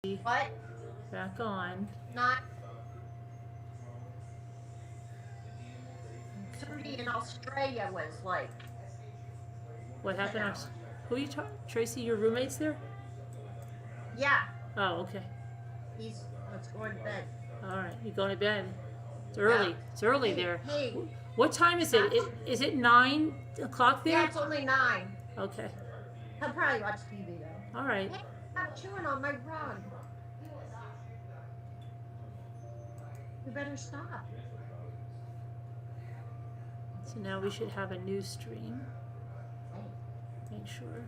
What? Back on. Not. Somebody in Australia was like, What happened? know. Who are you talking? Tracy, your roommate's there? Yeah, Oh, okay. let's go to bed. All right. You going to bed? It's Yeah. early. It's early Hey, there. hey. What time is it? Is it 9 o'clock there? Yeah, it's only 9. Okay. He'll probably watch TV though. All right. Hey, stop chewing on my rug. You better stop. So now we should have a new stream. Make sure.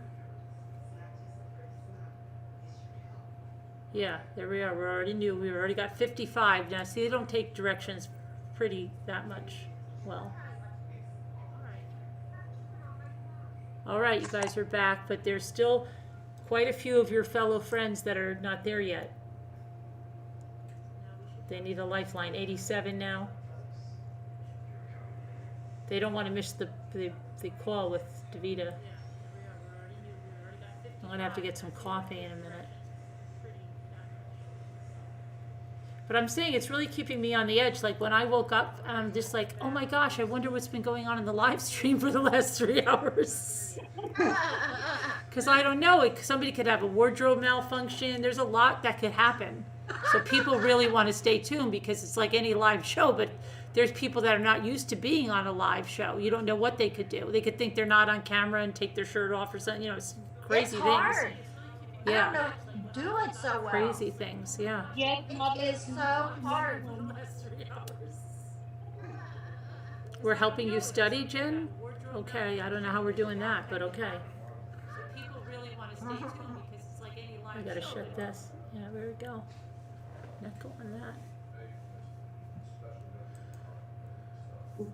Yeah, there we are. We already knew. We already got 55. Now, see, they don't take directions pretty that much well. All right, you guys are back, but there's still quite a few of your fellow friends that are not there yet. They need a lifeline. 87 now. They don't want to miss the call with DaVita. I'm going to have to get some coffee in a minute. But I'm saying it's really keeping me on the edge. Like when I woke up, I'm just like, oh my gosh, I wonder what's been going on in the live stream for the last 3 hours. Because I don't know. Somebody could have a wardrobe malfunction. There's a lot that could happen. So people really want to stay tuned because it's like any live show, but there's people that are not used to being on a live show. You don't know what they could do. They could think they're not on camera and take their shirt off or something. You know, it's crazy it's things. Hard. Yeah. I don't know how to do it so well. Crazy things, yeah. Yeah, it is so hard. We're helping you study, Jen? Okay, I don't know how we're doing that, but okay. People really want to stay tuned because it's like any live show. I gotta shut this. Yeah, there we go. Echo on that.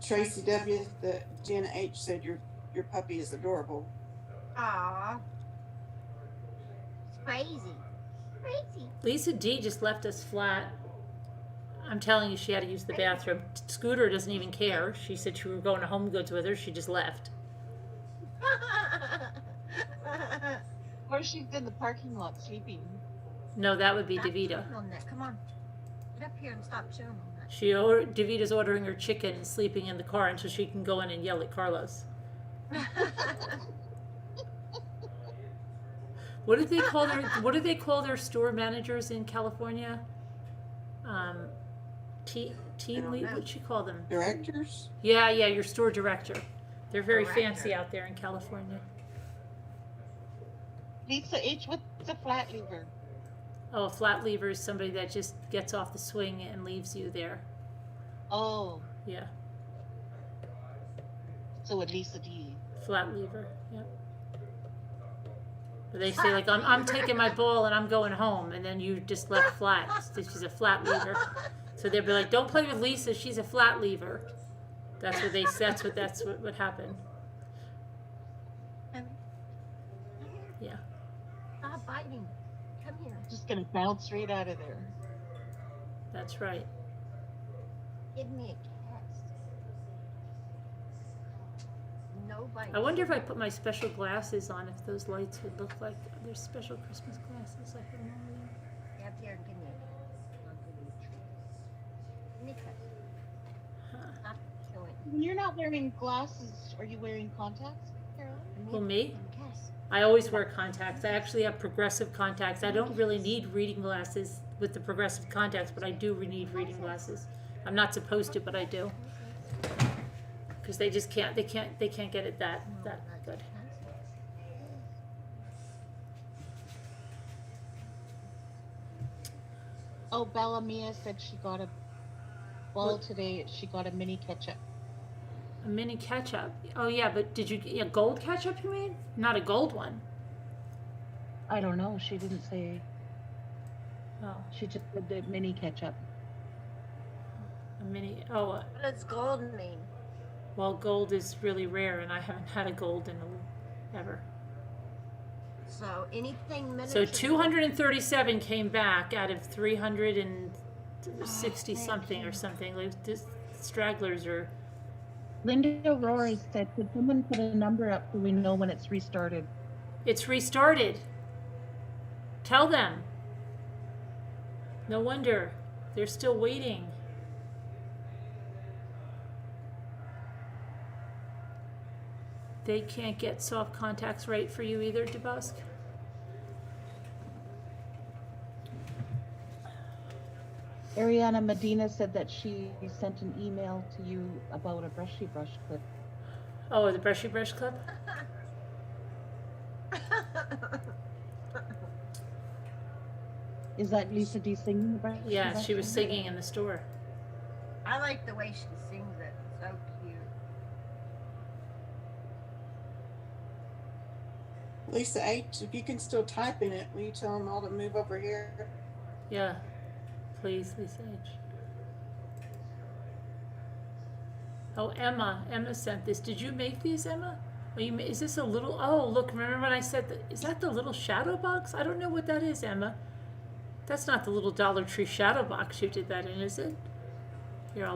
Tracy W. Jenna H. said your puppy is adorable. Aww. It's crazy. Crazy. Lisa D just left us flat. I'm telling you, she had to use the bathroom. Scooter doesn't even care. She said she was going to Home Goods with her. She just left. Or she's in the parking lot sleeping. No, that would be DaVita. Come on. Get up here and stop chewing on that. DaVita's ordering her chicken and sleeping in the car until she can go in and yell at Carlos. What did they call their What do they call their store managers in California? Team lead. What'd she call them? Directors? Yeah, your store director. They're very Director. fancy out there in California. Lisa H. What's a flat lever? Oh, a flat lever is somebody that just gets off the swing and leaves you there. Oh, Yeah, so at Lisa D. flat lever. Yep. But they say like I'm taking my ball and I'm going home, and then you just left flat. She's a flat lever. So they'd be like, "Don't play with Lisa. She's a flat lever." That's what they. That's what happened. Yeah. Stop biting. Come here. Just gonna bounce right out of there. That's right. Give me a kiss. No bites. I wonder if I put my special glasses on, if those lights would look like there's special Christmas glasses like them all there. Get up here and give me a treat. Give me a kiss. Huh. Stop chewing. When you're not wearing glasses, are you wearing contacts, Caroline? Well, me? Kiss. I always wear contacts. I actually have progressive contacts. I don't really need reading glasses with the progressive contacts, but I do need reading glasses. I'm not supposed to, but I do. Because they just can't. They can't get it that good. Oh, Bella Mia said she got a. Well, today she got a mini ketchup. A mini ketchup. Oh yeah, but did you get a gold ketchup? You mean? Not a gold one. I don't know. She didn't say. Oh, She just said the mini ketchup. a mini. Oh, What does gold mean? well, gold is really rare, and I haven't had a gold in ever. So anything miniature. So 237 came back out of 360 something or something. Like this, stragglers are. Linda Aurora said, could someone put a number up so we know when it's restarted? It's restarted. Tell them. No wonder. They're still waiting. They can't get soft contacts right for you either, DeBusk? Ariana Medina said that she sent an email to you about a brushy brush clip. Oh, the brushy brush club? Is that Lisa D singing the brushy Yeah, brush she was clip? singing in the store. I like the way she sings it. So cute. Lisa H, if you can still type in it, will you tell them all to move over here? Yeah, please, Lisa H. Oh, Emma sent this. Did you make these, Emma? Is this a little, oh, look, remember when I said, is that the little shadow box? I don't know what that is, Emma. That's not the little Dollar Tree shadow box you did that in, is it? Here,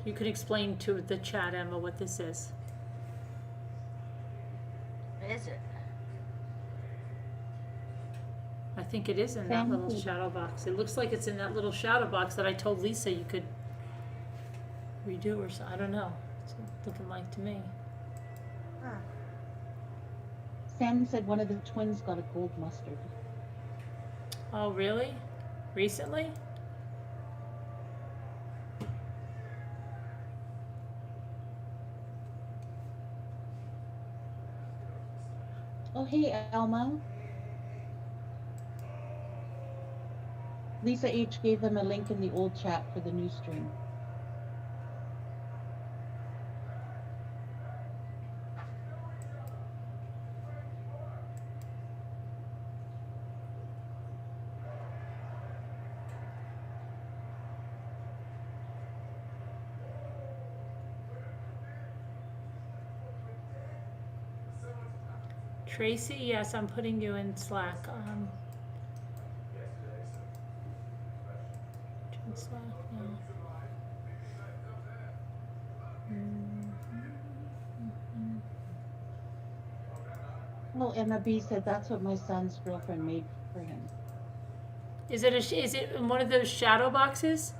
you can explain to the chat, Emma, what this is. Is it? I think it is in that little shadow box. It looks like it's in that little shadow box that I told Lisa you could redo or so. I don't know. It's looking like to me. Huh. Sam said one of the twins got a gold mustard. Oh, really? Recently? Oh, hey, Alma. Lisa H gave them a link in the old chat for the new stream. Tracy, yes, I'm putting you in Slack. In Slack now. Well, Emma B said that's what my son's girlfriend made for him. Is it in one of those shadow boxes?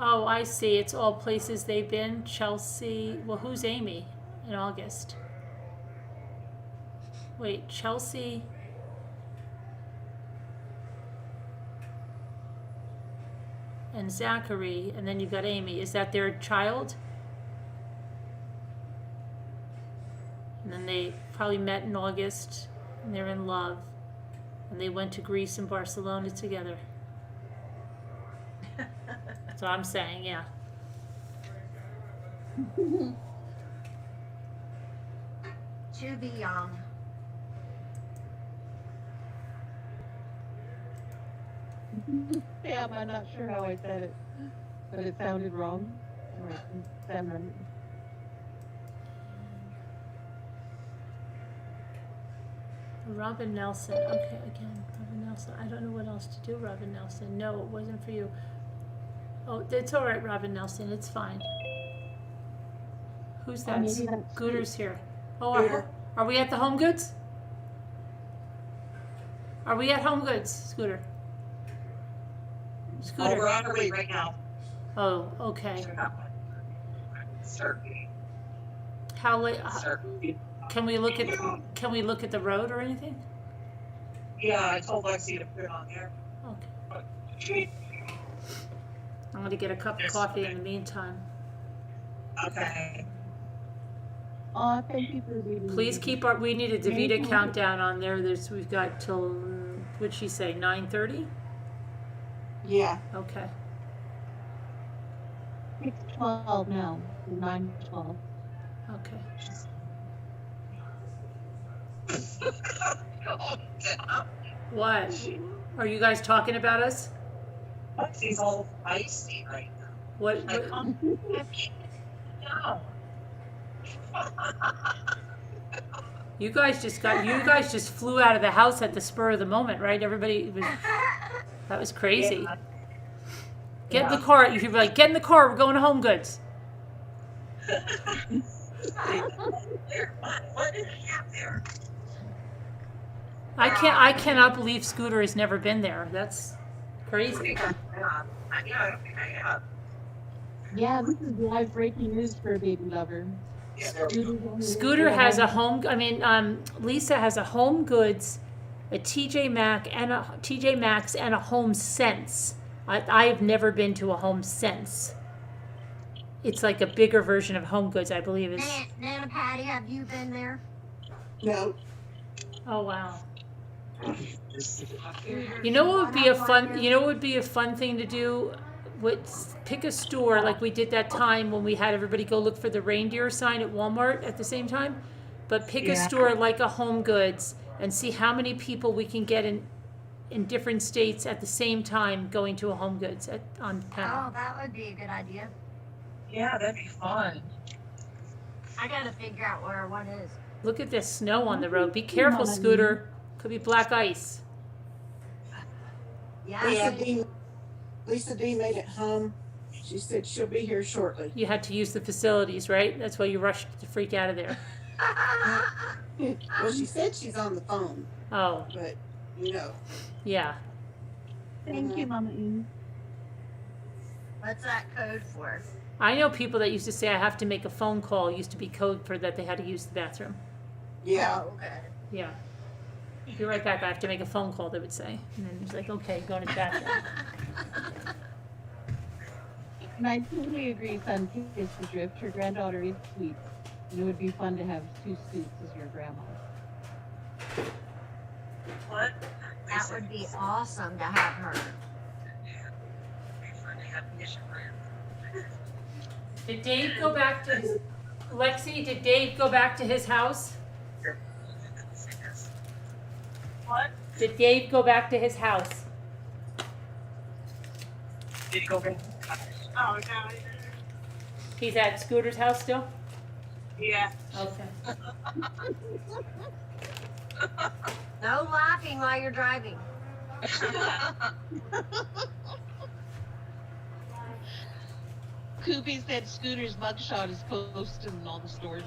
Oh, I see. It's all places they've been. Chelsea. Well, who's Amy in August? Wait, Chelsea. And Zachary, and then you've got Amy. Is that their child? And then they probably met in August, and they're in love. And they went to Greece and Barcelona together. That's what I'm saying, yeah. To be young. Yeah, I'm not sure how I said it, but it sounded wrong. Robin Nelson. Okay, again, Robin Nelson. I don't know what else to do, Robin Nelson. No, it wasn't for you. Oh, it's all right, Robin Nelson. It's fine. Who's that? maybe that's Scooter's here. Oh, are we at the Home Goods? Are we at Home Goods, Scooter? Scooter. We're on our way right now. Oh, okay. Certainly. How late? Certainly. Can we look at the road or anything? Yeah, I told Lexi to put it on there. Okay. I'm going to get a cup of coffee in the meantime. Okay. Thank you for reading. Please keep we need a DaVita countdown on there. We've got till, what'd she say, 9:30? Yeah. Okay. It's 12 now. 9:12. Okay. What? Are you guys talking about us? Lexi's all feisty right now. What? Like, no. You guys just flew out of the house at the spur of the moment, right? That was crazy. Yeah. Get in the car. You should be like, get in the car. We're going to Home Goods. What did he have there? I cannot believe Scooter has never been there. That's crazy. Yeah, I don't think I have. Yeah, this is live breaking news for a baby lover. Yeah, there we go. Scooter has a home. I mean, Lisa has a Home Goods, a TJ Maxx, and a Home Sense. I've never been to a Home Sense. It's like a bigger version of Home Goods, I believe. Is Nana Patty, have you been there? No, oh wow. You know what would be a fun? You know what would be a fun thing to do? Pick a store like we did that time when we had everybody go look for the reindeer sign at Walmart at the same time. But pick a store like a Home Goods and see how many people we can get in different states at the same time going to a Home Goods on panel. Oh, that would be a good idea. Yeah, that'd be fun. I gotta figure out where one is. Look at this snow on the road. Be careful, Scooter. Could be black ice. Yeah. Lisa D made it home. She said she'll be here shortly. You had to use the facilities, right? That's why you rushed to freak out of there. Well, she said she's on the phone, Oh, but you know. yeah. Thank you, Mama E. What's that code for? I know people that used to say I have to make a phone call. It used to be code for that they had to use the bathroom. Yeah. Oh, okay. Yeah. Be right back. I have to make a phone call, they would say. And then it's like, okay, going to the bathroom. And I totally agree, son. Kiss the drift. Her granddaughter is sweet. And it would be fun to have 2 Scoots as your grandma. What? That would be awesome to have her. Be fun to have Mission Brand. Did Dave go back to his... Lexi, did Dave go back to his house? What? Did Dave go back to his house? Did he go back? Oh, no. He's at Scooter's house still? Yeah. Okay. No laughing while you're driving. Koopy said Scooter's mugshot is posted in all the stores.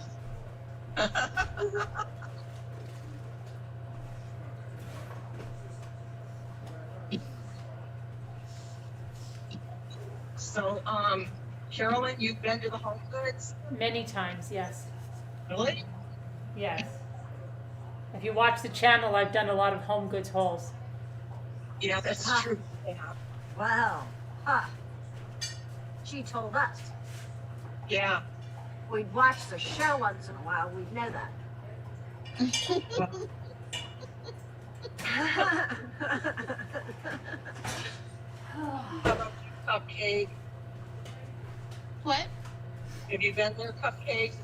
So, Carolyn, you've been to the Home Goods? Many times, yes. Really? Yes. If you watch the channel, I've done a lot of Home Goods hauls. Yeah, that's true. Yeah. Well, she told us. Yeah. We'd watch the show once in a while. We'd know that. How about Cupcake? What? Have you been there, Cupcake?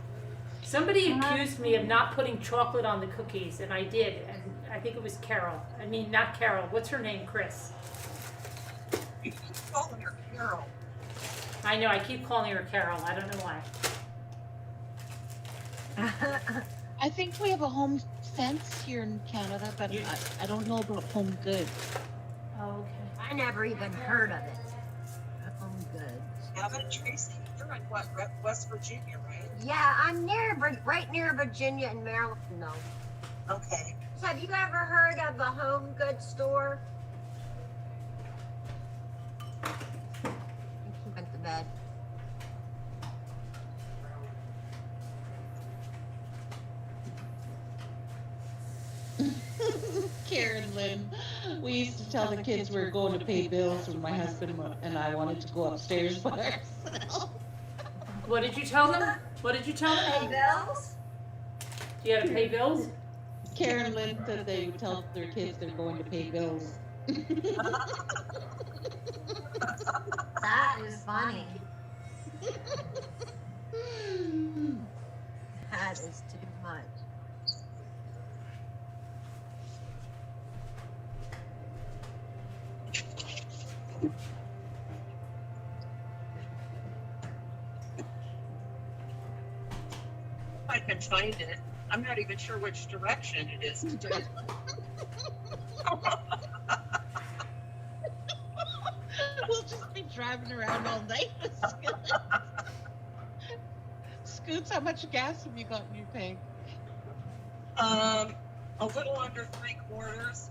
Somebody accused me of not putting chocolate on the cookies, and I did. And I think it was Carol. I mean, not Carol. What's her name? Chris. You keep calling her Carol. I know. I keep calling her Carol. I don't know why. I think we have a Home Sense here in Canada, but I don't know about Home Goods. Oh, okay. I never even heard of it. Home Goods. Haven't Tracy? You're in what, West Virginia, right? Yeah, I'm right near Virginia and Maryland. No. Okay. So have you ever heard of the Home Goods store? She went to bed. Karen Lynn, we used to tell the kids we were going to pay bills when my husband and I wanted to go upstairs by ourselves. What did you tell them? What did you tell Pay them? bills? You had to pay bills? Karen Lynn said they would tell their kids they're going to pay bills. That is funny. That is too much. I can find it. I'm not even sure which direction it is today. We'll just be driving around all night with Scoots. Scoots, how much gas have you got in your tank? A little under 3/4.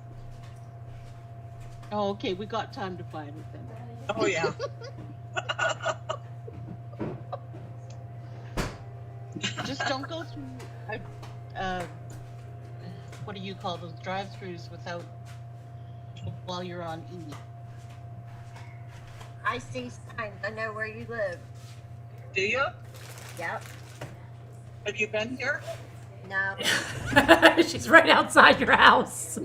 Oh, okay, we got time to find it then. Oh yeah. Just don't go through, what do you call those drive-throughs without, while you're on E. I see signs. I know where you live. Do you? Yep. Have you been here? No. She's right outside your house.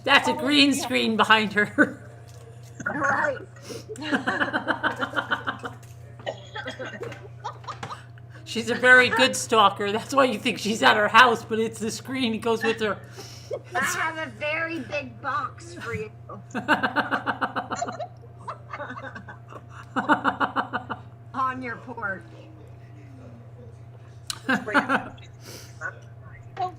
That's a green screen behind her. Right. She's a very good stalker. That's why you think she's at her house, but it's the screen that goes with her. I have a very big box for you. On your porch. Oh,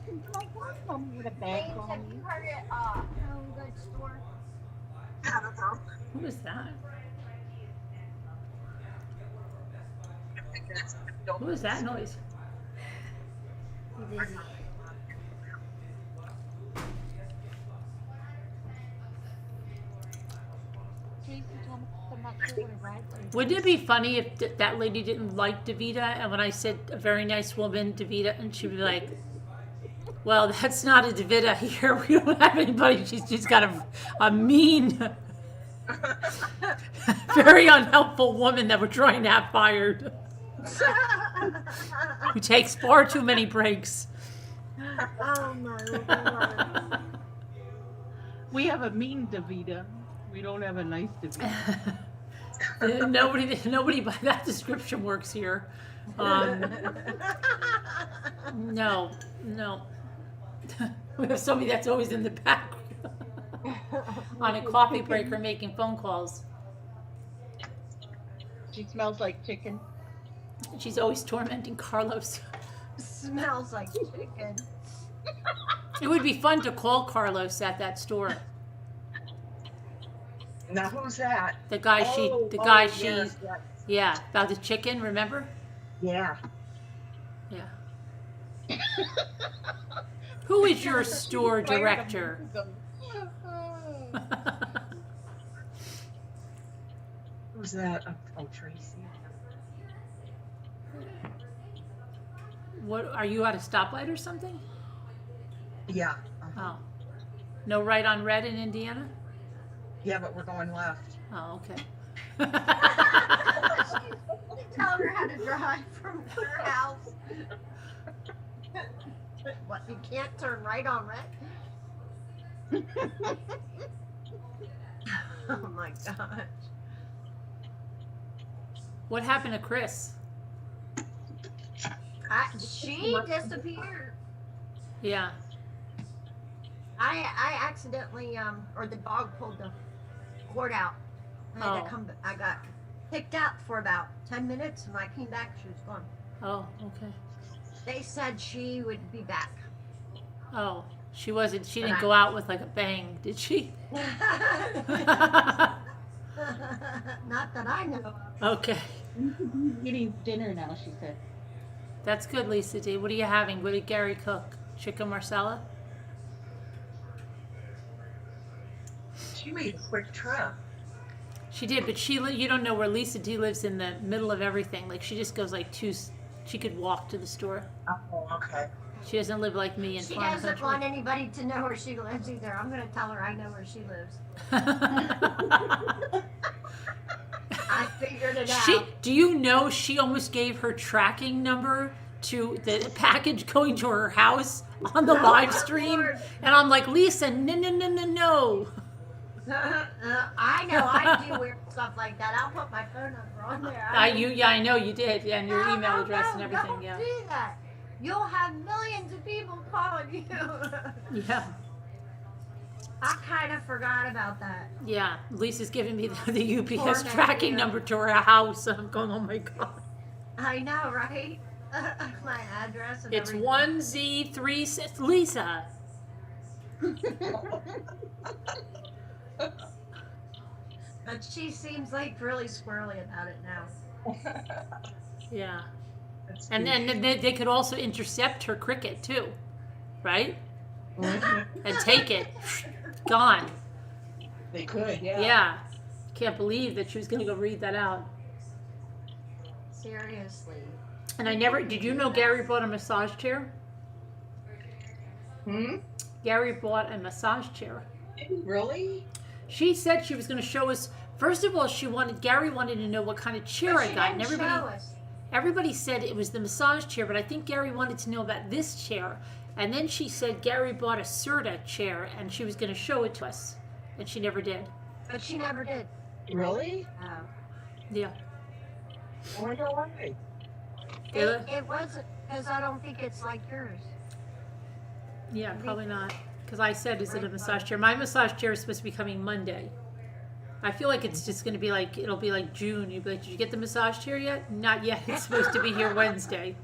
can I walk home with a bag James, on have me? you heard it? Home goods store. I don't know. Who is that? What was that noise? It is. Tracy told me I'm not sure what a ride is. Wouldn't it be funny if that lady didn't like DaVita, and when I said a very nice woman, DaVita, and she'd be like, well, that's not a DaVita here. We don't have anybody. She's just got a mean, very unhelpful woman that we're trying to have fired, who takes far too many breaks. Oh my Lord. We have a mean DaVita. We don't have a nice DaVita. Nobody by that description works here. No. We have somebody that's always in the back on a coffee break or making phone calls. She smells like chicken. She's always tormenting Carlos. Smells like chicken. It would be fun to call Carlos at that store. Now who's that? The guy Yes, yes. yeah, about the chicken, remember? Yeah. Yeah. Who is your store director? Who's that? Oh, Tracy. What, are you at a stoplight or something? Yeah. Oh. No right on red in Indiana? Yeah, but we're going left. Oh, okay. Tell her how to drive from her house. What, you can't turn right on red? Oh my gosh. What happened to Chris? She disappeared. Yeah. I accidentally, or the dog pulled the cord out. I had to come, I got picked up for about 10 minutes and I came back, she was gone. Oh, okay. They said she would be back. Oh, she didn't go out with like a bang, did she? Not that I know of. Okay. Eating dinner now, she said. That's good, Lisa D. What are you having? What did Gary cook? Chicken marsala? She made a quick trip. She did, but you don't know where Lisa D lives, in the middle of everything. Like, she just goes like she could walk to the store. Oh, okay. She doesn't live like me in She farm doesn't country. want anybody to know where she lives either. I'm going to tell her I know where she lives. I figured it out. Do you know she almost gave her tracking number to the package going to her house on the live stream? Lord. And I'm like, Lisa, no. I know I do weird stuff like that. I'll put my phone number on there. I know you did, and your No, email no, address no, and everything. Don't Yeah. do that. You'll have millions of people calling you. Yeah. I kind of forgot about that. Yeah. Lisa's giving me the UPS Poor tracking Matthew. number to her house. And I'm going, oh my God. I know, right? My address and It's everything. 1Z36. Lisa. But she seems like really squirrely about it now. Yeah. That's And cute. then they could also intercept her cricket too, right? Mhm. And take it. Gone. They could, yeah. Yeah. Can't believe that she was going to go read that out. Seriously. And I never, did you know Gary bought a massage chair? Hmm? Gary bought a massage chair. Really? She said she was going to show us. First of all, Gary wanted to know what kind of chair But I she got, and didn't show us. everybody said it was the massage chair, but I think Gary wanted to know about this chair. And then she said Gary bought a Serta chair, and she was going to show it to us, and she never did. But she never did. Really? Oh. Yeah. I wonder why. Yeah. It wasn't, because I don't think it's like yours. Yeah, probably not. Because I said, is it a massage chair? My massage chair is supposed to be coming Monday. I feel like it's just going to be like, it'll be like June. You'll be like, did you get the massage chair yet? Not yet. It's supposed to be here Wednesday.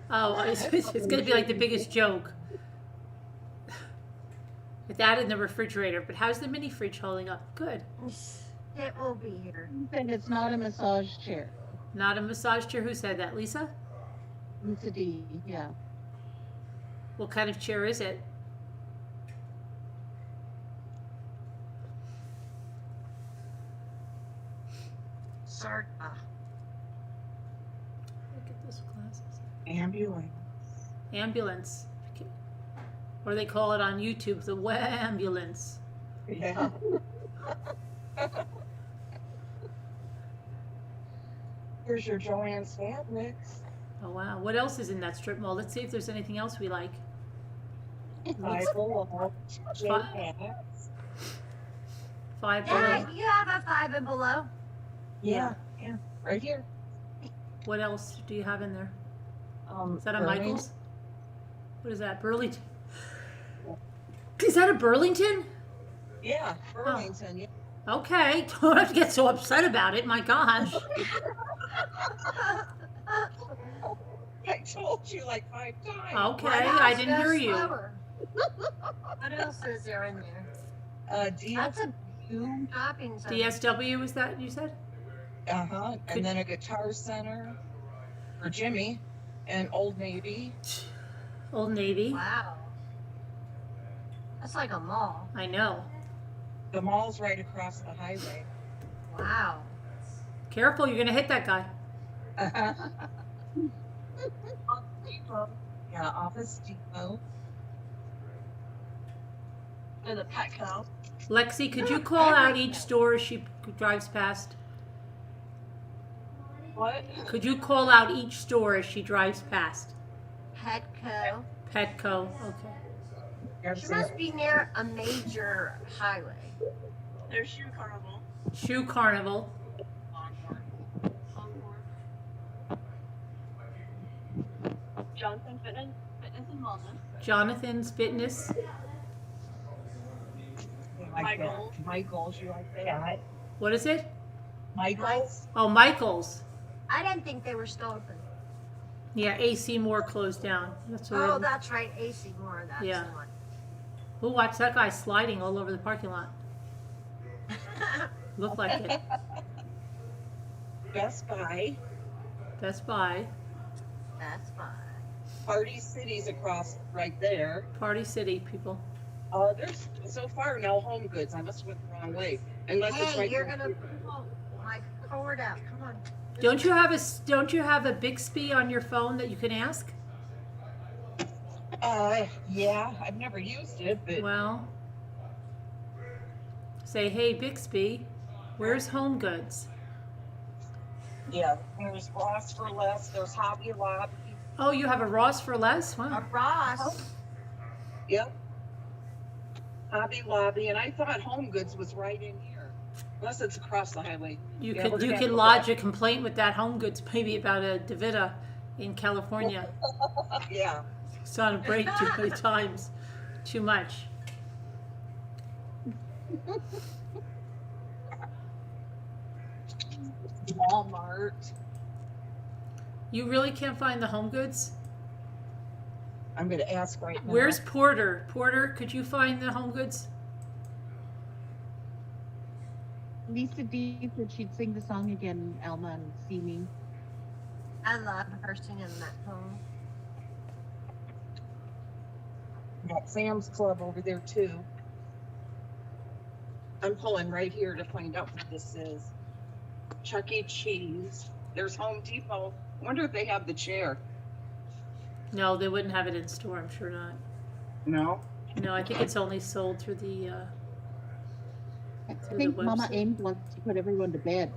Oh, it's going to be like the biggest joke. With that in the refrigerator. But how's the mini fridge holding up? Good. It will be here. And it's not a massage chair. Not a massage chair. Who said that? Lisa? It's a D, yeah. What kind of chair is it? Serta. Look at those glasses. Ambulance. Ambulance. Or they call it on YouTube the ambulance. Yeah. Here's your Joann's fabrics. Oh wow. What else is in that strip mall? Let's see if there's anything else we like. Bible, Five Yeah, below. you have a 5 and below. Yeah, right here. What else do you have in there? Is that a Burning. Michael's? What is that? Burlington? Is that a Burlington? Yeah, Burlington. Yeah. Okay. Don't have to get so upset about it. My gosh. I told you like 5 times. Okay. What I else? didn't Go hear you. slower. What else is there in there? DS. That's a shopping center. DSW is that you said? Uh-huh. And then a guitar center for Jimmy and Old Navy. Old Navy. Wow. That's like a mall. I know. The mall's right across the highway. Wow. Careful, you're gonna hit that guy. Depot. Yeah, Office Depot. And the Petco. Lexi, could you call out each store as she drives past? What? Could you call out each store as she drives past? Petco. Petco. Okay. She must be near a major highway. There's Shoe Carnival. Shoe Carnival. Johnson Fitness and Wellness. Jonathan's Fitness. Michael's. Michael's, you like that? What is it? Michael's? Oh, Michael's. I didn't think they were still open. Yeah, AC Moore closed down. That's what Oh, that's right. AC Moore. That's Yeah. the one. We'll watch that guy sliding all over the parking lot. Looked like it. Best Buy. Best Buy. That's fine. Party City's across right there. Party City, people. There's so far no Home Goods. I must have went the wrong way. Unless it's Hey, right you're there. gonna pull my cord out. Come on. Don't you have a Bixby on your phone that you can ask? Yeah, I've never used it, but Well, say, hey Bixby, where's Home Goods? yeah, there's Ross for Less, there's Hobby Lobby. Oh, you have a Ross for less? A Wow. Ross. Yep. Hobby Lobby, and I thought Home Goods was right in here, unless it's across the highway. You Yeah, we're could gonna have could to lodge a complaint with that Home Goods maybe about a DaVita in California. Yeah. It's on a break too many times. Too much. Walmart. You really can't find the Home Goods? I'm gonna ask right now. Where's Porter? Porter, could you find the Home Goods? Lisa D said she'd sing the song again, Alma, and see me. I love her singing that song. Got Sam's Club over there too. I'm pulling right here to find out what this is. Chuck E. Cheese. There's Home Depot. I wonder if they have the chair. No, they wouldn't have it in store. I'm sure not. No. No, I think it's only sold through the. I Through think the Mama website. Aim wants to put everyone to bed.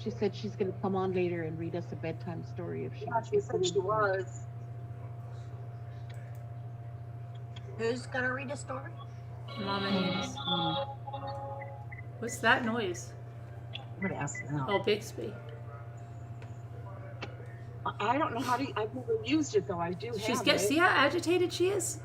She said she's going to come on later and read us a bedtime story if she. Yeah, she said she was. Who's gonna read a story? Mama Ames. What's that noise? I'm gonna ask now. Oh, Bixby. I don't know how to. I've never used it though. I do She's have get. it. See how agitated she is?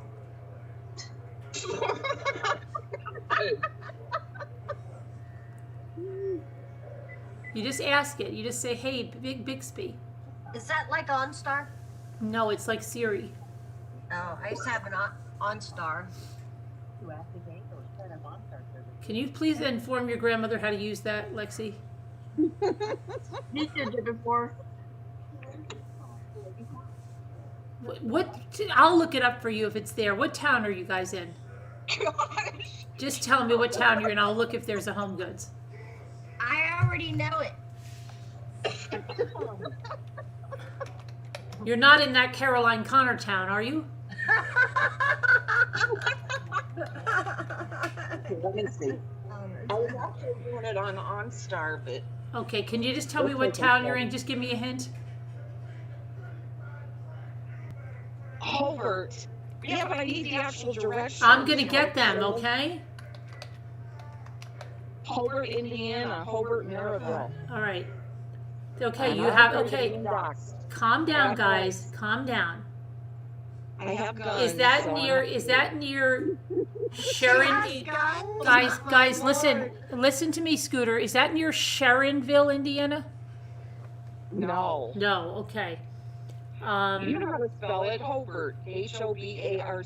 You just ask it. You just say, "Hey, Big Bixby." Is that like OnStar? No, it's like Siri. Oh, I used to have an OnStar. Can you please inform your grandmother how to use that, Lexi? You did it before. What? I'll look it up for you if it's there. What town are you guys in? Gosh. Just tell me what town you're in. I'll look if there's a Home Goods. I already know it. You're not in that Caroline Connor town, are you? Let me see. I was actually doing it on OnStar, but Okay, can you just tell me what town you're in? Just give me a hint. Hobart. Yeah, but I need the actual directions. I'm gonna get them, okay? Hobart, Indiana. Hobart, Maryville. All right. Okay, you have, okay. Box. Calm down, guys. Calm down. I have guns. Is that so near Sharon? Guys, listen to me, Scooter. Is that near Sharonville, Indiana? No. No, okay. You know how to spell it? Hobart. Hobart.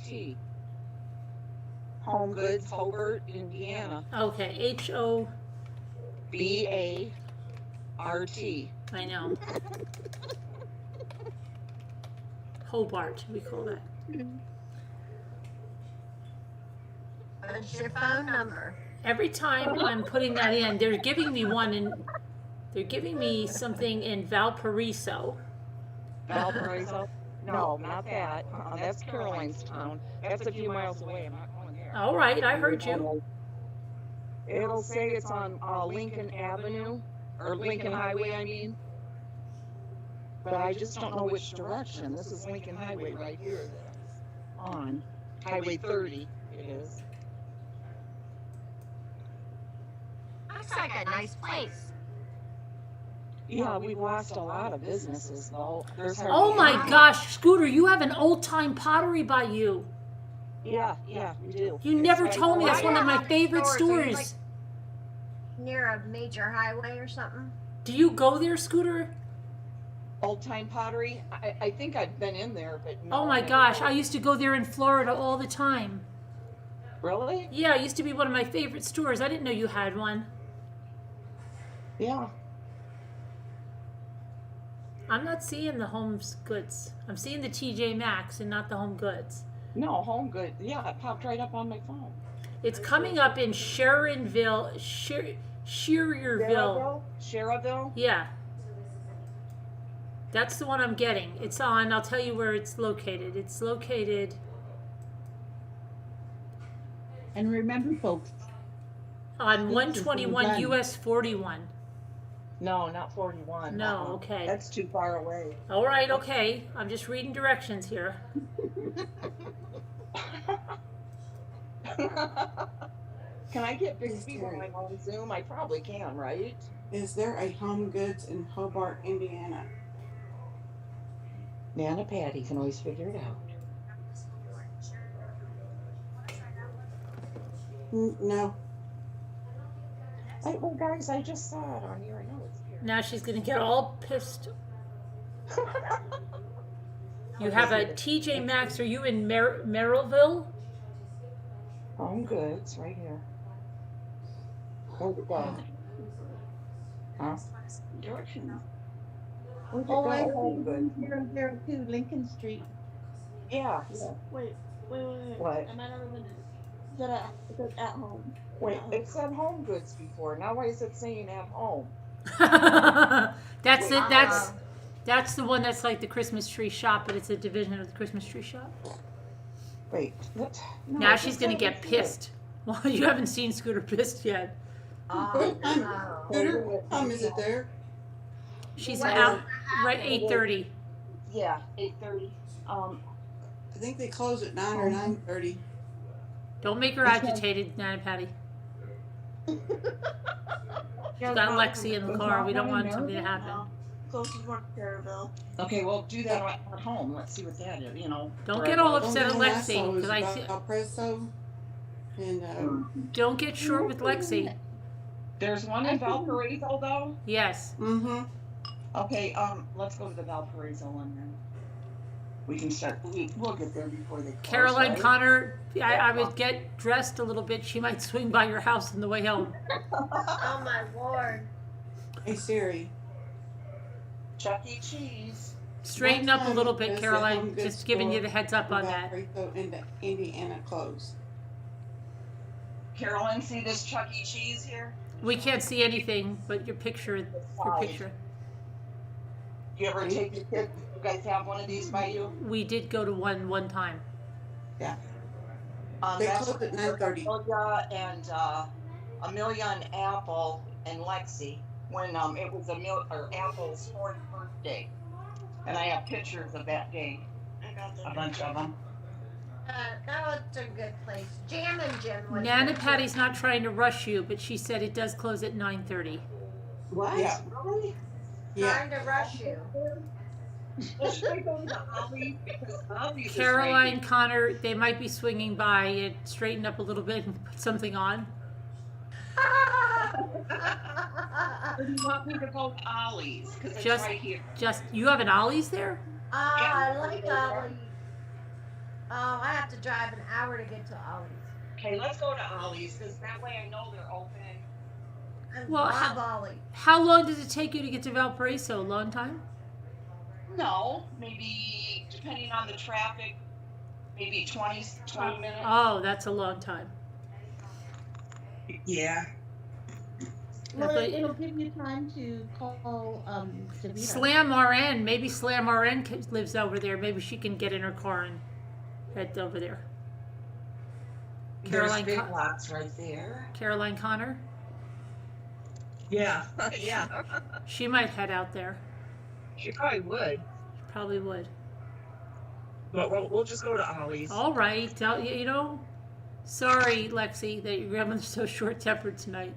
Home Goods, Hobart, Indiana. Okay, H-O, BART. I know. Hobart, we call that. What's your phone number? Every time I'm putting that in, they're giving me one and they're giving me something in Valparaiso. Valparaiso? No, not that. That's Caroline's town. That's a few miles away. I'm not going there. All right, I heard you. It'll say it's on Lincoln Avenue, or Lincoln Highway, I mean. But I just don't know which direction. This is Lincoln Highway right here. That's on Highway 30. It is. Looks like a nice place. Yeah, we've lost a lot of businesses though. Oh my gosh, Scooter, you have an old-time pottery by you. Yeah, we do. You never It's told me right that's one of my favorite Stores, are you, stores. Near a major highway or something? Do you go there, Scooter? Old Time Pottery. I think I've been in there, but no, Oh my I've gosh, never- I used to go there in Florida all the time. Really? Yeah, it used to be one of my favorite stores. I didn't know you had one. Yeah. I'm not seeing the Home Goods. I'm seeing the TJ Maxx and not the Home Goods. No, Home Good. Yeah, it popped right up on my phone. It's coming up in Sharonville, Shearerville. Sherrville? Yeah. That's the one I'm getting. It's on, I'll tell you where it's located. It's located And remember, folks, on This is 121 done. US 41. No, not 41. No, okay. That's too far away. All right, okay. I'm just reading directions here. Can I get big speed when I'm on Zoom? I probably can, right? Is there a Home Goods in Hobart, Indiana? Nana Patty can always figure it out. No. Well, guys, I just saw it on here. I know it's here. Now she's going to get all pissed. You have a TJ Maxx. Are you in Merrillville? Home Goods, right here. Where's it going? Huh? Directions. We could Oh, go I to Home Goods. see there too, Lincoln Street. Yeah. Wait. What? Am I not remember? It said at home. Wait, At home. it said Home Goods before. Now why is it saying at home? That's Wait, it. That's the one that's like the Christmas tree shop, but it's a division of the Christmas tree shop. Wait, what? No, Now it she's just gonna said get before. pissed. Well, you haven't seen Scooter pissed yet. What time, Oh. Scooter, what time is it there? She's What's out gonna right happen? 8:30. Yeah, 8:30. I think they close at 9 or 9:30. Don't make her agitated, Nana Patty. She's got Lexi in the car. We don't want something to happen. Closest one to Caraville. Okay, well, do that at home. Let's see what that is, you know. Don't get all Only upset at one I Lexi, saw was 'cause I see- Valparaiso, and Don't get short with Lexi. There's one in Valparaiso, though? Yes. mm-hmm. Okay, let's go to the Valparaiso one then. We can start, we'll get there before they close, Caroline right? Connor, I would get dressed a little bit. She might swing by your house on the way home. Oh my lord. Hey Siri. Chuck E. Cheese. Straighten What up a time little does bit, the Caroline. Home Goods Just giving you store the heads up on that. Valparaiso and Indiana close? Carolyn, see this Chuck E. Cheese here? We can't see anything but your picture. Your Side. picture. You ever take your kids, you guys have one of these by you? We did go to one time. Yeah. They That's close at 9:30. Amelia and Amelia and Apple and Lexi when it was Apple's 4th birthday, and I have pictures of that day, I got a that. bunch of them. That was a good place. Jam and Jim was Nana there, too. Patty's not trying to rush you, but she said it does close at 9:30. What? Yeah. Really? Yeah. Trying to rush you. Well, should I go to Ollie's? Because Ollie's is Caroline right Connor, they might be swinging by and straighten up a little bit and put something on. here. Or do you want me to go to Ollie's? Because it's Just- right here. Just, you have an Ollie's there? I like Ollie. Oh, I have to drive an hour to get to Ollie's. Okay, let's go to Ollie's because that way I know they're open. I Well, love Ollie. How long does it take you to get to Valparaiso? A long time? No, maybe depending on the traffic, maybe 20 minutes. Oh, that's a long time. Yeah. Well, But- it'll give you time to call DaVita. Slam RN, maybe Slam RN lives over there. Maybe she can get in her car and head over there. Caroline There's Big Con- Lots right there. Caroline Connor, Yeah, yeah. she might head out there. She probably would. Probably would. But we'll just go to Ollie's. All right, you know. Sorry, Lexi, that your grandmother's so short-tempered tonight.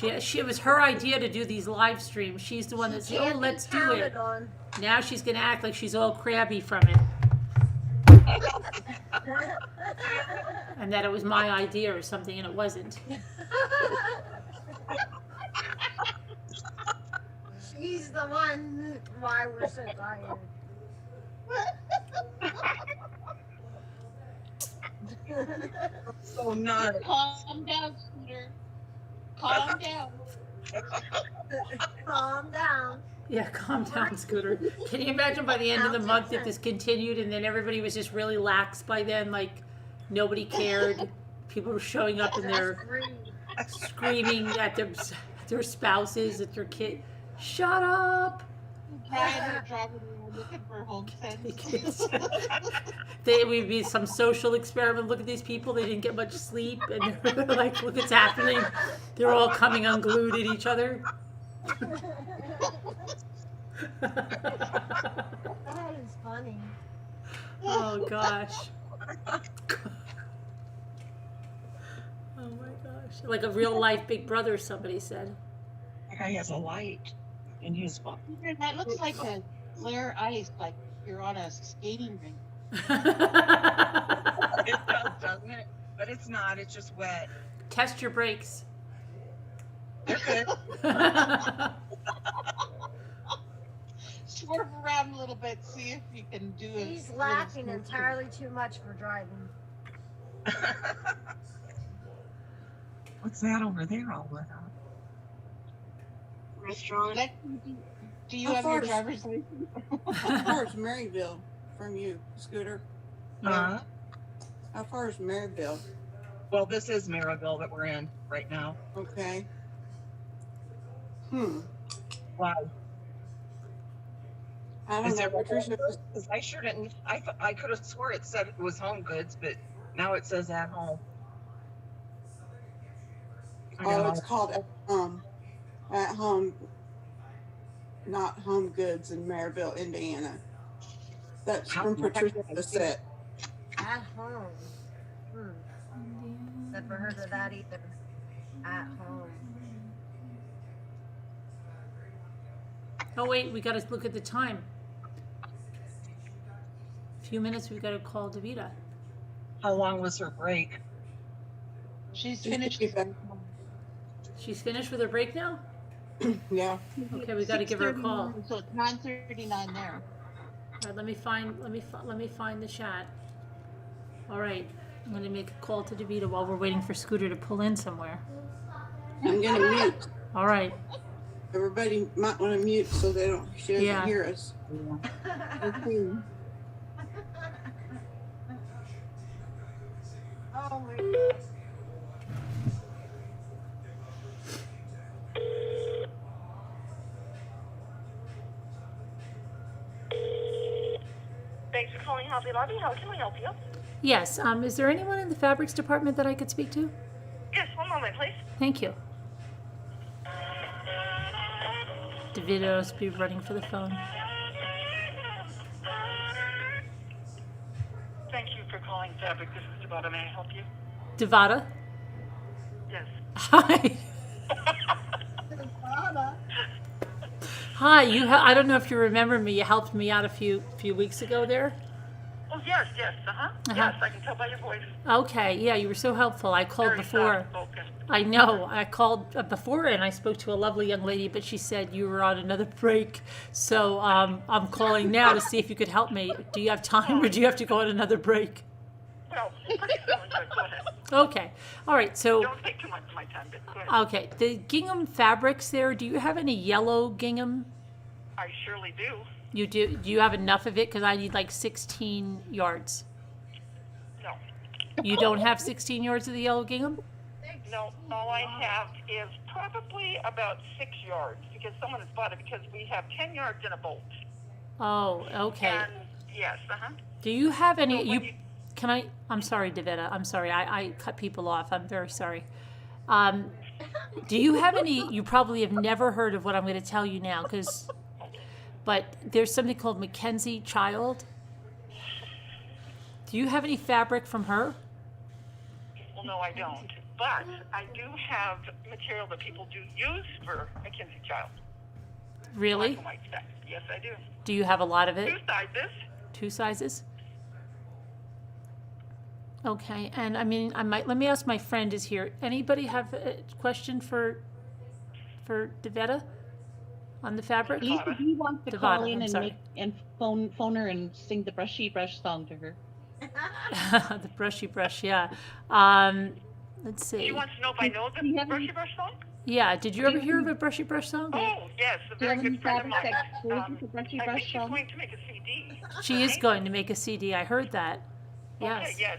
It was her idea to do these live streams. She's the one that said, "Oh, let's do it." On. Now she's gonna act like she's all crabby from it, and that it was my idea or something, and it wasn't. She's the one why we're so tired. So nuts. Calm down, Scooter. Calm down. Calm down. Yeah, calm down, Scooter. Can you imagine by the end of the month if this continued and then everybody was just really lax by then, like nobody cared, people were showing up and they're screaming at their spouses, at their kid. Shut up! Driving around looking for home sense. They would be some social experiment. Look at these people; they didn't get much sleep, and they're like, "Look, what's happening." They're all coming unglued at each other. That is funny. Oh gosh. Oh my gosh. Like a real life Big Brother, somebody said. That guy has a light in his book. That looks like a clear ice, like you're on a skating rink. It does, doesn't it? But it's not. It's just wet. Test your brakes. They're good. Swerve around a little bit, see if you can do it. He's laughing entirely too much for driving. What's that over there all lit up? Restaurant. Do you How have your far is- driver's license? How far is Maryville from you, Scooter? Uh, How far is Maryville? well, this is Maryville that we're in right now. Okay. Wow. I don't Is know. it Patricia, because I sure didn't. I could have swore it said it was Home Goods, but now it says at home. I oh, know. it's called at home, not Home Goods in Maryville, Indiana. That's How- from Patricia Bassett. At home. Never heard of that either. At home. Oh wait, we gotta look at the time. Few minutes, we gotta call DaVita. How long was her break? She's She's finished. She's finished with her break now? Yeah. Okay, we gotta give her a call. 6:39, so it's 9:39 there. All right, let me find the chat. All right, I'm gonna make a call to DaVita while we're waiting for Scooter to pull in somewhere. I'm gonna mute. All right. Everybody might want to mute so she doesn't Yeah. hear us. Oh my God. Thanks for calling Hobby Lobby. How can we help you? Yes. Is there anyone in the fabrics department that I could speak to? Yes, one moment, please. Thank you. DaVita must be running for the phone. Thank you for calling Fabric. This is DaVita. May I help you? DaVita? Yes. Hi. Hi. I don't know if you remember me. You helped me out a few weeks ago there. Oh, yes, yes. Yes, I can tell by your voice. Okay. Yeah, you were so helpful. I called Very before. soft-spoken. I know. I called before and I spoke to a lovely young lady, but she said you were on another break. So I'm calling now to see if you could help me. Do you have time or do you have to go on another break? Well, pretty soon, but go ahead. Okay. All right. So, Don't take too much of my time, but go ahead. okay. The gingham fabrics there, do you have any yellow gingham? I surely do. You do? Do you have enough of it? Because I need like 16 yards. No. You don't have 16 yards of the yellow gingham? No, all I have is probably about 6 yards because someone has bought it because we have 10 yards in a bolt. Oh, okay. And yes, Do you have any? So when I'm sorry, DaVita. I'm sorry. I cut people off. I'm very sorry. Do you have any? You probably have never heard of what I'm going to tell you now, but there's something called Mackenzie Child. Do you have any fabric from her? Well, no, I don't. But I do have material that people do use for Mackenzie Child. Really? Black and white stuff. Yes, I do. Do you have a lot of it? 2 sizes. 2 sizes? Okay, and let me ask my friend is here. Anybody have a question for DaVita on the fabric? Lisa, do you want to DaVita, call in I'm and sorry. phone her and sing the brushy brush song to her? The brushy brush, yeah. Let's see. She wants to know if I know Do you the have any- brushy brush song? Yeah, did you ever hear of a brushy brush song? Oh, yes, a Do you very have any good friend of fabric mine. that goes with the brushy I think brush she's song? going to make a CD. She is going to make a CD. I heard that. Yes. Okay, yes.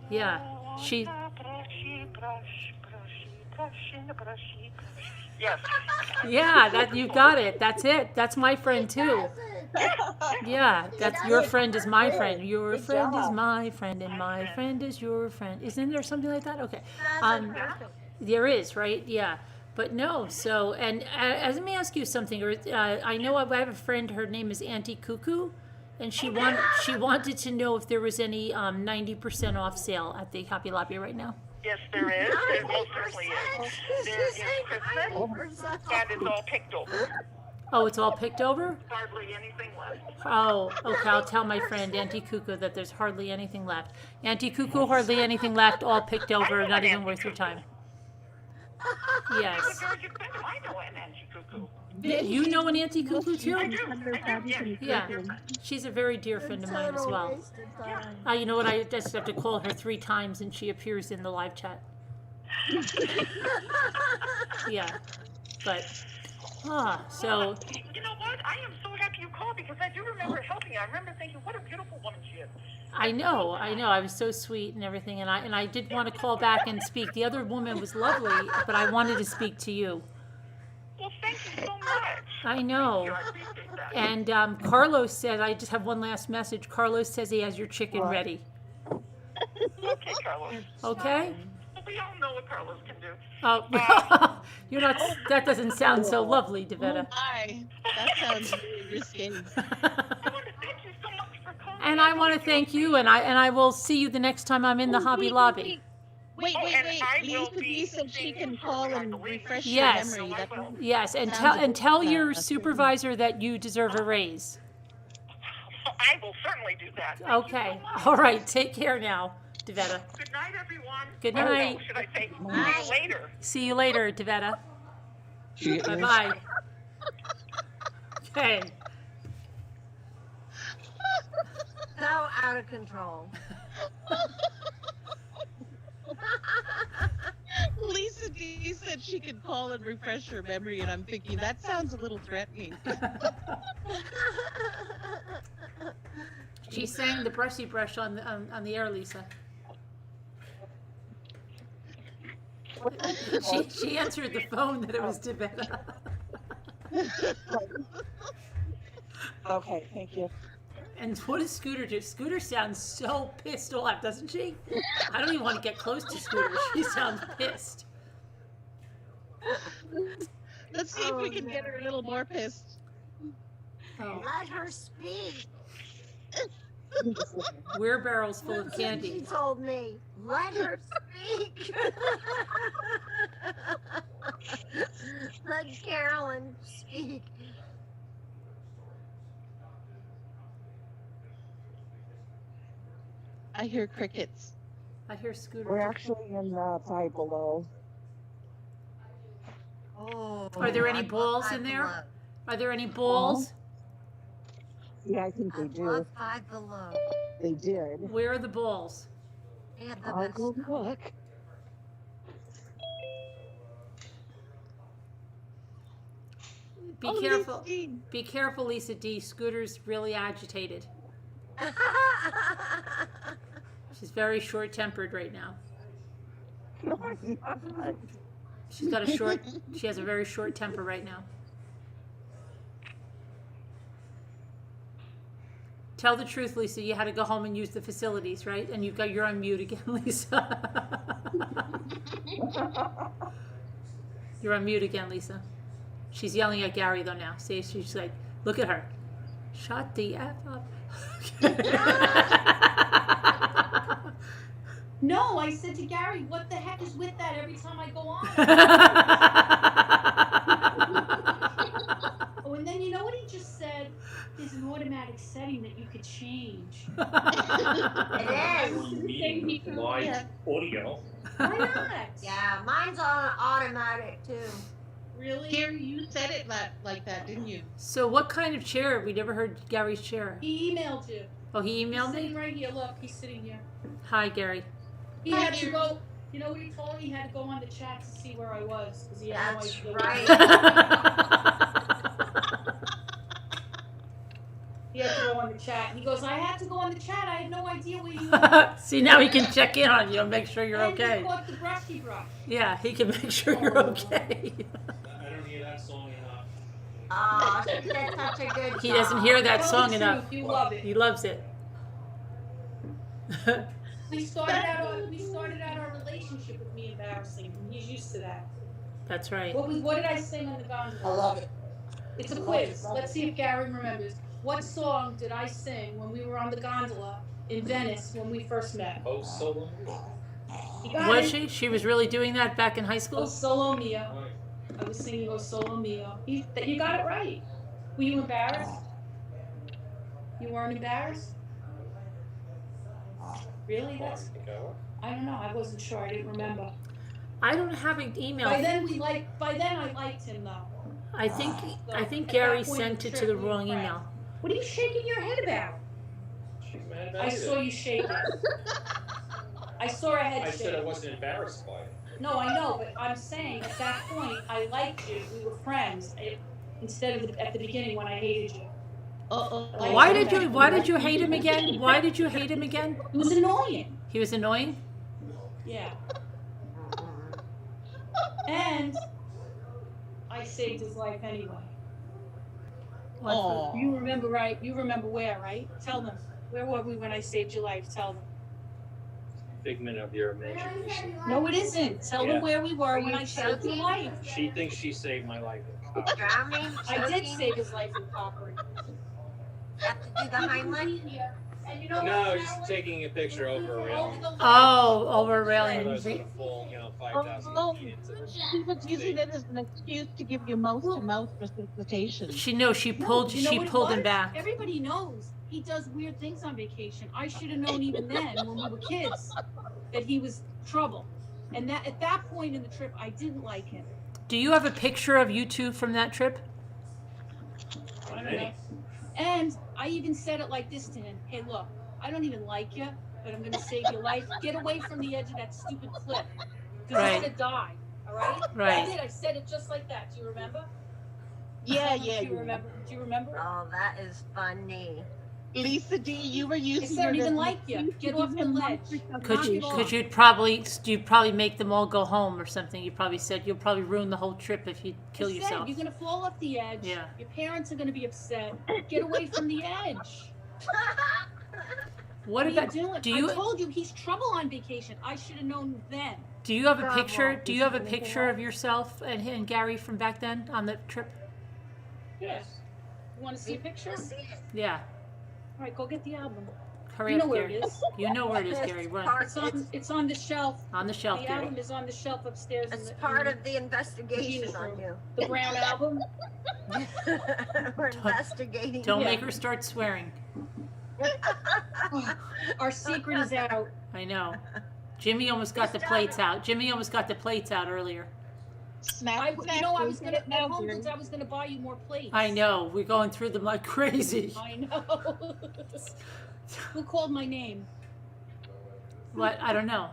Yeah. She. Brushy brush, brushy brush, brushy brush. Yes. Yeah, that you got it. That's it. That's my friend too. Yeah, that's your friend is my friend. Your friend is my friend, and my friend is your friend. Isn't there something like that? Okay. There is, right? Yeah. But no, so, and let me ask you something. I know I have a friend, her name is Auntie Cuckoo, and she wanted to know if there was any 90% off sale at the Hobby Lobby right now. Yes, there is. There most certainly is. There is Christmas, and it's all picked over. Oh, it's all picked over? Hardly anything left. Oh, okay. I'll tell my friend Auntie Cuckoo that there's hardly anything left. Auntie Cuckoo, hardly anything left, all picked over, not even worth your time. She's Yes. a very good friend of mine, though, an Auntie Cuckoo. You know an Auntie Cuckoo too? I do, yes. Yeah. She's a very dear friend of mine as well. You know what? I just have to call her 3 times and she appears in the live chat. Yeah. But So You know what? I am so happy you called because I do remember helping. I remember thinking, what a beautiful woman she is. I know. I was so sweet and everything, and I did want to call back and speak. The other woman was lovely, but I wanted to speak to you. Well, thank you so much. I know. Thank you. I appreciate that. And Carlos said, I just have one last message. Carlos says he has your chicken ready. Okay, Carlos. Okay? We all know what Carlos can do. Oh, you're not. That doesn't sound so lovely, DaVita. Hi. That sounds really risky. I want to thank you so much for calling. And I want to thank you, and I will see you the next time I'm in the Hobby Lobby. Wait. and I will Lisa be D said she can call and refresh Yes. your memory. Yes, and Sounds tell good. your That's supervisor that you deserve a raise. I will certainly do that. Thank Okay. You so much. All right. Take care now, DaVita. Good night, everyone. Good Oh, no, night. should I say see you later? See you later, DaVita. Cheers. Bye bye. Okay. So out of control. Lisa D said she could call and refresh her memory, and I'm thinking that sounds a little threatening. She sang the brushy brush on the air, Lisa. She answered the phone that it was DaVita. Okay, thank you. And what does Scooter do? Scooter sounds so pissed off, doesn't she? I don't even want to get close to Scooter. She sounds pissed. Let's see if we can get her a little more pissed. Oh. Let her speak. We're barrels full of She candy. told me, let her speak. Let Carolyn speak. I hear crickets. I hear Scooter. We're actually in 5 below. Oh, Are there any I balls love in there? Five Are there any balls? Yeah, I think Below. they I love do. Five Below. They did. Where are the balls? They have the I'll best go stuff. look. Be Oh, careful. Lisa D. Be careful, Lisa D. Scooter's really agitated. She's very short-tempered right now. No, I'm not. She has a very short temper right now. Tell the truth, Lisa. You had to go home and use the facilities, right? And you're on mute again, Lisa. You're on mute again, Lisa. She's yelling at Gary though now. See, she's like, look at her. Shut the F up. No, I said to Gary, what the heck is with that every time I go on? Oh, and then you know what he just said? There's an automatic setting that you could change. It is. Meeting with live audio. Why not? Yeah, mine's on automatic too. Really? Gary, you said it like that, didn't you? So what kind of chair? We never heard Gary's chair. He emailed you. Oh, he He's emailed sitting me? right here. Look, he's sitting here. Hi, Gary. He had to go. You know what he told me? He had to go on the chat to see where I was because he had That's no idea. right. He had to go on the chat. He goes, I had to go on the chat. I had no idea where you were. See, now he can check in on you and make sure you're And okay. he caught the brushy brush. Yeah, he can make sure you're okay. I don't hear that song enough. Oh, she did such a good job. He doesn't hear that Tell song the enough. truth, you love it. He loves it. We started out our relationship with me embarrassing, and he's used to that. That's right. What did I sing on the gondola? I love it. It's a quiz. Let's see if Gary remembers. What song did I sing when we were on the gondola in Venice when we first met? Oh, solo. You got Was it. she? She was really doing that back in high Oh, school? Solo Mio. I was singing Oh Solo Mio. You got it right. Were you embarrassed? You weren't embarrassed? Really? I don't know. I wasn't sure. I didn't remember. I don't have an email. By then I liked him though. I think At Gary that point sent in it the to the trip, we were wrong friends. email. What are you shaking your head about? She's mad about I it. saw you shake it. I saw a head I said I shake. wasn't embarrassed by it. No, I know, but I'm saying at that point, I liked you. We were friends. Instead of at the beginning when I hated you. Uh-oh. Why did you hate him again? Why did you hate him again? It was annoying. He was annoying? Yeah. And I saved his life anyway. Oh. You remember, right? You remember where, right? Tell them. Where were we when I saved your life? Tell them. Figment of your imagination. No, it isn't. Tell Yeah. them where we were when I saved your life. She thinks she saved my life. Drowning, I did choking, save his life in Coppery. have to do the Heimlich. And you know No, what? just taking a picture over a railing. Oh, over a So railing. I was gonna fall, 5,000 feet into the She was using it as an excuse to give you mouth-to-mouth resuscitation. She knows she No, pulled you know she what it pulled him was? back. Everybody knows he does weird things on vacation. I should have known even then when we were kids that he was trouble. And that at that point in the trip, I didn't like him. Do you have a picture of you two from that trip? I don't know. And I even said it like this to him. Hey, look, I don't even like you, but I'm going to save your life. Get away from the edge of that stupid cliff. Because Right. you're going to die. All right? Right. I did. I said it just like that. Do you remember? Yeah. Do you remember? Do you remember? Oh, that is funny. Lisa D, you were I using said I don't it as even an like you. excuse to Get off give the him ledge. Could Knock it off. you'd probably make them all go home or something. You probably said you'll probably ruin the whole trip if you kill I said, yourself. you're going to fall off the edge. Yeah. Your parents are going to be upset. Get away from the edge. What What about are you doing? do you I told you he's trouble on vacation. I should have known then. do you have a Bravo. picture? Do you have a picture of yourself and Gary from back then on the trip? Yes. You want to see a picture? All Yeah. right, go get the album. Hurry You know up, where Gary. it is. You know where it is, Gary. Run. It's on the shelf. On the shelf, The Gary. album is on the shelf upstairs. It's part of the investigation Gina's on room. you. the brown album. We're investigating. Don't Yeah. make her start swearing. Our secret is out. I know. Jimmy almost got the plates out. Jimmy almost got the plates out earlier. Snap, You know, I was gonna at Home Goods, I was gonna buy you more plates. I know. We're going through them like crazy. I know. Who called my name? What? I don't know.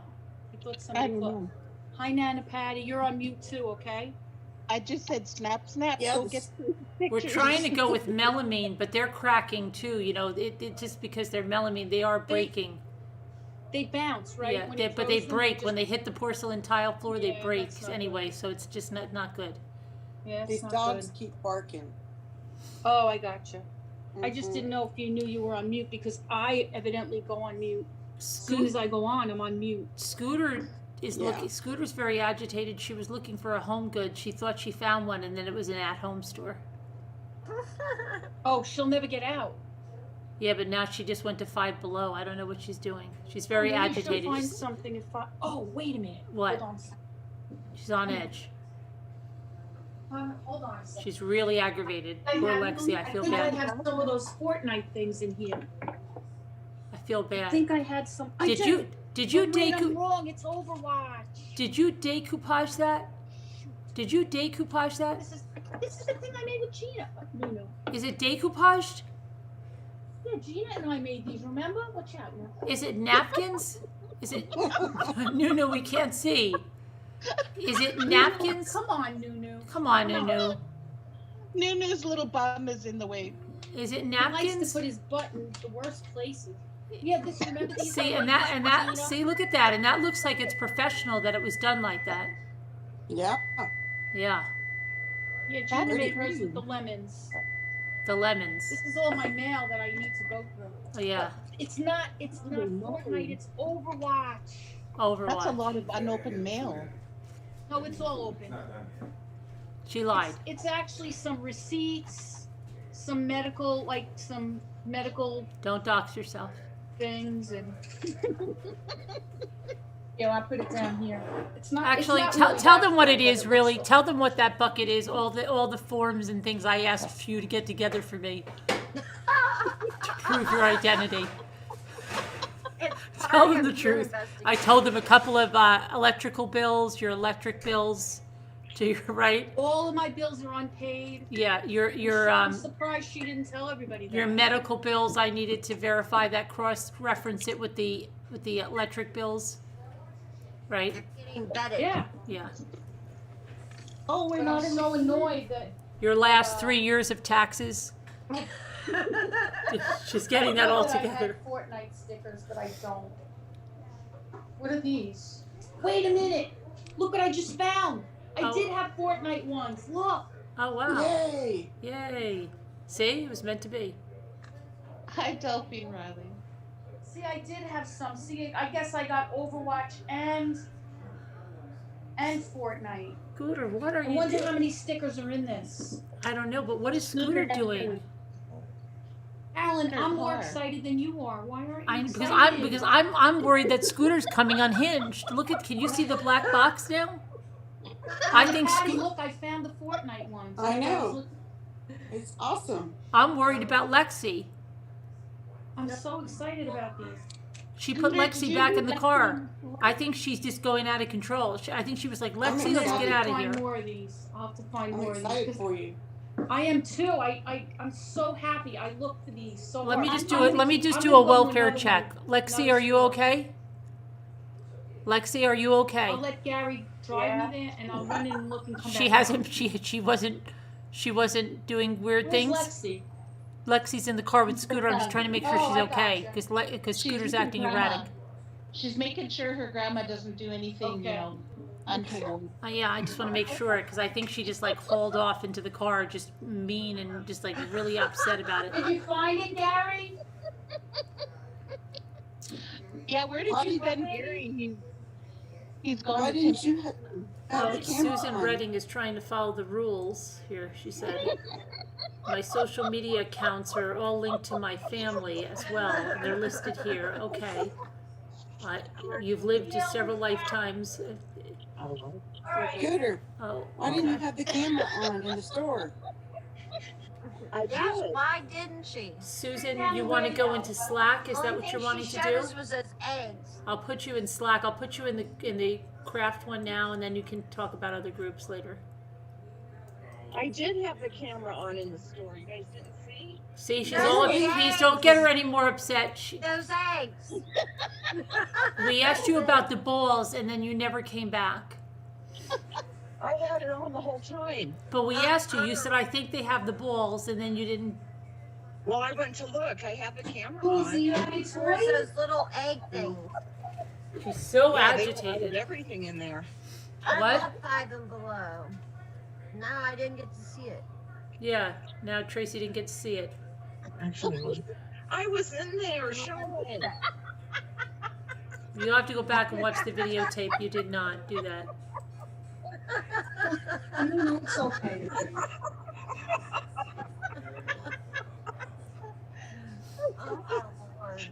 I thought I somebody don't called. know. Hi, Nana Patty. You're on mute too, okay? I just said snap. Go Yes. get We're pictures. trying to go with melamine, but they're cracking too. You know, it just because they're melamine, they are breaking. They bounce, right? Yeah, When you but they froze them, break just- when they hit the porcelain tile floor. They Yeah, break that's not anyway, so it's just not good. Yeah, it's These not dogs good. keep barking. Oh, I gotcha. I just Mhm. didn't know if you knew you were on mute because I evidently go on mute. As soon as I go on, I'm on mute. Scooter is Yeah. looking. Scooter's very agitated. She was looking for a home good. She thought she found one, and then it was an at-home store. Oh, she'll never get out. Yeah, but now she just went to Five Below. I don't know what she's doing. She's very Maybe agitated. She'll find something if I. Oh, wait a minute. What? Hold on. a second. She's on edge. Hold on a second. She's really aggravated. I Poor have- Lexi. I feel think I bad. have some of those Fortnite things in here. I feel I bad. think I had some. I Did you But wait, I'm decoup? wrong. It's Overwatch. Did you decoupage that? Did you decoupage that? This is the thing I made with Gina. No. Is it decoupaged? Yeah, Gina and I made these. Remember? Watch out. No. Is it napkins? Is it? No, we can't see. Is it napkins? Come on, Nunu. Come on, Nunu. Nunu's little bum is in the way. Is it He likes napkins? to put his butt in the worst places. Yeah, this. Remember these? See, I and made that, with Gina? see, look at that, and that looks like it's professional that it was done like that. Yeah. Yeah, Yeah, Gina That's made hers pretty. with the lemons. the lemons. This is all my mail that I need to go through. Oh, yeah, It's not Fortnite, it's Overwatch. Overwatch. That's a lot of unopened mail. No, it's all open. She lied. It's actually some receipts, some medical Don't dox yourself. things, and yeah, I'll put it down here. It's not. Actually, it's not tell really them what it that is. bad, Really, but tell them what that bucket is. All the forms and things I asked for you to get together for me to prove your identity. It's Tell part them of the your truth. I investigation. told them a couple of electrical bills, your electric bills, to your right. all of my bills are unpaid. Yeah, your I'm surprised she didn't tell everybody that. your medical bills. I needed to verify that, cross-reference it with the electric bills. right? They're getting bedded. Yeah. Yeah. Oh, we're not in Illinois. Your last 3 years of taxes. She's getting that all I together. had Fortnite stickers, but I don't. What are these? Wait a minute. Look what I just found. I Oh. did have Fortnite ones. Look. Oh wow! Yay! Yay! See, it was meant to be. Hi, Delphine Riley. See, I did have some. See, I guess I got Overwatch and Fortnite. Scooter, what are I you wonder doing? how many stickers are in this. I don't know, but what is Scooter doing? Alan, Her I'm more car. excited than you are. Why aren't you Because excited? I'm worried that Scooter's coming unhinged. Look at, can you see the black box now? I think Patty, look, I found the Fortnite ones. I know. It's awesome. I'm worried about Lexi. I'm so excited about these. She put Lexi back in the car. I think she's just going out of control. I think she was like, Lexi, let's get out of Find here. more of these. I'll have to find I'm more of these. excited 'Cause for you. I am too. I'm so happy. I looked for these so Let hard. me just I'm do it. gonna- Let me just I'm do gonna a go to welfare another check. one. Lexi, Another are you store. okay? Lexi, are you okay? I'll let Gary drive me there, and I'll run in and look and come back. She hasn't. She wasn't doing weird Where's things. Lexi? Lexi's in the car with Scooter. I'm just trying to make sure Oh, she's I okay gotcha. because She's Scooter's with her acting grandma. erratic. She's making sure her grandma doesn't do anything, Okay. you know, untoward. Yeah, I just want to make sure because I think she just like hauled off into the car, just mean and just like really upset about it. Did you find it, Gary? Yeah, where did Why you did- send Gary? He's gone. Why to didn't take- you have the camera Susan on? Redding is trying to follow the rules here. She said, "My social media accounts are all linked to my family as well, and they're listed here." Okay. You've lived several lifetimes. Scooter, Oh, why didn't you have the camera on in the store? Yes, why didn't she? Susan, you want to go into Slack? Is that Only what you're thing wanting she to showed do? us was those eggs. I'll put you in Slack. I'll put you in the craft one now, and then you can talk about other groups later. I did have the camera on in the store. You guys didn't see? See, she's Those all of you. eggs. Please don't get her any more upset. Those eggs. We asked you about the balls, and then you never came back. I had it on the whole time. But we asked you. You said, "I think they have the balls," and then you didn't. Well, I went to look. I had the camera Who's on. the It only was toy? those little egg things. She's so Yeah, they agitated. added everything in there. What? Up 5 and below. No, I didn't get to see it. Yeah. Now Tracy didn't get to see it. Actually, I was in there showing. You'll have to go back and watch the videotape. You did not do that. No, it's okay. Oh, my Lord.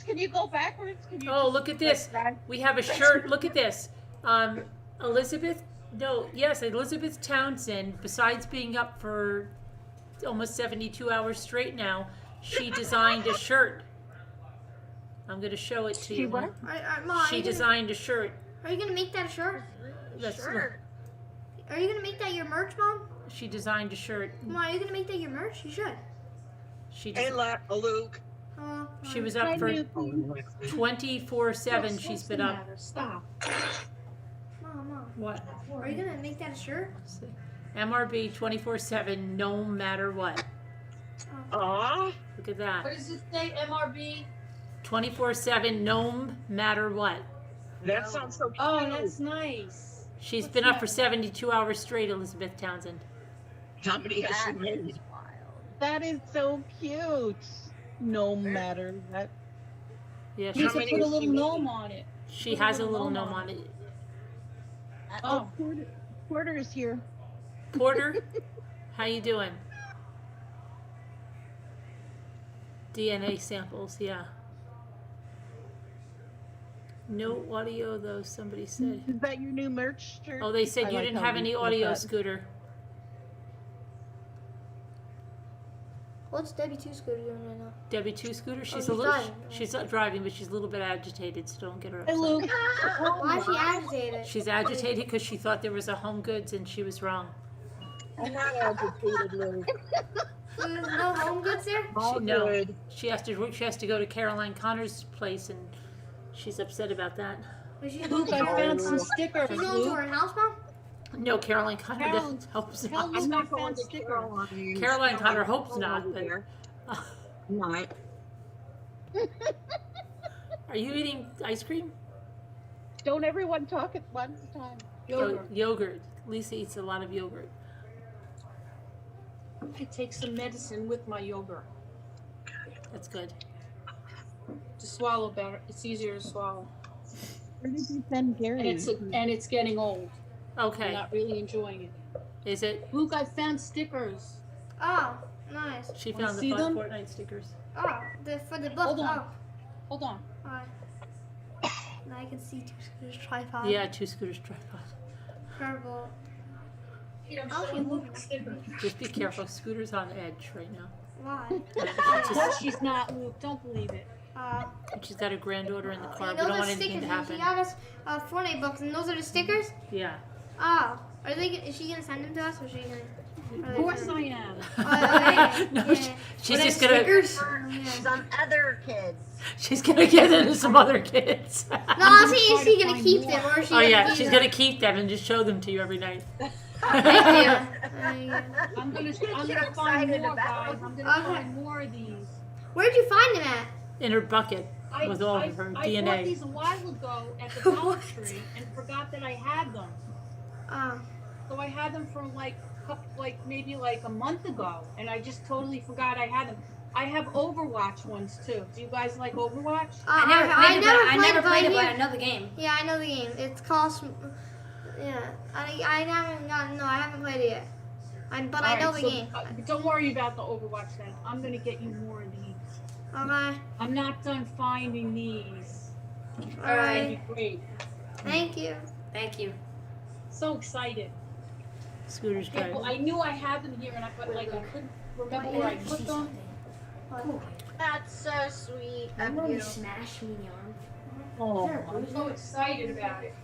Can you go backwards? Can you Oh, look at this. We have a shirt. Look at this. Elizabeth Townsend, besides being up for almost 72 hours straight now, she designed a shirt. I'm going to show it to you. Mom, She designed a shirt. are you gonna make that a shirt? That's Sure. Are you gonna make that your merch, Mom? She designed a shirt. Mom, are you gonna make that your merch? You should. She Hey, Luke. She was up for 24/7. She's been up. Stop. Mom, What? are you gonna make that a shirt? MRB 24/7, no matter what. Aw. Look at that. What does it say, MRB? 24/7, no matter what. That sounds so cute. Oh, that's nice. She's been up for 72 hours straight, Elizabeth Townsend. How many has she That made? is wild. That is so cute. No matter that. Yeah, You she, need to many put a has she little made? gnome on it. she has a little gnome on it. Oh, Porter is here. Porter, how you doing? DNA samples, yeah. No audio though, somebody said. Is that your new merch shirt? Oh, they said I you like didn't how have you any put audio, that. Scooter. What's Debbie 2 Scooter doing right now? Debbie 2 Scooter, she's she's a little, driving. she's not driving, but she's a little bit agitated, so don't get her Hey, upset. Luke. Why is she agitated? She's agitated because she thought there was a Home Goods and she was wrong. I'm not agitated, Luke. There's no home goods there? All no. good. She has to go to Caroline Connor's place and She's upset about that. Was she Luke, I found some stickers. She's going to Luke. her house, Mom? No, Caroline Connor Carolyn- hopes Tell not. Luke I'm I not going found to stickers. Caroline. Caroline Connor hopes not, but Not. are you eating ice cream? Don't everyone talk at one time. Yogurt. Lisa eats a lot of yogurt. I take some medicine with my yogurt That's good. to swallow better. It's easier to swallow. Where did you send Gary? And it's getting old. I'm Okay. not really enjoying it. Is it? Luke, I found stickers. Oh, nice. She Wanna found the see them? Fortnite stickers. Oh, for the book. Hold on. Oh. Hold on. Alright. Now I can see two scooters tripod. Yeah, 2 scooters tripod. Purple. Oh, she moved stickers. Just be careful. Scooter's on edge right now. Why? No, she's not, Luke. Don't believe it. And she's got her granddaughter in the car. You We know don't the want anything stickers. to happen. She got us Fortnite books, and those are the stickers. Yeah. Oh, are they? Is she gonna send them to us, or is she gonna? Of course I am. Oh, okay. No, Yeah. she's just gonna. Some other kids. She's gonna give them to some other kids. No, I'll see. Is she gonna keep them, or is she? Oh gonna yeah, keep she's them? gonna keep them and just show them to you every night. Thank you. I'm gonna You're find excited more, about guys. it. I'm gonna Okay. find more of these. Where'd you find them at? In her bucket with all of her I bought DNA. these a while ago at the Dollar Tree and forgot that I had them. Oh. So I had them for maybe a month ago, and I just totally forgot I had them. I have Overwatch ones too. Do you guys like Overwatch? I never played it, but I know the game. Yeah, I know the game. It's called. Yeah, I haven't played it yet. I know the game. Don't worry about the Overwatch then. I'm gonna get you more of these. Okay. I'm not done finding these. All right. That'd be great. Thank you. Thank you. So excited. Scooter's Yeah, driving. well, I knew I had them here, and I couldn't remember where I put them. That's so sweet I'm of going you. to smash me in the arm. Oh, I'm so excited about it.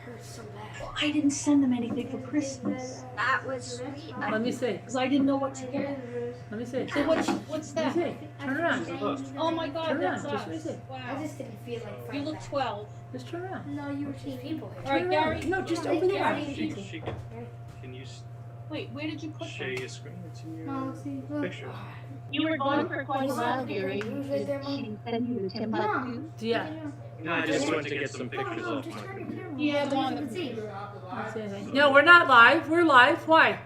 Hurts so bad. Well, I didn't send them anything for Christmas That was sweet. Let me see. because I didn't know what to get. Let me see. So what's Let that? me see. Turn around. Oh my God, Turn that's around. Just let me us. see. I Wow. just didn't feel like You look 12. Just turn around. No, you were There's people here. All right, Turn around. Gary. No, just over there. She can you Wait, where did you put share them? your screen to No, your see, look. picture? You were gone for quite a while, Gary. It was right there, Mom. She sent you the Timbuktu. Yeah. No, I just went to get some pictures No, off just my. turn your camera. Yeah, the one You can see. No, we're not live. We're live. Why?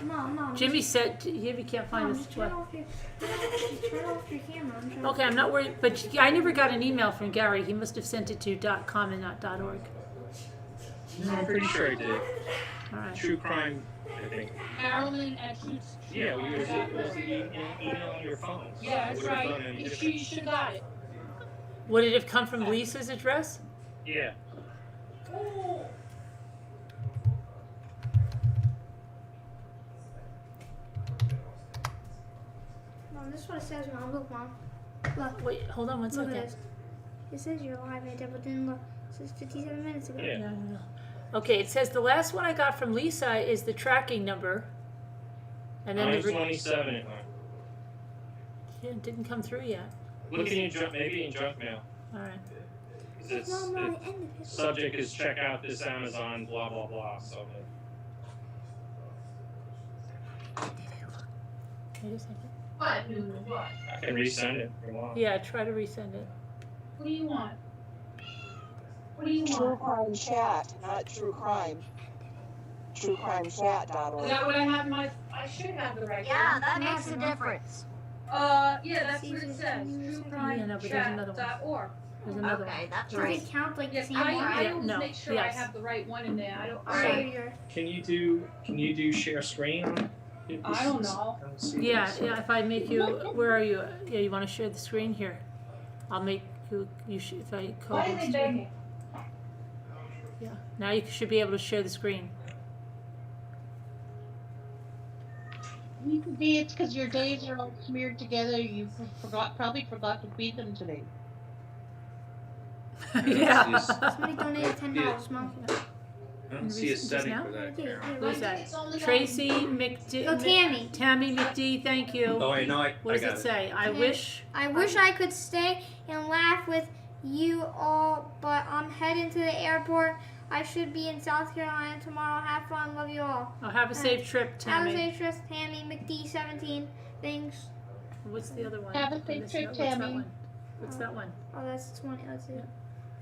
Mom. Jimmy said Jimmy can't find Mom, us. just turn off your camera. I'm trying. Okay, I'm not worried. But I never got an email from Gary. He must have sent it to .com and not .org. No, I'm pretty sure I did. All right. True crime, I think. Marilyn at Shoots. Yeah, it was the email on your phone. Yeah, that's Would've right. gone in You different- should have got it. Would it have come from Lisa's address? Yeah. Mom, this is what it says, Mom. Look, Mom. Look. Wait, hold on one Look at second. this. It says you're live right there, but then look. It says 57 minutes ago. Yeah. No. Okay, it says the last one I got from Lisa is the tracking number. And then the 927 it went. yeah, it didn't come through yet. Look in your junk, maybe in junk mail. All right. 'Cause it's, No, the it ended it. subject is check out this Amazon, blah, blah, blah. So Wait a second. What? I can resend it if you want. Yeah, try to resend it. What do you want? What do you True want? Crime Chat, not True Crime. TrueCrimeChat.org. Is that what I have in my? I should have the right Yeah, one. that makes a difference. Yeah, that's what it says. Yeah, no, but there's another one. TrueCrimeChat.org. There's another Okay, that's Does right. it count like the Yes, same I one? always no, make sure yes. I have the right one in there. I don't. Alright. Your- Can you do share screen on it? I don't know. Let's see. Yeah, if I make you, where are you? Yeah, you want to share the screen here? I'll make you if I Why code are they it. begging? Yeah, now you should be able to share the screen. Maybe it's because your days are all smeared together. You probably forgot to feed them today. Yeah. Somebody donated $10, Mom. I don't see a Just setting now? for that. Yeah, Karen. Who's that? It's only Tracy McD. Oh, Tammy. Tammy McD, thank you. Oh, I know. What does it say? I Okay. wish. I wish I could stay and laugh with you all, but I'm heading to the airport. I should be in South Carolina tomorrow. Have fun. Love you all. Oh, have a safe trip, Have a Tammy. safe trip, Tammy. McD17. Thanks. What's the other one? Have a Oh, safe this- trip, what's that Tammy. one? What's that one? Oh, that's 20. Let's see.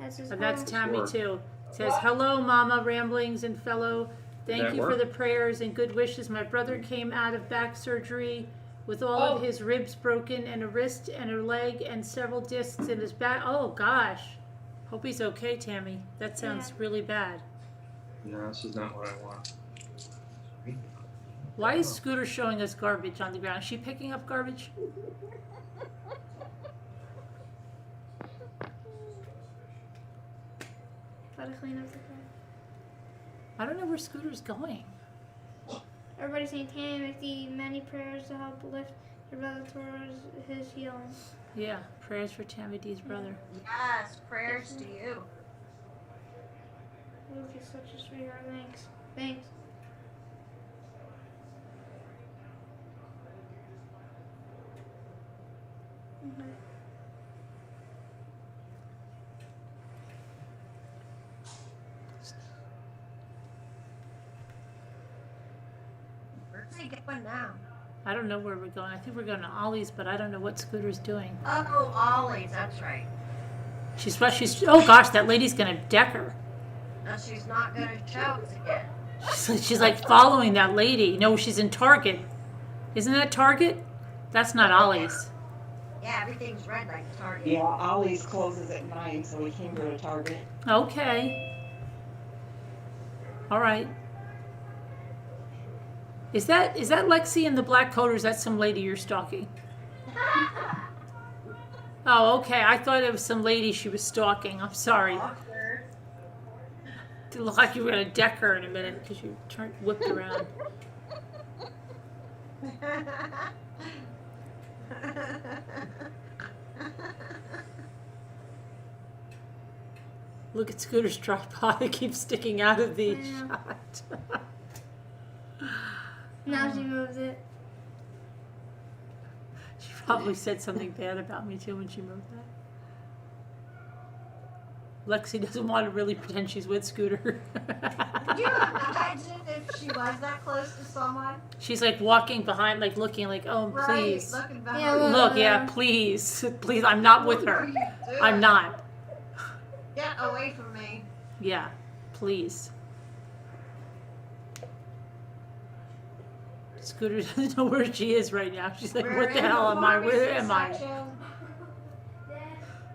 That's just. And that's oh. Tammy Sure. too. It says, hello, Mama Ramblings and fellow. Thank That you for work? the prayers and good wishes. My brother came out of back surgery with all of his ribs broken and a wrist and a leg and several discs in his back. Oh, gosh. Hope he's okay, Tammy. That sounds really bad. No, this is not what I want. Why is Scooter showing us garbage on the ground? Is she picking up garbage? Gotta clean up the car. I don't know where Scooter's going. Everybody saying Tammy McD, many prayers to help lift your brother towards his healing. Yeah, prayers for Tammy D's brother. Yes, prayers to you. Luke is such a sweetheart. Thanks. Thanks. Okay. Where's he going now? I don't know where we're going. I think we're going to Ollie's, but I don't know what Scooter's doing. Oh, Ollie's, that's right. She's oh gosh, that lady's gonna deck her. Now she's not going to show us again. She's like following that lady. No, she's in Target. Isn't that Target? That's not Ollie's. Yeah, everything's red like Target. Yeah, Ollie's closes at 9, so we can't go to Target. Okay. All right. Is that Lexi in the black coat, or is that some lady you're stalking? Oh, okay. I thought it was some lady she was stalking. I'm sorry. Awkward. It looked like you were gonna deck her in a minute because you whipped around. Look at Scooter's tripod. It keeps sticking out of the shot. Now she moves it. She probably said something bad about me too when she moved that. Lexi doesn't want to really pretend she's with Scooter. Could you imagine if she was that close to someone? She's like walking behind, like looking like, oh, Right, please. looking behind. Yeah, Look, yeah, please. Please, I'm not with What her. are you doing? I'm not. Get away from me. Yeah, please. Scooter doesn't know where she is right now. She's like, We're what the in hell am I? pharmacy Where am I? section.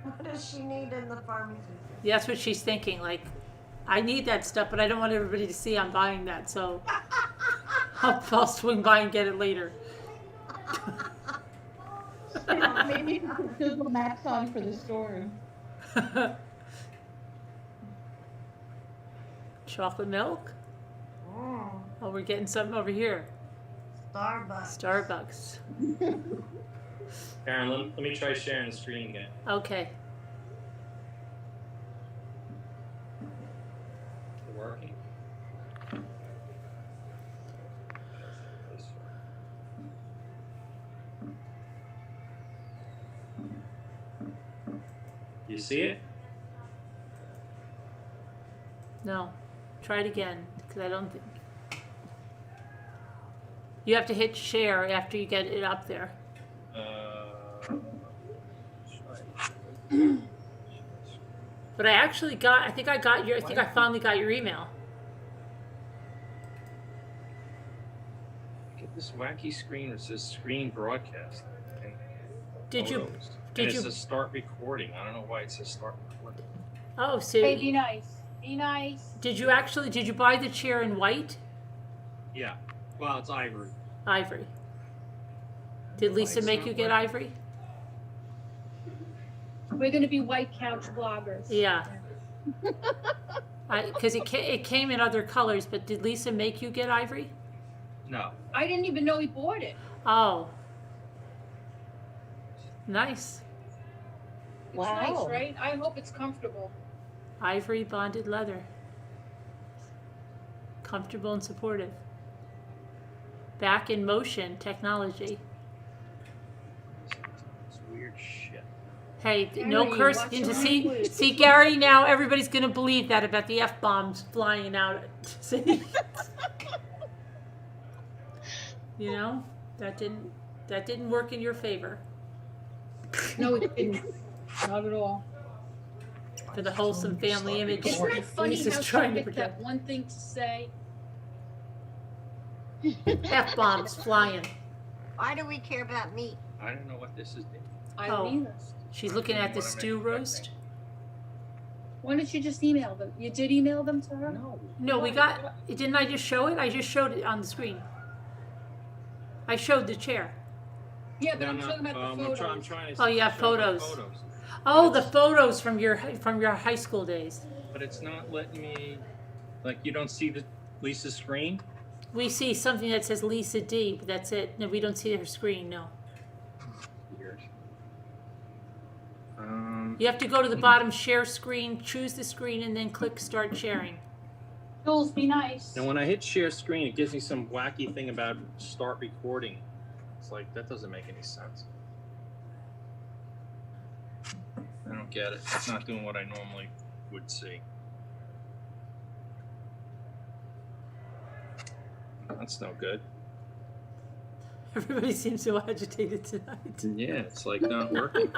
What does she need in the pharmacy? Yeah, that's what she's thinking. Like, I need that stuff, but I don't want everybody to see I'm buying that, so I'll swing by and get it later. Maybe you can put Google Maps on for the store. Chocolate milk? Mm, Oh, we're getting something over here. Starbucks. Starbucks. Karen, let me try sharing the screen again. Okay. Is it working? You see it? No. Try it again, because I don't think... You have to hit share after you get it up there. But I actually got, I think I finally got your email. Get this wacky screen that says screen broadcast. And Did you, photos. did and you, it says start recording. I don't know why it says start recording. oh, so, Hey, be nice. Be nice. did you buy the chair in white? Yeah. Well, it's ivory. Ivory. Did Lisa White's make not you get white. ivory? We're gonna be white couch bloggers. Yeah. Because it came in other colors, but did Lisa make you get ivory? No. I didn't even know he bought it. Oh. Nice. It's Wow. nice, right? I hope it's comfortable. Ivory bonded leather. Comfortable and supportive. Back in motion technology. It's weird shit. Hey, no Gary, curse. watch your See, language. see, Gary. Now everybody's gonna believe that about the F-bombs flying out. See, you know that didn't work in your favor No, it didn't. Not at all. for the wholesome family image. Isn't that funny Lisa's how she trying to picked that project. one thing to say? F-bombs flying. Why do we care about meat? I don't know what this is. I Oh. don't either. She's looking at the stew roast. Why didn't you just email them? You did email them to her? No, we got. Didn't I just show it? I just showed it on the screen. I showed the chair. Yeah, but I'm talking about the photos. I'm trying to Oh, yeah, show the photos. Oh, the photos from your high school days. But it's not letting me. Like, you don't see the Lisa's screen. We see something that says Lisa D, but that's it. No, we don't see her screen. No. Weird. You have to go to the bottom, share screen, choose the screen, and then click start sharing. Jules, be nice. And when I hit share screen, it gives me some wacky thing about start recording. It's like, that doesn't make any sense. I don't get it. It's not doing what I normally would see. That's no good. Everybody seems so agitated tonight. Yeah, it's like not working.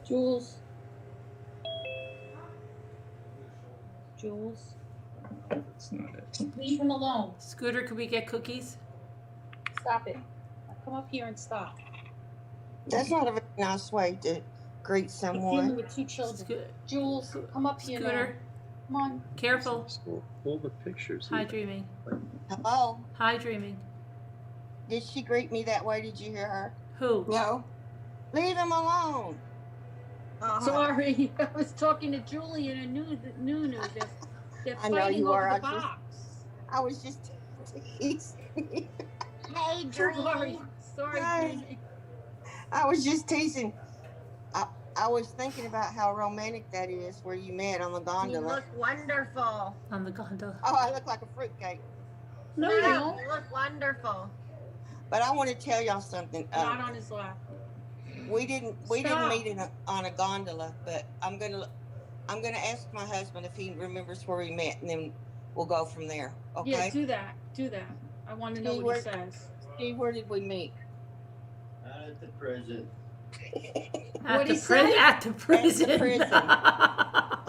Jules. Jules. That's not it. Leave him alone. Scooter, could we get cookies? Stop it. Now come up here and stop. That's not a very nice way to greet He's dealing someone. with two children. Sco- Jules, come up here now. Scooter, Come on. careful. All the pictures. Hi, dreaming. Hello? Hi, dreaming. Did she greet me that way? Did you hear her? Who? No. Leave him alone. Sorry, I was talking to Julie and Nunu. They're I know fighting you over are. the box. I was just teasing. Hey, Dream. Sorry, Hi. Dreamy. I was just teasing. I was thinking about how romantic that is where you met on the You gondola. look wonderful. On the gondola. Oh, I look like a fruitcake. No, you No, don't. you look wonderful. But I want to tell y'all something. Not on his lap. We didn't Stop. meet on a gondola, but I'm gonna ask my husband if he remembers where we met, and then we'll go from there. Okay? Yeah, do that. Do that. I want to know what he says. Steve, where did we meet? At the prison. What'd he say? At the prison. At the prison.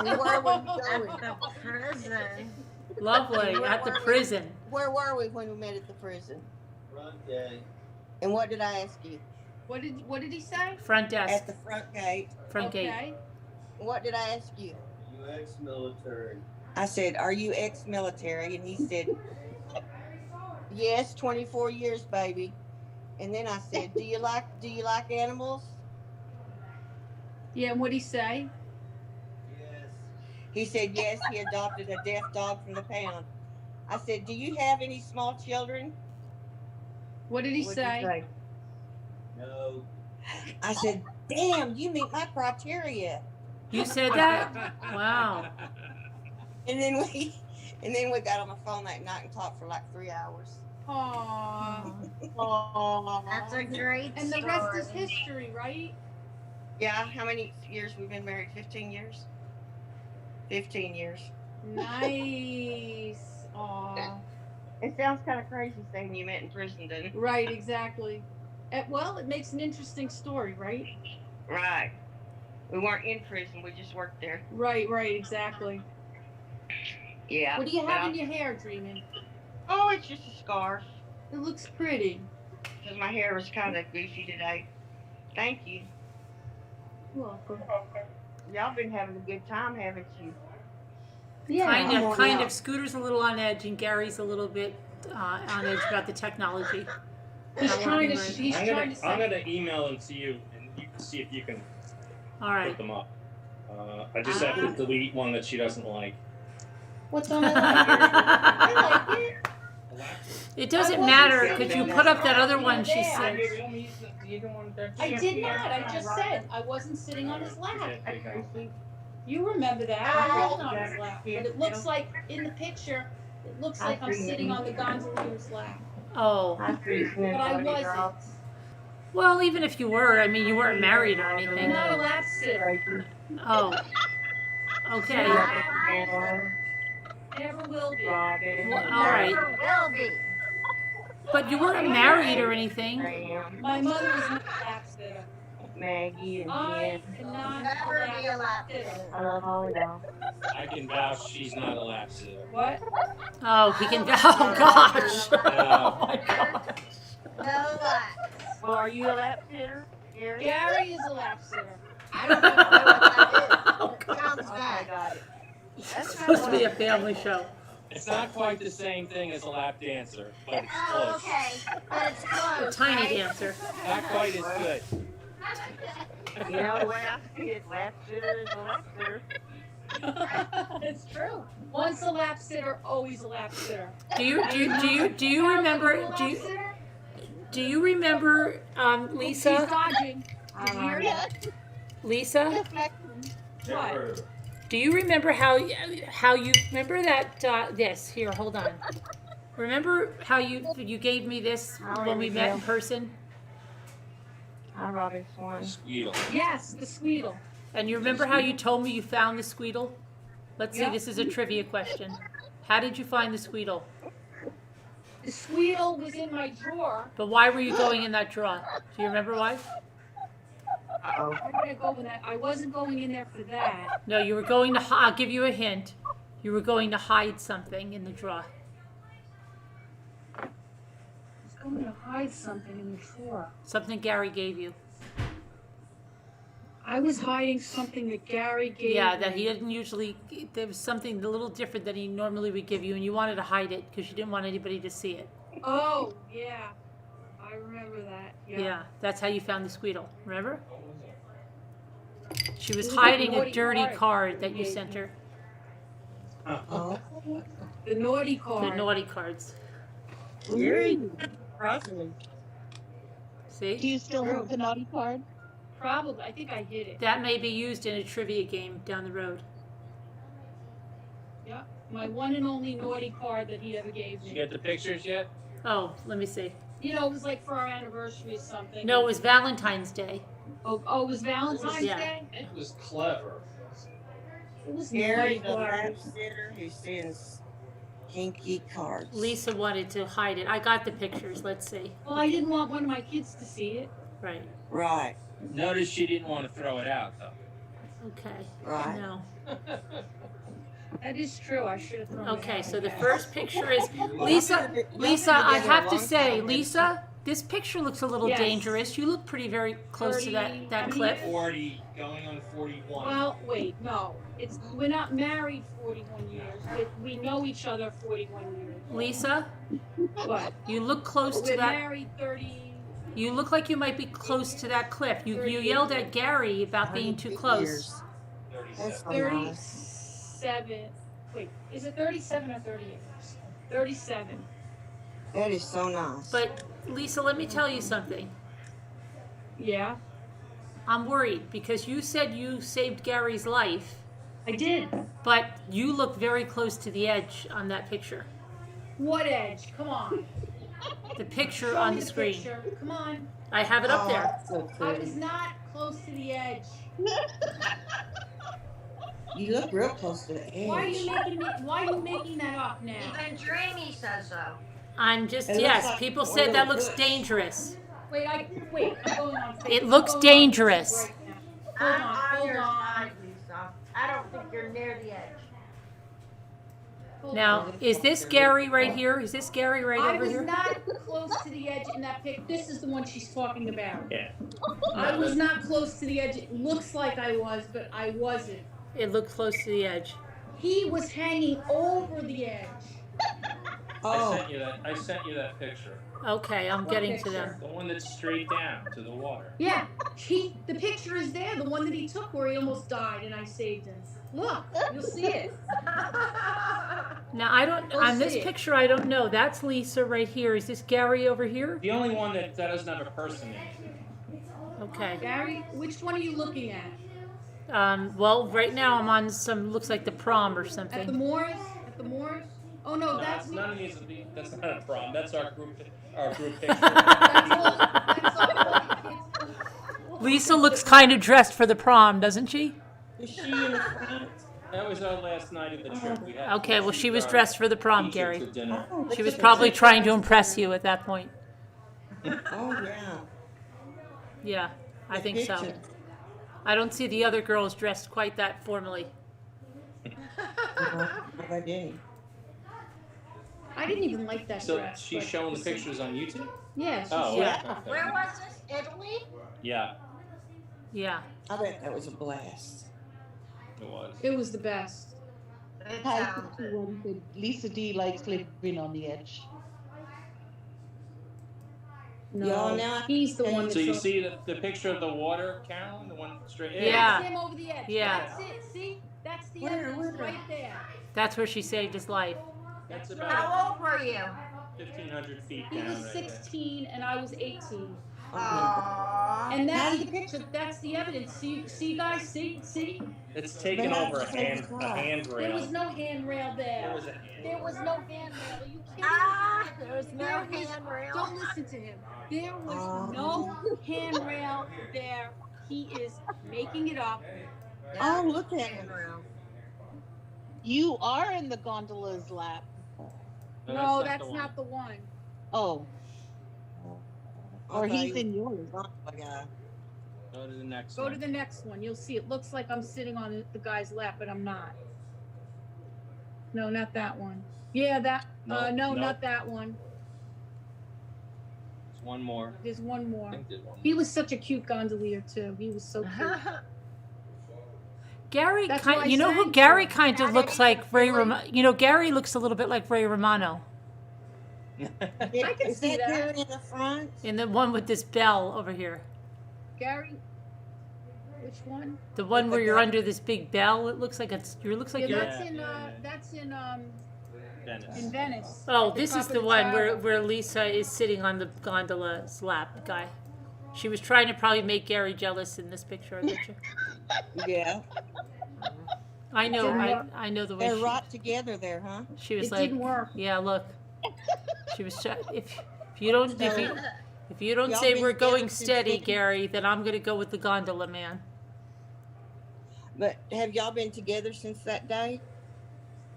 And where were we going? At the prison. Lovely. At the prison. Where were we when we met at the prison? Front day. And what did I ask you? What did he say? Front desk. At the front gate. Front gate. Okay. What did I ask you? You ex-military. I said, "Are you ex-military?" And he said, "Yes, 24 years, baby." And then I said, "Do you like animals?" Yeah, and what'd he say? Yes. He said, "Yes, he adopted a deaf dog from the pound." I said, "Do you have any small children?" What did he What'd say? No. I said, "Damn, you meet my criteria." You said that? Wow. And then we got on the phone that night and talked for like 3 hours. Aww. That's a great And the story. rest is history, right? Yeah, how many years we've been married? 15 years? 15 years. Nice. Aw. It sounds kind of crazy saying you met in prison, doesn't it? Right, exactly. Well, it makes an interesting story, right? Right. We weren't in prison, we just worked there. Right, exactly. Yeah. What do you have in your hair, Dreamin'? Oh, it's just a scarf. It looks pretty. Because my hair was kind of goofy today. Thank you. You're welcome. Y'all been having a good time, haven't you? Yeah. Kind of. Scooter's a little on edge, and Gary's a little bit on edge about the technology. He's trying to I'm say. gonna email them to you, and you can see if you can All right. put them up. I just have to delete one that she doesn't like. What's on my I like it. It doesn't I wasn't matter saying because you that. put up that other one she Yeah. said. I did not. I just said I wasn't sitting on his lap. You remember that. I wasn't on his lap. But it looks like, in the picture, it looks like I'm sitting on the gondoliers' lap. Oh. But I wasn't. Well, even if you were, I mean, you weren't married or I'm anything. not a lap sitter. Oh, okay. Never will be. Well, all right. Never will be. But you weren't married or anything. My mother was not a lap sitter. Maggie and I Jen. am not Never a be a lap lap sitter. I love Holly now. I can vouch she's not a lap sitter. What? Oh, he can. Oh gosh. Yeah. Oh my gosh. No lap. Well, are you a lap sitter, Gary? Gary is a lap sitter. I don't even know what that Oh, is. God. Sounds Oh, I bad. got it. It's supposed to be a family show. It's not quite the same thing as a lap dancer, but it's Oh, close. okay. But it's A close. tiny right? dancer. Not quite as good. You know, the way I see it, lap sitter is a lap sitter. It's true. Once a lap sitter, always a lap sitter. Do you remember? Do you remember She's Lisa? dodging. Did you hear it? Lisa? What? Do you remember how you remember that this here? Hold on. Remember how you gave me this when we met in person? Hi, Robbie Swan. Squeal. Yes, the squeedle. And you remember how you told me you found the squeedle? Let's see. Yep. This is a trivia question. How did you find the squeedle? The squeedle was in my drawer. But why were you going in that drawer? Do you remember why? Uh-oh. Where did I go with that? I wasn't going in there for that. No, you were going to. I'll give you a hint. You were going to hide something in the drawer. I was going to hide something in the drawer. Something Gary gave you. I was hiding something that Gary gave Yeah, me. that he didn't usually. There was something a little different than he normally would give you, and you wanted to hide it because you didn't want anybody to see it. Oh, yeah. I remember that. Yeah, that's how you found the squeedle. Remember? She was It was a hiding a naughty dirty card card that he you gave sent me. her. Oh, The naughty card. The naughty cards. Gary, probably. Do See? you still have the naughty card? Probably. I think I hid it. That may be used in a trivia game down the road. Yeah. My one and only naughty card that he ever gave Did you me. get the pictures yet? Oh, let me see. You know, it was like for our anniversary or something. No, it was Valentine's Day. Oh, it was Valentine's Yeah. Day? It was clever. It was Gary, naughty the lap card. sitter who sends kinky cards. Lisa wanted to hide it. I got the pictures. Let's see. Well, I didn't want one of my kids to see it. Right. Right, Notice she didn't want to throw it out, though. Okay. right. No. That is true. I should have thrown it Okay, out. so the first picture is Lisa. Lisa, I have to say, Lisa, this picture looks a little Yes. dangerous. You look pretty very close to that 30, cliff. 40, going on 41. Well, wait, no. We're not married 41 years, but we know each other 41 years. Lisa, But you look close to we're that. married 30. You look like you might be close to that cliff. You yelled at Gary about being too close. Years. That's 37. so nice. 37. Wait, is it 37 or 38? 37. That is so nice. But Lisa, let me tell you something. Yeah, I'm worried because you said you saved Gary's life, I did. but you look very close to the edge on that picture. What edge? Come on. The picture Show on me the screen. picture. Come on. I have it up Oh, there. that's so I pretty. was not close to the edge. You look real close to the edge. Why are you making that up now? Even Dreamy says so. I'm just, It looks yes, like people one said that little looks bush. dangerous. Wait, I'm going on Facebook. It looks I'm going on dangerous. Facebook right now. I'm Hold on, on hold your on. side, Lisa. I don't think you're near the edge. Hold Now, on. is this Gary right here? Is this Gary right I over was here? not close to the edge in that pic. This is the one she's talking about. Yeah. I was not close to the edge. It looks like I was, but I wasn't. It looked close to the edge. He was hanging over the edge. Oh, I sent you that picture. Okay, I'm What getting to picture? them. The one that's straight down to the water. Yeah, the picture is there, the one that he took where he almost died and I saved him. Look, you'll see it. Now, I don't, Go on see this it. picture, I don't know. That's Lisa right here. Is this Gary over here? The only one that doesn't have a person in it. Okay. Gary, which one are you looking at? Well, right now I'm on some, looks like the prom or At the something. Moors? At the Moors? Oh no, that's me. None of these. That's not a problem. That's our group picture. That's all the Lisa looks kind of dressed for the prom, doesn't she? Is she in the front? That was our last night of the trip. We had Okay, well, she was our dressed for the prom, t-shirts Gary. for dinner. Oh, She was look at probably that. trying to impress you at that point. Oh, yeah. Yeah, I The think so. picture. I don't see the other girls dressed quite that formally. I did. I didn't even like that So dress. she's but- showing the pictures on YouTube? Yeah. Oh, yeah. okay. Where was this? Italy? Yeah, Yeah. I bet that was a blast. it was. It was the best. It Hi, sounds it. everyone. Lisa D likes living on the edge. No, Y'all now- he's the one. So that's you so- see the picture of the water, Carolyn? The one straight Yeah. That's him over the edge. Yeah. That's it. See, that's the Where, evidence where? right there. That's where she saved his life. That's That's about How old were you? 1,500 feet He down was right there. 16 and I was 18. Aww. And that's the picture. That's the evidence. See, guys. See. It's taken But over a that's the handrail. There was no handrail there. There was a handrail. There was no handrail. Are you kidding? Ah, there's no There was- handrail. Don't listen to him. There was no handrail there. He is making it up. Oh, look at him. You are in the gondola's lap. No, that's that's not the one. Oh. Or Okay. he's in yours. Oh, my God. Go to the next Go one. to the next one. You'll see. It looks like I'm sitting on the guy's lap, but I'm not. No, not that one. Yeah, that. No, No, no. not that one. There's one more. There's one I more. think there's one more. He was such a cute gondolier too. He was so cute. Gary, That's what I you know who sang Gary for. kind of looks like? Gary looks a little bit like Ray Romano I can Is see that that. Karen in the front? in the one with this bell over here. Gary, which one? The one where you're under this big bell. It looks like it's. You looks like Yeah, you're. that's in Venice. in Venice. Oh, The this is top of the one tower. where Lisa is sitting on the gondola's lap, guy. She was trying to probably make Gary jealous in this picture. I bet you. Yeah. I know. Didn't work. I know the way They're she, right together there, huh? she was It like. didn't work. Yeah, look. She was. If you don't if you don't Y'all say been we're together going since steady, when? Gary, then I'm gonna go with the gondola man. But have y'all been together since that day?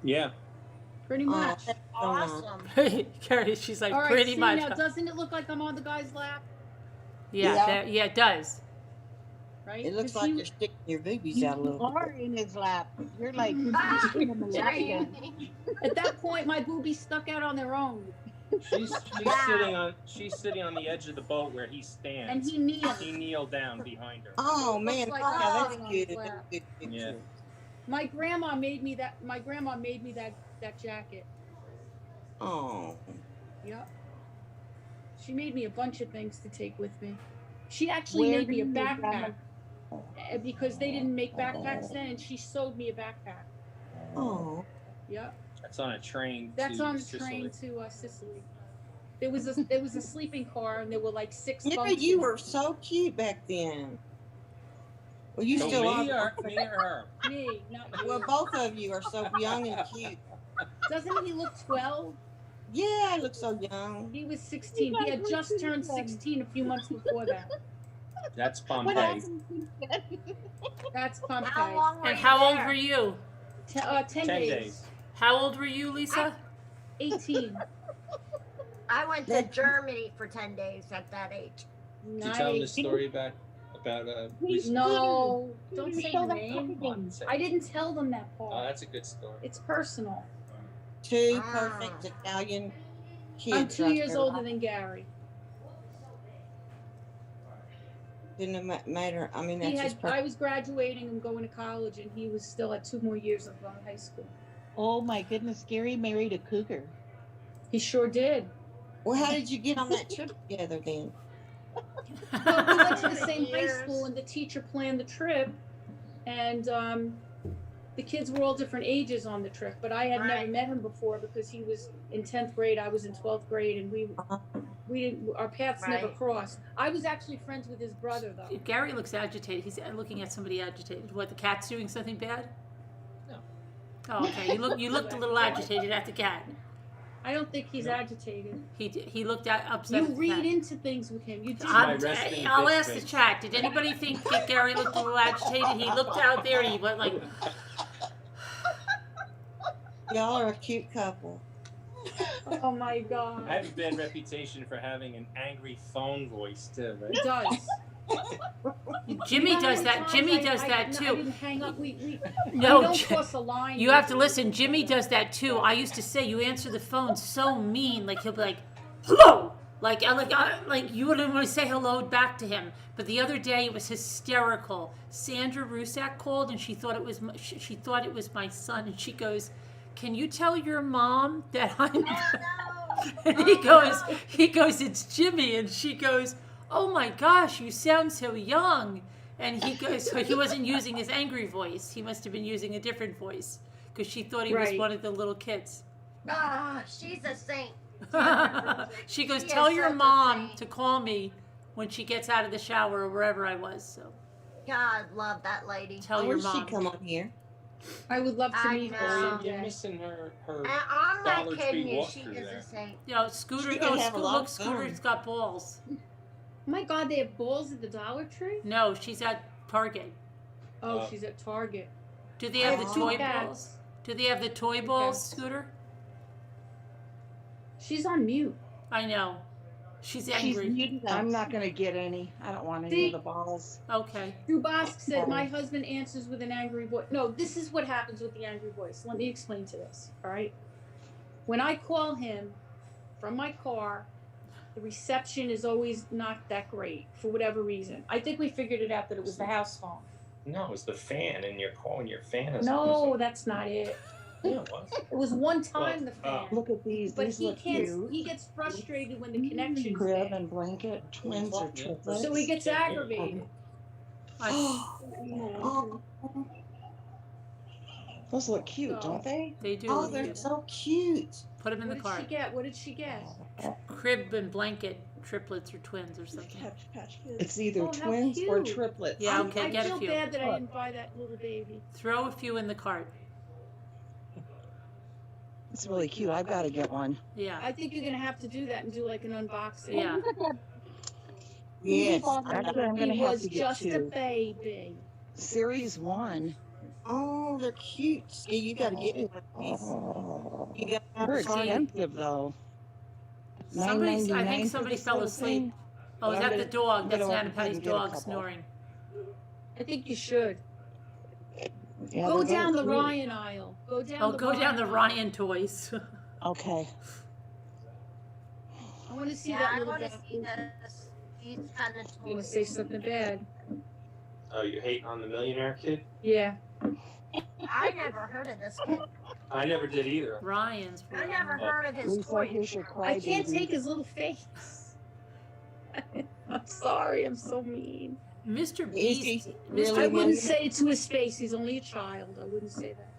Yeah. Pretty Oh, much. that's so nice. Awesome. Gary, she's like All right, pretty see much. now, doesn't it look like I'm on the guy's lap? Yeah, Yeah. it does. Right? It looks 'Cause like he- you're sticking your boobies You out a little are bit. in his lap. You're like Ah, in him a lap again. At that point, my boobies stuck out on their own, She's sitting on the edge of the boat where he stands. and he kneeled. He kneeled down behind her. Oh, man. like Yeah, that that's sitting on good. his That's a lap. good picture. Yeah. My grandma made me that. My grandma made me that jacket. Oh. Yep. She made me a bunch of things to take with me. She actually Where made me a did you get backpack because they didn't make backpacks then, and she sewed me a backpack. Oh. Yep. That's on a train. That's to on the Sicily. train to Sicily. There was a sleeping car, and there were like 6 Yeah, bunks. you in it. were so cute back then. Well, you So still me are. or her? Me, not you. Well, both of you are so young and cute. Doesn't he look 12? Yeah, I look so young. He was 16. He had just turned 16 a few months before that. That's What Pompeii. happened since then? That's How Pompeii. long were And you how old there? were you? 10 10 days. days. How old were you, Lisa? 18. I went to Germany for 10 days at that age. Did you tell him the Nice. story about Lisa? No, don't You say show her that name. Come on, say it. I didn't tell them that Oh, part. that's a good story. It's personal. Two Ah. perfect Italian kids. I'm 2 right years there. older than Gary. Didn't matter. I mean, He that's had. just perfect. I was graduating and going to college, and he was still at 2 more years of high school. Oh my goodness, Gary married a cougar. He sure did. Well, how did you get on that trip together then? Well, we went to the same high Years. school, and the teacher planned the trip, and the kids were all different ages on the trip. But I had never Right. met him before because he was in 10th grade, I was in 12th grade, and we didn't. Our paths never Right. crossed. I was actually friends with his brother, though. Gary looks agitated. He's looking at somebody agitated. What, the cat's doing something bad? No. Oh, okay. You looked a little agitated at the cat. I don't think he's agitated. He looked at upset. You at the read cat. into things with him. You do. I'll ask the chat. Did anybody think that Gary looked a little agitated? He looked out there and he went like. Y'all are a cute couple. Oh my God. I have a bad reputation for having an angry phone voice too, right? It does. Jimmy does that. Jimmy does that I too. didn't hang up. We No, don't cross the line. You have to listen. Jimmy does that too. I used to say you answer the phone so mean, like he'll be like, "Hello," like you wouldn't want to say hello back to him. But the other day it was hysterical. Sandra Rusak called and she thought it was my son, and she goes, "Can you tell your mom that I'm?" And he goes, "It's Jimmy," and she goes, "Oh my gosh, you sound so young." And he goes, so he wasn't using his angry voice. He must have been using a different voice because she thought he was one of the little kids. Ah, she's a saint. She goes, She "Tell is your such a mom saint. to call me when she gets out of the shower or wherever I was." So God, love that lady. tell I your wish mom. she'd come on here. I would love to I meet know. her You're someday. missing her And I'm not Dollar kidding Tree you. walk She through is there. a saint. You know, Scooter. She can have a lot Look, of fun. Scooter's got balls. Oh my God, they have balls at the Dollar Tree? No, she's at Target. Oh, she's at Target. Do they have I the two toy cats. balls? Do they have the toy balls, Scooter? She's on mute. I know. She's She's angry. muted. I'm not going to get any. I don't want any See? of the balls. Okay. Dubask said, "My husband answers with an angry voice." No, this is what happens with the angry voice. Let me explain to this, all right? When I call him from my car, the reception is always not that great for whatever reason. I think we figured it out that it was the house phone. No, it's the fan, and you're calling your fan. Is No, that's not it. Yeah, it was. It was one time the fan. Look at these. But These he look can't. cute. He gets frustrated when the connection's Crib bad. and blanket, twins or triplets. So he gets aggravated. Oh, Those look cute, don't they? They do. oh, look they're cute. so cute. Put them in the What car. did she get? What did she get? Crib and blanket, triplets or twins or something. It's either Oh, how twins or cute. triplets. Yeah, okay, I get a feel few. bad that I didn't buy that little baby. Throw a few in the cart. It's really cute. I've got to get one. Yeah. I think you're gonna have to do that and do like an unboxing. Yeah. Yes. Actually, I'm going to He have was to get just a two. baby. Series 1. Oh, they're cute. See, you got to get me one of these. You got to have They're fun. expensive, though. I think $9.99 somebody for this fell little asleep. thing. Oh, is But I'm that the gonna- dog? I'm That's gonna Nana go ahead Patty's and get a dog couple. snoring. I think you should. Yeah, Go they're down the really cute. Ryan aisle. Go down Oh, the go down the aisle. Ryan toys. Okay. I want to see Yeah, that I little want to guy. see this. He's kind of I'm gonna say something bad. Oh, you hating on the millionaire kid? Yeah. I never heard of this kid. I never did either. Ryan's. I never heard of his Lisa, toys. here's your I can't crybaby. take his little face. I'm sorry. I'm so mean. Mr. Is Beast. he really I Mr. wouldn't Beast? say it to his face. He's only a child. I wouldn't say that.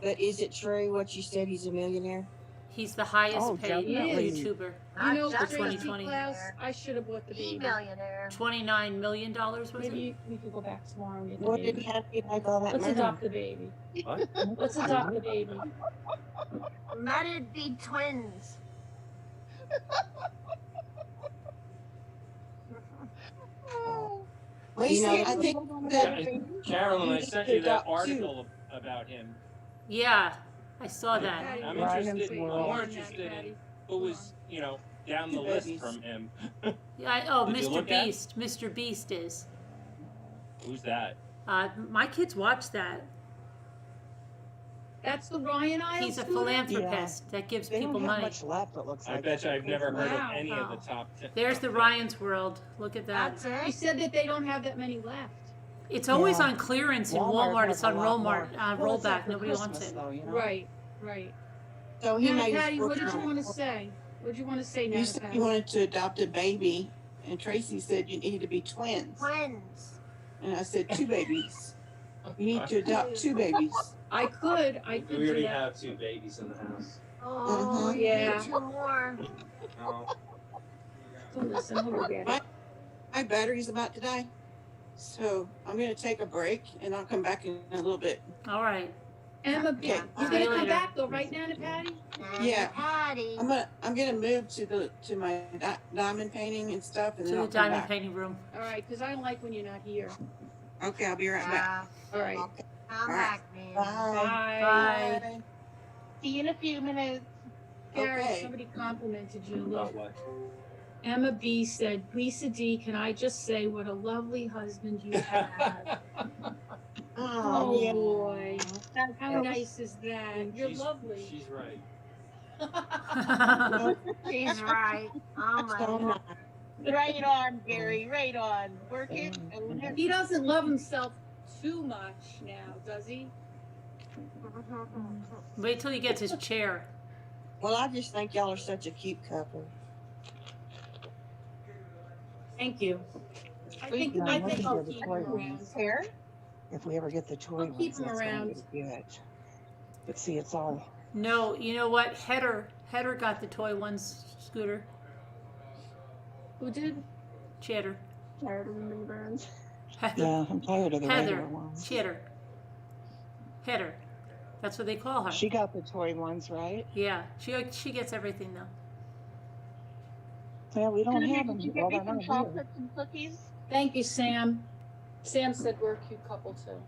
But is it true what you said? He's a millionaire? He's the highest Oh, paid definitely. YouTuber. You know, Not for just Tracy 2020. Klaus, I should have bought the He baby. millionaire. $29 million, was Maybe it? we could go back tomorrow and get the What did baby. he have to make all that Let's money? adopt the baby. What? Let's adopt the baby. Let it be twins. Well, You know, I think Carolyn, I sent you that Adopt two. article about him. Yeah, I saw that. Patty, I'm what's interested. your I'm opinion more on that, interested Patty? in who was, down the list from him. Yeah, Did you Mr. look at it? Beast. Mr. Beast is. Who's that? My kids watch that. That's the Ryan aisle. He's a Scooter? philanthropist that gives They people don't have money. much left, it looks I like. bet you I've never heard Wow. of any of the Oh. top 10. There's the Ryan's World. Look at that. That's He it. said that they don't have that many left. It's always Yeah. on clearance in Walmart Walmart. has It's a on lot more. Rollmart, Well, it's rollback. for Nobody wants Christmas, it. though, you know? Right, right. so. He Nana made Patty, his what did you fortune. want to say? What did you want to say, You Nana said Patty? you wanted to adopt a baby, and Tracy said you needed to be twins. Twins. And I said 2 babies. You need to adopt 2 babies. I could We do already that. have 2 babies in the house. Oh, Uh-huh. yeah. Yeah. 2 more. Oh. So listen, I'll go get it. My battery's about to die. So I'm going to take a break, and I'll come back in a little bit. All right. Emma, Okay. you're See gonna you come later. back though, right, Nana Patty? Yeah. Patty. I'm gonna move to my diamond painting and stuff, and To then the I'll come diamond back. painting room. All right, because I don't like when you're not here. Okay, I'll be right back. Yeah. All right. Come All right. back, man. Bye. Bye. See you in a few minutes. Gary, Okay. somebody complimented you. About Look, what? Emma B said, Lisa D, can I just say what a lovely husband you have? Oh, yeah. boy. How nice is that? You're lovely. She's right. She's right. Oh my So God. Right on, Gary. Right on. Work it. He doesn't love himself too much now, does he? Wait till he gets his chair. Well, I just think y'all are such a cute couple. Thank you. I think I'll keep him around. Here? If we ever get the toy I'll keep ones, him that's when around. we get it. But see, it's all. No, you know what? Header got the toy ones, Scooter. Who did? Cheddar. Tired of the mini brands. Heather. Yeah, I'm tired of the regular Heather. ones. Cheddar. Header. That's what they call her. She got the toy ones, right? Yeah, she gets everything though. Yeah, we don't have them. Did you Well, get me they're some not chocolates and cookies? Thank you, Sam. Sam said we're a cute couple too.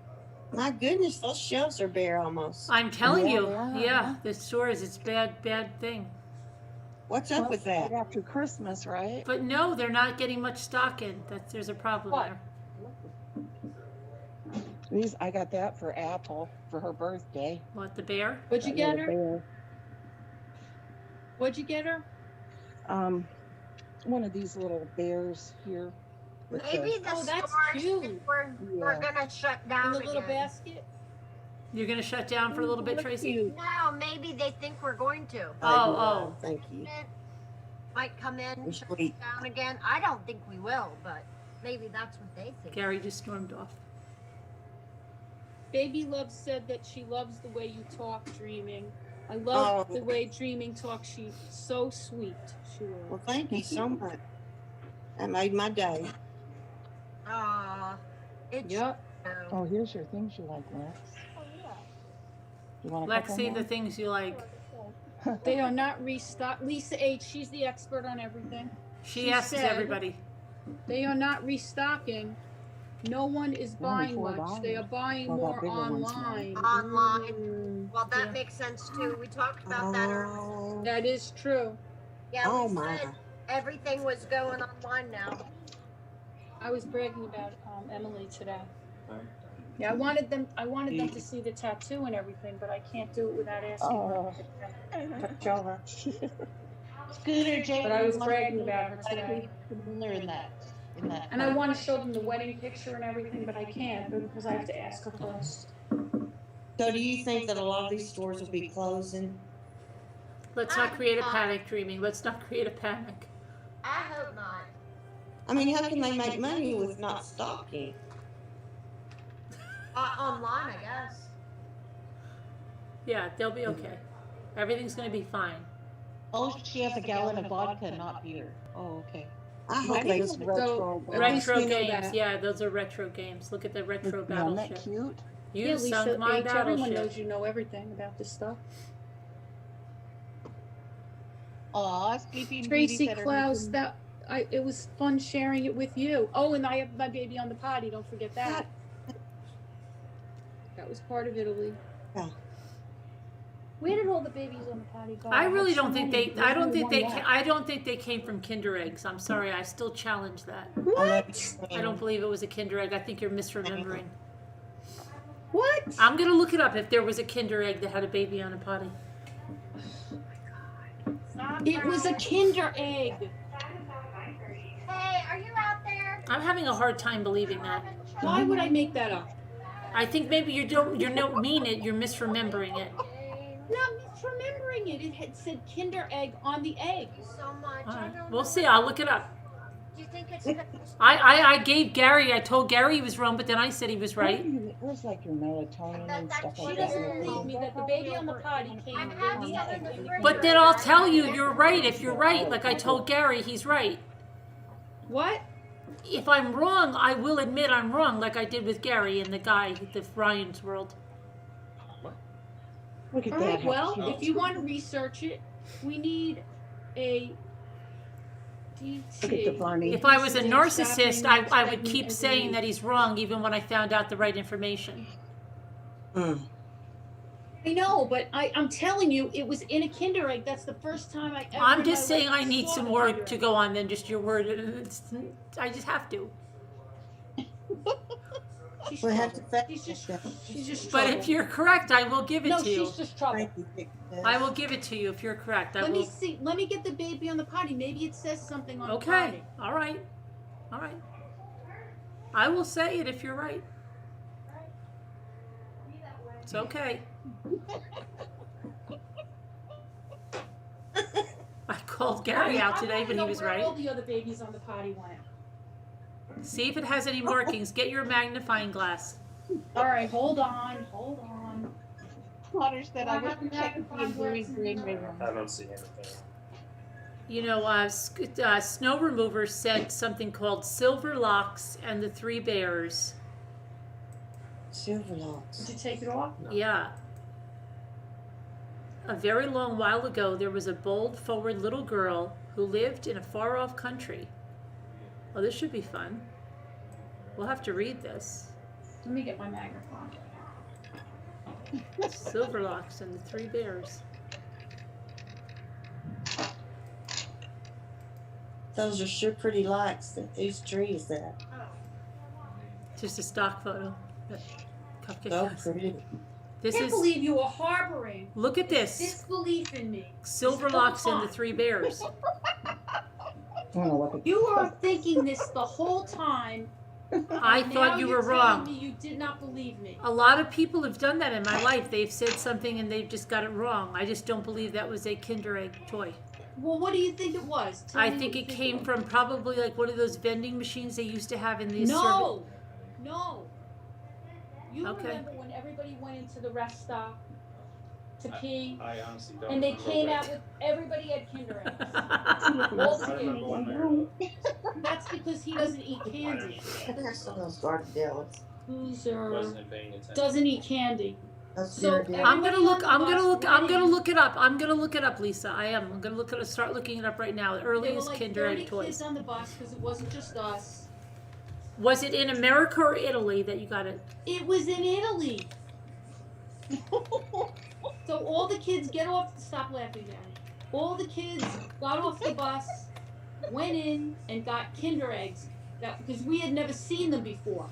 My goodness, those shelves are bare almost. I'm telling Yeah, you, they are. yeah, the stores, it's bad thing. What's up with that? Right after Christmas, right? But no, they're not getting much stock in. There's a problem What? there. These I got that for Apple for her birthday. What, the bear? What'd you That get little her? bear. What'd you get her? One of these little bears here. with Maybe the Oh, that's stores cute. think we're Yeah. gonna shut In down the little again. basket? You're gonna shut down for a little bit, Tracy? No, maybe they think we're going to. Oh. Thank you. Might come in, You're shut sweet. down again. I don't think we will, but maybe that's what they think. Gary just stormed off. Baby Love said that she loves the way you talk, Dreaming. I love Oh. the way Dreaming talks. She's so sweet. She Well, will. thank you so much. That made my day. Aw, it's Yep. Oh, here's your things you like, Lex. You want a couple Lexi, more? the things you like. They are not restocked. Lisa H, she's the expert on everything. She She asks said- everybody. They are not restocking. No one is buying much. $4. They are buying Oh, that more bigger one's online. Online. Well, that Yeah. makes sense too. We talked about that earlier. Oh, That is true. Yeah, oh we my. said everything was going online now. I was bragging about Emily today. Yeah, I wanted them to see the tattoo and everything, but I can't do it without asking Oh. her to show her. Scooter, Jay. But I was bragging about her today. Similar in that. And I want to show them the wedding picture and everything, but I can't because I have to ask her first. So do you think that a lot of these stores will be closing? Let's not create a panic, Dreaming. Let's not create a panic. I hope not. I mean, how can they make money with not stocking? Online, I guess. Yeah, they'll be okay. Everything's gonna be fine. Oh, she has a gallon of vodka, not beer. Oh, okay. I hope they This retro. At least Retro we know games, that. yeah, those are retro games. Look at the retro Isn't that battleship. cute? You Yeah, sunk Lisa my H, everyone knows battleship. you know everything about this stuff. Aw, Sleeping Tracy Beauty said her Klaus, husband- it was fun sharing it with you. Oh, and I have my baby on the potty. Don't forget that. That was part of Italy. Yeah. Where did all the babies on the potty go? I really had so don't think many. they. There's I don't only think one they. left. I don't think they came from Kinder eggs. I'm sorry. I still challenge that. What? I don't believe it was a Kinder egg. I think you're misremembering. What? I'm gonna look it up if there was a Kinder egg that had a baby on a potty. It was a Kinder egg. Hey, are you out there? I'm having a hard time believing that. Why would I make that up? I think maybe you don't mean it. You're misremembering it. Not misremembering it. It had said Kinder egg on the egg. Thank you so much. All I right, don't we'll know. see. I'll look it up. Do you think it's I gave Gary. I told Gary he was wrong, but then I said he was right. Where's like your melatonin and stuff She like doesn't that? believe me that the baby on the potty came I'm with having the it egg. in the fridge. But then I'll tell you, you're right. If you're right, like I told Gary, he's right. What? If I'm wrong, I will admit I'm wrong, like I did with Gary and the guy, the Ryan's World. Look at All that. right, how well, cute. if you want to research it, we need a DT. Look at the Barney. If I was a Date narcissist, stopping I would segment keep every saying week. that he's wrong even when I found out the right information. I know, but I'm telling you, it was in a Kinder Egg. That's the first time I ever. I'm in just my saying life I need saw some a more Kinder to Egg. go on than just your word. I just have to. She's We have trouble. to fact She's just, check that. she's just But trouble. if you're correct, I will give it No, to you. she's just trouble. Thank you, Big Sis. I will give it to you if you're correct. I Let me will. see. Let me get the baby on the potty. Maybe it says something on the Okay. potty. All right. All right. I will say it if you're right. It's okay. I called Gary out today, but he was Where right. all the other babies on the potty went. See if it has any markings. Get your magnifying glass. All right, hold on, hold on. Potter said I Well, I would haven't check had the the enduring progress green in ribbon. I don't see anything. You know, Snow Remover sent something called Silver Locks and the Three Bears. Silver locks. Did you take it off? Yeah. A very long while ago, there was a bold, forward little girl who lived in a far-off country. Oh, this should be fun. We'll have to read this. Let me get my magnifying. Silver Locks and the Three Bears. Those are sure pretty lights. Whose tree is that? Just a stock photo. that Cupcake So has. pretty. This Can't is. believe you are harboring Look at this. disbelief in me. Silver This whole Locks and the time. Three Bears. You are thinking this the whole time. I and thought now you you're were telling wrong. Me you did not believe me. A lot of people have done that in my life. They've said something and they've just got it wrong. I just don't believe that was a Kinder Egg toy. Well, what do you think it was? Tell I me think what it you came was. from probably like one of those vending machines they used to have in these. No, no. You Okay. remember when everybody went into the rest stop to pee, I honestly don't. and they remember came what- out with everybody had Kinder Eggs. All I remember when That's because he doesn't eat candy. There's some of those gardendellas. I Loser. wasn't paying attention. Doesn't eat candy. Those So Ghirardellas. I'm gonna look. I'm gonna look. I'm gonna Everybody look it up. I'm gonna look it up, Lisa. I am. I'm gonna look at. Start looking it up right now. The There were earliest like Kinder 30 Egg toys. kids on the bus because it wasn't just us. Was it in America or Italy that you got it? It was in Italy. So all the kids get off. Stop laughing, Danny. All the kids got off the bus, went in, and got Kinder Eggs. That because we had never seen them before.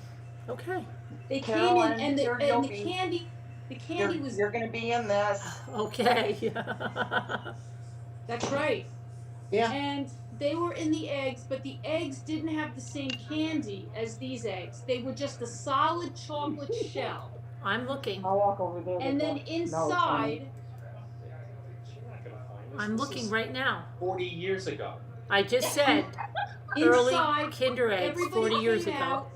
Okay. They Carolyn, came in, and the you're joking. candy, the candy was. You're gonna be in this. Okay. That's right. Yeah. And they were in the eggs, but the eggs didn't have the same candy as these eggs. They were just a solid chocolate shell. I'm looking. I'll walk over there. And with then that. inside, You're not gonna find this. I'm This looking is right now. 40 years ago. I just said early inside, Kinder Eggs everybody 40 years came ago. out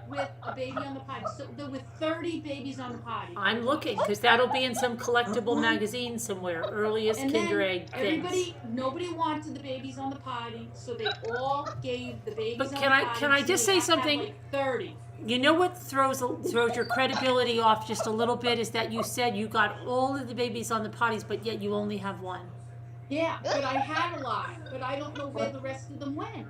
with a baby on the potty. So there were 30 babies on the potty. I'm looking because that'll be in some collectible magazine somewhere. Earliest And Kinder then Egg things. nobody wanted the babies on the potty, so they all gave the babies But on can the I- potty. can I so just we say have to have, something? like 30. You know what throws your credibility off just a little bit is that you said you got all of the babies on the potties, but yet you only have one. Yeah, but I had a lot, but I don't know where the rest of them went.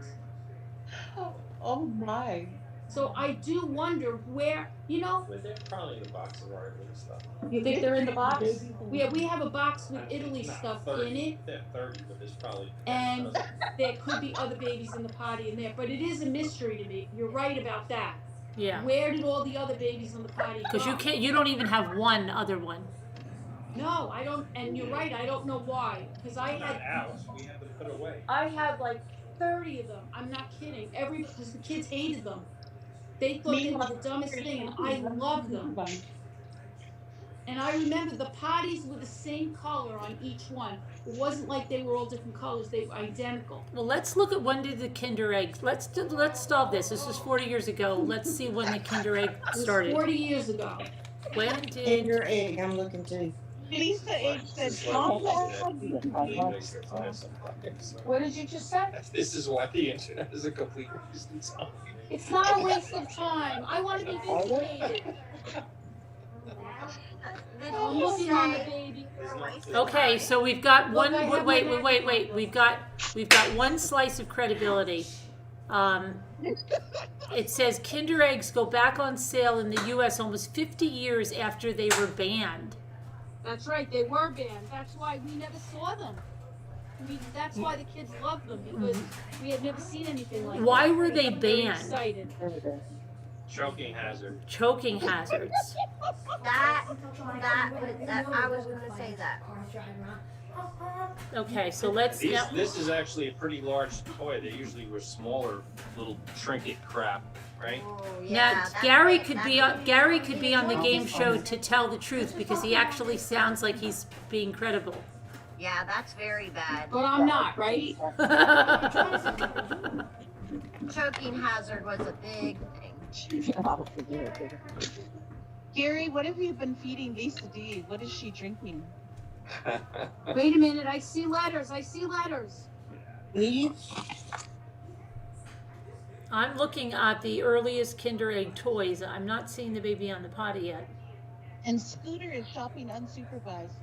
Oh my. So I do wonder where, But they're probably in the box of art and stuff. You think they're in the box? We have a box with Italy Not stuff 30. in it, They're 30, but there's probably. and there could be other babies in the potty in there. But it is a mystery to me. You're right about that. Yeah. Where did all the other babies in the potty go? Because you don't even have one other one. No, I don't. And you're right. I don't know why. Because I Not had ours. We have them put away. I had like 30 of them. I'm not kidding. Because the kids hated them. They thought they were the dumbest thing, and I loved them. And I remember the potties were the same color on each one. It wasn't like they were all different colors. They were identical. Well, let's look at when did the Kinder Egg. Let's solve this. This was 40 years ago. Let's see when the Kinder Egg It was started. 40 years ago. When did Kinder Egg. I'm looking too. Lisa Egg said, This is why the internet is sometimes. What did you just say? This is why the internet is a complete waste of time. It's not a waste of time. I want to be vindicated. I'm looking on the baby. Okay, so we've got Look, one. I have Wait. my We've got one slice of credibility. It says Kinder eggs go back on sale in the U.S. almost 50 years after they were banned. That's right, they were banned. That's why we never saw them. That's why the kids loved them, because we had never seen anything like that. Why were they Very banned? excited. Choking hazard. Choking hazards. That I was gonna say that. Okay, so let's. This is actually a pretty large toy. They usually were smaller, little trinket crap, right? Oh, Now Gary could be on the game show to tell the truth, because he actually sounds like he's being credible. Yeah, that's very bad. But I'm not, right? Choking hazard was a big thing. Gary, what have you been feeding Lisa D? What is she drinking? Wait a minute, I see letters. I'm looking at the earliest Kinder Egg toys. I'm not seeing the baby on the potty yet. And Scooter is shopping unsupervised.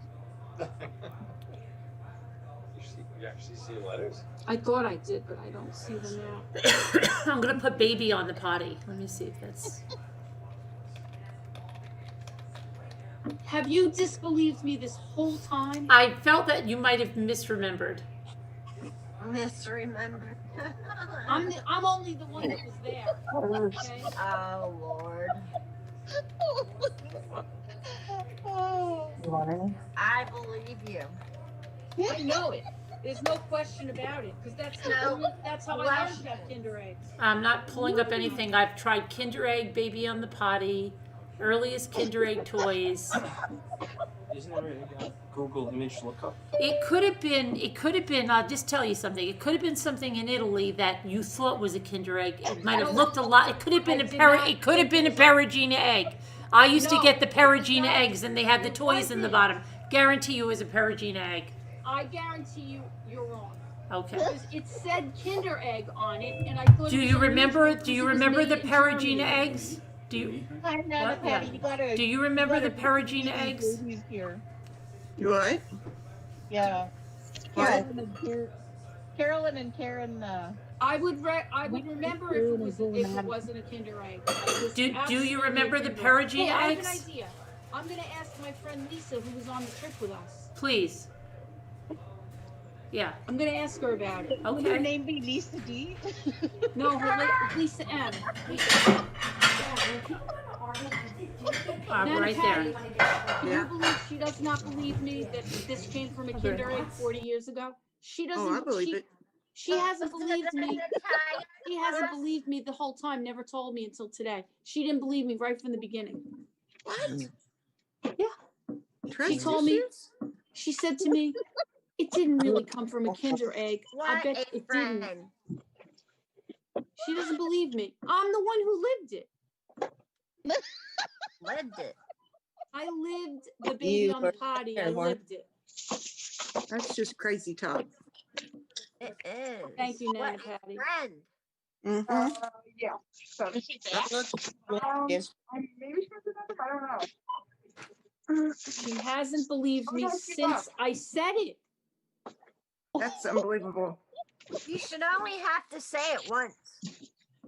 You actually see letters? I thought I did, but I don't see them now. I'm gonna put baby on the potty. Let me see if that's. Have you disbelieved me this whole time? I felt that you might have misremembered. Misremembered. I'm only the one that was there. Okay? Oh Lord. I believe you. I know it. There's no question about it, because that's how I learned about Kinder eggs. I'm not pulling up anything. I've tried Kinder Egg, baby on the potty, earliest Kinder Egg toys. Isn't there a Google image lookup? It could have been, I'll just tell you something. It could have been something in Italy that you thought was a Kinder Egg. It might have looked a lot. It could have been a Perugina egg. I used to get the Perugina eggs, and they had the toys in the bottom. Guarantee you it was a Perugina egg. I guarantee you, you're wrong. Okay. Because it said Kinder egg on it, and I thought. Do you remember the Perugina eggs? Do you? Hi, Nana Patty. You gotta. Do you remember the Perugina eggs? Who's here? You what? Yeah. What? Carolyn and Karen. I would remember if it wasn't a Kinder egg. Do you remember the Perugina I have eggs? an idea. I'm gonna ask my friend Lisa, who was on the trip with us. Please. Yeah. I'm gonna ask her about it. Would her name be Lisa D? No, Lisa M. Right there. Can you believe she does not believe me that this came from a Kinder egg 40 years ago? She doesn't. Oh, I believe it. She hasn't believed me. She hasn't believed me the whole time. Never told me until today. She didn't believe me right from the beginning. What? Yeah. She told me. She said to me, "It didn't really come from a Kinder egg. I bet it didn't." She doesn't believe me. I'm the one who lived it. Lived it. I lived the baby on the potty. I lived it. That's just crazy talk. It is. Thank you, Nana What a Patty. friend. Yeah. So That looks yes. maybe she doesn't remember. I don't know. She hasn't believed me since I said it. That's unbelievable. You should only have to say it once.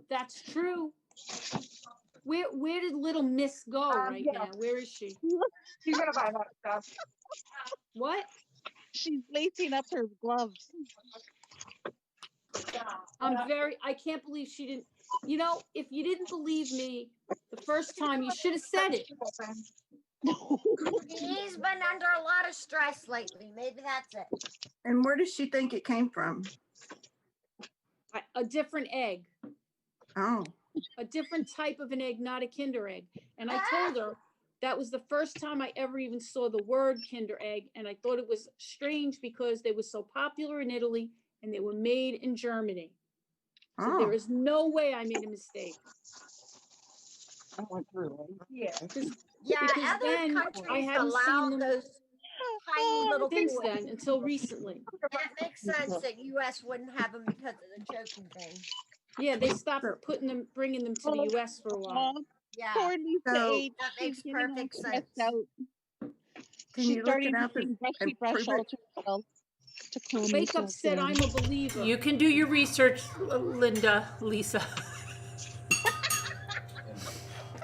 That's true. Where did little Miss go right now? Where is she? She's gonna buy that stuff. What? She's lacing up her gloves. I can't believe she didn't. You know, if you didn't believe me the first time, you should have said it. He's been under a lot of stress lately. Maybe that's it. And where does she think it came from? A different egg. Oh. A different type of an egg, not a Kinder egg. And I told her that was the first time I ever even saw the word Kinder egg. And I thought it was strange because they were so popular in Italy and they were made in Germany. So there is no way I made a mistake. I went through it. Yeah. Because Other then countries I hadn't allow seen them those tiny little since toys. then until recently. That makes sense that U.S. wouldn't have them because of the choking thing. Yeah, they stopped bringing them to the U.S. for a while. Yeah. Poor Lisa So- H. That She's makes getting all perfect stressed sense. out. Can She's you look starting it to up and sing brushy brush prove all it? to herself to calm Wake up herself said, down. I'm a believer. You can do your research, Lisa.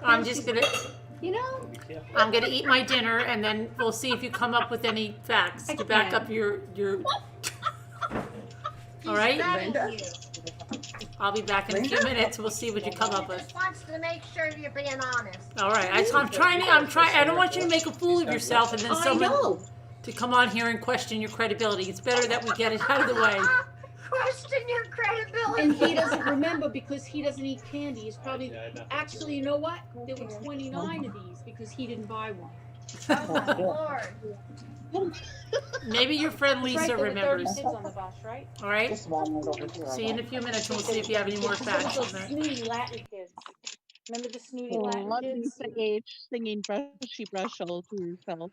I'm just gonna, You know, Be careful. I'm gonna eat my dinner, and then we'll see if you come up with any facts to back up your. All right, Vetting you. I'll be back in a few minutes. We'll see what you come up He with. just wants to make sure you're being honest. All right, I'm trying. I don't want you to make a fool of yourself, and then I someone know. to come on here and question your credibility. It's better that we get it out of the way. Question your credibility. And he doesn't remember because he doesn't eat candy. He's probably, Yeah, nothing actually, you know what? There were 29 of these because he didn't buy one. Oh my Lord. Maybe your friend That's right, Lisa there were 30 remembers. kids on the bus, right? All right. This one was over here. See you in a few minutes, and we'll see if you have any more Because facts those on that. snooty Latin kids. Remember the snooty Latin Oh, kids? Lisa H. singing brushy brush all to herself.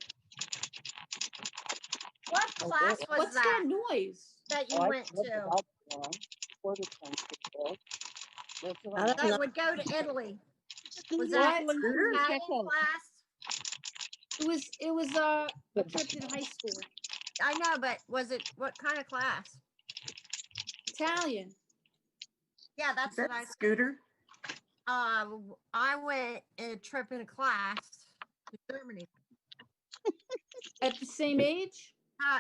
What class was What's that that noise? that you went to? I don't know. That would go to Italy. Was Scooter, that Lisa, Italian check out. class? It was a trip in high school. I know, but was it what kind of class? Italian. Yeah, that's Is that what I. Scooter? I went a trip in a class to Germany. At the same age?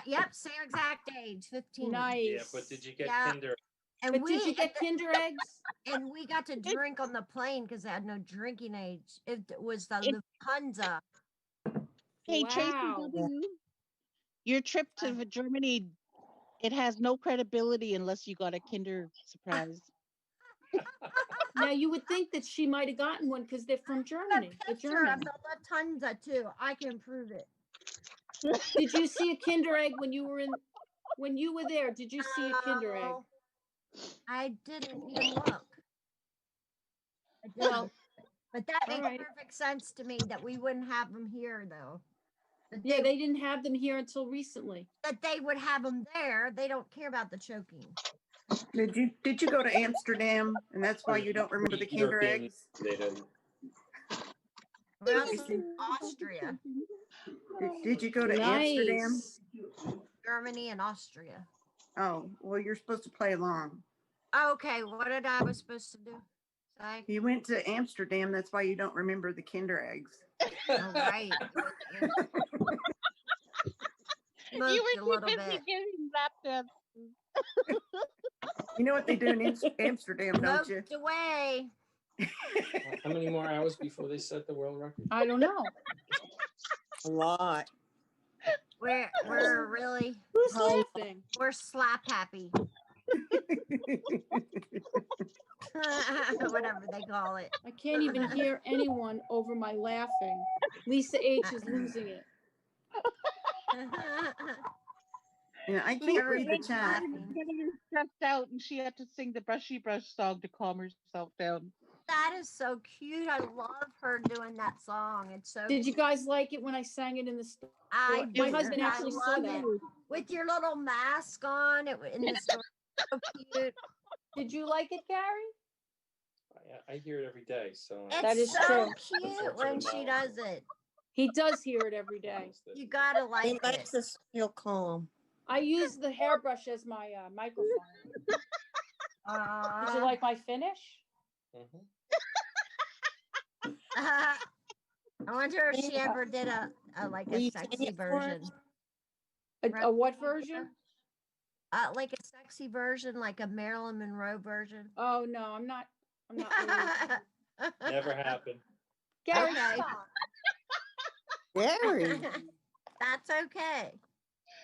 Yep, same exact age, 15. Nice. Yeah, but did you get Yeah. Kinder? And But did you get Kinder eggs? And we got to drink on the plane because they had no drinking age. It was the Lufthansa. Hey, Tracy Wow. W., your trip to Germany, it has no credibility unless you got a Kinder surprise. Now you would think that she might have gotten one because they're from Germany. The Picture of German. the Lufthansa too. I can prove it. Did you see a Kinder egg when you were there? Did you see a Kinder egg? No, I didn't even look. I didn't. Well, But that all makes right. perfect sense to me that we wouldn't have them here though. That Yeah, they didn't have them here until recently. that they would have them there. They don't care about the choking. Did you go to Amsterdam and that's why you don't remember the Kinder European, eggs? They didn't. We're also in Austria, Did you go to Amsterdam? Nice. Germany, and Austria. Oh, well, you're supposed to play along. Okay, what did I was supposed to do? Say? You went to Amsterdam, that's why you don't remember the Kinder eggs. All right. You Smoked a were too little busy bit. giving lap dances. You know what they do in Amsterdam, don't you? Smoked away. How many more hours before they set the world record? I don't know. A lot. We're really Who's laughing? we're slap happy. Whatever they call it. I can't even hear anyone over my laughing. Lisa H is losing it. Yeah, I can't read the chat. Getting her stressed out, and she had to sing the brushy brush song to calm herself down. That is so cute. I love her doing that song. It's so Did you guys like it when I sang it in the store? I My do. husband I actually saw love that. it. With your little mask on, in the store. So cute. Did you like it, Gary? I hear it every day, so. It's That is so true. cute when she does it. He does hear it every day. You gotta like It it. makes us feel calm. I use the hairbrush as my microphone. Did you like my finish? Mhm. I wonder if she ever did a like Will a you sing sexy it for us? version. A what version? Like a sexy version, like a Marilyn Monroe version. Oh no, I'm not really- Never happened. Gary, Okay. stop. Very. That's okay.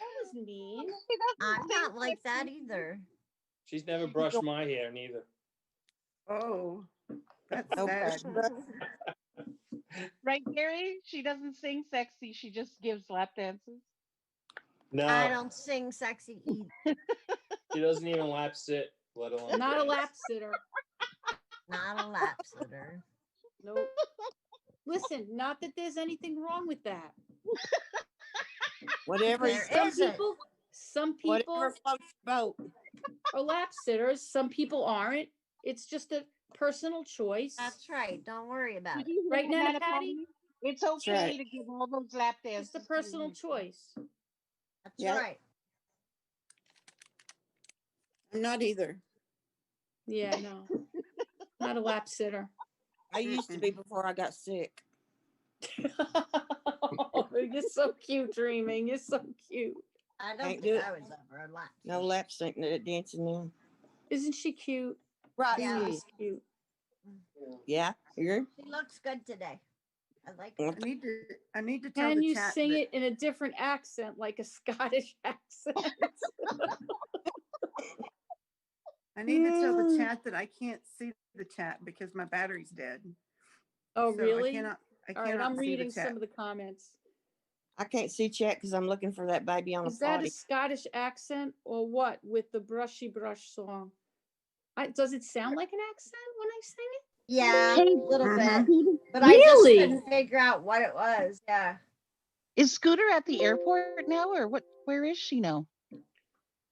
That was mean. I'm not like that either. She's never brushed my hair, neither. Oh, that's No sad. Right, Gary? She doesn't sing sexy. She just gives lap dances. No, I don't sing sexy either. she doesn't even lap sit, let alone. Not a dance. lap sitter. Not a lap sitter. Nope. Listen, not that there's anything wrong with that. Whatever. There Some isn't. people Whatever floats your boat. are lap sitters. Some people aren't. It's just Personal choice. That's right. Don't worry about Did it. you Right, hear Nana that, Patty? Patty? It's okay right. to give all those lap dances. Just a to your personal husband. choice. That's Yeah. right. I'm not either. Yeah, no. Not a lap sitter. I used to be before I got sick. Oh, you're so cute, Dreaming. You're so cute. I don't Can't think do it. I was ever a lap. No lap sync dancing now. Isn't she cute? Right. Yeah. She's cute. Yeah. You're She looks good today. I like Mm. it. I need to tell Can the you chat sing that it in a different accent, like a Scottish accent? I need to tell the chat that I can't see the chat because my battery's dead. Oh, So really? I cannot All right, I'm see reading the chat. some of the comments. I can't see chat because I'm looking for that baby on Is a that a potty. Scottish accent or what with the brushy brush song? Does it sound like an accent when I sing it? Yeah, Hey, a little Mhm. bit. But Really? I just couldn't figure out what it was. Yeah. Is Scooter at the airport now, or what? Where is she now?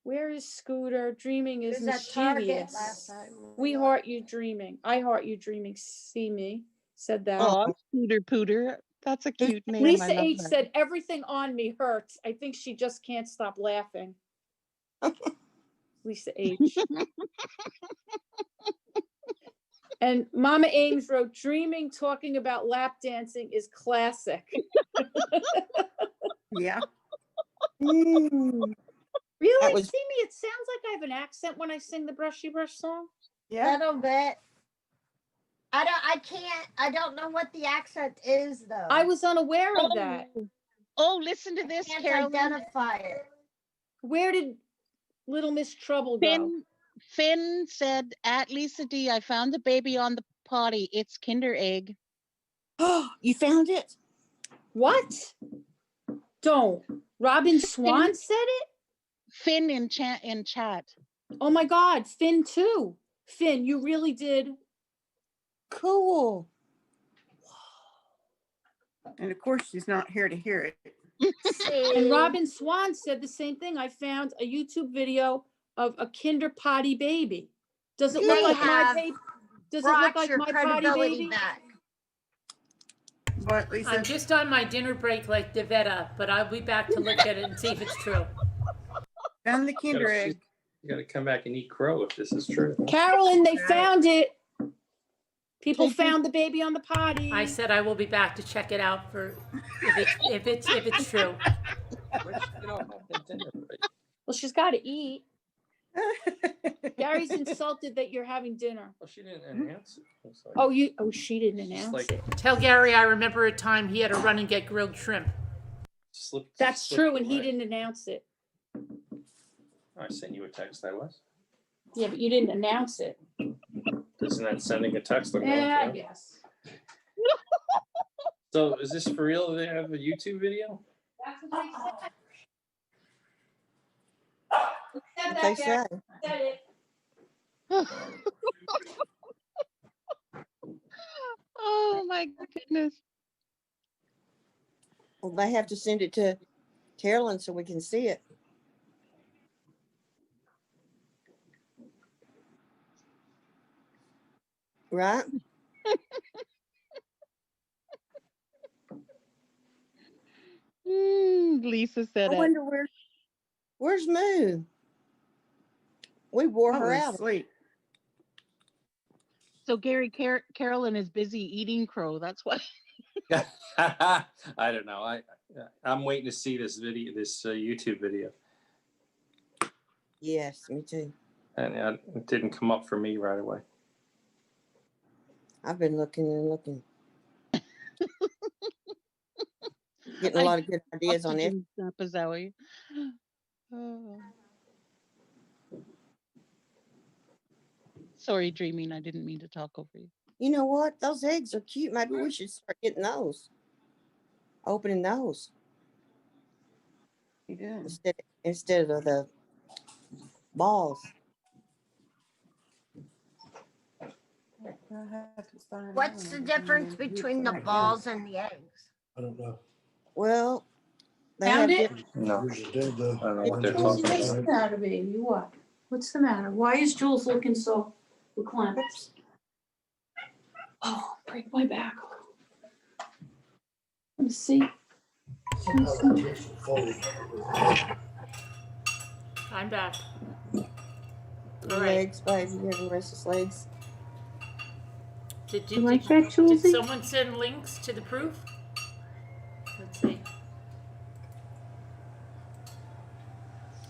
Where is Scooter? Dreaming It is was at Target mischievous. last time. We heart you dreaming. I heart you dreaming. See me. Said that. Oh, Scooter Pooter. That's a cute name. I Lisa love H that. said everything on me hurts. I think she just can't stop laughing. Lisa H. And Mama Ames wrote, dreaming talking about lap dancing is classic. Yeah. Mm. Really? was- See me? It sounds like I have an accent when I sing the brushy brush song. Yeah. Little bit. I don't know what the accent is though. I was unaware of that. Oh, listen to this, Can't Carolyn. identify it. Where did Little Miss Trouble go? Finn said, at Lisa D, I found the baby on the potty. It's Kinder Egg. Oh, you found it? What? Don't. Robin Swan said it? Finn in chat. Oh my God, Finn too. Finn, you really did. Cool. And of course, she's not here to hear it. And Robin Swan said the same thing. I found a YouTube video of a Kinder potty baby. Does it look like my baby? Does it look like my potty baby? Back. What, Lisa? I'm just on my dinner break like DaVita, but I'll be back to look at it and see if it's true. Found the Kinder Egg. You got to come back and eat crow if this is true. Carolyn, they found it. People found the baby on the potty. I said I will be back to check it out for if it's true. Well, she's got to eat. Gary's insulted that you're having dinner. Well, she didn't announce it. Oh, she didn't announce it. Tell Gary I remember a time he had to run and get grilled shrimp. That's true, and he didn't announce it. I sent you a text, I was. Yeah, but you didn't announce it. Isn't that sending a text? Yeah, I guess. So is this for real? They have a YouTube video? That's what they said. What they say. Said it. Oh my goodness. Well, they have to send it to Carolyn so we can see it. Right? Lisa said I it. wonder where's Moo? We wore her Probably out. asleep. So Gary, Carolyn is busy eating crow. That's why. I don't know. I'm waiting to see this video, this YouTube video, Yes, me too. and it didn't come up for me right away. I've been looking and looking. Getting a lot of good ideas on it. Oh. Sorry, Dreaming. I didn't mean to talk over you. You know what? Those eggs are cute. Maybe we should start getting those. Opening those. You did. Instead of the balls. What's the difference between the balls and the eggs? I don't know. Well, they Found have it? different. No. I don't know what they're What's talking the about. matter, baby? What? What's the matter? Why is Jules looking so reclined? Oh, break my back. Let me see. I'm back. Your All right. legs, baby. You have restless legs. Did You like that, Julesy? Did someone send links to the proof? Let's see.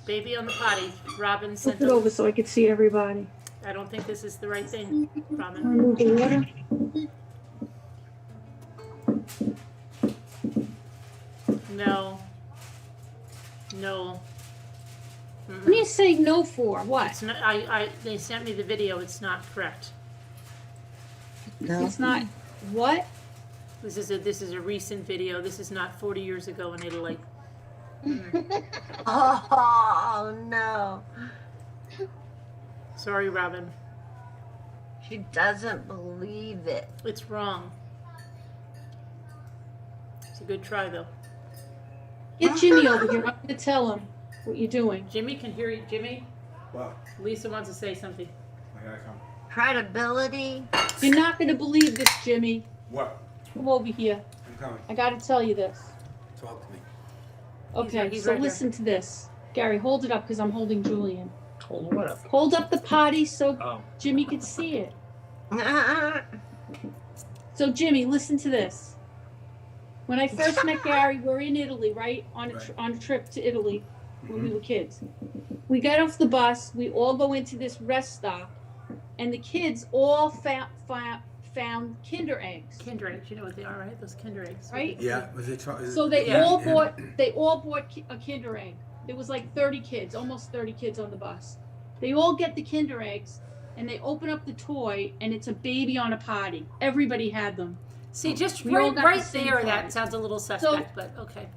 Baby on the potty. Robin sent Flip it over so I could see everybody. I don't think this is the right thing, Robin. Remove the water. No. No. What are you saying no for? What? It's not, they sent me the video. It's not correct. No. It's not what? This is a recent video. This is not 40 years ago in Italy. Oh no. Sorry, Robin. She doesn't believe it. It's wrong. It's a good try, though. Get Jimmy over here. I'm going to tell him what you're doing. Jimmy can hear you. Jimmy? What? Lisa wants to say something. I gotta come. Credibility. You're not going to believe this, Jimmy. What? Come over here. I'm coming. I got to tell you this. Talk to me. Okay, He's so right listen to this. Gary, hold it up because I'm holding Julian. Hold what up? Hold up the potty so Oh. Jimmy can see it. So Jimmy, listen to this. When I first met Gary, we're in Italy, right? On a trip to Italy when we were kids. We got off the bus. We all go into this rest stop, and the kids all found Kinder eggs. Kinder eggs, you know what they are, right? Those Kinder eggs. Right? Yeah. Was it? So they all bought a Kinder egg. There was like 30 kids, almost 30 kids on the bus. They all get the Kinder eggs, and they open up the toy, and it's a baby on a potty. Everybody had them. See, just We all got right the same there, toy. that sounds a little suspect, but okay.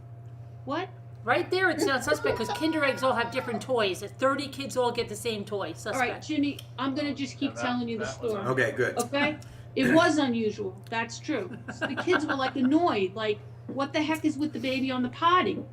What? Right there, it sounds suspect because Kinder eggs all have different toys. If 30 kids all get the same toy, suspect. All right, Jimmy, I'm going to just keep telling you the story. Okay, good. Okay? It was unusual. That's true. So the kids were like annoyed. Like, what the heck is with the baby on the potty?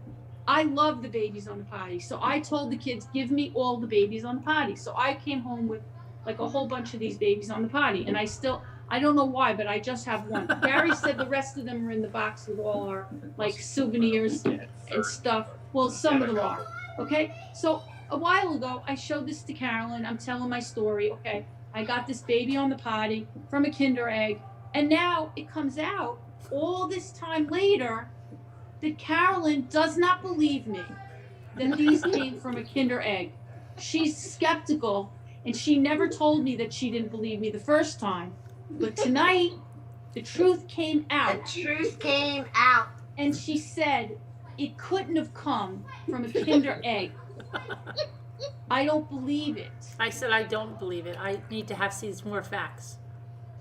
I love the babies on the potty. So I told the kids, give me all the babies on the potty. So I came home with like a whole bunch of these babies on the potty. And I don't know why, but I just have one. Gary said the rest of them are in the box with all our like souvenirs and stuff. Well, some of them are. Okay? So a while ago, I showed this to Carolyn. I'm telling my story. Okay? I got this baby on the potty from a Kinder egg. And now it comes out all this time later that Carolyn does not believe me that these came from a Kinder egg. She's skeptical, and she never told me that she didn't believe me the first time. But tonight, the truth came out. The truth came out. And she said it couldn't have come from a Kinder egg. I don't believe it. I said I don't believe it. I need to have seen more facts.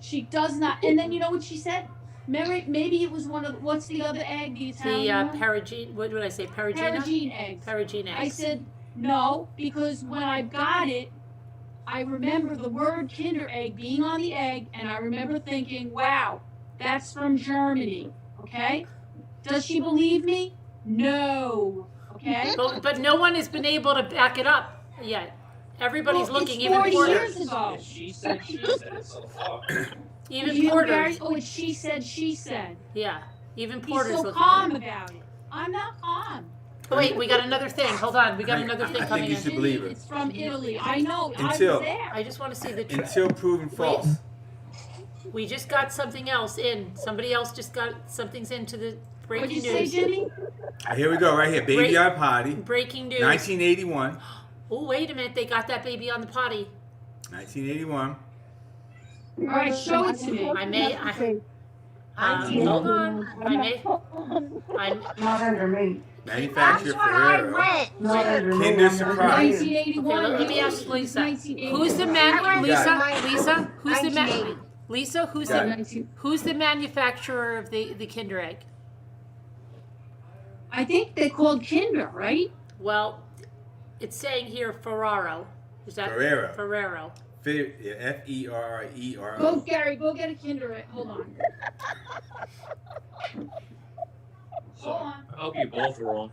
She does not. And then you know what she said? Maybe it was one of what's the other egg? The Italian one? Perugine. What did I say? Perugina? Perugine eggs. Perugine eggs. I said no because when I got it, I remember the word Kinder egg being on the egg, and I remember thinking, "Wow, that's from Germany." Okay? Does she believe me? No. Okay? But no one has been able to back it up yet. Everybody's looking, it's even 40 Porter. years ago. She said so far. Even You, Porter. Gary, oh, it's she said. Yeah, even He's Porter's so looking. calm about it. I'm not calm. Oh, wait, we got another thing. Hold on, we got another thing I coming think you in. should believe it. It's from Italy. I know. I was Until- there. I just want to see the truth. Until proven false. We just got something else in. Somebody else just got something's into the breaking What'd you news. say, Jimmy? Here we go, right here. Baby on potty. Breaking news. 1981. Oh, wait a minute. They got that baby on the potty. 1981. All right, show it to me. I may. Hold on. I may. Not under me. Manufacturer That's where I Ferrero. went. Not under me. Kinder I'm Surprise. 1981. Okay, let me ask Lisa. 1981. Who's the I man? went Lisa. Who's the man? 1980. Lisa. Who's the manufacturer of the Kinder egg? I think they're called Kinder, right? Well, it's saying here Ferraro. Is that Ferrero. Ferrero. Ferrero. Go, Gary. Go get a Kinder egg. Hold on. So, I hope you both are wrong.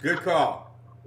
Good call.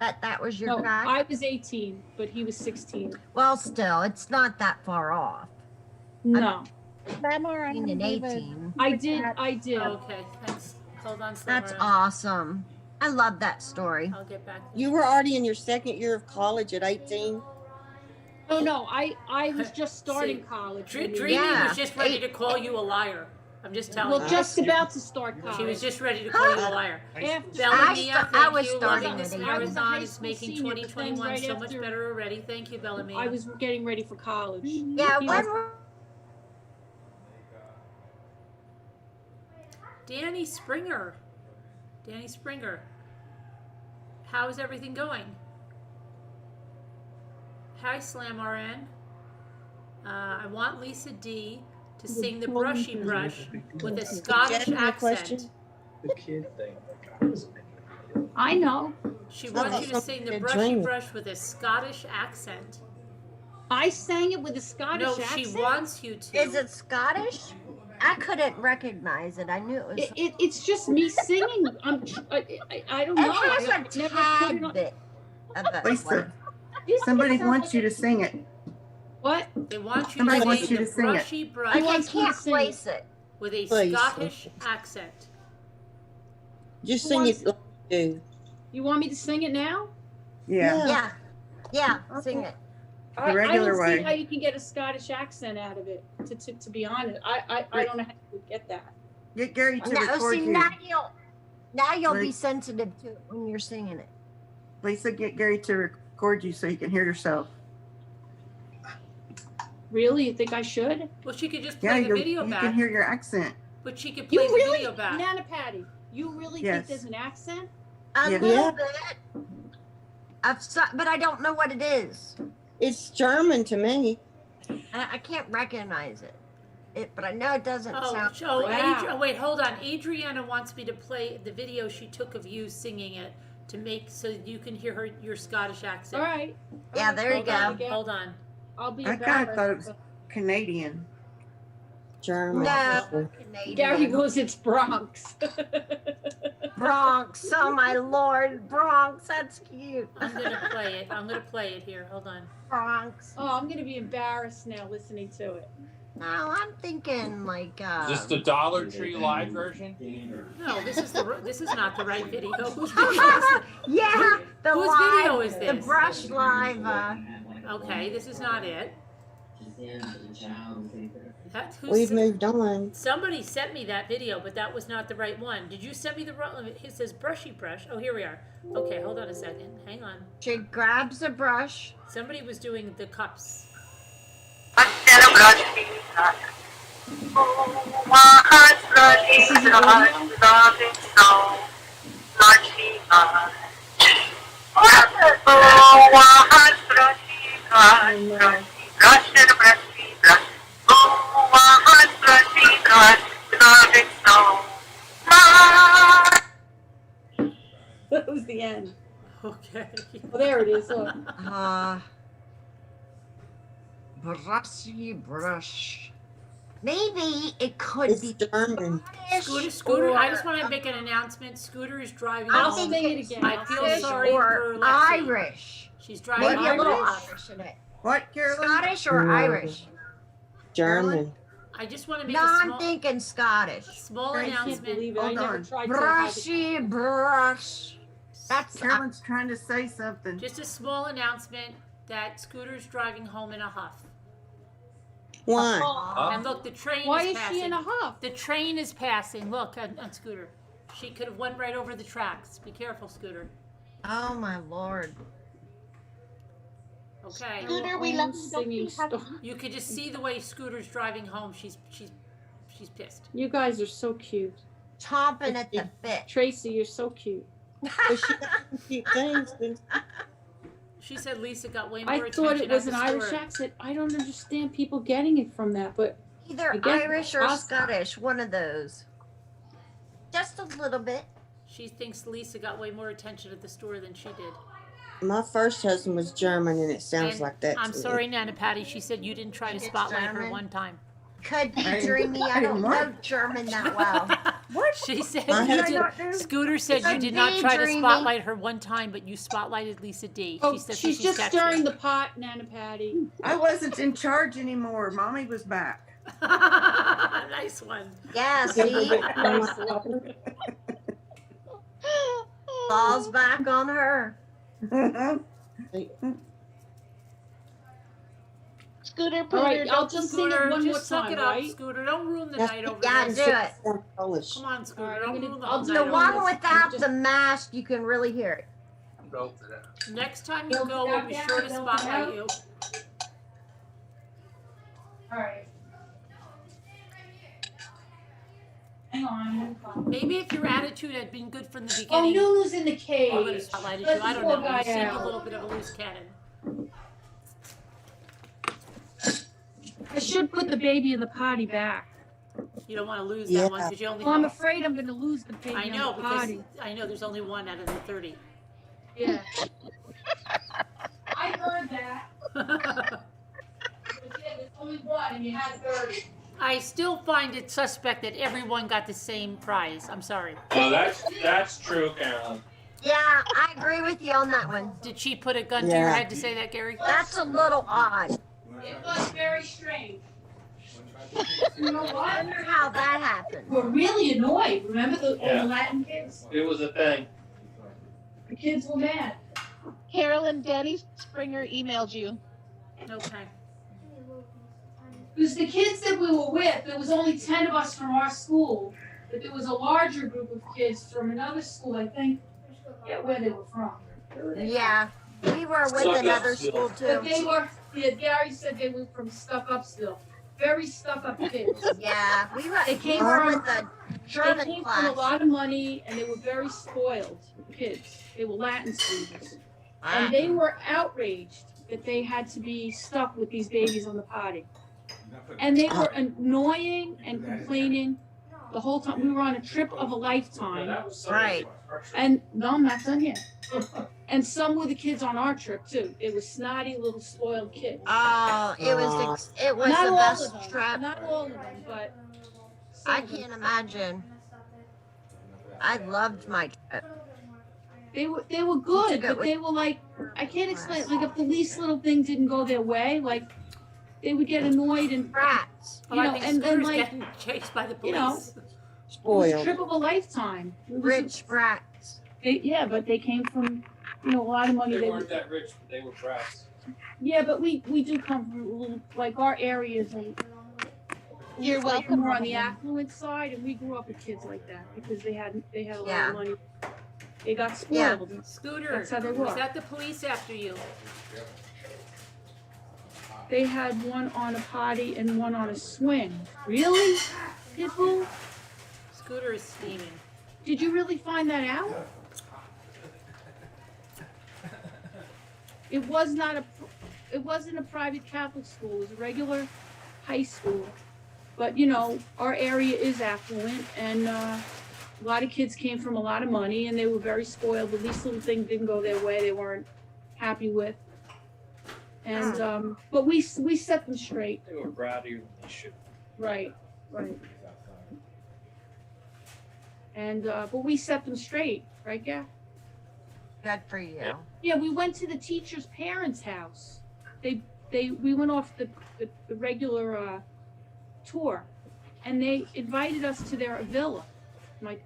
That was your No, track? I was 18, but he was 16. Well, still, it's not that far off. No. Grandma, I'm 18. I did. Okay, thanks. Hold on, That's Slimmer. awesome. I love that story. I'll get back. You were already in your second year of college at 18. Oh no, I was just starting college. Dreamy was just ready to call you a liar. I'm just telling Well, you. just about to start college. She was just ready to call you a liar. After- Bellamia, I thank was you. starting Loving this at 18. marathon high is school making senior, 2021 right so much after- better already. Thank you, Bellamia. I was getting ready for college. Yeah, He when was- Danny Springer. Danny Springer. How's everything going? Hi, Slam RN. I want Lisa D to sing the Brushy Brush with a Scottish accent. The kid thing. Like, I was I know. She wants you to sing the Brushy Brush with a Scottish accent. I sang it with a Scottish No, accent. she wants you to. Is it Scottish? I couldn't recognize it. I knew it was. It's just me singing. I don't know. It has I a never put it tad on- bit of it. Lisa, somebody wants you to sing it. What? They want you Somebody to wants sing you the to sing it. Brushy Brush I can't place it. with a Please. Scottish accent. Just sing it like you do. You want me to sing it now? Yeah. Yeah, sing it. I regular don't way. see how you can get a Scottish accent out of it. To be honest, I don't know how you get that. Get Gary to Now, record see, you. now you'll be Like- sensitive to it when you're singing it. Lisa, get Gary to record you so you can hear yourself. Really, you think I should? Well, she could just Yeah, play the you video back. can hear your accent. But she could You play the really, video back. Nana Patty, you really Yes. think there's an accent? A Yeah. little bit. But I don't know what it is. It's German to me. I can't recognize it. But I know it doesn't Oh, sound. oh, wait, hold on. Adriana wants me to play the video she took of you singing it to make so you can hear your Scottish accent. All right. Yeah, there you Hold go. on, hold on. I'll be I kind of thought it embarrassed. was Canadian. German. No, Gary Canadian. goes, it's Bronx. Bronx. Oh my Lord, Bronx. That's cute. I'm gonna play it. I'm gonna play it here. Hold on. Bronx. Oh, I'm gonna be embarrassed now listening to it. No, I'm thinking like. Is this the Dollar Tree live version? No, this is not the right video. Whose video is it? Yeah, the Whose live, video is the this? brush live. Okay, this is not it. We've moved on. Somebody sent me that video, but that was not the right one. Did you send me the wrong? It says Brushy Brush. Oh, here we are. Okay, hold on a second. Hang on. She grabs a brush. Somebody was doing the cups. That was the end. Okay. Oh, there it is. Look. Brushy brush. Maybe it could It's be German. Scooter, I just want to make an announcement. Scooter is driving I'll home. say it again. I feel Scottish sorry or for Lexi. Irish. She's driving Maybe a little Irish. Irish in it. What, Carolyn? Scottish or Irish? German. I just want to make No, a I'm small, thinking Scottish. small I can't announcement. believe it. I Hold never on. tried Brushy brush. That's Carolyn's trying to say something. Just a small announcement that Scooter's driving home in a huff. Why? And look, the train Why is is passing. she in a huff? The train is passing. Look on Scooter. She could have went right over the tracks. Be careful, Scooter. Oh my Lord. Okay. Scooter, we love you. Don't Singing you have stuff. You could just see the way Scooter's driving home. She's pissed. You guys are so cute. Chomping at the bit. Tracy, you're so cute. But she got some cute things. She said Lisa got way more I attention thought it was at an the Irish store. accent. I don't understand people getting it from that, but Either I guess Irish or I'll- Scottish, one of those. Just a little bit. She thinks Lisa got way more attention at the store than she did. My first husband was German, and it sounds And like that. I'm to sorry, me. Nana Patty. She said you didn't try to It's spotlight her German. one time. Could be I- dreamy. I I don't didn't know German that well. What? She said What you did I did. not do? Scooter said you I'm did not try to daydreaming. spotlight her one time, but you spotlighted Lisa D. Oh, She said she's just texting. stirring the pot, Nana Patty. I wasn't in charge anymore. Mommy was back. Nice one. Yeah, see? Falls back on her. Scooter, All right, Pooter, I'll don't just sing it Scooter, one more just suck time, it up, right? Scooter. Don't ruin the Yes, night over Yeah, there. do it. Polish. Come on, Scooter. All right, Don't I'm gonna- ruin the I'll whole do night The over one there. without Just- the mask, you can really hear it. Go to that. Next time you go, we'll be sure to spotlight you. All right. Hang on. Maybe if your attitude had been good from the Oh, beginning, Lulu's in the cage. I would have spotlighted you. Let I the don't poor know. guy You seem out. a little bit of a loose cannon. I should put the baby in the potty back. You don't want to lose Yeah. that one because you only Well, I'm have. afraid I'm going to lose the baby I know in the because potty. I know there's only one out of the 30. Yeah. I heard that. There's only one and you had 30. I still find it suspect that everyone got the same prize. I'm sorry. Well, that's true, Carolyn. Yeah, I agree with you on that one. Did she put a gun to your Yeah. head to say that, Gary? That's a little odd. It was very strange. You know what? I wonder how that happened. We're really annoyed. Remember the Yeah. old Latin kids? It was a thing. The kids were mad. Carolyn, Danny Springer emailed you. Okay. Because the kids that we were with, there was only 10 of us from our school, but there was a larger group of kids from another school, I think. Yeah, where they were from. Yeah, we were with Suck up, another Sil. school But too. they were, yeah, Gary said they were from Stuck Up still. Very stuck up kids. Yeah, we were. They came were from- with the They German came from a class. lot of money and they were very spoiled kids. They were Latin students. Ah. And they were outraged that they had to be stuck with these babies on the potty. And they were annoying and complaining the whole time. We were on a trip of a lifetime. Right. And no, I'm not done yet. And some were the kids on our trip too. It was snotty little spoiled kids. Oh, it was it was Not the all best of them. trip. Not all of them, but I can't imagine. I loved my trip. they were You good, took it but with- they were like, I can't explain. Like if the least little thing didn't go their way, like they would get annoyed and Brats. Well, you I know, think and Scooter's like getting chased by the police. you know, it was a Spoiled. trip of a lifetime. It was- Rich brats. yeah, but they came from a lot of money. They They weren't were, that rich, but they were brats. yeah, but we do come from a little like our areas and You're like welcome. more on the affluent side, and we grew up with kids like that because they had a lot Yeah. of money. They got Yeah. spoiled. Scooter, That's how they was were. that the police after you? They had one on a potty and one on a swing. Really? Pitbull? Scooter is steaming. Did you really find that out? It wasn't a private Catholic school. It was a regular high school. But our area is affluent, and a lot of kids came from a lot of money, and they were very spoiled. The least little thing didn't go their way. They weren't happy with. And but we set them straight. They were brattier than they should. Right. And but we set them straight, right, yeah? Good for you. Yeah, we went to the teacher's parents' house. We went off the regular tour, and they invited us to their villa,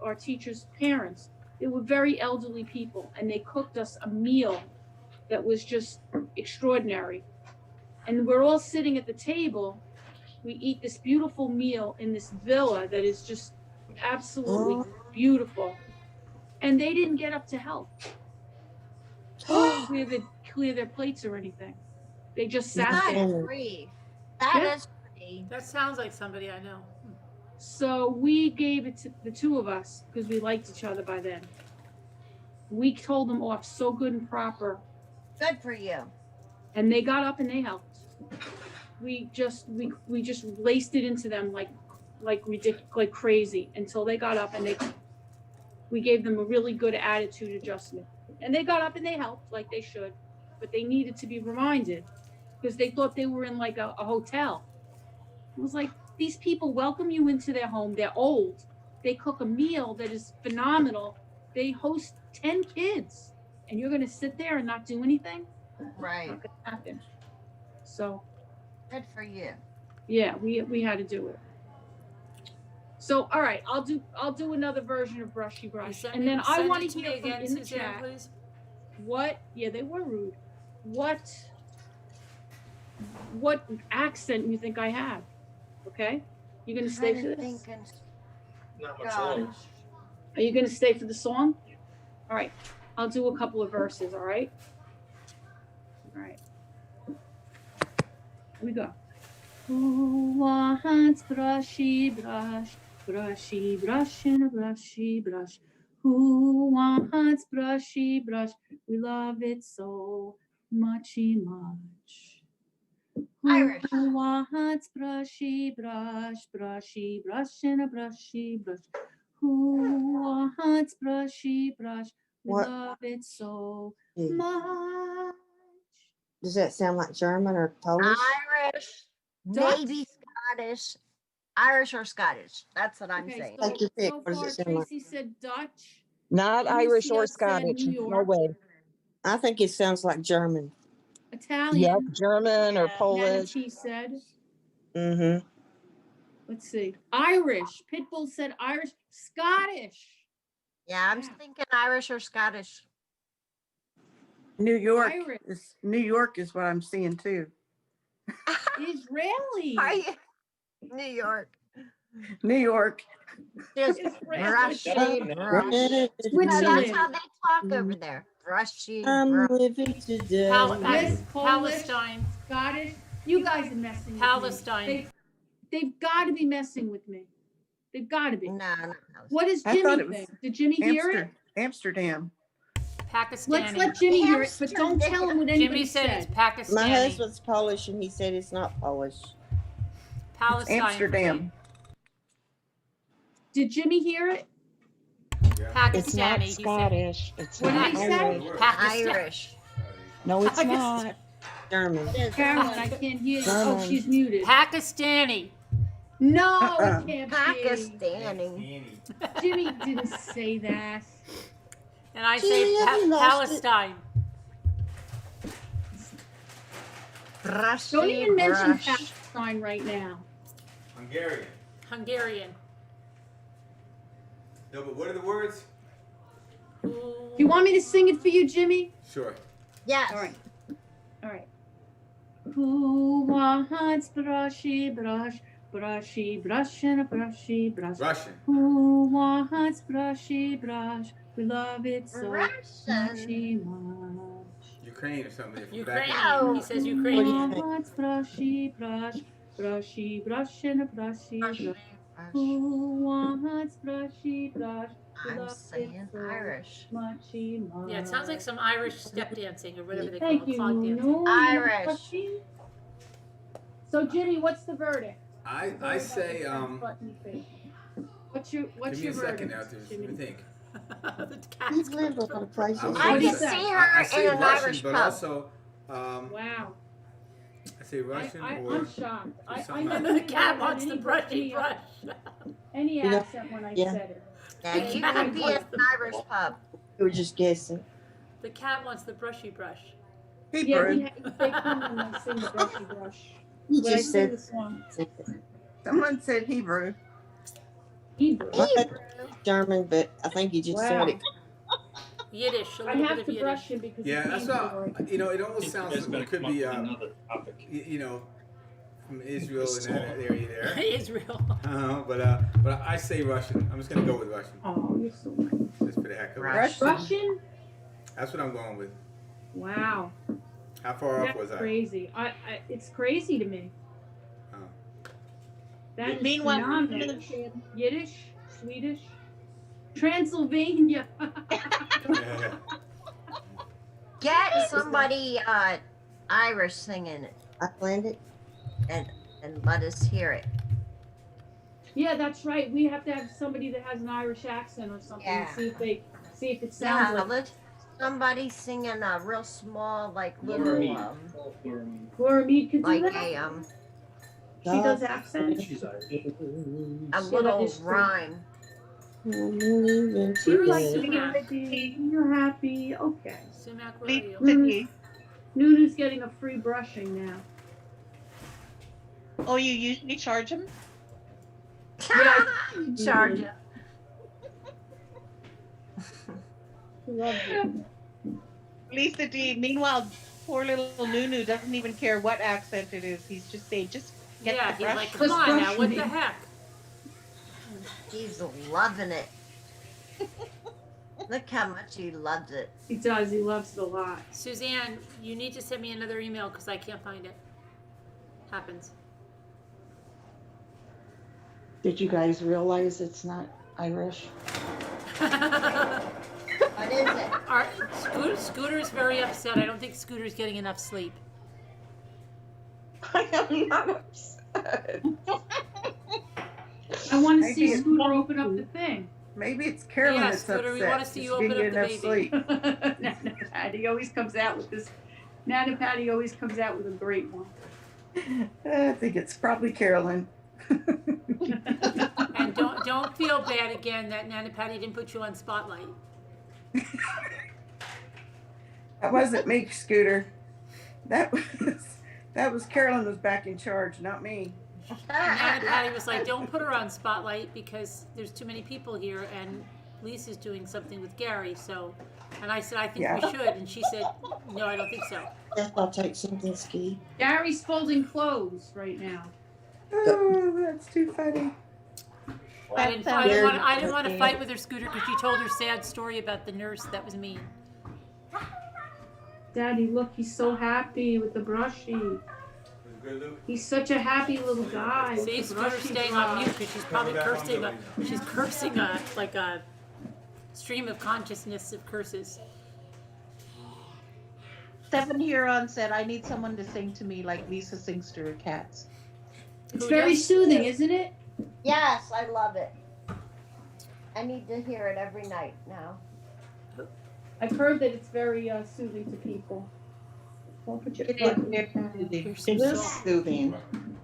our teacher's parents. They were very elderly people, and they cooked us a meal that was just extraordinary. And we're all sitting at the table. We eat this beautiful meal in this villa that is just absolutely beautiful. And they didn't get up to help. Clear their plates or anything. They just sat That there. is free. That Yeah. is free. That sounds like somebody I know. So we gave it to the two of us because we liked each other by then. We told them off so good and proper, Good for you. and they got up and they helped. We just laced it into them like ridiculous, like crazy until they got up, and we gave them a really good attitude adjustment. And they got up and they helped like they should, but they needed to be reminded because they thought they were in like a hotel. It was like, these people welcome you into their home. They're old. they cook a meal that is phenomenal. They host 10 kids, and you're gonna sit there and not do anything? Right. Not gonna happen. So Good for you. yeah, we had to do it. So all right, I'll do another version of Brushy Brush, and then I want to hear from in the chat. Please. What? Yeah, they were rude. What accent you think I have? Okay, you gonna stay for this? Not much longer. Are you gonna stay for the song? All right, I'll do a couple of verses. All right. All right. Here we go. Who wants brushy brush, brushy brush and a brushy brush? Who wants brushy brush? We love it so muchy much. Irish. Who wants brushy brush, brushy brush and a brushy brush? Who wants brushy brush? We What? love it so Yeah. much. Does that sound like German or Polish? Irish, Dutch? maybe Scottish. Irish or Scottish. That's what I'm Okay, saying. Take your pick. so What does far it sound like? Tracy said Dutch. Not Irish or Lucia said Scottish. New No York. way. I think it sounds like German. Italian. Yep, German or Polish. Manatee said. Mm-hmm. Let's see. Irish. Pitbull said Irish. Scottish. Yeah, I'm thinking Irish or Scottish. New York Irish. New York is what I'm seeing too. Israeli. Are you? New York. New York. Just Israeli. brushy brush. That's Switzerland. how they talk over there. Brushy I'm brush. living today. Swiss, Polish, Palestine. Scottish. You guys are messing with Palestine. me. They've got to be messing with me. They've got to be. No, no. What does I Jimmy thought it was think? Did Jimmy hear it? Amsterdam. Pakistani. Let's let Jimmy hear it, but don't tell him what anybody Jimmy said it's Pakistani. My husband's Polish, and he said it's not Polish. Palestine. Amsterdam. Did Jimmy hear it? Pakistani. It's not he said. Scottish. It's What not did he say? Irish. Pakistan. Irish. No, it's not. German. Carolyn, I can't hear you. Oh, she's muted. Pakistani. No, it can't Pakistani. be. Jimmy didn't say that. And I Jimmy, say have you lost Palestine. Brushy Don't even mention brush. Palestine right now. Hungarian. Hungarian. No, but what are the words? Do you want me to sing it for you, Jimmy? Sure. Yes. All right. All right. Who wants brushy brush, brushy brush and a brushy brush? Russian. Who wants brushy brush? We love it so Russian. mushy much. Ukraine or something. From Ukrainian. Oh. He says What do Ukrainian. you Who think? wants brushy brush, brushy brush and a brushy Brushy brush? brush. Who wants brushy brush? We I'm love saying it so Irish. mushy much. Yeah, it sounds like some Irish step dancing or whatever they Thank call it, you. clog dancing. No, Irish. brushy. So Jimmy, what's the verdict? I say What's your give me a second verdict, now to Jimmy? think. The cat's He's lived up on a place. I I What do you can say? see I her say in an Russian, Irish but pub. also Wow. I say Russian or I'm shocked. I something never The knew cat I wants had the any- brushy brush. Any You know, accent when I yeah. said it. Yeah, you could be in an Irish pub. You were just guessing. The cat wants the brushy brush. Yeah, Hebrew. they come when I sing the brushy brush. You When I just sing said the song. Someone said Hebrew. Hebrew. I had German, but I think you just Wow. said it. Yiddish, a I little have bit to of brush Yiddish. him because yeah, he that's came what for it. you know. It almost sounds It's like gonna it could come be up with another topic. you know from Israel and that area there. Israel. But I say Russian. I'm just gonna go with Russian. Oh, you're so nice. Just for the heck of it. Russian? That's what I'm going with. Wow. How far off That's was I? crazy. It's crazy to me. Oh. That is Meanwhile, phenomenal. Yiddish, Swedish, Transylvania. Yeah. Get somebody Irish singing it Icelandic. and let us hear it. Yeah, that's right. We have to have somebody that has an Irish accent or something. Yeah. See if it sounds Yeah, like let somebody singing a real small, like little, Laura Mead could do like that. a She does accents. She's Irish. a Yeah, that little is true. rhyme. Moving Where is today. Sumac? You're happy. Okay. Sumac, where are you? Nunu's getting a free brushing now. Oh, you usually charge him? Yeah, Charge it. Loves it. Lisa D. Meanwhile, poor little Nunu doesn't even care what accent it is. He's just saying, just get Yeah, the he's brush. like, come on now, what the heck? He's loving it. Look how much he loves it. He does. He loves it a lot. Suzanne, you need to send me another email because I can't find it. Happens. Did you guys realize it's not Irish? What is it? Scooter's very upset. I don't think Scooter's getting enough sleep. I am not upset. I want to Maybe see it's Scooter open up the thing. Maybe it's Carolyn Yeah, that's Scooter, upset. we want to see She you open didn't up get the enough baby. sleep. Nana Patty always comes out with this. Nana Patty always comes out with a great one. I think it's probably Carolyn. And don't feel bad again that Nana Patty didn't put you on Spotlight. That wasn't me, Scooter. That was Carolyn was back in charge, not me. Nana Patty was like, don't put her on Spotlight because there's too many people here and Lisa's doing something with Gary. So, and I said, I think we should. And she said, no, I don't think so. Yes, I'll take something ski. Gary's folding clothes right now. Oh, that's too funny. I didn't want to fight with her, Scooter, because she told her sad story about the nurse that was mean. Daddy, look, he's so happy with the brushy. He's such a happy little guy. with See, the Scooter's brushy staying on brush. mute because she's probably cursing. She's cursing like a stream of consciousness of curses. Seven Huron said, I need someone to sing to me like Lisa sings to her cats. It's very soothing, isn't it? Yes, I love it. I need to hear it every night now. I've heard that it's very soothing to people. It is soothing.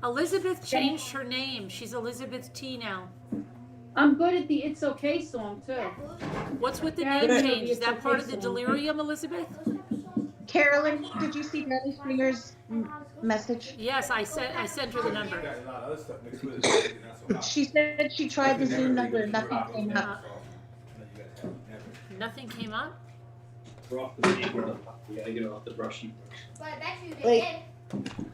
Elizabeth changed her name. She's Elizabeth T now. I'm good at the It's Okay song, too. What's with the Yeah, name I know change? the Is It's that part Okay of the song. delirium, Elizabeth? Carolyn, did you see Daddy Springer's message? Yes, I sent her the number. She said she tried the Zoom number and nothing came up. Nothing came up? We're off the table. We gotta get off the brushy. But I bet you they Wait. did.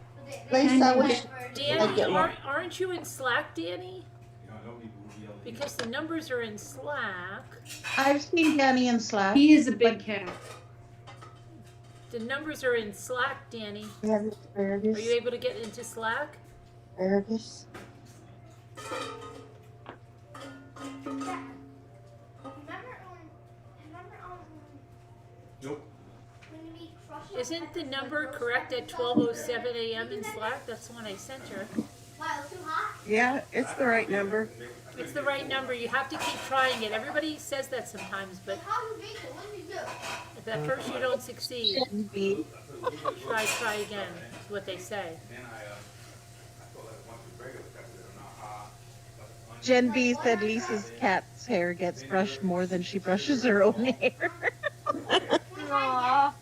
Lisa, which Danny, aren't you in Slack, Danny? Because the numbers are in Slack. I've seen Danny in Slack. He is a big cat. The numbers are in Slack, Danny. we have asparagus? Are you able to get into Slack? Asparagus. Nope. Isn't the number correct at 12:07 a.m. in Slack? That's the one I sent her. Yeah, it's the right number. It's the right number. You have to keep trying it. Everybody says that sometimes, but if at first you don't succeed, try again. Is what they say. Jen B said Lisa's cat's hair gets brushed more than she brushes her own hair. Yeah, Aww.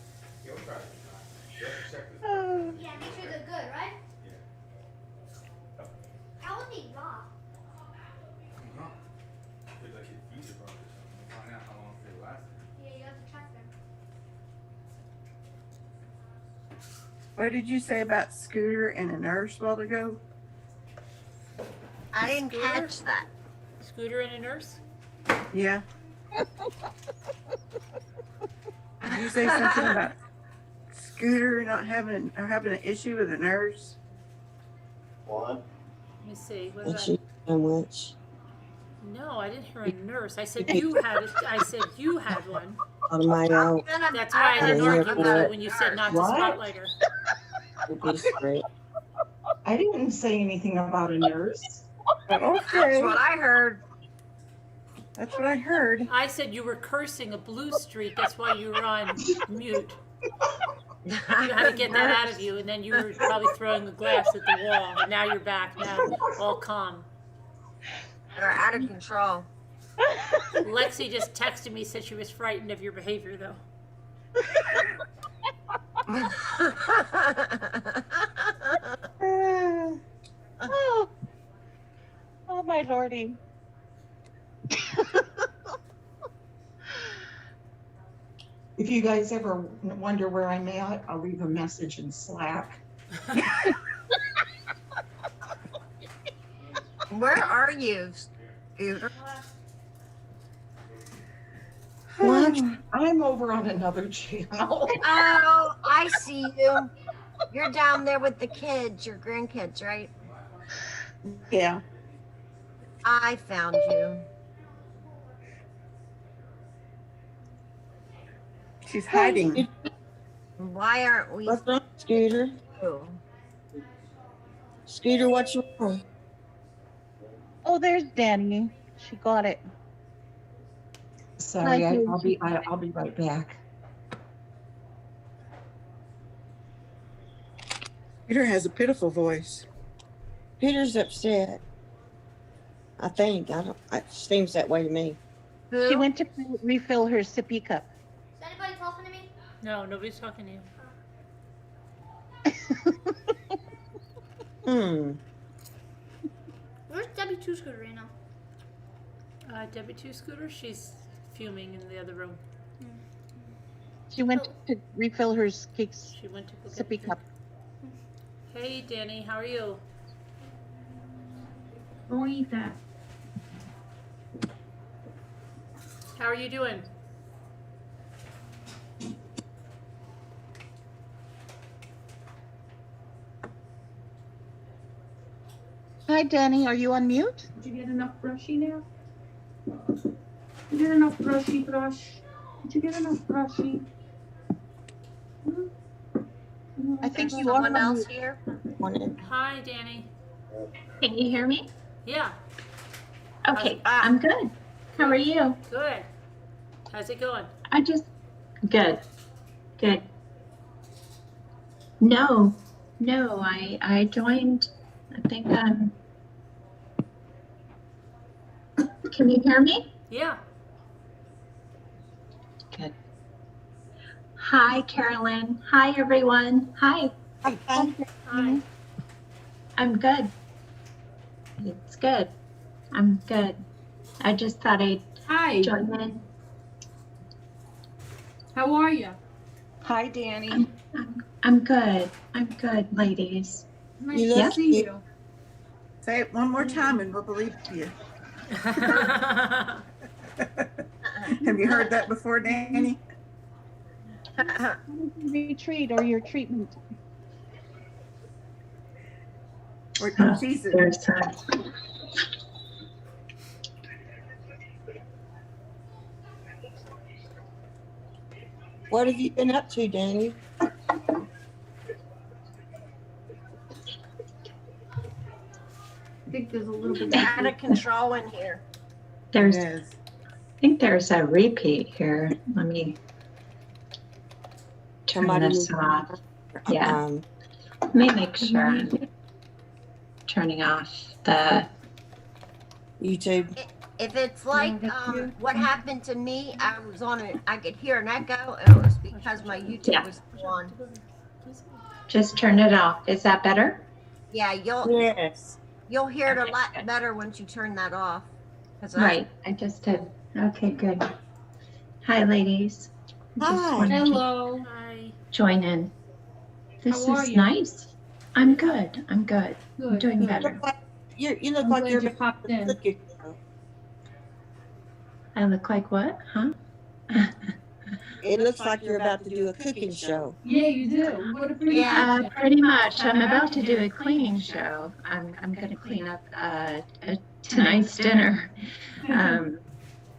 make sure they're good, right? That would be raw. Yeah, you have to check them. What did you say about Scooter and a nurse a while ago? I didn't catch that. Scooter and a nurse? Yeah. Did you say something about Scooter not having an issue with a nurse? One. Let me see. What And did she so much. No, I didn't hear a nurse. I said you had it. I said you had one. On my own. That's why I didn't Yeah, argue with but- you when you said not to What? spotlight her. Would be straight. I didn't say anything about a nurse. That's Okay. what I heard. That's what I heard. I said you were cursing a blue streak. That's why you were on mute. You had to get that out of you, and then you were probably throwing the glass at the wall. And now you're back. Now all calm. They're out of control. Lexi just texted me, said she was frightened of your behavior, though. Oh my lordy. If you guys ever wonder where I'm at, I'll leave a message in Slack. Where are you, Scooter? What? I'm over on another channel. Oh, I see you. You're down there with the kids, your grandkids, right? Yeah. I found you. She's hiding. Why aren't we? What's wrong, Scooter? Oh. Scooter, what's wrong? Oh, there's Danny. She got it. Sorry, Hi, I'll be right back. Peter has a pitiful voice. Peter's upset. I think. It seems that way to me. She went to refill her sippy cup. Is anybody talking to me? No, nobody's talking to you. Where's Debbie Two Scooter right now? Debbie Two Scooter, she's fuming in the other room. She went to refill her cakes. She went to go sippy get cup. Hey, Danny, how are you? Go eat that. How are you doing? Hi, Danny. Are you on mute? Did you get enough brushy now? Did you get enough brushy brush? Did you get enough brushy? I think you are Someone on else mute. here? Hi, Danny. Can you hear me? Yeah. Okay, I'm good. How are you? Good. How's it going? Good. No, I joined, I think, can you hear me? Yeah. Good. Hi, Carolyn. Hi, everyone. Hi. Hi. I'm good. It's good. I'm good. I just thought I'd join in. How are you? Hi, Danny. I'm good. I'm good, ladies. Nice Yep. to see you. Say it one more time and we'll believe you. Have you heard that before, Danny? Retreat or your treatment. Or Jesus. What have you been up to, Danny? I think there's a little bit out of control in here. I think there's a repeat here. Let me turn this off. Yeah. Let me make sure I'm turning off the YouTube. If it's like what happened to me, I was on it. I could hear an echo. And it was because my YouTube was on. Just turn it off. Is that better? Yeah, you'll hear it a lot better once you turn that off. Right. I just did. Okay, good. Hi, ladies. Hi. Hello. Hi. Join in. This How are is you? nice. I'm good. I'm good. I'm Good, doing good. better. You look I'm like glad you're you popped in. I look like what? Huh? It looks like you're about to do a cooking show. Yeah, you do. What a pretty picture. Pretty much. I'm about to do a cleaning show. I'm going to clean up tonight's dinner.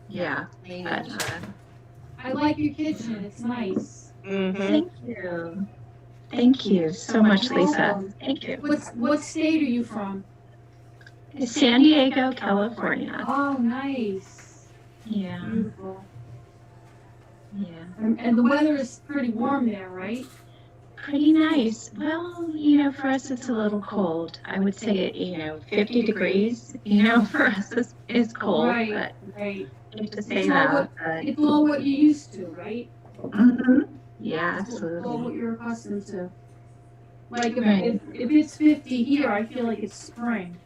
Yeah. But, I like your kitchen. It's nice. Thank you. Thank you so much, Lisa. Thank you. What state are you from? San Diego, California. Oh, nice. Yeah. Beautiful. Yeah. And the weather is pretty warm there, right? pretty nice. Well, for us it's a little cold. I would say, 50 degrees, for us is cold. Right, But right. I hate to say It's all that. it's all what you're used to, right? Yeah, It's all absolutely. what you're accustomed to. Like Right. if it's 50 here, I feel like it's spring.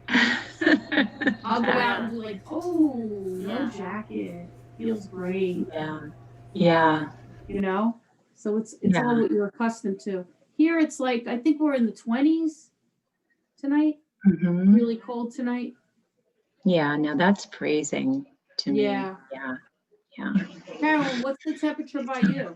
I'll go out and be like, oh, no jacket. Feels great. Yeah. So it's all what you're accustomed to. Here it's like, I think we're in the 20s tonight. Really cold tonight. Yeah, no, that's freezing to me. Yeah. Yeah. Carolyn, what's the temperature by you?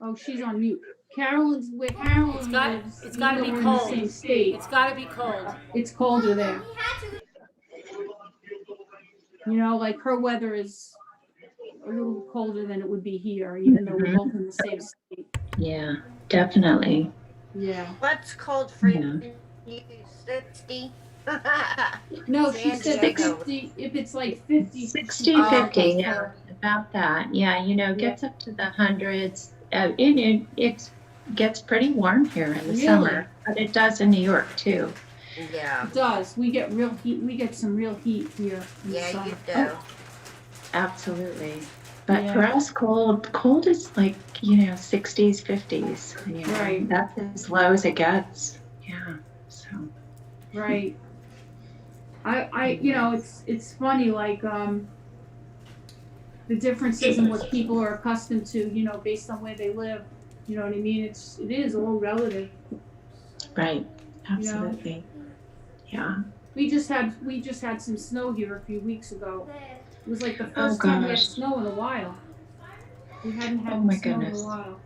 Oh, she's on mute. Carolyn's where Carolyn lives. It's got to be we're in cold. the same state. It's got to be cold. It's colder there. Like her weather is a little colder than it would be here, even though we're both in the same state. Yeah, definitely. Yeah. What's cold for you? 60? No, she San said Diego. 50. If it's like 50, 60, 50, yeah, about that. Yeah, gets up to the hundreds. It gets pretty warm here in the summer, but it does in New York too. Yeah. It does. We get real heat. We get some real heat here. In the summer. You do. Oh, absolutely. But for us, cold is like, 60s, 50s. Right. That's as low as it gets. Yeah. So. Right. It's funny, like, the differences in what people are accustomed to, based on where they live. You know what I mean? It is all relative. Right. Absolutely. Yeah. We just had some snow here a few weeks ago. It was like the first time we had snow in a while. We hadn't had snow in a while.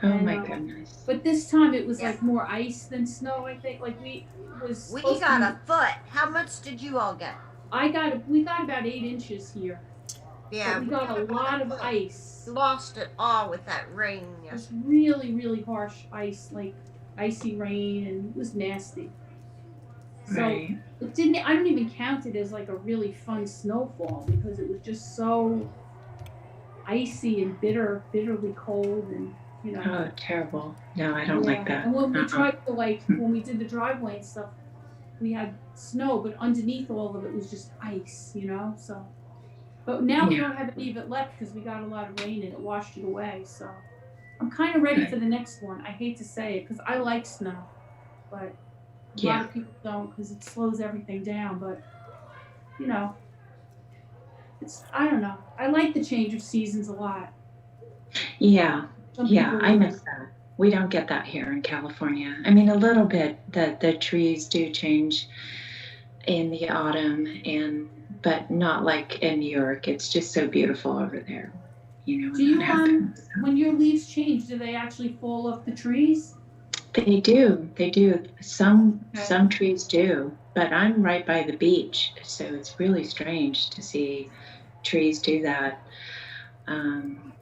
Oh my goodness. But this time it was like more ice than snow, I think. Like we got a foot. How much did you all get? We got about 8 inches here. Yeah. But we got a lot of ice. Lost it all with that rain. It was really, really harsh ice, like icy rain, and it was nasty. So Right. I don't even count it as like a really fun snowfall because it was just so icy and bitterly cold, and Oh, terrible. No, I don't like that. And when we tried to when we did the driveway and stuff, we had snow, but underneath all of it was just ice, so. But now we don't have any of it left because we got a lot of rain and it washed it away. So I'm kind of ready for the next one. I hate to say it because I like snow, but a lot of people don't because it slows everything down. But I don't know. I like the change of seasons a lot. Yeah. Some Yeah, people I don't. miss that. We don't get that here in California. I mean, a little bit. The trees do change in the autumn, but not like in New York. It's just so beautiful over there. Do you when your leaves change, do they actually fall off the trees? They do. Some trees do, but I'm right by the beach, so it's really strange to see trees do that.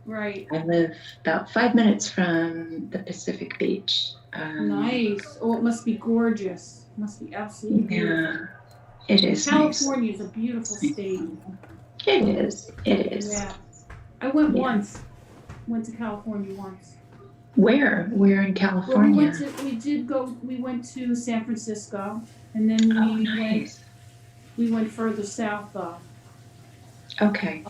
Right. I live about 5 minutes from the Pacific Beach. Nice. Oh, it must be gorgeous. It must be absolutely beautiful. It is. California is a beautiful state. It is. It is. Yeah. I went once. Went to California once. Where in California? Well, we went to San Francisco, and then we went further south though. Okay.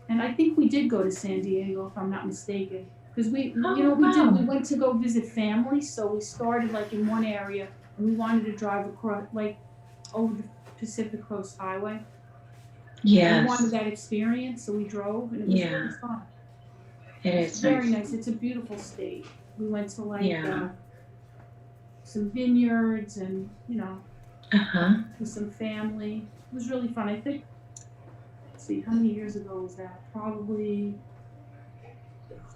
And I think we did go to San Diego, if I'm not mistaken, because we went to go visit family, so we started like in one area, and we wanted to drive across, like, over the Pacific Coast Highway. Yes. We wanted that experience, so we drove, and it was really fun. It's very nice. It's a beautiful state. We went to some vineyards and with some family. It was really fun. I think. Let's see, how many years ago was that? Probably.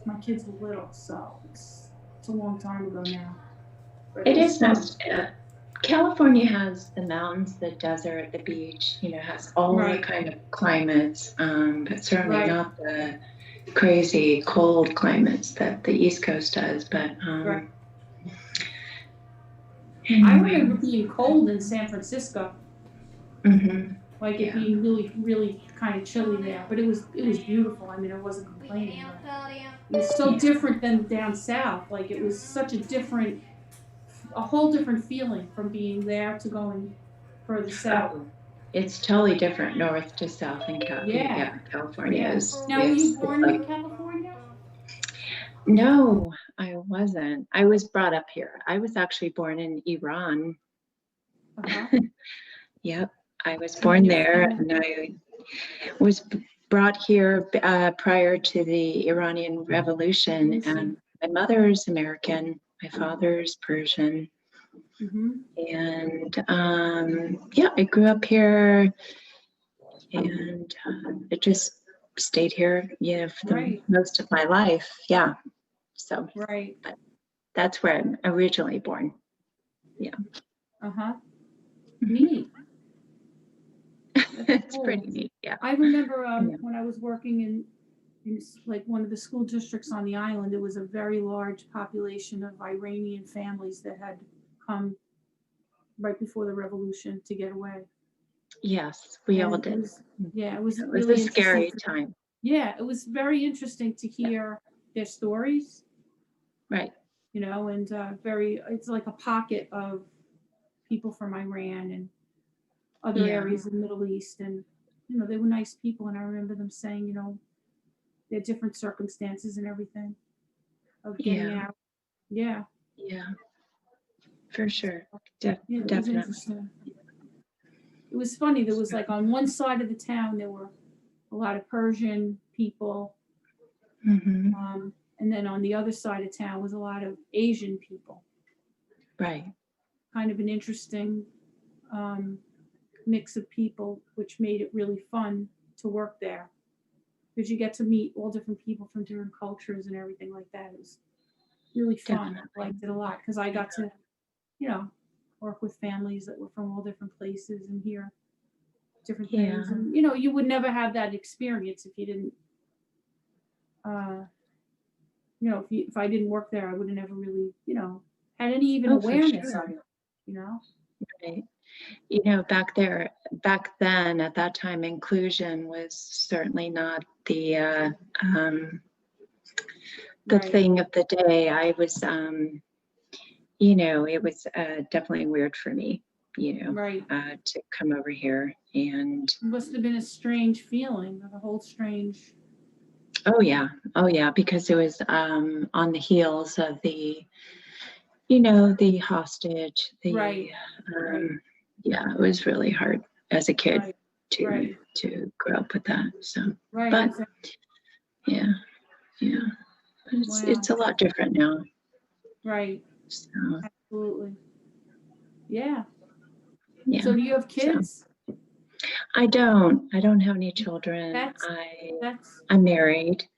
My kids were little, so it's a long time ago now. But It is nice. California has the mountains, the desert, the beach. Has all the kind of climates, but certainly not the crazy cold climates that the East Coast does. But I anyway. remember being cold in San Francisco. Mm-hmm. like it Yeah. being really, really kind of chilly there. But it was beautiful. I mean, I wasn't complaining. It was so different than down south. Like it was such a whole different feeling from being there to going further south. It's totally different north to south in California is. Now, were you it's born like, in California? No, I wasn't. I was brought up here. I was actually born in Iran. Uh-huh. Yep, I was born there, and I was brought here prior to the Iranian Revolution. And my mother's American, my father's Persian. Mm-hmm. And yeah, I grew up here, and it just stayed here, for the most of my life. Yeah, so that's where I'm originally born. Yeah. Uh-huh. Neat. It's cool. pretty neat. Yeah. I remember when I was working in like one of the school districts on the island, there was a very large population of Iranian families that had come right before the revolution to get away. Yes, we all did. It was It was really a scary interesting time. Yeah, it was very interesting to hear their stories. Right. You know, and it's like a pocket of people from Iran and other areas of the Middle East. And, you know, they were nice people. And I remember them saying, you know, their different circumstances and everything of getting out. Yeah. Yeah. For sure. It was Definitely. interesting. It was funny. There was like on one side of the town, there were a lot of Persian people. Mm-hmm. And then on the other side of town was a lot of Asian people. Right. Kind of an interesting mix of people, which made it really fun to work there. Because you get to meet all different people from different cultures and everything like that. It was really fun. Definitely. I liked it a lot because I got to, you know, work with families that were from all different places and hear different things. And, you know, you would never have that experience if you didn't, you know, if I didn't work there, I would have never really, you know, had any even awareness of it, you know? Right. You know, back then, at that time, inclusion was certainly not the thing of the day. I was, you know, it was definitely weird for me, you know, to come over here. And it must have been a strange feeling, a whole strange. Oh yeah, because it was on the heels of the, you know, the hostage. Yeah, it was really hard as a kid to grow up with that. So, but yeah, but it's a lot different now. Right. So, absolutely. Yeah. Yeah. So do you have kids? So, I don't have any children. I'm married.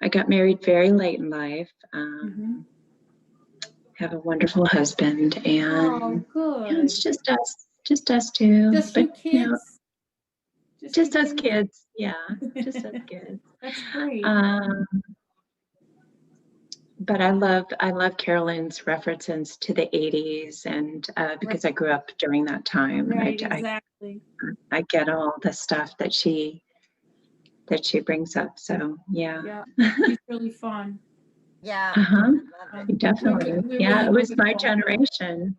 I got married very late in life. Have a wonderful husband, and it's just us two. Just your kids. You know, just us kids. Yeah, just us kids. That's great. But I love Carolyn's references to the 80s, and because I grew up during that time. Right, and exactly. I get all the stuff that she brings up. So yeah. It's really fun. Yeah. Definitely. Yeah, it was my generation.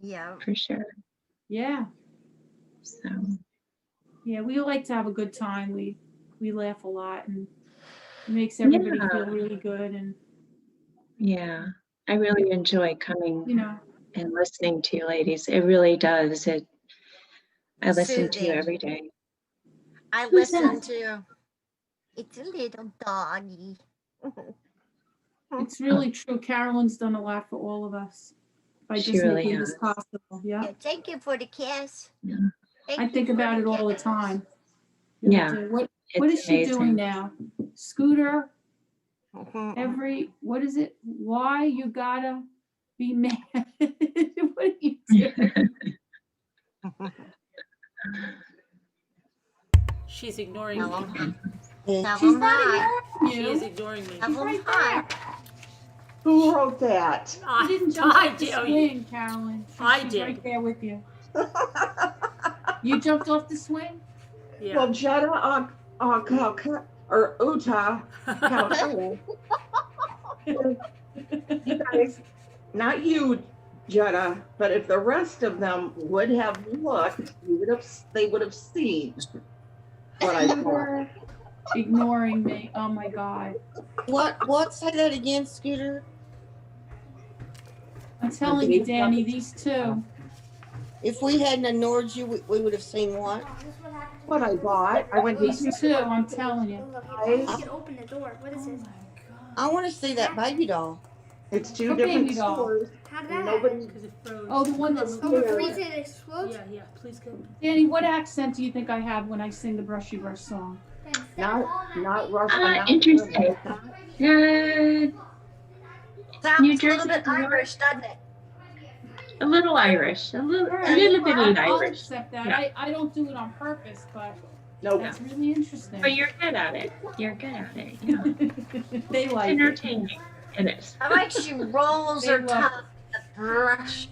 Yeah. For sure. Yeah. So. Yeah, we like to have a good time. We laugh a lot, and it makes everybody feel really good. And yeah, I really enjoy coming, you know, and listening to you ladies. It really does. I listen to you every day. I listen to. It's a little doggy. It's really true. Carolyn's done a lot for all of us by just making this possible. Yeah. Thank you for the kiss. Yeah. I think about it all the time. Yeah. What is she doing now? Scooter. What is it? Why you gotta be mad? What are you doing? She's ignoring me. She's not here. She is ignoring me. Who wrote that? I didn't jump off the swing, Carolyn. I She's did. right there with you. You jumped off the swing? Yeah. Well, Jetta on Calcutta or Utah, California. You guys, not you, Jetta, but if the rest of them would have looked, they would have seen what I saw. Ignoring me. Oh my God. What? Say that again, Scooter. I'm telling you, Danny, these two. If we hadn't ignored you, we would have seen what? What I bought. I went to These two, I'm telling you. You can open the door. What is this? I want to see that baby doll. It's two What different baby doll? stores. How did that Nobody. happen? Oh, the one that's Oh, the freeze it explodes? Yeah, please go. Danny, what accent do you think I have when I sing the Brushy Brush song? Not Russian. Interesting. Sounds New a Jersey, little bit Irish, doesn't it? a little Irish, a little Right. bit I'll Irish. accept that. Yeah. I don't do it on purpose, but Nope. that's really interesting. But you're good at it. You're good at it. Yeah. They like it. Entertaining. It is. I like she rolls They her love tongue. The brushy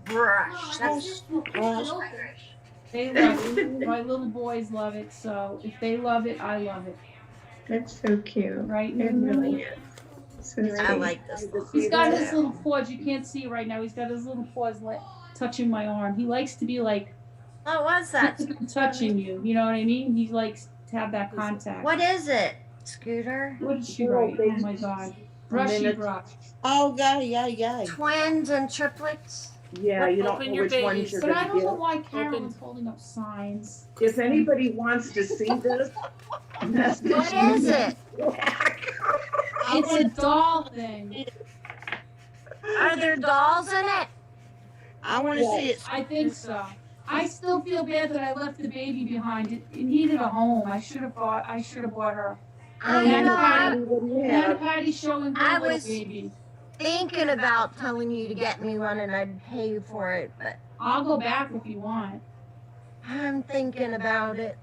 brush. That's Irish. They love it. My little boys love it, so if they love it, I love it. That's so cute. Right? It really is. So I sweet. like this. He's got his little paws. You can't see it right now. He's got his little paws touching my arm. He likes to be like Oh, what's that? touching you. You know what I mean? He likes to have that contact. What is it, Scooter? What did she write? Oh my God. Brushy brush. Oh, yeah. Twins and triplets? Yeah, you don't Open know your which babies. ones you're But I going don't to know get. why Carolyn's holding up signs. If anybody wants to see this, message What me. is it? It's a doll thing. Are there dolls in it? I want to see it. I think so. I still feel bad that I left the baby behind. It needed a home. I should have bought her. Nana Patty's showing I her little was baby. thinking about telling you to get me one and I'd pay you for it, but I'll go back if you want. I'm thinking about it.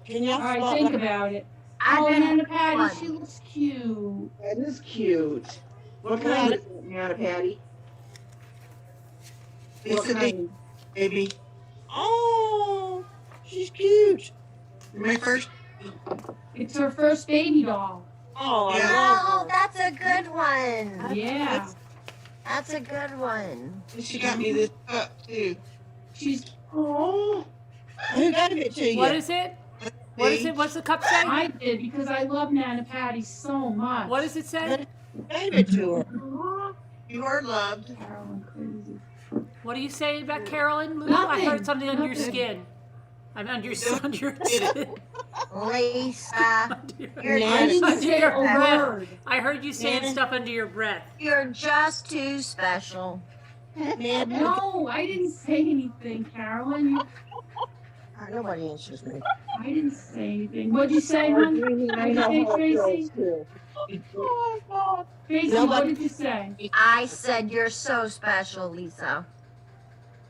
Can y'all All right, spot think like- about it. I've Oh, been Nana Patty, one. she looks cute. That is cute. What kind is it, Nana Patty? What kind? baby? Oh, she's cute. My first. It's her first baby doll. Oh, I Oh, love her. that's a good one. Yeah. That's a good one. She got me this cup too. She's. Oh, who gave it to you? What is it? What is it? What's the cup say? I did because I love Nana Patty so much. What does it say? Who gave it to her? You are loved. Carolyn, crazy. What are you saying about Carolyn? Lou? I Nothing. heard something under your Nothing. skin. I'm under your skin. Lisa, you're I didn't Under say your a breath. word. I heard you saying stuff under your breath. You're just too special. No, I didn't say anything, Carolyn. Nobody answers me. I didn't say anything. What'd you say, hon? What I did you know say, how it Tracy? feels too. Tracy, what did you say? I said you're so special, Lisa.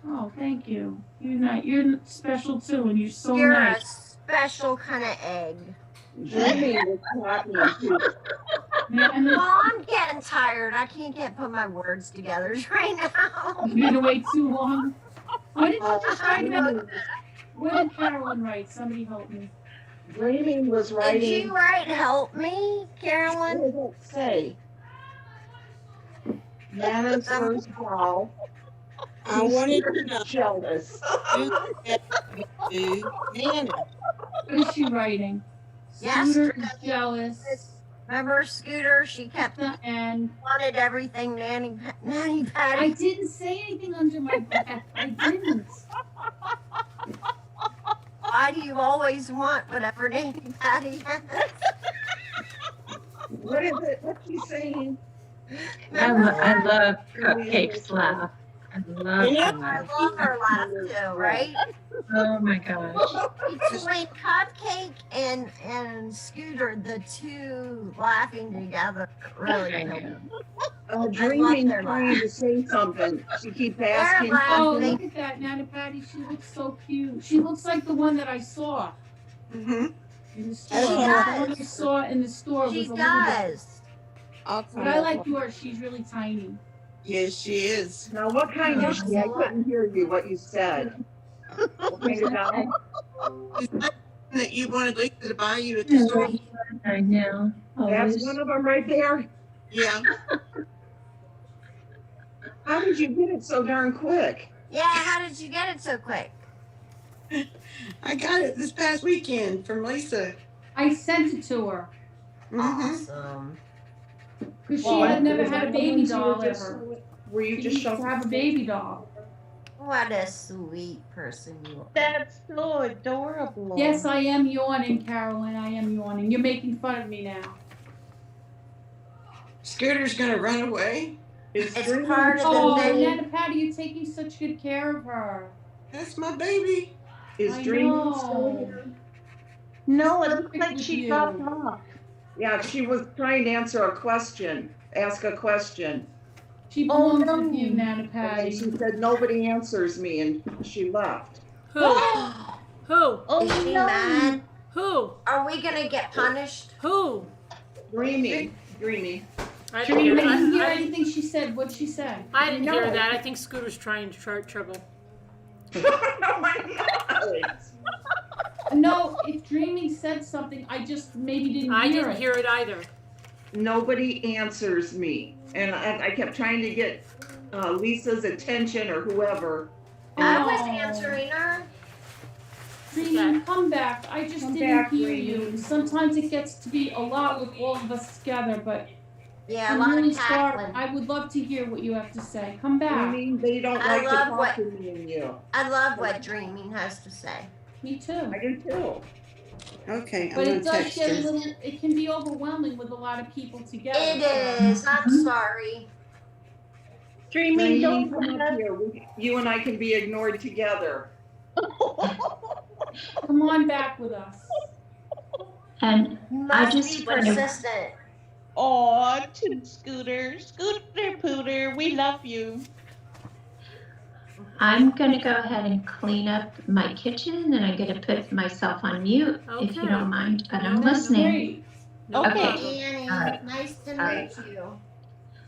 Oh, thank you. You're special too, and you're so You're a nice. special kind of egg. Jimmy was talking to Well, I'm getting tired. I can't put my words together right now. You've been away too long. What did you just write about? What did Carolyn write? Somebody help me. Dreaming was Did writing. you write help me, Carolyn? What does it say? Nana's first doll. I wanted to know. Jealous. Who gave it to Nana? What is she writing? Yes. Scooter is jealous. Remember Scooter? She kept And wanted everything Nanny I Patty. didn't say anything under my breath. I didn't. Why do you always want whatever Nanny Patty has? What is it? What's she saying? I love Cupcake's laugh. I love I that. love her laugh too, right? Oh my gosh. Between Cupcake and Scooter, the two laughing together really. I know. Dreaming their trying to laugh. say something. She keeps They're asking Oh, laughing. look at that, Nana Patty. She looks so cute. She looks like the one that I saw Mm-hmm. in the store. She The does. one I saw in the store She was a little bit. does. But I like yours. She's really tiny. Yes, she is. Now, what kind is she? I couldn't hear you, what you said. Is that that you wanted Lisa to buy you at the store? I know. That's one of them right there. Yeah. How did you get it so darn quick? Yeah, how did you get it so quick? I got it this past weekend from Lisa. I sent it to her Awesome. because she had never had a baby doll ever. Were you She just needs to shopping? have a baby doll. What a sweet person you are. That's so adorable. Yes, I am yawning, Carolyn. I am yawning. You're making fun of me now. Scooter's gonna run away. It's part of Oh, the thing. Nana Patty, you're taking such good care of her. That's my baby. Is I Dream know. still here? No, it Perfect looks like with she you. dropped off. Yeah, she was trying to answer a question, ask a question. She Oh, belongs no. with you, Nana And Patty. she said, nobody answers me, and she left. Who? Who? Oh, Is she no. mad? Who? Are we gonna get punished? Who? Dreamy. I didn't Dream, hear, I didn't hear I, anything she said. What'd she say? I didn't hear No. that. I think Scooter's trying to start trouble. No, I'm not. No, if Dreaming said something, I just maybe didn't I hear didn't it. hear it either. Nobody answers me, and I kept trying to get Lisa's attention or whoever. I was Oh. answering her. Dreaming, come back. I just Come didn't back, hear Dreaming. you. Sometimes it gets to be a lot with all of us together, but Yeah, a I'm lot really of sorry. cackling. I would love to hear what you have to say. Come I back. mean, they don't I like to love talk what- to me and you. I love what Dreaming has to say. Me too. I do too. Okay, I'm But gonna it does text get a her. little, it can be overwhelming with a lot of people together. It so- is. I'm sorry. Dreaming, Dreamy, don't come up here. You and I can be ignored together. Come on back with us. And I Must just be want to, persistent. Aw, to Scooter. Scooter Pooter, we love you. I'm going to go ahead and clean up my kitchen, and I'm going to put myself on mute if you Okay. don't mind. But I'm That's listening. great. No Okay. problem. Annie, All right. nice to All meet you.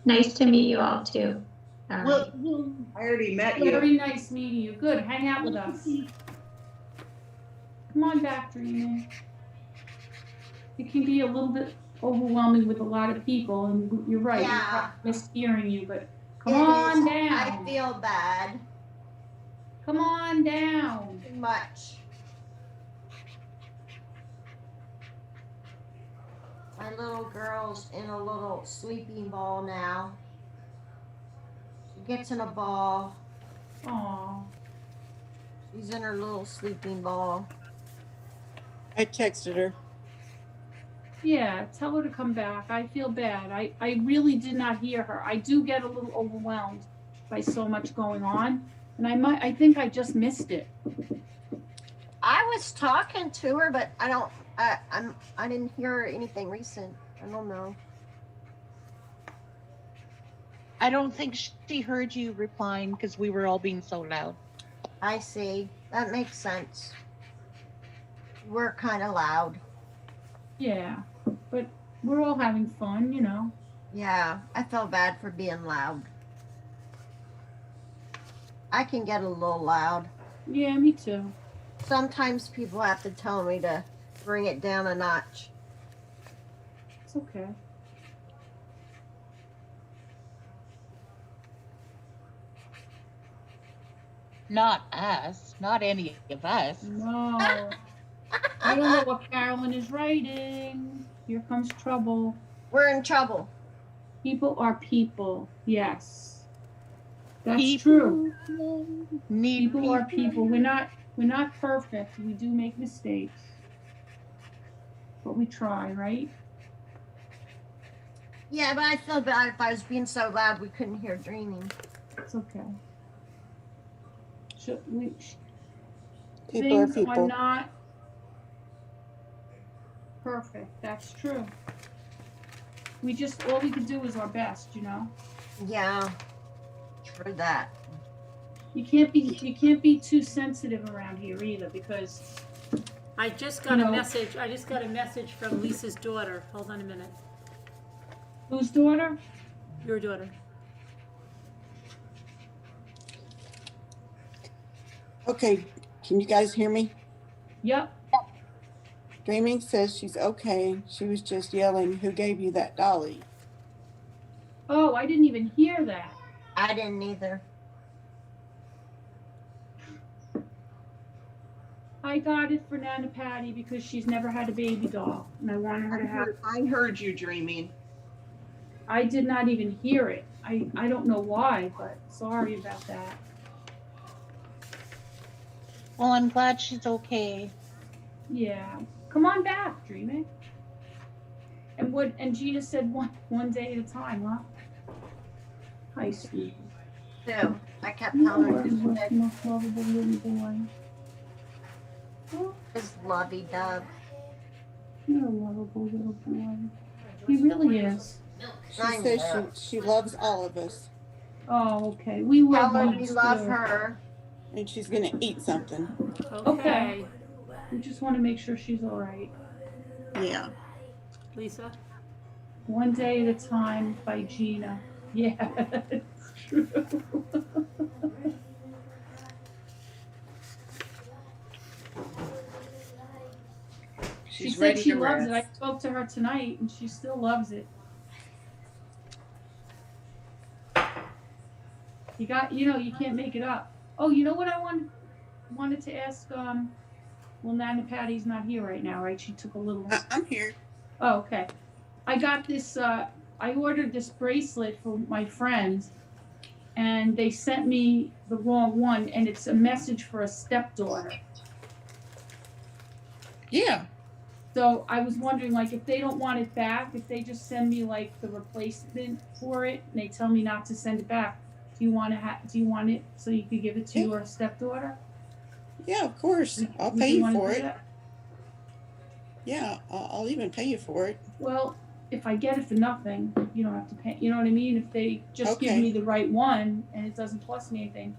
Nice to meet you all too. All right. Well, I already met you. Very nice meeting you. Good. Hang out with us. Come on back, Dreaming. It can be a little bit overwhelming with a lot of people, and you're right. Yeah. I miss hearing you, but come It on is. down. I feel bad. Come on down. Too much. My little girl's in a little sleeping ball now. She gets in a ball. Aw. She's in her little sleeping ball. I texted her. Yeah, tell her to come back. I feel bad. I really did not hear her. I do get a little overwhelmed by so much going on, and I think I just missed it. I was talking to her, but I didn't hear anything recent. I don't know. I don't think she heard you replying because we were all being so loud. I see. That makes sense. We're kind of loud. Yeah, but we're all having fun, you know. Yeah, I feel bad for being loud. I can get a little loud. Yeah, me too. Sometimes people have to tell me to bring it down a notch. It's okay. Not us. Not any of us. No. I don't know what Carolyn is writing. Here comes trouble. We're in trouble. People are people. Yes. That's true. Need People are people. We're not perfect. We do make mistakes. But we try, right? Yeah, but I feel bad if I was being so loud we couldn't hear Dreaming. It's okay. People are Things people. are not perfect. That's true. All we can do is our best, you know? Yeah, true that. You can't be too sensitive around here either, because I just got a message. I just got a message from Lisa's daughter. Hold on a minute. whose daughter? Your daughter. Okay, Can you guys hear me? Yep. Dreaming says she's okay. She was just yelling, "Who gave you that dolly?" Oh, I didn't even hear that. I didn't either. I got it for Nana Patty because she's never had a baby doll, and I wanted her to have. I heard you dreaming. I did not even hear it. I don't know why, but sorry about that. Well, I'm glad she's okay. Yeah. Come on back, Dreaming. And Gina said one day at a time, huh? Hi, sweetie. So I kept telling her Most lovable little boy. this lovey dove. You're a lovable little boy. He really is. She says she loves all of us. Oh, okay. We will. Tell her we love her. And she's gonna eat something. Okay. We just want to make sure she's all right. Yeah. Lisa? One day at a time by Gina. Yeah, it's true. She said ready she to loves it. I rest. spoke to her tonight, and she still loves it. You can't make it up. Oh, you know what I wanted to ask? Well, Nana Patty's not here right now, right? She took a little. I'm here. Oh, okay. I got this. I ordered this bracelet for my friends, and they sent me the wrong one, and it's a message for a stepdaughter. Yeah. So I was wondering, like, if they don't want it back, if they just send me like the replacement for it, and they tell me not to send it back. Do you want it so you could give it to your stepdaughter? Yeah, of course. I'll Would pay you wanna for do it. that? Yeah, I'll even pay you for it. Well, if I get it for nothing, you don't have to pay. You know what I mean? If they just give Okay. me the right one and it doesn't cost me anything,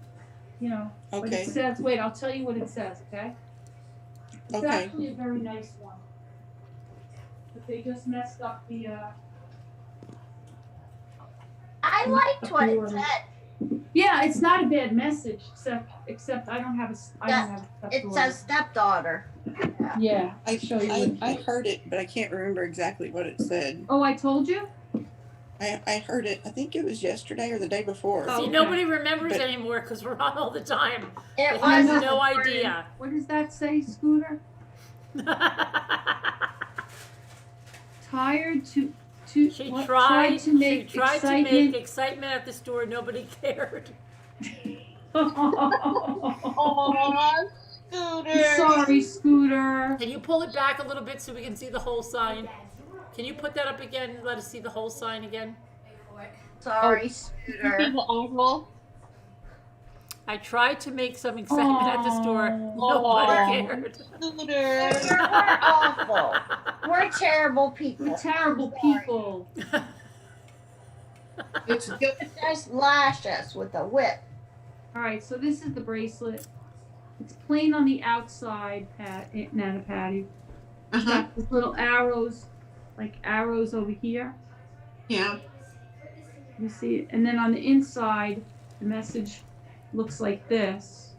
you know. But Okay. it says, wait, I'll tell you what it says, okay? It's Okay. actually a very nice one. But they just messed up the, I liked what it Authority. said. Yeah, it's not a bad message, except I don't have a It stepdaughter. says stepdaughter. Yeah, I show you. I heard it, but I can't remember exactly what it said. Oh, I told you? I heard it. I think it was yesterday or the day before. See, nobody remembers anymore because we're on all the time. It They was have no idea. What does that say, Scooter? Tired to She what? tried to make excitement at the store. Nobody cared. Oh, Scooter. Sorry, Scooter. Can you pull it back a little bit so we can see the whole sign? Can you put that up again and let us see the whole sign again? Sorry, Scooter. I tried to make some excitement at the store. Nobody cared. Scooter. We're awful. We're terrible people. We're terrible people. It's just lash us with a whip. All right, so this is the bracelet. It's plain on the outside, Nana Patty. It's got these little arrows, like arrows over here. Yeah. You see it? And then on the inside, the message looks like this.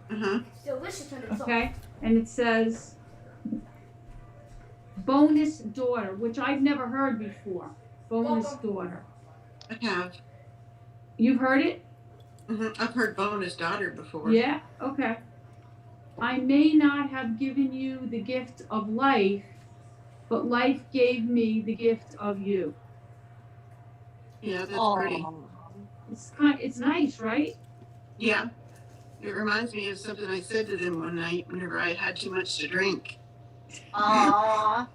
It's delicious when it's Okay? And it says, bonus daughter, which I've never heard before. Bonus daughter. I have. You've heard it? I've heard bonus daughter before. Yeah? Okay. I may not have given you the gift of life, but life gave me the gift of you. Yeah, that's pretty. It's nice, right? Yeah. It reminds me of something I said to them one night whenever I had too much to drink. Aww.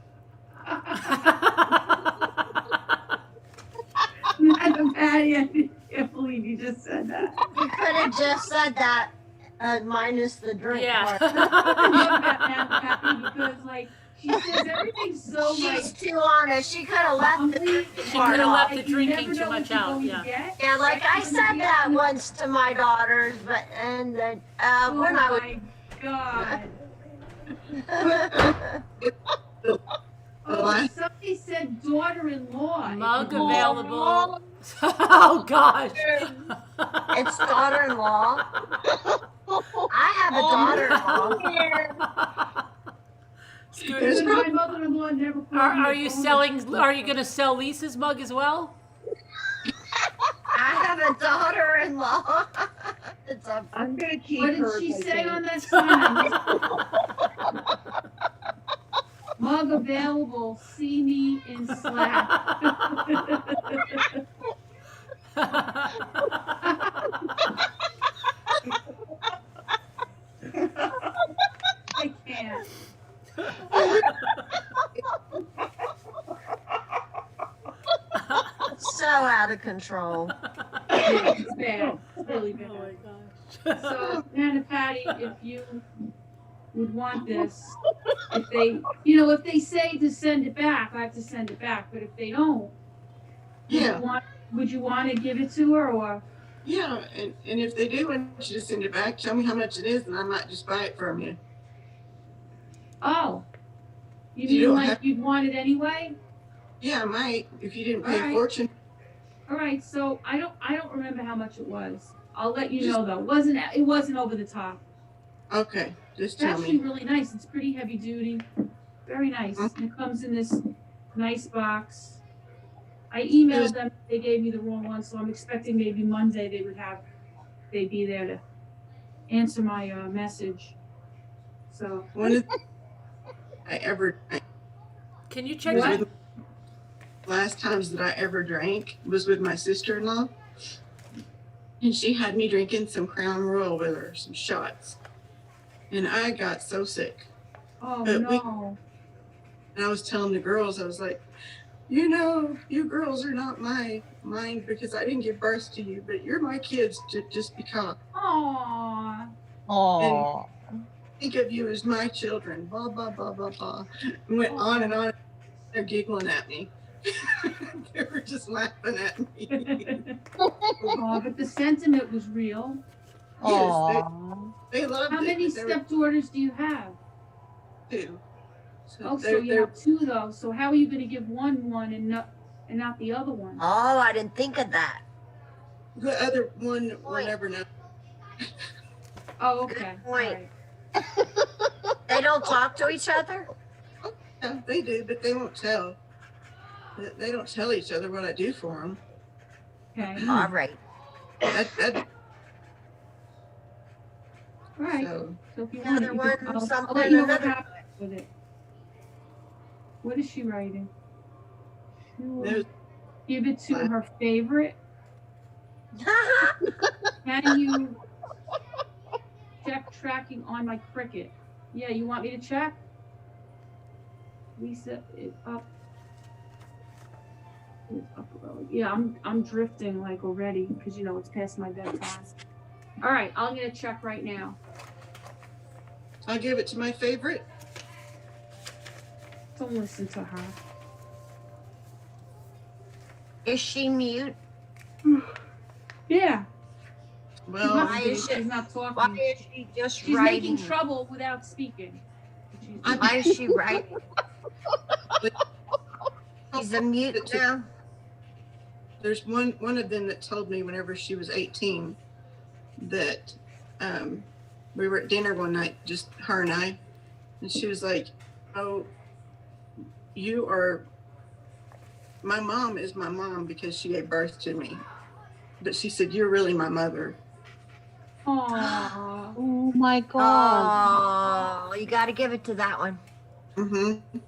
Madam Patty, I can't believe you just said that. You could have just said that minus the drink Yeah. part. I love that, Madam Patty, because, like, she says everything's so, like, She's too honest. She could have left the drinking She part could have left off. the drinking too much out. Yeah. Yeah, like I said that once to my daughters, but and then Oh when I was. my God. What? Somebody said daughter-in-law. Mug available. Oh gosh. It's daughter-in-law. I have a daughter-in-law. Because my mother-in-law never called me Are a you phone. selling? Are you going to sell Lisa's mug as well? I have a daughter-in-law. It's a. I'm gonna keep What did hers, she I say think. on that sign? Mug available. See me in Slack. I can't. So out of control. It's bad. It's really bad. Oh my gosh. So, Nana Patty, if you would want this, if they say to send it back, I have to send it back. But if they don't, would you want to give it to her or? Yeah, and if they do want you to send it back, tell me how much it is, and I might just buy it from you. Oh, you You mean don't like have- you'd want it anyway? Yeah, I might if you didn't pay a Alright. fortune. All right, so I don't remember how much it was. I'll let you know though. It wasn't over the top. Okay, just It's tell actually me. really nice. It's pretty heavy duty. Very nice. And it comes in this nice box. I emailed them. They gave me the wrong one, so I'm expecting maybe Monday they'd be there to answer my message. So One of I ever drank. Can you check? One of the last times that I ever drank was with my sister-in-law, and she had me drinking some Crown Royal with her, some shots, and I got so sick. Oh But no. And I was telling the girls, I was like, you girls are not mine because I didn't give birth to you, but you're my kids just because. Aww. And think of you as my children, blah, blah, blah, blah, blah. And went on and on. They're giggling at me. They were just laughing at me. Oh, but the sentiment was real. Yes, they loved How it. many They were stepdaughters do you have? two. Oh, so you have two though. So how are you going to give one and not the other one? Oh, I didn't think of that. The other one will never know. Oh, okay. Good point. They don't talk to each other? Yeah, they do, but they won't tell. They don't tell each other what I do for them. Okay. All right. All right. So, So if you Another want, one, I'll something, let you know what another. happens with it. What is she writing? She will There's- give it to her favorite. Can you check tracking on my Cricut? Yeah, you want me to check? Lisa, it up. It's up early. Yeah, I'm drifting like already because it's past my bedtime. All right, I'm gonna check right now. I'll give it to my favorite. Don't listen to her. Is she mute? Yeah. Well, Why is She's not talking. Why is she just She's writing? making trouble without speaking. Why is she writing? She's a mute now. There's one of them that told me whenever she was 18 that we were at dinner one night, just her and I, and she was like, "Oh, my mom is my mom because she gave birth to me, but she said you're really my mother." Aww. Oh my God. Oh, you got to give it to that one. Mm-hmm.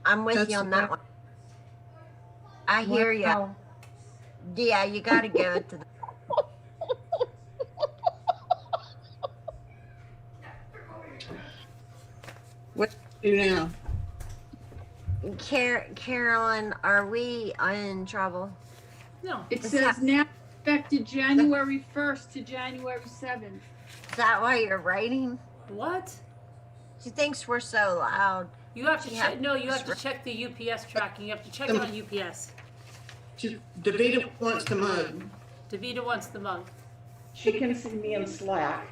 I'm with you on that one. I hear you. Wow. Yeah, you got to give it to them. What do you do now? Carolyn, are we in trouble? No. It Is says that- now effective January 1st to January 7th. Is that why you're writing? What? She thinks we're so loud. You have to She check. had- No, you have to check the UPS tracking. You have to check it on UPS. DaVita wants the mug. DaVita wants the mug. She can see me in Slack.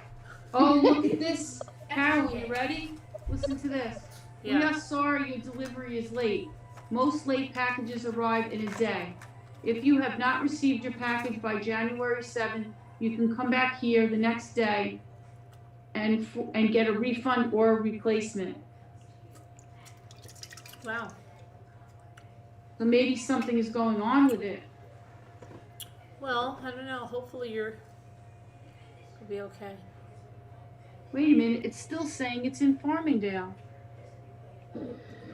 Oh, look at this. Carol, you ready? Listen to this. We Yeah. are sorry your delivery is late. Most late packages arrive in a day. If you have not received your package by January 7th, you can come back here the next day and get a refund or a replacement. Wow. So maybe something is going on with it. Well, I don't know. Hopefully you'll be okay. Wait a minute, it's still saying it's in Farmingdale.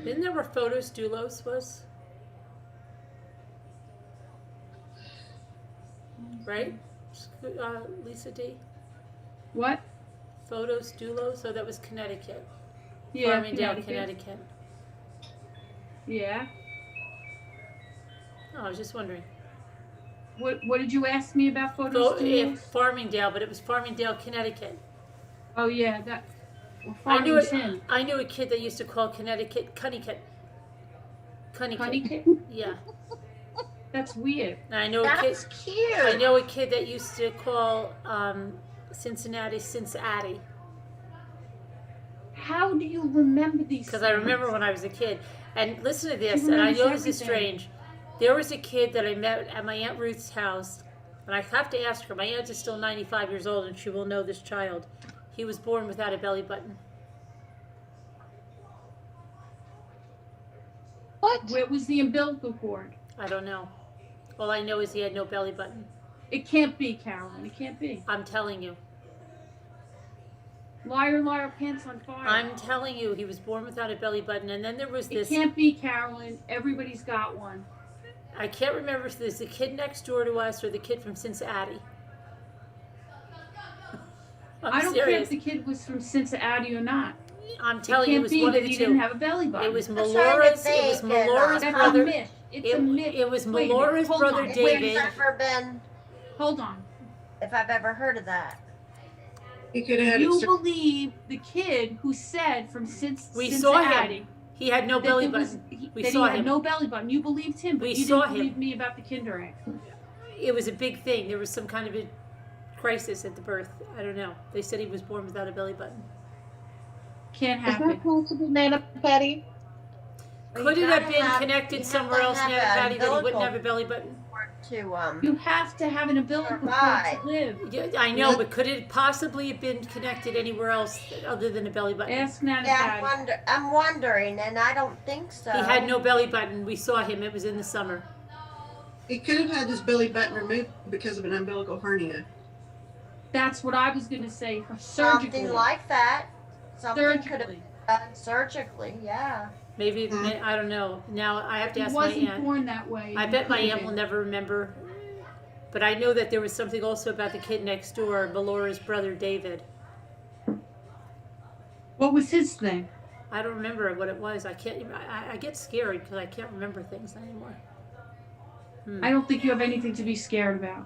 Isn't that where Photos Doulos was? Right? Lisa D? What? Photos Doulos? So that was Connecticut. Yeah, Farmingdale, Connecticut. Yeah. Oh, I was just wondering. What did you ask me about Photos Doulos? Farmingdale, but it was Farmingdale, Connecticut. Oh yeah, that. Well, I knew a kid that used to call Connecticut Cunnicut. Cunnicut? Yeah. That's weird. And I know That's cute. I know a kid that used to call Cincinnati Cincinnati. How do you remember these? Because I remember when I was a kid. And listen to this, She and I remembers know this is everything. strange. There was a kid that I met at my Aunt Ruth's house, and I have to ask her. My aunt is still 95 years old, and she will know this child. He was born without a belly button. What? Where was the umbilical cord? I don't know. All I know is he had no belly button. It can't be, Carolyn. It can't be. I'm telling you. Liar, liar, pants on fire. I'm telling you, he was born without a belly button. And then there was this. It can't be, Carolyn. Everybody's got one. I can't remember if there's the kid next door to us or the kid from Cincinnati. I don't care if the kid was from Cincinnati or not. I'm telling you, it was can't one be of that the he two. didn't have a belly button. It was That's trying Melora's. to It was think and, Melora's That's brother. a myth. It's a myth. It was Wait a minute. Melora's Hold brother on. David. If I've ever been, Hold on. if I've ever heard of that. He could have had You it. believe the kid who said from We Cincinnati saw him. He had no that belly there was- button. We that saw he had him. no belly button. You believed him, but We you saw didn't him. believe me about the kinder egg. It was a big thing. There was some kind of a crisis at the birth. I don't know. They said he was born without a belly button. Can't Is happen. that possible, Nana Patty? Could You it have gotta been have- connected you somewhere have else, to have Nana an Patty, that he wouldn't umbilical have a belly button? To You have to have an umbilical cord Survive. to live. Yeah, I know, but could it possibly have been connected anywhere else other than a belly button? Ask Nana Yeah, Patty. I'm wondering, and I don't think so. He had no belly button. We saw him. It was in the summer. He could have had his belly button removed because of an umbilical hernia. That's what I was going to say. Surgically. Something like that. Something could have Surgically. been done surgically, yeah. Maybe, I don't know. Now I have to He ask my wasn't aunt. born that way. I He bet my could've aunt been. will never remember. But I know that there was something also about the kid next door, Melora's brother David. What was his thing? I don't remember what it was. I can't. I get scared because I can't remember things anymore. I don't think you have anything to be scared about.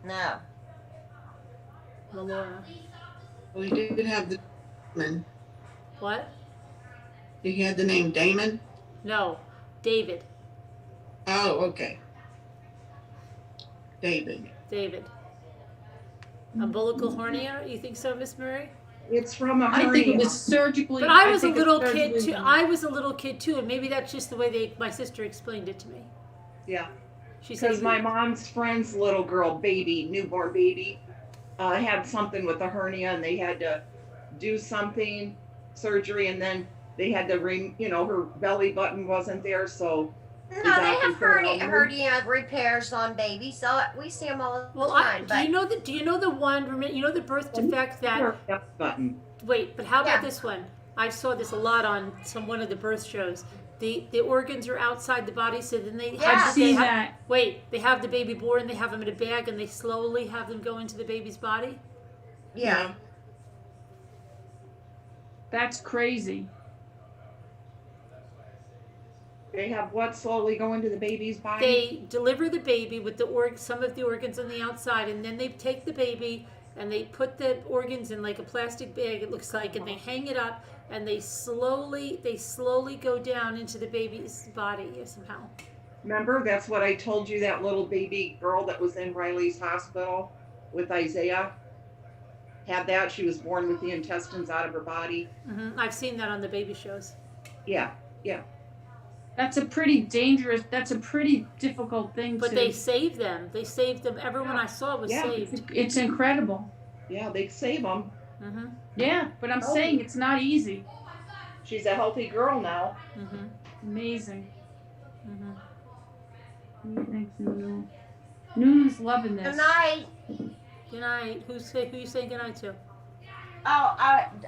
No. Melora. Well, he did have the Damon. What? He had the name Damon. No, David. Oh, okay. David. David. Umbilical hernia? You think so, Miss Murray? It's from a I hernia. think it was surgically. But I was a think little it's kid surgically too. done. I was a little kid too, and maybe that's just the way my sister explained it to me. Yeah. She said Because my mom's friend's little girl, newborn baby, had something with a hernia, and they had to do something, surgery, and then they had to her belly button wasn't there, so. No, they have hernia repairs on babies, so we see them all the Well, time. do you know the one? You know the birth defect that? Button. Wait, but how about Yeah. this one? I saw this a lot on one of the birth shows. The organs are outside the body, so then they Yeah. have I've seen they have, that. Wait, they have the baby born, they have them in a bag, and they slowly have them go into the baby's body. Yeah. That's crazy. They have what slowly go into the baby's body? They deliver the baby with some of the organs on the outside, and then they take the baby and they put the organs in like a plastic bag. It looks like, and they hang it up, and they slowly go down into the baby's body somehow. Remember, that's what I told you, that little baby girl that was in Riley's hospital with Isaiah had that. She was born with the intestines out of her body. I've seen that on the baby shows. Yeah. That's a pretty dangerous. That's a pretty difficult thing. But to, they saved them. They saved them. Everyone I saw was Yeah. saved. It's incredible. Yeah, they save them. Mm-hmm. Yeah, but I'm saying it's not easy. She's a healthy girl now. Mm-hmm. Amazing. Mm-hmm. Thanks, Nunu. Nunu's loving this. Good night. Good night. Who you saying good night to? Oh,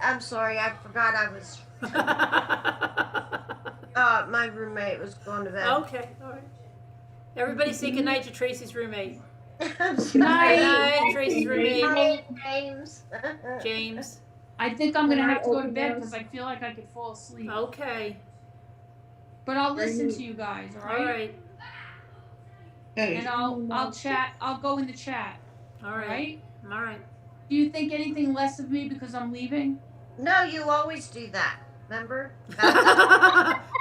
I'm sorry. I forgot I was. My roommate was going to bed. Okay, all right. Everybody say good night to Tracy's roommate. Good night, Tracy's roommate. Night, James. James. I think I'm gonna have to go to bed because I feel like I could fall asleep. Okay. But I'll listen to you guys, all right? All right. And I'll chat. I'll go in the chat. All right. All right. Do you think anything less of me because I'm leaving? No, you always do that. Remember?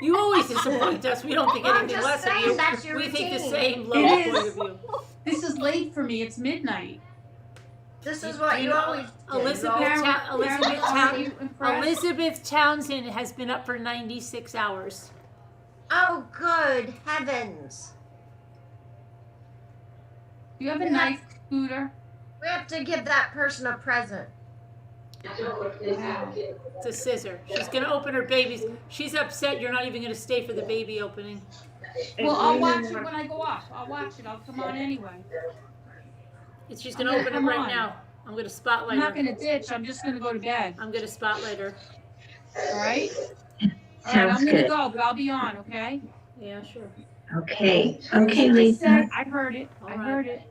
You always disappoint us. We don't think anything less of you. That's your we think the routine. same low It point is. of you. This is late for me. It's midnight. This is what you always do. Elizabeth Townsend has been up for 96 hours. Oh, good heavens. Do you have a nice scooter? We have to give that person a present. It's a scissor. She's going to open her babies. She's upset you're not even going to stay for the baby opening. Well, I'll watch it when I go off. I'll watch it. I'll come on anyway. She's going to open it right now. I'm going to spotlight I'm her. not going to ditch. I'm just going to go to bed. I'm going to spotlight her. All right? Sounds I'm going to good. go, but I'll be on, okay? Yeah, sure. Okay. Okay, Lisa. I heard it. I heard it.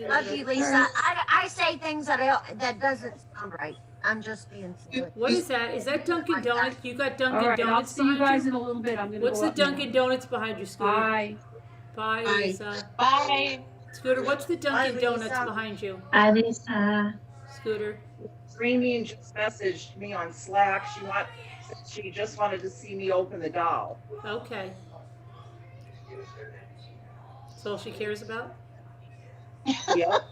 Love you, Lisa. I say things that doesn't sound right. I'm just being silly. What is that? Is that Dunkin' Donuts? You got Dunkin' All right, Donuts I'll see you behind guys in a little bit. I'm going to What's go the up now. Dunkin' Donuts behind you, Scooter? Bye. Bye, Bye. Lisa. Bye. Scooter, what's the Dunkin' Bye, Donuts Lisa. behind you? Hi, Lisa. Scooter. Remy just messaged me on Slack. She just wanted to see me open the doll. Okay. That's all she cares about? Yep.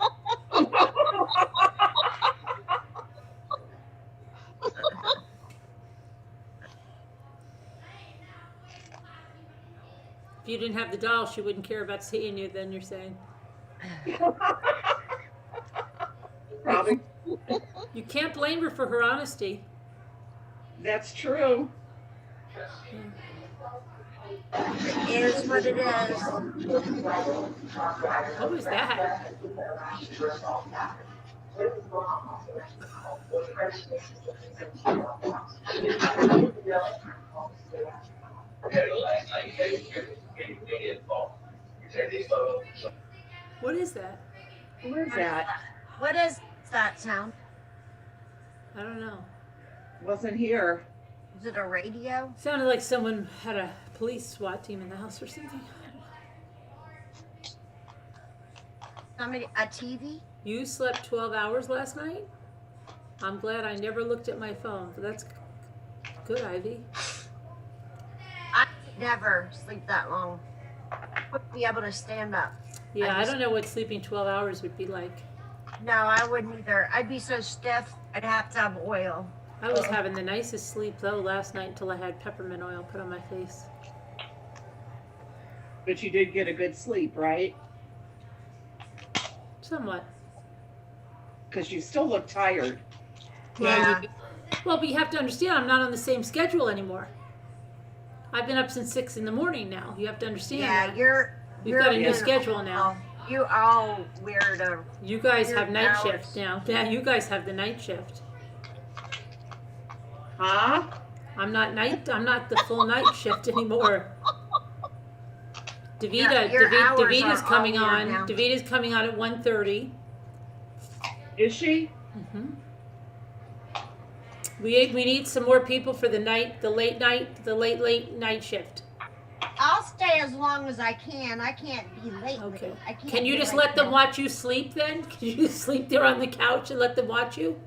If you didn't have the doll, she wouldn't care about seeing you, then you're saying. Probably. You can't blame her for her honesty. That's true. It is what it is. What was that? What is that? Where's that? What is that sound? I don't know. Wasn't here. Is it a radio? Sounded like someone had a police SWAT team in the house or something. Somebody, a TV? You slept 12 hours last night? I'm glad I never looked at my phone. But that's good, Ivy. I never sleep that long. I wouldn't be able to stand up. Yeah, I don't know what sleeping 12 hours would be like. No, I wouldn't either. I'd be so stiff, I'd have to have oil. I was having the nicest sleep, though, last night until I had peppermint oil put on my face. But you did get a good sleep, right? Somewhat. Because you still look tired. Yeah. Well, but you have to understand, I'm not on the same schedule anymore. I've been up since 6 in the morning now. You have to understand Yeah, that. We've got a new schedule now. You all weird. You guys weird have night hours. shift now. Yeah, you guys have the night shift. Huh? I'm not the full night shift anymore. Davita's coming on. now. Davita's coming on at 1:30. Is she? Mm-hmm. We need some more people for the late night shift. I'll stay as long as I can. I can't be late. Okay. I can't Can you be just late let them now. watch you sleep then? Can you just sleep there on the couch and let them watch you?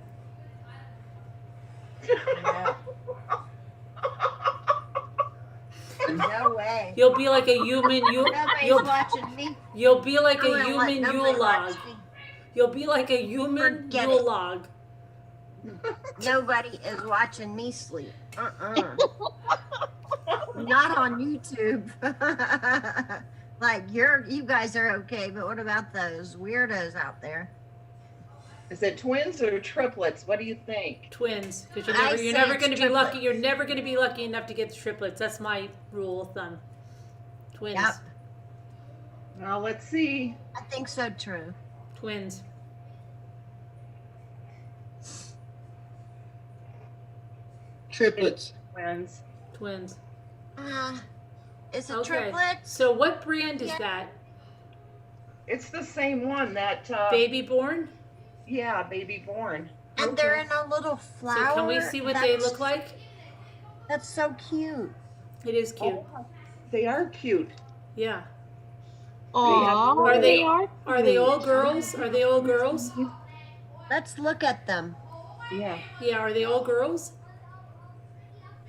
No way. You'll be like a human. Nobody's watching me. You'll be like I'm a gonna let human nobody Yule watch log. me. You'll be like a human Forget Yule it. log. Nobody is watching me sleep. Not on YouTube. Like you guys are okay, but what about those weirdos out there? Is it twins or triplets? What do you think? Twins, because I you're say never it's going to be lucky. triplets. You're never going to be lucky enough to get the triplets. That's my rule of thumb. Twins. Yep. Well, let's see. I think so, true. Twins. Triplets. Twins. Twins. Is it Okay. triplets? So what brand is Yeah. that? It's the same one that. Baby Born? Yeah, Baby Born. And they're in a little flower. So can we see what they That's- look like? That's so cute. It is cute. Oh, they are cute. Yeah. Aw, Are they all girls? Are they all girls? Let's look at them. Yeah. Yeah, are they all girls?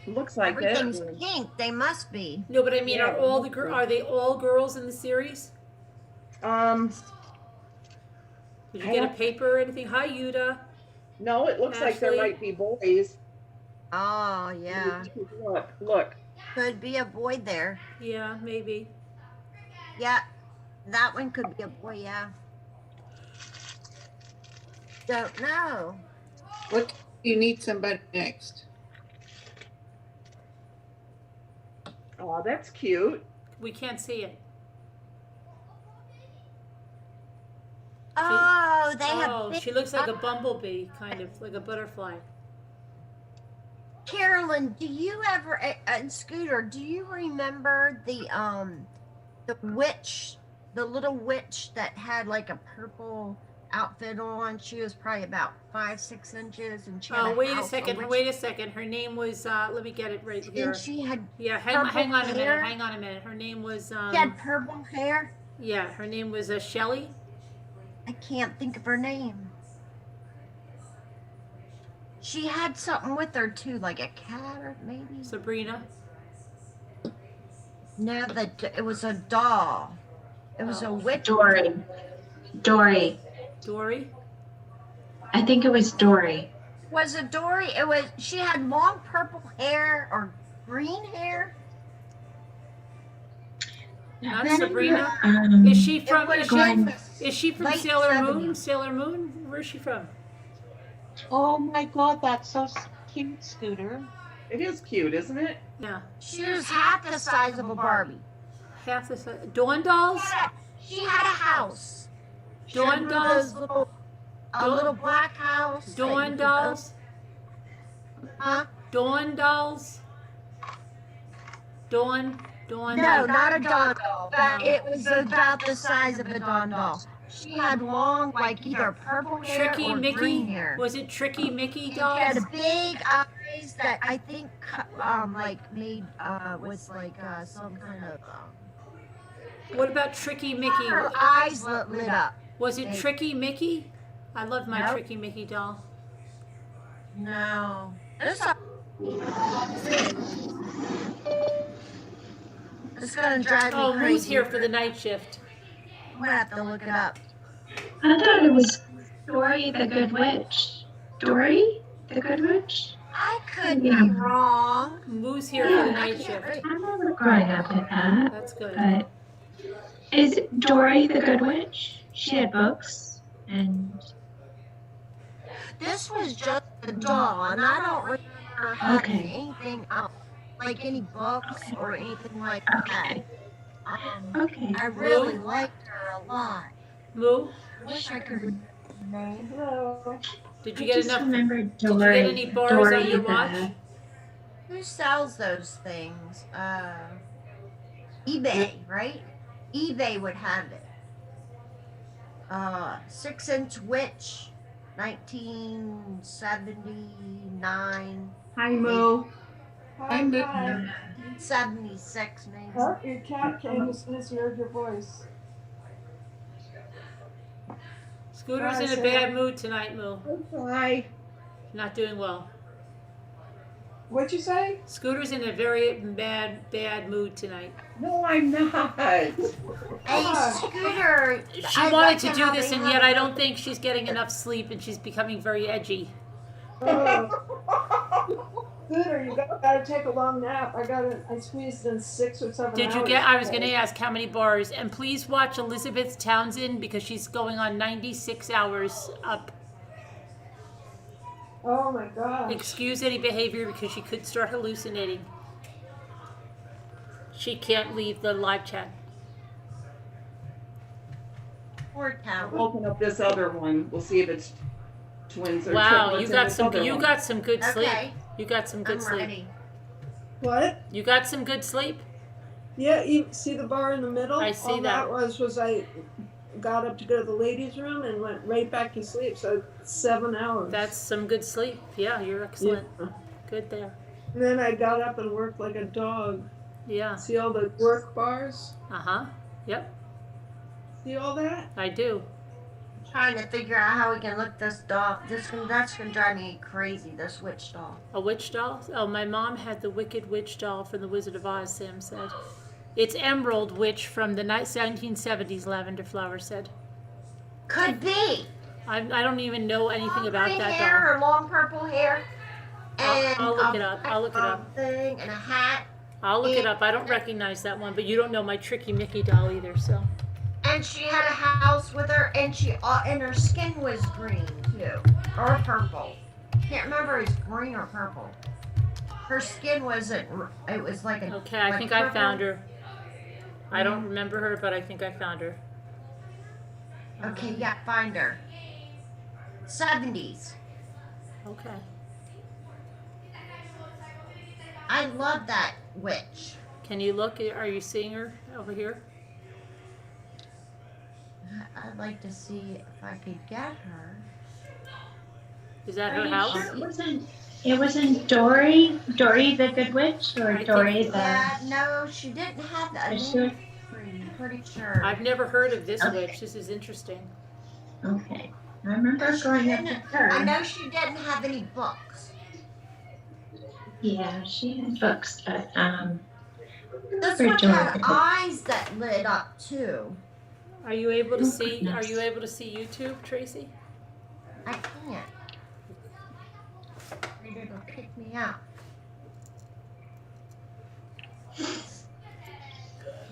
Looks like Everything's it. pink. They must be. No, but I mean, Yeah, are they all girls in the series? Um. Did you get a paper or anything? Hi, Yuda. No, it looks like there Ashley? might be boys. Oh, yeah. Look. Could be a boy there. Yeah, maybe. Yeah. That one could be a boy, yeah. Don't know. What do you need somebody next? Oh, that's cute. We can't see it. Oh, they Oh, have big, she looks like a bumblebee, kind of like a butterfly. Carolyn, do you ever and Scooter, do you remember the witch, the little witch that had like a purple outfit on? She was probably about 5-6 inches, and she had Oh, a wait a house, second. witch- Wait a second. Her name was. Let me get it right here. And she had hang purple on a minute. hair. Hang on a minute. Her name was. She had purple hair. Yeah, her name was Shelley. I can't think of her name. She had something with her too, like a cat or maybe. Sabrina. No, it was a doll. It was a witch. Dory. Dory. Dory. I think it was Dory. Was it Dory? It was. She had long purple hair or green hair. Not Then- Sabrina. Um, Is she from? It Is was she from late Sailor Moon? 70s. Sailor Moon. Where's she from? Oh my God, that's so cute, Scooter. It is cute, isn't it? Yeah. She was half the size of a Barbie. Half the size. Dawn dolls. She had a house. She Dawn had one of those dolls. a little black house. that you Dawn could dolls. Huh? Dawn dolls. Dawn. No, doll. not a Dawn doll. But it was about the size of a Dawn doll. She had long, like either purple hair Tricky or Mickey. green hair. Was it Tricky Mickey She dolls? had big eyes that I think, like made was like some kind of. What about Tricky Mickey? Her eyes lit up. Was it They- Tricky Mickey? I love my Nope. Tricky Mickey doll. No. This is gonna drive me Oh, crazy. Moo's here for the night shift. I'm gonna have to look it up. I thought it was Dory the Good Witch. Dory the Good Witch? I could Yeah. be wrong. Moo's here Yeah, for the I night can't shift. read. I remember growing up with that. That's good. But is Dory the Good Witch? She had books and This was just a doll, and I don't remember having Okay. anything else, like any books or anything like that. okay. Okay. I really liked her a lot. Moo, Wish I could remember her name. Hello. did you I get just enough? remember Did you Dory. get any bars Dory on your the- watch? Who sells those things? eBay, right? eBay would have it. 6-inch witch, 1979. Hi, Mo. Hi, Moo. 76 maybe. Oh, your cat came as soon as he heard your voice. Scooter's Hi, in a Sam. bad mood tonight, Moo. Hi. Not doing well. What'd you say? Scooter's in a very bad mood tonight. No, I'm not. Hey, Scooter. She I wanted like to it do how this, they and have- yet I don't think she's getting enough sleep, and she's becoming very edgy. Scooter, you gotta take a long nap. I squeezed in 6 or 7 Did you hours get? I was today. going to ask how many bars, and please watch Elizabeth Townsend because she's going on 96 hours up. Oh my gosh. Excuse any behavior because she could start hallucinating. She can't leave the live chat. Poor town. I'll open up this other one. We'll see if it's twins or Wow, triplets you in got this some. other You one. got some good sleep. Okay. You got some good I'm sleep. ready. What? You got some good sleep. Yeah, you see the bar in the middle? I see All that. was I got up to go to the ladies' room and went right back to sleep. So 7 hours. That's some good sleep. Yeah, you're excellent. Yeah. Good there. And then I got up and worked like a dog. Yeah. See all the work bars? Uh-huh. Yep. See all that? I do. Trying to figure out how we can look this doll. That's gonna drive me crazy. This witch doll. A witch doll? Oh, my mom had the Wicked Witch doll from The Wizard of Oz, Sam said. It's Emerald Witch from the 1970s, Lavender Flower said. Could be. I don't even know anything about Green that hair doll. or long purple hair. And I'll look it up. I'll look it up. Thing and a hat. I'll look it up. I don't recognize that one, but you don't know my Tricky Mickey doll either, so. And she had a house with her, and her skin was green too, or purple. Can't remember if it was green or purple. Her skin wasn't. It was like a. Okay, I like think I purple. found her. I don't remember her, but I think I found her. Okay, yeah, find her. 70s. Okay. I love that witch. Can you look? Are you seeing her over here? I'd like to see if I could get her. Is that Are her you house? sure it wasn't Dory the Good Witch, or I Dory think- the? Yeah, no, she didn't have that. Are you sure? I'm pretty sure. I've never heard of this Okay. witch. This is interesting. Okay, I remember going up to her. I know she didn't have any books. Yeah, she had books, but This For one Dory had the Good- eyes that lit up too. Are you able to Oh, see? goodness. Are you able to see YouTube, Tracy? I can't. Maybe it'll kick me out.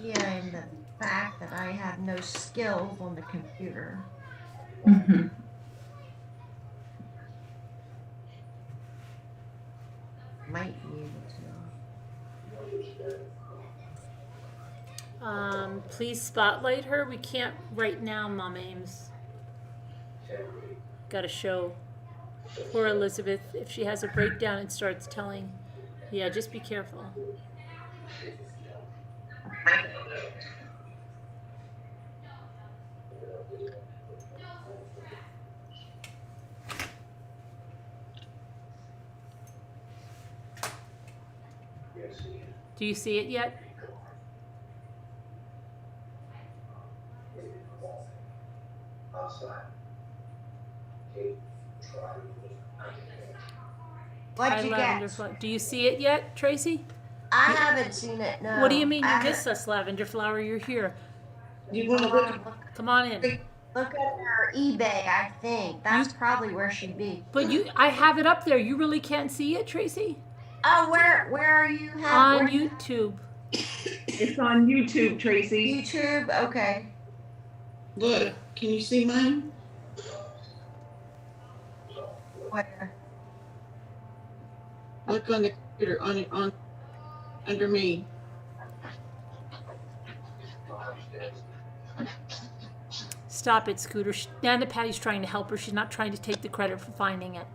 Yeah, and the fact that I have no skills on the computer. Mm-hmm. Might be able Please spotlight her. We can't right now, Mom Ames. Got to show. Poor Elizabeth. If she has a breakdown and starts telling, yeah, just be careful. Do you see it yet? What'd you Lavender get? Flower. Do you see it yet, Tracy? I haven't seen it, no. What do you mean you I- missed us, Lavender Flower? You're here. You want to look, Come on in. look at her eBay, I think. That's probably where she'd be. But I have it up there. You really can't see it, Tracy? Oh, where are you? On YouTube. It's on YouTube, Tracy. YouTube? Okay. Look, can you see mine? Where? Look on the computer, on under me. Stop it, Scooter. Nana Patty's trying to help her. She's not trying to take the credit for finding it.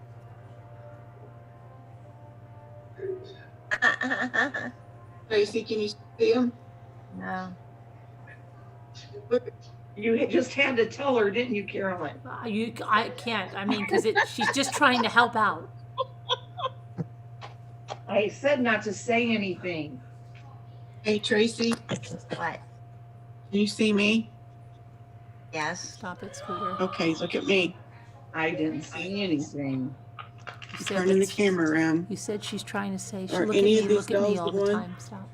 Tracy, can you see them? No. Look, You just had to tell her, didn't you, Carolyn? I can't. I mean, because she's just trying to help out. I said not to say anything. hey Tracy, What? can you see me? Yes. Stop it, Scooter. Okay, look at me. I didn't see anything. You said Turning the that- camera around. You said she's trying to say. She Are look at any me, of these look at me dolls all the the one? time. Stop.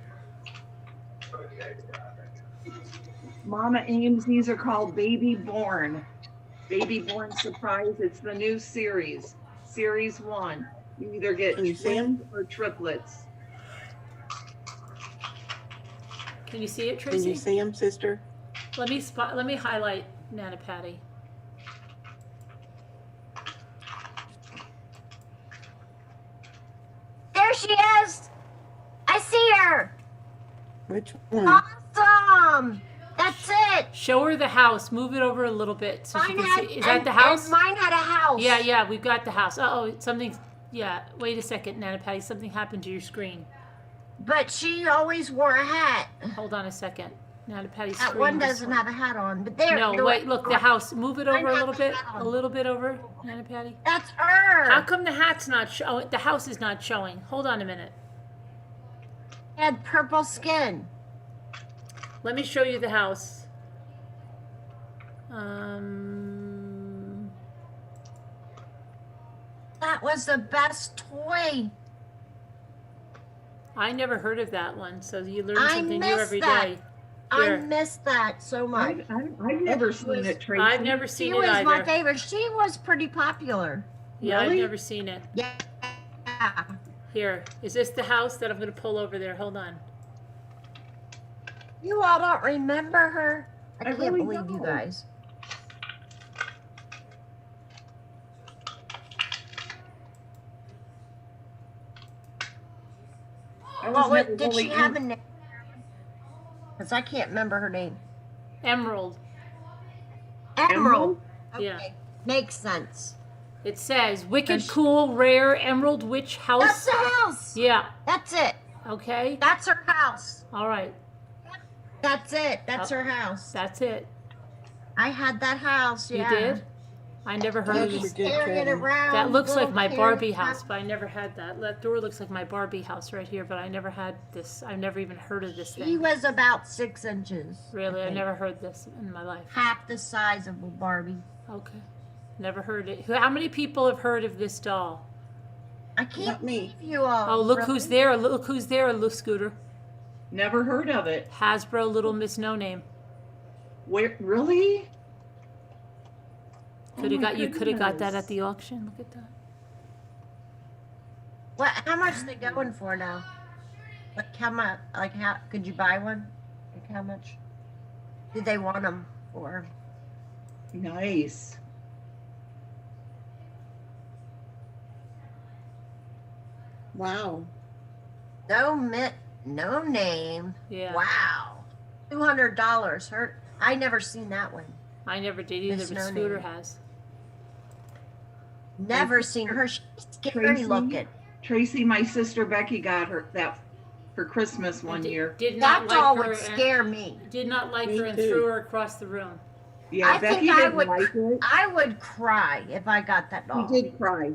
Mama Ames, these are called Baby Born. Baby Born Surprise. It's the new series. Series 1. You either get Can you see 'em? twins or triplets. Can you see it, Can Tracy? you see them, sister? Let me highlight Nana Patty. There she is. I see her. Which one? Awesome. That's it. Show her the house. Move it over a little bit so she Mine can had, see. Is that the house? And mine had a house. Yeah, we've got the house. Uh-oh, something. Yeah, wait a second, Nana Patty. Something happened to your screen. But she always wore a hat. Hold on a second. Nana Patty's That screen. one doesn't have a hat on. But there. No, wait, look, the house. Move it over a little bit. A little bit over, Nana Patty. That's her. How come the hat's not showing? The house is not showing. Hold on a minute. Had purple skin. Let me show you the house. That was the best toy. I never heard of that one, so you learn I something new missed every that. day. I Here. missed that so much. I've never seen it, Tracy. I've never seen She it was either. my favorite. She was pretty popular. Yeah, Really? I've never seen it. Yeah. Here, is this the house that I'm going to pull over there? Hold on. You all don't remember her? I can't really believe you don't. guys. Did she have a name? Because I can't remember her name. Emerald. Emerald. Okay. Yeah. Makes sense. It says wicked cool rare emerald witch house. That's the house. Yeah. That's it. Okay. That's her house. All right. That's it. That's her house. That's it. I had that house. Yeah. You did? I never heard of this. Carrying it around. That looks like my little Barbie carrying house, but I never had that. That door looks like my Barbie house right here, but I never had this. I've never even heard of this He thing. was about 6 inches. Really, I think. never heard this in my life. Half the size of a Barbie. Okay. Never heard it. How many people have heard of this doll? I can't Not me. believe you all. Oh, look really. who's there. Look who's there, Little Scooter. Never heard of it. Hasbro Little Miss No Name. Where? Really? Could have my got you could have got that goodness. at the auction. Look at that. What? How much are they going for now? Like how much? Like how? Could you buy one? Like how much? Did they want them for? Nice. Wow. No name. Yeah. Wow. $200. Her. I never seen that one. I never did either, Miss but No Scooter Name. has. Never seen her. She's scary Tracy? looking. Tracy, my sister Becky got her that for Christmas one year. Did not That doll like her would and- scare me. Did not like Me her and too. threw her across the room. Yeah, I Becky think I didn't would. like it. I would cry if I got that doll. She did cry.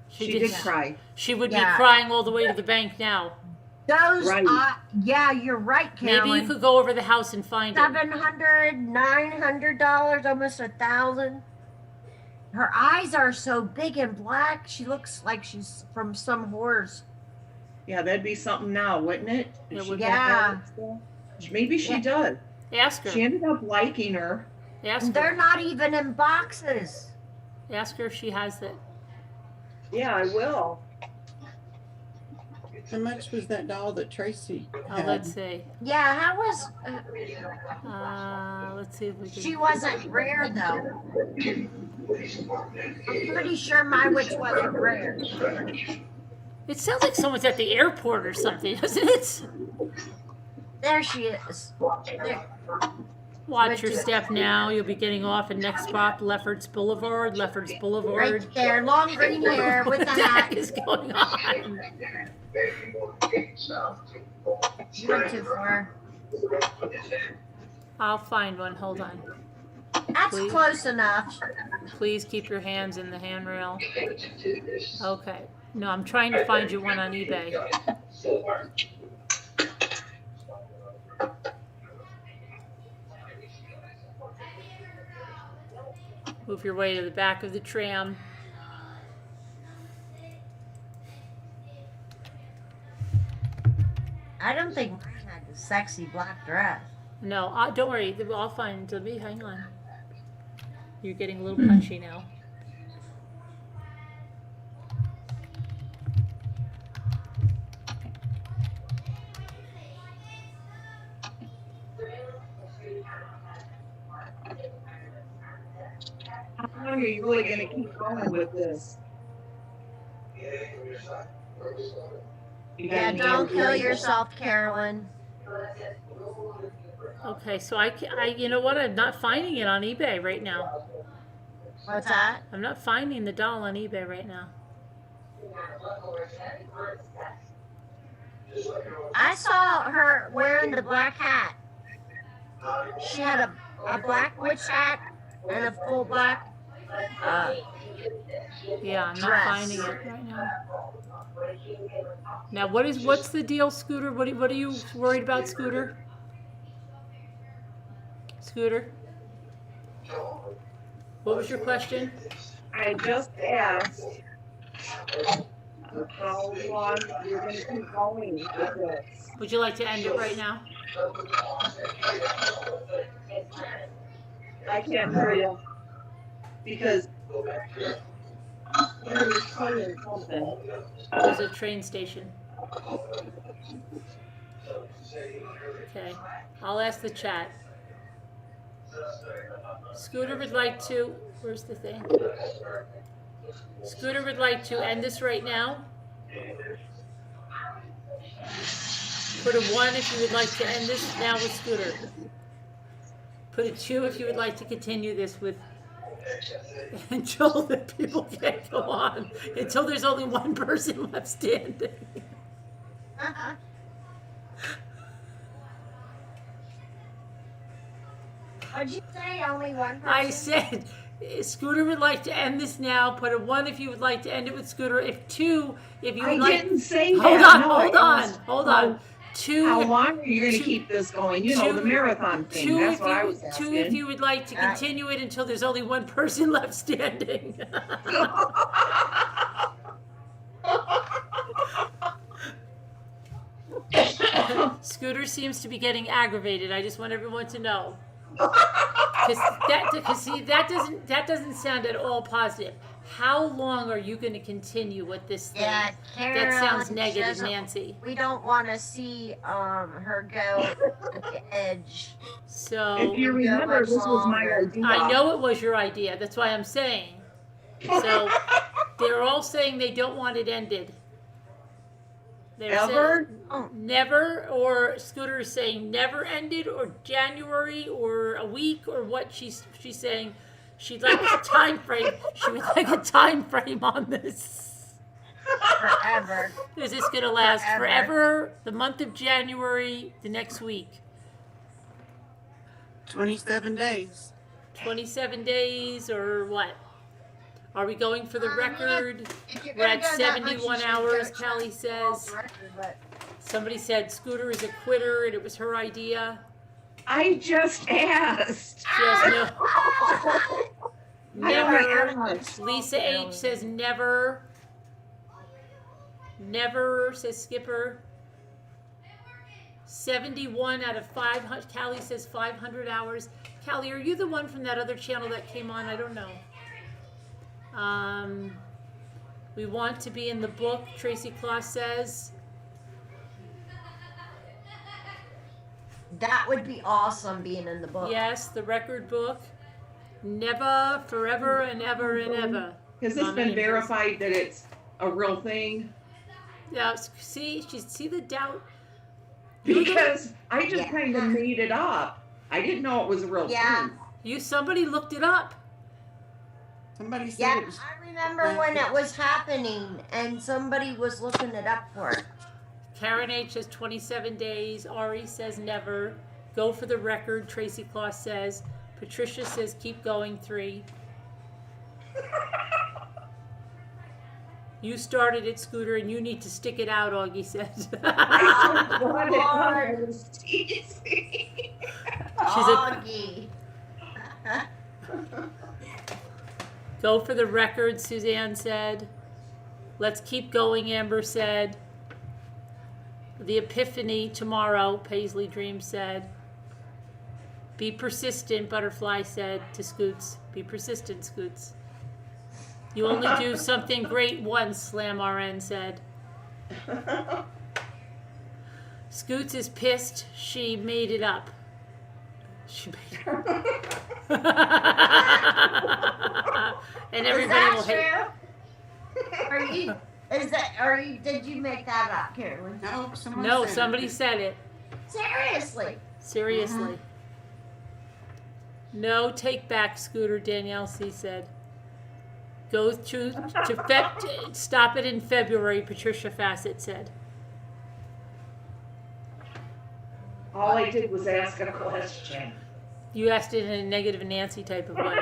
She did did. cry. She would Yeah. be crying all the way to the bank now. Those. Right. Yeah, you're right, Carolyn. Maybe you could go over the house and find it. $700, $900, almost $1,000. Her eyes are so big and black. She looks like she's from some horrors. Yeah, that'd be something now, wouldn't it? If It she would. got Yeah. that stuff? Maybe she Yeah. does. Ask her. She ended up liking her. Ask They're her. not even in boxes. Ask her if she has it. Yeah, I will. How much was that doll that Tracy Oh, had? let's see. Yeah, how was? Let's see if we can. She wasn't rare though. I'm pretty sure my witch wasn't rare. It sounds like someone's at the airport or something, doesn't it? There she is. There. Watch your step now. You'll be getting off at next stop, Lefferts Boulevard. Lefferts Boulevard. Right there, long green hair with the What hat. is going on? You went too far. I'll find one. Hold on. That's Please. close enough. Please keep your hands in the handrail. Okay. No, I'm trying to find you one on eBay. Move your way to the back of the tram. I don't think mine had a sexy black dress. No, don't worry. I'll find. Let me hang on. You're getting a little punchy now. How long are you really going to keep going with this? Yeah, don't kill yourself, Carolyn. Okay, so you know what? I'm not finding it on eBay right now. What's that? I'm not finding the doll on eBay right now. I saw her wearing the black hat. She had a black witch hat and a full black Yeah, I'm not dress. finding it right now. Now, what's the deal, Scooter? What are you worried about, Scooter? Scooter? What was your question? I just asked how long you're going to keep going with this. Would you like to end it right now? I can't hear you because you're saying something. There's a train station. Okay, I'll ask the chat. Scooter would like to, where's the thing? Scooter would like to end this right now. Put a 1 if you would like to end this now with Scooter. Put a 2 if you would like to continue this with until the people can't go on. Until there's only one person left standing. What'd you say? Only one person? I said Scooter would like to end this now. Put a 1 if you would like to end it with Scooter. If 2, if you would I like. didn't say that. Hold on. 2. How long are you going to keep this going? You know, the marathon thing. 2 That's what I was asking. 2 if you would like to continue it until there's only one person left standing. Scooter seems to be getting aggravated. I just want everyone to know. Because see, that doesn't sound at all positive. How long are you going to continue with this thing? Yeah, Carolyn, that sounds negative, Nancy. We don't want to see her go at the edge. So if you remember, this was my idea. I know it was your idea. That's why I'm saying. So they're all saying they don't want it ended. Ever? Never, or Scooter is saying never ended, or January, or a week, or what she's saying. She'd like a time frame. She would like a time frame on this. Forever. Is this going to last forever? The month of January, the next week. 27 days. 27 days, or what? Are we going for the record? We're at go that much, 71 you should hours, go Callie says. But Somebody said Scooter is a quitter and it was her idea. I just asked. She has never. asked. Lisa H says never. Never, says Skipper. 71 out of 500. Callie says 500 hours. Callie, are you the one from that other channel that came on? I don't know. We want to be in the book, Tracy Claus says. that would be awesome, being in the book. Yes, the record book. Never, forever, and ever and ever. Has this been verified that it's a real thing? Yeah, see the doubt? Because I just kind of made it up. I didn't know it was a real thing. Somebody looked it up. Somebody said Yeah, it was. I remember when it was happening, and somebody was looking it up for it. Karen H says 27 days. Ari says never. Go for the record, Tracy Claus says. Patricia says keep going, 3. You started it, Scooter, and you need to stick it out, Augie says. Augie. Go for the record, Suzanne said. Let's keep going, Amber said. The Epiphany tomorrow, Paisley Dream said. Be persistent, Butterfly said to Scoots. Be persistent, Scoots. You only do something great once, Slam RN said. Scoots is pissed. She made it up. She made it up. And everybody will hate. Are you? Is that, or did you make that up, Carolyn? No, someone No, said somebody it. said it. Seriously. Seriously. No take back, Scooter, Danielle C. said. Go to stop it in February, Patricia Fassett said. All I did was ask a question. You asked it in a negative Nancy type of way.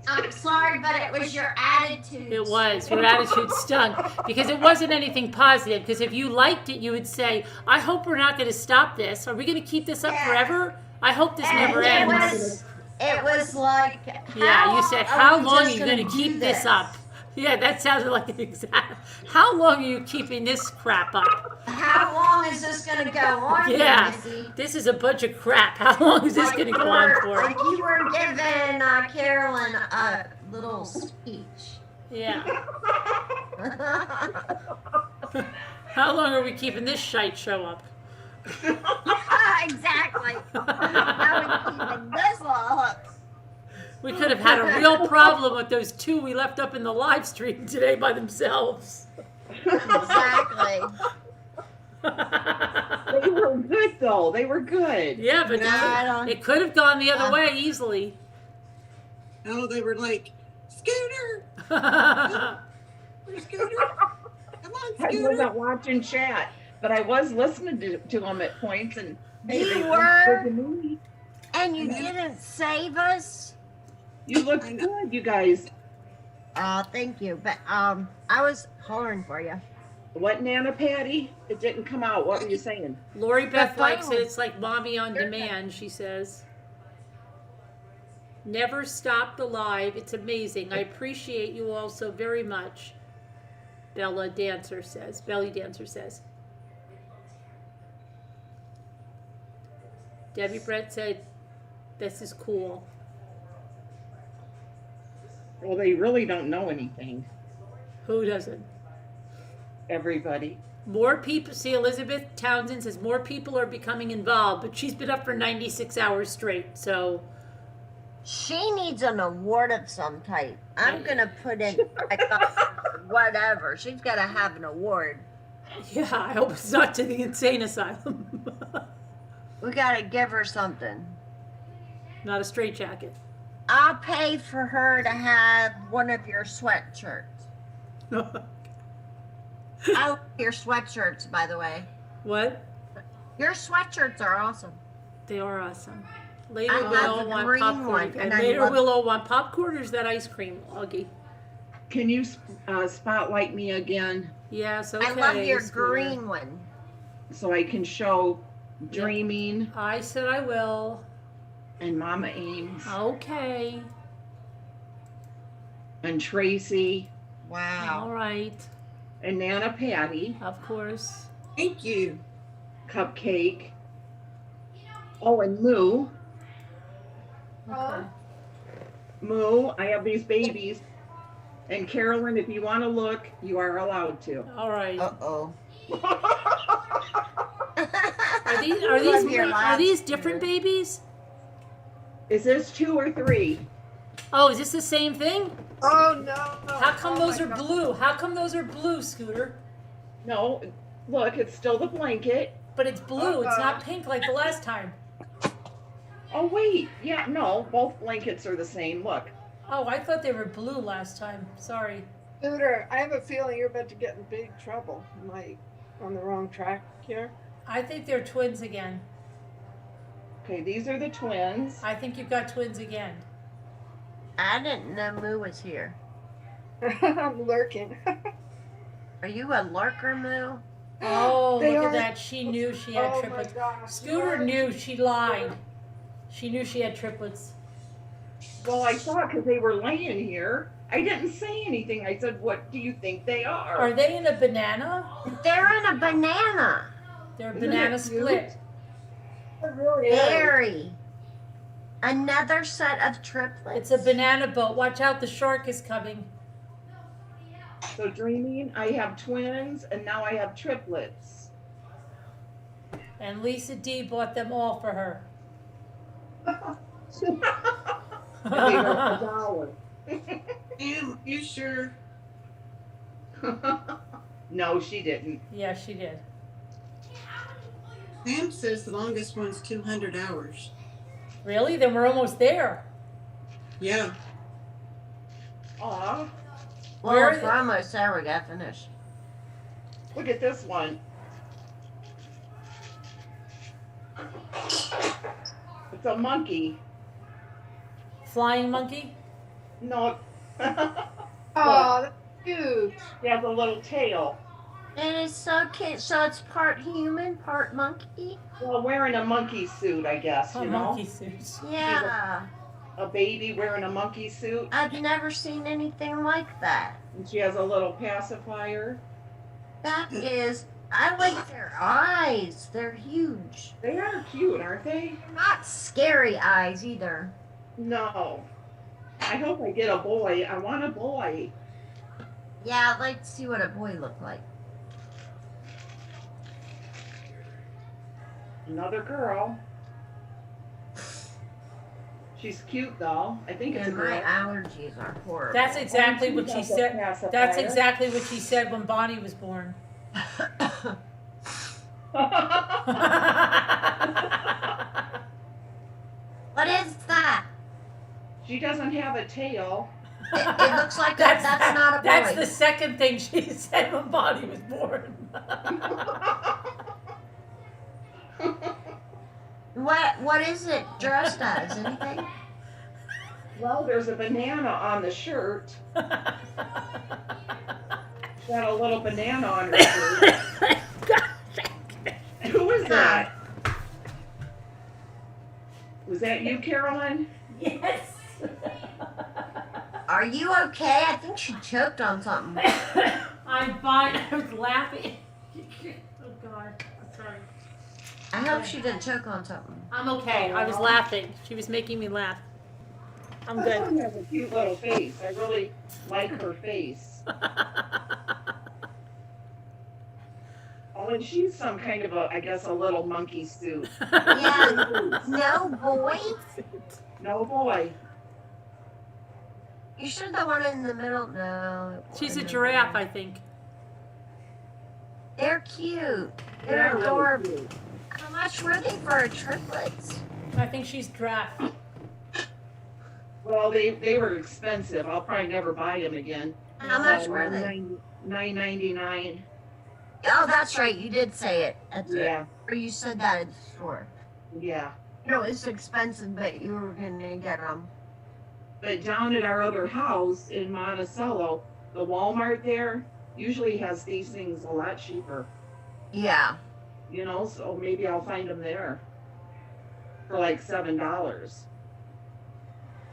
I'm sorry, but it was your attitude. It was. Your attitude stunk because it wasn't anything positive. Because if you liked it, you would say, I hope we're not going to stop this. Are we going to keep this up forever? I hope this never ends. It was like, Yeah, you said, how long are you going to keep this up? Yeah, that sounded like an exact. How long are you keeping this crap up? How long is this going to go on? Yeah, Missy? this is a bunch of crap. How long is this going to go on for? Like you were giving Carolyn a little speech. Yeah. How long are we keeping this shite show up? Exactly. How are we keeping this all up? We could have had a real problem with those two we left up in the live stream today by themselves. Exactly. They were good though. They were good. Yeah, but it could have gone the other way easily. No, they were like, Scooter! Where's Scooter? Come on, I Scooter! wasn't watching chat, but I was listening to them at points, and hey, they You looked were? good to me. And you didn't save us? You look good, you guys. Thank you. But I was hollering for you. What, Nana Patty? It didn't come out. What were you saying? Lori Beth The likes phone. it. It's like mommy on demand, she says. Never stop the live. It's amazing. I appreciate you all so very much. Belly Dancer says. Debbie Brett said, this is cool. Well, they really don't know anything. Who doesn't? Everybody. More people, see, Elizabeth Townsend says more people are becoming involved, but she's been up for 96 hours straight, so. She needs an award of some type. I'm going to put in whatever. She's got to have an award. Yeah, I hope it's not to the insane asylum. We got to give her something. Not a straitjacket. I'll pay for her to have one of your sweatshirts. I love your sweatshirts, by the way. What? Your sweatshirts are awesome. They are awesome. Later I we'll love all the want green popcorn. one, And and I later love- we'll all want popcorn, or is that ice cream, Augie? Can you spotlight me again Yes, okay. I love your Scooter. green one. so I can show Dreaming I said I will. and Mama Ames Okay. and Tracy Wow. All right. and Nana Patty, Of course. Thank you. Cupcake. Oh, and Moo. Okay. Moo, I have these babies. And Carolyn, if you want to look, you are allowed to. All right. Uh-oh. Are these different babies? Is this 2 or 3? Oh, is this the same thing? Oh no. How come those are blue? How come those are blue, Scooter? No, look, it's still the blanket. But it's blue. It's not pink like the last time. Oh, wait. Yeah, no, both blankets are the same. Look. Oh, I thought they were blue last time. Sorry. Scooter, I have a feeling you're about to get in big trouble. Am I on the wrong track here? I think they're twins again. Okay, these are the twins. I think you've got twins again. I didn't know Moo was here. I'm lurking. Are you a lurker, Moo? Oh, They look are- at that. She knew she had Oh my triplets. gosh, Scooter yes. knew. She lied. She knew she had triplets. Well, I saw because they were laying here. I didn't say anything. I said, what do you think they are? Are they in a banana? They're in a banana. They're a Isn't banana it cute? split. It really is. Very. Another set of triplets. It's a banana boat. Watch out, the shark is coming. So Dreaming, I have twins, and now I have triplets. And Lisa D bought them all for her. And they were $1. You sure? No, she didn't. Yeah, she did. Sam says the longest one's 200 hours. Really? Then we're almost there. Yeah. Aw, Well, if we're almost there, we got finished. look at this one. It's a monkey. Flying monkey? No. Oh, that's cute. He has a little tail. And it's so cute. So it's part human, part monkey? Well, wearing a monkey suit, I guess, A you know? monkey suit. Yeah. A baby wearing a monkey suit. I've never seen anything like that. And she has a little pacifier. That is, I like their eyes. They're huge. They are cute, aren't they? Not scary eyes either. No. I hope I get a boy. I want a boy. Yeah, I'd like to see what a boy looked like. Another girl. She's cute though. I think it's a And my girl. allergies are horrible. That's exactly Oh, what she she got the said. pacifier. That's exactly what she said when Bonnie was born. What is that? She doesn't have a tail. It looks like that's not a boy. That's the second thing she said when Bonnie was born. What is it dressed as? Anything? Well, there's a banana on the shirt. Got a little banana on her shirt. Who is that? Was that you, Carolyn? Yes. Are you okay? I think she choked on something. I'm fine. I was laughing. Oh God. I'm sorry. I hope she didn't choke on something. I'm okay. I was laughing. She was making me laugh. I'm She good. has a cute little face. I really like her face. Oh, and she's some kind of I guess, a little monkey suit. Yeah. No boy. No boy. You sure the one in the middle? No. She's a giraffe, I think. They're cute. They're They're really adorable. cute. How much were they for triplets? I think she's giraffe. Well, they were expensive. I'll probably never buy them again. How much were they? $9.99. Oh, that's right. You did say it. Yeah. Or you said that at the store. Yeah. No, it's expensive, but you were gonna get them. But down at our other house in Monticello, the Walmart there usually has these things a lot cheaper. Yeah. You know, so maybe I'll find them there for like $7.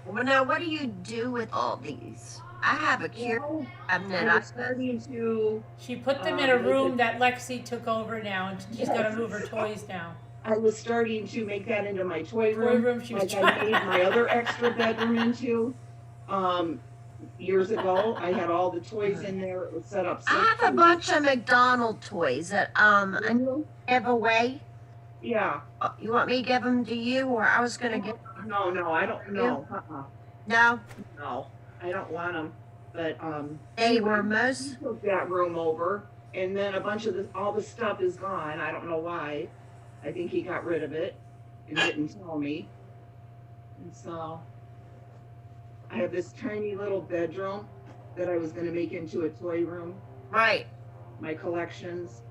Well, now what do you do with all these? I have a cure cabinet. I'm starting to. She put them in a room that Lexi took over now, and she's got to move her toys now. I was starting to make that into my toy room. Toy room, she was like I trying. made my other extra bedroom into. Years ago, I had all the toys in there. It was set up. I have a bunch of McDonald toys that I give away. Yeah. You want me to give them to you, or I was gonna give? No, I don't know. No. No, I don't want them. But They were most. he took that room over, and then a bunch of all the stuff is gone. I don't know why. I think he got rid of it and didn't tell me. And so I have this tiny little bedroom that I was going to make into a toy room. Right. My collections.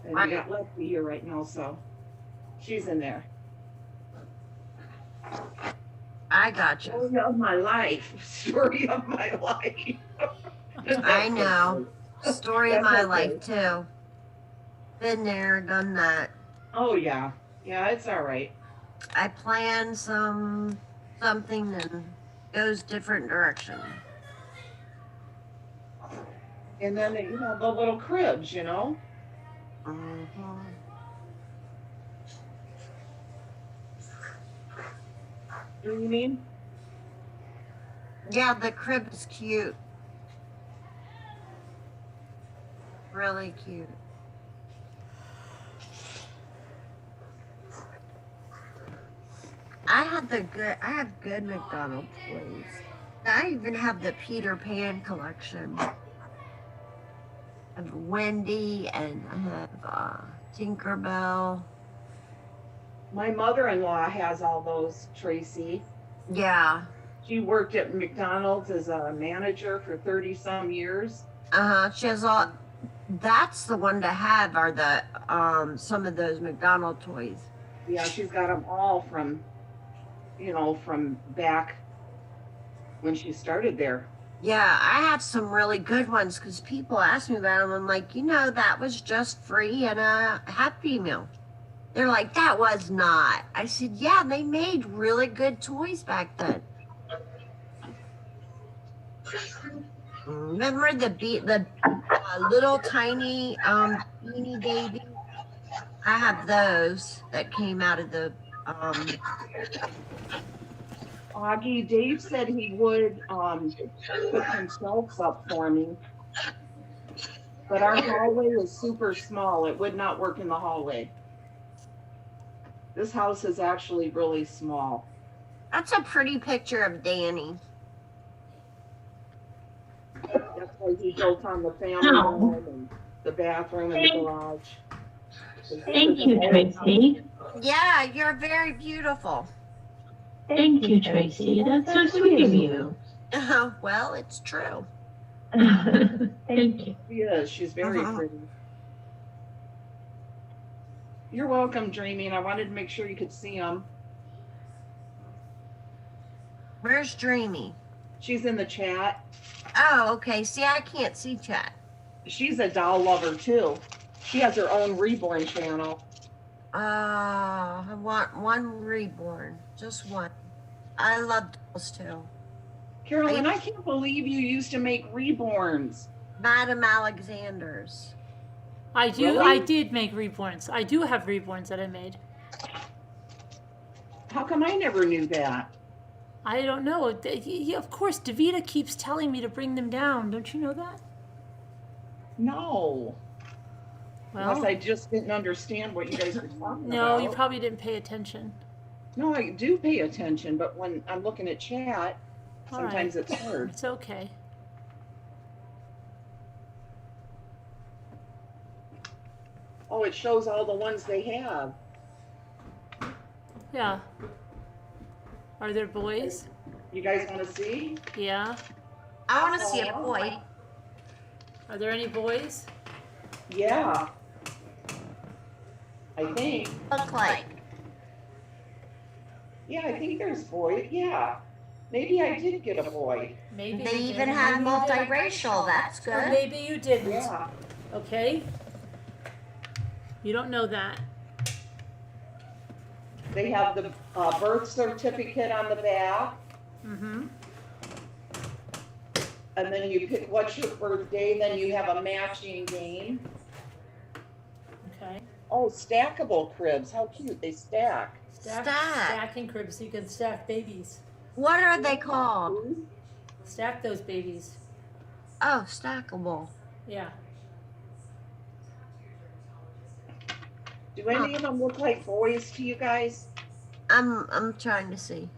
And Right. I got Lexi here right now, so she's in there. I got you. Story of my life. Story of my life. I know. Story of That's my okay. life too. Been there, done that. Oh yeah. Yeah, it's all right. I plan something and goes different direction. And then you have the little cribs, you know. Mm-hmm. Do you mean? Yeah, the crib is cute. Really cute. I have good McDonald's toys. I even have the Peter Pan collection. I have Wendy, and I have Tinkerbell. My mother-in-law has all those, Tracy. Yeah. She worked at McDonald's as a manager for 30 some years. She has all. That's the one to have are the some of those McDonald toys. Yeah, she's got them all from, you know, from back when she started there. Yeah, I have some really good ones because people ask me about them. I'm like, you know, that was just free and a Happy Meal. They're like, that was not. I said, yeah, they made really good toys back then. Remember the little tiny Beanie Baby? I have those that came out of the Augie, Dave said he would put some shelves up for me. But our hallway is super small. It would not work in the hallway. This house is actually really small. That's a pretty picture of Danny. That's why he built on the family room and the bathroom and the garage. Thank you, Tracy. Yeah, you're very beautiful. Thank you, Tracy. That's so sweet of you. Well, it's true. Thank you. She is. She's very pretty. You're welcome, Dreamy. I wanted to make sure you could see them. Where's Dreamy? She's in the chat. Oh, okay. See, I can't see chat. She's a doll lover, too. She has her own Reborn channel. I want one Reborn. Just one. I love dolls, too. Carolyn, I can't believe you used to make Reborns. Madame Alexander's. I do. Really? I did make Reborns. I do have Reborns that I made. How come I never knew that? I don't know. Of course, DaVita keeps telling me to bring them down. Don't you know that? No. Well, Unless I just didn't understand what you guys were talking about. no, you probably didn't pay attention. No, I do pay attention, but when I'm looking at chat, All sometimes right. it's hard. It's okay. Oh, it shows all the ones they have. Yeah. Are there boys? You guys want to see? Yeah. I want to see a boy. Are there any boys? Yeah. I think. Look like. Yeah, I think there's boys. Yeah. Maybe I did get a boy. Maybe They you even did. have Maybe you did. multiracial. That's Or good. maybe you didn't. Yeah. Okay. You don't know that. They have the birth certificate on the back, Mm-hmm. and then you pick what's your birthday, then you have a matching game. Okay. Oh, stackable cribs. How cute. They stack. Stacking cribs so you can stack babies. What are they called? Stack those babies. Oh, stackable. Yeah. Do any of them look like boys to you guys? I'm trying to see.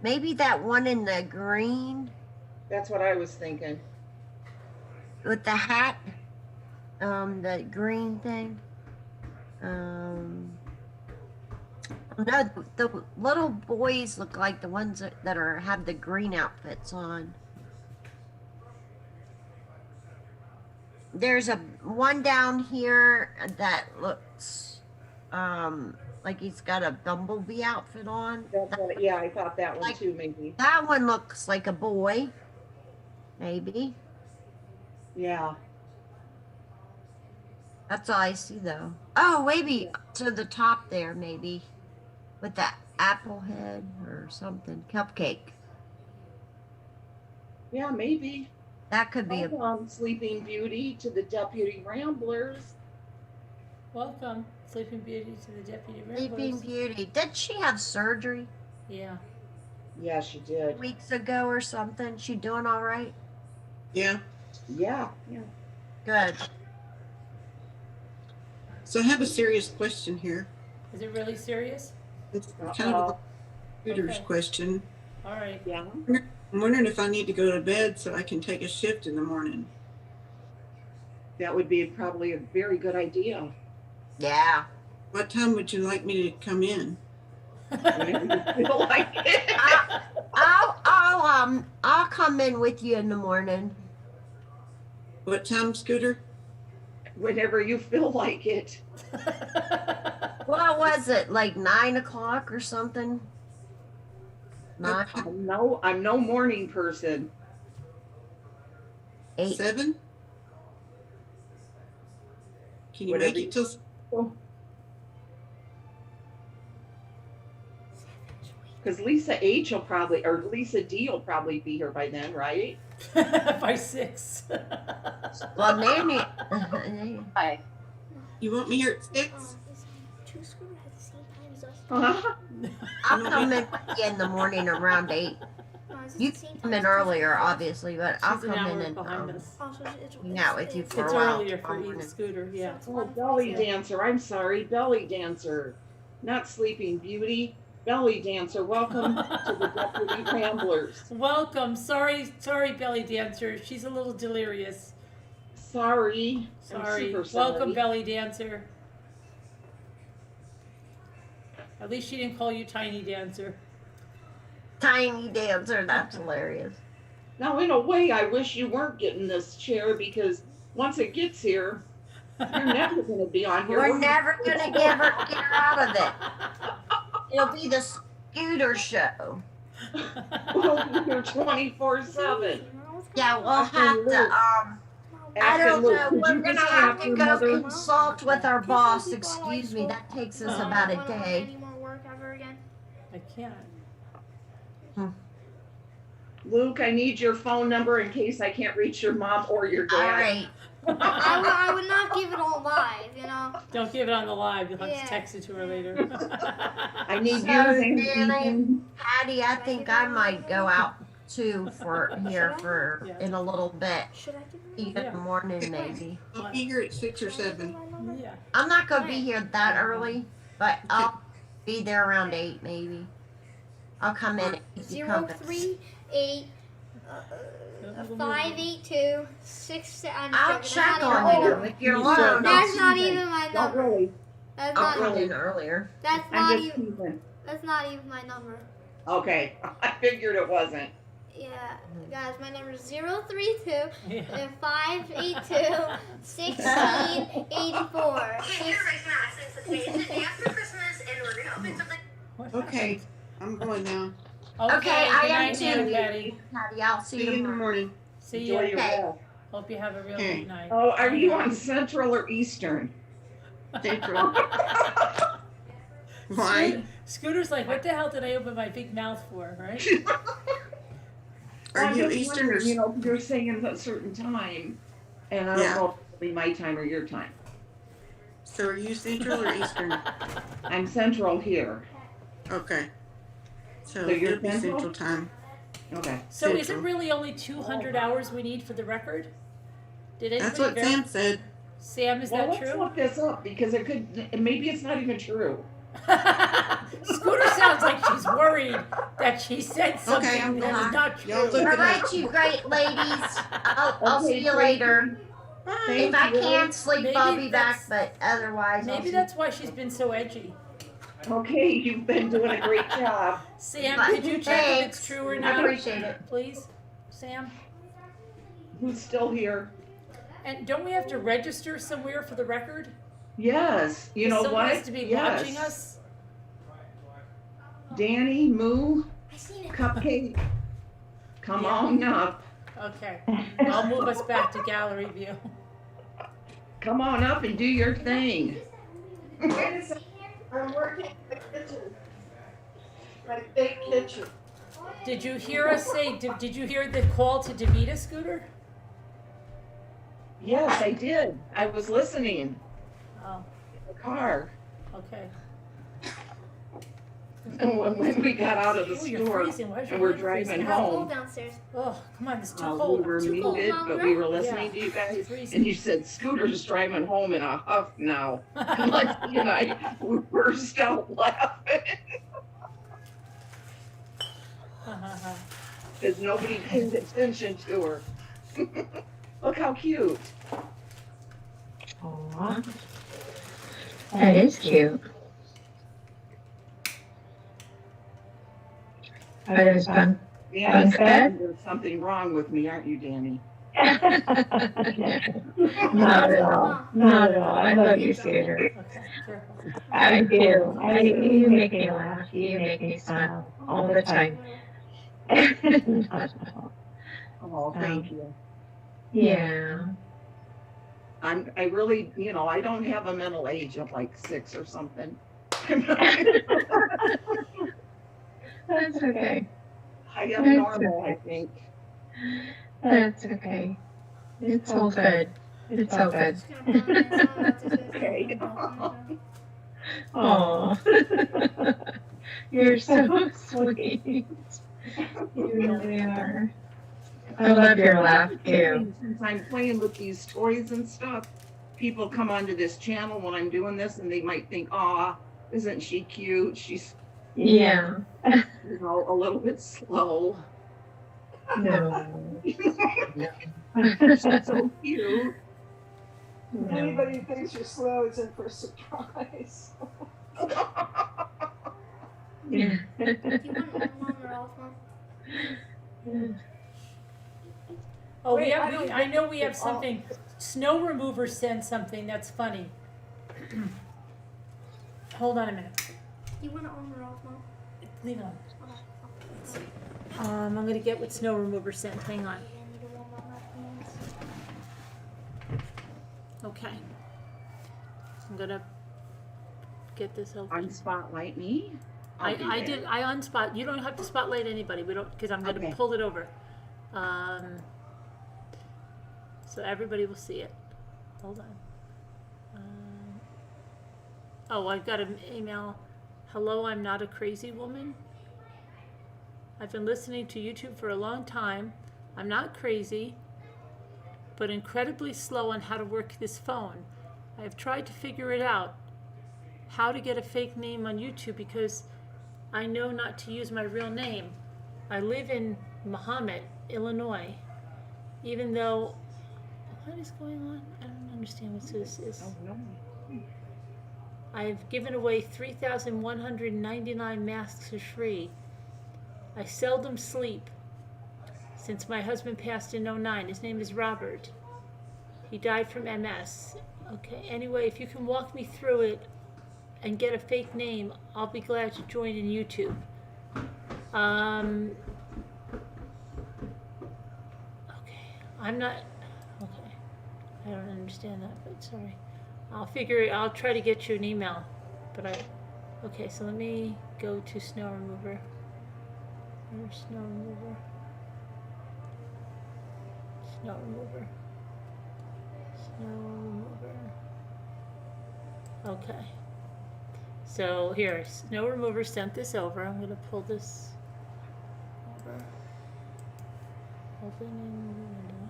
Maybe that one in the green That's what I was thinking. with the hat. The green thing. No, the little boys look like the ones that have the green outfits on. There's a one down here that looks like he's got a bumblebee outfit on. That's what, yeah, I thought that one Like- too, maybe. That one looks like a boy. Maybe. Yeah. That's all I see though. Oh, maybe to the top there, maybe. With that apple head or something. Cupcake. Yeah, maybe. That could be a Welcome, Sleeping Beauty, to the Deputy Ramblers. Welcome, Sleeping Beauty, to the Deputy Sleeping Ramblers. Beauty. Did she have surgery Yeah. Yeah, she did. weeks ago or something? She doing all right? Yeah. Yeah. Yeah. Good. So I have a serious question here. Is it really serious? It's kind of a computer's Okay. question. All right. Yeah. I'm wondering if I need to go to bed so I can take a shift in the morning. That would be probably a very good idea. Yeah. What time would you like me to come in? Whenever you feel like it. I'll come in with you in the morning. What time, Scooter? Whenever you feel like it. What was it, like 9 o'clock or something? Nine? I'm no morning person. 8. 7? Can you Whatever make it till? Because Lisa H will probably, or Lisa D will probably be here by then, right? By 6. Well, Nanny. Hi. You want me here at 6? I'll come in with you in the morning around 8. You can come in earlier, obviously, but I'll She's an come hour in and behind us. hang out with you for It's a while. earlier for you, Scooter. Yeah. Oh, belly dancer. I'm sorry, belly dancer. Not sleeping beauty. Belly dancer. Welcome to the Deputy Ramblers. Welcome. Sorry, Belly Dancer. She's a little delirious. Sorry. I'm Sorry. super sorry. Welcome, Belly Dancer. At least she didn't call you Tiny Dancer. Tiny Dancer, that's hilarious. Now, in a way, I wish you weren't getting this chair because once it gets here, you're never going to be on here. We're never going to get her out of it. It'll be the Scooter show. We'll be here 24/7. Yeah, we'll have to, I don't know, we're going to have to go consult with our boss. Excuse me, that takes us about a day. I can't. Luke, I need your phone number in case I can't reach your mom or your dad. All right. I would not give it all live, you know. Don't give it on the live. You'll have to text it to her later. I need So, yours. Nanny, Patty, I think I might go out too in a little bit. In the morning, maybe. I'll be here at 6 or 7. Yeah. I'm not going to be here that early, but I'll be there around 8, maybe. I'll come in and keep you company. 038 582 6. I'll check on you if you're alone. That's not even my Not number. really. That's I'll not come even. in earlier. That's I'm not just even. teasing. That's not even my number. Okay, I figured it wasn't. Yeah, guys, my number is 032 Yeah. 582 1684. Okay, I'm going now. Okay, I good am night, too. Aunt Patty. Patty, I'll see See you you in the tomorrow. morning. See Enjoy you. your Okay. rest. Hope you have a real Okay. good night. Oh, are you on Central or Eastern? Central. Why? Scooter's like, what the hell did I open my big mouth for, right? Are I'm you just Eastern or wondering, you know, you're saying a certain time, and I don't Yeah. know if it'll be my time or your time. So are you Central or Eastern? I'm Central here. Okay. So So you're it'll be Central? Central time. Okay. So is it Central. really only 200 hours we need for the record? Did anybody That's what Sam said. Sam, is Well, that let's true? look this up because it could, maybe it's not even true. Scooter sounds like she's worried that she said something Okay, I'm that is going. not true. Y'all look All it right, up. you great ladies. I'll Okay, see you Tracy. later. Thank If I you. can't sleep, Maybe I'll be back, that's- but otherwise, I'll Maybe see that's why she's been so edgy. Okay, you've been doing a great job. Sam, But could you check if thanks. it's true or I not? appreciate it. Please, Sam. Who's still here? And don't we have to register somewhere for the record? Yes. You know Someone what? has to be Yes. watching us. Danny, Moo, Cupcake, come on up. Okay, I'll move us back to gallery view. Come on up and do your thing. I'm working in the kitchen. My big kitchen. Did you hear us say? Did you hear the call to DaVita, Scooter? Yes, I did. I was listening Oh, in the car. okay. And when we got out of the Ooh, you're store freezing. Why is your and we're hand freezing? driving It's cold home, downstairs. Oh, come on, it's too we cold. were Too cold. muted, but we were listening Yeah. to you guys. Freezing. And you said Scooter's driving home in a huff now. And Lexi and I we burst out laughing because nobody paid attention to her. Look how cute. Aw. That is cute. Are those bunk Danny's beds? there's something wrong with me, aren't you, Danny? Not at all. Not at all. I love you, Scooter. I do. You make me laugh. You make me smile all the time. Oh, thank you. Yeah. I really, I don't have a mental age of like 6 or something. That's okay. I am normal, I think. That's okay. It's all good. It's all good. Okay. Aw. You're so sweet. You really are. I love your laugh too. Since I'm playing with these toys and stuff, people come onto this channel when I'm doing this and they might think, "Aw, isn't she cute? She's Yeah. a little bit slow." No. She's so cute. If anybody thinks you're slow, it's in for a surprise. Yeah. Oh, Wait, I know we have something. Snow remover sent something that's funny. Hold on a minute. You want to on or off, Mom? Leave it on. I'm gonna get what snow remover sent. Hang on. Okay. I'm gonna get this open. Unspotlight me. I unspot. You don't have to spotlight anybody. We don't, because I'm gonna pull it over. So everybody will see it. Hold on. Oh, I've got an email. Hello, I'm not a crazy woman. I've been listening to YouTube for a long time. I'm not crazy, but incredibly slow on how to work this phone. I have tried to figure it out, how to get a fake name on YouTube, because I know not to use my real name. I live in Mahomet, Illinois. Even though, what is going on? I don't understand what this is. Oh, no. I've given away 3,199 masks for free. I seldom sleep since my husband passed in 2009. His name is Robert. He died from MS. Okay, anyway, if you can walk me through it and get a fake name, I'll be glad to join in YouTube. Okay, I'm not, okay, I don't understand that, but sorry. I'll try to get you an email, but okay, so let me go to snow remover. Where's snow remover? Snow remover. Snow remover. Okay. So here, snow remover sent this over. I'm gonna pull this over. Open in window.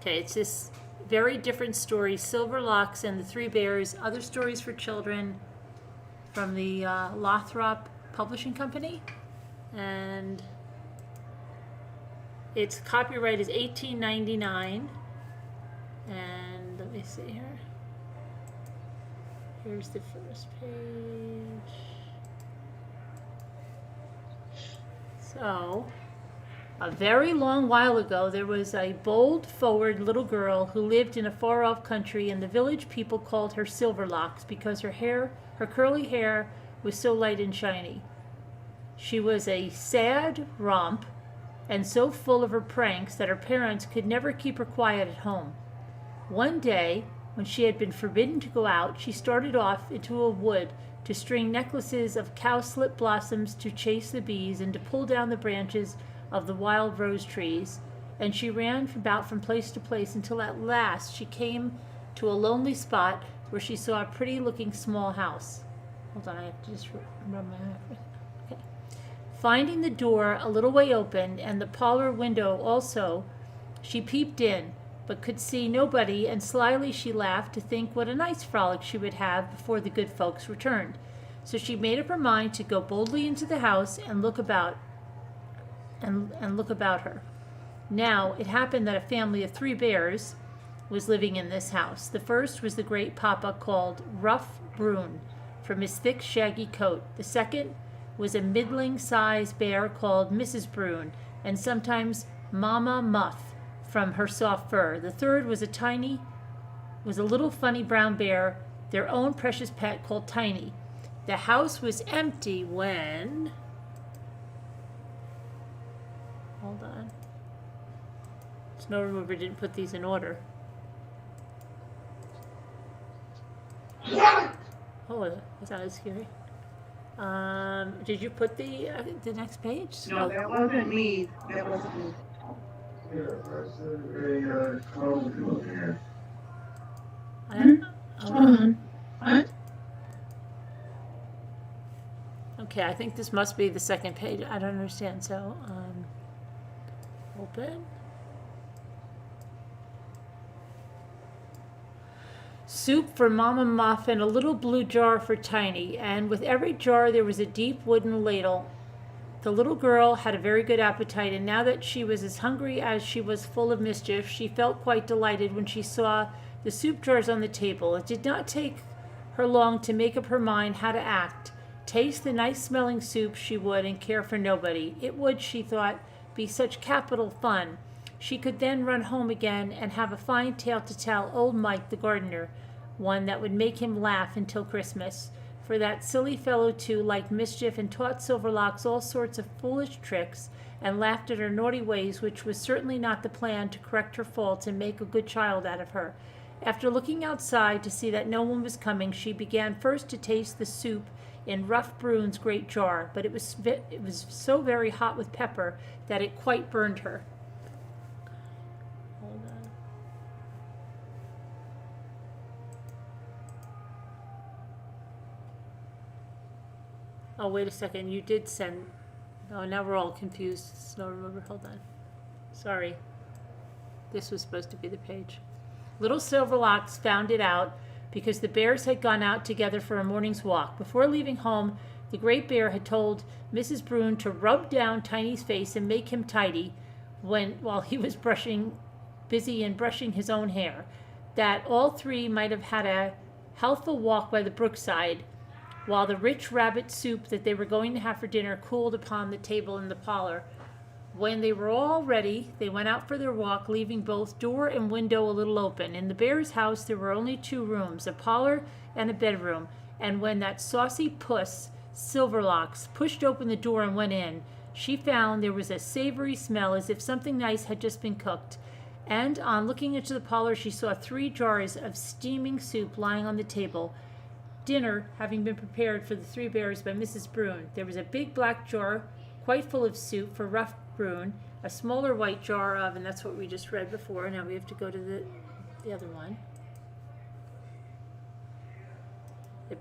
Okay, it's this very different story. Silverlocks and the Three Bears. Other stories for children from the Lothrop Publishing Company. And its copyright is 1899. And let me see here. Here's the first page. So, a very long while ago, there was a bold, forward little girl who lived in a far-off country, and the village people called her Silverlocks because her curly hair was so light and shiny. She was a sad romp and so full of her pranks that her parents could never keep her quiet at home. One day, when she had been forbidden to go out, she started off into a wood to string necklaces of cowslip blossoms to chase the bees and to pull down the branches of the wild rose trees, and she ran about from place to place until at last she came to a lonely spot where she saw a pretty-looking small house. Hold on, I have to just rub my eye. Okay. Finding the door a little way open and the parlor window also, she peeped in, but could see nobody, and slyly she laughed to think what a nice frolic she would have before the good folks returned. So she made up her mind to go boldly into the house and look about her. Now, it happened that a family of 3 bears was living in this house. The first was the great papa called Rough Brune, from his thick shaggy coat. The second was a middling-sized bear called Mrs. Brune, and sometimes Mama Muff, from her soft fur. The third was a little funny brown bear, their own precious pet called Tiny. The house was empty when... Hold on. Snow Remover didn't put these in order. Oh, that sounded scary. Did you put the next page? No, that wasn't me. That wasn't me. Hold on. What? Okay, I think this must be the second page. I don't understand. So, open. Soup for Mama Muff and a little blue jar for Tiny, and with every jar there was a deep wooden ladle. The little girl had a very good appetite, and now that she was as hungry as she was full of mischief, she felt quite delighted when she saw the soup jars on the table. It did not take her long to make up her mind how to act. Taste the nice-smelling soup she would, and care for nobody. It would, she thought, be such capital fun. She could then run home again and have a fine tale to tell old Mike the gardener, one that would make him laugh until Christmas. For that silly fellow, too, liked mischief and taught Silverlocks all sorts of foolish tricks and laughed at her naughty ways, which was certainly not the plan to correct her faults and make a good child out of her. After looking outside to see that no one was coming, she began first to taste the soup in Rough Brune's great jar, but it was so very hot with pepper that it quite burned her. Hold on. Oh, wait a second. You did send... Oh, now we're all confused. Snow Remover, hold on. Sorry. This was supposed to be the page. Little Silverlocks found it out because the bears had gone out together for a morning's walk. Before leaving home, the great bear had told Mrs. Brune to rub down Tiny's face and make him tidy while he was busy in brushing his own hair, that all three might have had a healthful walk by the brookside, while the rich rabbit soup that they were going to have for dinner cooled upon the table in the parlor. When they were all ready, they went out for their walk, leaving both door and window a little open. In the bear's house there were only 2 rooms, a parlor and a bedroom, and when that saucy puss, Silverlocks, pushed open the door and went in, she found there was a savory smell as if something nice had just been cooked. And on looking into the parlor, she saw 3 jars of steaming soup lying on the table, dinner having been prepared for the 3 bears by Mrs. Brune. There was a big black jar quite full of soup for Rough Brune, a smaller white jar of, and that's what we just read before. Now we have to go to the other one.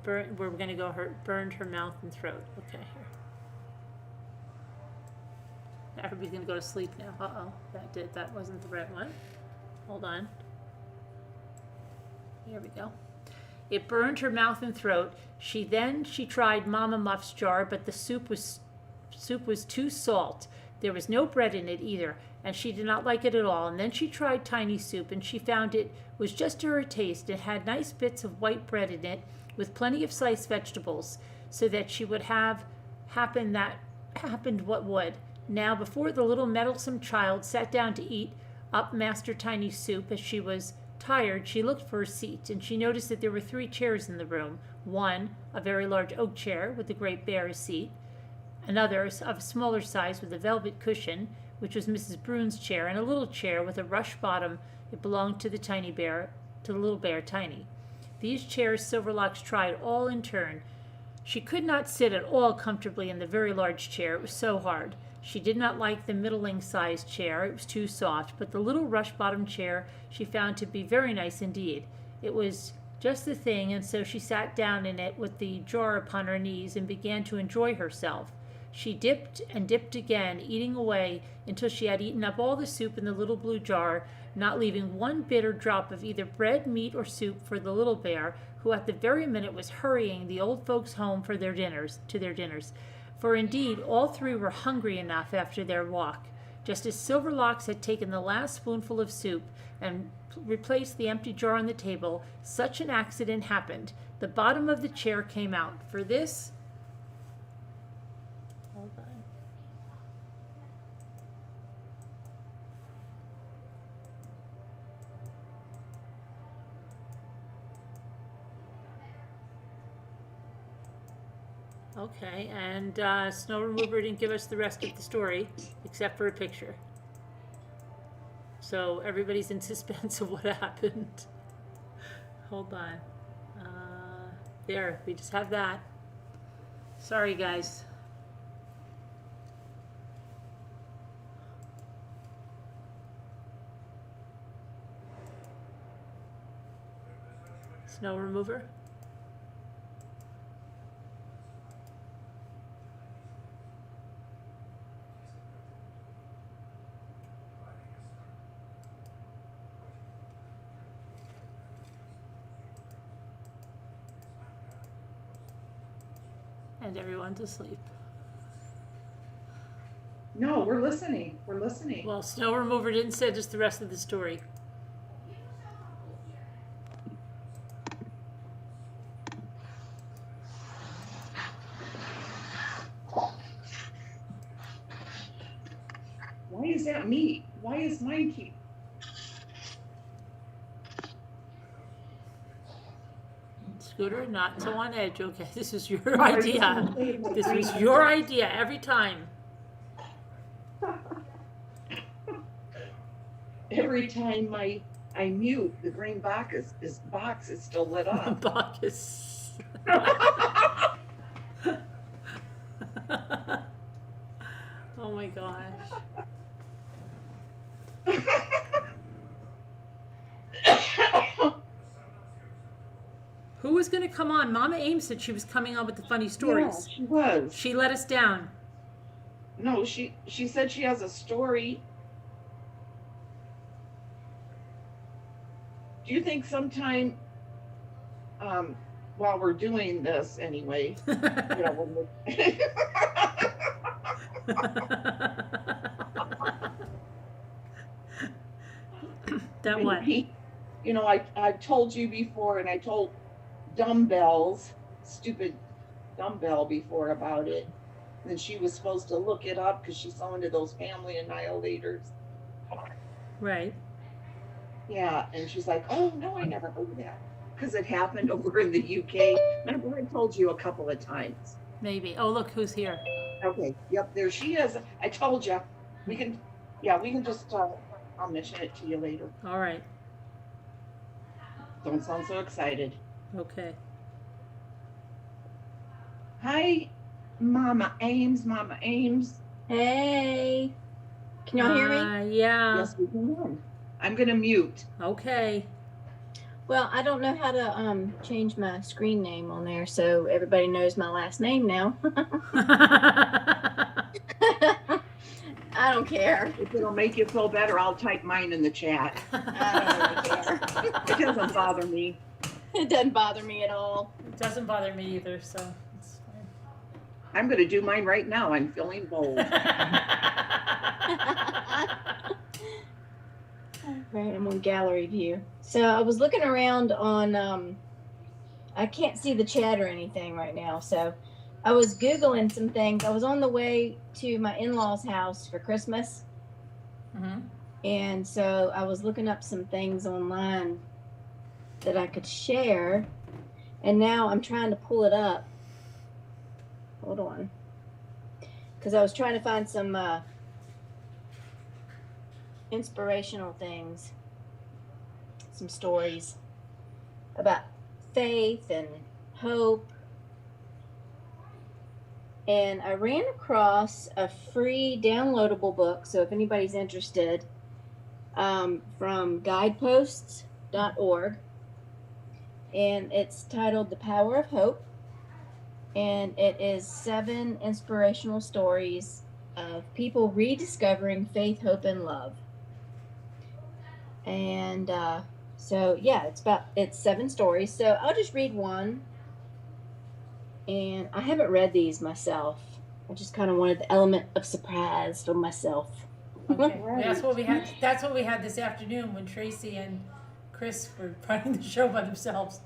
We're going to go, burned her mouth and throat. Okay, here. Everybody's going to go to sleep now. Uh-oh, that wasn't the right one. Hold on. Here we go. It burned her mouth and throat. She tried Mama Muff's jar, but the soup was too salt. There was no bread in it either, and she did not like it at all. And then she tried Tiny soup, and she found it was just to her taste. It had nice bits of white bread in it, with plenty of sliced vegetables, so that she would have happened what would. Now, before the little meddlesome child sat down to eat up Master Tiny's soup, as she was tired, she looked for a seat, and she noticed that there were 3 chairs in the room. One, a very large oak chair with the great bear's seat. Another of a smaller size with a velvet cushion, which was Mrs. Brune's chair, and a little chair with a rush bottom. It belonged to the little bear Tiny. These chairs Silverlocks tried all in turn. She could not sit at all comfortably in the very large chair. It was so hard. She did not like the middling-sized chair. It was too soft. But the little rush-bottom chair she found to be very nice indeed. It was just the thing, and so she sat down in it with the jar upon her knees and began to enjoy herself. She dipped and dipped again, eating away until she had eaten up all the soup in the little blue jar, not leaving one bit or drop of either bread, meat, or soup for the little bear, who at the very minute was hurrying the old folks home to their dinners. For indeed all 3 were hungry enough after their walk. Just as Silverlocks had taken the last spoonful of soup and replaced the empty jar on the table, such an accident happened. The bottom of the chair came out. For this... Hold on. Okay, and Snow Remover didn't give us the rest of the story, except for a picture. So everybody's in suspense of what happened. Hold on. There, we just have that. Sorry, guys. Snow Remover? And everyone's asleep. No, we're listening. We're listening. Well, Snow Remover didn't say just the rest of the story. Why is that me? Why is mine keep? Scooter, not so on edge. Okay, this is your idea. This was your idea every time. Every time I mute, the green box is still lit up. Bacchus. Oh my gosh. Who was going to come on? Mama Ames said she was coming on with the funny stories. Yeah, she was. She let us down. No, she said she has a story. Do you think sometime, while we're doing this anyway, you know, when we're that what? You know, I've told you before, and I told stupid dumbbell before about it. And then she was supposed to look it up because she saw into those family annihilators. Right. Yeah, and she's like, oh, no, I never heard that. Because it happened over in the UK. Remember, I told you a couple of times. Maybe. Oh, look who's here. Okay, yep, there she is. I told you. We can just, I'll mention it to you later. All right. Don't sound so excited. Okay. Hi, Mama Ames. Hey. Can y'all hear me? Yeah. Yes, we can. I'm going to mute. Okay. Well, I don't know how to change my screen name on there, so everybody knows my last name now. I don't care. If it'll make you feel better, I'll type mine in the chat. I don't really care. It doesn't bother me. It doesn't bother me at all. It doesn't bother me either, so it's fine. I'm going to do mine right now. I'm feeling bold. Right, I'm on gallery view. So I was looking around on, I can't see the chat or anything right now. So I was Googling some things. I was on the way to my in-laws' house for Christmas. Mm-hmm. And so I was looking up some things online that I could share. And now I'm trying to pull it up. Hold on. Because I was trying to find some inspirational things, some stories about faith and hope. And I ran across a free downloadable book, so if anybody's interested, from guideposts.org, and it's titled The Power of Hope, and it is 7 inspirational stories of people rediscovering faith, hope, and love. And so yeah, it's 7 stories. So I'll just read one. And I haven't read these myself. I just kind of wanted the element of surprise for myself. Okay, Right. that's what we had. That's what we had this afternoon when Tracy and Chris were running the show by themselves.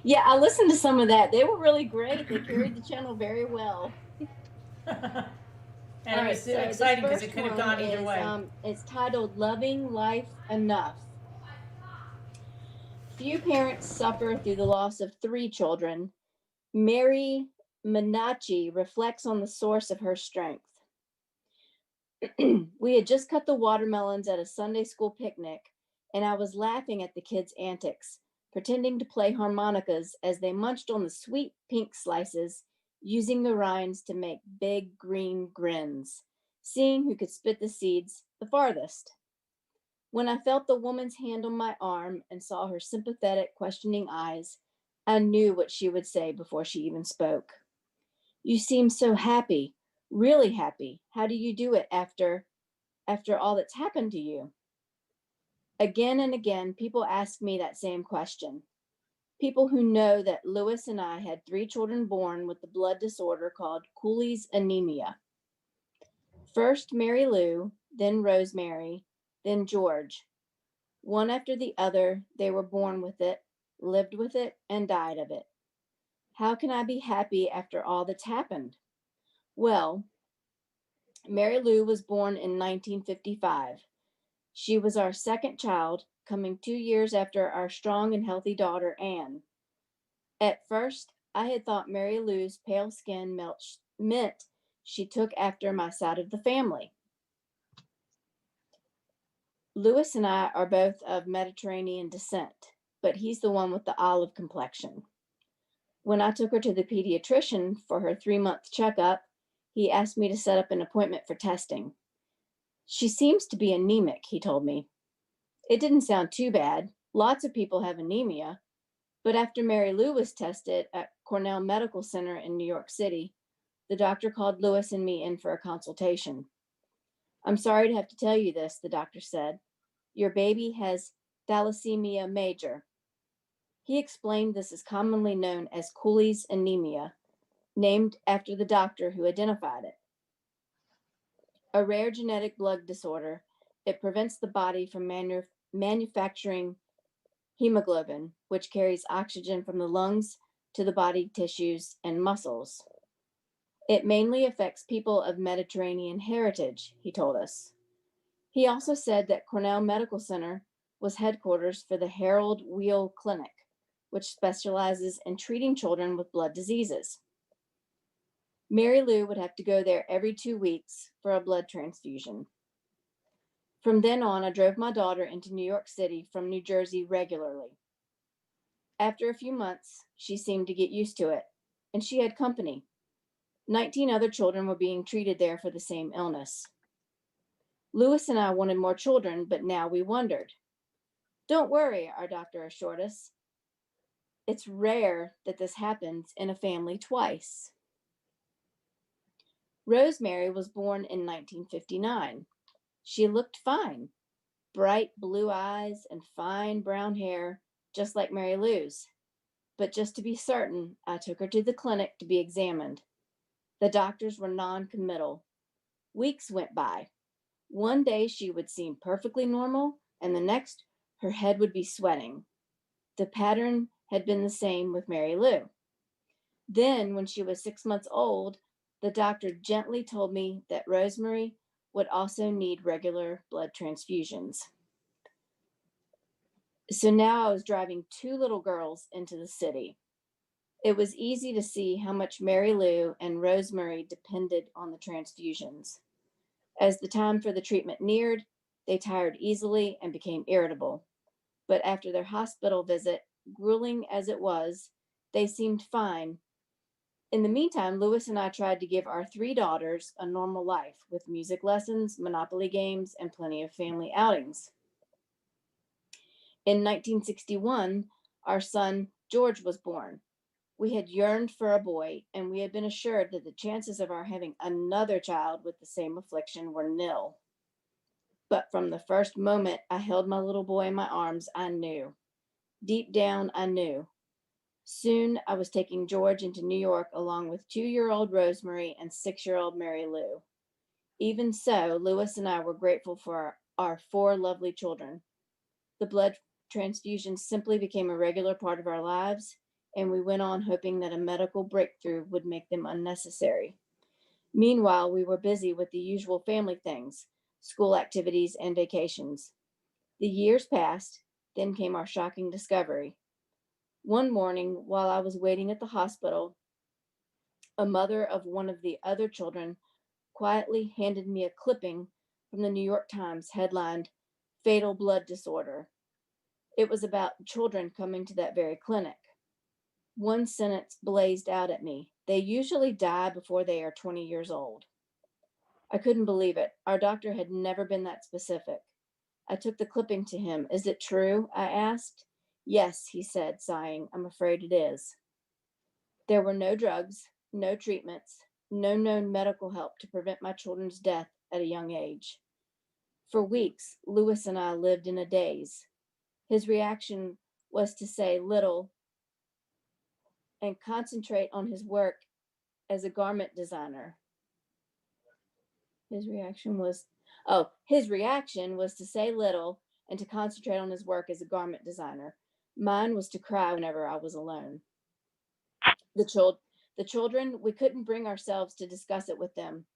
Yeah, I listened to some of that. They were really great. They carried the channel very well. And All it right, was so this exciting because it first could have one gone either is way. it's titled "Loving Life Enough." Few parents suffer through the loss of 3 children. Mary Minachi reflects on the source of her strength. We had just cut the watermelons at a Sunday school picnic, and I was laughing at the kids' antics, pretending to play harmonicas as they munched on the sweet pink slices, using the rinds to make big green grins, seeing who could spit the seeds the farthest. When I felt the woman's hand on my arm and saw her sympathetic, questioning eyes, I knew what she would say before she even spoke. "You seem so happy, really happy. How do you do it after all that's happened to you?" Again and again, people ask me that same question. People who know that Lewis and I had 3 children born with the blood disorder called Cooley's anemia. First Mary Lou, then Rosemary, then George. One after the other, they were born with it, lived with it, and died of it. How can I be happy after all that's happened? Well, Mary Lou was born in 1955. She was our second child, coming 2 years after our strong and healthy daughter, Anne. At first, I had thought Mary Lou's pale skin meant she took after my side of the family. Lewis and I are both of Mediterranean descent, but he's the one with the olive complexion. When I took her to the pediatrician for her 3-month checkup, he asked me to set up an appointment for testing. "She seems to be anemic," he told me. It didn't sound too bad. Lots of people have anemia. But after Mary Lou was tested at Cornell Medical Center in New York City, the doctor called Lewis and me in for a consultation. "I'm sorry to have to tell you this," the doctor said. "Your baby has thalassemia major." He explained this is commonly known as Cooley's anemia, named after the doctor who identified it. A rare genetic blood disorder, it prevents the body from manufacturing hemoglobin, which carries oxygen from the lungs to the body tissues and muscles. It mainly affects people of Mediterranean heritage, he told us. He also said that Cornell Medical Center was headquarters for the Harold Wheel Clinic, which specializes in treating children with blood diseases. Mary Lou would have to go there every 2 weeks for a blood transfusion. From then on, I drove my daughter into New York City from New Jersey regularly. After a few months, she seemed to get used to it, and she had company. 19 other children were being treated there for the same illness. Lewis and I wanted more children, but now we wondered. "Don't worry," our doctor assured us. "It's rare that this happens in a family twice." Rosemary was born in 1959. She looked fine. Bright blue eyes and fine brown hair, just like Mary Lou's. But just to be certain, I took her to the clinic to be examined. The doctors were non-committal. Weeks went by. One day she would seem perfectly normal, and the next, her head would be sweating. The pattern had been the same with Mary Lou. Then, when she was 6 months old, the doctor gently told me that Rosemary would also need regular blood transfusions. So now I was driving 2 little girls into the city. It was easy to see how much Mary Lou and Rosemary depended on the transfusions. As the time for the treatment neared, they tired easily and became irritable. But after their hospital visit, grueling as it was, they seemed fine. In the meantime, Lewis and I tried to give our 3 daughters a normal life with music lessons, Monopoly games, and plenty of family outings. In 1961, our son George was born. We had yearned for a boy, and we had been assured that the chances of our having another child with the same affliction were nil. But from the first moment I held my little boy in my arms, I knew. Deep down, I knew. Soon I was taking George into New York along with 2-year-old Rosemary and 6-year-old Mary Lou. Even so, Lewis and I were grateful for our 4 lovely children. The blood transfusions simply became a regular part of our lives, and we went on hoping that a medical breakthrough would make them unnecessary. Meanwhile, we were busy with the usual family things, school activities, and vacations. The years passed, then came our shocking discovery. One morning, while I was waiting at the hospital, a mother of one of the other children quietly handed me a clipping from the New York Times headlined, "Fatal Blood Disorder." It was about children coming to that very clinic. One sentence blazed out at me: "They usually die before they are 20 years old." I couldn't believe it. Our doctor had never been that specific. I took the clipping to him. "Is it true?" I asked. "Yes," he said, sighing. "I'm afraid it is." There were no drugs, no treatments, no known medical help to prevent my children's death at a young age. For weeks, Lewis and I lived in a daze. His reaction was to say little and concentrate on his work as a garment designer. His reaction was to say little and to concentrate on his work as a garment designer. Mine was to cry whenever I was alone. The children, we couldn't bring ourselves to discuss it with them,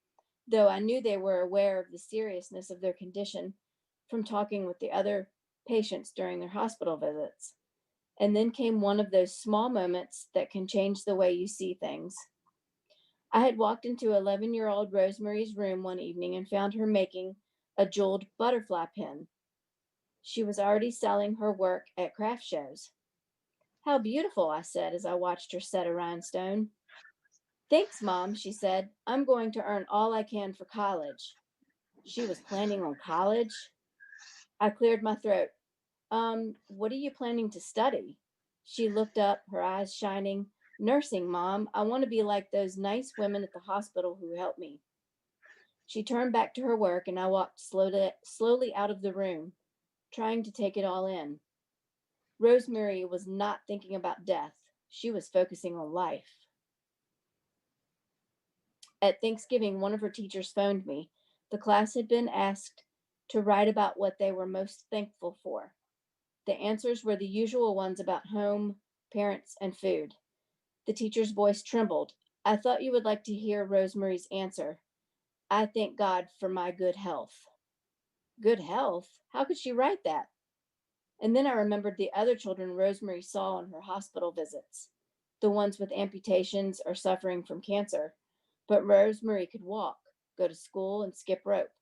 though I knew they were aware of the seriousness of their condition from talking with the other patients during their hospital visits. And then came one of those small moments that can change the way you see things. I had walked into 11-year-old Rosemary's room one evening and found her making a jeweled butterfly pin. She was already selling her work at craft shows. "How beautiful," I said as I watched her set a rhinestone. "Thanks, Mom," she said. "I'm going to earn all I can for college." She was planning on college? I cleared my throat. What are you planning to study?" She looked up, her eyes shining. "Nursing, Mom. I want to be like those nice women at the hospital who helped me." She turned back to her work, and I walked slowly out of the room, trying to take it all in. Rosemary was not thinking about death. She was focusing on life. At Thanksgiving, one of her teachers phoned me. The class had been asked to write about what they were most thankful for. The answers were the usual ones about home, parents, and food. The teacher's voice trembled. "I thought you would like to hear Rosemary's answer. I thank God for my good health." Good health? How could she write that? And then I remembered the other children Rosemary saw on her hospital visits, the ones with amputations or suffering from cancer. But Rosemary could walk, go to school, and skip rope.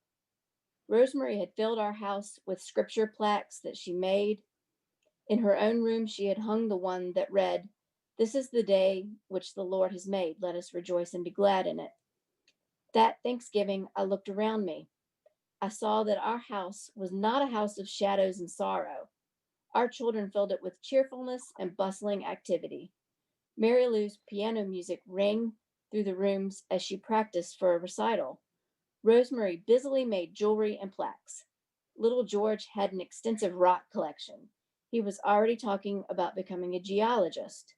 Rosemary had filled our house with scripture plaques that she made. In her own room, she had hung the one that read, "This is the day which the Lord has made. Let us rejoice and be glad in it." That Thanksgiving, I looked around me. I saw that our house was not a house of shadows and sorrow. Our children filled it with cheerfulness and bustling activity. Mary Lou's piano music rang through the rooms as she practiced for a recital. Rosemary busily made jewelry and plaques. Little George had an extensive rock collection. He was already talking about becoming a geologist.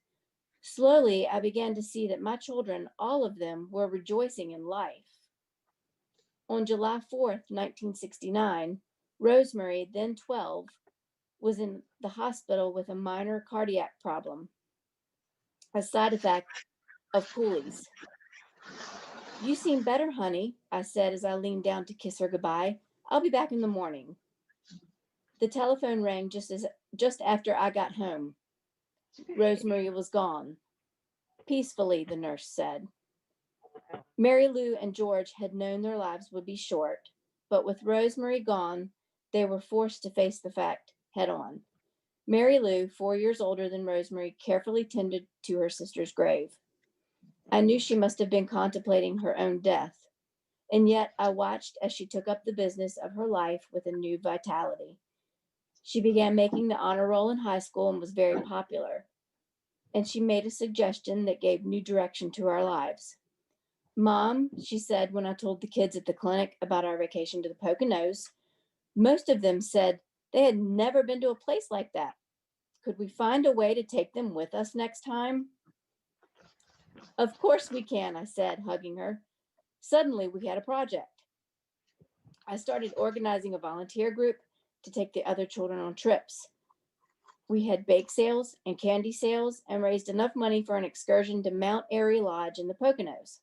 Slowly, I began to see that my children, all of them, were rejoicing in life. On July 4th, 1969, Rosemary, then 12, was in the hospital with a minor cardiac problem, a side effect of coolies. "You seem better, honey," I said as I leaned down to kiss her goodbye. "I'll be back in the morning." The telephone rang just after I got home. Rosemary was gone. "Peacefully," the nurse said. Mary Lou and George had known their lives would be short, but with Rosemary gone, they were forced to face the fact head on. Mary Lou, 4 years older than Rosemary, carefully tended to her sister's grave. I knew she must have been contemplating her own death, and yet I watched as she took up the business of her life with a new vitality. She began making the honor roll in high school and was very popular, and she made a suggestion that gave new direction to our lives. "Mom," she said when I told the kids at the clinic about our vacation to the Poconos, most of them said they had never been to a place like that. Could we find a way to take them with us next time? "Of course we can," I said, hugging her. Suddenly we had a project. I started organizing a volunteer group to take the other children on trips. We had bake sales and candy sales and raised enough money for an excursion to Mount Airy Lodge in the Poconos.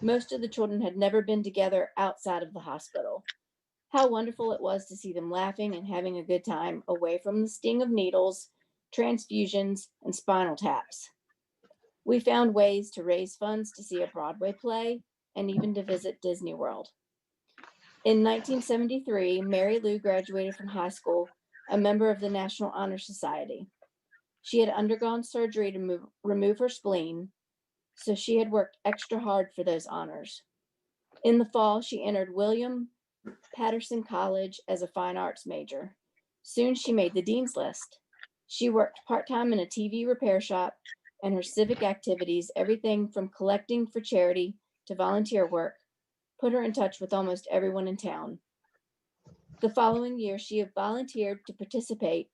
Most of the children had never been together outside of the hospital. How wonderful it was to see them laughing and having a good time away from the sting of needles, transfusions, and spinal taps. We found ways to raise funds to see a Broadway play and even to visit Disney World. In 1973, Mary Lou graduated from high school, a member of the National Honor Society. She had undergone surgery to remove her spleen, so she had worked extra hard for those honors. In the fall, she entered William Patterson College as a fine arts major. Soon she made the dean's list. She worked part-time in a TV repair shop, and her civic activities, everything from collecting for charity to volunteer work, put her in touch with almost everyone in town. The following year, she volunteered to participate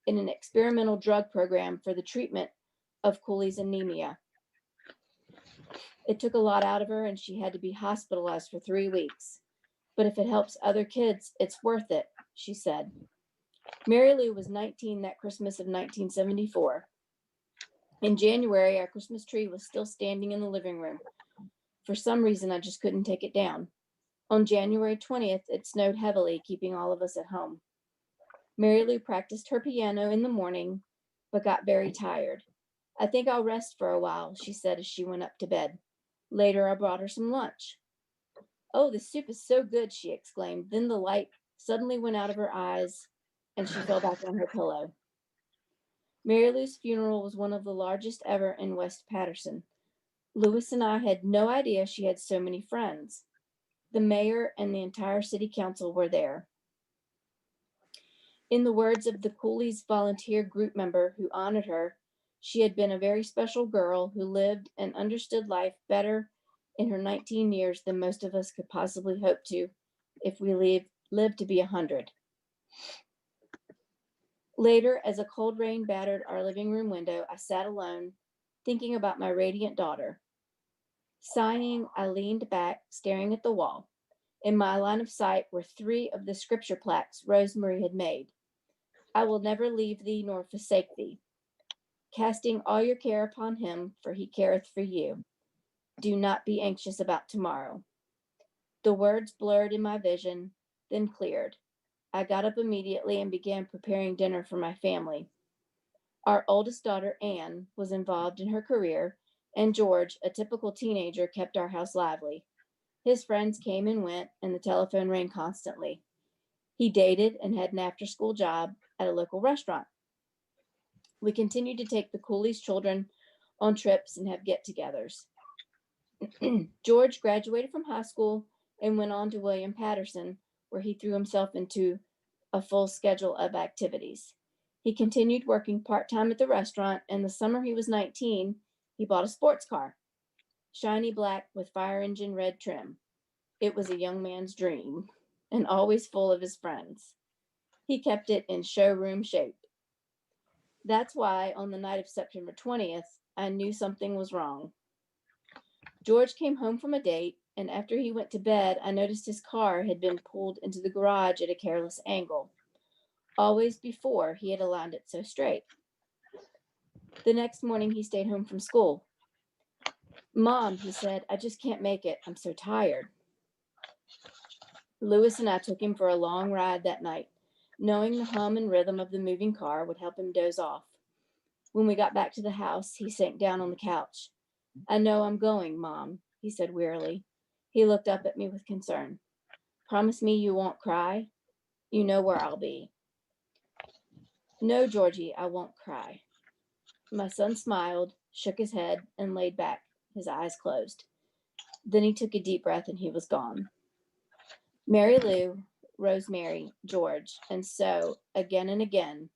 in an experimental drug program for the treatment of Cooley's anemia. It took a lot out of her, and she had to be hospitalized for 3 weeks. But if it helps other kids, it's worth it, she said. Mary Lou was 19 that Christmas of 1974. In January, our Christmas tree was still standing in the living room. For some reason, I just couldn't take it down. On January 20th, it snowed heavily, keeping all of us at home. Mary Lou practiced her piano in the morning, but got very tired. I think I'll rest for a while, she said as she went up to bed. Later, I brought her some lunch. Oh, the soup is so good, she exclaimed. Then the light suddenly went out of her eyes, and she fell back on her pillow. Mary Lou's funeral was one of the largest ever in West Patterson. Louis and I had no idea she had so many friends. The mayor and the entire city council were there. In the words of the Cooley's volunteer group member who honored her, she had been a very special girl who lived and understood life better in her 19 years than most of us could possibly hope to if we lived to be 100. Later, as a cold rain battered our living room window, I sat alone, thinking about my radiant daughter. Sighing, I leaned back, staring at the wall. In my line of sight were 3 of the scripture plaques Rosemary had made. I will never leave thee nor forsake thee. Casting all your care upon him, for he careth for you. Do not be anxious about tomorrow. The words blurred in my vision, then cleared. I got up immediately and began preparing dinner for my family. Our oldest daughter, Anne, was involved in her career, and George, a typical teenager, kept our house lively. His friends came and went, and the telephone rang constantly. He dated and had an after-school job at a local restaurant. We continued to take the Cooley's children on trips and have get-togethers. George graduated from high school and went on to William Patterson, where he threw himself into a full schedule of activities. He continued working part-time at the restaurant, and the summer he was 19, he bought a sports car, shiny black with fire engine red trim. It was a young man's dream, and always full of his friends. He kept it in showroom shape. That's why on the night of September 20th, I knew something was wrong. George came home from a date, and after he went to bed, I noticed his car had been pulled into the garage at a careless angle. Always before, he had aligned it so straight. The next morning, he stayed home from school. Mom, he said, I just can't make it. I'm so tired. Louis and I took him for a long ride that night, knowing the hum and rhythm of the moving car would help him doze off. When we got back to the house, he sank down on the couch. I know I'm going, Mom, he said wearily. He looked up at me with concern. Promise me you won't cry? You know where I'll be. No, Georgie, I won't cry. My son smiled, shook his head, and laid back, his eyes closed. Then he took a deep breath and he was gone. Mary Lou, Rosemary, George, and so, again and again,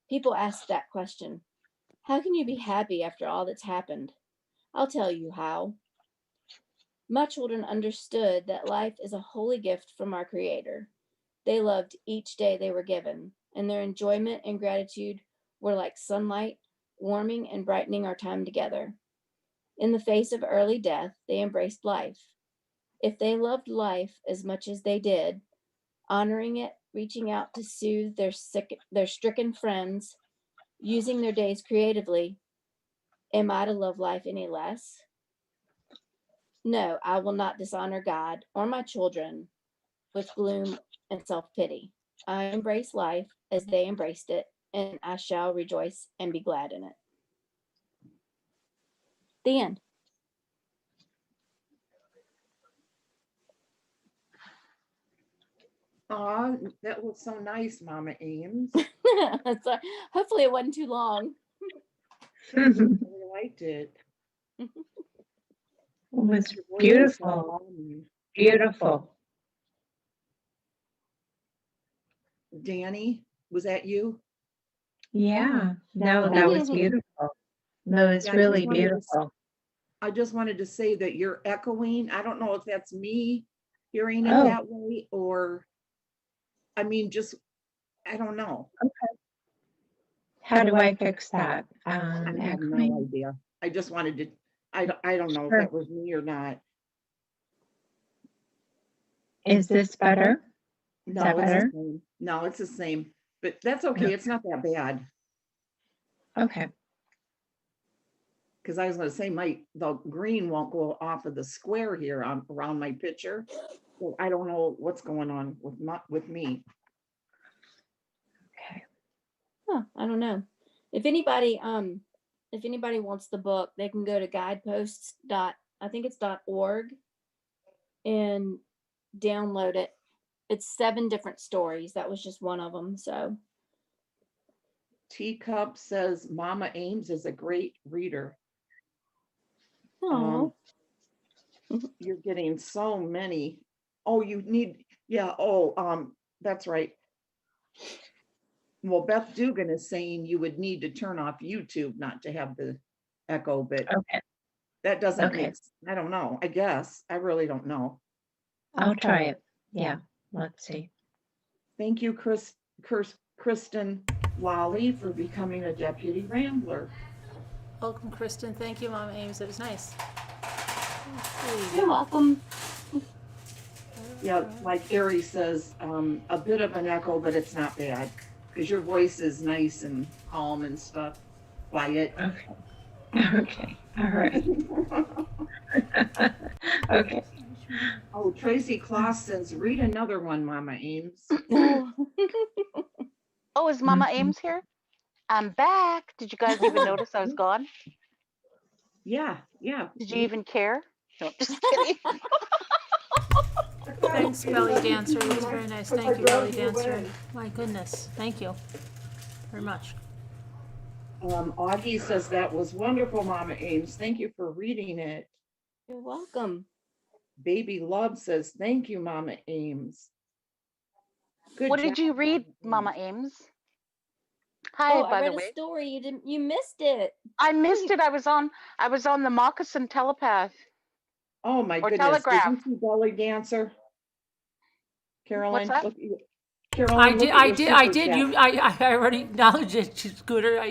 people ask that question. How can you be happy after all that's happened? I'll tell you how. My children understood that life is a holy gift from our Creator. They loved each day they were given, and their enjoyment and gratitude were like sunlight, warming and brightening our time together. In the face of early death, they embraced life. If they loved life as much as they did, honoring it, reaching out to soothe their stricken friends, using their days creatively. Am I to love life any less? No, I will not dishonor God or my children with gloom and self-pity. I embrace life as they embraced it, and I shall rejoice and be glad in it. The end. Aw, that was so nice, Mama Ames. So, hopefully it wasn't too long. I really liked it. It was Your voice is so beautiful. calming. Beautiful. Danny, was that you? Yeah. No, that was beautiful. That was Yeah, really beautiful. I just wanted to say that you're echoing. I don't know if that's me hearing it Oh. that way or, I mean, just, I don't know. Okay. How do I fix that? I have Echoing? no idea. I just wanted to, I don't know if Sure. that was me or not. Is this better? Is No, that it's better? the same. No, it's the same. But that's okay. It's not that bad. Okay. Because I was going to say the green won't go off of the square here around my picture. So I don't know what's going on with me. Okay. Huh, I don't know. If anybody wants the book, they can go to guideposts.org and download it. It's 7 different stories. That was just one of them. So Teacup says Mama Ames is a great reader. Oh, you're getting so many. Oh, you need, yeah. Oh, that's right. Well, Beth Dugan is saying you would need to turn off YouTube not to have the echo, but okay. That doesn't Okay. make, I don't know. I guess I really don't know. I'll try it. Yeah. Let's see. Thank you, Kristen Lally, for becoming a deputy rambler. Welcome, Kristen. Thank you, Mama Ames. It was nice. You're welcome. Yeah, like Gary says, a bit of an echo, but it's not bad because your voice is nice and calm and stuff. Quiet. Okay. Okay. All right. Okay. Oh, Tracy Kloss says, read another one, Mama Ames. Oh, is Mama Ames here? I'm back. Did you guys even notice I was gone? Yeah, yeah. Did you even care? No, just kidding. Thanks, Belly Dancer. It was very nice. Thank you, Belly Dancer. My goodness. Thank you very much. Augie says that was wonderful, Mama Ames. Thank you for reading it. You're welcome. Baby Love says, thank you, Mama Ames. Good What job. did you read, Mama Ames? Hi, Oh, by I read the way. a story. You missed it. I missed it. I was on the Moccasin Telepath. Oh my Or goodness. Telegraph. Did you see Belly Dancer? Caroline, What's that? look at you. Caroline, I did. I already acknowledged it, Scooter.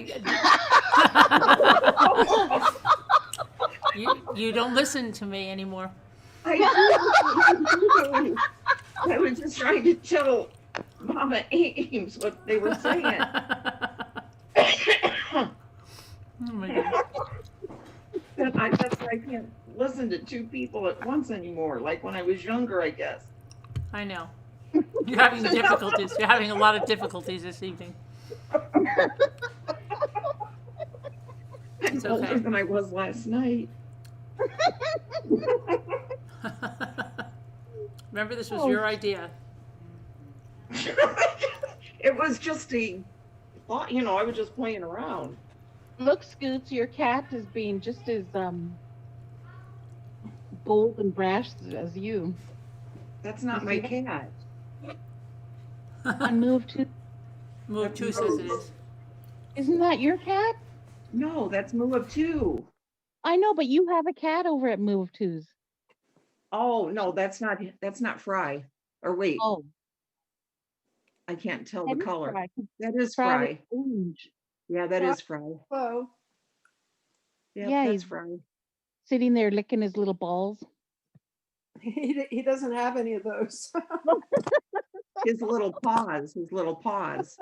You don't listen to me anymore. I was just trying to tell Mama Ames what they were saying. Oh my God. That's why I can't listen to 2 people at once anymore, like when I was younger, I guess. I know. You're having difficulties. You're having a lot of difficulties this evening. I'm older than I was last night. Remember, this was your idea. It was just a thought, I was just playing around. Look, Scoots, your cat is being just as bold and brash as you. That's not my cat. On Move 2. Move 2 says it is. Isn't that your cat? No, that's Move 2. I know, but you have a cat over at Move 2's. Oh no, that's not Fry. Or wait. Oh. I can't tell That the is color. Fry. That is Fry Fry. is orange. Yeah, that is Fry. Whoa. Yep, Yeah, that's he's Fry. sitting there licking his little balls. He doesn't have any of those. His little paws. His little paws.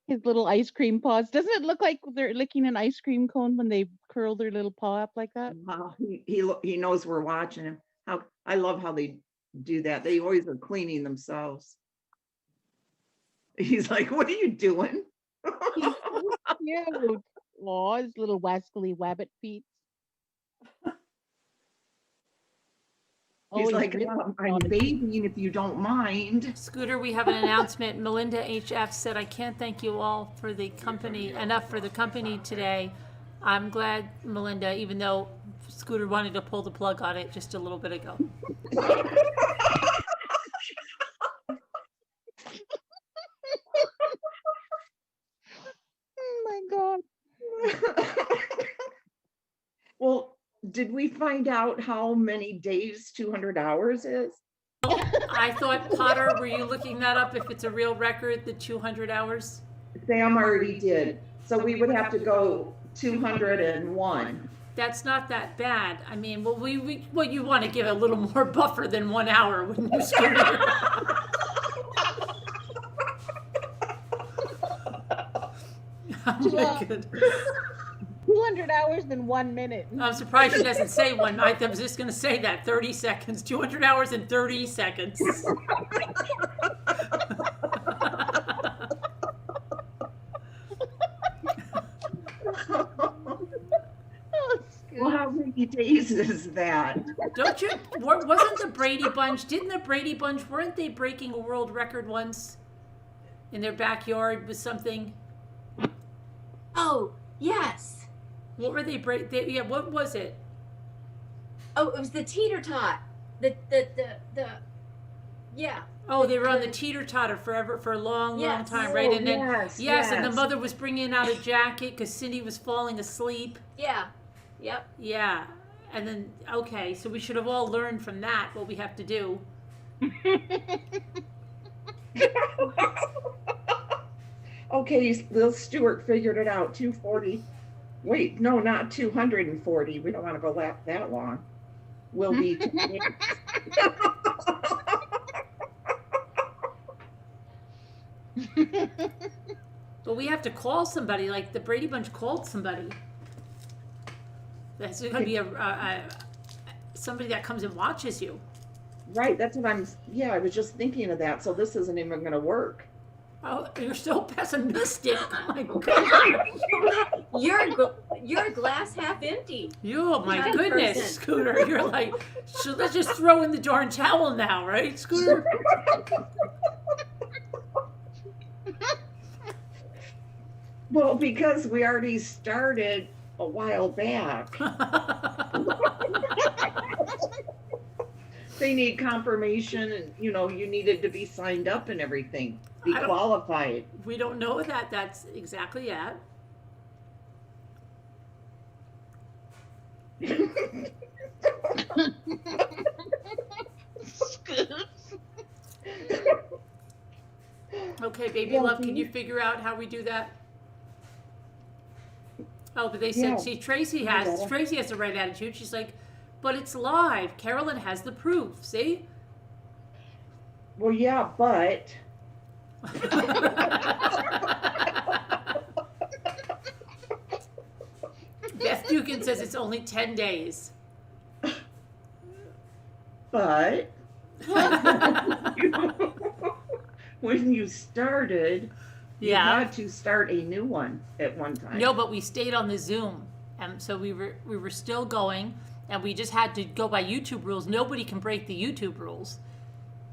His little ice cream paws. Doesn't it look like they're licking an ice cream cone when they curl their little paw up like that? He knows we're watching him. I love how they do that. They always are cleaning themselves. He's like, "What are you doing?" Yeah. Oh, his little wascally wabbit feet. He's like, really "I'm babying if you don't mind." Scooter, we have an announcement. Melinda HF said, I can't thank you all for the company, enough for the company today. I'm glad, Melinda, even though Scooter wanted to pull the plug on it just a little bit ago. Oh my God. Well, did we find out how many days 200 hours is? I thought, Potter, were you looking that up if it's a real record, the 200 hours? Sam already did. So we would have to go 201. That's not that bad. I mean, well, you want to give a little more buffer than 1 hour, wouldn't you, Scooter? Oh my goodness. 200 hours in 1 minute. I'm surprised she doesn't say one. I was just going to say that. 30 seconds. 200 hours in 30 seconds. Well, how many days is that? Don't you? Wasn't the Brady Bunch? Didn't the Brady Bunch? Weren't they breaking a world record once in their backyard with something? Oh, yes. What were they yeah, what was it? Oh, it was the teeter-tot. Yeah. Oh, they were on the teeter-totter forever, for a long, long time, right? And then, yes, and the mother was bringing out a jacket because Cindy was falling asleep. Yeah. Yep. Yeah. And then, okay, so we should have all learned from that what we have to do. Okay, Lil Stewart figured it out. 240. Wait, no, not 240. We don't want to go that long. Will be. But we have to call somebody, like the Brady Bunch called somebody. That's going to be somebody that comes and watches you. Right, that's what I was just thinking of that. So this isn't even going to work. Oh, you're so pessimistic. Oh my God. You're glass half empty. Oh my goodness, Scooter. You're like, so let's just throw in the darn towel now, right, Scooter? Well, because we already started a while back. They need confirmation, and you needed to be signed up and everything, be qualified. We don't know that. That's exactly it. Okay, baby love, can you figure out how we do that? Oh, but they said, see, Tracy has the right attitude. She's like, but it's live. Carolyn has the proof. See? Well, yeah, but. Beth Dugan says it's only 10 days. But. When you started, you had to start a new one at one time. No, but we stayed on the Zoom. And so we were still going. And we just had to go by YouTube rules. Nobody can break the YouTube rules.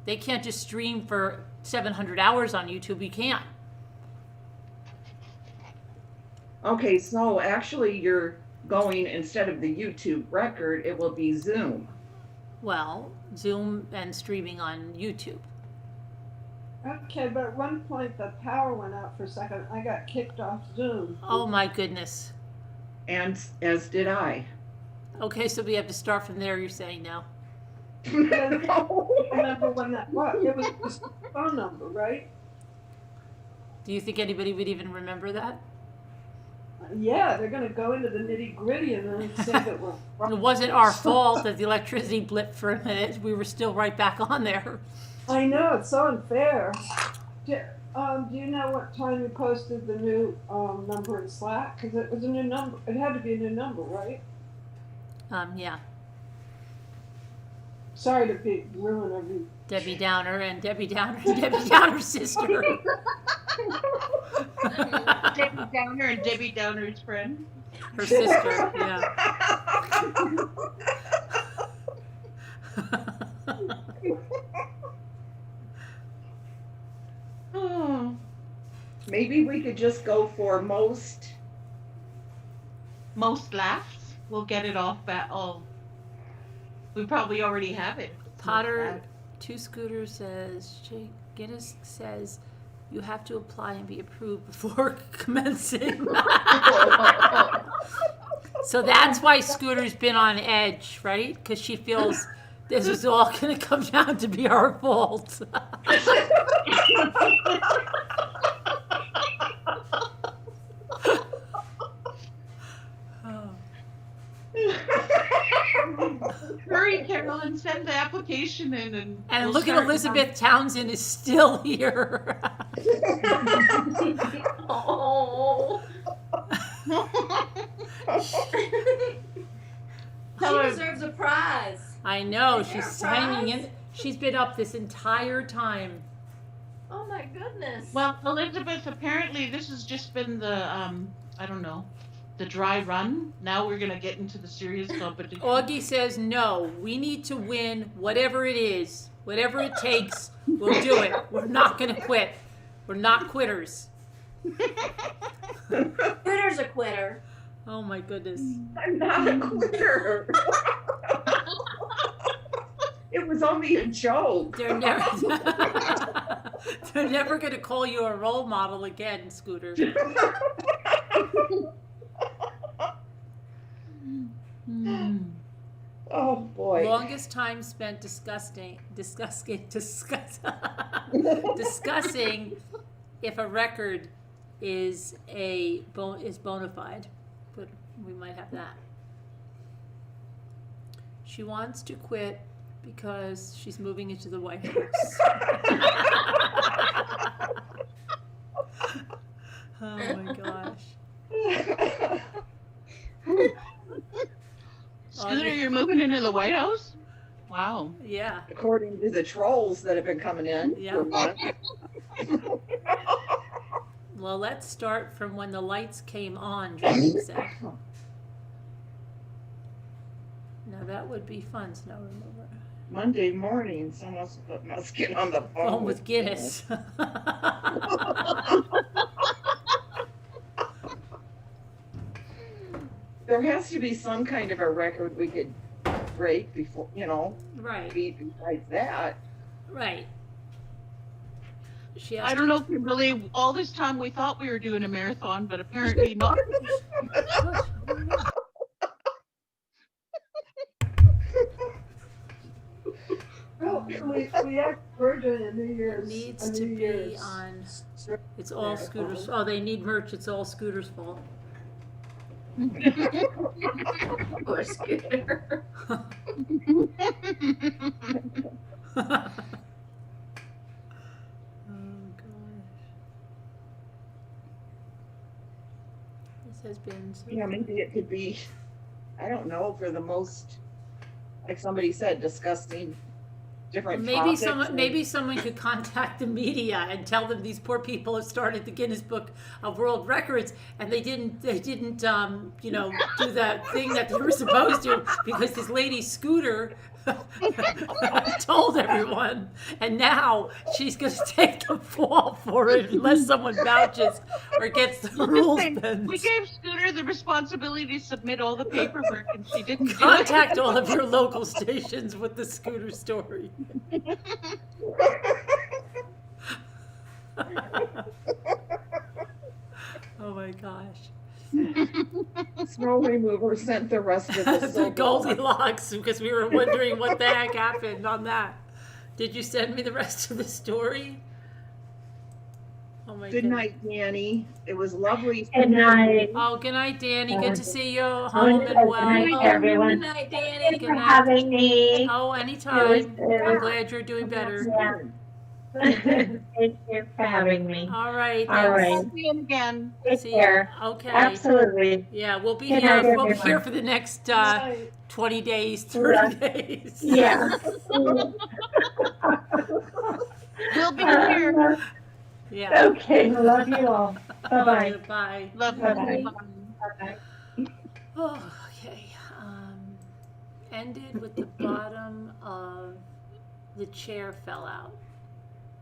They can't just stream for 700 hours on YouTube. We can't. Okay, so actually you're going, instead of the YouTube record, it will be Zoom. Well, Zoom and streaming on YouTube. Okay, but at one point the power went out for a second. I got kicked off Zoom. Oh my goodness. And as did I. Okay, so we have to start from there, you're saying now. I remember when that was. It was the phone number, right? Do you think anybody would even remember that? Yeah, they're going to go into the nitty gritty and then say that we're wrong. It wasn't our fault that the electricity blipped for a minute. We were still right back on there. I know, it's so unfair. Do you know what time you posted the new number in Slack? Because it was a new number. It had to be a new number, right? Yeah. Sorry to ruin every. Debbie Downer and Debbie Downer and Debbie Downer's sister. Debbie Downer and Debbie Downer's friend. Her sister, yeah. Oh, maybe we could just go for most laughs. We'll get it off we probably already have it. Potter, Two Scooters says, Guinness says, you have to apply and be approved before commencing. So that's why Scooter's been on edge, right? Because she feels this is all going to come down to be our fault. Hurry, Carolyn, send the application in and we'll look at Elizabeth Townsend is still here. Oh. She deserves a prize. I know, she's hanging in. She's been up this entire time. Oh my goodness. Well, Elizabeth, apparently this has just been the I don't know, the dry run. Now we're gonna get into the serious competition. Augie says no. We need to win whatever it is, whatever it takes. We'll do it. We're not gonna quit. We're not quitters. Quitter's a quitter. Oh my goodness. I'm not a quitter. It was only a joke. They're never gonna call you a role model again, Scooter. Oh boy. Longest time spent discussing if a record is bona fide, but we might have that. She wants to quit because she's moving into the White House. Oh my gosh. Scooter, you're moving into the White House? Wow. Yeah. According to the trolls that have been coming in. Yeah. Well, let's start from when the lights came on, Tracy said. Now that would be fun, snow remover. Monday morning, someone must get on the phone with Guinness. There has to be some kind of a record we could break before, Right. Besides that. Right. I don't know if we really, all this time we thought we were doing a marathon, but apparently not. We're doing a New Year's. Needs to be on. It's all Scooter's. Oh, they need merch. It's all Scooter's fault. Poor Scooter. Has been so maybe it could be, I don't know, for the most, like somebody said, disgusting different maybe someone could contact the media and tell them these poor people have started the Guinness Book of World Records and they didn't do that thing that they were supposed to because this lady Scooter told everyone, and now she's going to take the fall for it unless someone vouches or gets the rules bent. We gave Scooter the responsibility to submit all the paperwork, and she didn't do it. Contact all of your local stations with the Scooter story. Oh my gosh. Snow remover sent the rest of the Goldilocks because we were wondering what the heck happened on that. Did you send me the rest of the story? Oh my Good night, Danny. It was lovely. Good night. Oh, good night, Danny. Good to see you home and well. Good night, everyone. Good night, Danny. Good night. Having me. Oh, anytime. I'm glad you're doing better. Thank you for having me. All right. All Thanks. right. See you again. Take See care. ya. Okay. Absolutely. Yeah, we'll be Good here. night, We'll be here everyone. for the next Right. 20 days, 30 days. Yeah. We'll be here. Yeah. Okay. Love you all. Bye-bye. Bye. Love you. Bye-bye. Bye. Bye-bye. Oh, okay. Ended with the bottom of the chair fell out.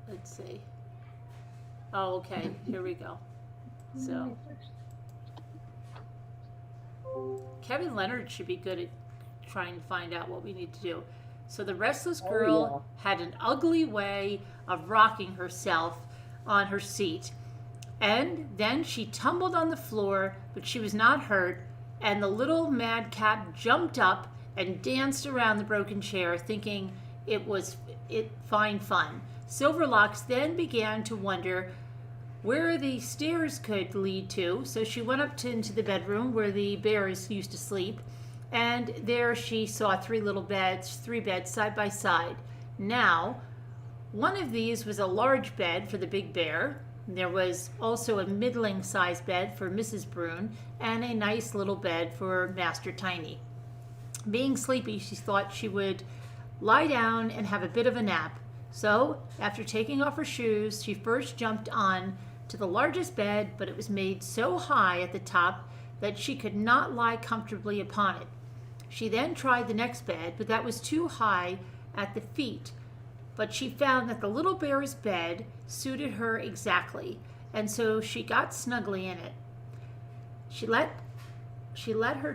Let's see. Oh, okay. Here we go. So, Kevin Leonard should be good at trying to find out what we need to do. So the restless girl had an ugly way of rocking herself on her seat. And then she tumbled on the floor, but she was not hurt. And the little madcap jumped up and danced around the broken chair, thinking it was fine fun. Silverlocks then began to wonder where the stairs could lead to, so she went up into the bedroom where the bears used to sleep, and there she saw three beds side by side. Now, one of these was a large bed for the big bear. There was also a middling-sized bed for Mrs. Brune, and a nice little bed for Master Tiny. Being sleepy, she thought she would lie down and have a bit of a nap. So, after taking off her shoes, she first jumped on to the largest bed, but it was made so high at the top that she could not lie comfortably upon it. She then tried the next bed, but that was too high at the feet. But she found that the little bear's bed suited her exactly, and so she got snugly in it. She let her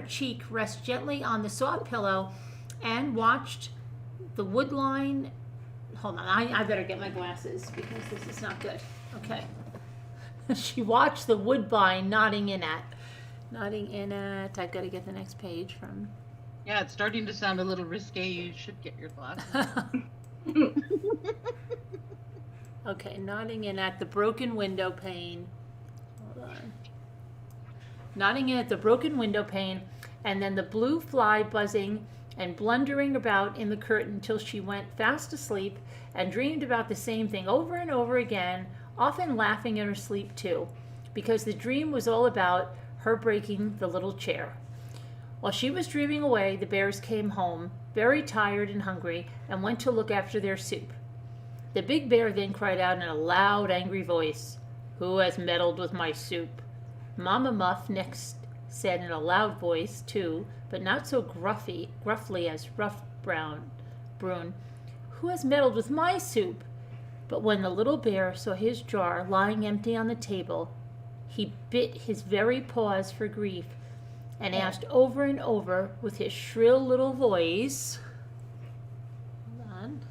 cheek rest gently on the soft pillow and watched the woodline. Hold on, I better get my glasses because this is not good. Okay. She watched the woodbine nodding in at. I've got to get the next page from. Yeah, it's starting to sound a little risque. You should get your glasses. Okay, nodding in at the broken window pane. Hold on. Nodding in at the broken window pane, and then the blue fly buzzing and blundering about in the curtain till she went fast asleep and dreamed about the same thing over and over again, often laughing in her sleep too, because the dream was all about her breaking the little chair. While she was dreaming away, the bears came home, very tired and hungry, and went to look after their soup. The big bear then cried out in a loud, angry voice, "Who has meddled with my soup?" Mama Muff next said in a loud voice, too, but not so gruffly as Rough Brune, "Who has meddled with my soup?" But when the little bear saw his jar lying empty on the table, he bit his very paws for grief and asked over and over with his shrill little voice, hold on,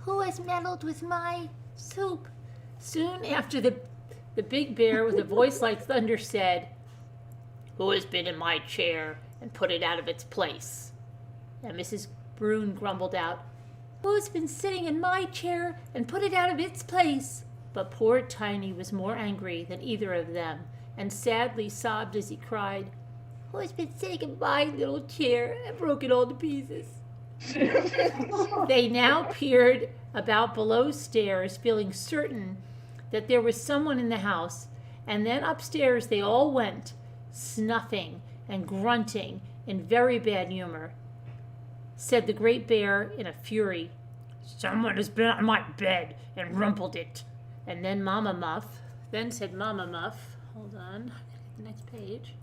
"Who has meddled with my soup?" Soon after, the big bear with a voice like thunder said, "Who has been in my chair and put it out of its place?" And Mrs. Brune grumbled out, "Who's been sitting in my chair and put it out of its place?" But poor Tiny was more angry than either of them, and sadly sobbed as he cried, "Who has been sitting in my little chair and broken all to pieces?" They now peered about below stairs, feeling certain that there was someone in the house, and then upstairs they all went, snuffing and grunting in very bad humor. Said the great bear in a fury, "Someone has been on my bed and rumpled it." And then said Mama Muff, hold on, I gotta get the next page.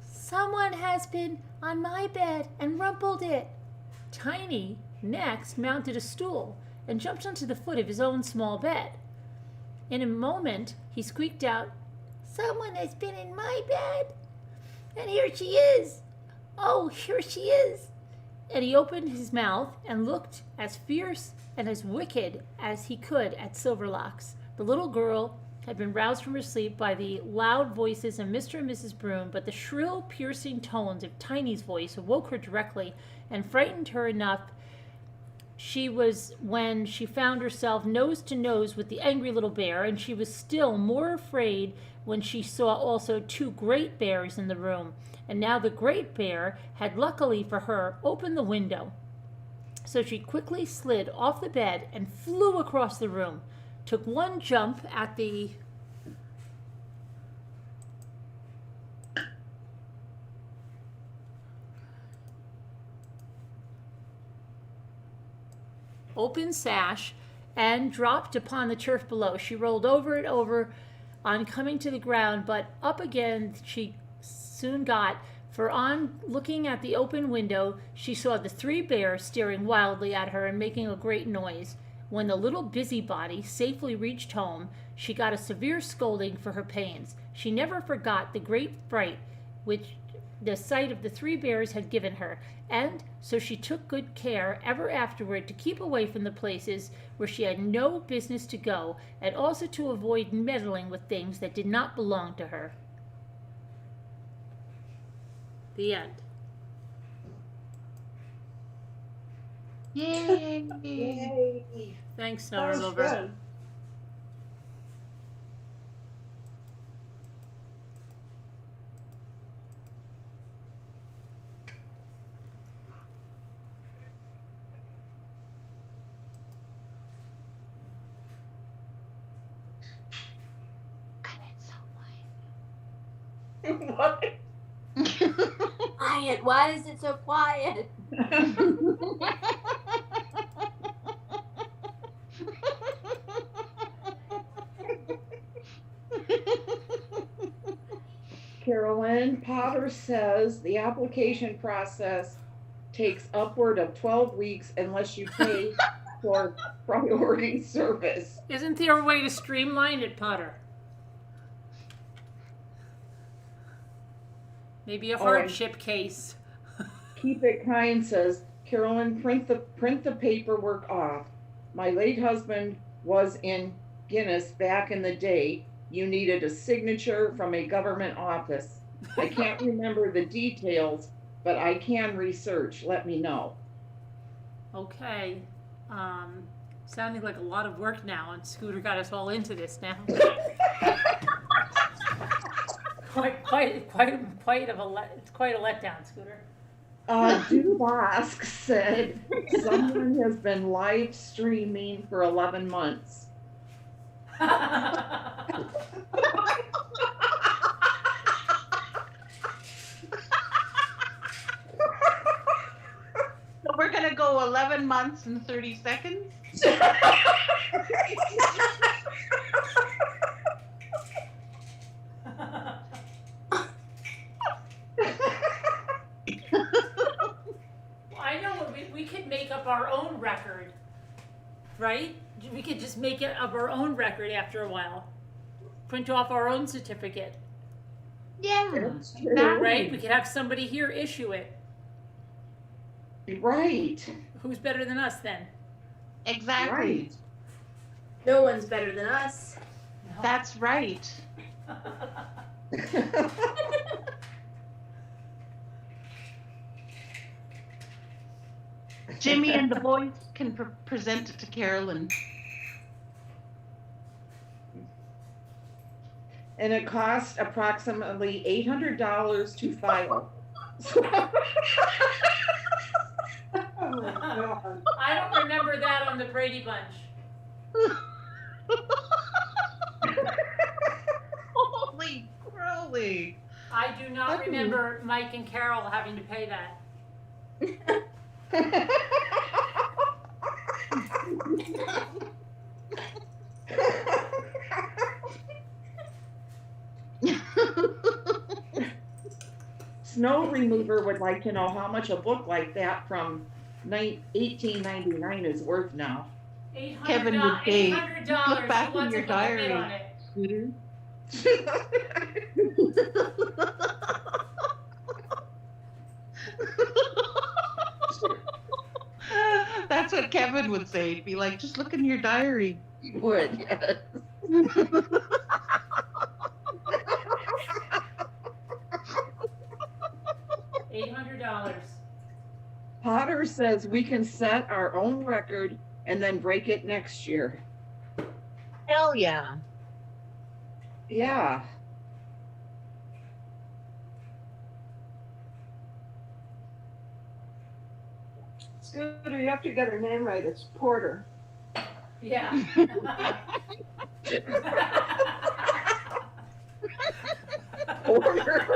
"Someone has been on my bed and rumpled it." Tiny next mounted a stool and jumped onto the foot of his own small bed. In a moment he squeaked out, "Someone has been in my bed, and here she is. Oh, here she is." And he opened his mouth and looked as fierce and as wicked as he could at Silverlocks. The little girl had been roused from her sleep by the loud voices of Mr. and Mrs. Broom, but the shrill, piercing tones of Tiny's voice awoke her directly and frightened her enough. She was when she found herself nose to nose with the angry little bear, and she was still more afraid when she saw also two great bears in the room. And now the great bear had, luckily for her, opened the window. So she quickly slid off the bed and flew across the room, took one jump at the open sash and dropped upon the turf below. She rolled over and over on coming to the ground, but up again she soon got, for on looking at the open window, she saw the three bears staring wildly at her and making a great noise. When the little busybody safely reached home, she got a severe scolding for her pains. She never forgot the great fright which the sight of the three bears had given her, and so she took good care ever afterward to keep away from the places where she had no business to go, and also to avoid meddling with things that did not belong to her. The end. Yay! Yay. Thanks, Snow That was Remover. good. What? Quiet. Why is it so quiet? Carolyn Potter says the application process takes upward of 12 weeks unless you pay for priority service. Isn't there a way to streamline it, Potter? Maybe a hardship case. Keep It Kind says, Carolyn, print the paperwork off. My late husband was in Guinness back in the day. You needed a signature from a government office. I can't remember the details, but I can research. Let me know. Okay. Sounding like a lot of work now, and Scooter got us all into this now. quite a letdown, Scooter. Dubask said someone has been live streaming for 11 months. So we're gonna go 11 months and 30 seconds? I know we could make up our own record, right? We could just make it up our own record after a while. Print off our own certificate. Yeah, right? We could have somebody here issue it. Right. Who's better than us then? Exactly. Right. No one's better than us. That's right. Jimmy and the boys can present it to Carolyn. And it costs approximately $800 to file. Oh my God. I don't remember that on the Brady Bunch. Holy crowley. I do not remember Mike and Carol having to pay that. Snow Remover would like to know how much a book like that from 1899 is worth now. Kevin would say, $800. look back Who in wants your to put a bid diary, on it? Scooter. That's what Kevin would say. He'd be like, just look in your diary. Would, yes. Potter says we can set our own record and then break it next year. Hell yeah. Yeah. Scooter, you have to get her name right. It's Porter. Yeah. Porter.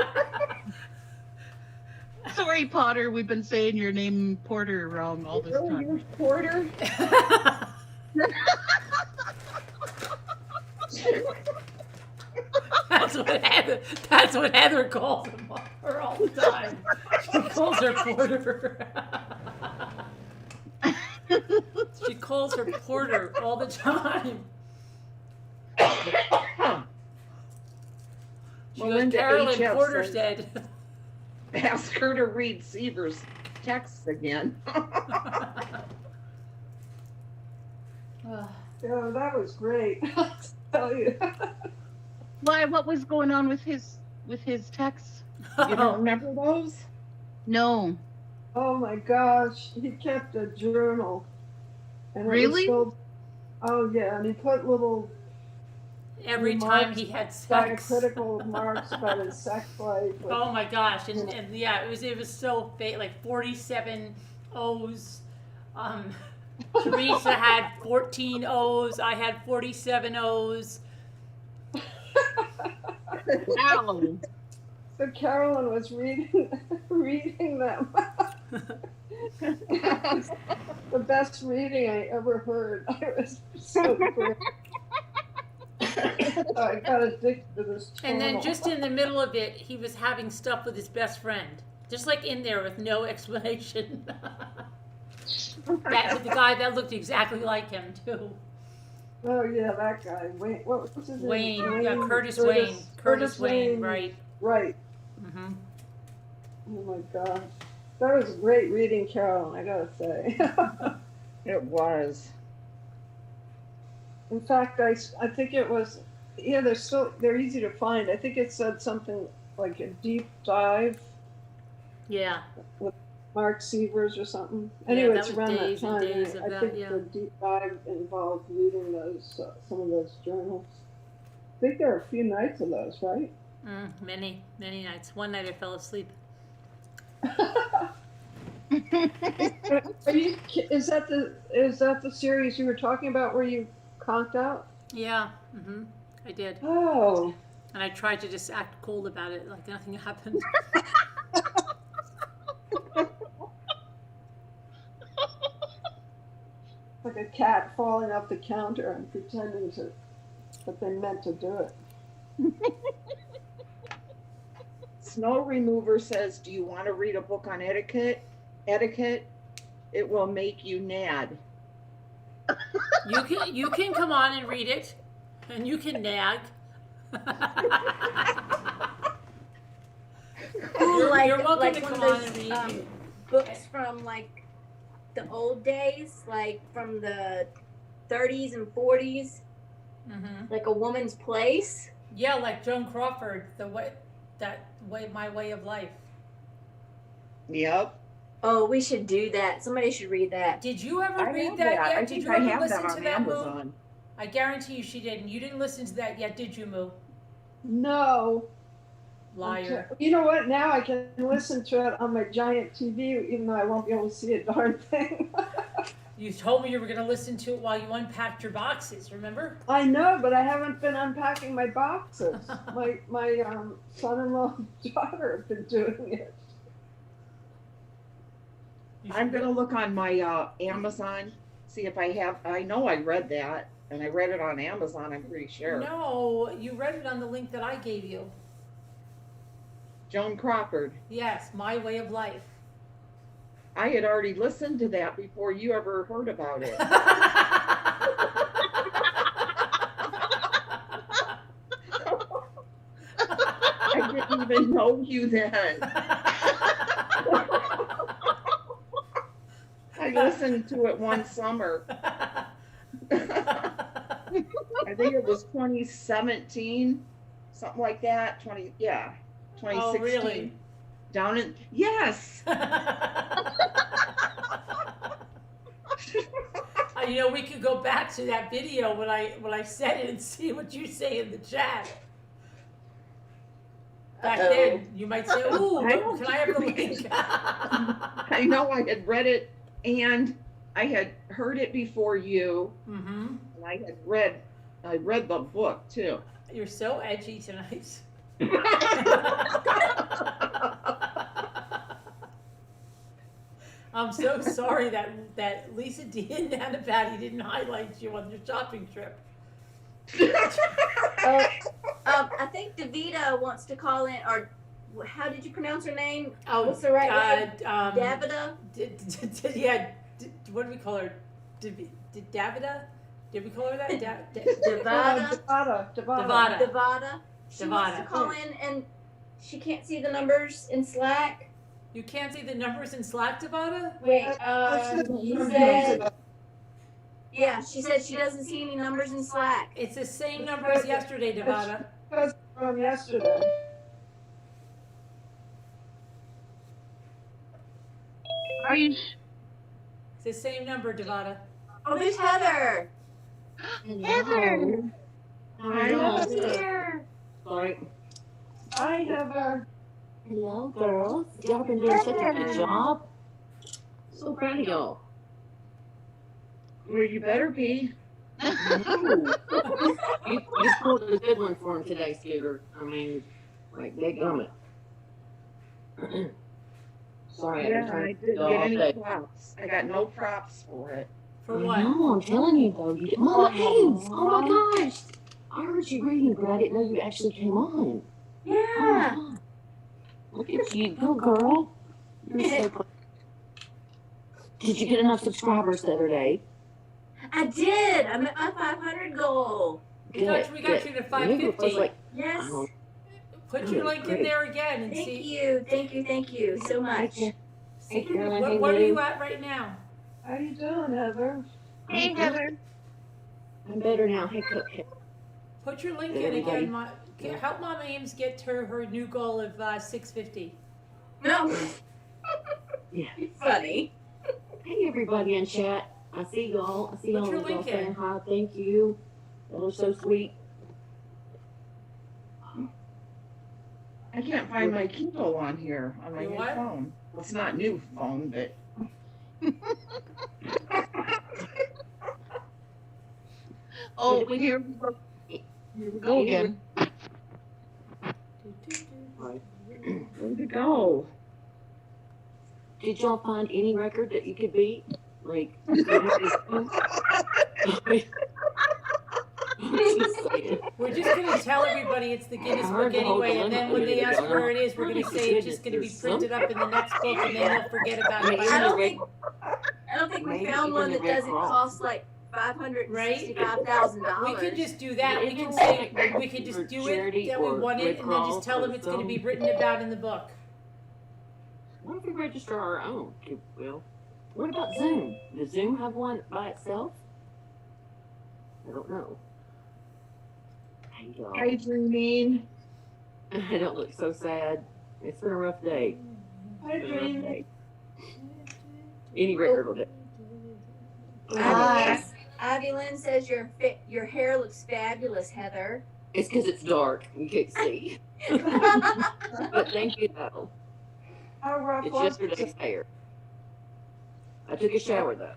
Sorry, Potter. We've been saying your name Porter wrong all this time. You're Porter? That's what Heather calls her all the time. She calls her Porter. She calls her Porter all the time. She goes, Melinda Carolyn HF Porter says, said. Ask her to read Seaver's texts again. Yeah, that was great. I'll tell you. Why? What was going on with his texts? You don't remember those? No. Oh my gosh, he kept a journal. And it was Really? filled- oh yeah, and he put little Every time he had sex. critical remarks about his sex life. Oh my gosh, and yeah, it was so fake, like 47 O's. Teresa had 14 O's. I had 47 O's. Wow. So Carolyn was reading them. The best reading I ever heard. It was so great. I got addicted to this channel. And then just in the middle of it, he was having stuff with his best friend. Just like in there with no explanation. The guy that looked exactly like him, too. Oh, yeah, that guy. Wayne, what was his name? Wayne, yeah, Curtis Wayne. Curtis Wayne, right. Right. Mm-hmm. Oh, my gosh. That was great reading, Carolyn, I gotta say. It was. In fact, I think it was, yeah, they're easy to find. I think it said something like a deep dive. Yeah. With Mark Sievers or something. Yeah, Anyway, that it's was around that days and time. days I of that, think yeah. the deep dive involved reading those, some of those journals. I think there are a few nights of those, right? Many nights. One night I fell asleep. Is that the series you were talking about where you conked out? Yeah, I did. Oh. And I tried to just act cold about it, like nothing happened. Like a cat falling off the counter and pretending that they meant to do it. Snow Remover says, do you want to read a book on etiquette? It will make you nad. You can come on and read it, and you can nag. You're welcome to one come of on and those read. books from like the old days, like from the 30s and 40s, like A Woman's Place. Yeah, like Joan Crawford, My Way of Life. Yep. Oh, we should do that. Somebody should read that. Did you ever I read have that that. yet? I Did think you I ever have listen that to on that, Moo? Amazon. I guarantee you she didn't. You didn't listen to that yet, did you, Moo? No. Liar. You know what? Now I can listen to it on my giant TV, even though I won't be able to see a darn thing. You told me you were going to listen to it while you unpacked your boxes, remember? I know, but I haven't been unpacking my boxes. my son-in-law and daughter have been doing it. I'm going to look on my Amazon, see if I know I read that, and I read it on Amazon, I'm pretty sure. No, you read it on the link that I gave you. Joan Crawford. Yes, My Way of Life. I had already listened to that before you ever heard about it. I didn't even know you then. I listened to it one summer. I think it was 2017, something like that. 2016. Oh, really? Down in, yes. You know, we could go back to that video when I said it and see what you say in the chat. Back then, you might say, "Ooh, can I have the link?" I know I had read it and I had heard it before you. Mm-hmm. And I read the book too. You're so edgy tonight. I'm so sorry that Lisa D and Nana Patty didn't highlight you on your shopping trip. I think DaVita wants to call in, or how did you pronounce her name? Oh, what's the right way? DaVita? Yeah, what do we call her? DaVita? Did we call her that? DaVita. DaVita. She wants to call in, and she can't see the numbers in Slack. You can't see the numbers in Slack, DaVita? Wait, she said. Yeah, she said she doesn't see any numbers in Slack. It's the same number as yesterday, DaVita. That's from yesterday. Are you? It's the same number, DaVita. Oh, there's Heather. Heather. Hi, Heather. Sorry. Hi, Heather. Hello, girls. Y'all been doing such a good job. So proud of y'all. Well, you better be. You pulled a good one for him today, Scooter. I mean, like, they gummit. Sorry, Yeah, I didn't get any props. I got no props for it. For what? No, I'm telling you though. You Mama Hayes! Oh my gosh! I heard you reading, but I didn't know you actually came on. Yeah. Oh, look at you, go girl. You're so proud. Did you get enough subscribers the other day? I did. I'm at my 500 goal. We got you to 550. Like, yes. Put your link in there again and Thank see. Thank you so much. Hey, Caroline, What are you at right now? How you doing, Heather? Hey, Heather. I'm better now. Hey, Cook. Put your link Did in everybody- again. Help Mom Ames get her new goal of 650. No. Yeah. Funny. Hey, everybody in chat. I see y'all. I see Put y'all your y'all link saying in. hi. Thank you. Y'all are so sweet. I can't find my Kindle on here on my Your new what? phone. It's not new phone, but. Oh, here we go. Here we go again. Where'd it go? Did y'all find any record that you could beat? Like, We're just going to tell everybody it's the Guinness I heard Book the whole anyway, and then when they dilemma. ask where it is, we're going to say it's just going to be printed up in the next book, and then they'll forget about it. I don't think we Maybe found one even that the Red doesn't Cross. cost like $565,000. We could just do that. We can say we could just do it that we want it, and then just tell them it's going to be written about in the book. What if we register our own? Well, what about Zoom? Does Zoom have one by itself? I don't know. Hey, y'all. Hi, Dreaming. I don't look so sad. It's been a rough day. Hi, Dream. Any record will do. Ivy Lynn says your hair looks fabulous, Heather. It's because it's dark. You can't see. But thank you, though. How rough It's was yesterday's hair. I took a shower, though.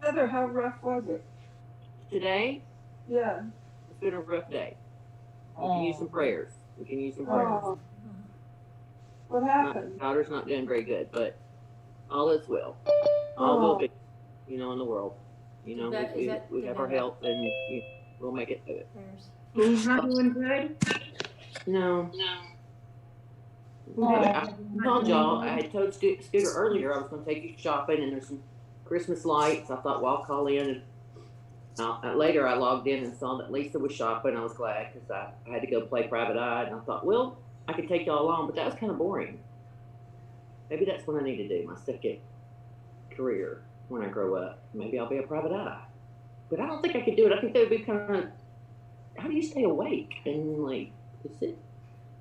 Heather, how rough was it? Today, Yeah. it's been a rough day. We can use some prayers. We can use some prayers. Oh. What My happened? daughter's not doing very good, but all is well. All will be, in the world. Is that We have our health, and we'll make it through it. Who's not doing good? No. I told y'all, I had told Scooter earlier I was going to take you shopping, and there's some Christmas lights. I thought, well, I'll call in. And later I logged in and saw that Lisa was shopping. I was glad because I had to go play Private Eye, and I thought, well, I could take y'all along, but that was kind of boring. Maybe that's what I need to do, my second career when I grow up. Maybe I'll be a Private Eye. But I don't think I could do it. I think that would be kind of, how do you stay awake and like, just sit?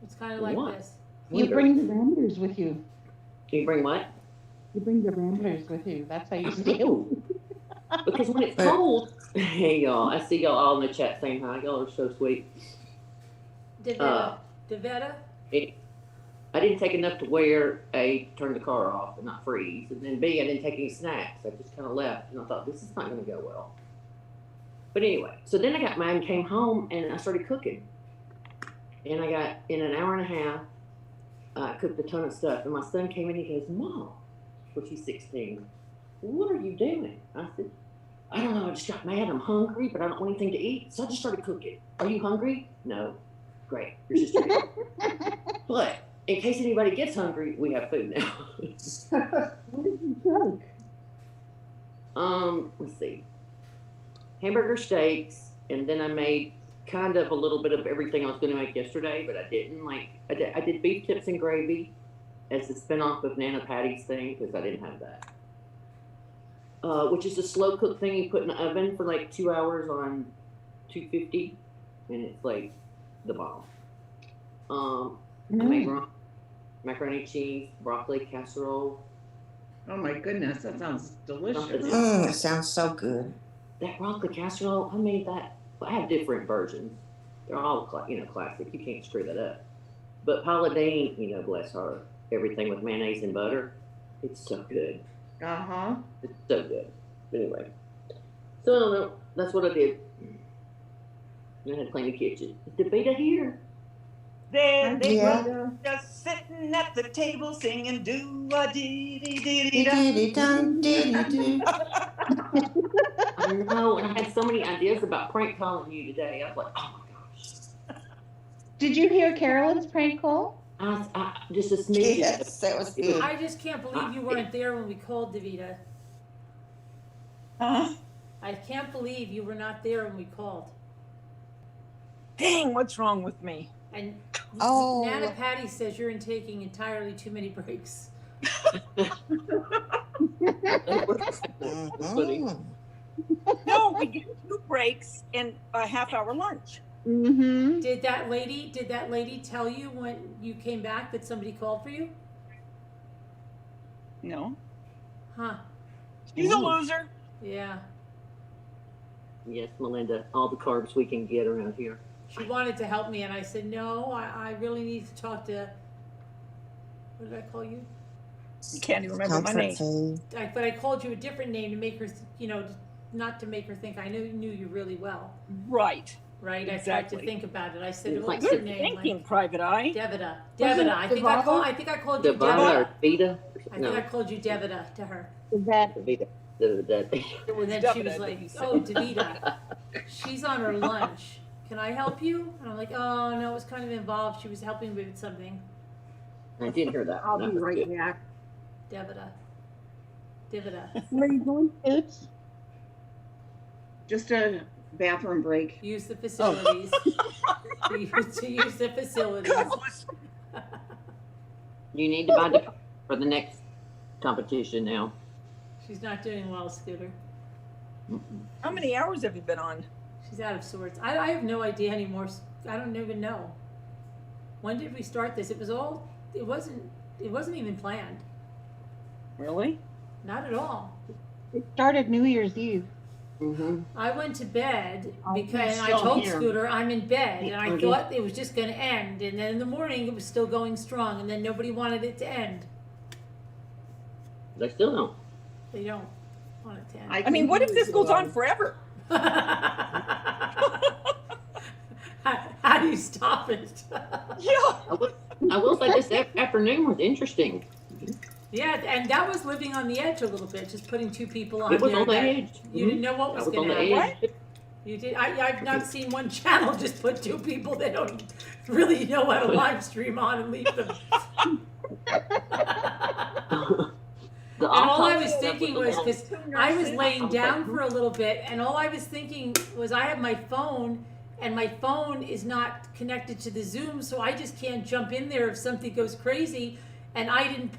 It's kind of like What? this. You bring the vendors with you. Can you bring what? You bring the ramblers with you. That's how you stay. Because when it's cold, hey y'all, I see y'all all in the chat saying hi. Y'all are so sweet. DaVita. I didn't take enough to wear, A, turn the car off and not freeze, and then B, I didn't take any snacks. I just kind of left, and I thought, this is not going to go well. But anyway, so then I got mine and came home, and I started cooking. And I got, in an hour and a half, I cooked a ton of stuff. And my son came in and he goes, Mom, which he's 16, what are you doing? I said, I don't know, I just got mad. I'm hungry, but I don't want anything to eat. So I just started cooking. Are you hungry? No. Great. Your sister. But in case anybody gets hungry, we have food now. What did you cook? Let's see. Hamburger steaks, and then I made kind of a little bit of everything I was going to make yesterday, but I didn't. Like I did beef tips and gravy as a spinoff of Nana Patty's thing because I didn't have that. Which is a slow cook thing you put in the oven for like 2 hours on 250, and it's like the bomb. I made macaroni cheese, broccoli casserole. Oh my goodness, that sounds delicious. It sounds so good. That broccoli casserole, I made that. I have different versions. They're all classic. You can't screw that up. But Paula Deen, bless her, everything with mayonnaise and butter, it's so good. Uh-huh. It's so good. Anyway, so I don't know. That's what I did. I had to clean the kitchen. Is DaVita here? There they Yeah. were, just sitting at the table singing do-a-dee-dee-dee-dee-da. I know, and I had so many ideas about prank calling you today. I was like, oh my gosh. Did you hear Carolyn's prank call? I just a smidge. Yes, that was good. I just can't believe you weren't there when we called DaVita. Huh? I can't believe you were not there when we called. Dang, what's wrong with me? And Oh. Nana Patty says you're taking entirely too many breaks. No, we get 2 breaks and a half-hour lunch. Mm-hmm. Did that lady tell you when you came back that somebody called for you? No. Huh. She's a loser. Yeah. Yes, Melinda, all the carbs we can get around here. She wanted to help me, and I said, no, I really need to talk to, what did I call you? You can't even remember my name. But I called you a different name to make her, not to make her think I knew you really well. Right. Right? Exactly. I tried to think about it. I said, It's what's like your Good name? thinking, Private Eye. DaVita. Was it I think I called you DaVita DaVita. or Vita? I think I called you DaVita to her. DaVita. It was And then she was DaVita, like, he said. oh, DaVita. She's on her lunch. Can I help you? And I'm like, oh, no, it was kind of involved. She was helping me with something. I didn't hear that. I'll That be was right good. back. DaVita. Where are you going, Toots? Just a bathroom break. Use the facilities. to use the facilities. You need to buy the for the next competition now. She's not doing well, Scooter. How many hours have you been on? She's out of sorts. I have no idea anymore. I don't even know. When did we start this? It wasn't even planned. Really? Not at all. It started New Year's Eve. Mm-hmm. I went to bed because I still told here. Scooter I'm in bed, and I Mhm. thought it was just going to end. And then in the morning it was still going strong, and then nobody wanted it to end. They still don't. They don't want it to end. I mean, what if this goes on forever? How do you stop it? Yeah. I will say this afternoon was interesting. Yeah, and that was living on the edge a little bit, just putting 2 people on It was there on the that edge. you didn't know what I was was going on to the happen. edge. You did. I've not seen one channel just put 2 people they don't really know how to live stream on and leave them. The And all I autopsy was thinking was, because I was laying down for a little bit, and all I was thinking was I have my phone, and my phone is not connected to the Zoom, so I just can't jump in there if something goes crazy. And I didn't,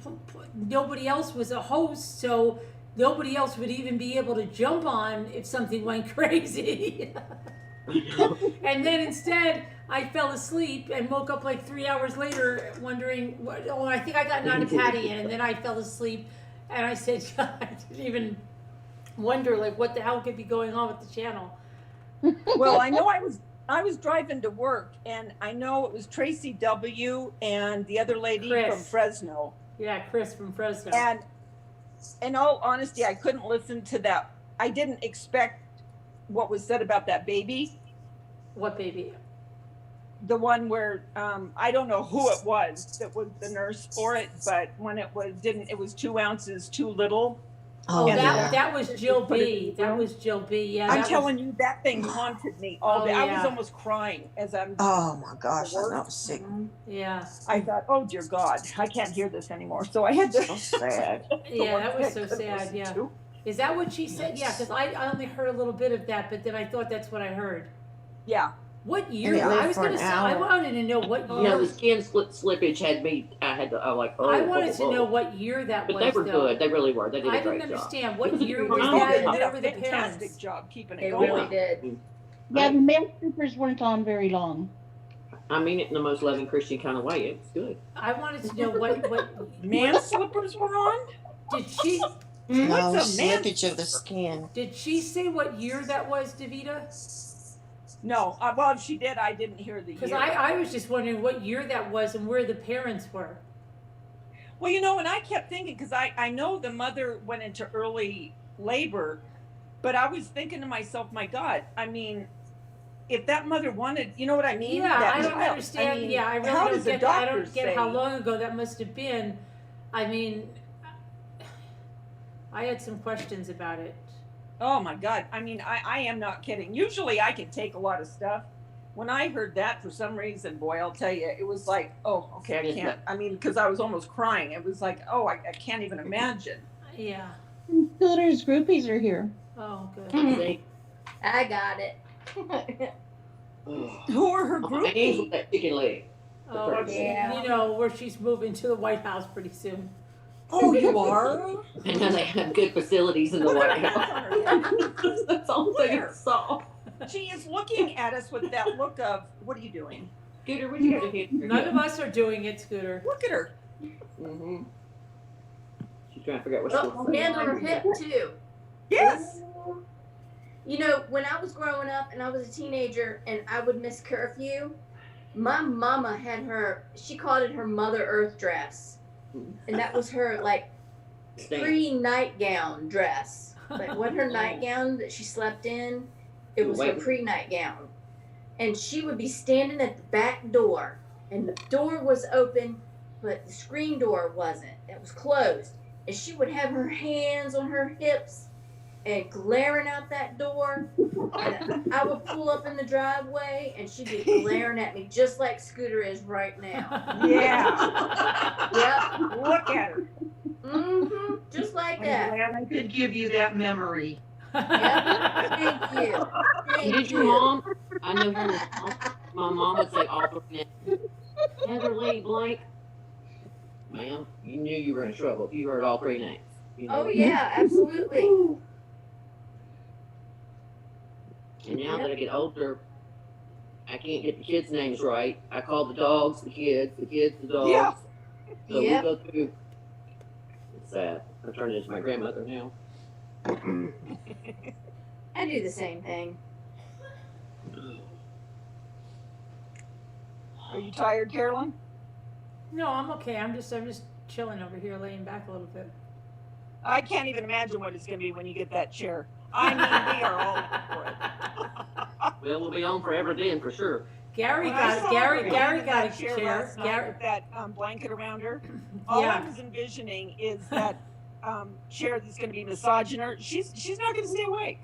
nobody else was a host, so nobody else would even be able to jump on if something went crazy. And then instead, I fell asleep and woke up like 3 hours later wondering, I think I got Nana Patty in, and then I fell asleep. And I said, I didn't even wonder like what the hell could be going on with the channel. Well, I know I was driving to work, and I know it was Tracy W. and the other lady Chris. from Fresno. Yeah, Chris from Fresno. And in all honesty, I couldn't listen to that. I didn't expect what was said about that baby. What baby? The one where I don't know who it was that was the nurse for it, but when it was 2 ounces too little. Oh, And that was Jill B. That was Jill B. Yeah, I'm telling you, that thing haunted me all day. I was yeah. almost crying as I'm. Oh my gosh, I was sick. Yeah. I thought, oh dear God, I can't hear this anymore. So I had to. So sad. Yeah, that was so sad. Yeah. Is that what she said? Yeah, because I only heard a little bit of that, but then I thought that's what I heard. Yeah. What year? Yeah. I was gonna say. I wanted to know what year. Yeah, the skin slippage had me. I was like, oh. I wanted to know what year that but was. They were though. good. They really were. They did I a great didn't job. understand what year was Oh, that. they And did where were the fantastic parents? job keeping it They going. really did. Yeah, the male troopers weren't on very long. I mean it in the most loving Christian kind of way. It was good. I wanted to know what Man slippers were on? did she No What's a man slippage of the skin. did she say what year that was, DaVita? No. Well, if she did, I didn't hear the Because year. I was just wondering what year that was and where the parents were. Well, you know, and I kept thinking, because I know the mother went into early labor, but I was thinking to myself, my God, I mean, if that mother wanted, you know what I mean? Yeah, That I don't child. understand. I mean, Yeah, I really how don't does the get that. I doctor don't get say? how long ago that must have been. I mean, I had some questions about it. Oh my God. I mean, I am not kidding. Usually I can take a lot of stuff. When I heard that, for some reason, boy, I'll tell you, it was like, oh, okay, I can't. I mean, because I was almost crying. It was like, oh, I can't even imagine. Yeah. Scooter's groupies are here. Oh, good. They- I got it. Who are her Angel groupies? with that chicken leg. Oh, Yeah. you know where she's moving to the White House pretty soon. Oh, you are? And now they have good facilities in the White House. That's all they saw. She is looking at us with that look of, what are you doing? Scooter, what you got to do? None of us are doing it, Scooter. Look at her. Mm-hmm. She's trying to figure out what Oh, she's hand on her hip too. Yes. You know, when I was growing up and I was a teenager and I would miss curfew, my mama had she called it her Mother Earth dress. And that was her like pre-nightgown dress. Like what her nightgown that she slept in, it was her pre-nightgown. And she would be standing at the back door and the door was open, but the screen door wasn't. It was closed. And she would have her hands on her hips and glaring out that door. And I would pull up in the driveway and she'd be glaring at me just like Scooter is right now. Yeah. Yep. Look at her. Mm-hmm. Just like that. I'm glad I could give you that memory. Yep. Thank you. Thank Did your mom? I know her. My mom would say all three names. Heather Lee Blank. Ma'am, you knew you were in trouble if you heard all three names. You know? Oh yeah, absolutely. And now that I get older, I can't get the kids' names right. I call the dogs the kids, the dogs. Yeah. So Yep. we go through. It's sad. I'm turning into my grandmother now. I do the same thing. Are you tired, Carolyn? No, I'm okay. I'm just chilling over here, laying back a little bit. I can't even imagine what it's going to be when you get that chair. I mean, we are all for it. Well, we'll be on forever then, for sure. Gary When I got saw Gary her Gary in got a that chair chair. last night Gary, with that blanket around her. All Yeah. I was envisioning is that chair that's going to be massaging her. She's not going to stay awake.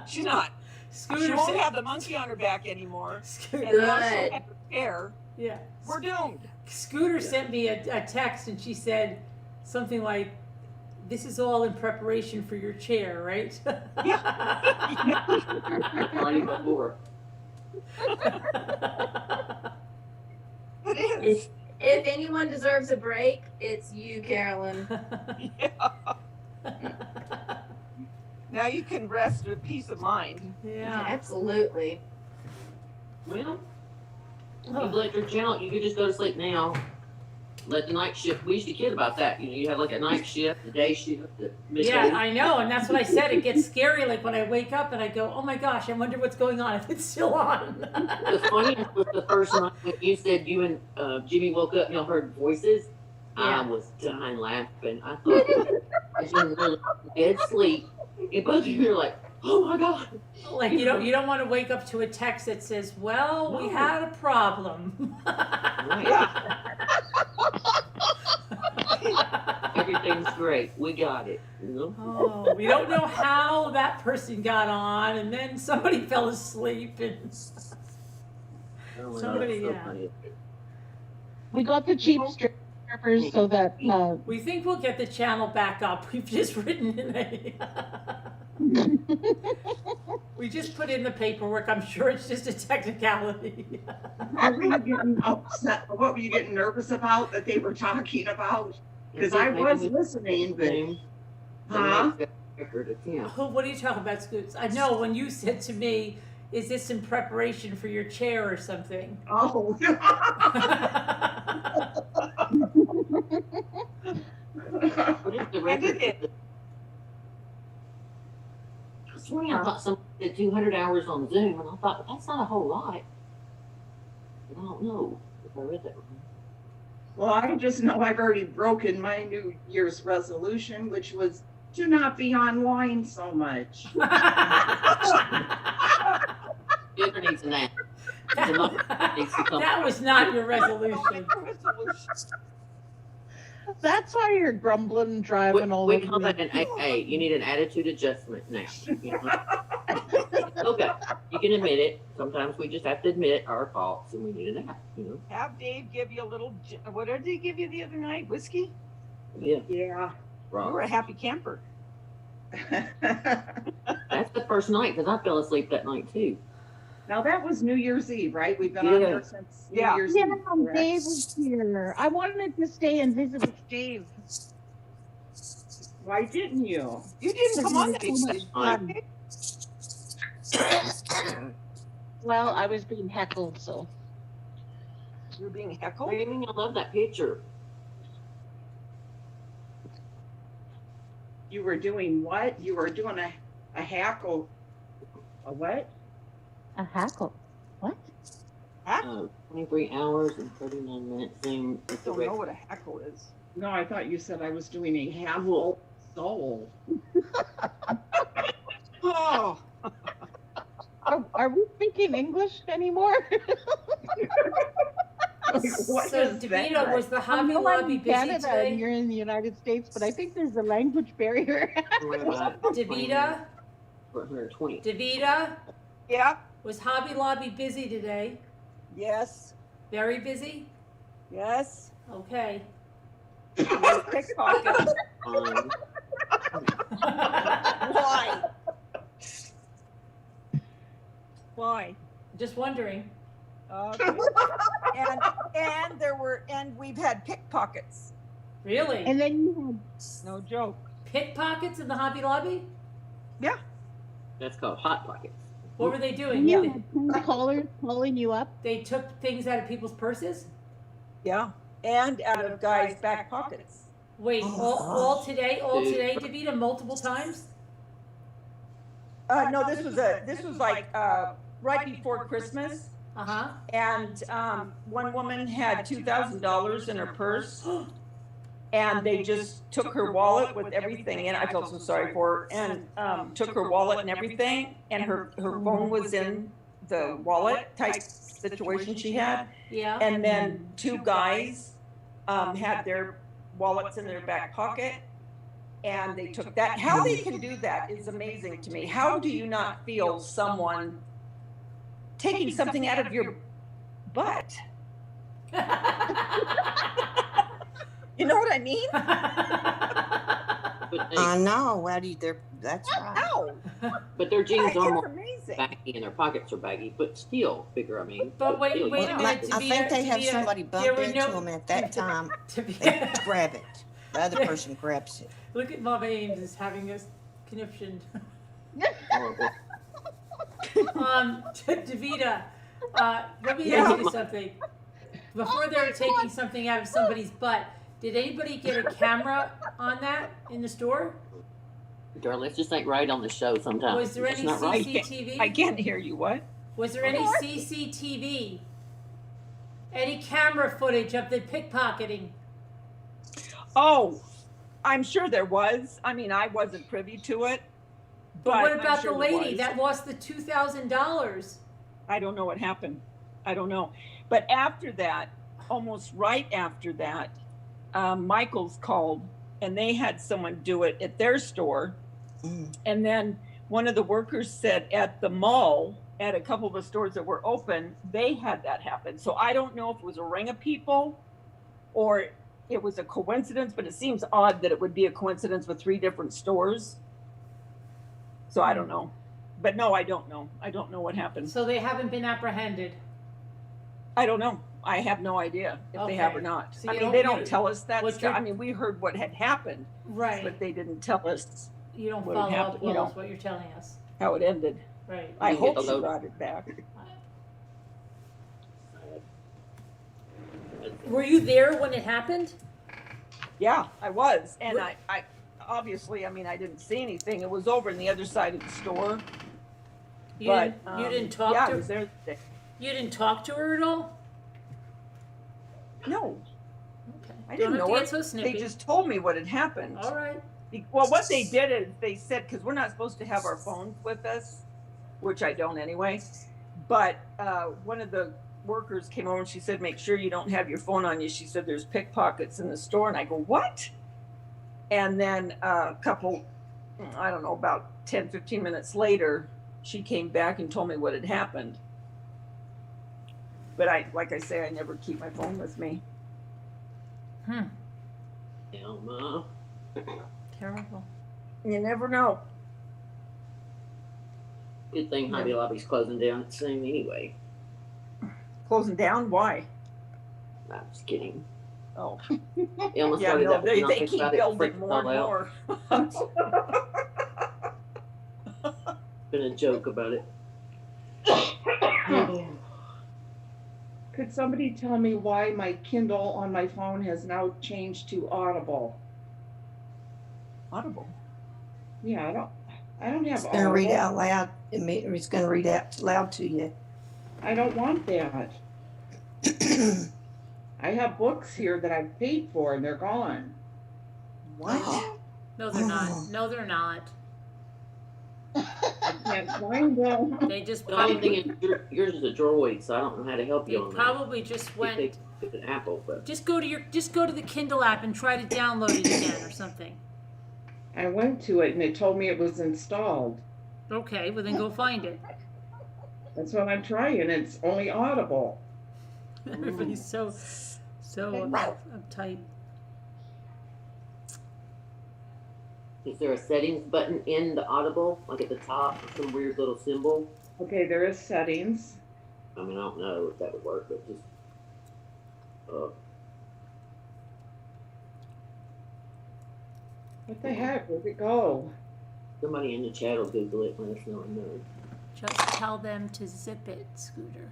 She's not. Scooter She won't said- have the monkey on her back anymore. Scooter, And now she'll have her chair. yeah. We're doomed. Scooter sent me a text and she said something like, "This is all in preparation for your chair, right?" Already before. It is. If anyone deserves a break, it's you, Carolyn. Now you can rest with peace of mind. Yeah. Absolutely. Well, you've left your channel. You could just go to sleep now. let the night shift. We used to kid about that. You know, you have like a night shift, a day shift, the midday. Yeah, I know, and that's what I said. It gets scary, like when I wake up and I go, "Oh my gosh, I wonder what's going on if it's still on." The funniest was the first night when you said you and Jimmy woke up and y'all heard voices. Yeah. I was dying laughing. I thought I was in really dead sleep. And both of you are like, "Oh my god!" Like you don't want to wake up to a text that says, "Well, we had a problem." Everything's great. We got it. You know? Oh, we don't know how that person got on, and then somebody fell asleep, and Oh my somebody, God, it's so yeah. funny. We got the cheap strippers so that We think we'll get the channel back up. We've just written in a. We just put in the paperwork. I'm sure it's just a technicality. What were you getting upset? What were you getting nervous about that they were talking about? Because I was listening, but huh? Oh, what are you talking about, Scoots? I know when you said to me, "Is this in preparation for your chair or something?" Oh. And it is. I swear I thought someone did 200 hours on Zoom, and I thought that's not a whole lot. I don't know if I read that wrong. Well, I just know I've already broken my New Year's resolution, which was to not be online so much. Jennifer needs a nap. That was not your resolution. That's why you're grumbling and driving all over. We call that an AA. You need an attitude adjustment now. You know? Okay, you can admit it. Sometimes we just have to admit our faults and we need a nap. You know. Have Dave give you a little. What did he give you the other night? Whiskey? Yeah. Yeah. You were a happy camper. That's the first night because I fell asleep that night too. Now that was New Year's Eve, right? We've been on here since New Year's Eve. Yeah, Dave was here. I wanted to stay and visit with Dave. Why didn't you? You didn't come on that Well, I was being heckled, so. You're being heckled? I mean, I love that picture. You were doing what? You were doing a hackle. A what? A hackle. What? 23 hours and 39 minutes. Zoom. I don't know what a hackle is. No, I thought you said I was doing a hackle soul. Oh. Are we speaking English anymore? What So, is DaVita, that? was the I Hobby know I'm Lobby in busy Canada today? and you're in the United States, but I think there's a language barrier. DaVita? 120. DaVita? Yeah. Was Hobby Lobby busy today? Yes. Very busy? Yes. Okay. Pickpocket. Why? Why? Just wondering. Okay. and we've had pickpockets. Really? And then you No joke. Pickpockets in the Hobby Lobby? Yeah. That's called Hot Pockets. What were they doing? had callers calling you up. They took things out of people's purses? Yeah. And out of guys' back pockets. Wait, all today, DaVita, multiple times? No, this was like right before Christmas. Uh-huh. And one woman had $2,000 in her purse, and they just took her wallet with everything in it. I felt so sorry for her, and took her wallet and everything, and her phone was in the wallet type situation she had. Yeah. And then two guys had their wallets in their back pocket, and they took that. How they can do that is amazing to me. How do you not feel someone taking something out of your butt? You know what I mean? I know. That's right. Ow. But their jeans It's are more amazing. baggy and their pockets are baggy, but still bigger. I mean. But wait still, a yeah. minute, I think they have DaVita, somebody there bump were into no- them at that time. They DaVita, grab it. The other person grabs it. look at Mom Ames is having this conniption. Horrible. DaVita, let me ask you something. before they were taking something out of somebody's butt, did anybody get a camera on that in the store? Darling, it's just ain't right on the show sometimes. Was there It's any not right. CCTV? I can't hear you. What? Was there any CCTV? Any camera footage of the pickpocketing? Oh, I'm sure there was. I mean, I wasn't privy to it. But what I'm about sure the there lady was. that lost the $2,000? I don't know what happened. I don't know. But after that, almost right after that, Michael's called and they had someone do it at their store. And then one of the workers said at the mall, at a couple of the stores that were open, they had that happen. So I don't know if it was a ring of people or it was a coincidence, but it seems odd that it would be a coincidence with 3 different stores. So I don't know. But no, I don't know. I don't know what happened. So they haven't been apprehended? I don't know. I have no idea if they have or not. So I you mean, don't- they don't you- tell us that what stuff. you're- I mean, we heard what had happened, Right. but they didn't tell us You don't what follow had up happened, well, you know, is what you're telling us. how it ended. Right. I You get hope the she load. brought it back. Were you there when it happened? Yeah, I was. And I obviously, I mean, I didn't see anything. It was over on the other side of the store. You But, you didn't talk yeah, to I was there today. You didn't talk to her at all? No. Okay. I Don't didn't have know to her. get so snippy. They just told me what had happened. All right. Well, what they did is they said, because we're not supposed to have our phones with us, which I don't anyway, but one of the workers came over and she said, make sure you don't have your phone on you. She said, there's pickpockets in the store. And I go, what? And then a couple, I don't know, about 10, 15 minutes later, she came back and told me what had happened. But like I say, I never keep my phone with me. Elma. Terrible. You never know. Good thing Hobby Lobby's closing down at soon anyway. Closing down? Why? I'm just kidding. Oh. Elma Yeah, started no, that with they nothing keep about it, building freaked more and all out. more. Been a joke about it. Could somebody tell me why my Kindle on my phone has now changed to Audible? Audible? Yeah, I don't have It's Audible. gonna read out loud. It's gonna read out loud to you. I don't want that. I have books here that I've paid for and they're gone. What? No, they're not. No, they're not. I can't find them. They just The only probably thing is yours is a Droid, so I don't know how to help you they on that. probably just went. If it's an Apple, but Just go to the Kindle app and try to download it again or something. I went to it and it told me it was installed. Okay, well then go find it. That's what I'm trying. It's only Audible. Everybody's so uptight. is there a settings button in the Audible, like at the top, or some weird little symbol? Okay, there is settings. I mean, I don't know if that would work, but just What the heck? Where'd it go? somebody in the chat will Google it and let us know. I know. Just tell them to zip it, Scooter.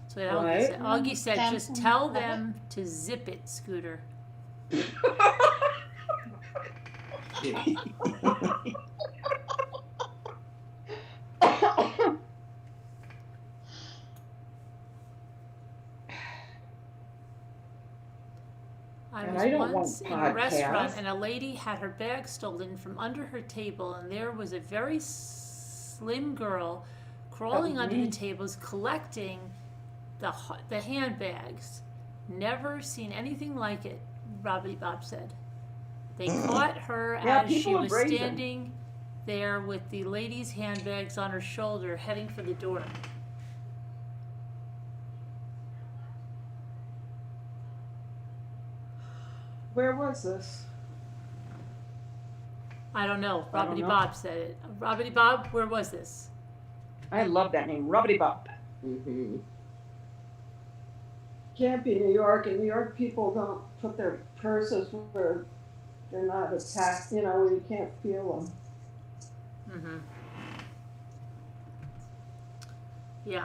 So What? Augie said, just tell them to zip it, Scooter. I don't once want in a restaurant podcasts. and a lady had her bag stolen from under her table, and there was a very slim girl crawling under the tables collecting the handbags. Never seen anything like it, Robbie Bob said. They caught her Yeah, as she people are was brazen. standing there with the lady's handbags on her shoulder heading for the door. Where was this? I don't know. I don't Robbity know. Bob said it. Robbity Bob, where was this? I love that name, Rubbity Bop. Mm-hmm. Can't be New York. In New York, people don't put their purses where they're not attacked, you know, where you can't feel them. Mm-hmm. Yeah.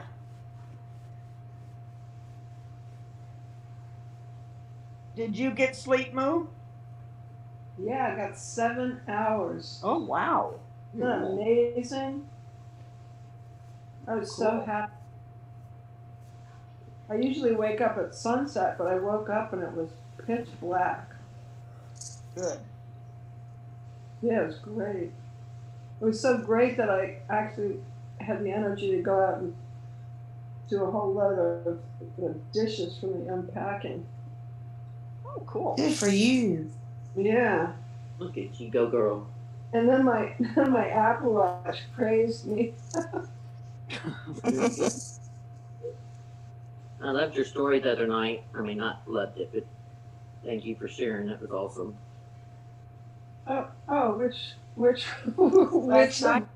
Did you get sleep, Moo? Yeah, I got 7 hours. Oh, wow. Isn't that amazing? I was so happy. I usually wake up at sunset, but I woke up and it was pitch black. Good. Yeah, it was great. It was so great that I actually had the energy to go out and do a whole load of dishes from the unpacking. Oh, cool. Good for you. Yeah. Look at you, go girl. And then my Apple Watch praised me. I loved your story the other night. I mean, not loved it, but thank you for sharing. That was awesome. Which night?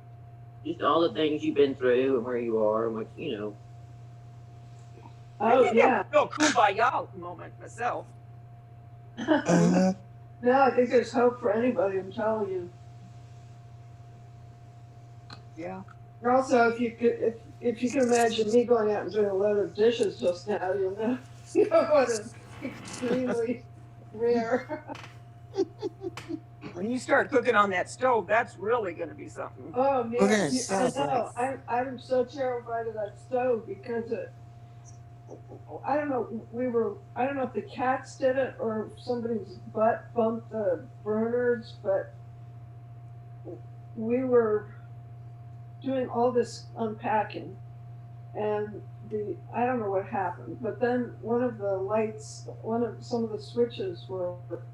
Just all the things you've been through and where you are and what, you know. Oh, yeah. Real kumbaya moment myself. No, I think there's hope for anybody, I'm telling you. Yeah. Also, if you can imagine me going out and doing a load of dishes just now, you know what is extremely rare. When you start cooking on that stove, that's really going to be something. Oh man, Okay, I know. I'm so terrified of that stove because I don't know. I don't know if the cats did it or if somebody's butt bumped the burners, but we were doing all this unpacking, and I don't know what happened, but then some of the switches were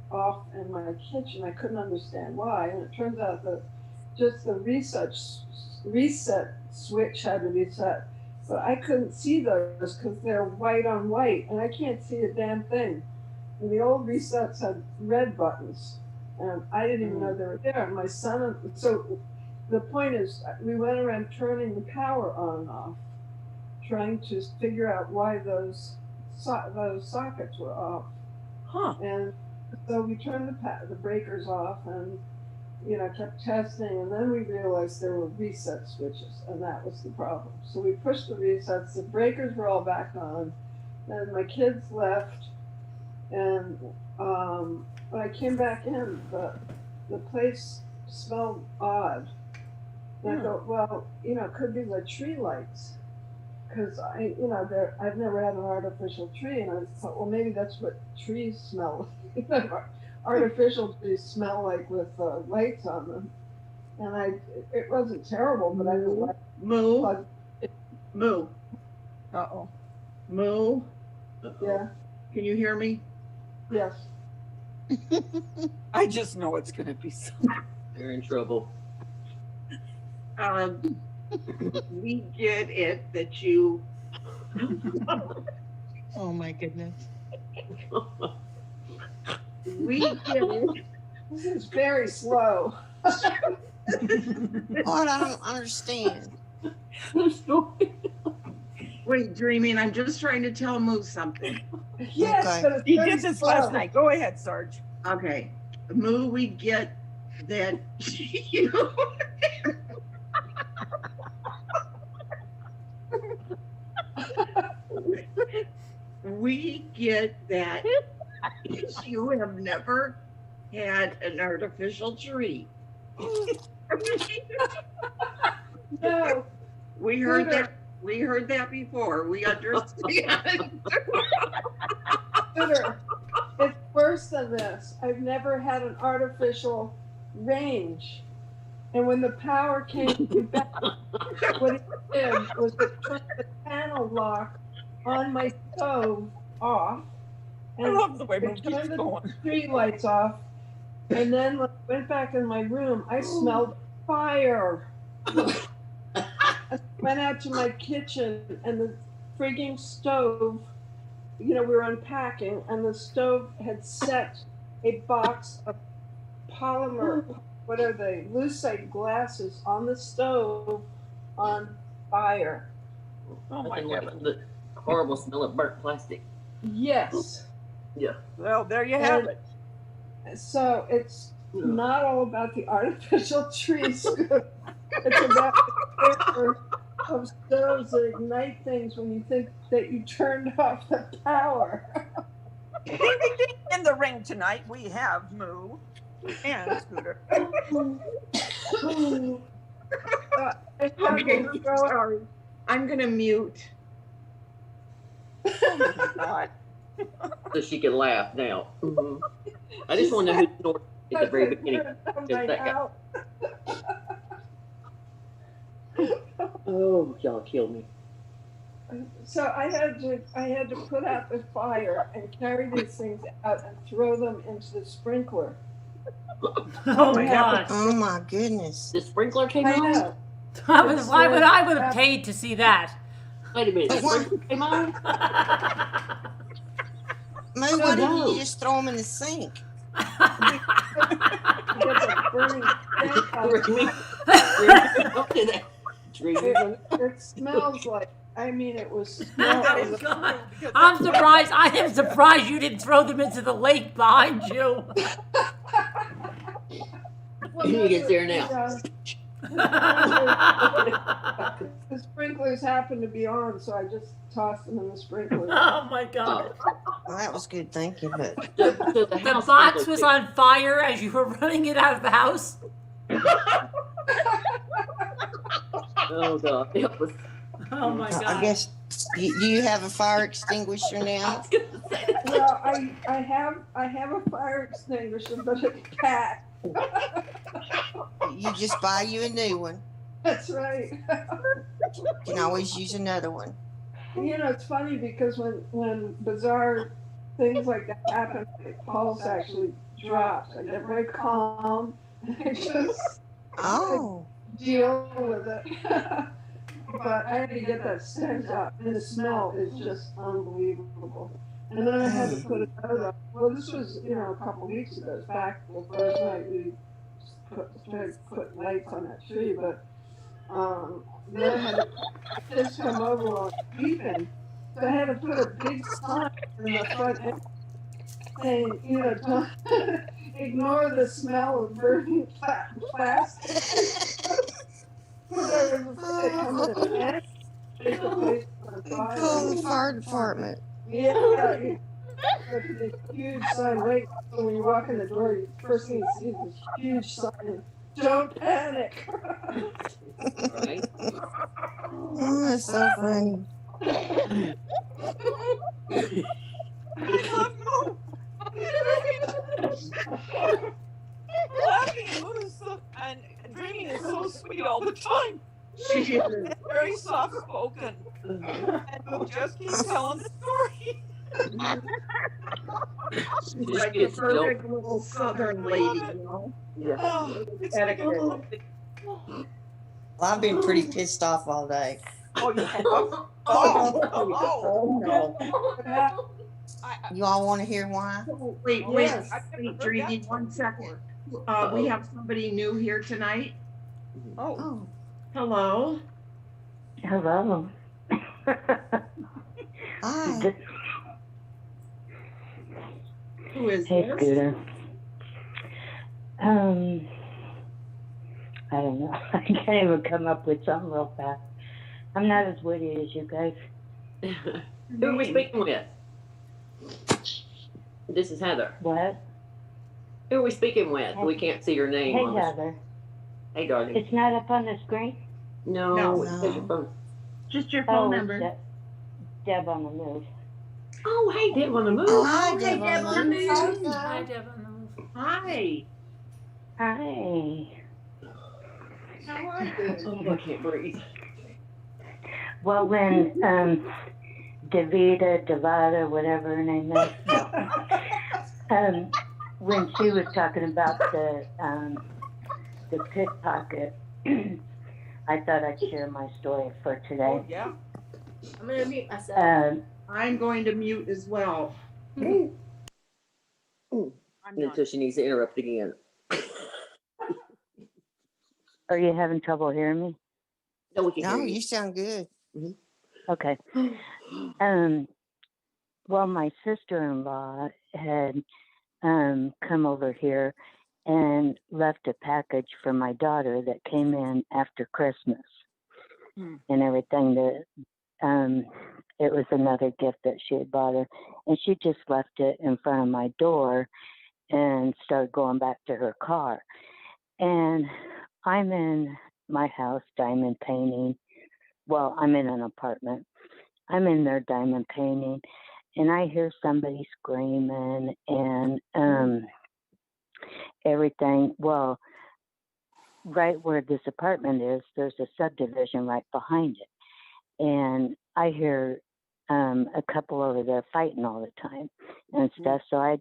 off in my kitchen. I couldn't understand why, and it turns out that just the reset switch had to be set, but I couldn't see those because they're white on white, and I can't see a damn thing. And the old resets had red buttons, and I didn't even know they were there. And my son, so the point is, we went around turning the power on and off, trying to figure out why those sockets were off. Huh. And so we turned the breakers off and, kept testing. And then we realized there were reset switches, and that was the problem. So we pushed the resets. The breakers were all back on. And my kids left. And when I came back in, the place smelled odd. And I thought, well, it could be the tree lights. Because I've never had an artificial tree, and I thought, well, maybe that's what trees smell like. Artificial trees smell like with lights on them, and it wasn't terrible, but I didn't like. Moo. Uh oh. Moo. Yeah. Can you hear me? Yes. I just know it's going to be something. You're in trouble. We get it that you. Oh my goodness. We get it. This is very slow. What? I don't understand. Wait, Dreaming, I'm just trying to tell Moo something. Yes, Okay. but it's He very did this slow. last night. Go ahead, Sarge. Okay. Moo, we get that you. We get that you have never had an artificial tree. No. We heard that. We heard that before. We understand. Sugar, it's worse than this. I've never had an artificial range. And when the power came back, what it did was it turned the panel lock on my stove off. And I love the way it Mo keeps turned the going. street lights off. And then when I went back in my room, I smelled fire. I went out to my kitchen, and the frigging stove, we were unpacking, and the stove had set a box of polymer, what are they, lucite glasses on the stove on fire. Oh my God. The horrible smell of burnt plastic. Yes. Yeah. Well, there you have it. So it's not all about the artificial trees. It's about the terror of stoves that ignite things when you think that you turned off the power. Ding, ding, ding. In the ring tonight, we have Moo and Scooter. Okay, sorry. I'm gonna mute. Oh my God. So she can laugh now. I just want to know who snored at the very beginning. Just that guy. Oh, y'all killed me. So I had to put out the fire and carry these things out and throw them into the sprinkler. Oh my gosh. Oh my goodness. The sprinkler came I on? know. Why would I would have paid to see that? Wait a minute. The sprinkler came on? Moo, why didn't you just throw them in the sink? It smells like, I mean, it was Oh, God. I'm surprised. I am surprised you didn't throw them into the lake behind you. He gets there now. The sprinklers happened to be on, so I just tossed them in the sprinklers. Oh my God. Well, that was good thinking, but The box was on fire as you were running it out of the house. Oh God. Oh my God. I guess do you have a fire extinguisher now? Well, I have a fire extinguisher, but it's packed. You just buy you a new one. That's right. You can always use another one. You know, it's funny because when bizarre things like that happen, my pulse actually drops. I get very calm. I just deal with it. But I had to get that stench out, and the smell is just unbelievable. And then I had to put it out. Well, this was, a couple weeks ago. It's back the first night we put lights on that tree, but then I had to just come over while sleeping. So I had to put a big sign in the front end saying, don't ignore the smell of burning plastic. Call the fire department. Yeah, this huge sign right when you walk in the door. First thing you see is this huge sign. Don't panic. Right. Oh, that's so funny. Laughing and moving and dreaming is so sweet all the time. She is very soft spoken, and will just keep telling the story. She's like a perfect little southern lady, Yeah. Oh, it's Well, I've been pretty pissed off all day. Oh, you have? Oh no. You all want to hear why? Wait, Yes. Dreamy, 1 second. We have somebody new here tonight. Oh. Hello. Hello. Hi. Who is Hey, this? Scooter. I don't know. I can't even come up with something real fast. I'm not as witty as you guys. Who are we speaking with? This is Heather. What? Who are we speaking with? We can't see your name. Hey, on the- Heather. Hey, darling. It's not up on the screen? No. It says your phone. Just your phone number. It's Deb on the move. Oh, hey, Deb on the move. Oh, hi, Deb on the move. Hi, Deb on the move. Hi. Hi. How are you? Oh, I can't breathe. Well, when DaVita, whatever her name is, when she was talking about the pickpocket, I thought I'd share my story for today. Oh, yeah. I'm gonna mute myself. I'm going to mute as well. Until she needs to interrupt again. Are you having trouble hearing me? No, we can No, hear you sound good. Okay. Well, my sister-in-law had come over here and left a package for my daughter that came in after Christmas and everything. That it was another gift that she had bought her. And she just left it in front of my door and started going back to her car. And I'm in my house diamond painting. Well, I'm in an apartment. I'm in there diamond painting, and I hear somebody screaming and everything. Well, right where this apartment is, there's a subdivision right behind it. And I hear a couple over there fighting all the time and stuff. So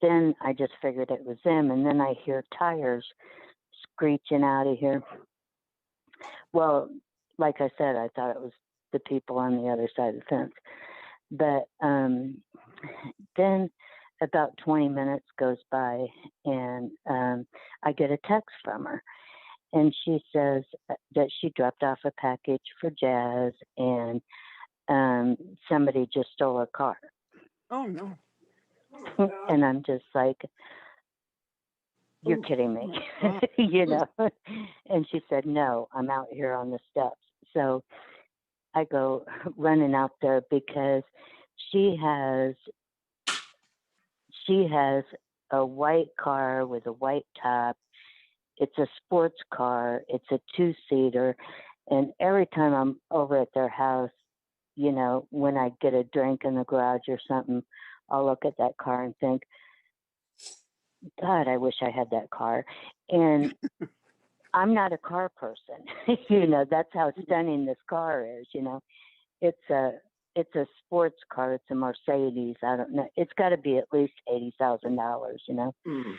then I just figured it was them. And then I hear tires screeching out of here. Well, like I said, I thought it was the people on the other side of the fence. But then about 20 minutes goes by, and I get a text from her. And she says that she dropped off a package for Jazz, and somebody just stole her car. Oh, no. And I'm just like, you're kidding me, you know? And she said, no, I'm out here on the steps. So I go running out there because she has a white car with a white top. It's a sports car. It's a 2-seater. And every time I'm over at their house, you know, when I get a drink in the garage or something, I'll look at that car and think, God, I wish I had that car. And I'm not a car person. You know, that's how stunning this car is, you know. It's a sports car. It's a Mercedes. I don't know. It's got to be at least $80,000, you know. Mm.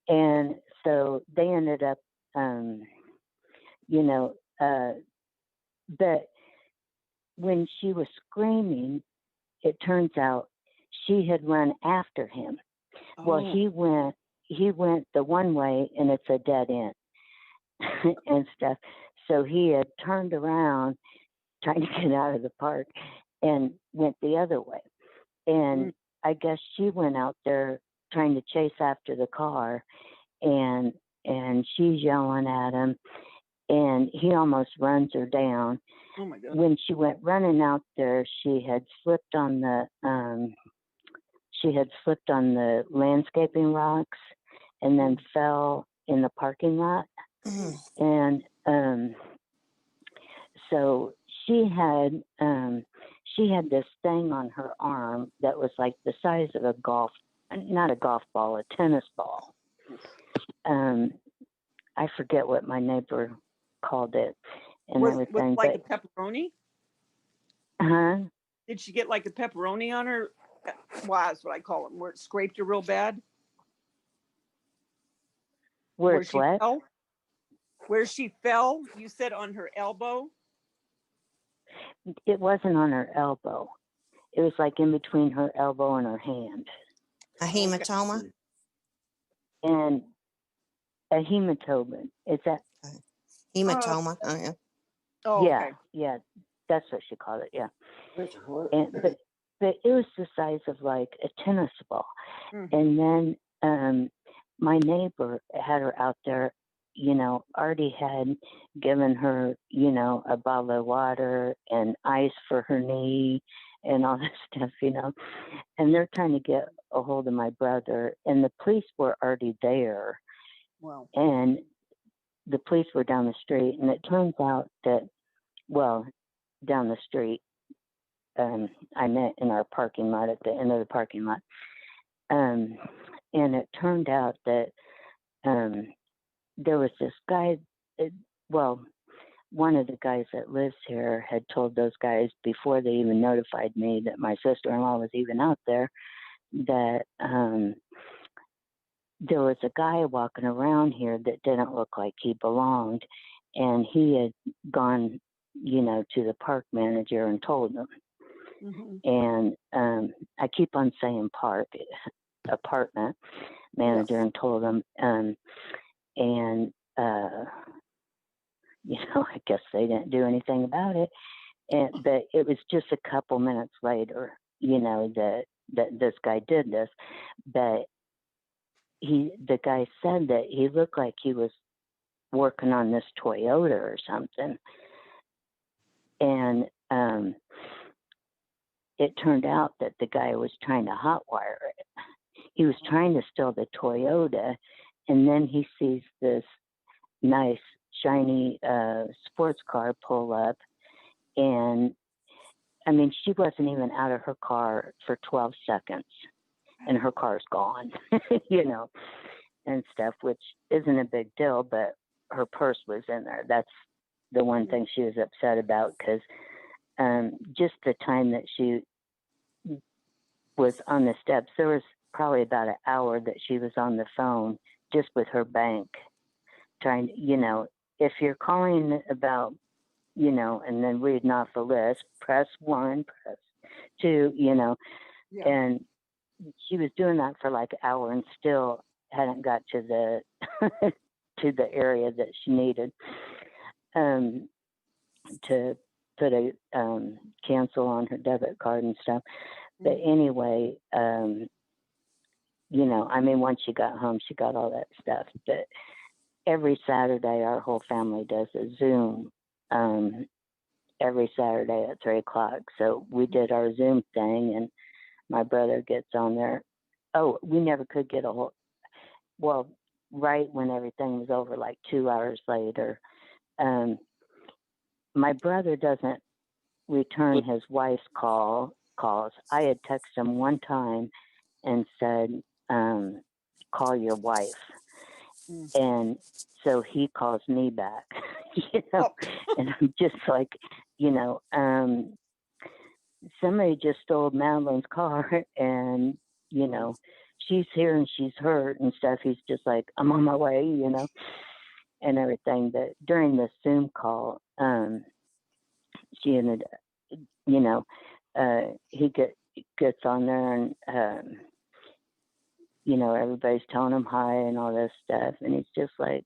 And so they ended up, you know, but when she was screaming, it turns out she had run after him. Oh. Well, he went the one way, and it's a dead end and stuff. So he had turned around trying to get out of the park and went the other way. And I guess she went out there trying to chase after the car, and she's yelling at him, and he almost runs her down. Oh my God. When she went running out there, she had slipped on the landscaping rocks and then fell in the parking lot. And so she had this thing on her arm that was like the size of not a golf ball, a tennis ball. I forget what my neighbor called it and everything. Was like a pepperoni? Huh? Did she get like a pepperoni on her? Well, that's what I call them, where it scraped her real bad. Where she what? Fell? Where she fell, you said on her elbow? It wasn't on her elbow. It was like in between her elbow and her hand. A hematoma? And a hematoma. Is that? Hematoma. Yeah. Oh, yeah, okay. Yeah. That's what she called it. Yeah. But it was the size of like a tennis ball. And then my neighbor had her out there, you know, already had given her, you know, a bottle of water and ice for her knee and all this stuff, you know. And they're trying to get a hold of my brother, and the police were already there. Wow. And the police were down the street, and it turns out that, well, down the street, I met in our parking lot at the end of the parking lot. And it turned out that there was this guy, one of the guys that lives here had told those guys before they even notified me that my sister-in-law was even out there, that there was a guy walking around here that didn't look like he belonged, and he had gone, you know, to the park manager and told them. And I keep on saying apartment manager, and told them, and you know, I guess they didn't do anything about it. But it was just a couple minutes later, you know, that this guy did this. But the guy said that he looked like he was working on this Toyota or something. And it turned out that the guy was trying to hotwire it. He was trying to steal the Toyota, and then he sees this nice, shiny sports car pull up. And I mean, she wasn't even out of her car for 12 seconds, and her car's gone, you know, and stuff, which isn't a big deal, but her purse was in there. That's the one thing she was upset about, because just the time that she was on the steps, there was probably about an hour that she was on the phone just with her bank trying to, you know, if you're calling about, you know, and then reading off the list, press 1, press 2, you know, and she was doing that for like an hour and still hadn't got to the to the area that she needed to put a cancel on her debit card and stuff. But anyway, you know, I mean, once she got home, she got all that stuff. But every Saturday, our whole family does a Zoom every Saturday at 3 o'clock. So we did our Zoom thing, and my brother gets on there. Oh, we never could get a whole, well, right when everything was over, like 2 hours later. My brother doesn't return his wife's calls. I had texted him one time and said, call your wife. And so he calls me back, you know, and I'm just like, you know, somebody just stole Madeline's car, and, you know, she's here and she's hurt and stuff. He's just like, I'm on my way, you know, and everything. But during the Zoom call, she ended, you know, he gets on there, and you know, everybody's telling him hi and all this stuff, and he's just like,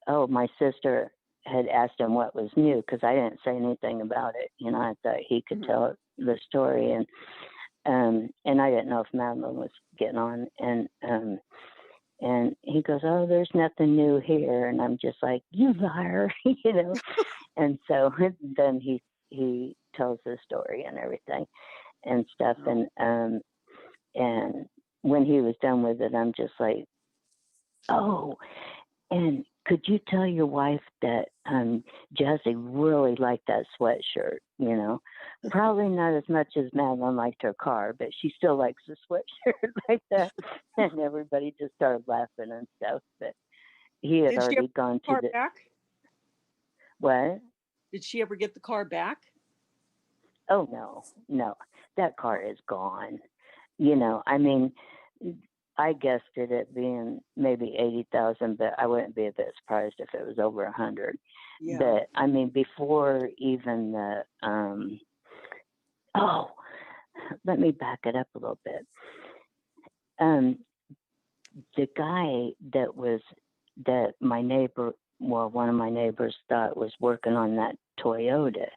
oh, my sister had asked him what was new, because I didn't say anything about it. You know, I thought he could tell the story, and I didn't know if Madeline was getting on, and he goes, oh, there's nothing new here, and I'm just like, you liar, you know. And so then he tells the story and everything and stuff, and when he was done with it, I'm just like, oh, and could you tell your wife that Jessie really liked that sweatshirt, you know? Probably not as much as Madeline liked her car, but she still likes the sweatshirt like that. And everybody just started laughing and stuff. But he had Did she already ever gone get the car to the... back? What? Did she ever get the car back? Oh, no. That car is gone. You know, I mean, I guessed it being maybe 80,000, but I wouldn't be a bit surprised if it was over 100. Yeah. But I mean, before even the let me back it up a little bit. The guy that my neighbor, well, one of my neighbors thought was working on that Toyota,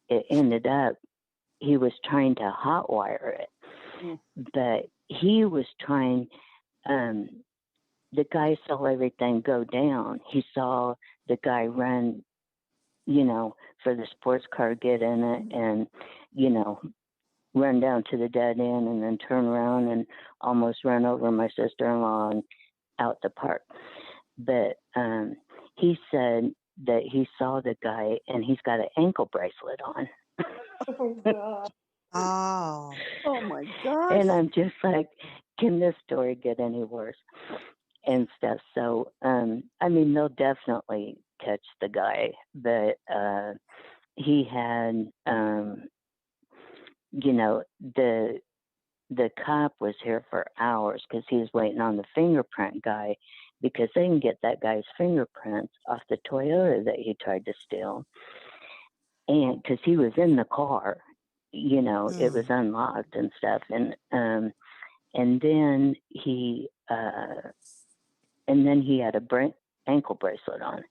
it ended up he was trying to hotwire it. But he was trying, the guy saw everything go down. He saw the guy run, you know, for the sports car, get in it, and, you know, run down to the dead end and then turn around and almost run over my sister-in-law and out the park. But he said that he saw the guy and he's got an ankle bracelet on. Oh, God. Oh. Oh my gosh. And I'm just like, can this story get any worse? And stuff. So, I mean, they'll definitely catch the guy, but he had, you know, the cop was here for hours because he was waiting on the fingerprint guy, because they can get that guy's fingerprints off the Toyota that he tried to steal. And because he was in the car, you know, it was unlocked and stuff. And then he had a ankle bracelet on.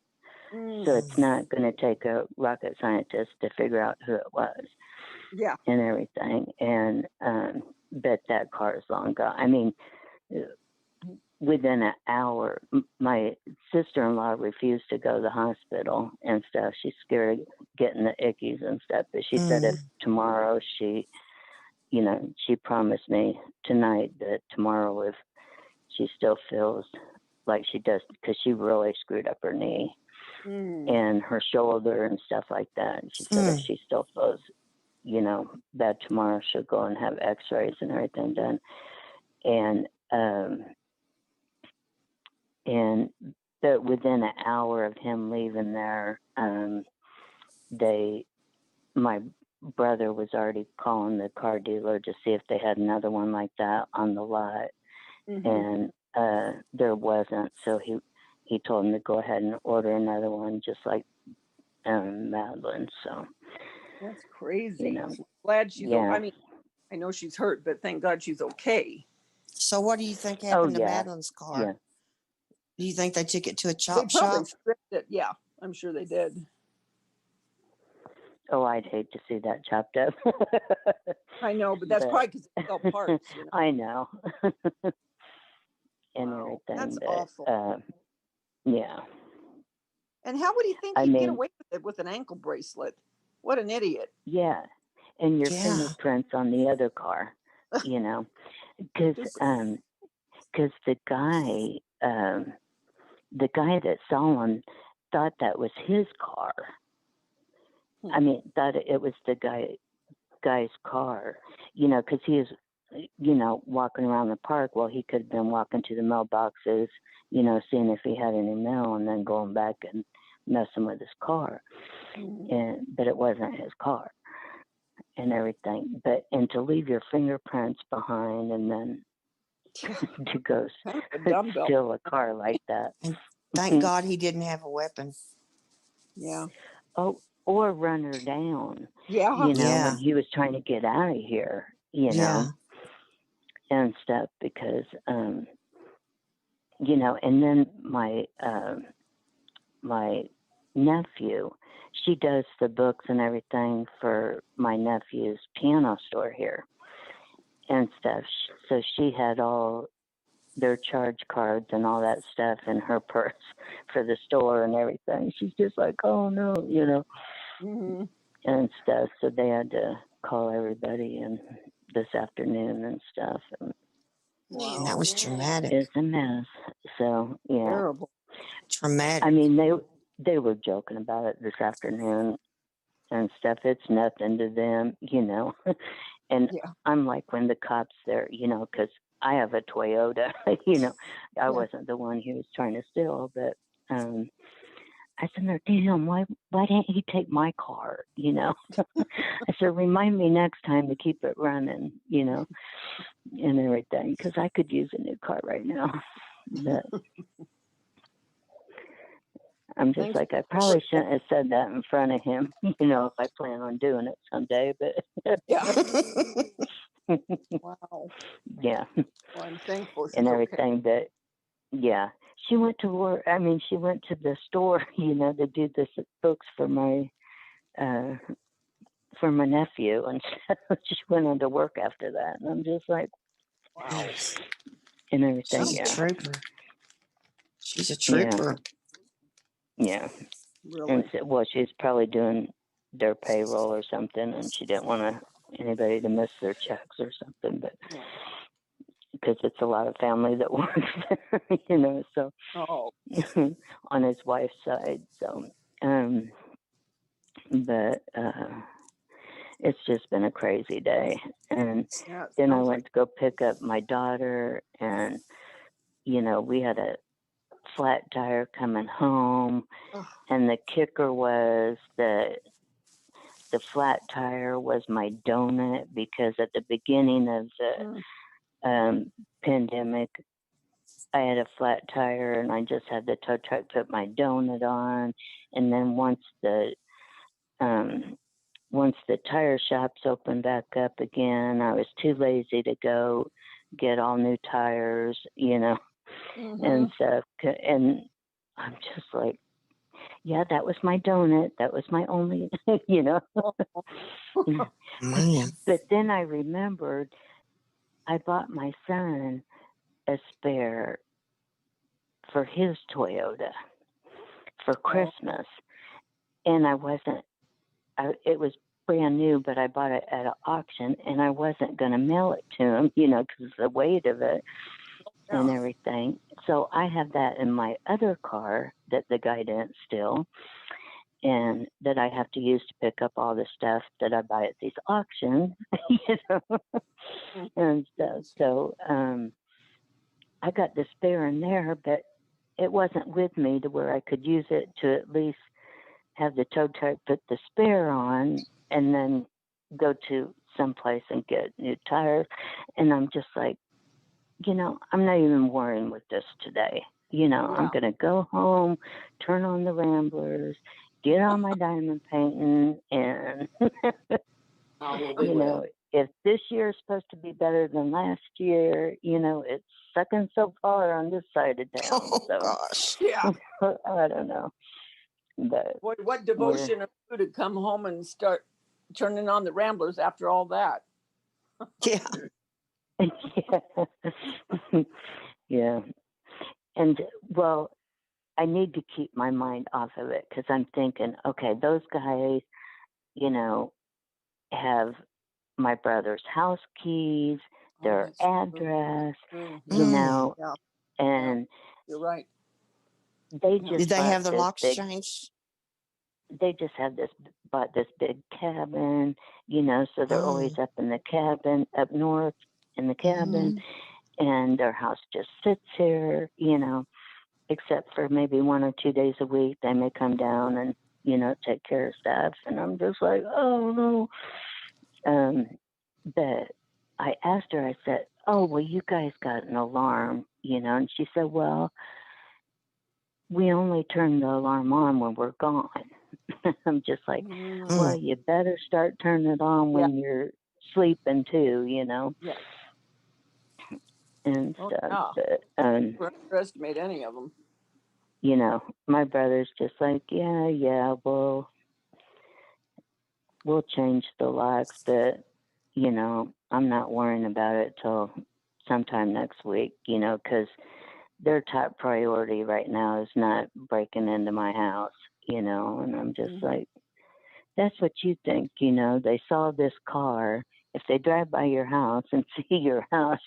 So it's not going to take a rocket scientist to figure out who it was. Yeah. And everything. And but that car is long gone. I mean, within an hour, my sister-in-law refused to go to the hospital and stuff. She's scared of getting the ickies and stuff. But she said if tomorrow she promised me tonight that tomorrow if she still feels like she does, because she really screwed up her knee and her shoulder and stuff like that. And she said if she still feels, bad tomorrow, she'll go and have x-rays and everything done. But within an hour of him leaving there, my brother was already calling the car dealer to see if they had another one like that on the lot. And there wasn't, so he told him to go ahead and order another one, just like Madeline. So that's crazy. I'm glad she's. I mean, I know she's hurt, but thank God she's okay. So, what do you think happened to Madeline's car? Yeah. Do you think they took it to a They chop probably shop? stripped it. Yeah, I'm sure they did. Oh, I'd hate to see that chopped up. I know, but that's probably because it's all parts. I know. And wow, everything. that's but, awful. Yeah. And how would he think he'd get away with it with an ankle bracelet? What an idiot. Yeah. And your fingerprints on the other car, because the guy that saw him thought that was his car. I mean, thought it was the guy's car, because he was, walking around the park. Well, he could have been walking to the mailboxes, seeing if he had any mail, and then going back and messing with his car. But it wasn't his car and everything. And to leave your fingerprints behind and then to go steal a car like that. And thank God he didn't have a weapon. Yeah. Oh, or run her down. Yeah. When he was trying to get out of here, know, and stuff, because, and then my nephew, she does the books and everything for my nephew's piano store here and stuff. So she had all their charge cards and all that stuff in her purse for the store and everything. She's just like, oh no, and stuff. So they had to call everybody in this afternoon and stuff. And man, that was traumatic. It's a mess. So terrible. Traumatic. I mean, they were joking about it this afternoon and stuff. It's nothing to them, And I'm like, when the cops there, because I have a Toyota, I wasn't the one he was trying to steal, but I said, damn, why didn't he take my car? I said, remind me next time to keep it running, and everything, because I could use a new car right now. But I'm just like, I probably shouldn't have said that in front of him, if I plan on doing it someday, but Wow. Yeah. Well, I'm thankful she's and everything, okay. but she went to work. I mean, she went to the store, to do the books for my nephew, and she went on to work after that. And I'm just like, wow. And everything. She's a trooper. She's a trooper. Yeah. Really? And so, she's probably doing their payroll or something, and she didn't want anybody to miss their checks or something, but because it's a lot of family that works there, so on his wife's side. So, but it's just been a crazy day. And then I went to go pick up my daughter, and we had a flat tire coming home, and the kicker was that the flat tire was my donut, because at the beginning of the pandemic, I had a flat tire, and I just had the tow truck put my donut on, and then once the tire shops opened back up again, I was too lazy to go get all new tires, and stuff. And I'm just like, yeah, that was my donut. That was my only, But then I remembered I bought my son a spare for his Toyota for Christmas, and it was brand new, but I bought it at an auction, and I wasn't going to mail it to him, because the weight of it and everything. So I have that in my other car that the guy didn't steal, and that I have to use to pick up all the stuff that I buy at these auctions, and stuff. So I got the spare in there, but it wasn't with me to where I could use it to at least have the tow truck put the spare on and then go to someplace and get new tires. And I'm just like, I'm not even worrying with this today. I'm going to go home, turn on the Ramblers, get on my diamond painting, and, if this year is supposed to be better than last year, it's sucking so far on this side of town. Oh, so, gosh. Yeah. I don't know. But Boy, what devotion of you to come home and start turning on the Ramblers after all that. Yeah. Yeah. And, well, I need to keep my mind off of it because I'm thinking, okay, those guys, have my brother's house keys, their address, and you're right. They just Did they have the bought locks this changed? They just bought this big cabin, so they're always up in the cabin, up north in the cabin, and their house just sits here, except for maybe 1 or 2 days a week. They may come down and, take care of stuff. And I'm just like, oh no. But I asked her, I said, oh, well, you guys got an alarm, and she said, well, we only turn the alarm on when we're gone. I'm just like, well, you better start turning it on when you're sleeping too, Yeah. and stuff. But, don't underestimate any of them. My brother's just like, yeah, we'll change the locks, but, I'm not worrying about it till sometime next week, because their top priority right now is not breaking into my house, and I'm just like, that's what you think, they saw this car. If they drive by your house and see your house,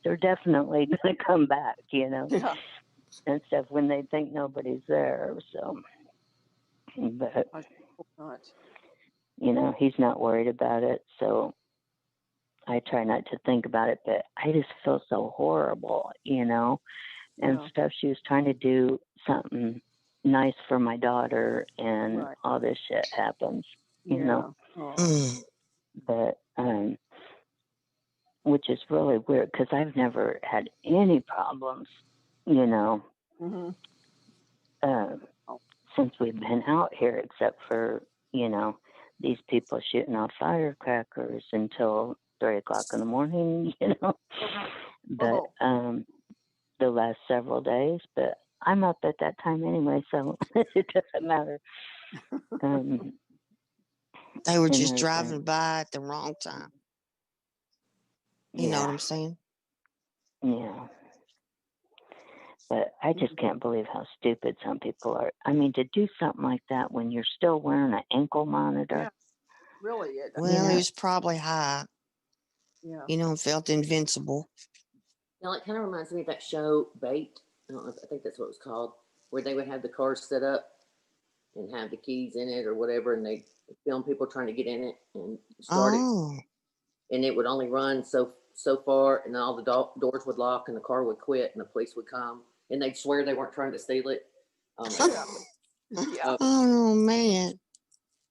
they're definitely going to come back, and stuff when they think nobody's there. So, but, I hope not. He's not worried about it. So I try not to think about it, but I just feel so horrible, and stuff. She was trying to do something nice for my daughter, and all this shit happens, but, which is really weird because I've never had any problems, since we've been out here, except for, these people shooting off firecrackers until 3 o'clock in the morning, but, the last several days, but I'm up at that time anyway, so it doesn't matter. They were just driving by at the wrong time. You know what I'm saying? Yeah. But I just can't believe how stupid some people are. I mean, to do something like that when you're still wearing an ankle monitor. Yeah, really. Well, he was probably high. Yeah. And felt invincible. It kind of reminds me of that show, Bait. I think that's what it was called, where they would have the cars set up and have the keys in it or whatever, and they film people trying to get in it and start it. And it would only run so far, and then all the doors would lock and the car would quit and the police would come and they'd swear they weren't trying to steal it. Oh man.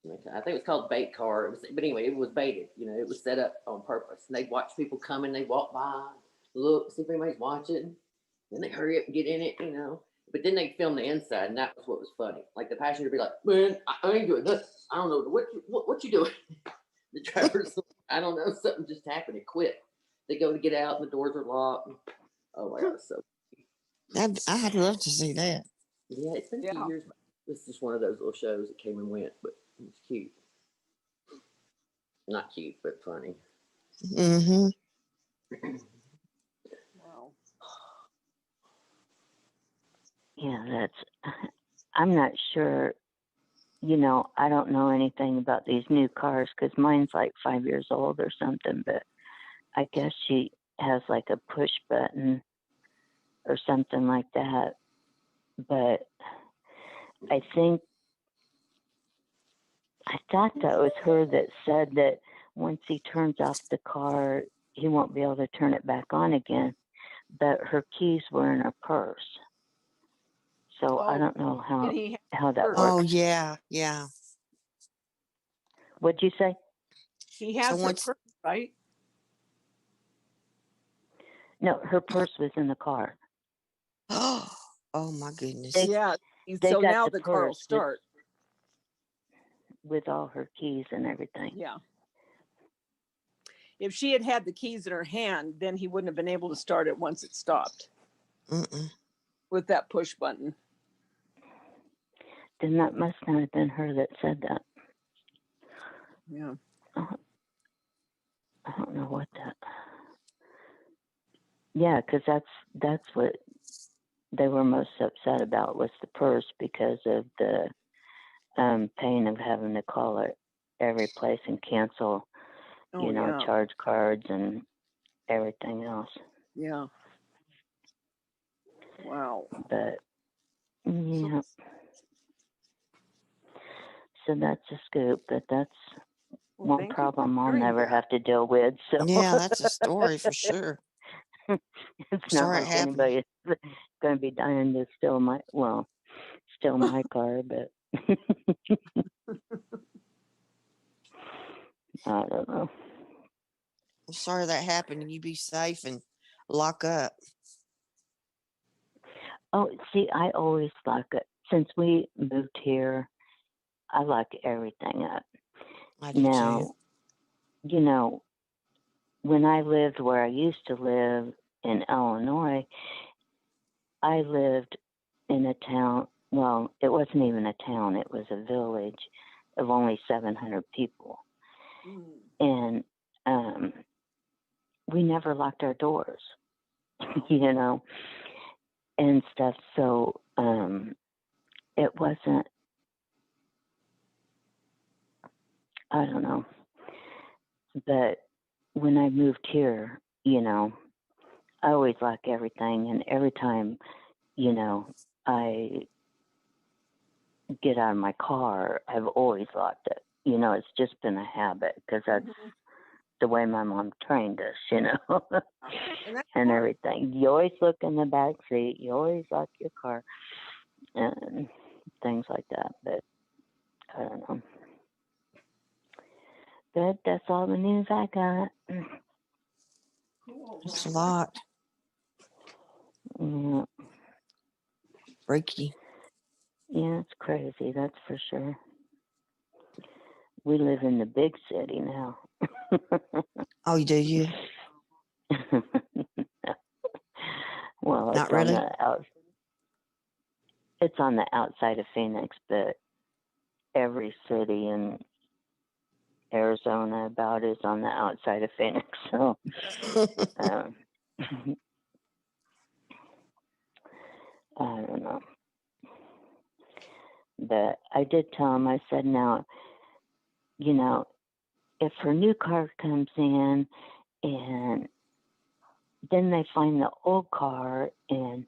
I think it was called Bait Car. But anyway, it was baited. It was set up on purpose. And they'd watch people come and they'd walk by, look, see if anybody's watching. Then they hurry up and get in it, But then they'd film the inside, and that was what was funny. Like the passenger would be like, "Man, I ain't doing this. I don't know what you doing." The driver's, I don't know, something just happened. It quit. They go to get out, and the doors are locked. Oh my God, so. I'd love to see that. Yeah, it's been a few years. It's just one of those little shows that came and went, but it's cute. Not cute, but funny. Mm-hmm. Wow. Yeah, I'm not sure. I don't know anything about these new cars because mine's like 5 years old or something, but I guess she has like a push button or something like that. But I thought that was her that said that once he turns off the car, he won't be able to turn it back on again. But her keys were in her purse. So I don't know how that works. Oh, yeah, yeah. What'd you say? He has her purse, right? No, her purse was in the car. Oh my goodness. Yeah. They So got now the the car will purse start. with all her keys and everything. Yeah. If she had had the keys in her hand, then he wouldn't have been able to start it once it stopped. With that push button. Then that must not have been her that said that. Yeah. I don't know what that. Yeah, because that's what they were most upset about was the purse because of the pain of having to call it every place and cancel, charge cards and everything else. Yeah. Wow. But yeah. So that's a scoop, but that's one problem I'll never have to deal with. So yeah, that's a story for sure. It's not like anybody's going to be dying to steal my car, but I don't know. I'm sorry that happened, and you be safe and lock up. Oh, see, I always lock it. Since we moved here, I lock everything up. I do now, too. When I lived where I used to live in Illinois, I lived in a town. Well, it wasn't even a town. It was a village of only 700 people. And we never locked our doors, and stuff. So it wasn't, I don't know. But when I moved here, I always lock everything. And every time, I get out of my car, I've always locked it. It's just been a habit because that's the way my mom trained us, and everything. You always look in the back seat. You always lock your car and things like that. But I don't know. But that's all the news I got. It's a lot. Yeah. Freaky. Yeah, it's crazy, that's for sure. We live in the big city now. Oh, do you? Well, Not really. It's on the outside of Phoenix, but every city in Arizona about is on the outside of Phoenix. So, I don't know. But I did tell him, I said, now, if her new car comes in and then they find the old car and,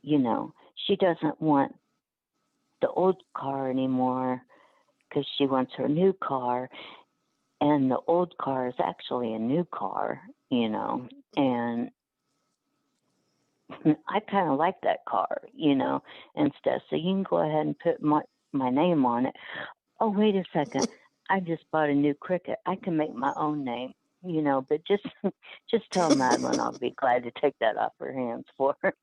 she doesn't want the old car anymore because she wants her new car, and the old car is actually a new car, and I kind of like that car, and stuff. So you can go ahead and put my name on it. Oh, wait a second. I just bought a new Cricket. I can make my own name, but just tell Madeline I'll be glad to take that off her hands for her.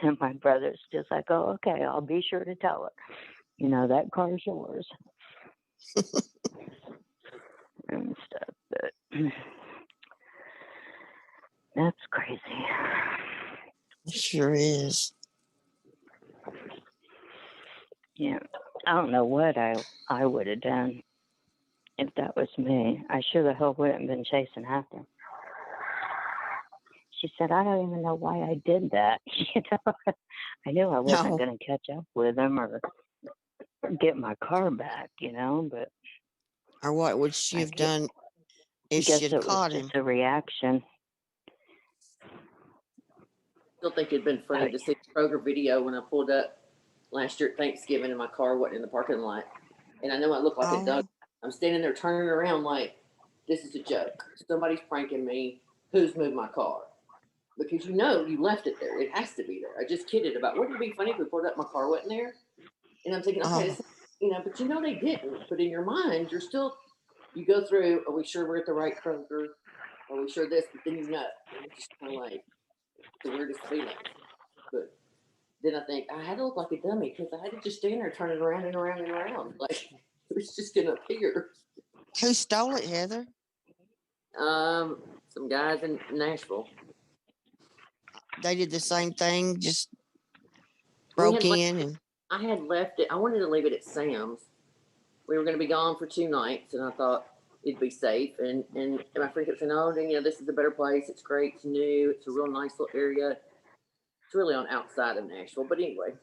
And my brother's just like, oh, okay, I'll be sure to tell her. That car's yours. And stuff, but that's crazy. It sure is. Yeah, I don't know what I would have done if that was me. I sure the hell wouldn't have been chasing after. she said, I don't even know why I did that. You know, I knew I wasn't No. going to catch up with him or get my car back, you know, but Or what would she have done I if guess she'd it was caught just him? a reaction. Still think it'd been funny to see the Kroger video when I pulled up last year at Thanksgiving and my car wasn't in the parking lot. And I know I look like a dog. I'm standing there turning around like, this is a joke. Somebody's pranking me. Who's moved my car? Because you know you left it there. It has to be there. I just kidded about, wouldn't it be funny if we pulled up my car wasn't there? And I'm thinking, okay, it's, but you know they didn't. But in your mind, you're still, you go through, are we sure we're at the right Kroger? Are we sure this? But then you know. And it's just kind of like the weirdest feeling. But then I think, I had to look like a dummy because I had to just stand there turning around and around and around. Like, it was just going to appear. Who stole it, Heather? Some guys in Nashville. They did the same thing, just broke in and. I had left it. I wanted to leave it at Sam's. We were going to be gone for 2 nights, and I thought it'd be safe. And my friend kept saying, "Oh, this is a better place. It's great. It's new. It's a real nice little area. It's really on outside of Nashville." But anyway,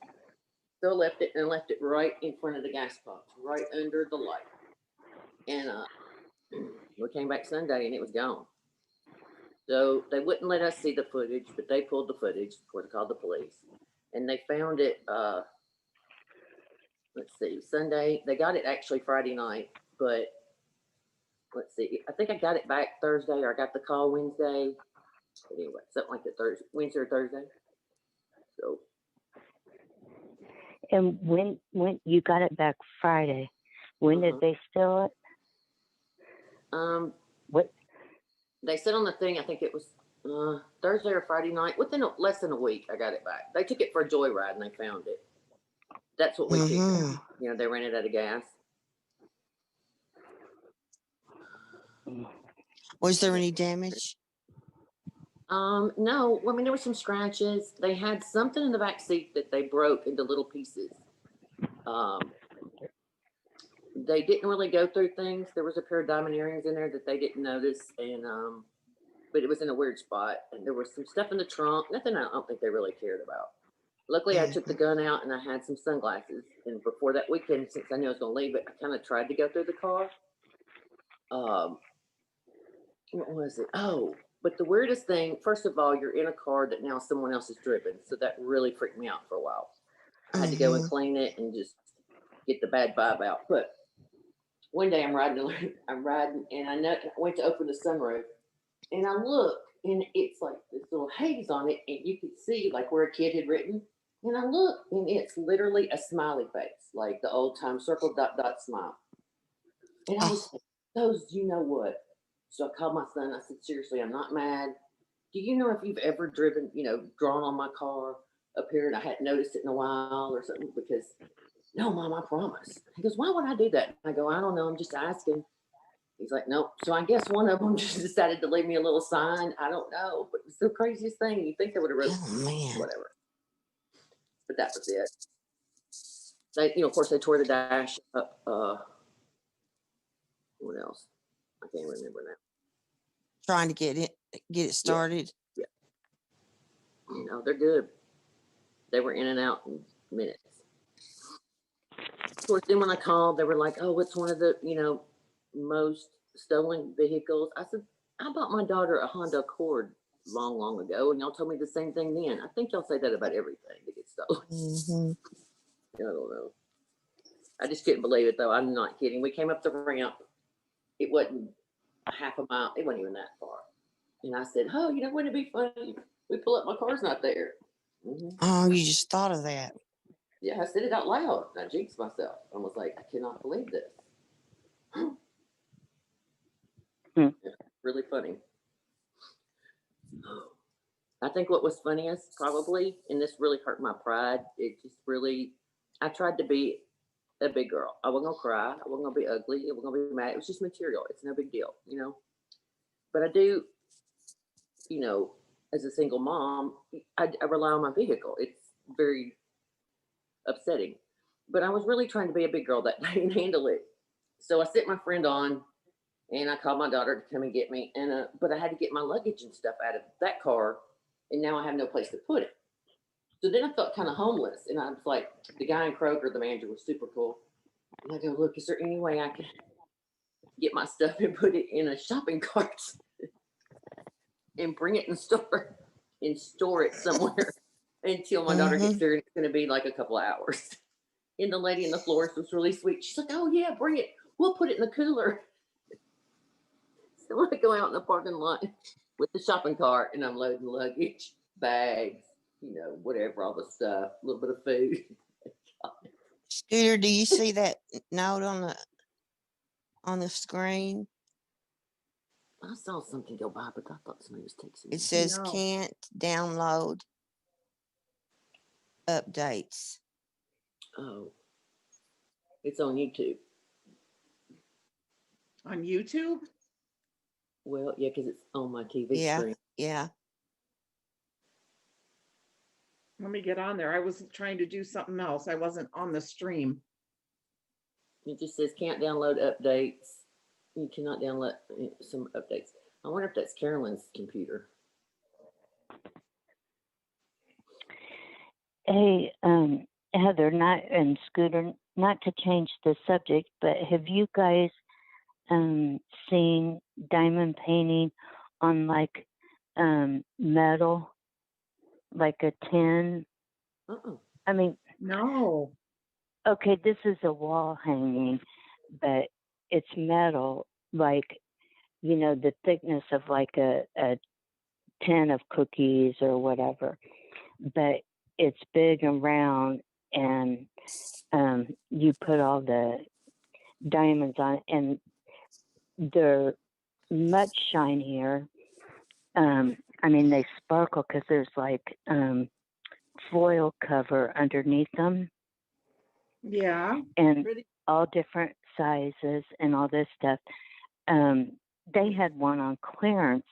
so I left it right in front of the gas pump, right under the light. And we came back Sunday, and it was gone. So they wouldn't let us see the footage, but they pulled the footage before they called the police, and they found it. Let's see, Sunday. They got it actually Friday night, but let's see. I think I got it back Thursday, or I got the call Wednesday. But anyway, something like that, Wednesday or Thursday. So. And when you got it back Friday, when did they steal it? What? They said on the thing, I think it was Thursday or Friday night. Within less than a week, I got it back. They took it for a joyride and they found it. That's what we figured. They ran it out of gas. Was there any damage? No. I mean, there were some scratches. They had something in the back seat that they broke into little pieces. They didn't really go through things. There was a pair of diamond earrings in there that they didn't notice, and but it was in a weird spot. And there was some stuff in the trunk. Nothing I don't think they really cared about. Luckily, I took the gun out and I had some sunglasses. And before that weekend, since I knew I was going to leave it, I kind of tried to go through the car. What was it? Oh, but the weirdest thing, first of all, you're in a car that now someone else has driven. So that really freaked me out for a while. I had to go and clean it and just get the bad vibe out. But one day I'm riding, and I went to open the sunroof, and I look, and it's like this little haze on it, and you could see like where a kid had written. And I look, and it's literally a smiley face, like the old time circle ... smile. And I was like, those, you know what? So I called my son. I said, seriously, I'm not mad. Do you know if you've ever driven, drawn on my car up here and I hadn't noticed it in a while or something? Because, no, Mom, I promise. He goes, why would I do that? I go, I don't know. I'm just asking. He's like, nope. So I guess one of them just decided to leave me a little sign. I don't know. But it's the craziest thing. You think they would have wrote whatever. But that was it. They, of course, they tore the dash up. What else? I can't remember now. Trying to get it started. Yeah. They're good. They were in and out in minutes. Of course, then when I called, they were like, oh, it's one of the, most stolen vehicles. I said, I bought my daughter a Honda Accord long, long ago, and y'all told me the same thing then. I think y'all say that about everything that gets stolen. I don't know. I just couldn't believe it, though. I'm not kidding. We came up the ramp. It wasn't a half a mile. It wasn't even that far. And I said, oh, wouldn't it be funny? We pull up, my car's not there. Oh, you just thought of that. Yeah, I said it out loud. I jinxed myself. I was like, I cannot believe this. Yeah, really funny. I think what was funniest probably, and this really hurt my pride, it just really, I tried to be a big girl. I wasn't gonna cry. I wasn't gonna be ugly. I wasn't gonna be mad. It was just material. It's no big deal, But I do, as a single mom, I rely on my vehicle. It's very upsetting. But I was really trying to be a big girl that day and handle it. So I sent my friend on, and I called my daughter to come and get me. And but I had to get my luggage and stuff out of that car and now I have no place to put it. So then I felt kind of homeless, and I was like, the guy in Kroger, the manager, was super cool. And I go, look, is there any way I can get my stuff and put it in a shopping cart and bring it and store it somewhere until my daughter gets there, and it's going to be like a couple of hours. And the lady in the florist was really sweet. She's like, oh yeah, bring it. We'll put it in the cooler. So I go out in the parking lot with the shopping cart, and I'm loading luggage, bags, whatever, all the stuff, a little bit of food. Scooter, do you see that note on the screen? I saw something go by, but I thought somebody was texting me. It says No. can't download updates. Oh, it's on YouTube. On YouTube? Well, yeah, because it's on my TV Yeah, screen. yeah. Let me get on there. I was trying to do something else. I wasn't on the stream. It just says can't download updates. You cannot download some updates. I wonder if that's Carolyn's computer. Hey, Heather, and Scooter, not to change the subject, but have you guys seen diamond painting on like metal, like a tin? I mean, no. Okay, this is a wall hanging, but it's metal, like, the thickness of like a tin of cookies or whatever, but it's big and round, and you put all the diamonds on, and they're much shinier. I mean, they sparkle because there's like foil cover underneath them. Yeah. And all different sizes and all this stuff. They had one on clearance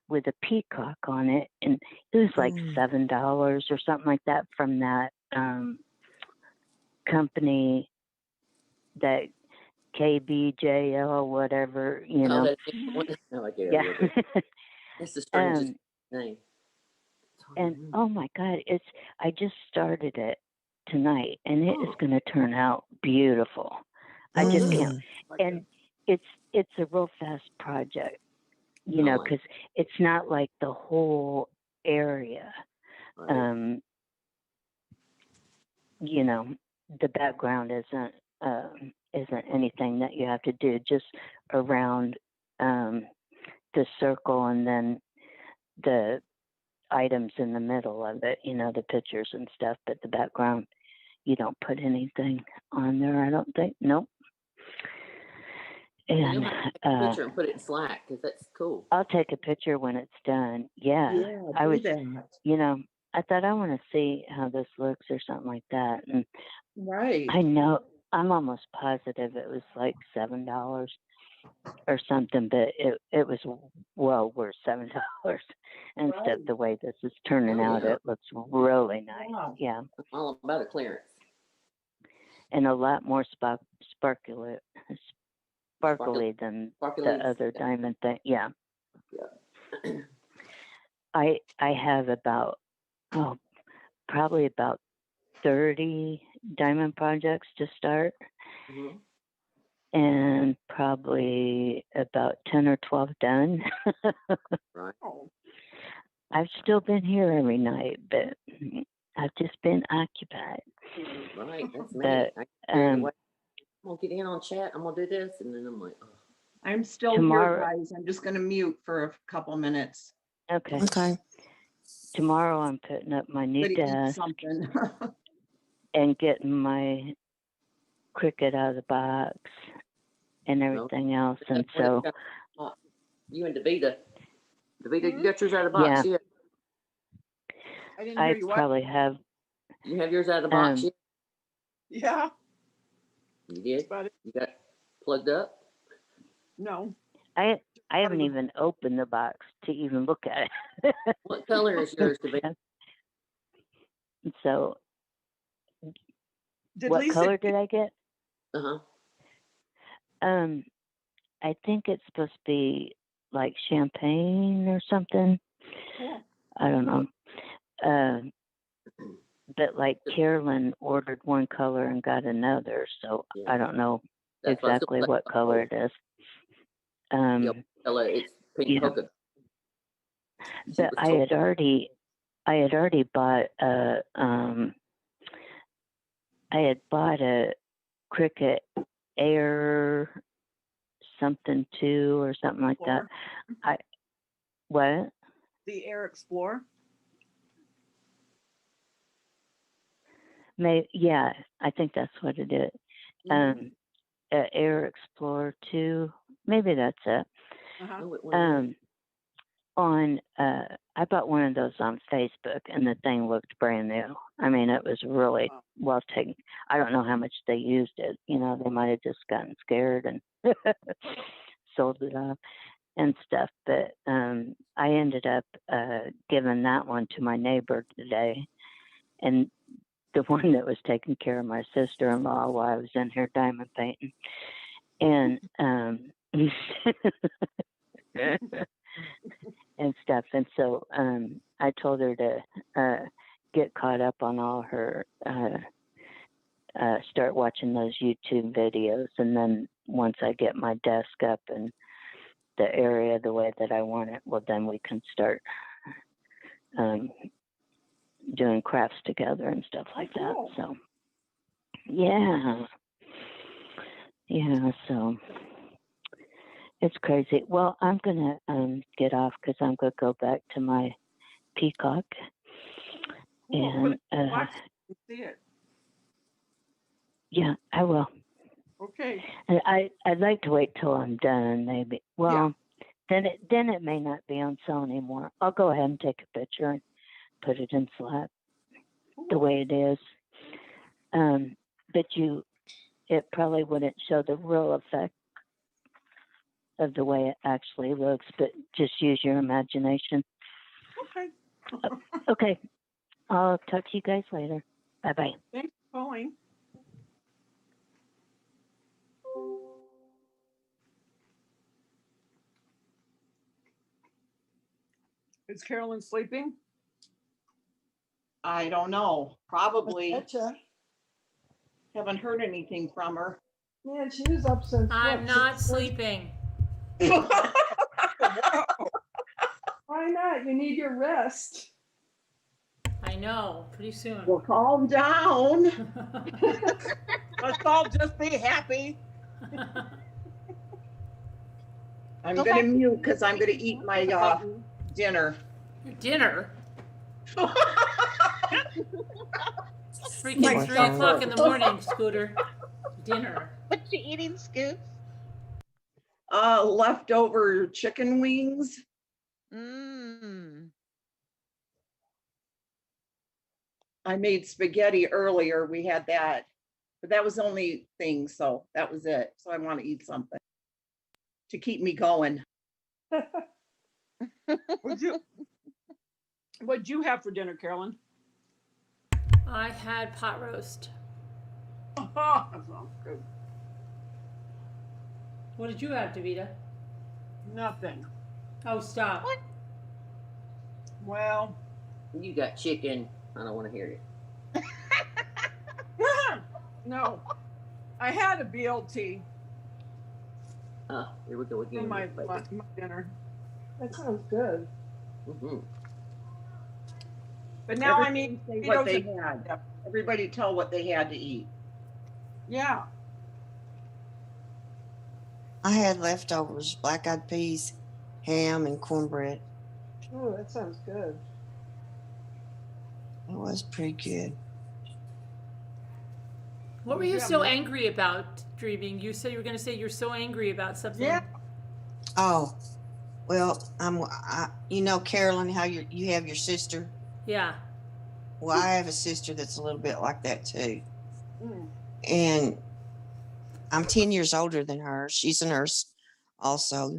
with a peacock on it, and it was like $7 or something like that from that company, that KBJL, whatever, Oh, that's no, I get Yeah. it. It's the strangest name. And oh my God, I just started it tonight, and it is going to turn out beautiful. I just can't. And it's a real fast project, because it's not like the whole area. The background isn't anything that you have to do, just around the circle, and then the items in the middle of it, the pictures and stuff, but the background, you don't put anything on there, I don't think. Nope. And you'll have to take a picture and put it in Slack, because that's cool. I'll take a picture when it's done. Yeah, I was, I thought I want to see how this looks or something like that. And right. I know, I'm almost positive it was like $7 or something, but it was well worth $7. And stuff, the way this is turning out, it looks really nice. Yeah. I'm all about a clearance. And a lot more sparkly than the other diamond thing. Yeah. I have about probably about 30 diamond projects to start. And probably about 10 or 12 done. Right. I've still been here every night, but I've just been occupied. Right, that's me. But, I'm gonna get in on chat. I'm gonna do this, and then I'm like, I'm still Tomorrow- here, guys. I'm just going to mute for a couple minutes. Okay. Tomorrow I'm putting up my new Gotta eat desk something. and getting my Cricut out of the box and everything else. And so, you and DaVita, you got yours out of the box yet? I didn't I hear you. probably have. You have yours out of the box yet? Yeah. You did? You got plugged up? No. I haven't even opened the box to even look at it. What color is yours, DaVita? So, Did what Lisa- color did I get? Uh-huh. I think it's supposed to be like champagne or something. Cool. I don't know. But like Carolyn ordered one color and got another, so I don't know That's what I was exactly gonna say. what color it is. Yep, it's pink Yeah. polka. But I had already bought a Cricut Air something 2 or something like that. What? The Air Explorer. Yeah, I think that's what it is. Air Explorer 2, maybe that's it. I bought one of those on Facebook, and the thing looked brand new. I mean, it was really well taken. I don't know how much they used it. You know, they might have just gotten scared and sold it off and stuff. But I ended up giving that one to my neighbor today, and the one that was taking care of my sister-in-law while I was in here diamond painting, and and stuff. And so I told her to get caught up on all her, start watching those YouTube videos. And then once I get my desk up and the area the way that I want it, well, then we can start doing crafts together and stuff like that. So, yeah. Yeah, so it's crazy. Well, I'm going to get off because I'm going to go back to my peacock. And see it. Yeah, I will. Okay. And I'd like to wait till I'm done, maybe. Well, then it may not be on sale anymore. I'll go ahead and take a picture and put it in Slack the way it is. But it probably wouldn't show the real effect of the way it actually looks, but just use your imagination. Okay. Okay. I'll talk to you guys later. Bye-bye. Thanks for calling. Is Carolyn sleeping? I don't know. Probably. Haven't heard anything from her. Yeah, she was up since. I'm not sleeping. Why not? You need your rest. I know. Pretty soon. Well, calm down. Let's all just be happy. I'm Go going to back. mute because I'm going to eat my dinner. Dinner? Freaking 3 o'clock in the morning, Scooter. Dinner. What you eating, Scoot? Leftover chicken wings. I made spaghetti earlier. We had that, but that was the only thing. So that was it. So I want to eat something to keep me going. What'd you have for dinner, Carolyn? I had pot roast. Oh, that sounds good. What did you have, DaVita? Nothing. Oh, stop. What? Well, You got chicken. I don't want to hear it. no. I had a BLT Here we go again. for my dinner. That sounds good. But now I mean, Everybody say what they had. Everybody tell what they had to eat. Yeah. I had leftovers, black-eyed peas, ham, and cornbread. Oh, that sounds good. It was pretty good. What were you so angry about, Dreaming? You said you were going to say you're so angry about something. Yeah. Oh, well, you know, Carolyn, how you have your sister? Yeah. Well, I have a sister that's a little bit like that too. And I'm 10 years older than her. She's a nurse also.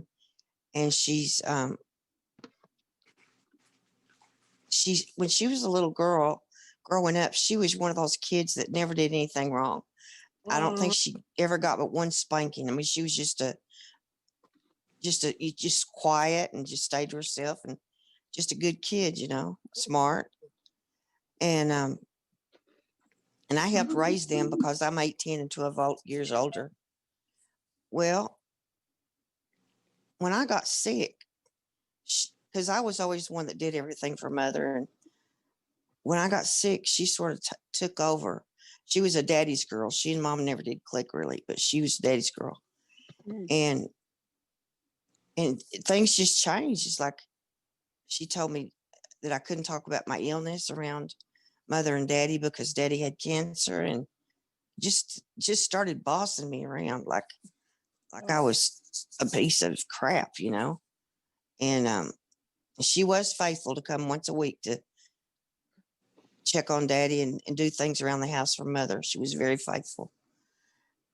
And she's when she was a little girl growing up, she was one of those kids that never did anything wrong. I don't think she ever got but one spanking. I mean, she was just quiet and just stayed to herself. And just a good kid, smart. And I helped raise them because I'm 18 and 12 years older. Well, when I got sick, because I was always the one that did everything for mother, and when I got sick, she sort of took over. She was a daddy's girl. She and mom never did click really, but she was daddy's girl. And things just changed. It's like she told me that I couldn't talk about my illness around mother and daddy because daddy had cancer, and just started bossing me around like I was a piece of crap, And she was faithful to come once a week to check on daddy and do things around the house for mother. She was very faithful.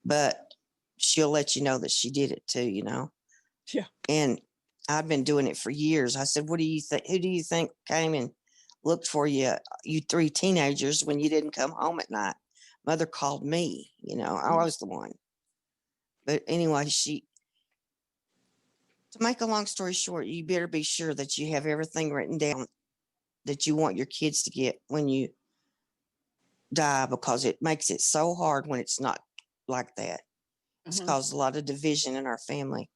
But she'll let you know that she did it too, Yeah. And I've been doing it for years. I said, what do you think? Who do you think came and looked for you, you three teenagers, when you didn't come home at night? Mother called me, I was the one. But anyway, to make a long story short, you better be sure that you have everything written down that you want your kids to get when you die, because it makes it so hard when it's not like that. It's caused a lot of division in our family.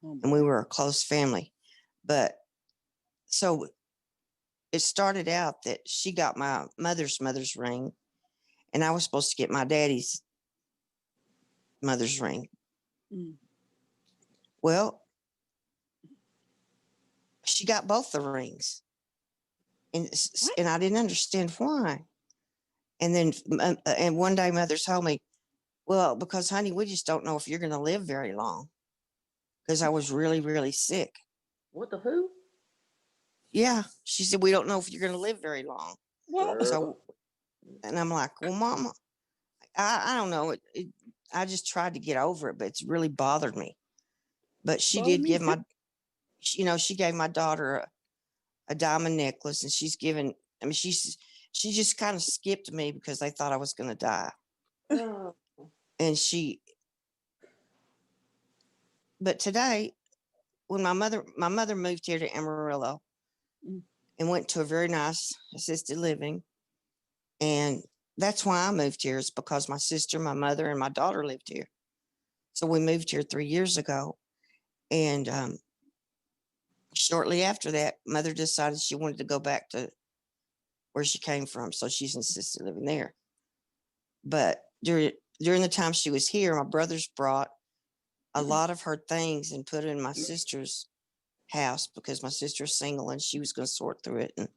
And we were a close family. But so it started out that she got my mother's ring, and I was supposed to get my daddy's mother's ring. Well, she got both the rings, and I didn't understand why. And then and one day mother told me, well, because honey, we just don't know if you're going to live very long, because I was really, really sick. What the who? Yeah, she said, we don't know if you're going to live very long. What? So, and I'm like, well, Mama, I don't know. I just tried to get over it, but it's really bothered me. But she did give she gave my daughter a diamond necklace, and she's given, she just kind of skipped me because they thought I was going to die. Oh. And but today, when my mother moved here to Amarillo and went to a very nice assisted living, and that's why I moved here, is because my sister, my mother, and my daughter lived here. So we moved here 3 years ago. And shortly after that, mother decided she wanted to go back to where she came from. So she's in assisted living there. But during the time she was here, my brothers brought a lot of her things and put it in my sister's house, because my sister's single and she was going to sort through it.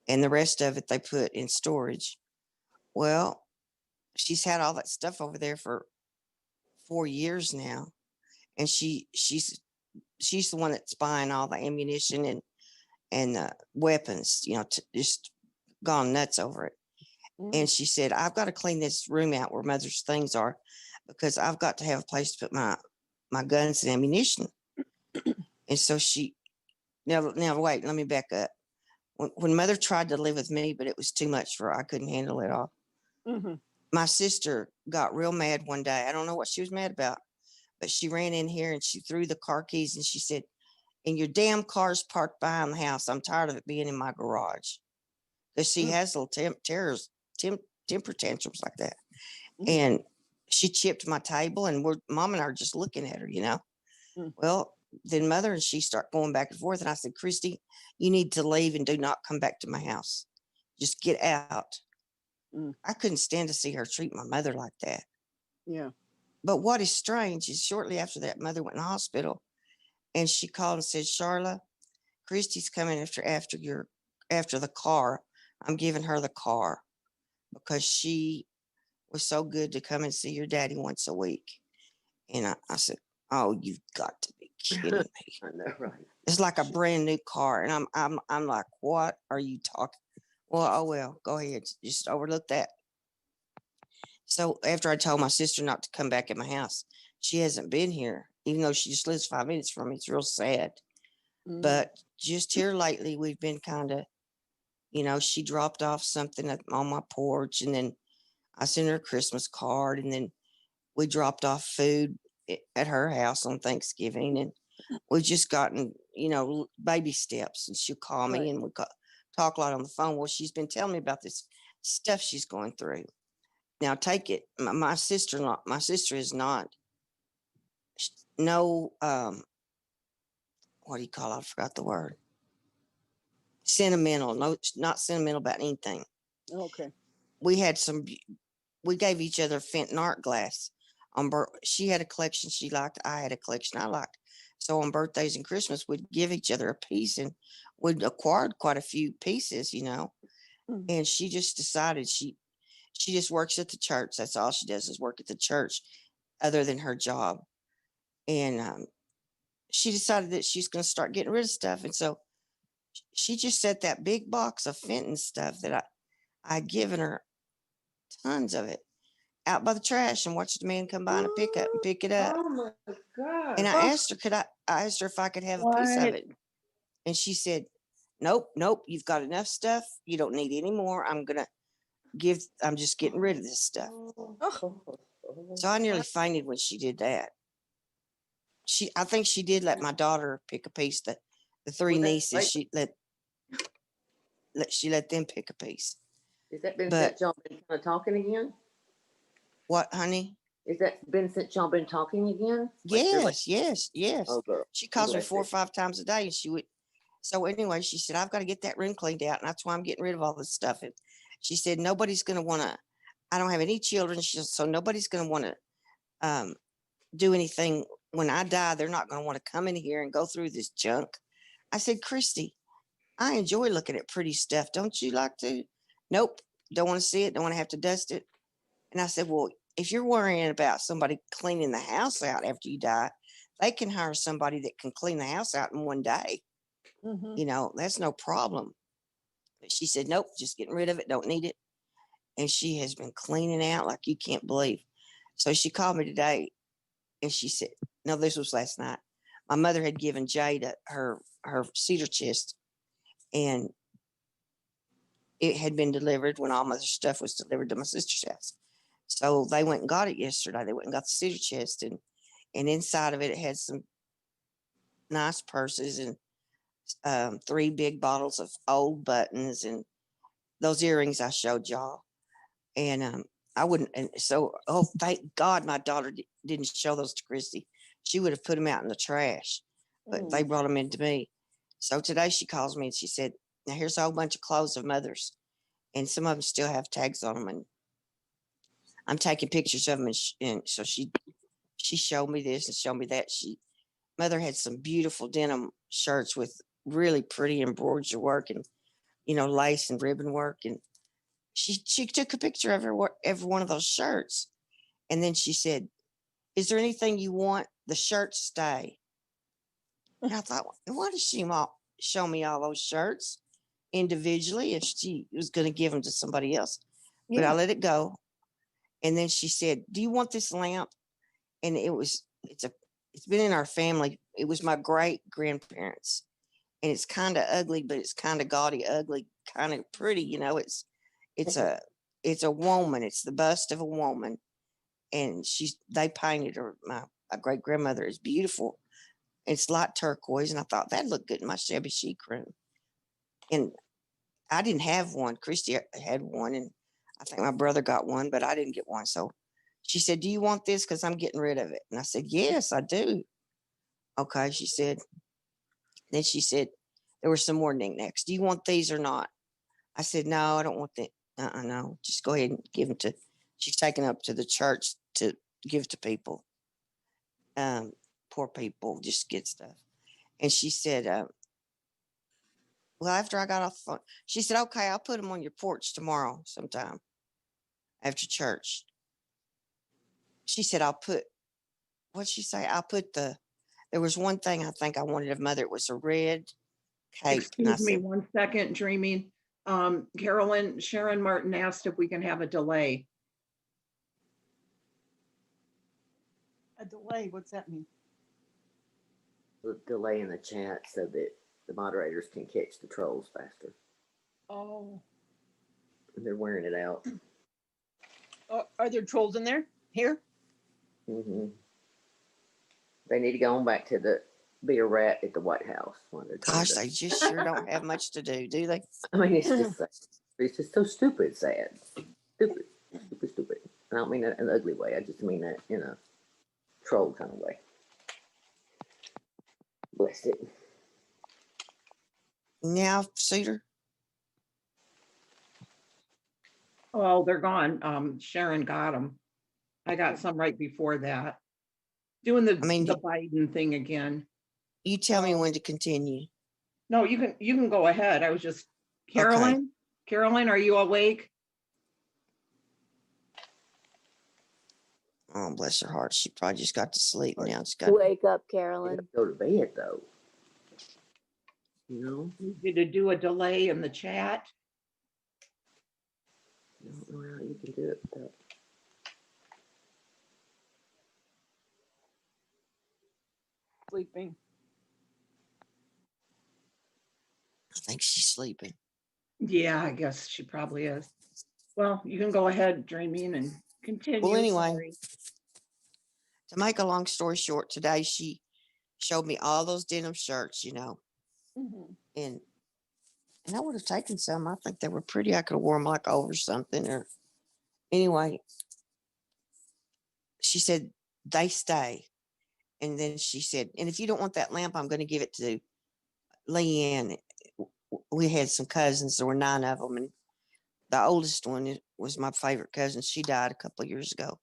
And the rest of it they put in storage. Well, she's had all that stuff over there for 4 years now. And she's the one that's buying all the ammunition and the weapons, just gone nuts over it. And she said, I've got to clean this room out where mother's things are, because I've got to have a place to put my guns and ammunition. And so now wait, let me back up. When mother tried to live with me, but it was too much for her, I couldn't handle it all. My sister got real mad one day. I don't know what she was mad about, but she ran in here and she threw the car keys and she said, and your damn car's parked behind the house. I'm tired of it being in my garage. Because she has little temper tantrums like that. And she chipped my table, and Mom and I are just looking at her, Well, then mother and she start going back and forth. And I said, Christy, you need to leave and do not come back to my house. Just get out. I couldn't stand to see her treat my mother like that. Yeah. But what is strange is shortly after that, mother went in the hospital, and she called and said, Charla, Christy's coming after the car. I'm giving her the car because she was so good to come and see your daddy once a week. And I said, oh, you've got to be kidding me. I know, right? It's like a brand new car. And I'm like, what are you talking? Well, go ahead. Just overlook that. So after I told my sister not to come back at my house, she hasn't been here, even though she just lives 5 minutes from me. It's real sad. But just here lately, we've been kind of, she dropped off something on my porch, and then I sent her a Christmas card, and then we dropped off food at her house on Thanksgiving. we've just gotten, baby steps, and she'll call me and we talk a lot on the phone. Well, she's been telling me about this stuff she's going through. Now, take it, my sister is not, no, what do you call it? I forgot the word. Sentimental. No, not sentimental about anything. Okay. We gave each other Fenton art glass. She had a collection she liked. I had a collection I liked. So on birthdays and Christmas, we'd give each other a piece, and we'd acquired quite a few pieces, And she just decided she just works at the church. That's all she does is work at the church, other than her job. And she decided that she's going to start getting rid of stuff. And so she just set that big box of Fenton stuff that I'd given her, tons of it, out by the trash, and watched the man come by and pick it up. Oh my God. And I asked her, I asked her if I could have a piece of it. And she said, nope, you've got enough stuff. You don't need any more. I'm just getting rid of this stuff. So I nearly fainted when she did that. I think she did let my daughter pick a piece. The three nieces, she let them pick a piece. Is that been since y'all been kind of talking again? What, honey? Is that been since y'all been talking again? Yes. Oh, girl. She calls me 4 or 5 times a day, and she would. So anyway, she said, I've got to get that room cleaned out, and that's why I'm getting rid of all this stuff. And she said, nobody's going to want to, I don't have any children, so nobody's going to want to do anything. When I die, they're not going to want to come in here and go through this junk. I said, Christy, I enjoy looking at pretty stuff. Don't you like to? Nope. Don't want to see it. Don't want to have to dust it. And I said, well, if you're worrying about somebody cleaning the house out after you die, they can hire somebody that can clean the house out in one day. That's no problem. But she said, nope, just getting rid of it. Don't need it. And she has been cleaning out like you can't believe. So she called me today, and she said, no, this was last night. My mother had given Jade her cedar chest, and it had been delivered when all my stuff was delivered to my sister's house. So they went and got it yesterday. They went and got the cedar chest, and inside of it had some nice purses and 3 big bottles of old buttons and those earrings I showed y'all. And I wouldn't. And so, thank God my daughter didn't show those to Christy. She would have put them out in the trash, but they brought them into me. So today she calls me and she said, now here's a whole bunch of clothes of mother's, and some of them still have tags on them, and I'm taking pictures of them. And so she showed me this and showed me that. Mother had some beautiful denim shirts with really pretty embroidery work and, lace and ribbon work. And she took a picture of every one of those shirts. And then she said, is there anything you want the shirts stay? And I thought, why does she show me all those shirts individually if she was going to give them to somebody else? But I let it go. And then she said, do you want this lamp? And it's been in our family. It was my great grandparents, and it's kind of ugly, but it's kind of gaudy, ugly, kind of pretty. It's a woman. It's the bust of a woman, and they painted her. My great grandmother is beautiful. It's light turquoise, and I thought that'd look good in my shabby chic room. And I didn't have one. Christy had one, and I think my brother got one, but I didn't get one. So she said, do you want this? Because I'm getting rid of it. And I said, yes, I do. Okay, she said. Then she said, there were some more knickknacks. Do you want these or not? I said, no, I don't want them. No, just go ahead and give them to, she's taken up to the church to give to people. Poor people just get stuff. And she said, well, after I got off the phone, she said, okay, I'll put them on your porch tomorrow sometime after church. She said, what'd she say? There was one thing I think I wanted of mother. It was a red cape. Excuse me 1 second, Dreaming. Carolyn, Sharon Martin asked if we can have a delay. A delay, what's that mean? The delay in the chat so that the moderators can catch the trolls faster. Oh. They're wearing it out. Are there trolls in there? Here? Mm-hmm. They need to go on back to be a rat at the White House when they're trying Gosh, to. they just sure don't have much to do they? I mean, it's just so stupid, sad, stupid. I don't mean that in an ugly way. I just mean that in a troll kind of way. Bless it. Now, Cedar. Oh, they're gone. Sharon got them. I got some right before that. Doing the Biden thing again. You tell me when to continue. No, you can go ahead. I was just Caroline. Okay. Caroline, are you awake? Oh, bless her heart. She probably just got to sleep now. It's got Wake up, Carolyn. Go to bed though. You know? Did it do a delay in the chat? I don't know how you can do it. But... Sleeping. I think she's sleeping. Yeah, I guess she probably is. Well, you can go ahead, Dreaming, and continue. Well, anyway, Sorry. To make a long story short, today she showed me all those denim shirts, and I would have taken some. I think they were pretty. I could have worn them like over something. Or anyway, she said they stay, and then she said, and if you don't want that lamp, I'm going to give it to Leanne. We had some cousins. There were 9 of them, and the oldest one was my favorite cousin. She died a couple of years ago,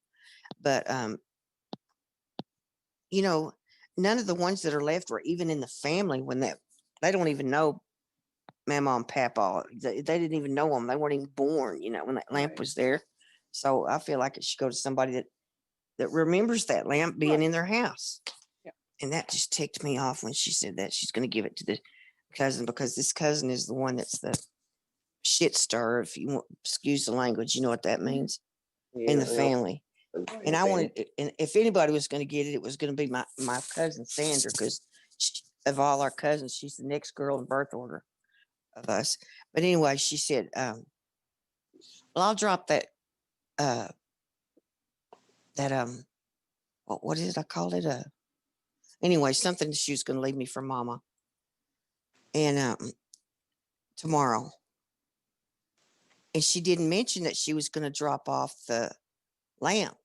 but none of the ones that are left were even in the family when they don't even know Mama and Papa. They didn't even know them. They weren't even born, when that lamp was there. So I feel like it should go to somebody that remembers that lamp being in their house. Yeah. And that just ticked me off when she said that she's going to give it to the cousin, because this cousin is the one that's the shit stir, if you want, excuse the language, you know what that means, in the family. And I wanted, and if anybody was going to get it, it was going to be my cousin Sandra, because of all our cousins, she's the next girl in birth order of us. But anyway, she said, well, I'll drop that, what is it? I called it anyway, something she was going to leave me for Mama. And tomorrow. And she didn't mention that she was going to drop off the lamp.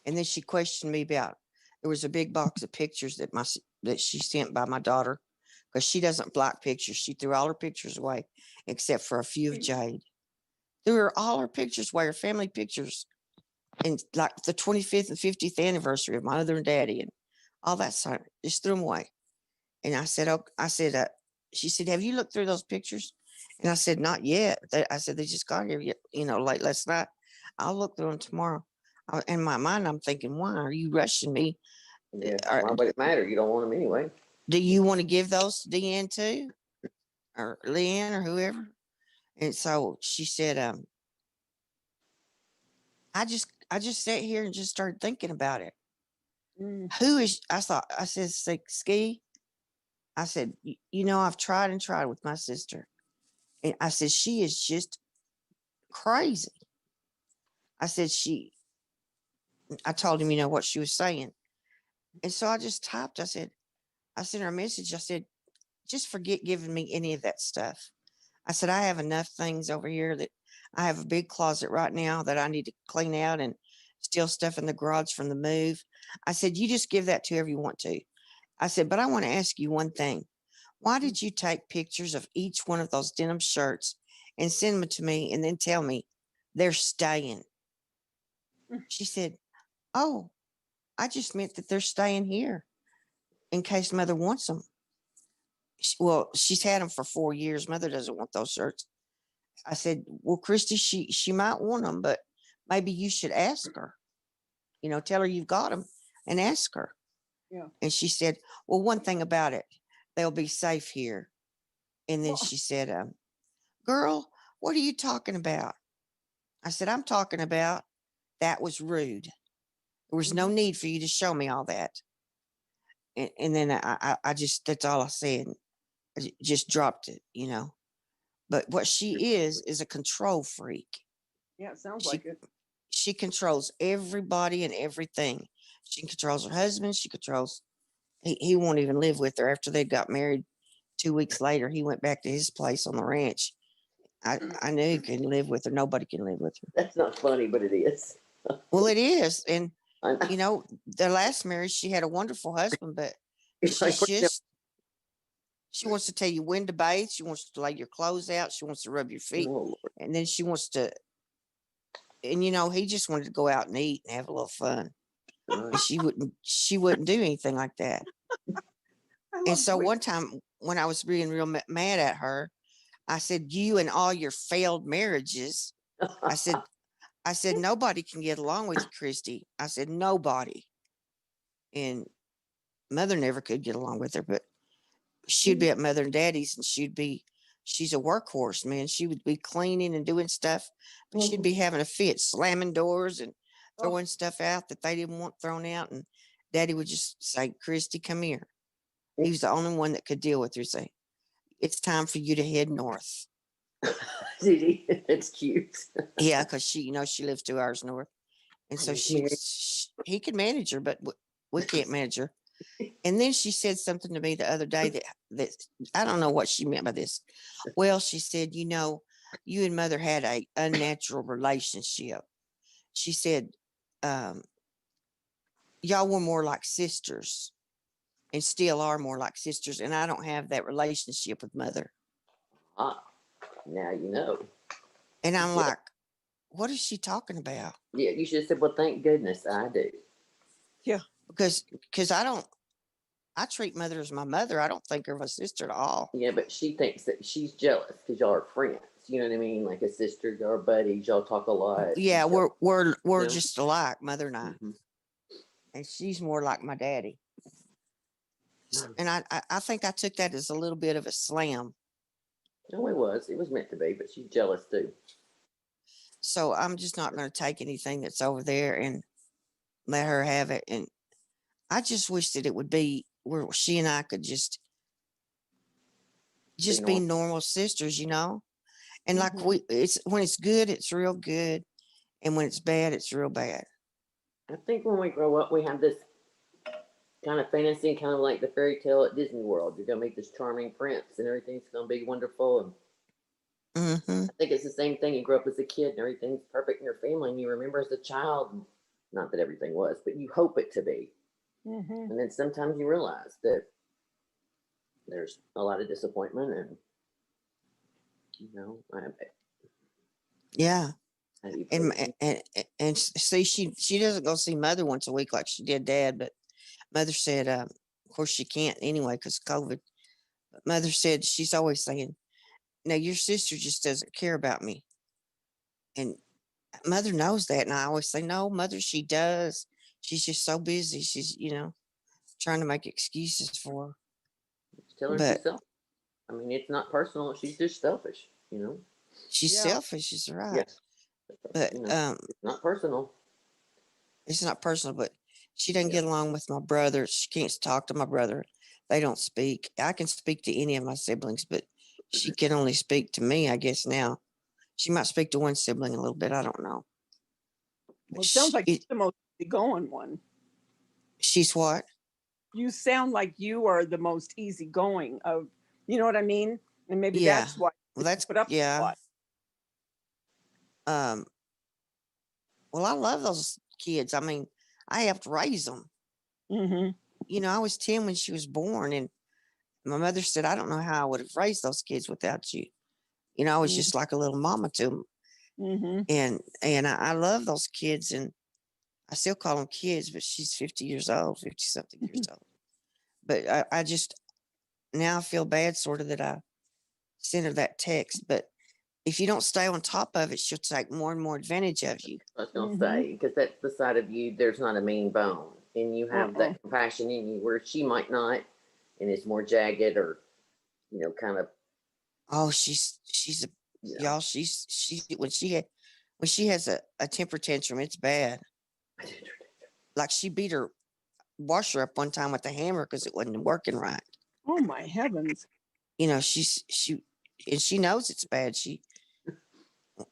And then she questioned me about, there was a big box of pictures that she sent by my daughter, because she doesn't block pictures. She threw all her pictures away except for a few of Jade. Threw her all her pictures away, her family pictures, and like the 25th and 50th anniversary of my mother and daddy and all that sort, just threw them away. And I said, she said, have you looked through those pictures? And I said, not yet. I said, they just got here, late last night. I'll look through them tomorrow. In my mind, I'm thinking, why are you rushing me? Yeah, why would it matter? You don't want them anyway. Do you want to give those to Deanne too? Or Leanne or whoever? And so she said, I just sat here and just started thinking about it. Who is, I said, Ski. I said, I've tried and tried with my sister. And I said, she is just crazy. I said, I told him, what she was saying. And so I just typed, I sent her a message. I said, just forget giving me any of that stuff. I said, I have enough things over here that I have a big closet right now that I need to clean out, and still stuff in the garage from the move. I said, you just give that to whoever you want to. I said, but I want to ask you one thing. Why did you take pictures of each one of those denim shirts and send them to me and then tell me they're staying? She said, oh, I just meant that they're staying here in case Mother wants them. Well, she's had them for 4 years. Mother doesn't want those shirts. I said, well, Christy, she might want them, but maybe you should ask her. Tell her you've got them and ask her. Yeah. And she said, well, one thing about it, they'll be safe here. And then she said, girl, what are you talking about? I said, I'm talking about that was rude. There was no need for you to show me all that. And then I just, that's all I said. I just dropped it, But what she is a control freak. Yeah, it sounds like it. She controls everybody and everything. She controls her husband. She controls he won't even live with her. After they got married 2 weeks later, he went back to his place on the ranch. I knew he couldn't live with her. Nobody can live with her. That's not funny, but it is. Well, it is. And, you know, their last marriage, she had a wonderful husband, but she's just, she wants to tell you when to bathe. She wants to lay your clothes out. She wants to rub your feet. And then she wants to, and, you know, he just wanted to go out and eat and have a little fun. And she wouldn't do anything like that. And so one time when I was being real mad at her, I said, you and all your failed marriages, I said, nobody can get along with you, Christy. I said, nobody. And Mother never could get along with her, but she'd be at Mother and Daddy's, and she's a workhorse, man. She would be cleaning and doing stuff, but she'd be having a fit, slamming doors and throwing stuff out that they didn't want thrown out. And Daddy would just say, Christy, come here. He was the only one that could deal with her. Say, it's time for you to head north. It's cute. Yeah, because she, you know, she lives 2 hours north. And so he could manage her, but we can't manage her. And then she said something to me the other day that I don't know what she meant by this. Well, she said, you know, you and Mother had a unnatural relationship. She said, y'all were more like sisters and still are more like sisters. And I don't have that relationship with Mother. Now you know. And I'm like, what is she talking about? Yeah, you should have said, well, thank goodness I do. Yeah. Because I treat Mother as my mother. I don't think of her a sister at all. Yeah, but she thinks that she's jealous because y'all are friends. You know what I mean? Like a sister, y'all are buddies, y'all talk a lot. Yeah, we're you know? just alike, Mother and I. Mm-hmm. And she's more like my daddy. And I think I took that as a little bit of a slam. No, it was meant to be, but she's jealous too. So I'm just not going to take anything that's over there and let her have it. And I just wish that it would be where she and I could just be normal sisters, you know? And like it's when it's good, it's real good. And when it's bad, it's real bad. I think when we grow up, we have this kind of fantasy, kind of like the fairy tale at Disney World. You're going to meet this charming prince and everything's going to be wonderful. And I think it's the same thing. You grow up as a kid and everything's perfect in your family. And you remember as a child, not that everything was, but you hope it to be. And then sometimes you realize that there's a lot of disappointment and, you know, yeah. And see, she doesn't go see Mother once a week like she did Dad, but Mother said, of course she can't anyway because COVID. But Mother said she's always saying, "Now your sister just doesn't care about me," and Mother knows that, and I always say, "No, Mother, she does. She's just so busy. She's, you know, trying to make excuses for her." Tell her she's selfish. I mean, it's not personal. She's just selfish, you know. She's selfish, is right. Yes. But you know, it's not personal. It's not personal, but she doesn't get along with my brother. She can't talk to my brother. They don't speak. I can speak to any of my siblings, but she can only speak to me, I guess now. She might speak to one sibling a little bit. I don't know. Well, it sounds like she's the most easygoing one. She's what? You sound like you are the most easygoing of, you know what I mean? And maybe that's why. Well, that's put up with a lot. Well, I love those kids. I mean, I helped raise them. You know, I was 10 when she was born, and my mother said, I don't know how I would have raised those kids without you. You know, I was just like a little mama to them. And I love those kids, and I still call them kids, but she's 50 years old, 50 something years old. But I just, now I feel bad sort of that I sent her that text, but if you don't stay on top of it, she'll take more and more advantage of you. I was going to say, because that's the side of you, there's not a mean bone. And you have that compassion in you where she might not, and it's more jagged or, you know, kind of. Oh, she's y'all, when she has a temper tantrum, it's bad. Like she beat her washer up one time with a hammer because it wasn't working right. Oh my heavens. You know, and she knows it's bad.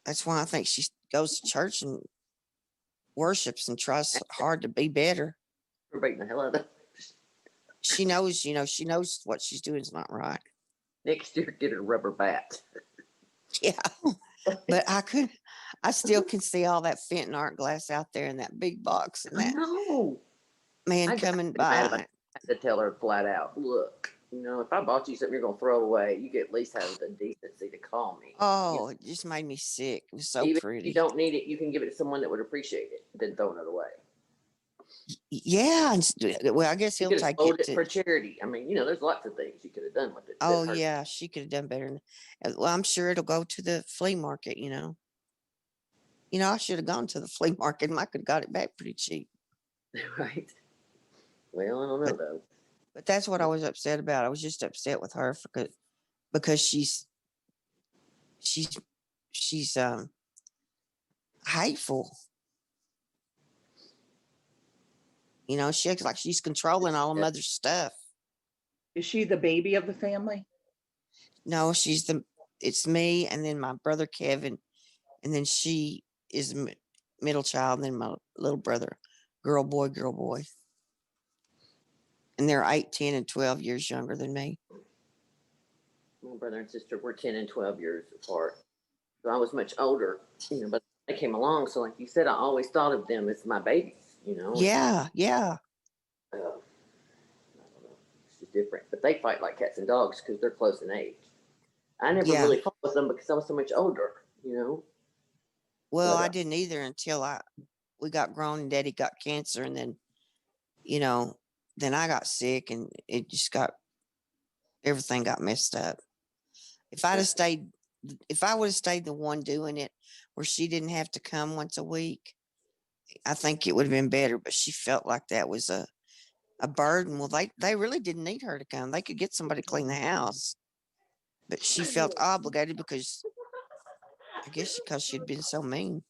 That's why I think she goes to church and worships and tries hard to be better. We're beating the hell out of she knows, she knows what she's doing is not right. Next year, get her a rubber bat. Yeah. But I still can see all that Fenton art glass out there in that big box and I that know. man coming by. I have to tell her flat out, look, if I bought you something you're going to throw away, you get at least have the decency to call me. Oh, it just made me sick. It was so Even pretty. if you don't need it, you can give it to someone that would appreciate it, then throw it away. Yeah. Well, I guess You he'll could have take sold it it for charity. I mean, there's lots of things you could have done with it. Oh, yeah. She could have done better. Well, I'm sure it'll go to the flea market, I should have gone to the flea market and I could have got it back pretty cheap. Right. Well, I don't know, though. But that's what I was upset about. I was just upset with her because she's hateful. She acts like she's controlling all of mother's stuff. Is she the baby of the family? No, it's me and then my brother Kevin, and then she is middle child, and then my little brother, girl, boy. And they're 8, 10, and 12 years younger than me. My brother and sister were 10 and 12 years apart. So I was much older, but they came along. So like you said, I always thought of them as my babies, Yeah. I don't know. It's just different. But they fight like cats and dogs because they're close in age. I never really fought with them because I was so much older, Well, I didn't either until we got grown and Daddy got cancer, and then, then I got sick and it just everything got messed up. If I would have stayed the one doing it where she didn't have to come once a week, I think it would have been better, but she felt like that was a burden. Well, they really didn't need her to come. They could get somebody to clean the house, but she felt obligated because she'd been so mean.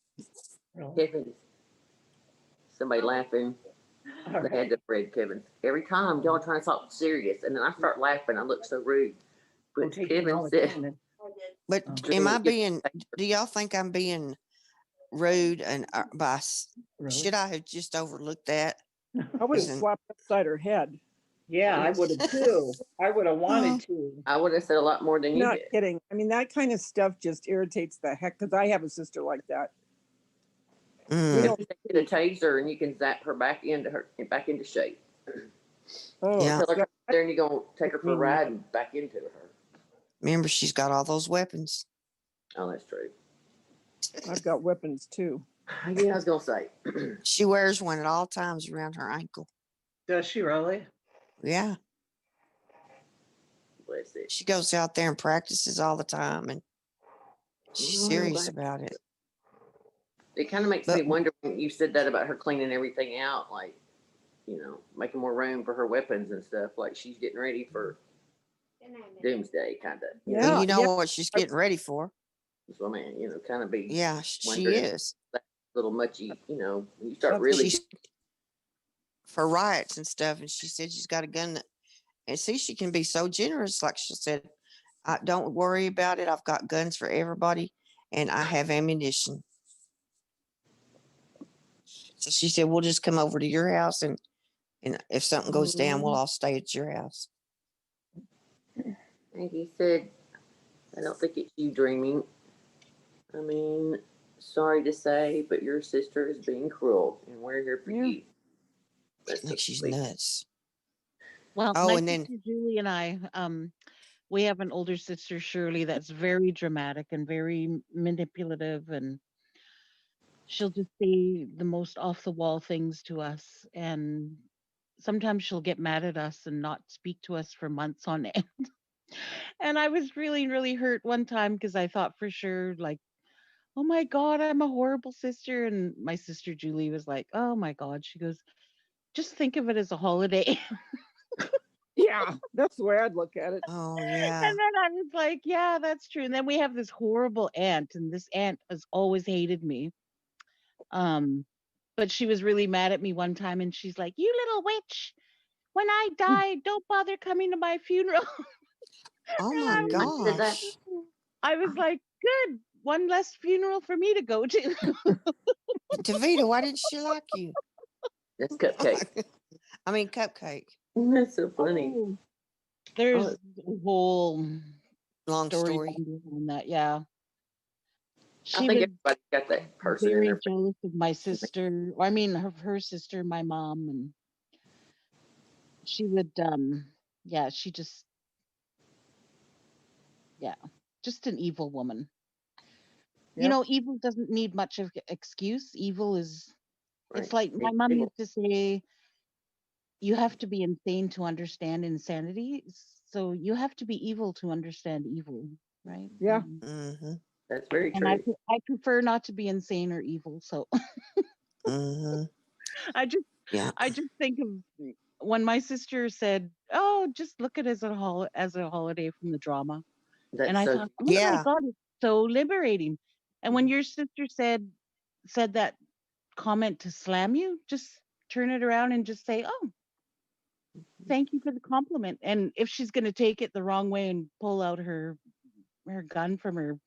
Kevin's. Somebody laughing. They had to Fred Kevin's. Every time y'all trying to talk serious, and then I start laughing. I look so rude. But Kevin said, but do y'all think I'm being rude and should I have just overlooked that? I would have swapped upside her head. Yeah, I would have too. I would have wanted to. I would have said a lot more than you Not did. kidding. I mean, that kind of stuff just irritates the heck, because I have a sister like that. We don't get a taser and you can zap her back into shape. Oh, Tell her there and you're gonna take her for a ride and back into her. Remember, she's got all those weapons. Oh, that's true. I've got weapons too. Yeah, I was gonna say. She wears one at all times around her ankle. Does she really? Yeah. Bless it. She goes out there and practices all the time, and she's serious about it. It kind of makes me wonder when you said that about her cleaning everything out, like, making more room for her weapons and stuff. Like she's getting ready for doomsday, kind of. Yeah, you know what she's getting ready for. So, man, kind of be. Yeah, she is. That little muchy, when you start really. For riots and stuff, and she said she's got a gun. And see, she can be so generous. Like she said, don't worry about it. I've got guns for everybody, and I have ammunition. So she said, we'll just come over to your house, and if something goes down, we'll all stay at your house. And he said, I don't think it's you dreaming. I mean, sorry to say, but your sister is being cruel, and we're here for you. I think she's nuts. Well, my sister Julie and I, we have an older sister, Shirley, that's very dramatic and very manipulative, and she'll just say the most off the wall things to us. And sometimes she'll get mad at us and not speak to us for months on end. And I was really, really hurt one time because I thought for sure, like, oh my God, I'm a horrible sister. And my sister Julie was like, oh my God. She goes, just think of it as a holiday. Yeah, that's the way I'd look at it. Oh, yeah. And then I was like, yeah, that's true. And then we have this horrible aunt, and this aunt has always hated me. But she was really mad at me one time, and she's like, you little witch, when I die, don't bother coming to my funeral. Oh my gosh. I was like, good, one less funeral for me to go to. DaVita, why didn't she like you? That's Cupcake. I mean, Cupcake. That's so funny. Oh, there's a whole long story behind that. Yeah. I She think was everybody got that person in very their jealous of my sister. I mean, her sister, my mom, and she would, yeah, she just, yeah, just an evil woman. You Yep. know, evil doesn't need much of excuse. Evil is, it's Right. like my It's mom evil. used to say, you have to be insane to understand insanity. So you have to be evil to understand evil, right? Yeah. Mm-hmm. That's very And true. I prefer not to be insane or evil. So Mm-hmm. I just Yeah. I just think of when my sister said, "Oh, just look at it as a holiday from the drama," and That's I so thought, "Oh my Yeah. God, it's so liberating." And when your sister said that comment to slam you, just turn it around and just say, "Oh, thank you for the compliment." And if she's going to take it the wrong way and pull out her gun from her,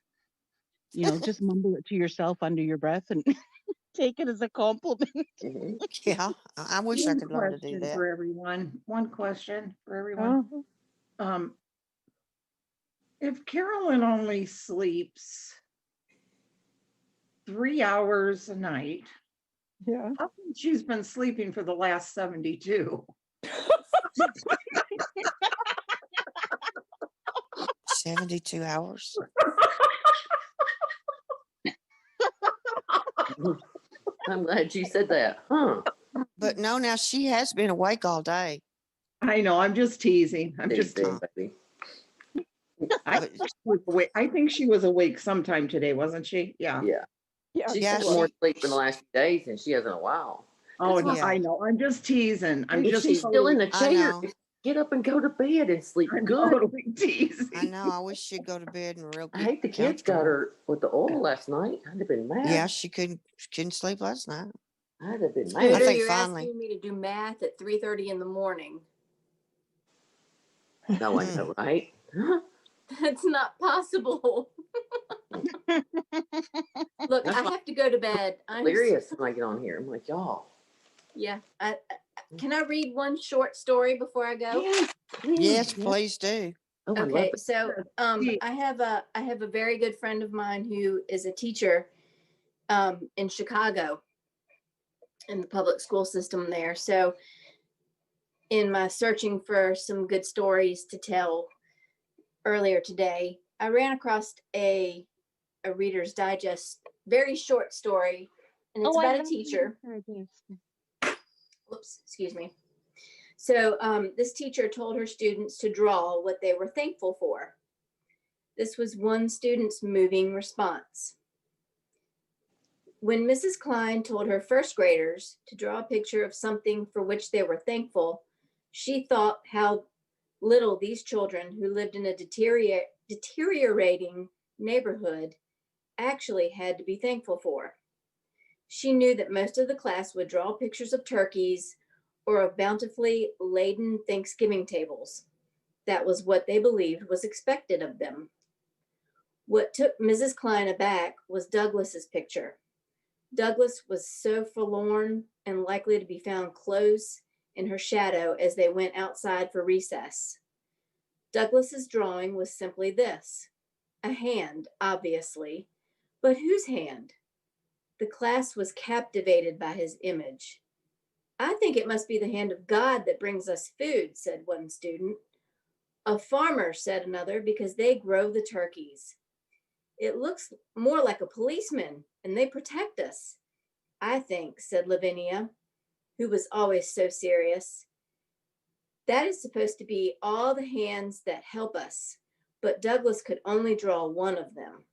just mumble it to yourself under your breath and take it as a compliment. Yeah. I wish I One could learn to do question that. for everyone. One question for everyone. Um, if Carolyn only sleeps 3 hours a night, Yeah. how come she's been sleeping for the last 72? 72 hours. I'm glad you said that. Huh. But no, now she has been awake all day. I know, I'm just teasing. I'm just Teasing, teasing. baby. I think she was awake sometime today, wasn't she? Yeah. Yeah. Yeah. She's Yeah, had more she- sleep in the last few days than she has in a while. Oh, That's no, Yeah. I know. I'm just teasing. I'm If just she's still in the I chair, know. get up and go to bed and sleep I'm good. totally teasing. I know. I wish she'd go to bed and real I good. hate the kids got her with the oil last night. I'd have been mad. Yeah, she couldn't sleep last night. I'd have been I mad. think You're finally. asking me to do math at 3:30 in the morning. No, I know, right? That's not possible. Look, That's I why have to go to bed. I'm hilarious when I get on here. I'm like, y'all. Yeah. Can I read one short story before I go? Yes, please do. Oh, I love Okay, it. so I have a very good friend of mine who is a teacher in Chicago in the public school system there. So in my searching for some good stories to tell earlier today, I ran across a Reader's Digest very short story, and it's about a teacher. Whoops, excuse me. So this teacher told her students to draw what they were thankful for. This was one student's moving response. When Mrs. Klein told her first graders to draw a picture of something for which they were thankful, she thought how little these children who lived in a deteriorating neighborhood actually had to be thankful for. She knew that most of the class would draw pictures of turkeys or of bountifully laden Thanksgiving tables. That was what they believed was expected of them. What took Mrs. Klein aback was Douglas's picture. Douglas was so forlorn and likely to be found close in her shadow as they went outside for recess. Douglas's drawing was simply this: a hand, obviously, but whose hand? The class was captivated by his image. I think it must be the hand of God that brings us food, said one student. A farmer, said another, because they grow the turkeys. It looks more like a policeman, and they protect us, I think, said Lavinia, who was always so serious. That is supposed to be all the hands that help us, but Douglas could only draw one of them.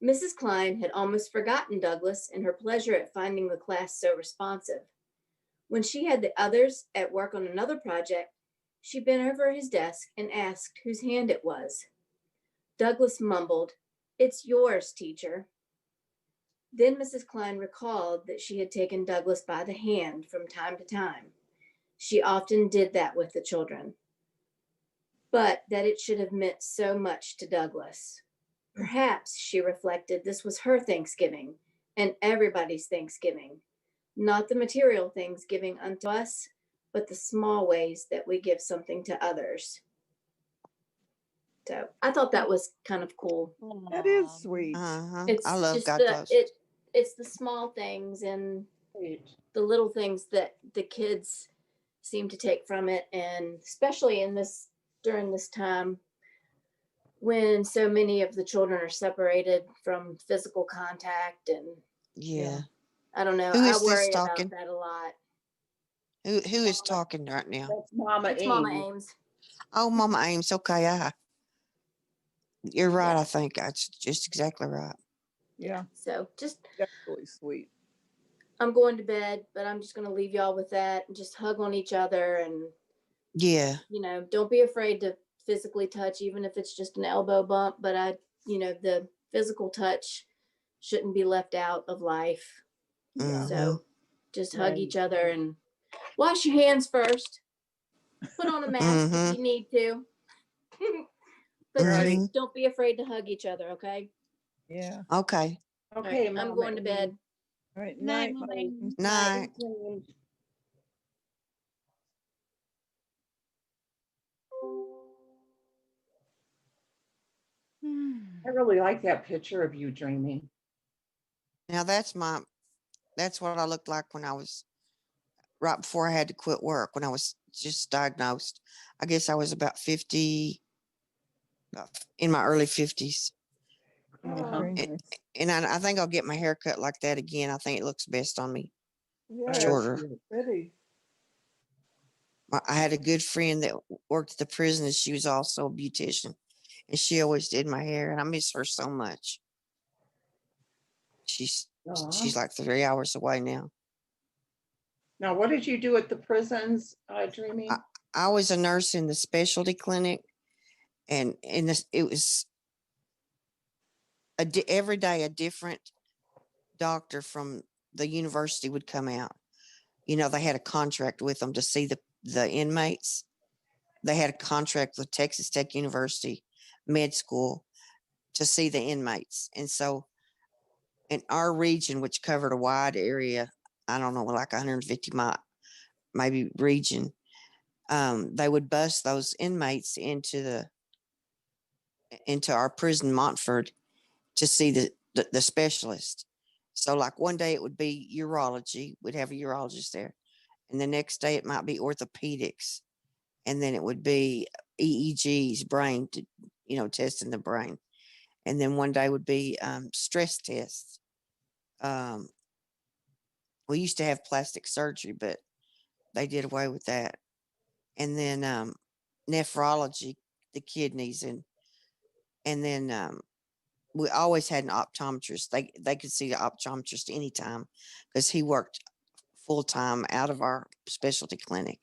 Mrs. Klein had almost forgotten Douglas in her pleasure at finding the class so responsive. When she had the others at work on another project, she bent over his desk and asked whose hand it was. Douglas mumbled, "It's yours, teacher." Then Mrs. Klein recalled that she had taken Douglas by the hand from time to time. She often did that with the children, but that it should have meant so much to Douglas. Perhaps, she reflected, this was her Thanksgiving and everybody's Thanksgiving, not the material things given unto us, but the small ways that we give something to others. So I thought that was kind of cool. That is sweet. It's I love just guide the posts. it's the small things and the little things that the kids seem to take from it, and especially during this time when so many of the children are separated from physical contact, and Yeah. I don't know. Who I is this worry talking? about that a lot. Who is talking right now? That's Mama It's Ames. Mama Ames. Oh, Mama Ames. Okay, you're right. I think that's just exactly right. Yeah. So just That's really sweet. I'm going to bed, but I'm just going to leave y'all with that and just hug on each other, and Yeah. Don't be afraid to physically touch, even if it's just an elbow bump, but the physical touch shouldn't be left out of life. So just hug each other and wash your hands first. Put on a mask if you need to. But just don't be afraid to hug each other, okay? Yeah. Okay. Okay, Right, I'm going to bed. All right. Night, Night. Mama. Night. I really like that picture of you dreaming. Now that's what I looked like when I was right before I had to quit work, when I was just diagnosed. I guess I was about 50, in my early 50s. Very nice. And I think I'll get my hair cut like that again. I think it looks best on me. Yeah, Shorter. pretty. I had a good friend that worked at the prison, and she was also a beautician, and she always did my hair, and I miss her so much. She's like 3 hours away now. Now, what did you do at the prisons, dreaming? I was a nurse in the specialty clinic, and it was every day a different doctor from the university would come out. They had a contract with them to see the inmates. They had a contract with Texas Tech University Med School to see the inmates. And so in our region, which covered a wide area, I don't know, like 150 mile, maybe region, they would bus those inmates into our prison, Montford, to see the specialist. So like one day it would be urology. We'd have a urologist there. And the next day it might be orthopedics. And then it would be EEGs, brain, testing the brain. And then one day would be stress tests. We used to have plastic surgery, but they did away with that. And then nephrology, the kidneys, and then we always had an optometrist. They could see the optometrist anytime because he worked full time out of our specialty clinic.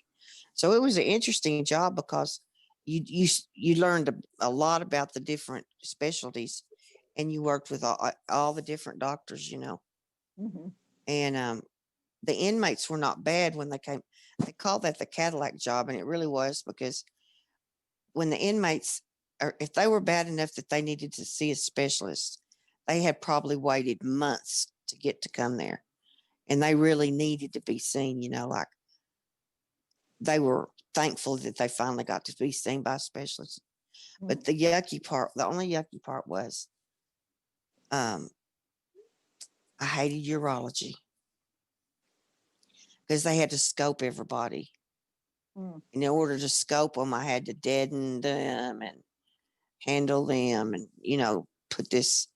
So it was an interesting job because you learned a lot about the different specialties, and you worked with all the different doctors, Mm-hmm. And the inmates were not bad when they came. They called that the Cadillac job, and it really was, because when the inmates, or if they were bad enough that they needed to see a specialist, they had probably waited months to get to come there, and they really needed to be seen. Like they were thankful that they finally got to be seen by a specialist. But the only yucky part was, I hated urology because they had to scope everybody. In order to scope them, I had to deaden them and handle them, and put this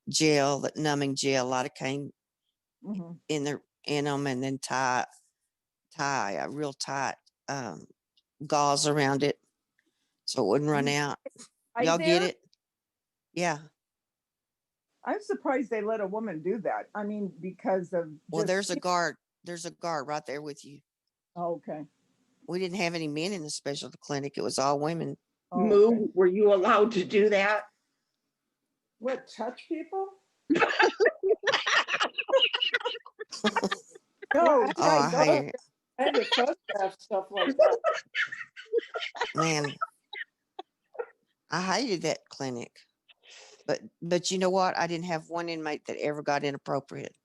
gel, that numbing gel, lidocaine in them, and then tie a real tight gauze around it so it wouldn't run out. Y'all get it? Yeah. I'm surprised they let a woman do that. I mean, because of Well, there's a guard right there with you. Oh, okay. We didn't have any men in the specialty clinic. It was all women. Moo, were you allowed to do that? What, touch people? No, I hate it. I had to photograph stuff like that. Man, I hated that clinic. But you know what? I didn't have one inmate that ever got inappropriate.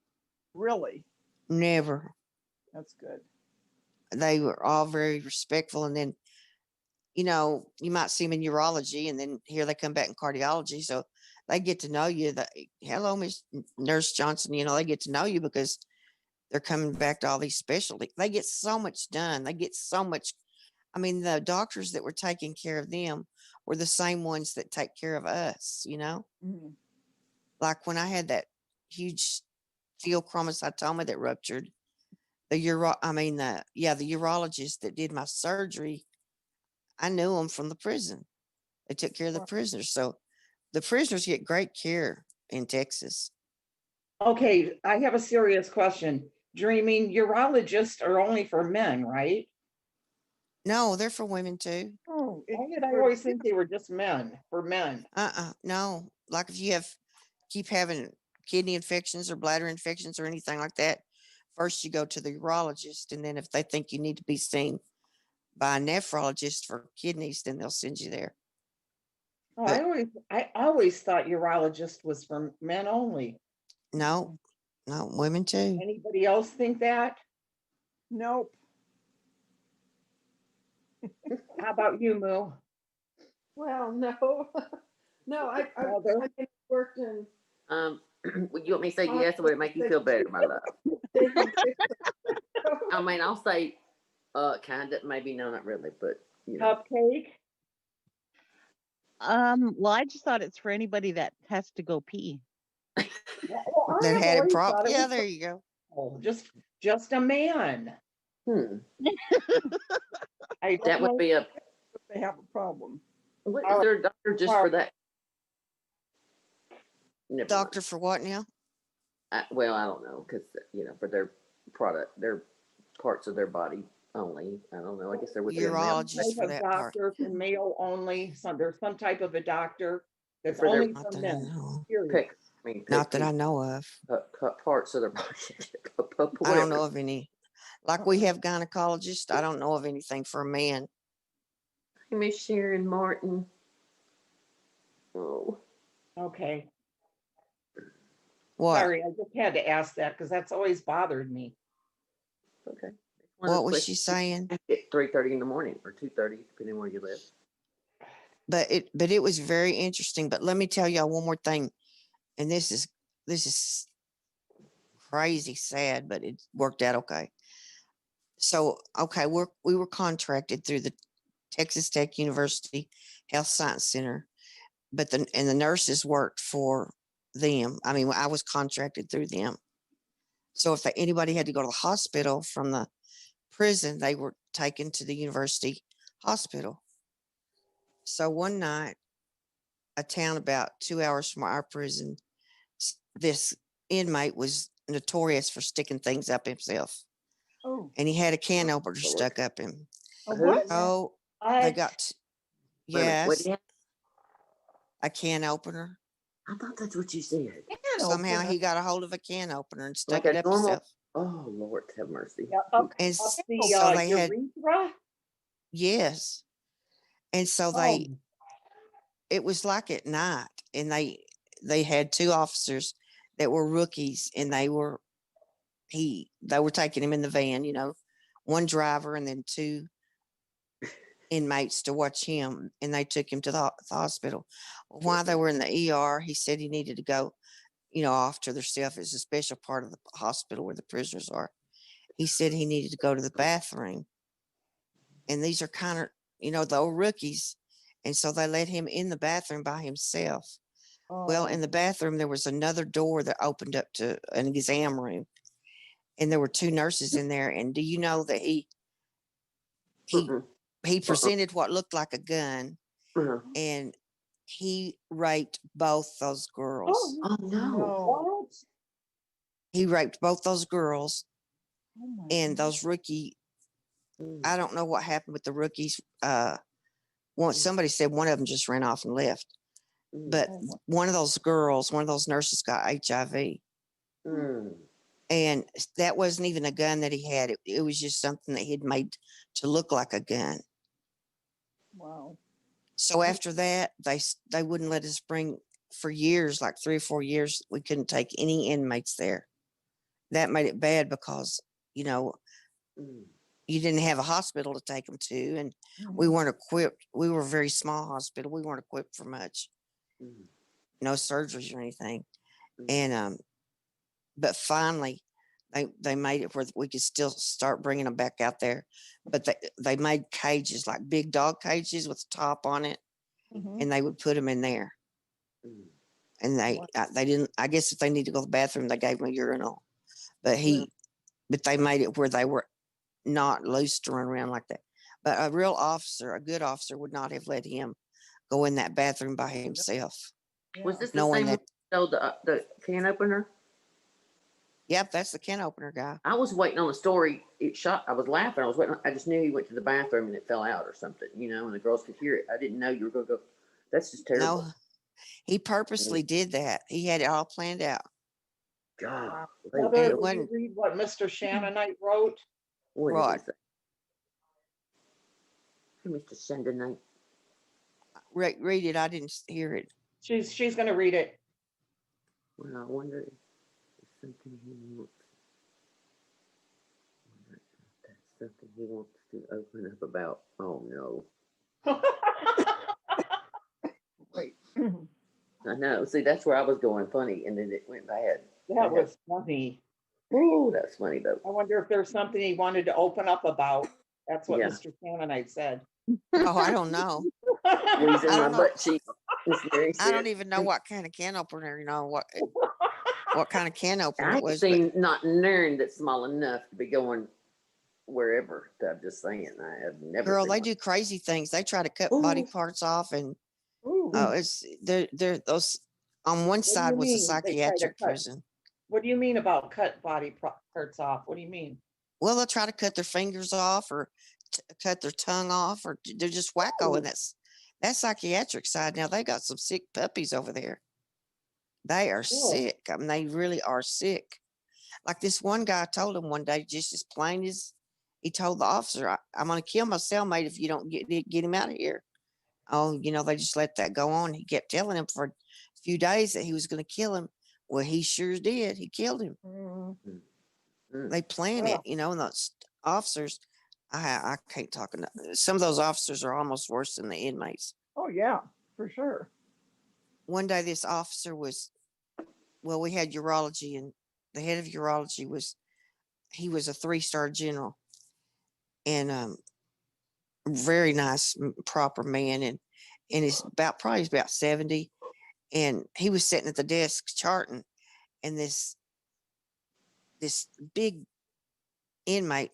Really? Never. That's good. they were all very respectful. And then, you know, you might see them in urology, and then here they come back in cardiology. So they get to know you. That, hello, Miss Nurse Johnson. You know, they get to know you because they're coming back to all these specialties. They get so much done. They get so much. I mean, the doctors that were taking care of them were the same ones that take care of us, you know? Mhm. Like when I had that huge pheochromocytoma that ruptured, the urologist that did my surgery, I knew them from the prison. They took care of the prisoners. So the prisoners get great care in Texas. Okay, I have a serious question. Dreaming, urologists are only for men, right? No, they're for women too. Oh, why did I always think they were just men, for men? No. Like if you keep having kidney infections or bladder infections or anything like that, first you go to the urologist, and then if they think you need to be seen by a nephrologist for kidneys, then they'll send you there. Oh, But I always thought urologist was for men only. no, women too. Anybody else think that? Nope. How about you, Moo? Well, no, no, I worked in. Would you want me to say yes, or would it make you feel better, my love? I mean, I'll say, kind of, maybe, no, not really, but you know. Cupcake. Well, I just thought it's for anybody that has to go pee. Well, That I've had a always problem. thought it Yeah, was there you go. Oh, just a man. That would be a. They have a problem. What is there a doctor just for that? Never Doctor for what now? Well, I don't know, because you know, for their product, their parts of their body only. I don't know. I guess there would be urologist for that part. Doctor for male only. There's some type of a doctor that's For their- only for men. Period. Not that I know of. Parts of their body. I don't know of any. Like we have gynecologists. I don't know of anything for a man. Miss Sharon Martin. Oh. Okay. What? Sorry, I just had to ask that because that's always bothered me. Okay. What was she saying? At 3:30 in the morning or 2:30, depending where you live. But it was very interesting. But let me tell y'all one more thing, and this is crazy sad, but it worked out okay. So okay, we were contracted through the Texas Tech University Health Science Center, but the nurses worked for them. I mean, I was contracted through them. So if anybody had to go to the hospital from the prison, they were taken to the university hospital. So one night, a town about 2 hours from our prison, this inmate was notorious for sticking things up himself. Oh. And he had a can opener stuck up him. What? Oh, they got, yes, Wait, a can opener. I thought that's what you said. Somehow he got a hold of a can opener and stuck Like it a up normal. himself. Oh Lord, have mercy. Yeah, up And the so they had, urethra? yes. And so it was like at night, and they had two officers that were rookies, and they were taking him in the van, you know, one driver and then two inmates to watch him, and they took him to the hospital. While they were in the ER, he said he needed to go, you know, off to theirself. It's a special part of the hospital where the prisoners are. He said he needed to go to the bathroom, and these are kind of, you know, the old rookies, and so they let him in the bathroom by himself. Well, in the bathroom there was another door that opened up to an exam room, and there were two nurses in there. And do you know that he presented what looked like a gun, and he raped both those girls. Oh no! What? He raped both those girls, Oh and those rookie. I don't know what happened with the rookies. Once somebody said one of them just ran off and left, but one of those nurses got HIV. And that wasn't even a gun that he had. It was just something that he'd made to look like a gun. Wow. So after that, they wouldn't let us bring, for years, like 3 or 4 years, we couldn't take any inmates there. That made it bad because, you know, you didn't have a hospital to take them to, and we weren't equipped. We were a very small hospital. We weren't equipped for much, no surgeries or anything. And but finally, they made it where we could still start bringing them back out there. But they made cages, like big dog cages with a top on it, and they would put them in there. And they didn't. I guess if they need to go to the bathroom, they gave them a urinal. But but they made it where they were not loose to run around like that. But a real officer, a good officer, would not have let him go in that bathroom by himself. Was this the Knowing same one that, that sold the can opener? yep, that's the can opener guy. I was waiting on the story. I was laughing. I was waiting. I just knew he went to the bathroom and it fell out or something, and the girls could hear it. I didn't know you were going to go. That's just terrible. No, he purposely did that. He had it all planned out. God. Heather, will you read what Mr. Shannonite wrote? Right. Mr. Shannonite. Read it. I didn't hear it. She's going to read it. Well, I wonder if there's something he wants. That's something he wants to open up about. Oh no. Wait. I know. See, that's where I was going funny, and then it went bad. That was funny. Oh, that's funny though. I wonder if there's something he wanted to open up about. That's what Yeah. Mr. Shannonite said. Oh, I don't know. Squeezing my butt cheek. I don't even know what kind of can opener. What kind of can opener it I've was. seen not none that's small enough to be going wherever. I'm just saying. I have never. Girl, seen they one. do crazy things. They try to cut body parts off, and it's they're those. On one side was a psychiatric prison. What do you mean about cut body parts off? What do you mean? Well, they'll try to cut their fingers off, or cut their tongue off, or they're just wacko. And that psychiatric side. Now they got some sick puppies over there. They are sick. I mean, they really are sick. Like this one guy told him one day, just as plain as he told the officer, I'm going to kill my cellmate if you don't get him out of here. Oh, they just let that go on. He kept telling him for a few days that he was going to kill him. Well, he sure did. He killed him. They plan it, and those officers, I can't talk enough. Some of those officers are almost worse than the inmates. Oh, yeah, for sure. One day this officer we had urology, and the head of urology he was a 3-star general, and very nice, proper man, and he's probably about 70, and he was sitting at the desk charting, and this big inmate,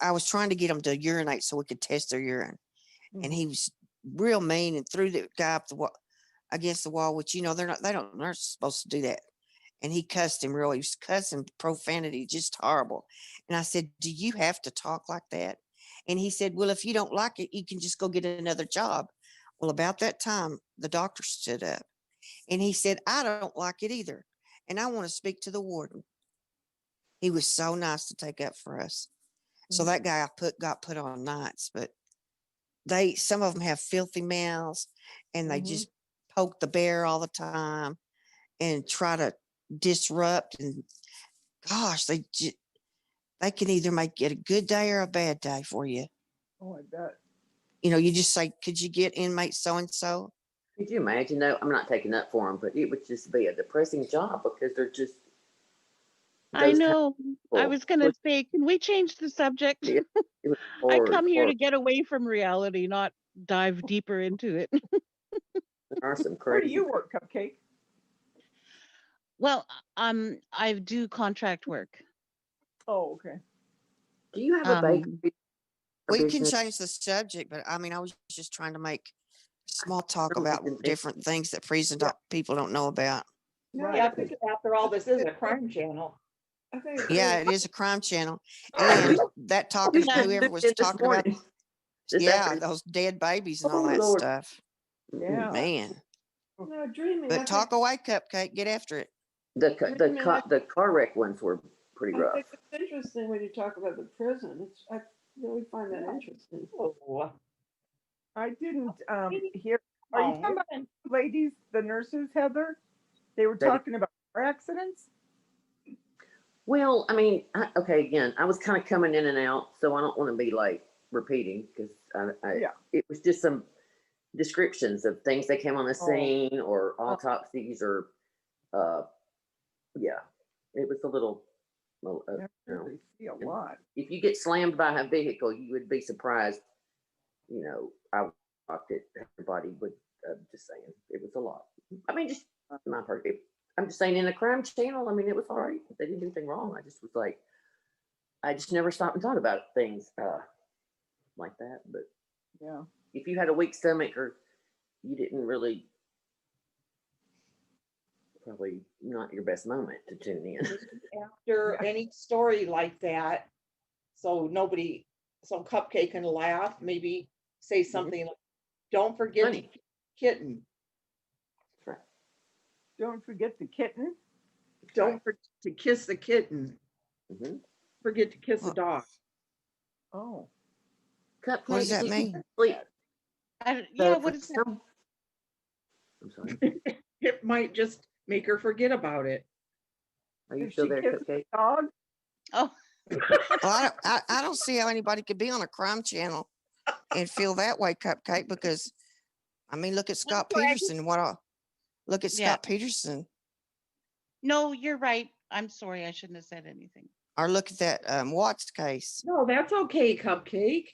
I was trying to get him to urinate so we could test their urine, and he was real mean and threw the guy up against the wall, which they're not supposed to do that. And he cussed him real. He was cussing profanity, just horrible. And I said, "Do you have to talk like that?" And he said, "Well, if you don't like it, you can just go get another job." Well, about that time, the doctor stood up, and he said, "I don't like it either, and I want to speak to the warden." He was so nice to take up for us. So that guy got put on nights, but some of them have filthy mouths, and they just poke the bear all the time and try to disrupt. And gosh, they can either make it a good day or a bad day for you. Oh, I bet. You just say, "Could you get inmate so and so?" Could you imagine though? I'm not taking up for them, but it would just be a depressing job because they're just. I know. I was going to say, can we change the subject? I come here to get away from reality, not dive deeper into it. There are some crazy. Where do you work, Cupcake? Well, I do contract work. Oh, okay. Do you have a bakery? We can change the subject, but I was just trying to make small talk about different things that people don't know about. Yeah, I think after all, this is a crime channel. Yeah, it is a crime channel. And that talking to whoever was talking about, those dead babies and all that stuff. Yeah. Man. No, dreaming. But talk away, Cupcake. Get after it. The car wreck ones were pretty rough. I think it's interesting when you talk about the prison. I really find that interesting. Oh. I didn't hear. Are you talking about the ladies, the nurses, Heather? They were talking about car accidents? Well, I mean, okay, again, I was kind of coming in and out, so I don't want to be like repeating because Yeah. it was just some descriptions of things that came on the Oh. scene or autopsies or, uh, yeah, it was a little, That you know, really see a lot. if you get slammed by a vehicle, you would be surprised. You know, I walked it, everybody would, just saying, it was a lot. I mean, just my part. I'm just saying, in a crime channel, I mean, it was all right. They didn't do anything wrong. I just was like, I just never stopped and thought about things like that. But Yeah. if you had a weak stomach or you didn't really, probably not your best moment to tune in. After any story like that, so Cupcake can laugh, maybe say something like, don't forget Funny. the kitten. Don't forget the kitten. Don't forget to kiss the kitten. Mm-hmm. Forget to kiss the dog. Oh. Cupcake, What does that mean? Yeah, what is that? I'm sorry. It might just make her forget about it. Are you If still she there, kisses Cupcake? the dog. Oh. Well, I don't see how anybody could be on a crime channel and feel that way, Cupcake, because I mean, look at Scott Peterson. Look at Scott Peterson. No, you're right. I'm sorry. I shouldn't have said anything. Or look at that Watts case. No, that's okay, Cupcake.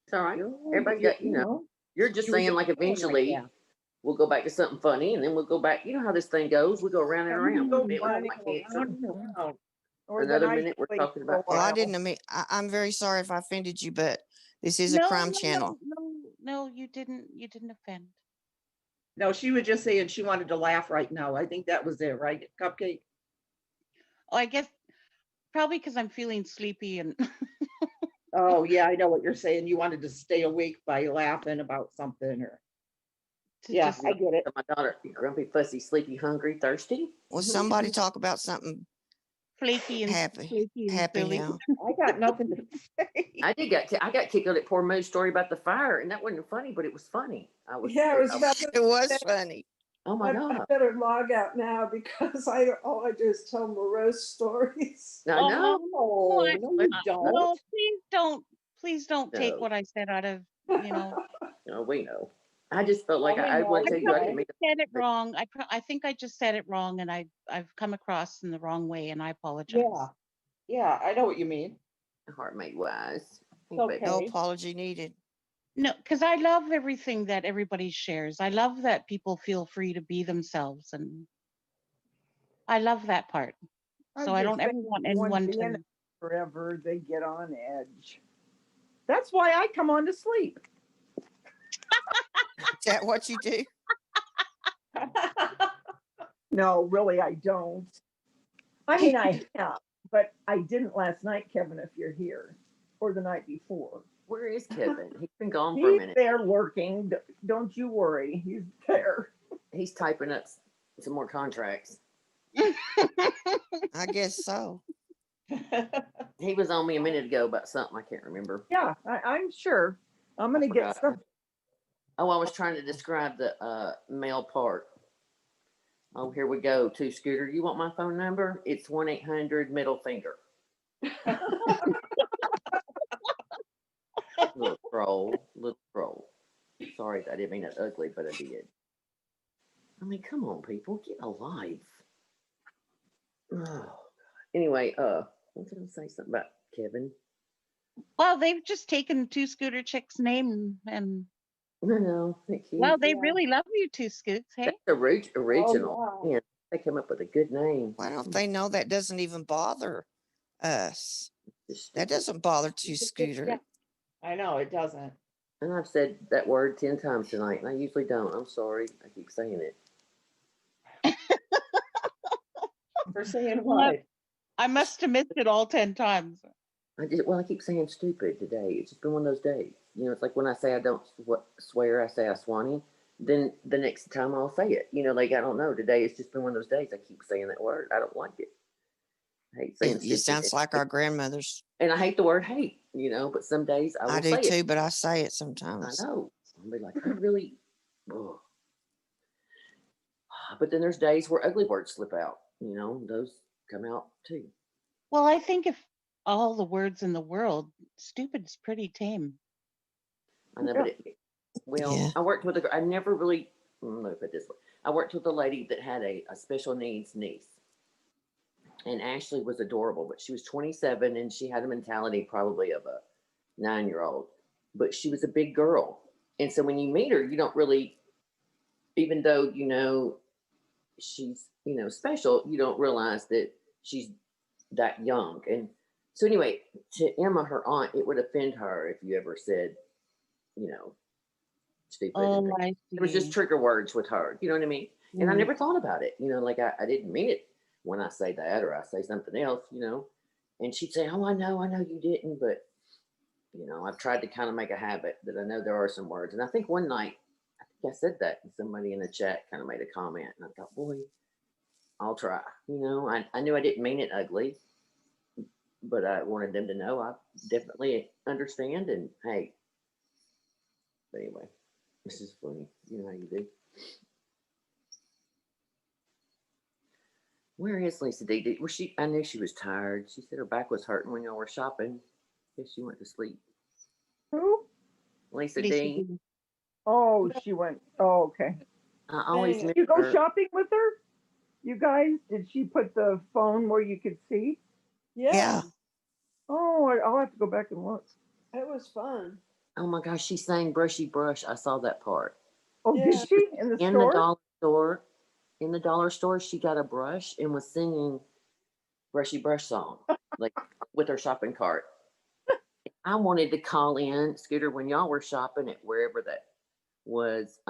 It's all right. Everybody got, you know, you're just saying like eventually we'll go back to something funny and then we'll go back. You know how this thing goes. We go around and around. Go One minute we're running talking about cancer. around. Or Another the minute we're night talking for a about Well, I while. didn't mean, I'm very sorry if I offended you, but this is a crime channel. No, you didn't offend. No, she was just saying she wanted to laugh right now. I think that was it, right, Cupcake? Oh, I guess probably because I'm feeling sleepy and Oh, yeah, I know what you're saying. You wanted to stay awake by laughing about something or. Yeah, I get it. My daughter, grumpy, fussy, sleepy, hungry, thirsty. Will somebody talk about something flaky and happy silly. now? I got nothing to say. I got kicked out at poor Moo's story about the fire, and that wasn't funny, but it was funny. Yeah, it was about It was funny. Oh my I God. better log out now because all I do is tell morose stories. I know. No, you don't. No, please don't take No. what I said out of, you know. No, we know. I just felt like I want to tell you I didn't mean to. Said it wrong. I think I just said it wrong, and I've come across in the wrong way, and I apologize. Yeah, I know what you mean. Heart made wise. Okay. No apology needed. No, because I love everything that everybody shares. I love that people feel free to be themselves, and I love that part. So I don't ever want anyone to. Forever, they get on edge. That's why I come on to sleep. Is that what you do? No, really, I don't. I mean, I have, but I didn't last night, Kevin, if you're here, or the night before. Where is Kevin? He's been gone for a minute. He's there working. Don't you worry. He's there. He's typing up some more contracts. I guess so. He was on me a minute ago about something I can't remember. Yeah, I'm sure. I'm going to get some. Oh, I was trying to describe the male part. Oh, here we go. To Scooter, you want my phone number? It's 1-800 middle finger. Little troll. Sorry, I didn't mean it ugly, but I did. I mean, come on, people, get a life. Oh, God. Anyway, I was going to say something about Kevin. Well, they've just taken Two Scooter Chick's name and. No, thank you. Well, they really love you, Two Scoots. Hey, that's the original. Oh, wow. Yeah, they came up with a good name. Why don't they know that doesn't even bother us? That doesn't bother Two Scooter. Yeah. I know it doesn't. And I've said that word 10 times tonight, and I usually don't. I'm sorry. I keep saying it. For saying what? I must have missed it all 10 times. I keep saying stupid today. It's just been one of those days. You know, it's like when I say I don't swear, I say I swanny. Then the next time I'll say it. You know, like I don't know. Today it's just been one of those days. I keep saying that word. I don't like it. I hate saying it sounds like our grandmothers. And I hate the word hate, you know, but some days I will say it. I do too, but I say it sometimes. I know. I'll be like, I really, ugh. But then there's days where ugly words slip out, you know, those come out too. Well, I think if all the words in the world, stupid's pretty tame. I know, but Yeah. I worked with I never really, let me put it this way. I worked with a lady that had a special needs niece. And Ashley was adorable, but she was 27 and she had a mentality probably of a 9-year-old, but she was a big girl. And so when you meet her, you don't really, even though you know she's, you know, special, you don't realize that she's that young. And so anyway, to Emma, her aunt, it would offend her if you ever said, you know, stupid. Oh, I see. It was just trigger words with her. You know what I mean? And I never thought about it. You know, like I didn't mean it when I say that or I say something else, you know. And she'd say, "Oh, I know you didn't," but you know, I've tried to kind of make a habit that I know there are some words. And I think one night, I think I said that, and somebody in the chat kind of made a comment, and I thought, boy, I'll try. You know, I knew I didn't mean it ugly, but I wanted them to know I definitely understand. And hey, but anyway, this is funny. You know how you do. Where is Lisa D? Was she? I knew she was tired. She said her back was hurting when y'all were shopping. Guess she went to sleep. Who? Lisa D. Oh, she went. Oh, okay. I always Did miss you go her. shopping with her? You guys? Did she put the phone where you could see? Yeah. Oh, I'll have to go back and look. It was fun. Oh my gosh, she sang "Brushy Brush." I saw that part. Oh, Yeah. did she? In the In store? the dollar store. In the dollar store, she got a brush and was singing "Brushy Brush" song, like with her shopping cart. I wanted to call in, Scooter, when y'all were shopping at wherever that was.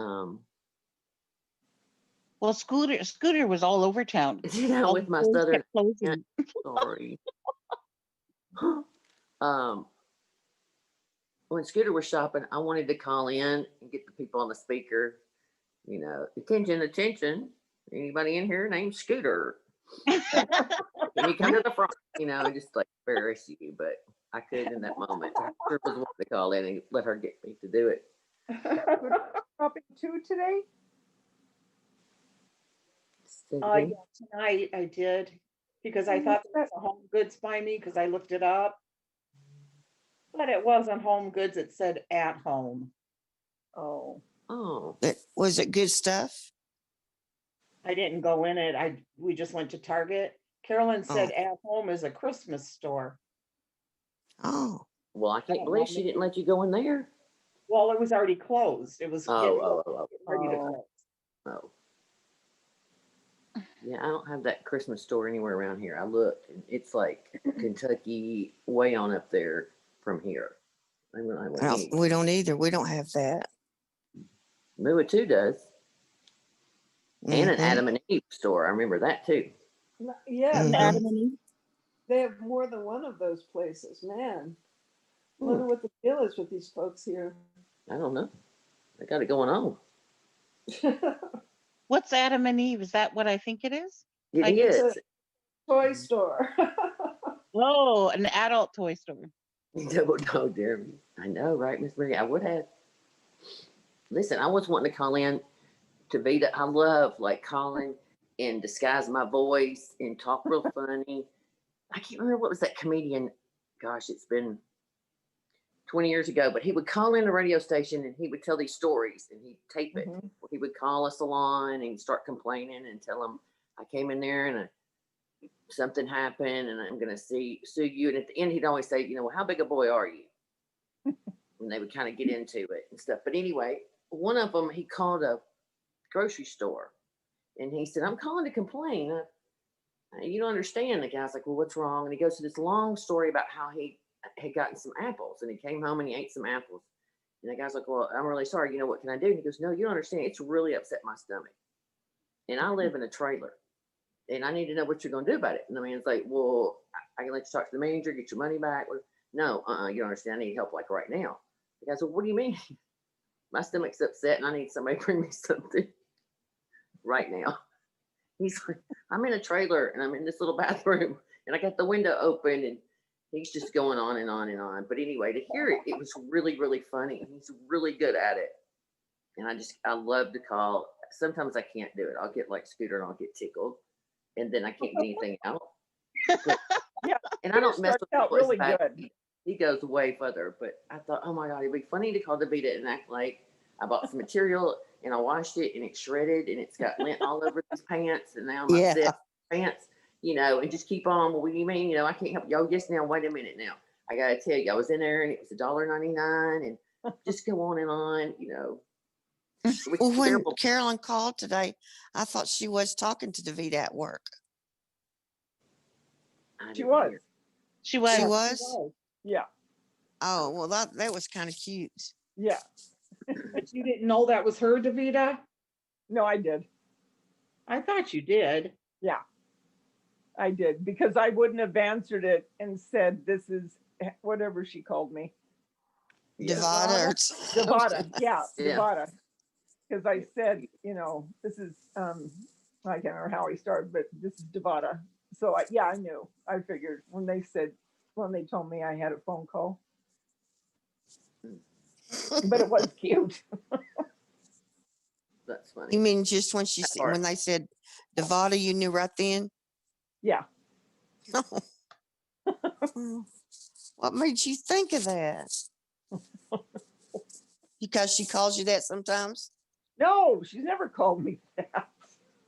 Well, Scooter was all over town. You know, All with the my stores southern kept closing. sorry. When Scooter was shopping, I wanted to call in and get the people on the speaker, you know, attention, attention. Anybody in here named Scooter? Can you come to the front? You know, and just like embarrass you, but I couldn't in that moment. I sure was wanting to call in and let her get me to do it. Shopping too today? Yeah, Tonight I did because I thought there was a Home Goods by me because I looked it up. But it wasn't Home Goods, it said At Home. Oh. Oh. Was it good stuff? I didn't go in it. We just went to Target. Carolyn said At Home is a Christmas store. Oh. Well, I can't believe she didn't let you go in there. Well, it was already closed. It was ready to close. Oh. Yeah, I don't have that Christmas store anywhere around here. I looked, and it's like Kentucky, way on up there from here. We don't either. We don't have that. Mua too does. And an Adam and Eve store. I remember that too. Yeah, Adam and Eve. They have more than one of those places. Man, I wonder what the deal is with these folks here. I don't know. They got it going on. What's Adam and Eve? Is that what I think it is? It is. It's a toy store. Oh, an adult toy store. No, Jeremy. I know, right, Miss Mary? I would have. Listen, I was wanting to call in to DaVita. I love like calling and disguise my voice and talk real funny. I can't remember what was that comedian. Gosh, it's been 20 years ago, but he would call in the radio station and he would tell these stories and he'd tape it. He would call a salon and he'd start complaining and tell them, I came in there and something happened and I'm going to sue you. And at the end, he'd always say, you know, well, how big a boy are you? And they would kind of get into it and stuff. But anyway, one of them, he called a grocery store and he said, I'm calling to complain. You don't understand. The guy's like, well, what's wrong? And he goes to this long story about how he had gotten some apples and he came home and he ate some apples. And the guy's like, well, I'm really sorry. You know, what can I do? And he goes, no, you don't understand. It's really upset my stomach. And I live in a trailer and I need to know what you're going to do about it. And the man's like, well, I can let you talk to the manager, get your money back. No, you don't understand. I need help like right now. The guy's like, what do you mean? My stomach's upset and I need somebody to bring me something right now. He's like, I'm in a trailer and I'm in this little bathroom and I got the window open and he's just going on and on and on. But anyway, to hear it, it was really, really funny. He's really good at it. And I love to call. Sometimes I can't do it. I'll get like Scooter and I'll get tickled and then I can't get anything out. But And I don't mess with out Phyllis really back. good. He goes way further, but I thought, oh my God, it'd be funny to call DaVita and act like I bought some material and I washed it and it's shredded and it's got lint all over these pants and now I'm upset pants, and just keep on. Well, what do you mean? I can't help you. Yes, now wait a minute now. I gotta tell you, I was in there and it was $1.99 and just go on and on, Well, when Carolyn called today, I thought she was talking to DaVita at work. She was. She was. She was? Yeah. Oh, well, that was kind of cute. Yeah. But you didn't know that was her, DaVita? No, I did. I thought you did. Yeah. I did, because I wouldn't have answered it and said, this is whatever she called me. DaVita. DaVita. Yeah, Yeah. DaVita. Because I said, this is, I can't remember how he started, but this is DaVita. So I knew. I figured when they told me I had a phone call. But it was cute. That's funny. You mean just when they said DaVita, you knew right then? Yeah. What made you think of that? Because she calls you that sometimes? No, she's never called me that.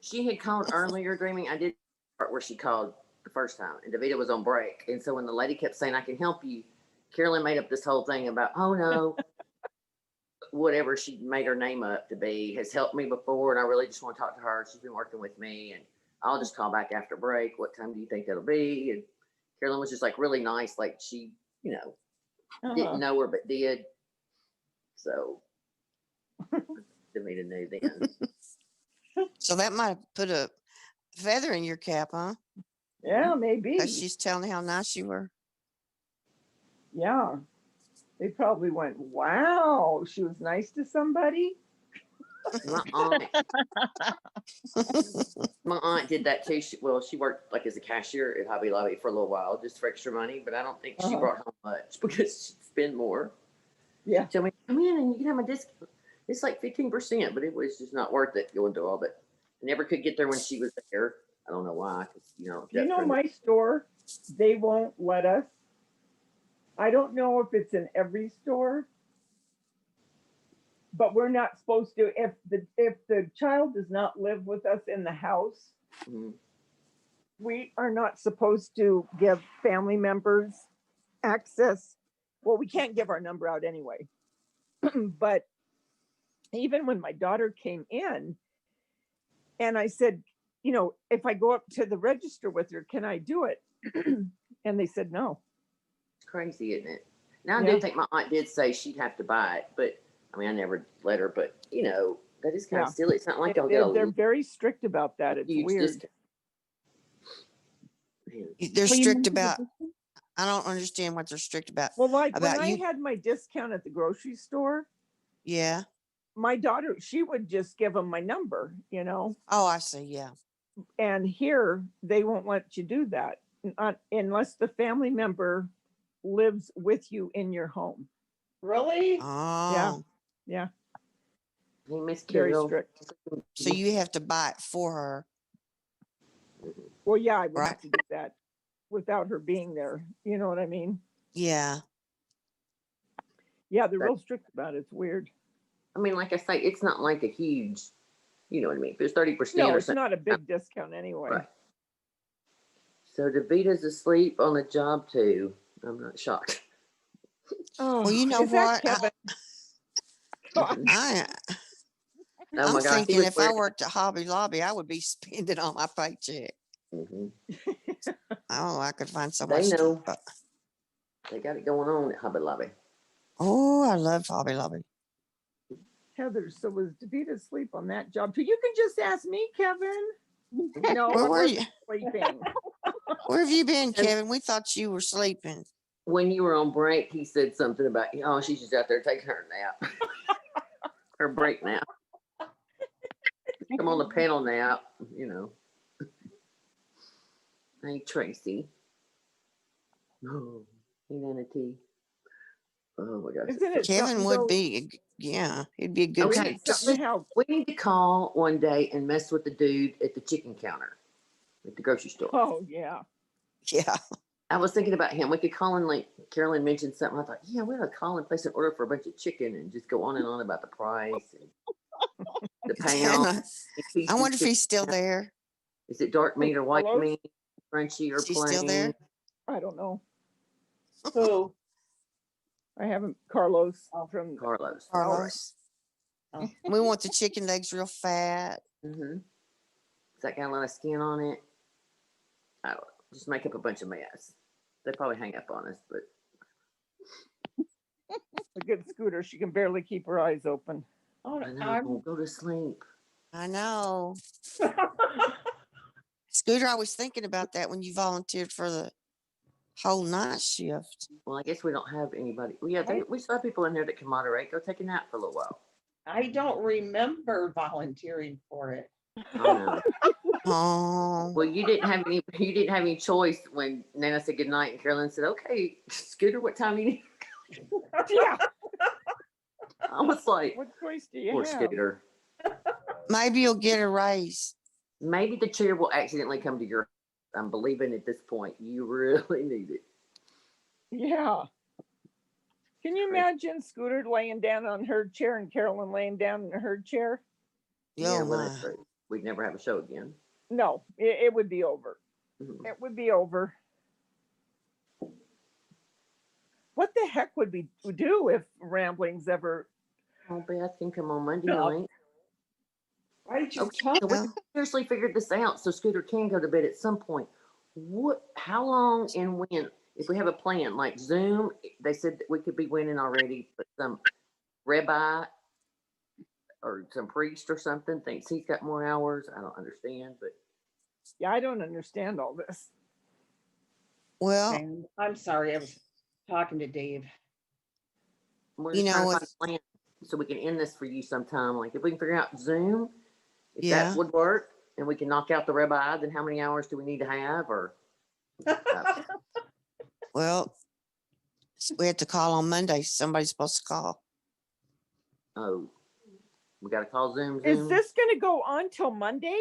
She had called earlier, Dreaming. I did part where she called the first time, and DaVita was on break. And so when the lady kept saying, I can help you, Carolyn made up this whole thing about, oh no, whatever she made her name up to be has helped me before, and I really just want to talk to her. She's been working with me, and I'll just call back after break. What time do you think that'll be? And Carolyn was just like really nice, like she, didn't know her but did. So DaVita knew then. So that might have put a feather in your cap, huh? Yeah, maybe. Because she's telling how nice you were. Yeah. They probably went, wow, she was nice to somebody. My aunt did that too. She worked like as a cashier at Hobby Lobby for a little while, just for extra money. But I don't think she brought home much because she'd spend more. Yeah. She'd tell me, come in and you can have my discount. It's like 15%, but it was just not worth it going through all that. I never could get there when she was there. I don't know why. My store, they won't let us. I don't know if it's in every store, but we're not supposed to. If the child does not live with us in the house, we are not supposed to give family members access. Well, we can't give our number out anyway. But even when my daughter came in, and I said, if I go up to the register with her, can I do it? And they said no. It's crazy, isn't it? Now I do think my aunt did say she'd have to buy it, but I mean I never let her. But that is kind of silly. It's not like they're very strict about that. It's weird. They're strict about. I don't understand what they're strict about. Well, like when I had my discount at the grocery store. Yeah. My daughter, she would just give them my number, Oh, I see. Yeah. And here they won't let you do that unless the family member lives with you in your home. Really? Oh. Yeah. Very strict. So you have to buy it for her. Well, yeah, I would have to do that without her being there. You know what I mean? Yeah. Yeah, they're real strict about it. It's weird. I mean, like I say, it's not like a huge, you know what I mean? If there's 30% no, or it's something. not a big discount anyway. Right. So DaVita's asleep on the job too. I'm not shocked. Oh, well, you know what? I'm thinking if I worked at Hobby Lobby, I would be spending on my paycheck. I could find so much. They know. They got it going on at Hobby Lobby. Oh, I love Hobby Lobby. Heather, so was DaVita asleep on that job too? You can just ask me, Kevin. No, where were you? Sleeping. Where have you been, Kevin? We thought you were sleeping. When you were on break, he said something about, she's just out there taking her nap. Her break nap. Come on the panel nap, Hey, Tracy. Oh, humanity. Oh my gosh. Kevin would be, he'd be a good. Okay, we need to call one day and mess with the dude at the chicken counter at the grocery store. Oh yeah. Yeah. I was thinking about him. We could call him, like Carolyn mentioned something. I thought, yeah, we ought to call and place an order for a bunch of chicken and just go on and on about the price and the pound. I wonder if he's still there. Is it dark meat or white Carlos? meat? Crunchy or Is he plain? still there? I don't know. Who? I haven't. Carlos from Carlos. Carlos. We want the chicken legs real fat. Mm-hmm. Is that got a lot of skin on it? I don't know. Just make up a bunch of mess. They probably hang up on us, but a good Scooter. She can barely keep her eyes open. Oh, I know. Go to sleep. I know. Scooter, I was thinking about that when you volunteered for the whole night shift. Well, I guess we don't have anybody. Well, yeah, we still have people in there that can moderate. Go take a nap for a little while. I don't remember volunteering for it. I know. Oh. Well, you didn't have any choice when Nana said goodnight and Carolyn said, "Okay, Scooter, what time you need?" Yeah. I was like, what choice do you poor have? Scooter. Maybe you'll get a raise. Maybe the chair will accidentally come to your. I'm believing at this point you really need it. Yeah. Can you imagine Scooter laying down on her chair and Carolyn laying down in her chair? Yeah, well, that's right. We'd never have a show again. No, it would be over. Mm-hmm. It would be over. What the heck would we do if Ramblings ever? Oh, Beth can come on Monday night. Why did you Okay, tell so we seriously figured this out so Scooter can go to bed at some point. How long and when? If we have a plan, like Zoom, they said that we could be winning already, but some rabbi or some priest or something thinks he's got more hours. I don't understand, but yeah, I don't understand all this. Well, I'm sorry, I was talking to Dave. We're just trying to find a plan so we can end this for you sometime. Like if we can figure out Zoom, if that would work, and we can knock out the rabbi, then how many hours do we need to have? Or well, we have to call on Monday. Somebody's supposed to call. Oh, we got to call Zoom. Is this going to go on till Monday?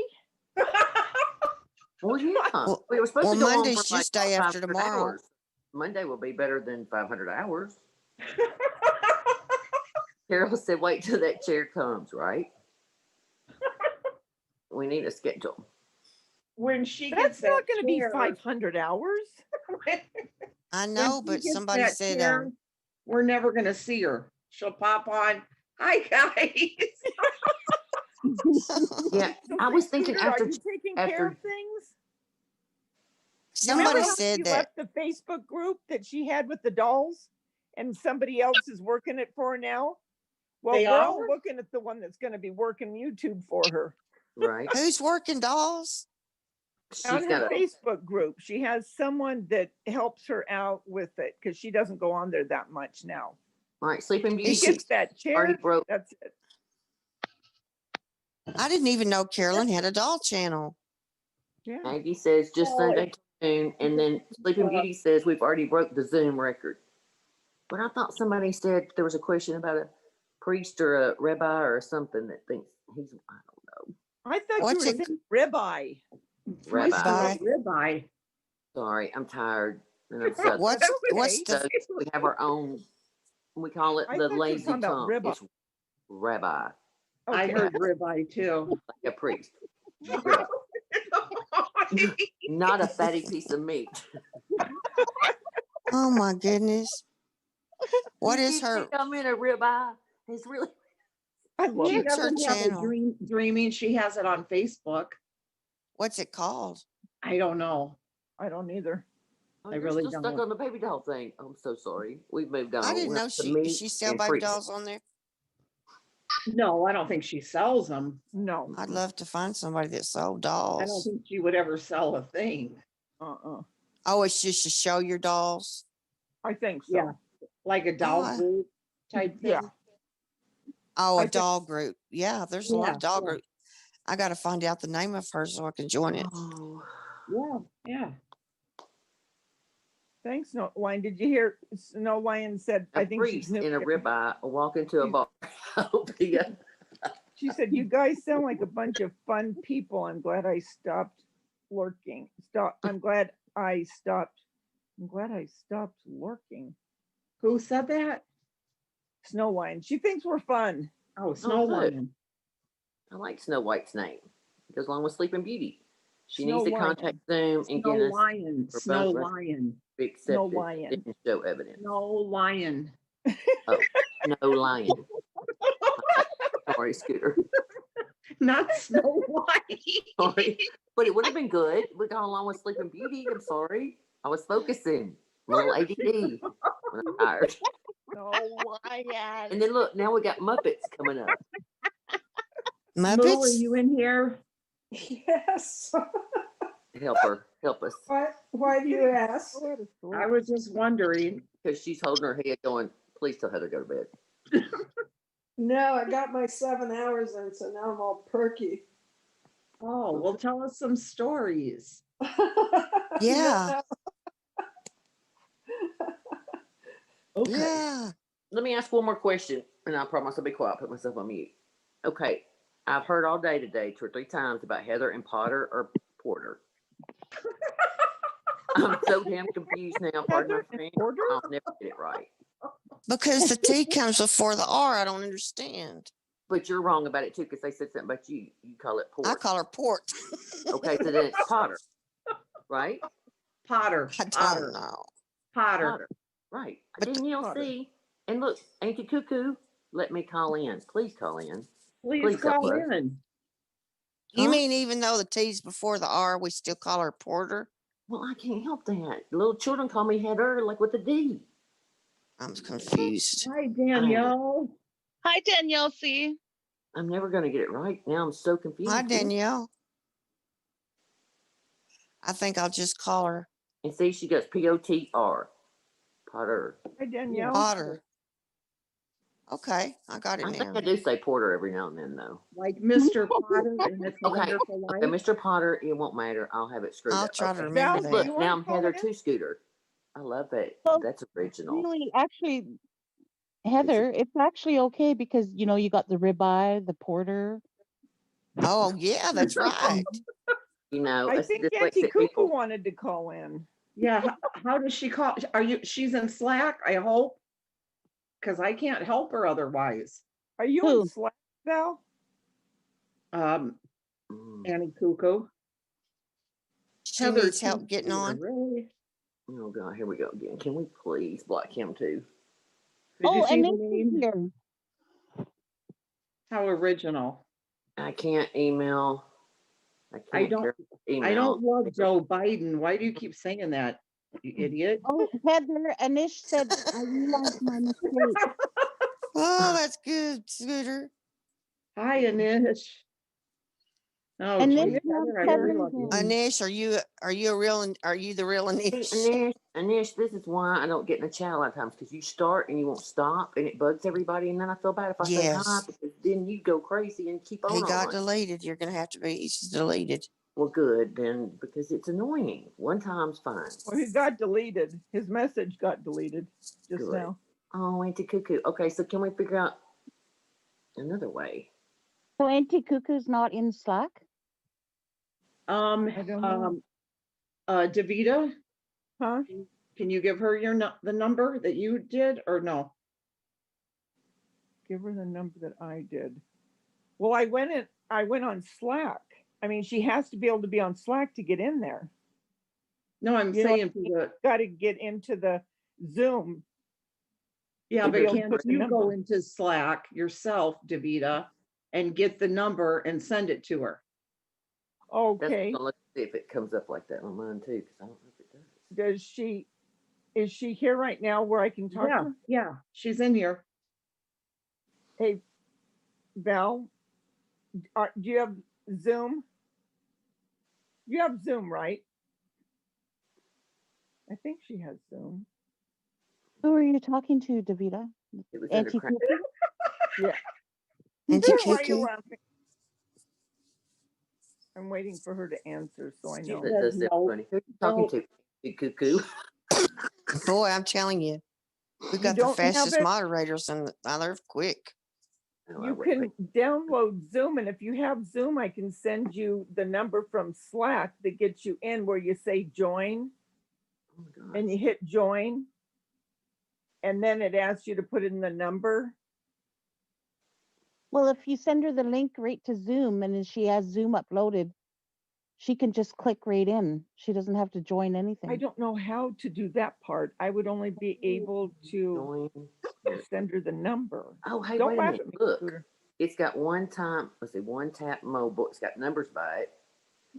Well, yeah. We were supposed to go Monday's on for just day after 500 tomorrow. hours. Monday will be better than 500 hours. Carol said, wait till that chair comes, right? We need a schedule. When she That's gets not going to be chair- 500 hours. I know, when but she gets somebody that said, chair, we're never going to see her. She'll pop on. Hi, guys. Yeah, I was thinking Scooter, after are you taking care of things? somebody Remember how said she that. left the Facebook group that she had with the dolls, and somebody else is working it for her now. Well, They we're all are? looking at the one that's going to be working YouTube for her. Right. Who's working dolls? On She's her got a Facebook group, she has someone that helps her out with it because she doesn't go on there that much now. all right. Sleeping Beauty She gets that already chair. broke. That's it. I didn't even know Carolyn had a doll channel. Yeah. Maggie says just Sunday noon, and then Sleeping Beauty says we've already broke the Zoom record. But I thought somebody said there was a question about a priest or a rabbi or something that thinks he's, I don't know. I thought What's you were it- saying ribeye. Rabbi. Ribeye. Sorry, I'm tired. And I'm so What's so the we have our own. We call it I the thought you were lazy talking about tongue. ribeye. It's rabbi, I Okay. heard ribeye too. like a priest, not a fatty piece of meat. oh my goodness? What You is her? think I'm in a ribeye? It's really. I love She it. What's her doesn't have a channel? dreaming. She has it on Facebook. What's it called? I don't know. I don't either. Oh, I you're really still don't. stuck on the baby doll thing. I'm so sorry. We've moved on. I didn't We're know up to she meat sell and baby treats. dolls on there. No, I don't think she sells them. No. I'd love to find somebody that sold I don't dolls. think she would ever sell a thing. Oh, it's just to show your dolls. I think so. Yeah, like a doll I- group type thing. Yeah. Oh, I a think- doll group. Yeah, there's a lot of doll Yeah. groups. I got to find out the name of her so I can join it. Oh, Yeah. Thanks, Snow Lion. Did you hear Snow Lion said, a I think she's priest new. in a ribeye walk into a bar. Yeah. She said, you guys sound like a bunch of fun people. I'm glad I stopped lurking. I'm glad I stopped I'm glad I stopped lurking. Who said that? Snow Lion. She thinks we're fun. Oh, Snow good. Lion. I like Snow White's name. It goes along with Sleeping Beauty. She Snow needs to Lion. contact Zoom and Snow get us Lion. for Snow both Lion. be Snow accepted. Lion. Didn't show evidence. Snow Lion. Oh, Snow Lion. Sorry, Scooter. Not Snow White. Sorry. But it would have been good. We got along with Sleeping Beauty. I'm sorry. I was focusing. A little ADD when I'm tired. Snow Lion. And then look, now we got Muppets coming up. Moo, are Muppets? you in here? Yes. Help her. Help us. Why do you ask? I was just wondering. Because she's holding her head going, please tell Heather to go to bed. No, I got my 7 hours in, so now I'm all perky. Oh, well, tell us some stories. Yeah. Okay. Yeah. Let me ask one more question, and I promise I'll be quiet, put myself on mute. Okay. I've heard all day today, 2 or 3 times, about Heather and Potter or Porter. I'm so damn confused now. Pardon my friend. I'll never get it right. Because the T comes before the R. I don't understand. But you're wrong about it too, because they said something about you. You call it port. I call her port. Okay, so then it's Potter, right? Potter. I don't know. Potter. Right. But Danielle, Potter. see. And look, Auntie Cuckoo, let me call in. Please call in. Please help call us. in. You Huh? mean even though the T's before the R, we still call her Porter? Well, I can't help that. Little children call me Heather, like with a D. I'm confused. Hi, Danielle. Hi, Danielle C. I'm never going to get it right. Now I'm so confused. Hi, Danielle. I think I'll just call her And see, she goes P-O-T-R. Potter. Hi, Danielle. Potter. Okay, I got it I think now. I do say Porter every now and then, though. Like Mr. Potter and It's a Okay. Wonderful Life. Okay, Mr. Potter, it won't matter. I'll have it screwed I'll up. try to Okay. remember Val, that. you Look, wanna now I'm call Heather in? too, Scooter. I love it. Well, That's original. really, actually, Heather, it's actually okay because, you know, you got the ribeye, the porter. Oh, yeah, that's right. You know, I us think Auntie dyslexic Cuckoo people. wanted to call in. Yeah. How does she call? She's in Slack, I hope. Because I can't help her otherwise. Are you Who? in Slack, Val? Annie Cuckoo. She Heather needs help too, getting on. Really? Oh, God, here we go again. Can we please block him, too? Did you Oh, see and the Nick's name? here. How original. I can't email. I don't love Joe Biden. Why do you keep saying that, you idiot? Oh, Heather, Anish said, I realized my mistake. Oh, that's good, Scooter. Hi, Anish. Oh, And geez, this Heather, I Heather really love you. again. Anish, are you the real Anish? Anish, this is why I don't get in the chat a lot of times, because you start and you won't stop, and it bugs everybody, and then I feel bad if I say hi, Yes. because then you go crazy and keep on. He got deleted. You're gonna have to be. He's deleted. Well, good then, because it's annoying. One time's fine. Well, he got deleted. His message got deleted just Good. now. Oh, Auntie Cuckoo. Okay, so can we figure out another way? So Auntie Cuckoo's not in Slack? I don't know. DaVita, Huh? can you give her the number that you did or no? Give her the number that I did. Well, I went on Slack. I mean, she has to be able to be on Slack to get in there. No, I'm saying for the. Got to get into the Zoom. Yeah, to be but able to can't put the you number. go into Slack yourself, DaVita, and get the number and send it to her? Okay. Let's see if it comes up like that on mine too, because I don't know if it does. Is she here right now where I can talk to her? Yeah, she's in here. Hey, Val, do you have Zoom? You have Zoom, right? I think she has Zoom. Who are you talking to, DaVita? Auntie Cuckoo? Yeah. Auntie Why are you Cuckoo. laughing? I'm waiting for her to answer, so I know. That does sound funny. Who are you talking to? You cuckoo. Boy, I'm telling you, we got the don't have fastest it? moderators, and they're quick. You can download Zoom, and if you have Zoom, I can send you the number from Slack that gets you in where you say join. and you hit join, and then it asks you to put in the number. Well, if you send her the link right to Zoom and then she has Zoom uploaded, she can just click right in. She doesn't have to join anything. I don't know how to do that part. I would only be able to send her the number. Oh, hey, Don't wait a laugh minute. at me, Look, Scooter. it's got one tap mobile. It's got numbers by it.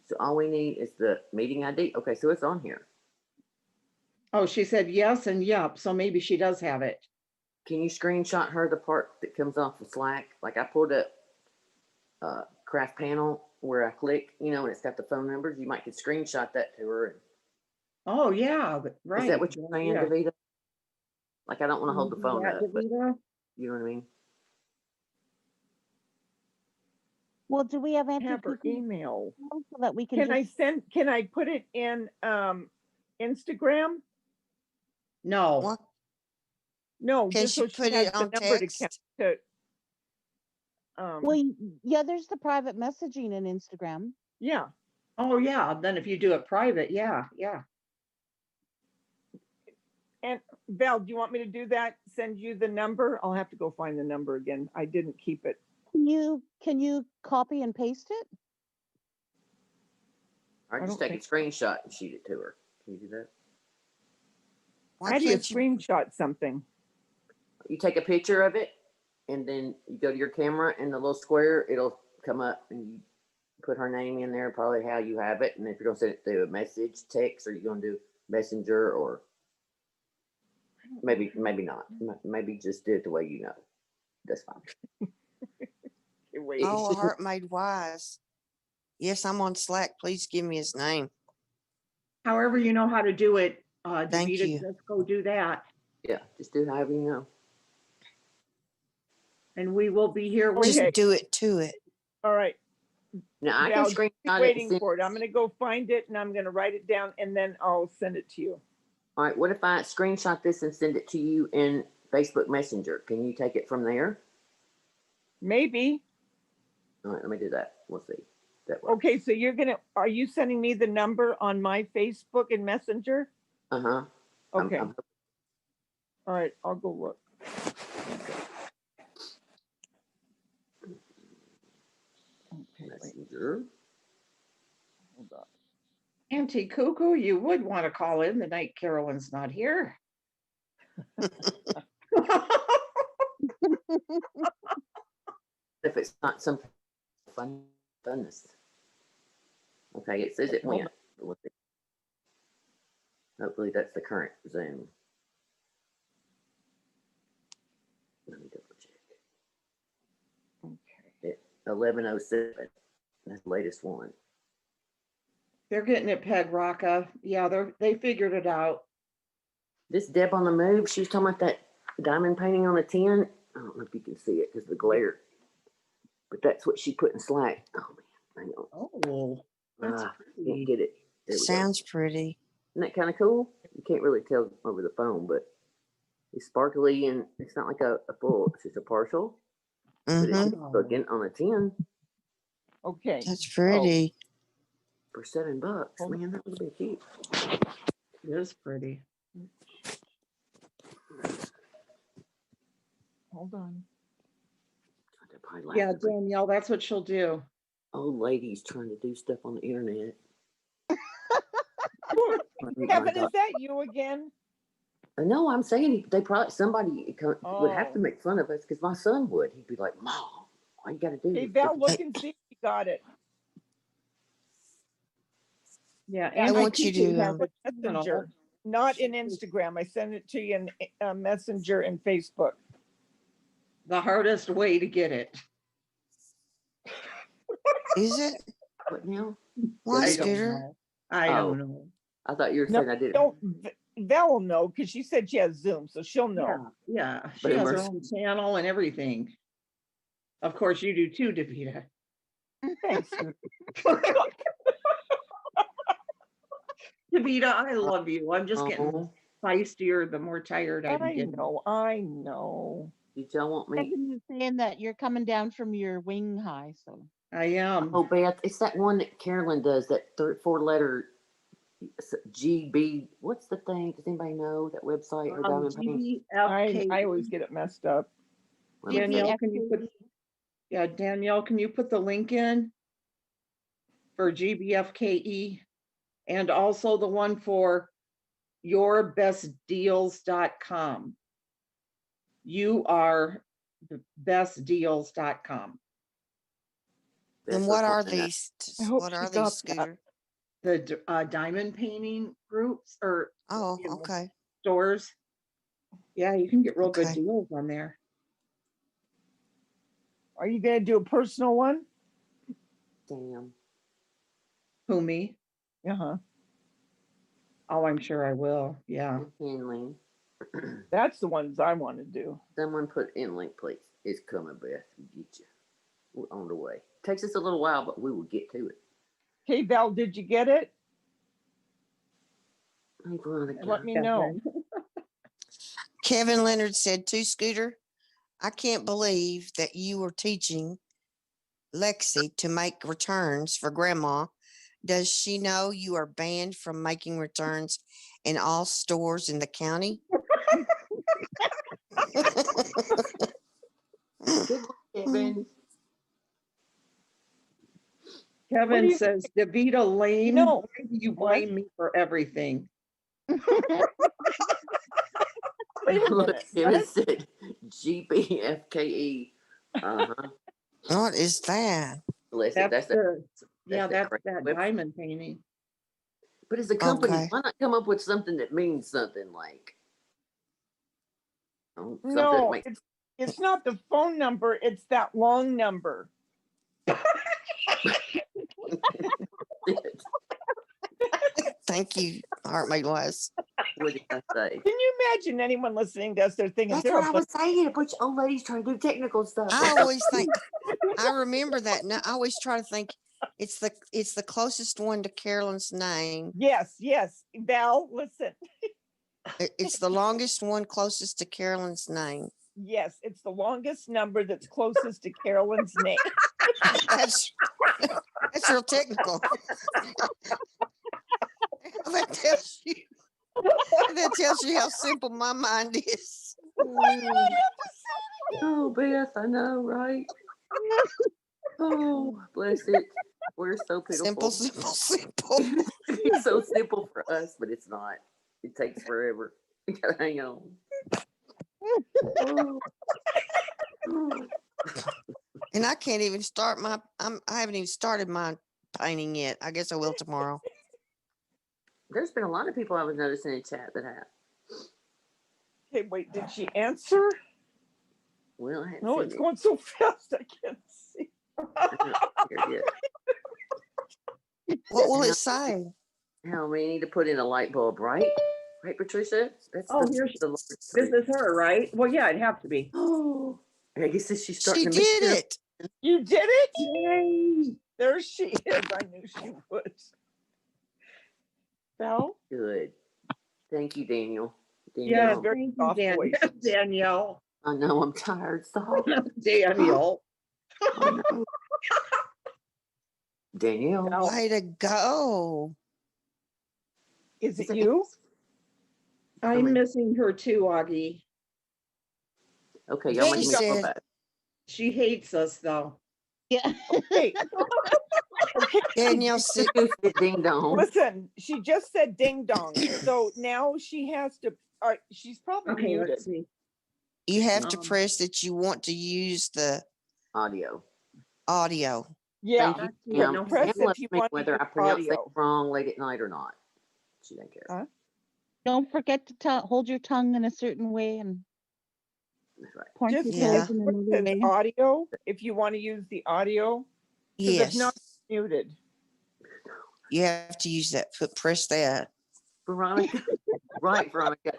So all we need is the meeting ID. Okay, so it's on here. Oh, she said yes and yup, so maybe she does have it. Can you screenshot her the part that comes off the Slack? Like I pulled up craft panel where I click, and it's got the phone numbers. You might could screenshot that to her. Oh yeah, right. Is that what you're saying, Yeah. DaVita? Like I don't want to hold the phone that, up, but DaVita? you know what I mean? Well, do we have Auntie Have her Cuckoo email. so that we can Can I put it in Instagram? No. What? No, Can just she so she put has it the on number text? to Well, yeah, there's the private messaging in Instagram. yeah. Oh yeah, then if you do it private, yeah. And Val, do you want me to do that? Send you the number? I'll have to go find the number again. I didn't keep it. Can you copy and paste it? Or just take a screenshot and shoot it to her. Can you do that? How do you screenshot something? You take a picture of it, and then you go to your camera, and the little square, it'll come up, and you put her name in there, probably how you have it. And if you're going to send it through a message, text, or you're going to do Messenger, or maybe not. Maybe just do it the way you know. That's fine. Oh, a heart made wise. Yes, I'm on Slack. Please give me his name. However you know how to do it, Thank DaVita, you. just go do that. Yeah, just do however you know. And we will be here with Just do it to it. All right. Now I Val, can screenshot keep it. waiting for it. I'm going to go find it and I'm going to write it down and then I'll send it to you. All right. What if I screenshot this and send it to you in Facebook Messenger? Can you take it from there? Maybe. All right. Let me do that. We'll see. Okay, so are you sending me the number on my Facebook and Messenger? Uh-huh. Okay. All right, I'll go look. Okay, Messenger. Hold on. Auntie Cuckoo, you would want to call in the night Carolyn's not here. If it's not some funness. Okay, it says it went. Hopefully that's the current Zoom. Let me double check. Okay. 11:07. That's the latest one. They're getting it pegged, Rocca. Yeah, they figured it out. This Deb on the Move, she was talking about that diamond painting on the tin. I don't know if you can see it because of the glare. But that's what she put in Slack. Oh man, hang on. Oh, that's pretty. Can't get it. Sounds pretty. Isn't that kind of cool? You can't really tell over the phone, but it's sparkly and it's not like a full, it's just a partial. But it's looking on a tin. Okay. That's pretty. For $7, man, that would be cute. It is pretty. Hold on. Yeah, Danielle, that's what she'll do. Old ladies trying to do stuff on the internet. Kevin, is that you again? No, I'm saying somebody would have to make fun of us because my son would. He'd be like, "Mom, all you got to do." Hey, Val, look and see if you got it. Yeah, I want you to. Messenger, not in Instagram. I send it to you in Messenger and Facebook. The hardest way to get it. Is it? What now? Why, Scooter? I don't know. I thought you were saying I did it. Val will know because she said she has Zoom, so she'll know. Yeah. She has her own channel and everything. Of course, you do too, DaVita. Thanks. DaVita, I love you. I'm just getting feistier the more tired I get. I know. Did y'all want me? You're saying that you're coming down from your wing high, so I am. Oh, Beth, it's that one that Carolyn does, that 4-letter GB. What's the thing? Does anybody know that website or diamond painting? I always get it messed up. Danielle, can you put? Yeah, Danielle, can you put the link in for GBFKE and also the one for yourbestdeals.com. You are the bestdeals.com. And what are these? What are these, got Scooter? The diamond painting groups or okay. stores. Yeah, you can get real good deals on there. Are you gonna do a personal one? Damn. Who, me? Uh-huh. Oh, I'm sure I will. Yeah. Handling. That's the ones I want to do. Someone put in link, please. It's coming, Beth. We'll get you. We're on the way. Takes us a little while, but we will get to it. Hey, Val, did you get it? Let me know. Kevin Leonard said to Scooter, I can't believe that you were teaching Lexi to make returns for Grandma. Does she know you are banned from making returns in all stores in the county? Good one, Kevin. Kevin says, DaVita Lane, why do you blame What? me for everything? Wait a Look, minute. Kevin What? said GBFKE. Uh-huh. What is that? Listen, That's that that diamond painting. But as a company, Okay. why not come up with something that means something like? Something that No, makes it's not the phone number. It's that long number. Thank you, Heart Made Wise. What did I say? Can you imagine anyone listening to us? They're thinking, That's what I was saying. A bunch of old ladies trying to do technical stuff. I always think, I remember that. Now I always try to think it's the closest one to Carolyn's name. Yes, Val, listen. It's the longest one closest to Carolyn's name. Yes, it's the longest number that's closest to Carolyn's name. That's real technical. That tells you how simple my mind is. Oh, Beth, I know, right? Oh, bless it. We're so pitiful. Simple. It's so simple for us, but it's not. It takes forever. We gotta hang on. Oh. And I can't even start I haven't even started my painting yet. I guess I will tomorrow. There's been a lot of people I was noticing in chat that have. Okay, wait, did she answer? Well, I haven't No, seen it's it. going so fast I can't see. What will it say? How we need to put in a light bulb, right? Right, Patricia? That's This is her, right? Well, yeah, it'd have to be. Oh, I guess she's starting She to make did it. You did it? Yay! There she is. I knew she would. Val? Good. Thank you, Daniel. Yeah, Danielle. thank you, Danielle. I know I'm tired. Stop. Danielle. Danielle. Way to go. Is it you? I'm missing her too, Augie. Okay, y'all make me feel bad. She hates us though. Yeah. Okay. Danielle said ding dong. Listen, she just said ding dong. So now she has to, she's probably muted. Let's see. You have to press that you want to use the audio. Yeah. Thank you. Yeah, press if you want whether I pronounce things wrong late at night or not. She doesn't care. Huh? Don't forget to hold your tongue in a certain way and point Just your toes in put another way. audio if you want to use the audio. Yes. If not, muted. You have to use that. Press that. Veronica. Right, Veronica.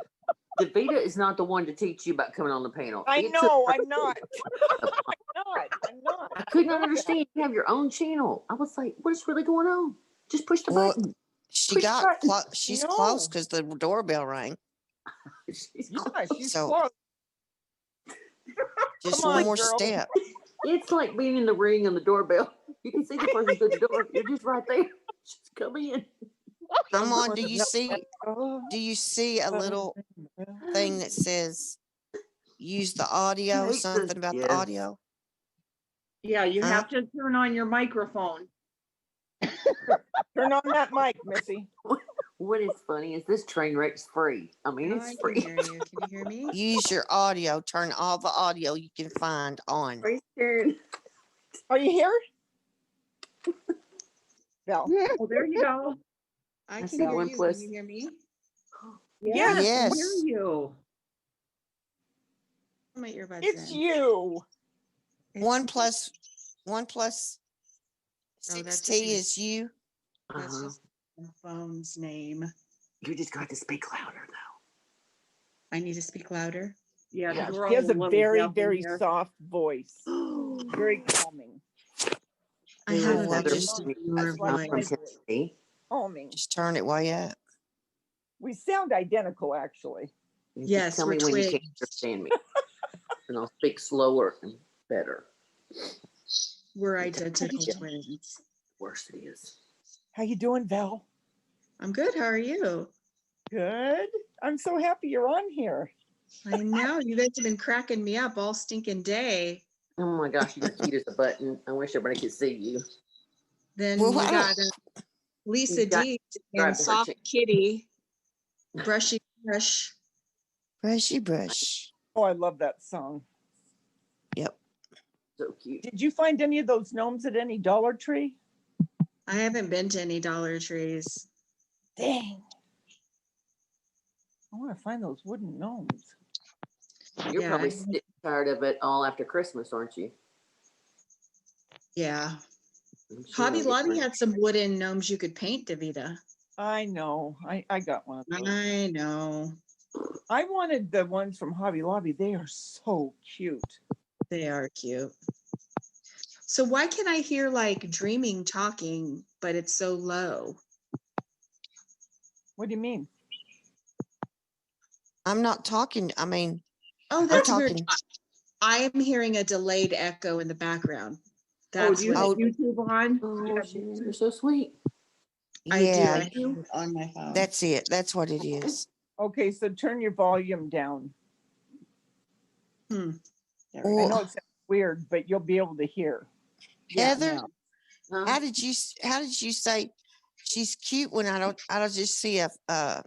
DaVita is not the one to teach you about coming on the panel. I'm not. I could not understand. You have your own channel. I was like, what is really going on? Just push the button. She's close because the doorbell rang. She's So, close. Just Come one on, more girl. step. It's like being in the ring on the doorbell. You can see the person through the door. You're just right there. Just come in. Come on, do you see a little thing that says use the audio, something about the audio? Yeah, you Huh? have to turn on your microphone. Turn on that mic, Missy. What is funny is this train wreck's free. I mean, Now it's I can free. hear you. Can you hear me? Use your audio. Turn all the audio you can find on. Are you here? Val. Oh, there you go. I That's can the hear one you. plus. Can you hear me? Yes, I Yes. hear you. Put my earbuds It's in. you. One plus Oh, that's 6T is you. That's just the phone's name. You just got to speak louder, though. I need to speak louder. Yeah, Yeah, 'cause she we're all has a little very, deaf in very here. soft voice. Very calming. I have a well, very just lower That's like I'm from voice. Tennessee. calming. just turn it way up. We sound identical, actually. You just Yes, tell we're me when you can't twins. understand me, and I'll speak slower and better. We're You tell identical me twins. worse it is. How you doing, Val? I'm good. How are you? Good. I'm so happy you're on here. I know. You guys have been cracking me up all stinking day. Oh my gosh, you're cute as a button. I wish everybody could see you. Then Well, you I got don't. Lisa You got D subscribe and to her Soft channel. Kitty, Brushy Brush. Brushy brush. Oh, I love that song. Yep. So cute. Did you find any of those gnomes at any Dollar Tree? I haven't been to any Dollar Trees. Dang. I want to find those wooden gnomes. You're Yeah, probably sick and tired of it all after Christmas, aren't you? yeah. I'm sure Hobby you'll get Lobby rid- had some wooden gnomes you could paint, DaVita. I know. I got one of those. I know. I wanted the ones from Hobby Lobby. They are so cute. They are cute. So why can I hear like dreaming talking, but it's so low? What do you mean? I'm not talking. I mean, Oh, I'm that's weird. talking. I am hearing a delayed echo in the background. Oh, That's do you what have it, YouTube on? Oh, you're so sweet. I do. Yeah, I have it on my phone. that's it. That's what it is. Okay, so turn your volume down. There we I go. know it sounds weird, but you'll be able to hear. Yeah, Heather, now. how did you say she's cute when I don't just see the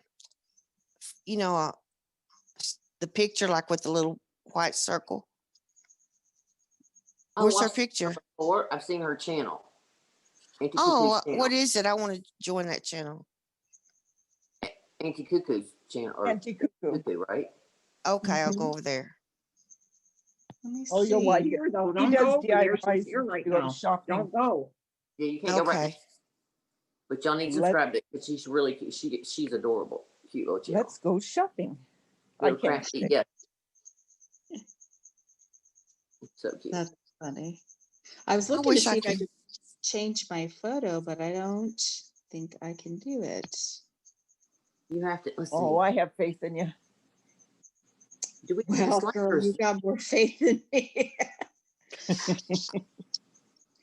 picture like with the little white circle? Where's her I've seen picture? before. I've seen her channel. Auntie Oh, Cuckoo's what channel. is it? I want to join that channel. Auntie Cuckoo's channel. Or Auntie Cuckoo. Cuckoo, right? Okay, I'll go over there. Let me Oh, you'll see. like it. Here, though. He Don't does go over there. DIYs She's here right to go now. shopping. Don't go. Yeah, you can't go right. Okay. But y'all need to subscribe to it because she's really cute. She's adorable. Cute little channel. Let's go shopping. Little I can't crafty. wait. Yeah. So cute. That's funny. I was looking to wish see I if I could. could change my photo, but I don't think I can do it. You have to. Let's see. Oh, I have faith in you. Do we Well, girl, you got more faith in me.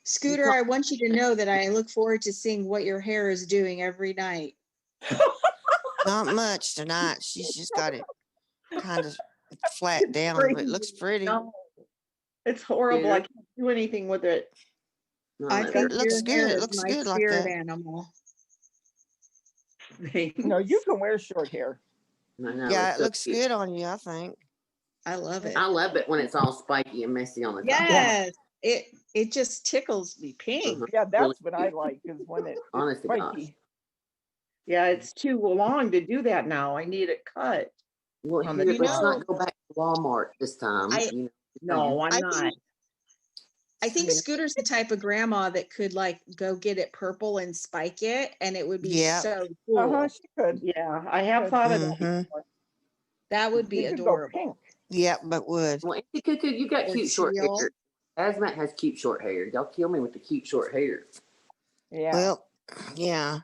Scooter, I want you to know that I look forward to seeing what your hair is doing every night. Not much tonight. She's just got it kind of flat down, but it looks pretty. No, it's horrible. I can't do anything with it. I think It looks your good. hair It is looks my good like spirit that. animal. No, you can wear short hair. I know, Yeah, it's it so looks cute. good on you, I think. I love it. I love it when it's all spiky and messy on the top. Yes, it just tickles me pink. Yeah, that's Really what I like is when it's Honest to gosh. spiky. Yeah, it's too long to do that now. I need it cut. Well, on here, the let's top. not go back to Walmart this time. I- you know, No, I'm I not. think- I think Scooter's the type of grandma that could like go get it purple and spike it, and it would be Yeah. so cool. Uh-huh, she could. Yeah, I have thought of that Mhm. before. That would be You could go adorable. pink. Yep, but would. well, Auntie Cuckoo, you got Or cute short teal. hair. Asmat has cute short hair. Y'all kill me with the cute short hair. Yeah. Well, yeah.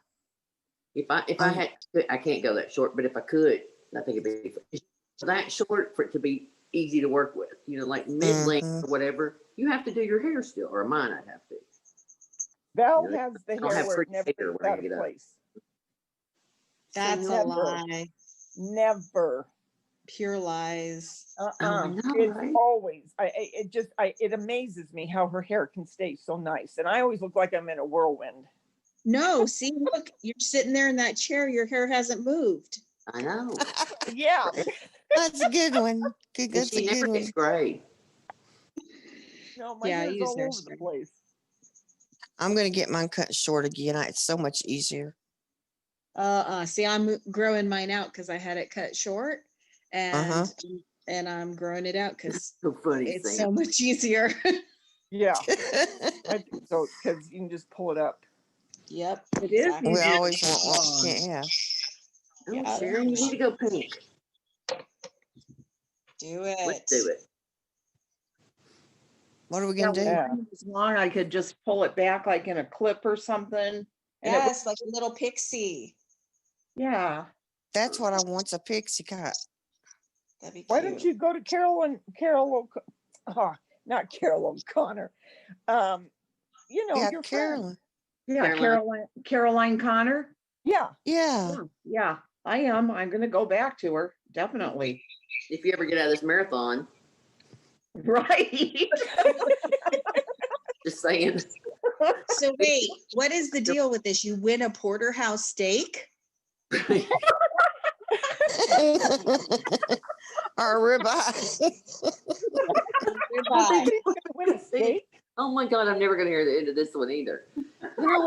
If I had, I can't go that short, but if I could, I think it'd be that short for it to be easy to work with. You know, like mid length or whatever. You have to do your hair still, or mine I'd have to. Val Yeah, has the I'll hair have where it pretty never hair gets when I out get of up. place. That's a Never. lie. Never. Pure lies. Oh, I know, It's right? always. It amazes me how her hair can stay so nice, and I always look like I'm in a whirlwind. No, see, look, you're sitting there in that chair. Your hair hasn't moved. I know. Yeah. That's a good one. Good. And That's she a never good one. gets gray. No, my Yeah, I hair's use all over hairspray. the place. I'm gonna get mine cut short again. It's so much easier. See, I'm growing mine out because I had it cut short, and I'm growing it out because So funny, it's Sam. so much easier. Yeah. I think so, because you can just pull it up. Yep. It is exactly. We easier to always cut want what long. we can't have. Oh, Yeah. Sharon, you need to go pink. Do it. Let's do it. What are we Yeah, gonna do? when mine was long, I could just pull it back like in a clip or something. And Yes, like a little pixie. yeah. That's what I want's a pixie cut. That'd be Why cute. don't you go to not Carol O'Connor. Yeah, Your friend. Carolyn. Yeah, Caroline Connor. Yeah. Yeah. Yeah, I am. I'm gonna go back to her, definitely. If you ever get out of this marathon, Right. just saying. So wait, what is the deal with this? You win a porterhouse steak? Or ribeye. Ribeye. Win a steak? Oh my God, I'm never going to hear the end of this one either.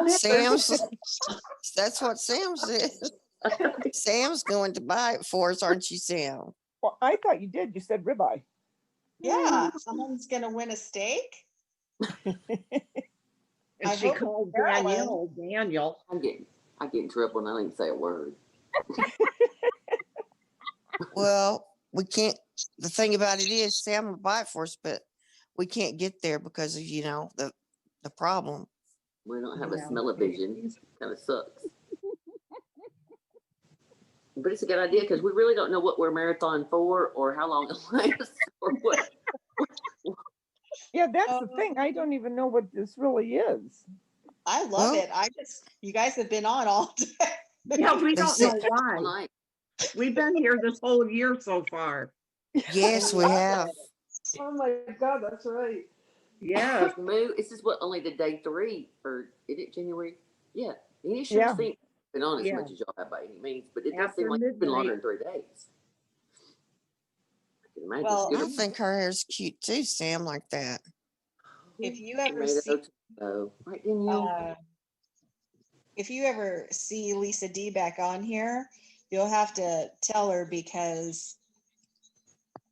Sam's. That's what Sam said. Sam's going to buy it for us, aren't you, Sam? Well, I thought you did. You said ribeye. Yeah, someone's gonna win a steak. And I she hope called Carolyn. Daniel. I get in trouble and I don't even say a word. Well, we can't. The thing about it is, Sam will buy it for us, but we can't get there because of the problem. We don't have Yeah. a smell-o-vision. Kind of sucks. But it's a good idea because we really don't know what we're marathon for or how long it lasts or what. Yeah, that's the thing. I don't even know what this really is. I love it. You guys have been on all day. Yeah, we don't That's it. know why. We've been here this whole year so far. Yes, we have. Oh my God, that's right. Yeah. This is what only the day 3 or is it January? Yeah. And it sure Yeah. seems been on as Yeah. much as y'all have by any means, but it does After seem like it's been longer midnight. than 3 days. I can imagine. Well, Scooter I think her hair's cute too, Sam, like that. If you ever tomato, see, tomato. Right, Danielle? if you ever see Lisa D back on here, you'll have to tell her because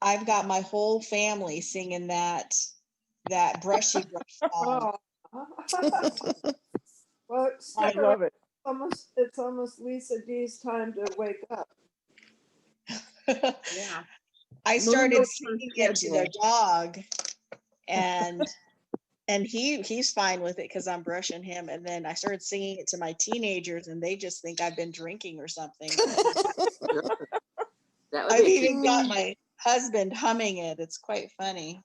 I've got my whole family singing that brushy brush song. Well, I love it. it's almost Lisa D's time to wake up. Yeah. I started Moon goes singing her it to the schedule. dog, and he's fine with it because I'm brushing him. And then I started singing it to my teenagers, and they just think I've been drinking or something. That would I've be even got my husband humming it. It's quite funny.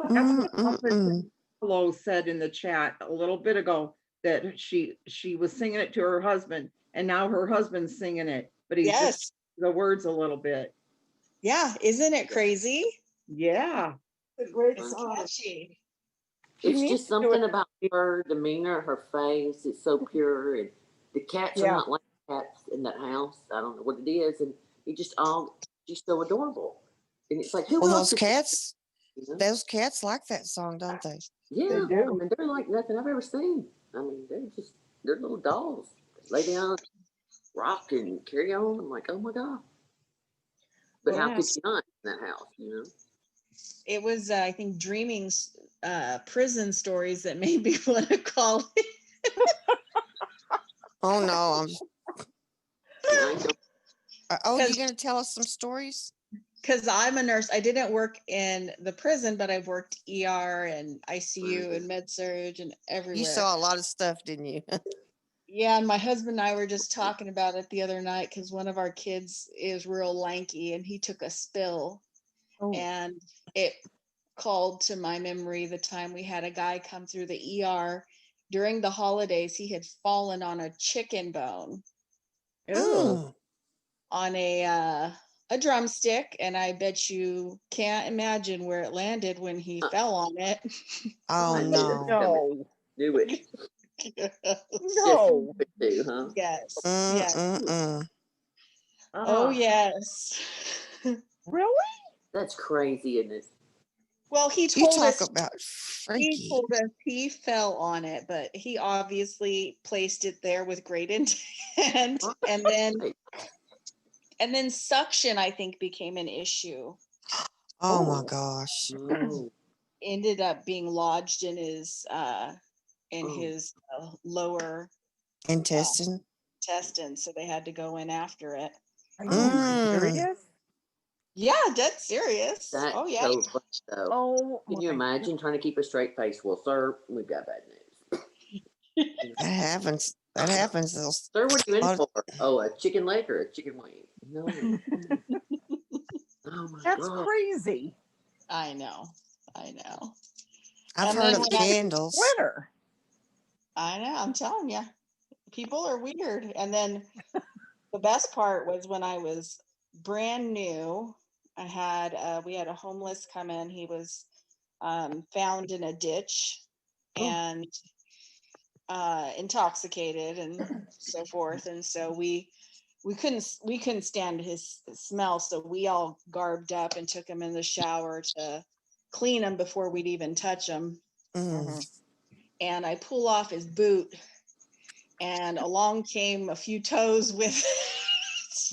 That's what Officer Hello said in the chat a little bit ago, that she was singing it to her husband, and now her husband's singing it, but he's just the words a little bit. Yeah, isn't it crazy? Yeah. It's a great It's song. catchy. It's just something about her demeanor, her face. It's so pure, and the cats are not like cats in that house. I don't know what it is, and she's so adorable. And it's like, who else? Those cats like that song, don't they? Yeah, I mean, they're like nothing I've ever seen. I mean, they're little dolls. Lay down, rock, and carry on. I'm like, oh my God. But how could you not in that house, It was, I think, Dreaming's prison stories that made me want to call it. Oh no, you're gonna tell us some stories? Because I'm a nurse. I didn't work in the prison, but I've worked ER and ICU and med surge and everywhere. You saw a lot of stuff, didn't you? Yeah, and my husband and I were just talking about it the other night because one of our kids is real lanky and he took a spill. And it called to my memory the time we had a guy come through the ER during the holidays. He had fallen on a chicken bone. Oh. on a drumstick, and I bet you can't imagine where it landed when he fell on it. Oh no. No. Do it. No. Do, huh? Yes. Mm, Yes. mm, mm. Oh yes. Really? That's crazy, isn't it? Well, he You told talk us about freaky. he fell on it, but he obviously placed it there with great intent. And then suction, I think, became an issue. Oh my gosh. Ended up being lodged in his lower Intestine. intestine, so they had to go in after it. Are you serious? Yeah, dead serious. That's Oh yeah. so funny, though. Oh, can you imagine trying to keep a straight face? Well, sir, we've got bad news. That happens. That happens. Sir, what are you in for? Oh, a chicken leg or a chicken wing? No. Oh my That's God. crazy. I know. I know. I've And heard then of when I- candles. Winter. I know, I'm telling you. People are weird. And then the best part was when I was brand new, we had a homeless come in. He was found in a ditch and intoxicated and so forth. And so we couldn't stand his smell, so we all garbed up and took him in the shower to clean him before we'd even touch him. And I pull off his boot, and along came a few toes with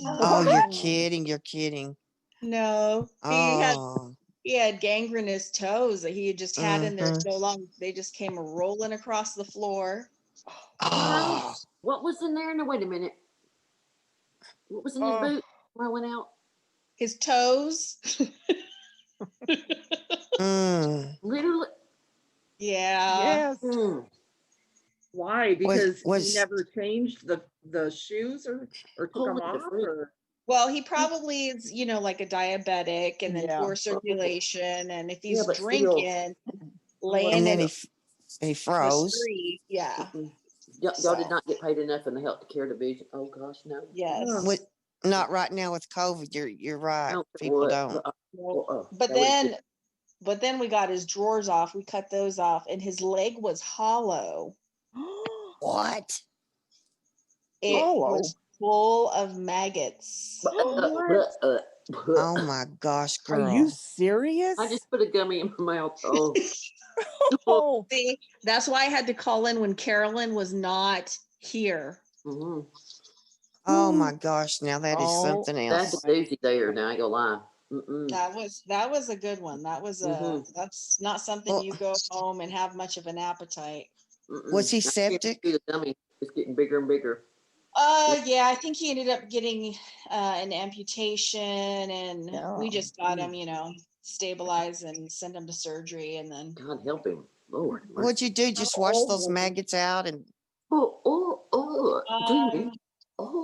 Oh, you're kidding. You're kidding. No, Oh. he had gangrenous toes that he had just had in there so long. They just came rolling across the floor. Oh. What was in there? No, wait a minute. What was in his boot when I went out? His toes. Literally. Yeah. Yes. Why? Because was- he never changed the shoes or took them off? Or? Well, he probably is, like a diabetic, and then Yeah. poor circulation. And if he's but still. drinking, laying And then in he the froze. street, yeah. Y'all did not get paid enough in the health care division. Oh gosh, no. Yes. Not right now with COVID. You're right. No, People what? don't. But then we got his drawers off. We cut those off, and his leg was hollow. What? It Hollow? was full of maggots. Oh my gosh, girl. Are you serious? I just put a gummy in my mouth. Oh. Oh. See, that's why I had to call in when Carolyn was not here. Oh my gosh, now that is something else. That's a doozy there. Now I ain't gonna lie. That was a good one. That was that's not something you go home and have much of an appetite. Was he I can't septic? do the gummy. It's getting bigger and bigger. Yeah, I think he ended up getting an amputation, and we just got him, stabilized and sent him to surgery, and then God help him, Lord. What'd you do? Just wash those maggots out and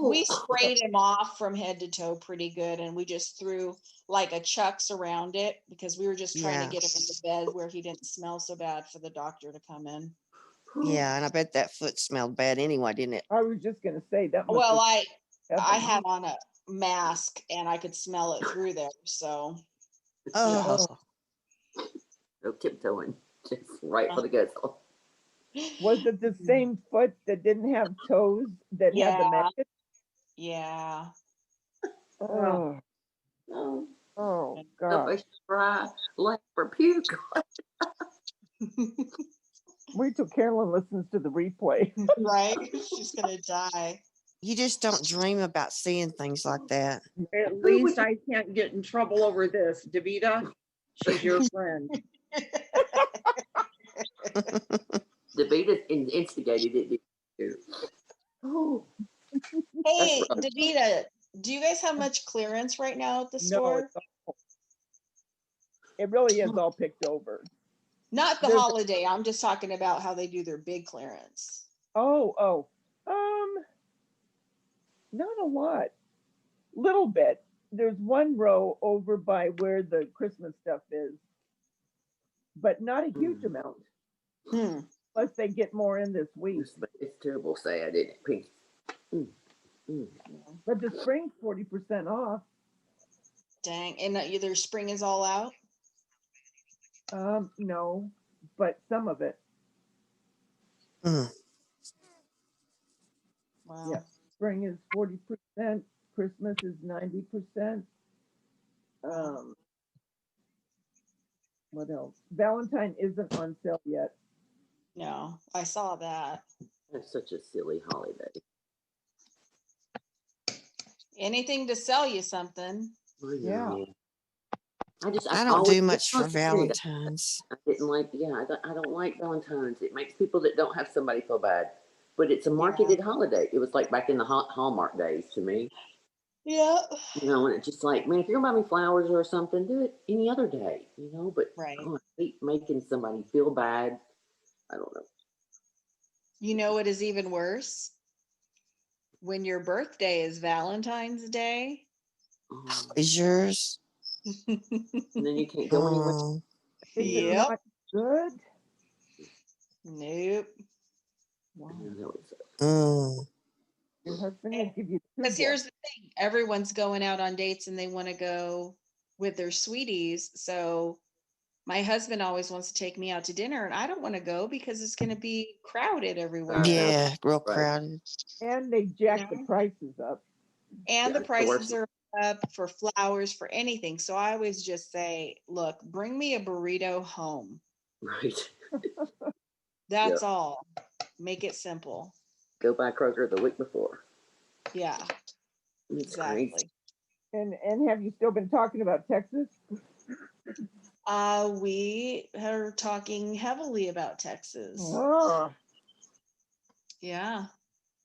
we sprayed him off from head to toe pretty good, and we just threw like a Chucks around it because we were just trying to get him into bed where he didn't smell so bad for the doctor to come in. Yeah, and I bet that foot smelled bad anyway, didn't it? I was just gonna say that. Well, I had on a mask and I could smell it through there, so. Oh. No tiptoeing, just right for the guzzle. Was it the same foot that didn't have toes that had the maggots? Yeah. Oh. Oh. Oh I God. should cry, laugh, or puke. Wait till Carolyn listens to the replay. Right? She's gonna die. You just don't dream about seeing things like that. At least I can't get in trouble over this. DaVita, she's your friend. DaVita instigated it. Oh. Hey, DaVita, do you guys have much clearance right now at the store? It really is all picked over. Not the holiday. I'm just talking about how they do their big clearance. Not a lot. Little bit. There's one row over by where the Christmas stuff is, but not a huge amount. Unless they get more in this week. It's terrible sad, isn't it? But the spring's 40% off. Dang, and their spring is all out? No, but some of it. Mm. Wow. Yeah, spring is 40%, Christmas is 90%. What else? Valentine isn't on sale yet. No, I saw that. That's such a silly holiday. Anything to sell you something. Yeah. I don't do much for Valentine's. I didn't like, I don't like Valentine's. It makes people that don't have somebody feel bad. But it's a marketed holiday. It was like back in the Hallmark days to me. Yeah. You know, and it's just like, man, if you're gonna buy me flowers or something, do it any other day, you know. But right. I hate making somebody feel bad. I don't know. You know what is even worse? When your birthday is Valentine's Day. Is yours? And then you can't go anywhere. Is it not good? Nope. Mm. Your husband will give you Because here's the thing, everyone's going out on dates and they want to go with their sweeties. So my husband always wants to take me out to dinner and I don't want to go because it's going to be crowded everywhere. Yeah, real crowded. And they jack the prices up. And the prices are up for flowers, for anything. So I always just say, look, bring me a burrito home. Right. That's all. Make it simple. Go buy Kroger the week before. Yeah. Exactly. Crazy. And have you still been talking about Texas? We are talking heavily about Texas. Oh. Yeah.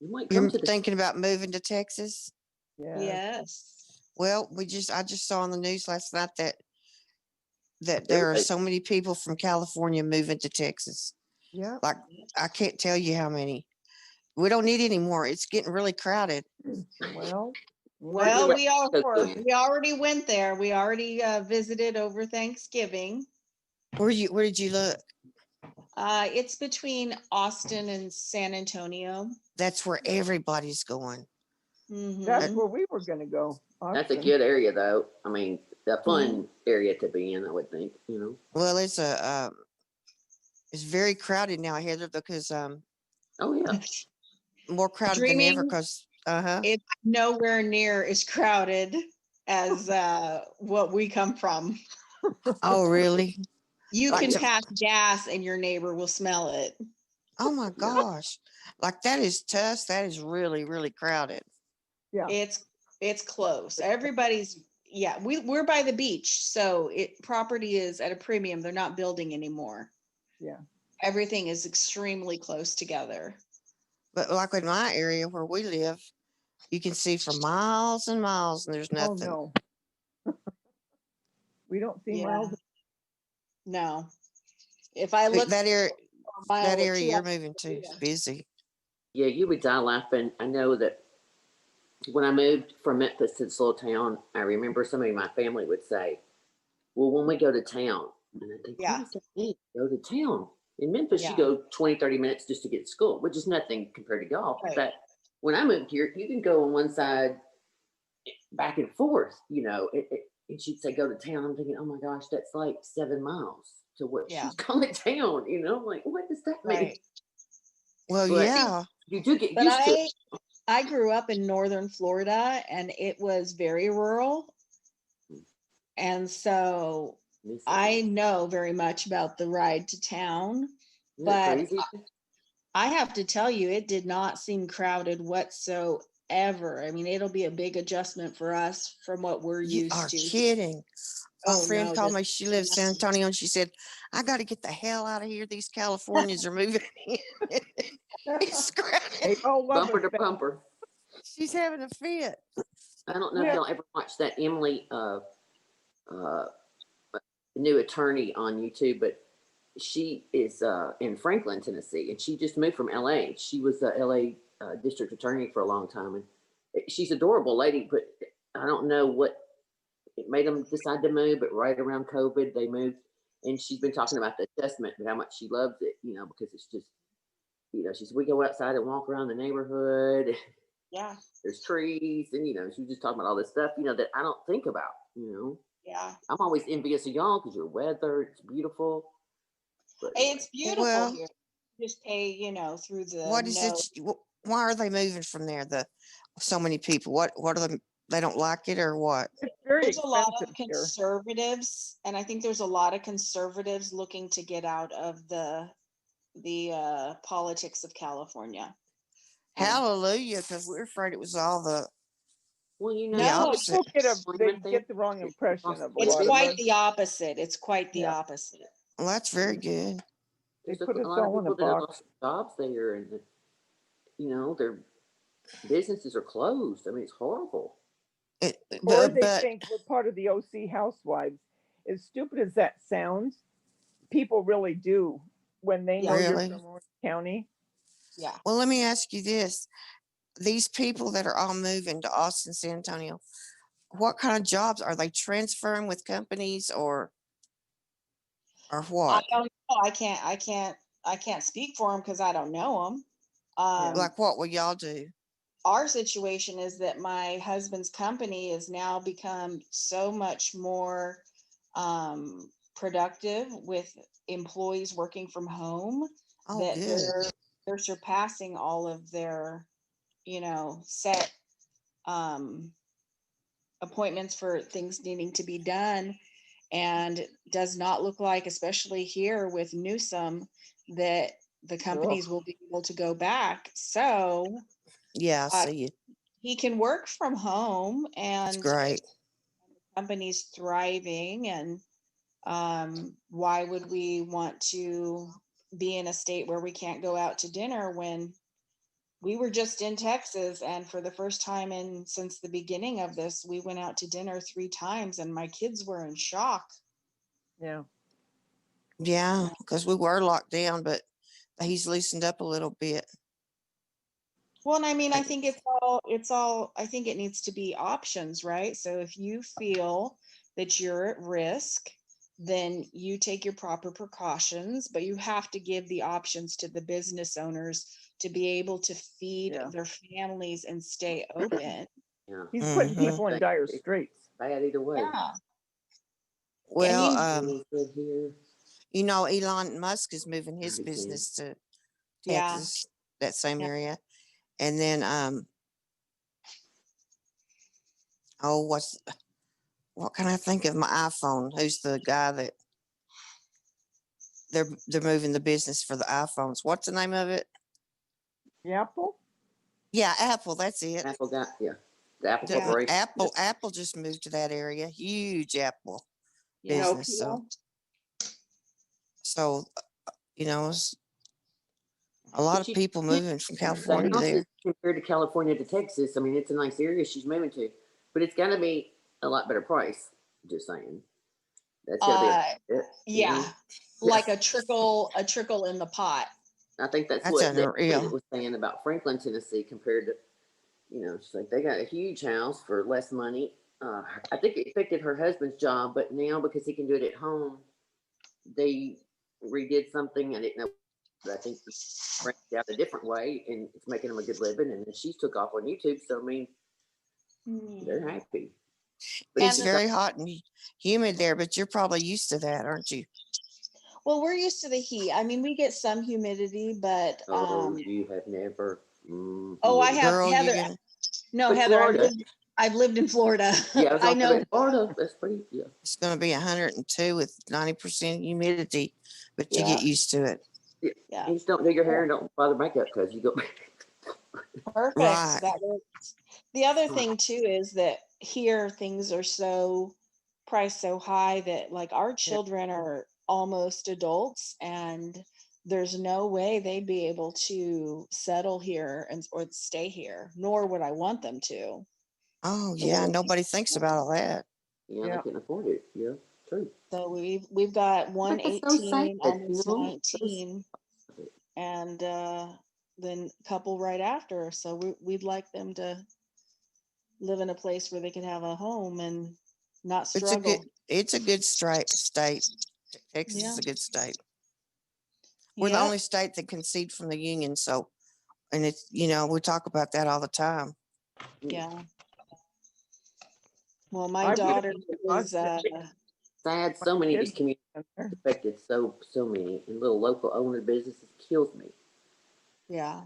You're thinking about moving to Texas? Yeah. Yes. Well, I just saw on the news last night that there are so many people from California moving to Texas. Yeah. Like, I can't tell you how many. We don't need any more. It's getting really crowded. Well, we already went there. We already visited over Thanksgiving. Where did you look? It's between Austin and San Antonio. That's where everybody's going. Mm-hmm. That's where we were going to go. Austin. That's a good area, though. I mean, a fun area to be in, I would think. You know. Well, it's very crowded now, Heather, because oh yeah, more crowded than ever. Because it's nowhere near as crowded as what we come from. Oh, really? You can pass gas and your neighbor will smell it. Oh my gosh. Like that is tough. That is really, really crowded. Yeah. It's close. Everybody's we're by the beach. So property is at a premium. They're not building anymore. Yeah. Everything is extremely close together. But like in my area where we live, you can see for miles and miles and there's nothing. Oh no. We don't see miles. No. If I look that area you're moving to is busy. Yeah, you would die laughing. I know that when I moved from Memphis to this little town, I remember somebody in my family would say, well, when we go to town, and I think, what does that mean? Go to town. In Memphis, you go 20, 30 minutes just to get to school, which is nothing compared to golf. Right. But when I moved here, you can go on one side back and forth, you know, and she'd say, go to town. I'm thinking, oh my gosh, that's like 7 miles to what she's calling town, you know? I'm like, what does that mean? Right. Well, but you do get used to it. I grew up in northern Florida and it was very rural. And so I know very much about the ride to town, but I have to tell you, it did not seem crowded whatsoever. I mean, it'll be a big adjustment for us from what we're used to. You are kidding. My friend called me. She lives in San Antonio and she said, I got to get the hell out of here. These Californians are moving in. It's crowded. Bumper to bumper. She's having a fit. I don't know if y'all ever watched that Emily new attorney on YouTube, but she is in Franklin, Tennessee, and she just moved from LA. She was the LA district attorney for a long time, and she's an adorable lady, but I don't know what it made them decide to move, but right around COVID, they moved, and she's been talking about the adjustment and how much she loves it, you know, because it's just, you know, she said, we go outside and walk around the neighborhood. Yeah. There's trees, and she was just talking about all this stuff, that I don't think about. Yeah. I'm always envious of y'all because your weather, it's beautiful. But It's beautiful Well, here. Just pay, through the what is it? Why are they moving from there? So many people. What are they don't like it or what? It's very There's a lot of expensive here. conservatives, and I think there's a lot of conservatives looking to get out of the politics of California. Hallelujah, because we're afraid it was all the Well, the opposite. They get the wrong impression of a It's lot of quite us. the opposite. It's quite the opposite. Well, that's very good. There's put a us lot of all in a people that have box. lost jobs there, and their businesses are closed. I mean, it's horrible. Or they think we're part of the OC housewives. As stupid as that sounds, people really do when they know you're Really? from Orange County. Yeah. Well, let me ask you this. These people that are all moving to Austin, San Antonio, what kind of jobs are they transferring with companies or what? I don't know. I can't speak for them because I don't know them. Like what will y'all do? Our situation is that my husband's company has now become so much more productive with employees working from home that good. they're surpassing all of their set appointments for things needing to be done, and does not look like, especially here with Newsom, that the companies will be able to go back. So yeah, I see you. He can work from home, and that's great. The company's thriving, and why would we want to be in a state where we can't go out to dinner when we were just in Texas, and for the first time since the beginning of this, we went out to dinner 3 times, and my kids were in shock. Yeah. Yeah, because we were locked down, but he's loosened up a little bit. Well, and I mean, I think it's all, I think it needs to be options, right? So if you feel that you're at risk, then you take your proper precautions, but you have to give the options to the business owners to be able to feed their families and stay open. Yeah. He's putting people in dire straits. Bad either way. Yeah. Well, here. Elon Musk is moving his business to Texas, that same area. And then, what can I think of? My iPhone. Who's the guy that they're moving the business for the iPhones? What's the name of it? Apple? Yeah, Apple. That's it. Apple got the Apple Corporation. Apple just moved to that area. Huge Apple business. So a lot of people moving from California there. Compared to California to Texas, I mean, it's a nice area she's moving to, but it's got to be a lot better price. Just saying. That's got to be like a trickle in the pot. I think that's what David was saying about Franklin, Tennessee, compared to, she's like, they got a huge house for less money. I think it affected her husband's job, but now because he can do it at home, they redid something. I didn't know, but I think it's branched out a different way, and it's making them a good living. And then she's took off on YouTube, so I mean, they're happy. But it's very hot and humid there, but you're probably used to that, aren't you? Well, we're used to the heat. I mean, we get some humidity, but you have never. I have, Heather. No, Heather, I've lived in Florida. Yeah, I know. Florida, that's pretty. Yeah, it's going to be 102 with 90% humidity, but you get used to it. Yeah, you just don't do your hair and don't bother makeup because you go. Perfect. Right. That works. The other thing too is that here things are so priced so high that like our children are almost adults, and there's no way they'd be able to settle here or stay here, nor would I want them to. Oh yeah, nobody thinks about all that. Yeah, they can afford it. Yeah, true. So we've got one 18, almost 19, and then a couple right after. So we'd like them to live in a place where they can have a home and not struggle. It's a good state. Texas is a good state. We're the only state that conceded from the union. So, and it's, we talk about that all the time. Yeah. Well, my I daughter would've is Sad. So many of these kids communities in there. affected. So many, and little local owner businesses kills me. yeah.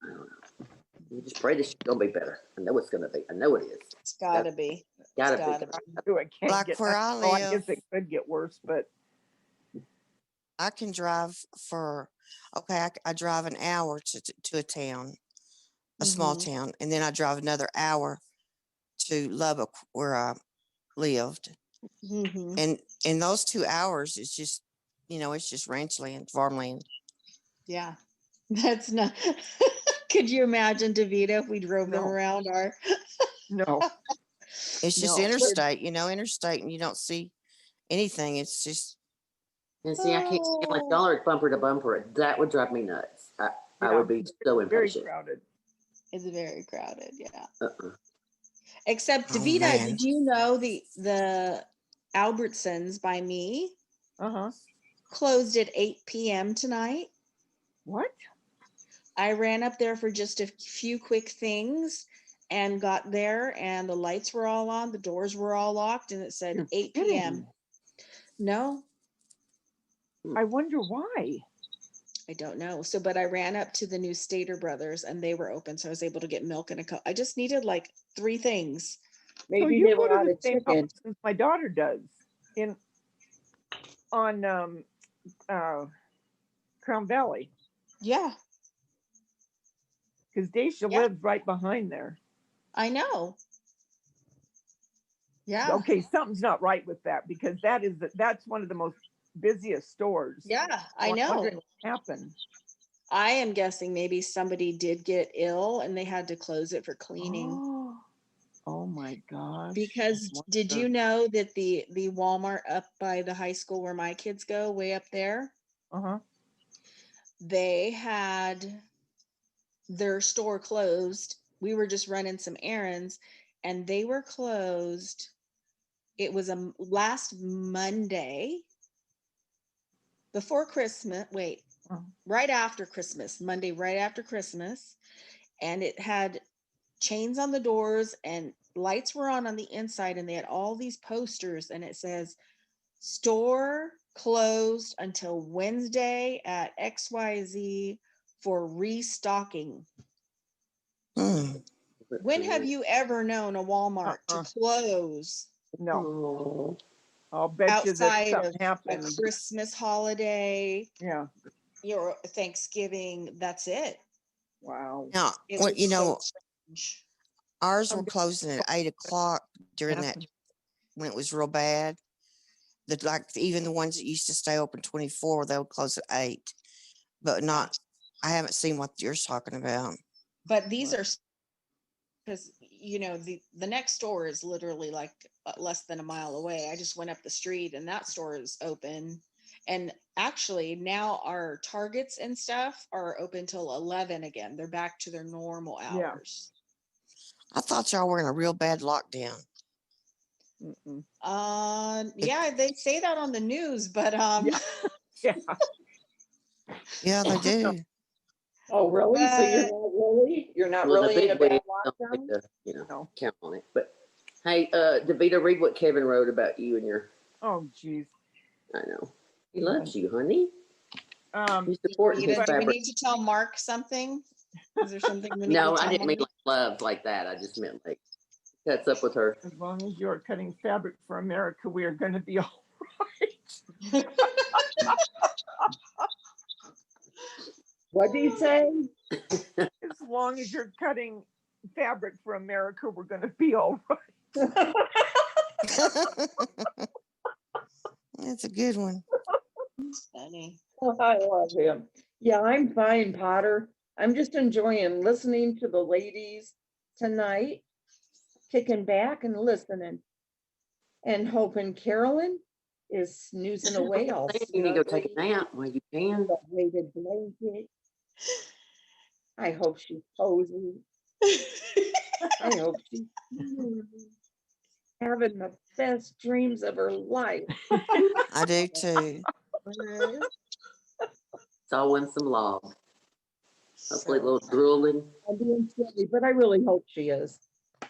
I don't know. You just pray this is gonna be better. I know it's gonna be. I know it is. It's gotta be. It's Gotta gotta be. be. Ooh, it can't Like get. where I Oh, I live, guess it could get worse, but I can drive for, okay, I drive an hour to a town, a small Mhm. town, and then I drive another hour to Lubbock where I lived. Mhm. And in those 2 hours, it's just, it's just ranch land, farmland. Yeah. That's not. Could you imagine, DaVita, if we drove them no, around our? no, It's just no. interstate, interstate, and you don't see anything. It's just, And see, I can't stand like y'all are bumper to bumper. That would drive me nuts. I Yeah, would be so very impatient. crowded. It's very crowded. Yeah. Uh-uh. Except oh DaVita, man. did you know the Albertsons by me Uh-huh. closed at 8 p.m. tonight? What? I ran up there for just a few quick things and got there, and the lights were all on, the doors were all locked, and it said You're 8 kidding. p.m. No, I wonder why. I don't know. So, but I ran up to the new Stater Brothers and they were open. So I was able to get milk and a cup. I just needed like 3 things. So Maybe you they go were to out the of same chicken. Albertsons my daughter does on Crown Valley, Yeah, because Daisha yeah, lives right behind there. I know. Yeah, Okay, something's not right with that, because that's one of the most busiest stores. yeah, I So I'm know. wondering what happened. I am guessing maybe somebody did get ill and they had to close it for cleaning. Oh my gosh. Because did you know that the Walmart up by the high school where my kids go, way up there, Uh-huh. they had their store closed. We were just running some errands and they were closed. It was a last Monday before Christmas. Wait, right after Christmas, Monday, right after Christmas. And it had chains on the doors and lights were on the inside. And they had all these posters and it says, store closed until Wednesday at XYZ for restocking. When have you ever known a Walmart to close? No. I'll bet outside you that of something happened. a Christmas holiday, Yeah. your Thanksgiving, that's it. Wow. Now, It well, was so strange. ours were closing at 8 o'clock during that when it was real bad. Even the ones that used to stay open 24, they would close at 8. But not, I haven't seen what you're talking about. But these are, because the next store is literally like less than a mile away. I just went up the street and that store is open. And actually now our Targets and stuff are open till 11 again. They're back to their normal hours. I thought y'all were in a real bad lockdown. Yeah, they say that on the news, but yeah. Yeah, they do. Oh, really? So you're not Well, the really in a big bad wigs don't lockdown? like to, count on it. But hey, DaVita, read what Kevin wrote about you and your. Oh, geez. I know. He loves you, honey. He's do supporting his we fabric. need to tell Mark something? Is there something we need No, to tell I didn't mean Mark? like love like that. I just meant like cuts up with her. As long as you're cutting fabric for America, we are going to be all right. What do you say? As long as you're cutting fabric for America, we're going to be all right. That's a good one. Funny. Oh, I love him. Yeah, I'm fine, Potter. I'm just enjoying listening to the ladies tonight, kicking back and listening, and hoping Carolyn is snoozing away all You need to go take a snugly nap while you can. the weighted blanket. I hope she's cozy. I hope she's having the best dreams of her life. I do too. Sawing some log. Hopefully a little drooling. I'm being silly, but I really hope she is.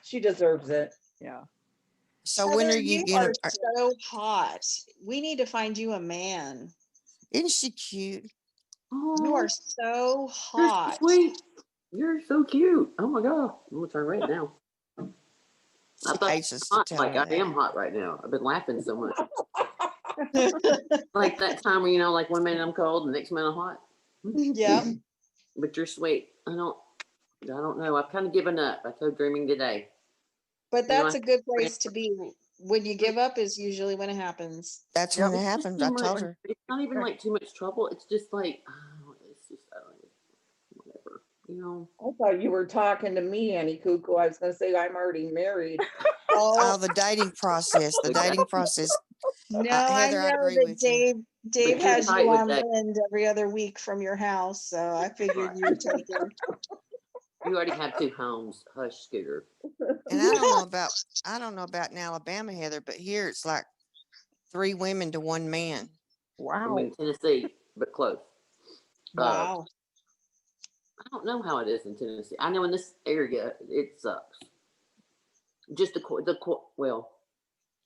She deserves it. Yeah. So when Heather, are you you gonna? are so hot. We need to find you a man. Isn't she cute? You are so You're so hot. sweet. You're so cute. Oh my god. I'm gonna turn red now. I thought Hates us to hot, tell like her I that. am hot right now. I've been laughing so much. Like that time where like 1 minute I'm cold, the next minute I'm hot. Yep. But you're sweet. I don't know. I've kind of given up. I told Dreaming today. But You know, that's a good place to be. When you give up is usually when it happens. That's when it happens. I told her. It's not even like too much trouble. It's just like, it's just, I don't know, whatever. You know. I thought you were talking to me, Annie Cuckoo. I was going to say I'm already married. Oh, the dating process. The dating process. No, I Heather, I know agree that with you. Dave But you're has tight you with on that. Lind every other week from your house, so I figured you would take it. You already have 2 homes. Hush, Scooter. And I don't know about in Alabama, Heather, but here it's like 3 women to 1 man. I'm in Tennessee, but close. Wow. I don't know how it is in Tennessee. I know in this area it sucks. Just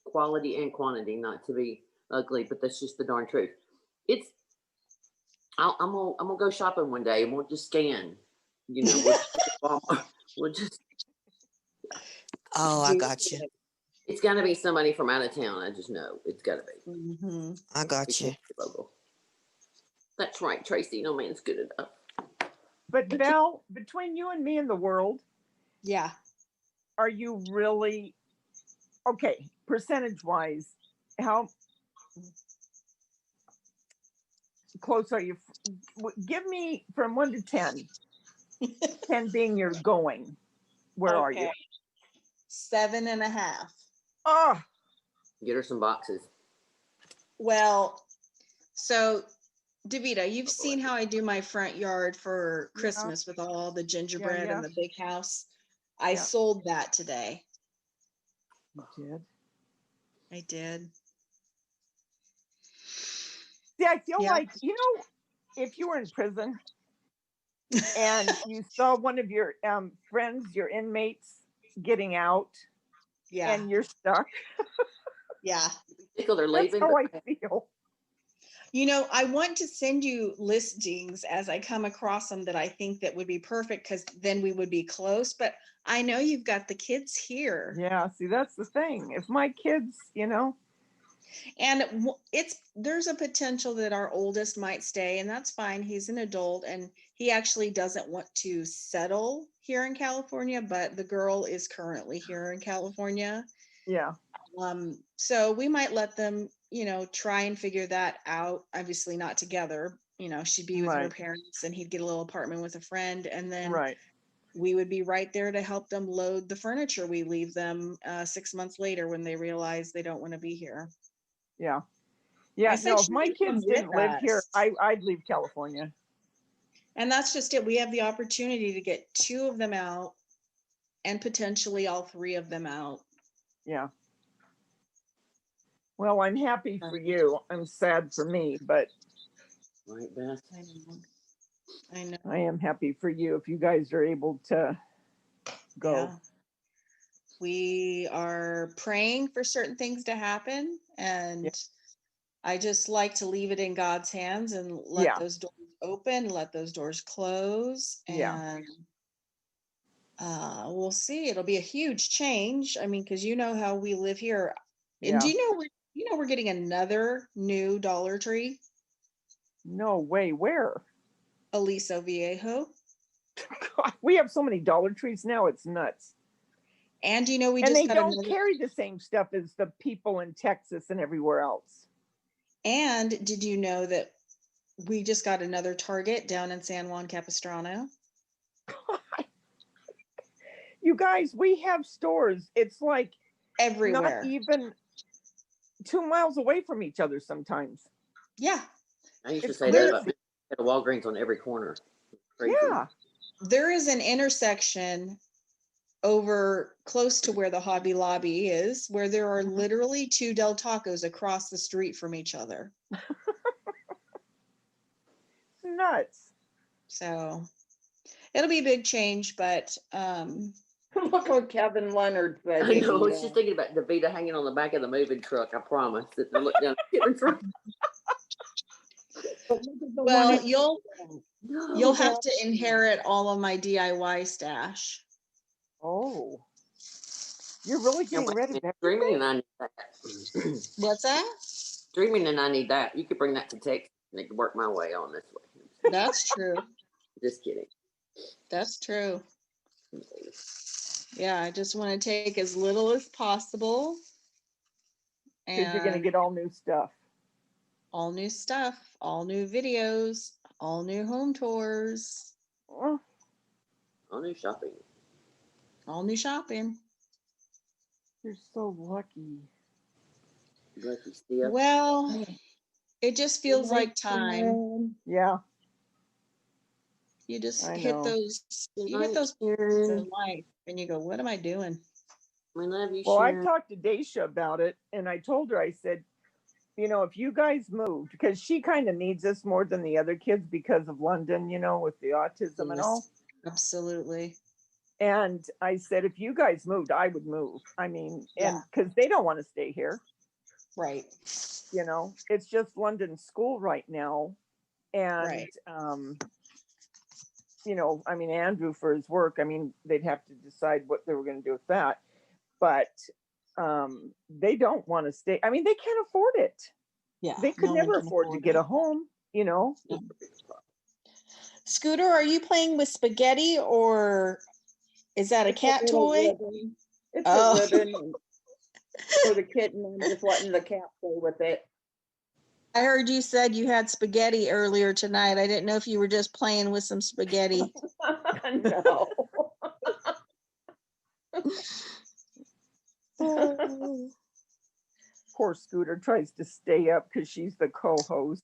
quality and quantity, not to be ugly, but that's just the darn truth. I'm gonna go shopping one day and we'll just scan. You know, we'll just. Oh, I got you. It's got to be somebody from out of town. I just know it's got to be. Mm-hmm. I got you. Local. That's right, Tracy. No man's good enough. But Val, between you and me and the world, yeah, are you really okay? Percentage-wise, how close are you? Give me from 1 to 10. 10 being you're going. Where are you? 7.5. Oh, get her some boxes. Well, so DaVita, you've seen how I do my front yard for Christmas with all the gingerbread and the big house. I sold that today. You did? I did. See, I feel like, if you were in prison and you saw one of your friends, your inmates getting out, and you're stuck. Yeah. They're leaving. That's how I feel. I want to send you listings as I come across them that I think that would be perfect, because then we would be close. But I know you've got the kids here. Yeah, see, that's the thing. If my kids, And there's a potential that our oldest might stay, and that's fine. He's an adult and he actually doesn't want to settle here in California, but the girl is currently here in California. Yeah. So we might let them, try and figure that out. Obviously not together. She'd be with her parents and he'd get a little apartment with a friend, and then we would be right there to help them load the furniture. We leave them 6 months later when they realize they don't want to be here. Yeah. Yeah. No, if my kids didn't live here, I'd leave California. And that's just it. We have the opportunity to get 2 of them out and potentially all 3 of them out. Yeah. Well, I'm happy for you. I'm sad for me, but right, Beth. I know. I am happy for you if you guys are able to go. Yeah. We are praying for certain things to happen, and I just like to leave it in God's hands and let those doors open, let those doors close, and we'll see. It'll be a huge change. I mean, because how we live here. And do you know we're getting another new Dollar Tree? No way. Where? Aliso Viejo. God, we have so many Dollar Trees now. It's nuts. And we and just they don't carry the same stuff as the people in Texas and everywhere else. And did you know that we just got another Target down in San Juan Capistrano? You guys, we have stores. It's like everywhere. Not even 2 miles away from each other sometimes. Yeah. I used to say that about a Walgreens on every corner. Crazy. Yeah. There is an intersection over close to where the Hobby Lobby is, where there are literally 2 Del Tacos across the street from each other. Nuts. So It'll be a big change, but Look what Kevin Leonard said. I know. I was just thinking about DaVita hanging on the back of the moving truck. I promise. That look down the truck. well, you'll have to inherit all of my DIY stash. Oh, you're really getting rid of everything? Dreaming and I need that. What's that? Dreaming and I need that. You could bring that to Texas and it could work my way on this way. That's true. Just kidding. That's true. Yeah, I just want to take as little as possible. Because you're going to get all new stuff. All new stuff, all new videos, all new home tours. All new shopping. All new shopping. You're so lucky. Lucky Steve. Well, it just feels like time. Yeah. You just hit those points in life and you go, what am I doing? We love you, Well, I Sharon. talked to Daisha about it and I told her, I said, you know, if you guys moved, because she kind of needs us more than the other kids because of London, you know, with the autism and all. Absolutely. And I said, if you guys moved, I would move. I mean, and because they don't want to stay here. Right. You know, it's just London school right now. And, right. You know, I mean, Andrew for his work, I mean, they'd have to decide what they were going to do with that. But they don't want to stay. I mean, they can't afford it. Yeah. They could never afford to get a home, you know. Yeah. Scooter, are you playing with spaghetti or is that a cat toy? It's a ribbon for the kitten. I'm just letting the cat play with it. I heard you said you had spaghetti earlier tonight. I didn't know if you were just playing with some spaghetti. No. Poor Scooter tries to stay up because she's the co-host.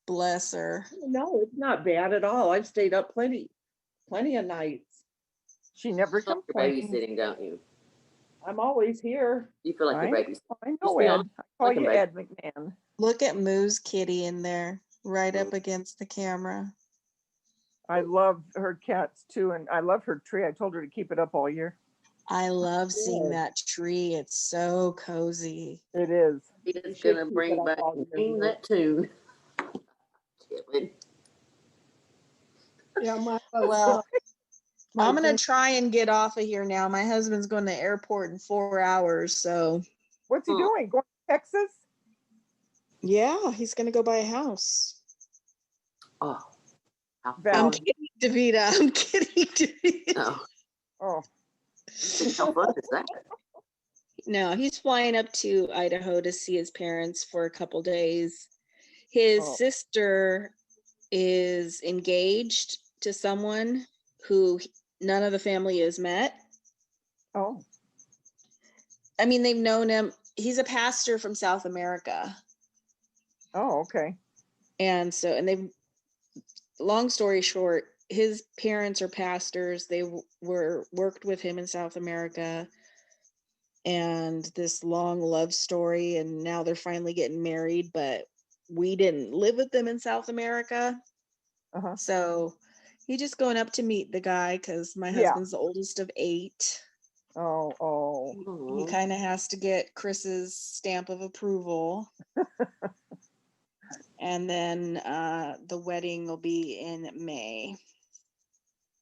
Bless her. No, it's not bad at all. I've stayed up plenty of nights. She never complains. You're babysitting, don't you? I'm always here. You feel like you're babysitting. I know, Ed. I call you Ed McMahon. Look at Moo's kitty in there, right up against the camera. I love her cats too, and I love her tree. I told her to keep it up all year. I love seeing that tree. It's so cozy. It is. He's gonna bring back that tune. Yeah, well, I'm gonna try and get off of here now. My husband's going to the airport in 4 hours, so. What's he doing? Going to Texas? Yeah, he's gonna go buy a house. Oh, I'm kidding, DaVita. I'm kidding, DaVita. Oh. How fun is that? No, he's flying up to Idaho to see his parents for a couple days. His sister is engaged to someone who none of the family has met. Oh. I mean, they've known him. He's a pastor from South America. Oh, okay. And they've, long story short, his parents are pastors. They worked with him in South America, and this long love story, and now they're finally getting married, but we didn't live with them in South America. So he's just going up to meet the guy because my husband's the oldest of 8. He kind of has to get Chris's stamp of approval. And then the wedding will be in May.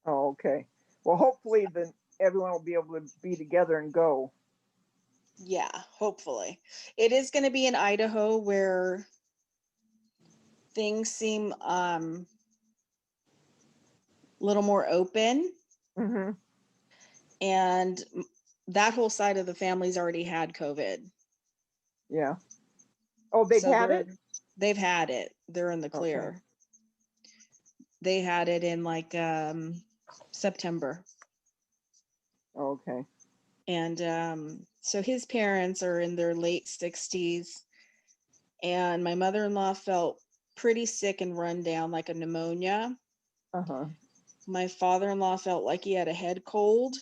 Oh, okay. Well, hopefully then everyone will be able to be together and go. Yeah, hopefully. It is going to be in Idaho where things seem a little more open. Mm-hmm. And that whole side of the family's already had COVID. Yeah. Oh, they've had it? They've had it. They're in the clear. Okay. They had it in like September. Okay. And so his parents are in their late 60s. And my mother-in-law felt pretty sick and run down, like a pneumonia. My father-in-law felt like he had a head cold.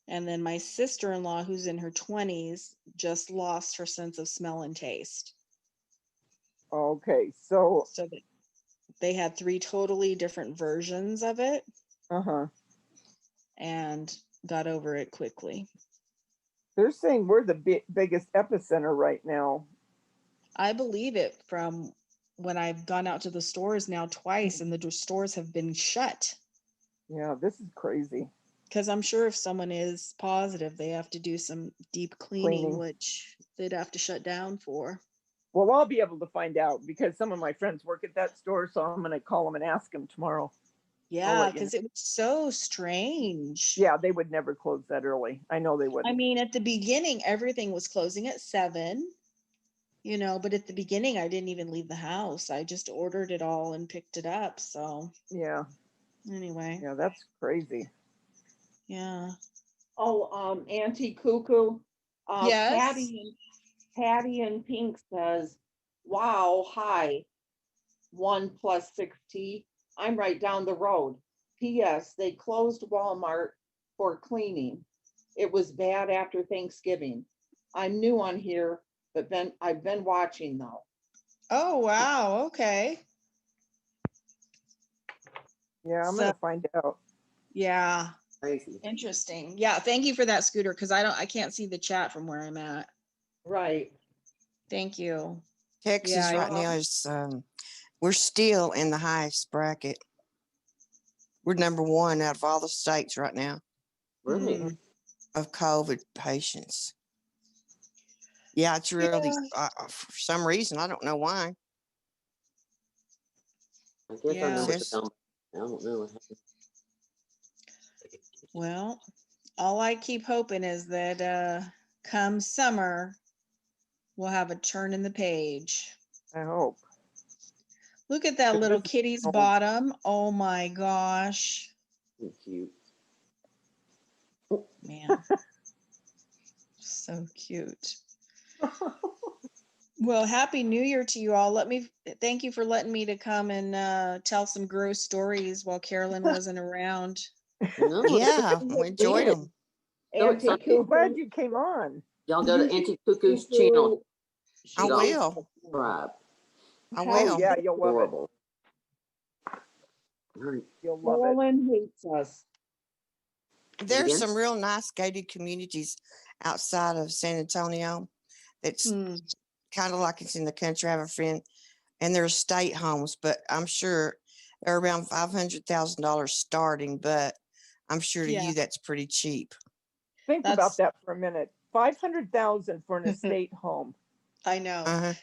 And then my sister-in-law, who's in her 20s, just lost her sense of smell and taste. Okay, so they had 3 totally different versions of it. And got over it quickly. They're saying we're the biggest epicenter right now. I believe it from when I've gone out to the stores now twice, and the stores have been shut. Yeah, this is crazy. Because I'm sure if someone is positive, they have to do some deep cleaning, which they'd have to shut down for. Well, I'll be able to find out because some of my friends work at that store, so I'm going to call them and ask them tomorrow. Yeah, because it was so strange. Yeah, they would never close that early. I know they wouldn't. I mean, at the beginning, everything was closing at 7, but at the beginning, I didn't even leave the house. I just ordered it all and picked it up. So, yeah. Anyway. Yeah, that's crazy. Yeah. Oh, Auntie Cuckoo. Yes. Patty and Pink says, wow, hi. 1 + 6T. I'm right down the road. P.S. They closed Walmart for cleaning. It was bad after Thanksgiving. I'm new on here, but I've been watching though. Oh, wow. Okay. Yeah, I'm going to find out. Yeah. Crazy. Interesting. Yeah. Thank you for that, Scooter, because I can't see the chat from where I'm at. Right. Thank you. Texas right now is, we're still in the highest bracket. We're number 1 out of all the states right now. Really? Of COVID patients. Yeah, it's really, for some reason, I don't know why. I guess our numbers are down. I don't know what happened. Well, all I keep hoping is that come summer, we'll have a turn in the page. I hope. Look at that little kitty's bottom. Oh my gosh. Cute. Man. So cute. Well, happy New Year to you all. Thank you for letting me to come and tell some gross stories while Carolyn wasn't around. Yeah, we enjoyed them. Auntie Cuckoo, glad you came on. Y'all go to Auntie Cuckoo's channel. I will. Subscribe. I will. Oh, yeah, you'll love Horrible. You'll love it. Carolyn hates us. There's some real nice gated communities outside of San Antonio. That's kind of like it's in the country. I have a friend, and they're estate homes, but I'm sure they're around $500,000 starting, but I'm sure to you that's pretty cheap. Think about that for a minute. $500,000 for an estate home. I know.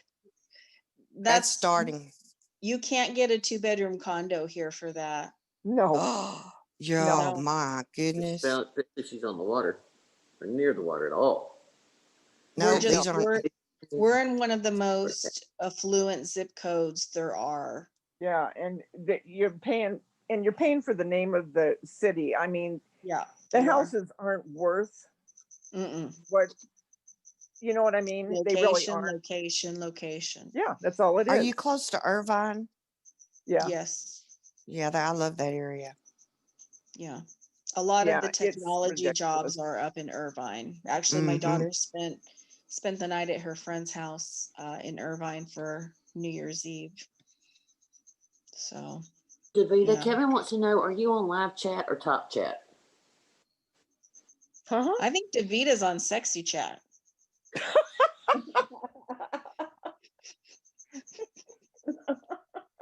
That's starting. You can't get a 2-bedroom condo here for that. No. Oh my goodness. She's on the water or near the water at all. No, we're in one of the most affluent zip codes there are. Yeah, and you're paying for the name of the city. I mean, the houses aren't worth what, you know what I mean? Location, they really aren't. Location. Yeah, that's all it is. Are you close to Irvine? Yeah. Yes. Yeah, I love that area. Yeah. A lot of the technology jobs are up in Irvine. Actually, my daughter spent the night at her friend's house in Irvine for New Year's Eve. So, DaVita, Kevin wants to know, are you on live chat or top chat? I think DaVita's on sexy chat.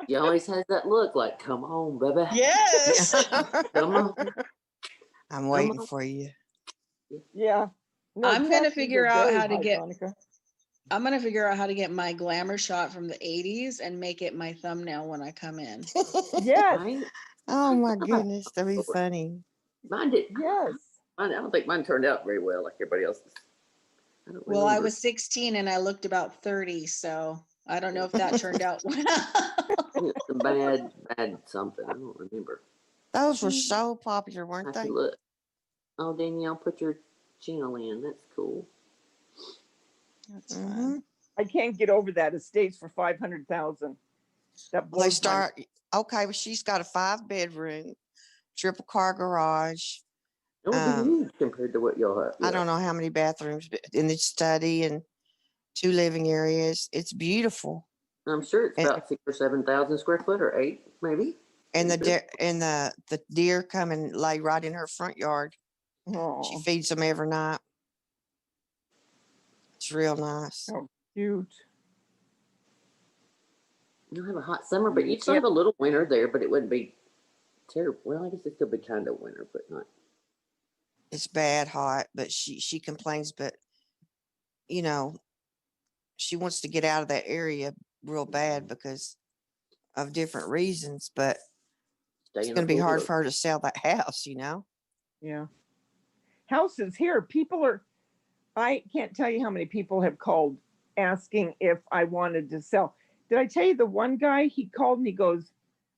He always has that look like, come on, baby. Yes. Come on. I'm waiting for you. Yeah. No, I'm going to figure out how to get Monica. I'm going to figure out how to get my glamour shot from the 80s and make it my thumbnail when I come in. Yes. Right? Oh my goodness, that'd be funny. Mine did. Yes. I don't think mine turned out very well like everybody else's. Well, I was 16 and I looked about 30, so I don't know if that turned out well. Some bad something. I don't remember. Those were so popular, weren't they? Look. Oh, Danielle, put your channel in. That's cool. That's fun. I can't get over that. Estates for $500,000. That blows. They start. Okay, well, she's got a 5-bedroom, triple car garage. It would be huge compared to what y'all have. I don't know how many bathrooms, but in the study and 2 living areas. It's beautiful. I'm sure it's And, about 6 or 7,000 square foot, or 8, maybe. and the deer come and lay right in her front yard. She Oh, feeds them every night. It's real nice. oh, cute. You'll have a hot summer, but you'd still Yeah. have a little winter there, but it wouldn't be terrible. Well, I guess it'd still be kind of winter, but not. It's bad hot, but she complains, but you know, she wants to get out of that area real bad because of different reasons, but it's Staying going up to be hard Florida. for her to sell that house, you know? Yeah. Houses here, people are, I can't tell you how many people have called asking if I wanted to sell. Did I tell you the one guy, he called and he goes,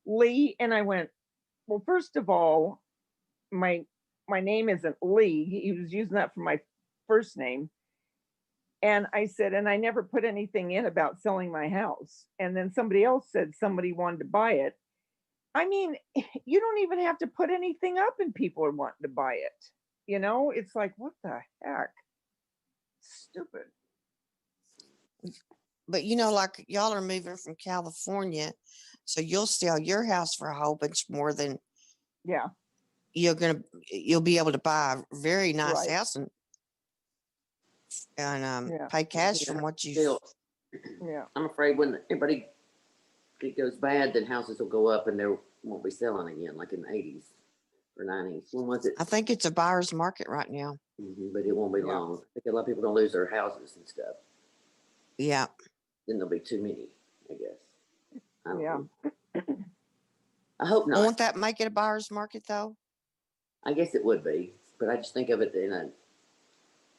Lee? And I went, well, first of all, my name isn't Lee. He was using that for my first name. And I said, and I never put anything in about selling my house. And then somebody else said somebody wanted to buy it. I mean, you don't even have to put anything up and people are wanting to buy it. You know, it's like, what the heck? Stupid. But you know, like y'all are moving from California, so you'll sell your house for a whole bunch more than Yeah. you'll be able to buy a very nice Right. house and Yeah. pay cash Yeah. from what you. Still, Yeah. I'm afraid when everybody it goes bad, then houses will go up and they won't be selling again, like in the 80s or 90s. When was it? I think it's a buyer's market right now. But it won't be Yeah. long. I think a lot of people are gonna lose their houses and stuff. Yeah. Then there'll be too many, I guess. I don't Yeah. know. I hope not. Won't that make it a buyer's market though? I guess it would be, but I just think of it in a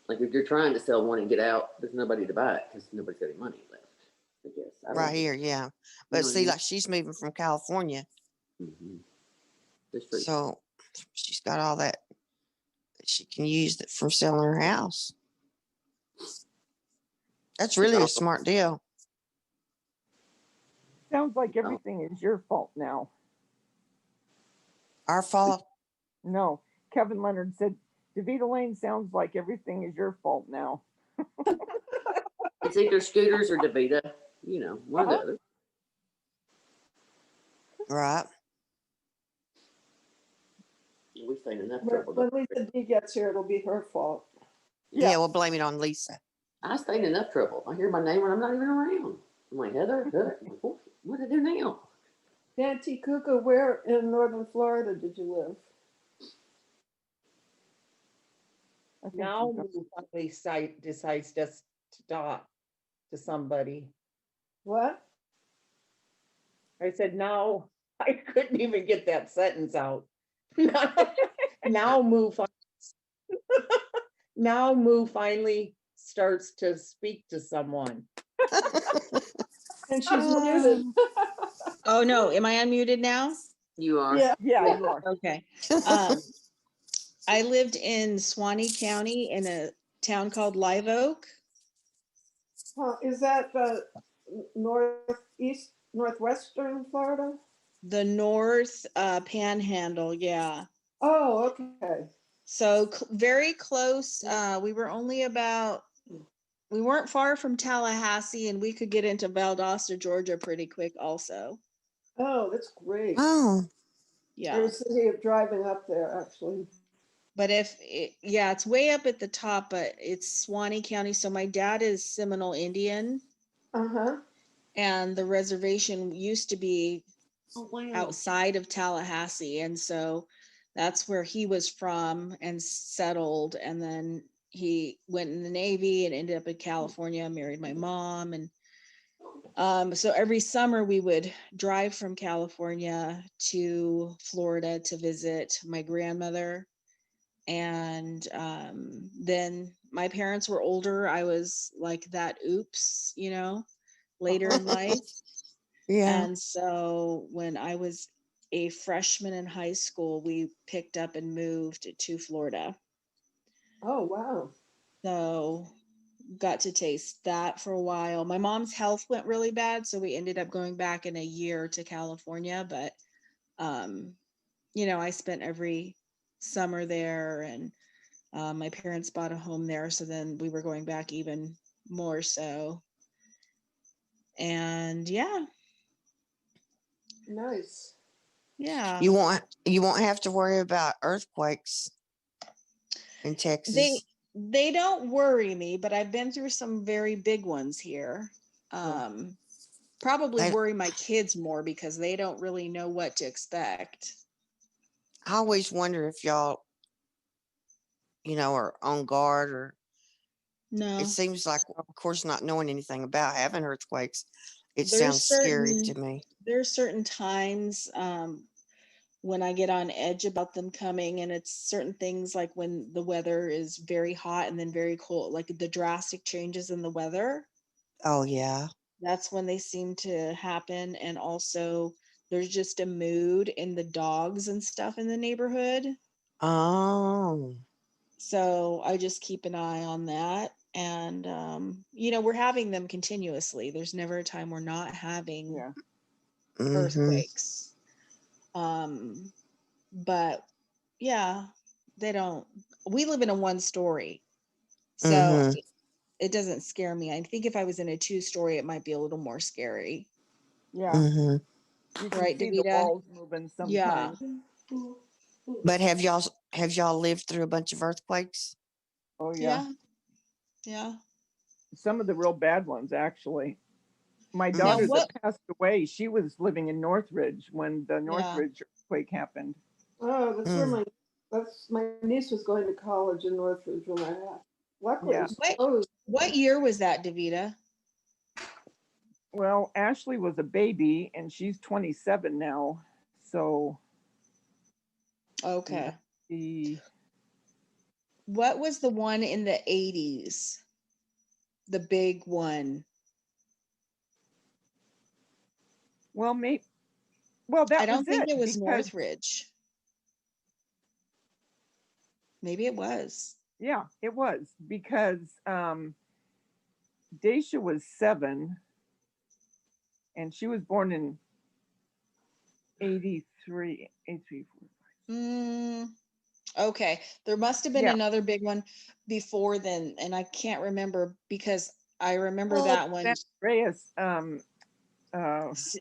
like if you're trying to sell one and get out, there's nobody to buy it because nobody's got any money left. I guess. I don't Right know. here, yeah. You But know what I see, mean? like she's moving from California, That's true. so she's got all that she can use that from selling her house. That's really a smart deal. Sounds like everything is your fault now. Our fault? No. Kevin Leonard said, DaVita Lane sounds like everything is your fault now. It's either Scooters or DaVita, you know, one or the other. Right. We've seen enough When trouble. when Lisa D gets here, it'll be her fault. Yeah, we'll blame it on Lisa. I stay in enough trouble. I hear my name when I'm not even around. I'm like, Heather. I'm like, what do I do now? Auntie Cuckoo, where in northern Florida did you live? Now somebody decides just to talk to somebody. What? I said, now I couldn't even get that sentence out. Now Moo finally starts to speak to someone. And she's muted. Oh no, am I unmuted now? You are. Yeah. Yeah, you are. Okay. I lived in Suwannee County in a town called Live Oak. Is that northwestern Florida? The north panhandle, yeah. Oh, okay. So very close. We weren't far from Tallahassee, and we could get into Valdosta, Georgia pretty quick also. Oh, that's great. Oh. I Yeah. was thinking of driving up there, actually. But it's way up at the top, but it's Suwannee County. So my dad is Seminole Indian. Uh-huh. And the reservation used to be outside of Tallahassee. And so that's where he was from and settled. And then he went in the Navy and ended up in California, married my mom. And so every summer we would drive from California to Florida to visit my grandmother. And then my parents were older. I was like that, oops, later in life. Yeah. And so when I was a freshman in high school, we picked up and moved to Florida. Oh, wow. So got to taste that for a while. My mom's health went really bad, so we ended up going back in a year to California. But, I spent every summer there, and my parents bought a home there. So then we were going back even more so. And yeah, Nice. yeah. You won't have to worry about earthquakes in Texas. They don't worry me, but I've been through some very big ones here. Probably worry my kids more because they don't really know what to expect. I always wonder if y'all, are on guard, or No. it seems like, of course, not knowing anything about having earthquakes, it There's sounds scary to me. There's certain times when I get on edge about them coming, and it's certain things like when the weather is very hot and then very cold, like the drastic changes in the weather. Oh yeah. That's when they seem to happen. And also there's just a mood in the dogs and stuff in the neighborhood. Oh. So I just keep an eye on that. And, we're having them continuously. There's never a time we're not having earthquakes. But yeah, we live in a 1-story. So it doesn't scare me. I think if I was in a 2-story, it might be a little more scary. Yeah. You can Right, see the DaVita? walls moving Yeah. sometimes. But have y'all lived through a bunch of earthquakes? Oh yeah. Yeah. Some of the real bad ones, actually. My daughter that passed away, she was living in Northridge when the Northridge earthquake happened. Oh, that's where my niece was going to college in Northridge when that happened. Luckily, it was closed. What year was that, DaVita? Well, Ashley was a baby and she's 27 now. So okay. What was the one in the 80s? The big one. Well, that I don't think it was because Northridge. Maybe it was. Yeah, it was because Daisha was 7 and she was born in 83. Okay. There must have been another big one before then, and I can't remember because I remember that one. San Andreas,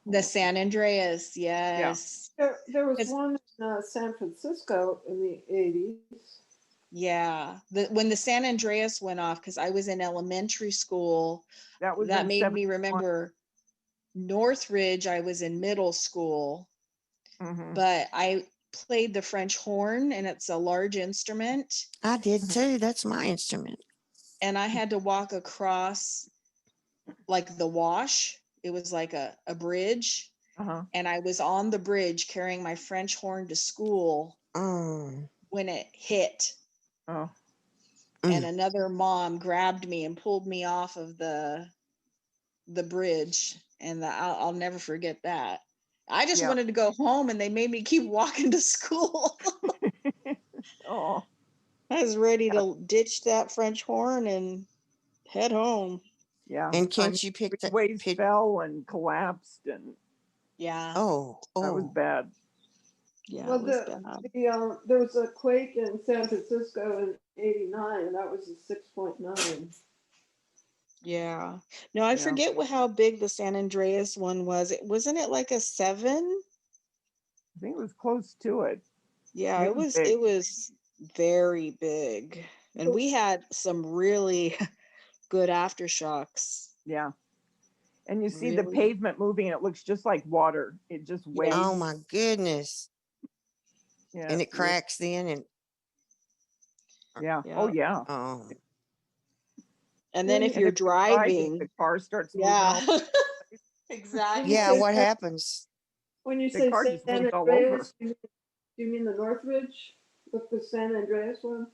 the San Andreas, yes. Yeah. There was one in San Francisco in the 80s. Yeah. When the San Andreas went off, because I was in elementary school, that made me remember Northridge. I was in middle school, but I played the French horn, and it's a large instrument. I did too. That's my instrument. And I had to walk across like the wash. It was like a bridge. And I was on the bridge carrying my French horn to school when it hit. And another mom grabbed me and pulled me off of the bridge. And I'll never forget that. I just wanted to go home, and they made me keep walking to school. I was ready to ditch that French horn and head home. Yeah. And can't you pick that? Waves fell and collapsed, and yeah. That was bad. Yeah. Well, there was a quake in San Francisco in '89, and that was a 6.9. Yeah. No, I forget how big the San Andreas one was. Wasn't it like a 7? I think it was close to it. Yeah, it was very big. And we had some really good aftershocks. Yeah. And you see the pavement moving, and it looks just like water. It just waves. Oh my goodness. Yeah. And it cracks then, and oh yeah. Oh. And then if you're driving, the car starts moving. Exactly. Yeah, what happens? When you The say car San just moves all Andreas, do you mean the Northridge with the San Andreas one?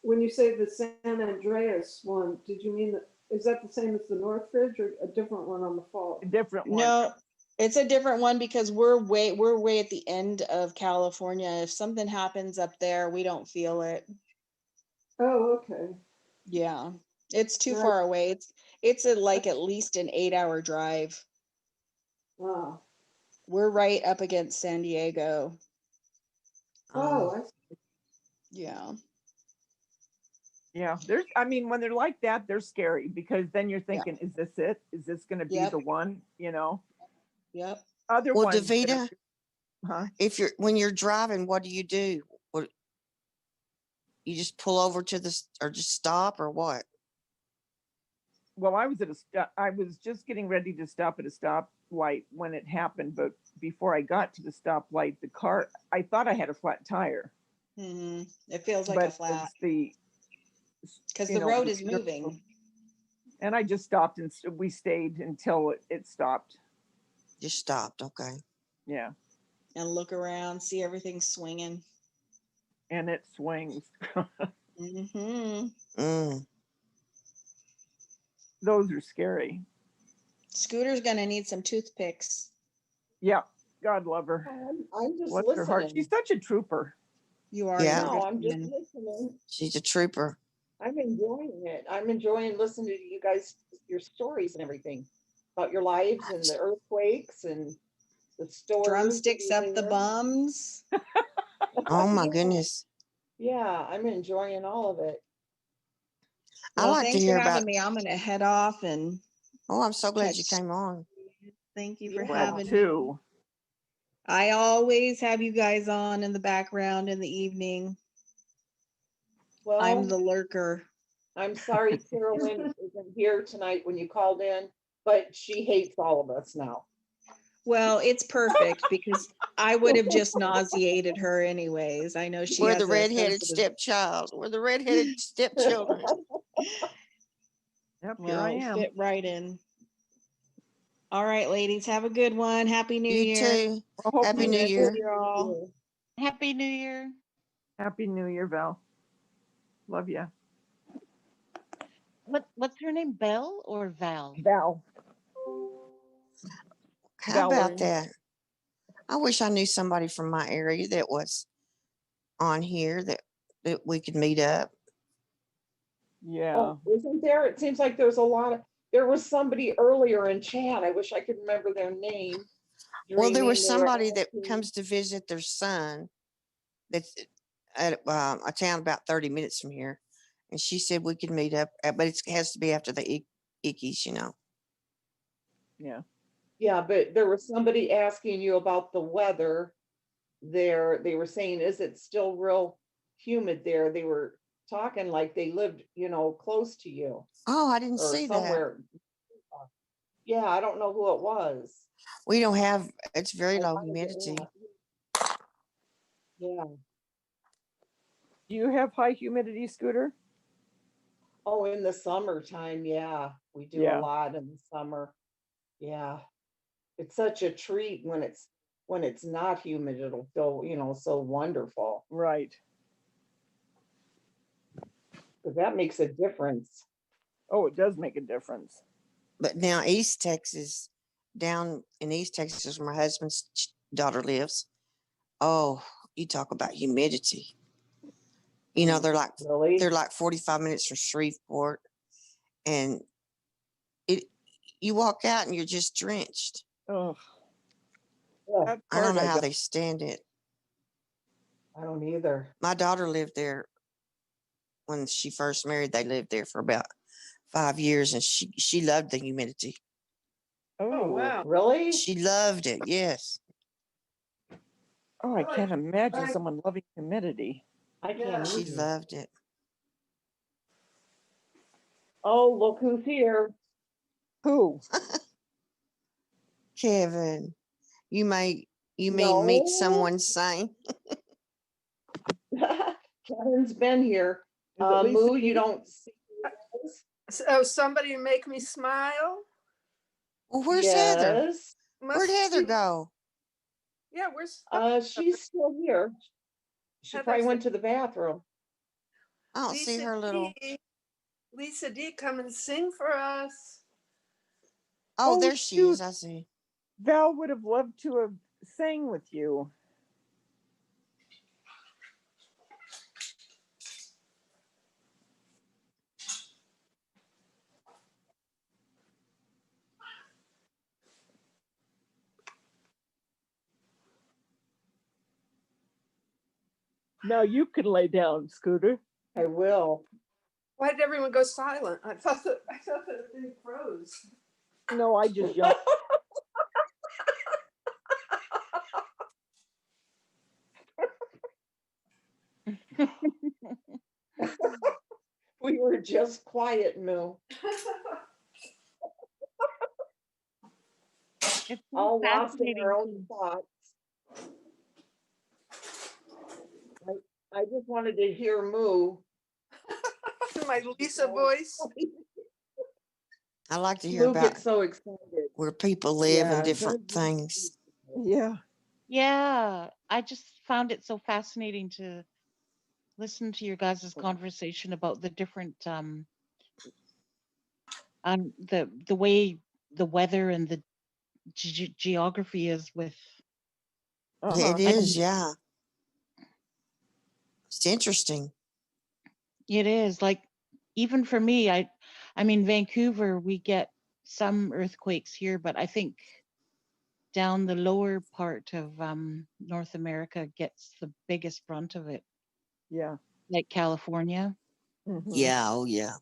When you say the San Andreas one, did you mean is that the same as the Northridge or a different one on the fall? A different one. No, it's a different one because we're way at the end of California. If something happens up there, we don't feel it. Oh, okay. Yeah. It's too far away. It's like at least an 8-hour drive. Wow. We're right up against San Diego. Oh, I see. Yeah. Yeah, I mean, when they're like that, they're scary because then you're thinking, is this it? Is this going to be the one? You know? Yep. Other Well, ones. DaVita, Huh? when you're driving, what do? What, you just pull over or just stop or what? Well, I was just getting ready to stop at a stoplight when it happened, but before I got to the stoplight, I thought I had a flat tire. Mm-hmm. It feels like a flat. Because the road is moving. And I just stopped and we stayed until it stopped. Just stopped, okay. Yeah. And look around, see everything swinging. And it swings. Mm-hmm. Those are scary. Scooter's gonna need some toothpicks. Yeah, God love her. I'm just Bless listening. her heart. She's such a trooper. You are. Yeah. No, I'm just listening. She's a trooper. I'm enjoying it. I'm enjoying listening to you guys, your stories and everything about your lives and the earthquakes and the stores. Drumsticks up the bums. Oh my goodness. Yeah, I'm enjoying all of it. I like to hear for having about me. I'm gonna head off and. Oh, I'm so glad you came on. Thank you for Glad having too. me. I always have you guys on in the background in the evening. Well, I'm the lurker. I'm sorry Carolyn isn't here tonight when you called in, but she hates all of us now. Well, it's perfect because I would have just nauseated her anyways. I know she We're has the a redheaded sensitive- stepchild. We're the redheaded stepchildren. Yep, well, here I am. fit right in. All right, ladies, have a good one. Happy New Year. You too. Happy New Year. All. Happy New Year. Happy New Year, Val. Love ya. What's her name? Belle or Val? Val. How about that? I wish I knew somebody from my area that was on here that we could meet up. Yeah. Oh, isn't there? It seems like there's a lot of. There was somebody earlier in chat. I wish I could remember their name. Well, there was Dreaming, they were somebody that asking- comes to visit their son that's at a town about 30 minutes from here. And she said we could meet up, but it has to be after the Ickies, you know. Yeah. Yeah, but there was somebody asking you about the weather there. They were saying, is it still real humid there? They were talking like they lived, close to you. Oh, I didn't or see somewhere. Yeah, I don't know who it was. We don't have, it's very low humidity. Yeah. Do you have high humidity, Scooter? Oh, in the summertime, yeah. We do Yeah. a lot in the summer. Yeah. It's such a treat when it's not humid. It'll feel, so wonderful. Right. Because that makes a difference. Oh, it does make a difference. But now East Texas, down in East Texas where my husband's daughter lives, oh, you talk about humidity. They're like 45 minutes from Shreveport, and you walk out and you're just drenched. Oh, I don't know how they stand it. I don't either. My daughter lived there when she first married. They lived there for about 5 years, and she loved the humidity. Oh, wow. Really? She loved it. Yes. Oh, I can't imagine someone loving humidity. I can't. She either. loved it. Oh, look who's here. Who? Kevin, you may No. meet someone sane. Kevin's been here. Lisa Moo, D? you don't see. So somebody make me smile. Well, where's Heather? Yes. Where'd Heather go? Yeah, where's She's still here. She probably Heather's- went to the bathroom. I don't see her little. Lisa D, come and sing for us. Oh, Oh, there she shoot. is. I see. Val would have loved to have sang with you. Now you can lay down, Scooter. I will. Why did everyone go silent? I thought that thing froze. No, I just jumped. We were just quiet, Moo. It's so All lost in fascinating our to own thoughts. I just wanted to hear Moo. My Lisa voice. I like to hear Moo about gets so excited. where people live and Yeah, different things. Yeah. Yeah, I just found it so fascinating to listen to your guys' conversation about the different the way the weather and the geography is with. It I is, mean, yeah. It's interesting. it is like even for me, I mean Vancouver, we get some earthquakes here, but I think down the lower part of North America gets the biggest brunt of it. Yeah. Like California. Yeah, oh yeah.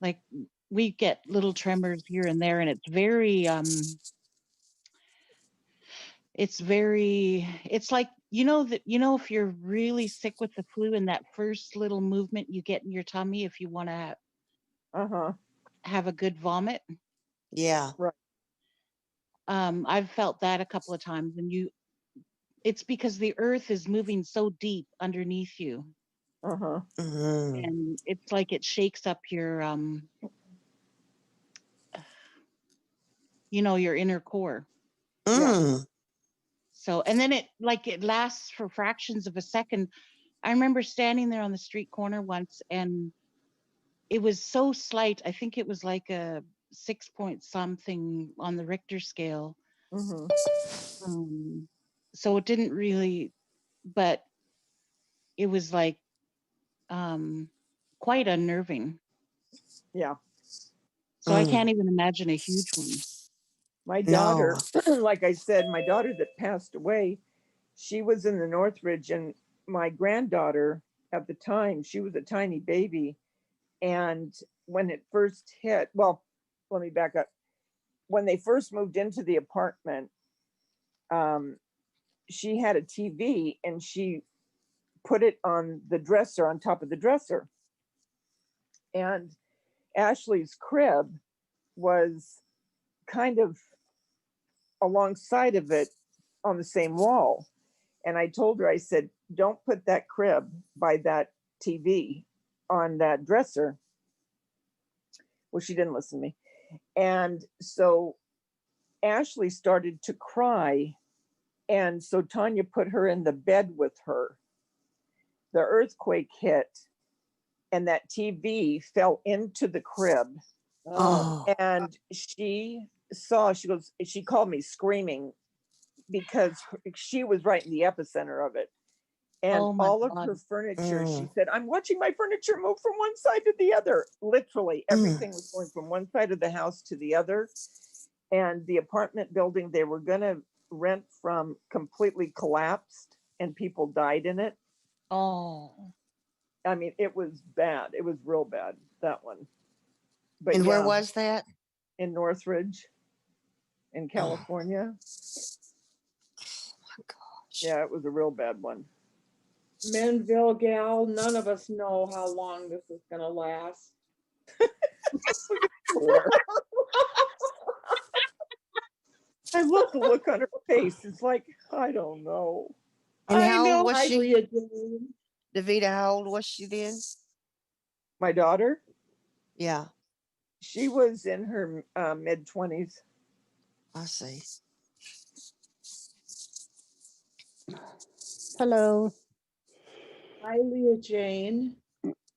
Like we get little tremors here and there, and it's like if you're really sick with the flu, and that first little movement you get in your tummy if you want to have a good vomit. Yeah. Right. I've felt that a couple of times, and it's because the earth is moving so deep underneath you. And it's like it shakes up your your inner core. Mm. So, and then it lasts for fractions of a second. I remember standing there on the street corner once, and it was so slight. I think it was like a 6 point something on the Richter scale. So it didn't really, but it was like quite unnerving. Yeah. So I can't even imagine a huge one. My daughter, like I said, my daughter that passed away, she was in the Northridge, and my granddaughter at the time, she was a tiny baby. And when it first hit, well, let me back up. When they first moved into the apartment, she had a TV, and she put it on the dresser, on top of the dresser. And Ashley's crib was kind of alongside of it on the same wall. And I told her, I said, don't put that crib by that TV on that dresser. Well, she didn't listen to me. And so Ashley started to cry. And so Tanya put her in the bed with her. The earthquake hit, and that TV fell into the crib. And she called me screaming because she was right in the epicenter of it. And all of her furniture, she said, I'm watching my furniture move from one side to the other. Literally, everything was going from one side of the house to the other. And the apartment building they were going to rent from completely collapsed, and people died in it. I mean, it was bad. It was real bad, that one. But and where was that? In Northridge, in California. Oh my gosh. Yeah, it was a real bad one. Menville gal, none of us know how long this is going to last. I love the look on her face. It's like, I don't know. And how old was she? DaVita, how old was she then? My daughter? Yeah. She was in her mid-20s. I see. Hello. Hi, Leah Jane.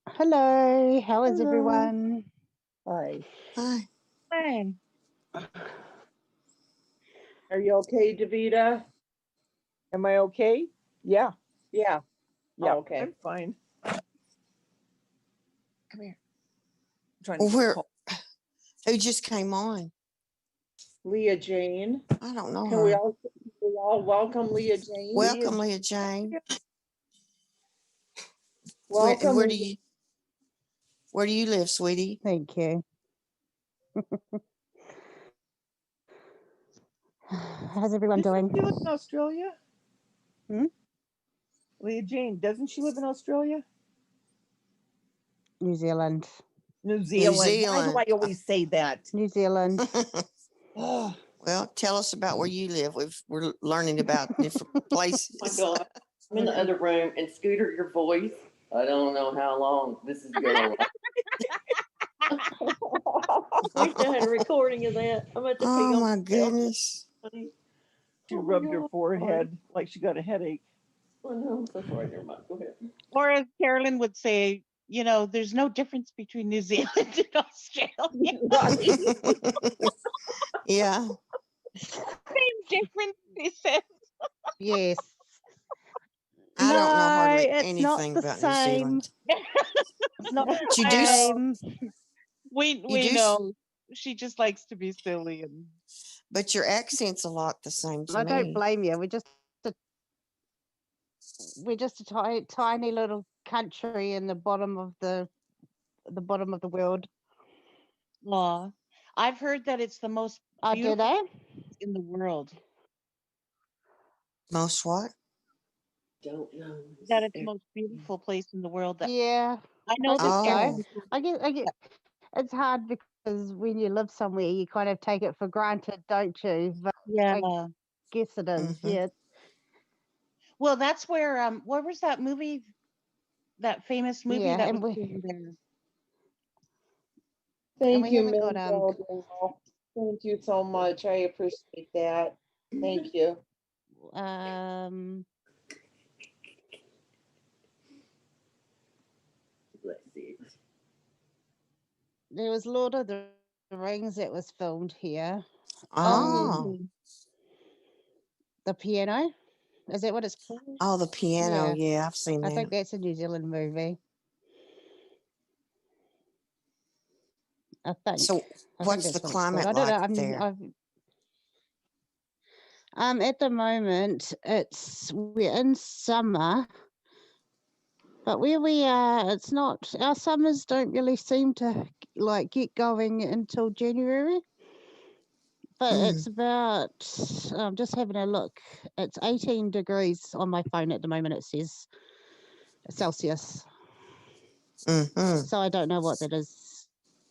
Hello. How is everyone? Hi. Hi. Hi. Are you okay, DaVita? Am I okay? Yeah. Yeah. Yeah. Oh, okay. I'm fine. Come here. Who just came on? Leah Jane. I don't know Can her. we all welcome Leah Jane? Welcome, Leah Jane. Welcome. Where do you Where do you live, sweetie? Thank you. How's everyone Doesn't she doing? live in Australia? Hmm? Leah Jane, doesn't she live in Australia? New Zealand. New Zealand. Why do Zealand. I always say that? New Zealand. Well, tell us about where you live. We're learning about different places. Oh my God. I'm in the other room, and Scooter, your voice, I don't know how long this is going to last. Wish I had a recording of that. I'm at the Oh my goodness. She rubbed her forehead like she got a headache. Oh no, I'm so sorry. Never mind. Go ahead. Or as Carolyn would say, you know, there's no difference between New Zealand and Australia. Yeah. Same difference, he says. Yes. I don't know hardly it's not anything the about New same. Zealand. It's not the You do same. We know she just likes to be silly, and but your accent's a lot the same to I me. don't blame you. We're just a tiny little country in the bottom of the world. Aw. I've heard that it's the most Do beautiful they? place in the world. Most what? Don't know. That it's the most beautiful place in the world. That Yeah. I know I this. think Oh. so. I get it's hard because when you live somewhere you kind of take it for granted, don't you? But Yeah. I guess it is. Mhm. Yeah. Well, that's where what was that movie? That famous movie Yeah, that and was we filmed there. and Thank we you, haven't got Mel. Thank you so much. I appreciate that. Thank you. Let's see. there was Lord of the Rings that was filmed here. Oh. The piano. Is that what it's called? Oh, the piano. Yeah. Yeah, I've seen I that. think that's a New Zealand movie. I think. So, I think what's that's the what it's climate called. I like don't know. there? At the moment, we're in summer, but where we are, it's not. Our summers don't really seem to like get going until January. But it's about. I'm just having a look. It's 18 degrees on my phone at the moment. It says Celsius. Mm-hmm. So I don't know what that is.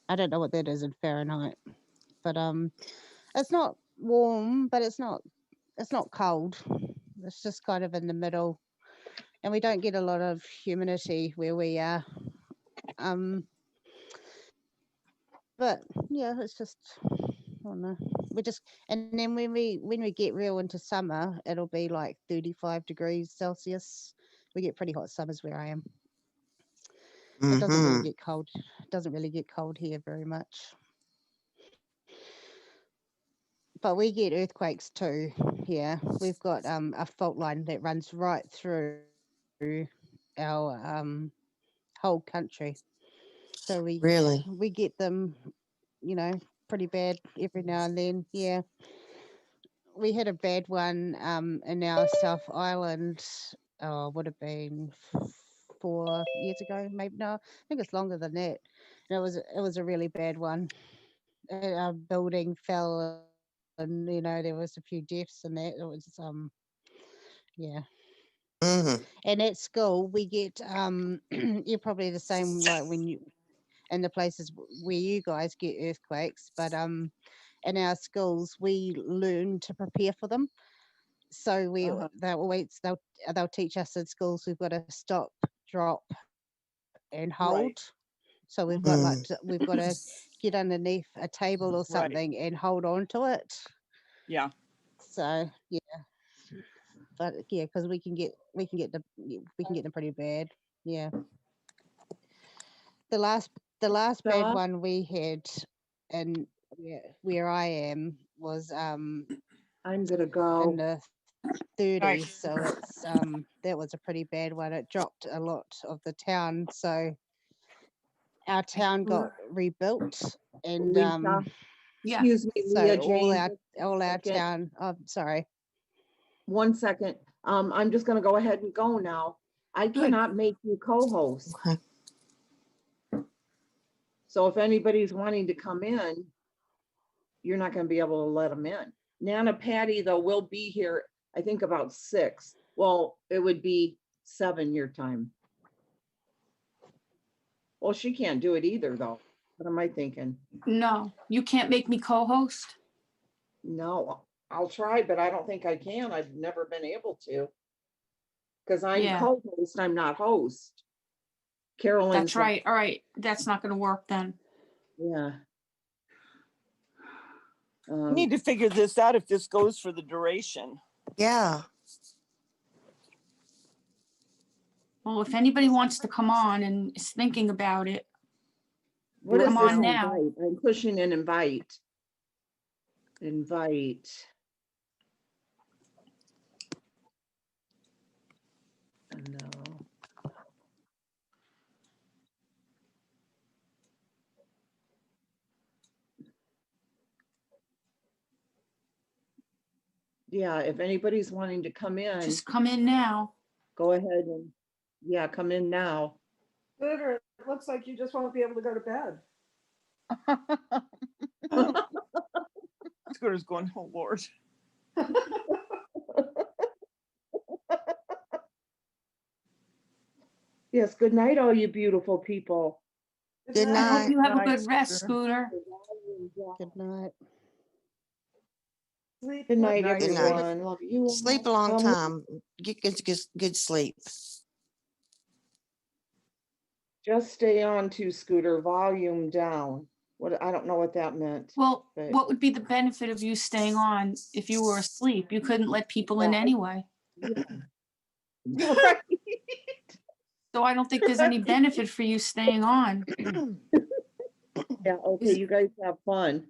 I don't know what that is in Fahrenheit. But it's not warm, but it's not cold. It's just kind of in the middle, and we don't get a lot of humidity where we are. But yeah, it's just I don't know. We just and then when we get real into summer, it'll be like 35 degrees Celsius. We get pretty hot summers where I am. It doesn't really get cold. It doesn't really get cold here very much. But we get earthquakes too. Yeah, we've got a fault line that runs right through our whole country. So we get them, pretty bad every now and then. Yeah, we had a bad one in our South Island. Would have been 4 years ago, maybe. No, I think it's longer than that. And it was a really bad one. Our building fell, and there was a few deaths and that. It was yeah. And at school we get you're probably the same, like when you in the places where you guys get earthquakes, but in our schools we learn to prepare for them. So they'll teach us in schools we've got to stop, drop, and hold. Right. So we've got we've got to get underneath a table or something and hold on to it. Yeah. So yeah, but yeah, because we can get them pretty bad. Yeah. The last bad Stop. one we had, and where I am was I'm gonna in go. the 30s, so it's that was a pretty bad one. It dropped a lot of the town, so our town got rebuilt, and Lisa. Excuse me, so Leah Jane. all our Second. town. I'm sorry. 1 second. I'm just gonna go ahead and go now. I cannot make you co-host. So if anybody's wanting to come in, you're not going to be able to let them in. Nana Patty, though, will be here, I think about 6. Well, it would be 7 your time. Well, she can't do it either, though. What am I thinking? No, you can't make me co-host. No, I'll try, but I don't think I can. I've never been able to. Because I'm Yeah. co-host, I'm not host. Carolyn's That's right. All right. That's not going to work then. Yeah. We need to figure this out if this goes for the duration. Yeah. Well, if anybody wants to come on and is thinking about it, What is come this on now. invite? I'm pushing an invite. Invite. No. Yeah, if anybody's wanting to come in, Just come in now. go ahead and, yeah, come in now. Scooter, it looks like you just won't be able to go to bed. Scooter's going, oh Lord. Yes, good night, all you beautiful people. Good I hope night. you have a Night, good rest, Scooter. Scooter. Good night. Good night, night, Good night. everyone. Love you. Sleep a long time. Get good sleep. Just stay on to Scooter, volume down. What, I don't know what that meant. Well, but- what would be the benefit of you staying on if you were asleep? You couldn't let people in anyway. Right. So I don't think there's any benefit for you staying on. Yeah, okay, you guys have fun.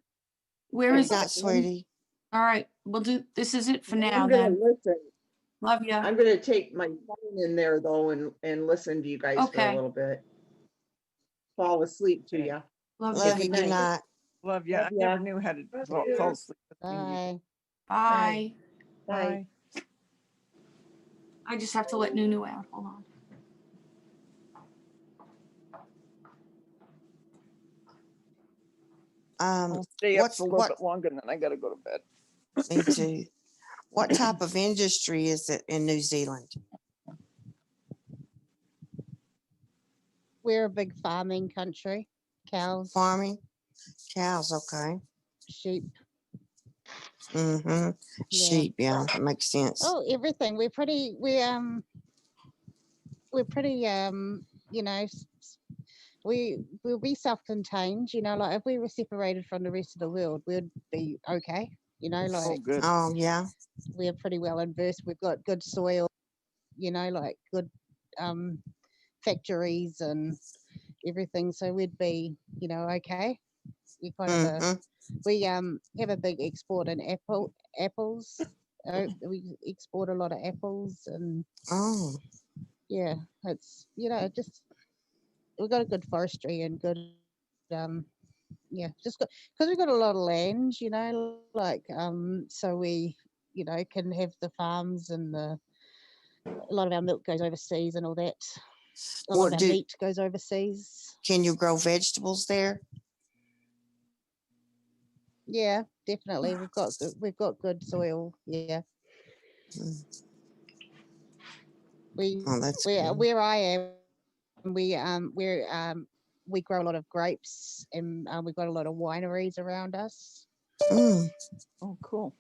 Where is Good night, sweetie. All right, we'll do, this is it for now I'm gonna then. listen. Love ya. I'm gonna take my phone in there though and listen to you guys for Okay. a little bit. Fall asleep to you. Love Love ya. you. Good night. Love you. I Love ya. never knew how to you. fall asleep. Bye. Bye. Bye. I just have to let Nunu out. Hold on. I'll stay up What's for a little what? bit longer and then I gotta go to bed. Me too. What type of industry is it in New Zealand? We're a big farming country. Cows, Farming? Cows, okay. sheep. Mm-hmm. Yeah. Sheep, yeah, that makes sense. Oh, everything. We're pretty, you know, we'll be self-contained, you know, like if we were separated from the rest of the world, we'd be okay, you know, Oh, like good. Oh, yeah. we're pretty well versed. We've got good soil, you know, like good factories and everything. So we'd be, you know, okay. We kind of Mm-hmm. we have a big export in apples. We export a lot of apples and Oh, yeah, it's, you know, just we've got a good forestry and good yeah, just because we've got a lot of land, you know, like so we, you know, can have the farms and a lot of our milk goes overseas and all that. A lot of our meat goes overseas. can you grow vegetables there? Yeah, definitely. We've got good soil. Yeah. Oh, that's we good. where I am, we grow a lot of grapes and we've got a lot of wineries around us. Mm. Oh, cool.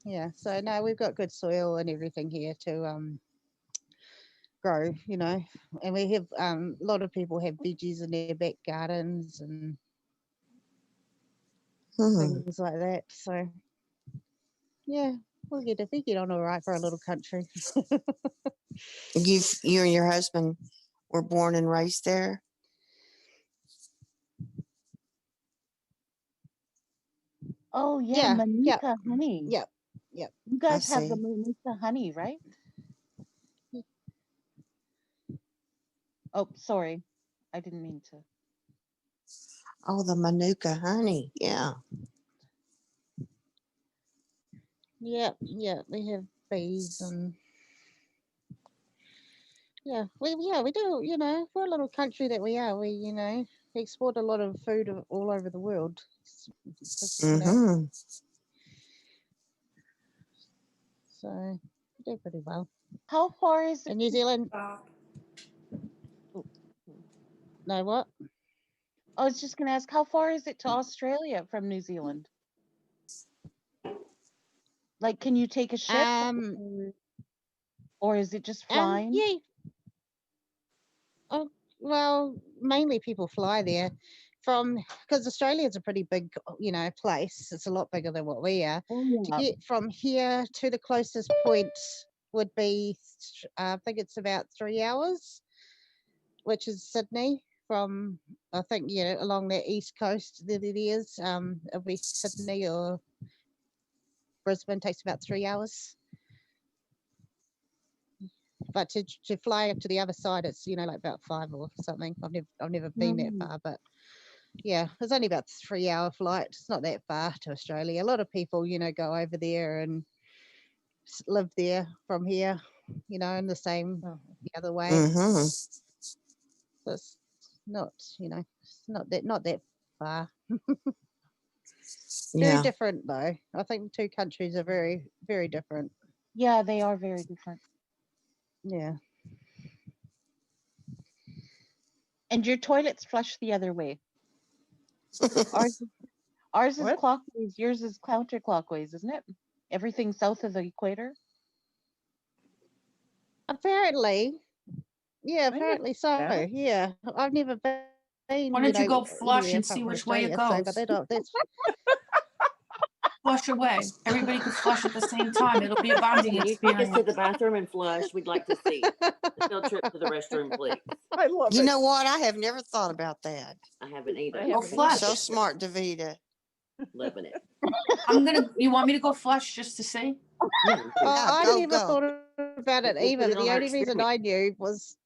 Yeah. So no, we've got good soil and everything here to grow, you know. And we have a lot of people have veggies in their back gardens and things like that. So yeah, we get on all right for a little country. You and your husband were born and raised there? Oh yeah, Manuka honey. Yep. You guys have the see. Manuka honey, right? Oh, sorry. I didn't mean to. Oh, the Manuka honey. Yeah. Yeah, we have bees and Yeah, we do. You know, for a little country that we are, we export a lot of food all over the world. You know, Mm-hmm. so we do pretty well. How far is it? In New Zealand, no what? I was just going to ask, how far is it to Australia from New Zealand? Like, can you take a ship, or is it just flying? Yeah. Oh, well, mainly people fly there because Australia's a pretty big, place. It's a lot bigger than what we are. To get from here to the closest point would be, I think it's about 3 hours, which is Sydney. From, I think, along the east coast, there it is. It'll be Sydney or Brisbane, takes about 3 hours. But to fly to the other side, it's like about 5 or something. I've never been that far, but yeah, it's only about 3 hour flight. It's not that far to Australia. A lot of people, go over there and live there from here, in the same the other way. Mm-hmm. So it's not, it's not that far. Very Yeah. different though. I think the two countries are very, very different. Yeah, they are very different. Yeah. And your toilets flush the other way. Ours is clockwise, yours is counterclockwise, isn't it? Everything south of the equator? Apparently. Yeah, apparently so. that. Yeah. I've never been, Why don't you go flush anywhere and apart see from which way it Australia, goes? but that's Flush away. Everybody could flush at the same time. It'll be a bonding Can you take us to experience. the bathroom and flush? We'd like to see. A field trip to the restroom, please. I love You know what? I have never thought about that. I haven't either. Go flush. So smart, DaVita. Loving it. You want me to go flush just to see? I go, never thought about it We'll either. put it on The our only reason experience. I knew was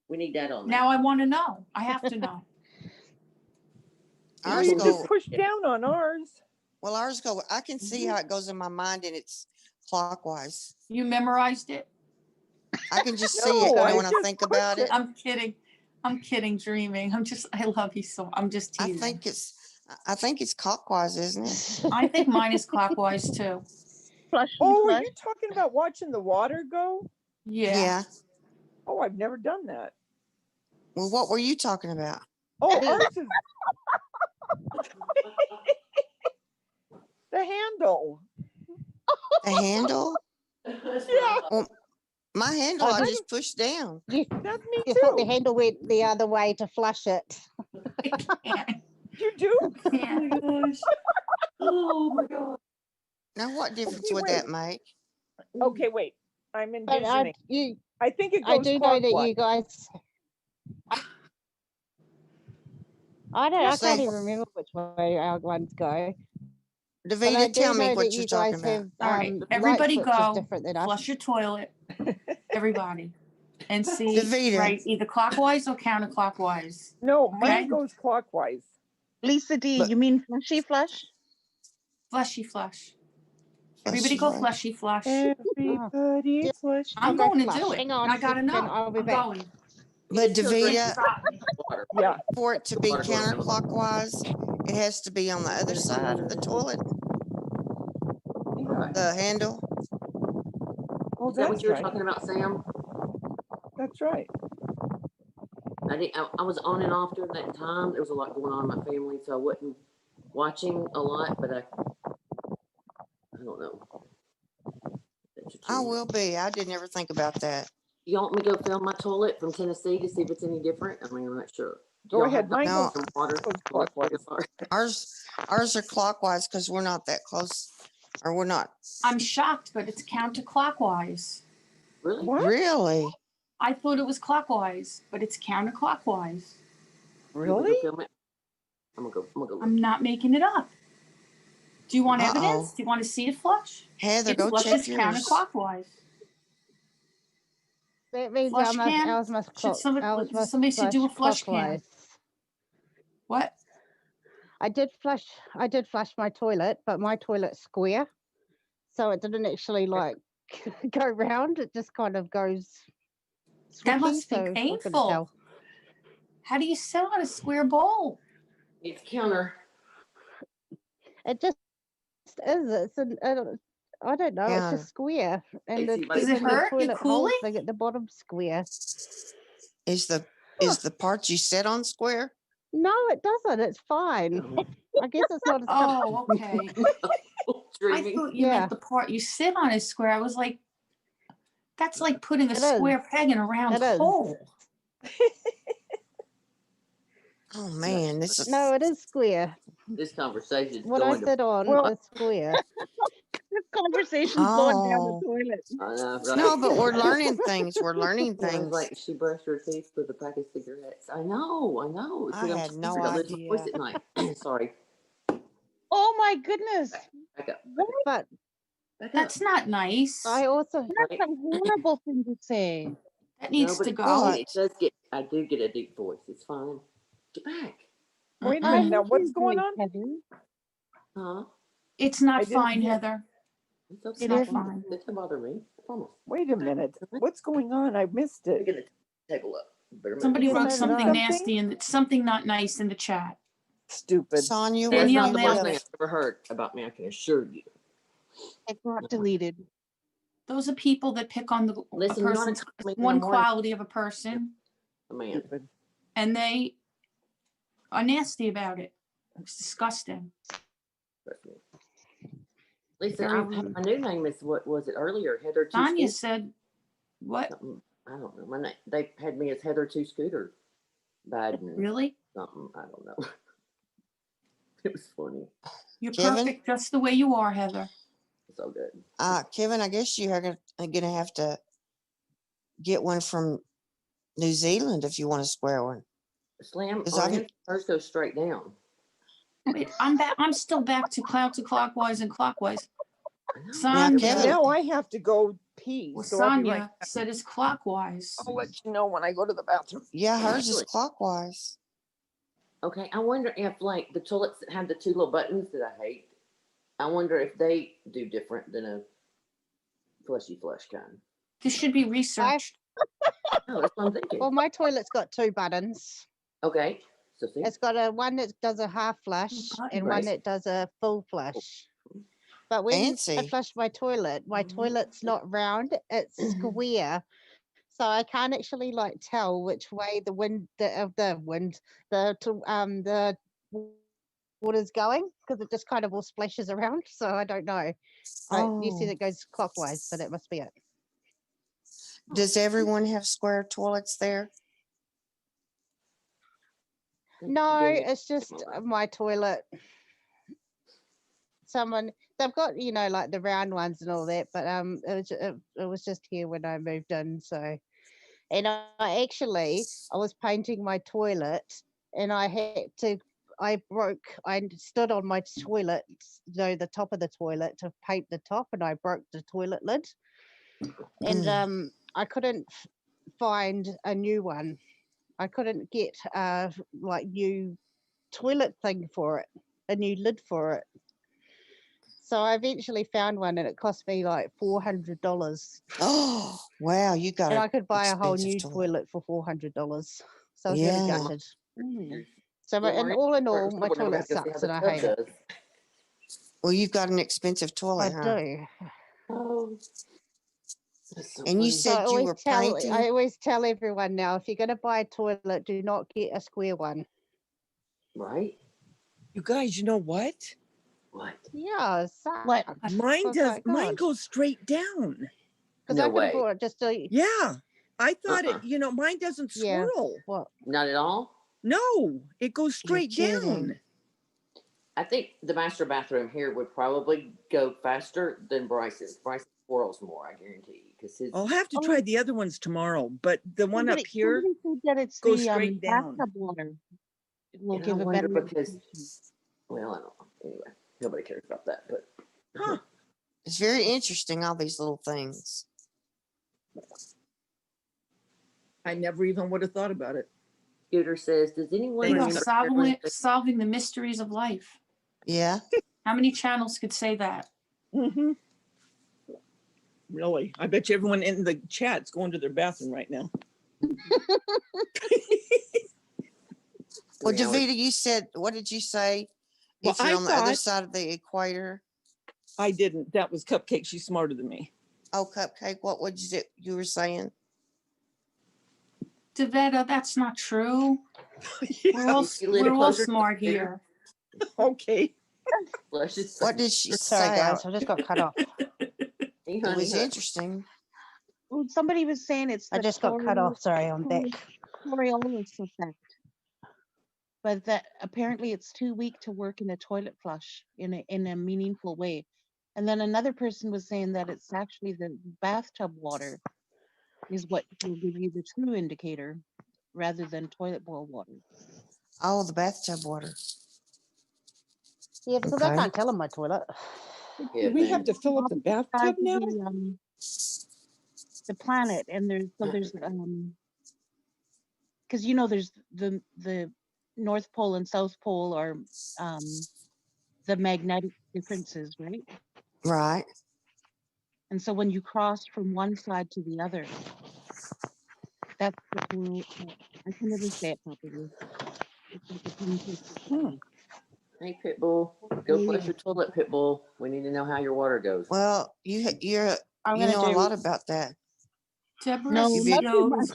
We need that on there. Now I want to know. I have to know. Well, you just push down on ours. Well, ours go. I can see how it goes in my mind, and it's clockwise. You memorized it? I can just see it when I think about it. I'm kidding. I'm kidding, dreaming. I love you so. I'm just teasing. I think it's clockwise, isn't it? I think mine is clockwise too. Oh, are you talking about watching the water go? Yeah. Oh, I've never done that. Well, what were you talking about? Oh, ours is the handle. The handle? Yeah. Well, my handle, I just pushed down. That's me you too. thought the handle went the other way to flush it. You do? Yeah. Oh my gosh. Oh my god. Now, what difference Okay, would wait. that make? Okay, wait. I'm But envisioning. I think it goes I do know that clockwise. you guys. I can't even remember which way our ones go. But I DaVita, do tell me know what that you're you talking guys about. have All right. light Everybody switches go. different than us. Flush your toilet. Everybody. And see, DaVita. right, either clockwise or counterclockwise. No, mine Okay? goes clockwise. Lisa D, you mean flushy flush? Fleshy flush. Everybody go fleshy flush. Everybody flush. I'm I'll go going to flush. do it. Hang on I a gotta second, know. I'll be I'm back. going. But DaVita, Yeah. for it to be counterclockwise, it has to be on the other side of the toilet. The handle. Oh, Is that what that's you were right. talking about, Sam? That's right. I was on and off during that time. There was a lot going on in my family, so I wasn't watching a lot, but I don't know. I will be. I didn't ever think about that. You want me to go film my toilet from Tennessee to see if it's any different? I mean, I'm not sure. Do Go y'all ahead. have Mine No. goes water? clockwise. Ours are clockwise because we're not that close, or we're not. I'm shocked, but it's counterclockwise. Really? What? Really? I thought it was clockwise, but it's counterclockwise. Really? I'm gonna go look. I'm not making it up. Do you want Uh-oh. evidence? Do you want to see it flush? Heather, It go check flushes yours. counterclockwise. That means Flush can? ours must Somebody should do a flush can. clockwise. What? I did flush my toilet, but my toilet's square, so it didn't actually like go round. It just kind of goes That squishy, must be so I couldn't painful. tell. How do you sit on a square bowl? It's counter. It just is. It's I don't know. It's Counter. just square, and Does Does it even the hurt? You toilet hole cooling? thing at the bottom square. Is the part you sit on square? No, it doesn't. It's fine. I guess it's not as Oh, comfortable. okay. I Dreaming. thought you Yeah. meant the part you sit on is square. I was like, that's like putting a It square is. peg in a round It is. hole. Oh man, this is No, it is square. This conversation is What I going to. sit on Well- is square. This conversation's going down the oh toilet. I know, right? no, but we're learning things. We're learning Yeah, it's things. like she brushed her teeth with a pack of cigarettes. I know. It's I like I'm had no sleeping a little voice idea. at night. Sorry. Oh my goodness. Back up. But That's not nice. I also That's a horrible thing to say. That No, needs but to it, go. it does get. I do get a deep voice. It's fine. Get back. Wait a I minute now, heard what's your going voice, on? Heather. Huh? It's not I didn't fine, hear. Heather. It's okay. It's not It fine. doesn't bother me. I promise. Wait a minute. What's going on? I missed it. Picking the table up. Better move Somebody it. wrote Turn it something up. nasty and something not nice in the chat. Stupid. Sonia, That's Danielle not the worst nailed thing it. I've ever heard about me. I can assure you. It got deleted. Those are people that pick on a Listen, you're not person's a in the one morning. quality of a person, A man. Stupid. and they are nasty about it. It's disgusting. Trust me. Lisa, my new name is what was it earlier? Heather Two Sonia Scooter. said, "What? Something, I don't know. My name. They had me as Heather Two Scooter. Biden. Really? Something. I don't know. It was funny. You're Kevin? perfect just the way you are, Heather." So good. Kevin, I guess you are gonna have to get one from New Zealand if you want a square one. Slam. 'Cause I've- Hers goes straight down. Wait, I'm back. I'm still back to clockwise and clockwise. Now, Sonia, Kevin, Now I have to go pee. well, So I'll be right Sonia said it's clockwise. I'll let you know when I go to the bathroom. yeah, hers is Really? clockwise. Okay, I wonder if like the toilets that have the two little buttons that I hate. I wonder if they do different than a fleshy flush kind. This should be researched. Oh, that's what I'm thinking. Well, my toilet's got two buttons. Okay, so see. It's got one that does a half flush and one Right. that does a full flush. But when I Fancy. flush my toilet's not round, it's square. So I can't actually like tell which way the water's going because it just kind of all splashes around. So I don't know. But you said Oh. it goes clockwise, so that must be it. Does everyone have square toilets there? No, it's just my toilet. They've got like the round ones and all that, but it was just here when I moved in. So, and I was painting my toilet, and I stood on my toilet, the top of the toilet to paint the top, and I broke the toilet lid, and I couldn't find a new one. I couldn't get new toilet thing for it, a new lid for it. So I eventually found one, and it cost me like $400. Oh, wow! You got and an I could buy a whole new expensive toilet for $400. So I was Yeah. really gutted. So, Well, and Maria, all in all, we're my gonna toilet have to see how sucks, the and I tub hate it. does. Well, you've got an expensive I toilet, huh? do. Oh, that's so And you funny. So said you were painting. I always tell everyone now, if you're going to buy a toilet, do not get a square one. Right? You guys, you know what? What? Yeah, What? Mine goes straight down. Because No I could way. have bought it just to. Yeah. I thought Uh-uh. mine doesn't Yeah. swirl. What? Not at all. No, it goes You're straight down. kidding. I think the master bathroom here would probably go faster than Bryce's. Bryce swirls more, I guarantee, because his. I'll have to try the other ones tomorrow, but the one up Somebody here said that it's goes the straight down. bathtub water. It will And I give a wonder better because, indication. well, I don't know. Anyway, nobody cares about that, but. Huh. It's very interesting, all these little things. I never even would have thought about it. Scooter says, does anyone You are remember solving the mysteries of life. Yeah. How many channels could say that? Mm-hmm. Really? I bet you everyone in the chat's going to their bathroom right now. Well, 3 hours. DaVita, you said, what did you say? Well, If you're I on the other thought- side of the equator? I didn't. That was Cupcake. She's smarter than me. Oh, Cupcake, what would you were saying? DaVita, that's not true. We're all, If you live we're all closer to the smart equator. here. Okay. Let's just What did she Sorry, say? guys, I just got cut off. Hey, It honey, was honey. interesting. Well, somebody was saying it's I the just got cut off. Sorry, I'm back. Coriolis effect. But that apparently it's too weak to work in a toilet flush in a meaningful way. And then another person was saying that it's actually the bathtub water is what will give you the true indicator rather than toilet bowl water. Oh, the bathtub water. Yeah, because I can't tell on my toilet. Do we have to fill up the bathtub now? The planet, and there's because there's the North Pole and South Pole are the magnetic differences, right? Right. And so when you cross from one side to the other, that's the whole, I can never say it properly. It's like a pinprick. Hey, Pitbull, go flush your toilet, Pitbull. We need to know how your water goes. Well, you know a lot about that. Deborah No, not too much.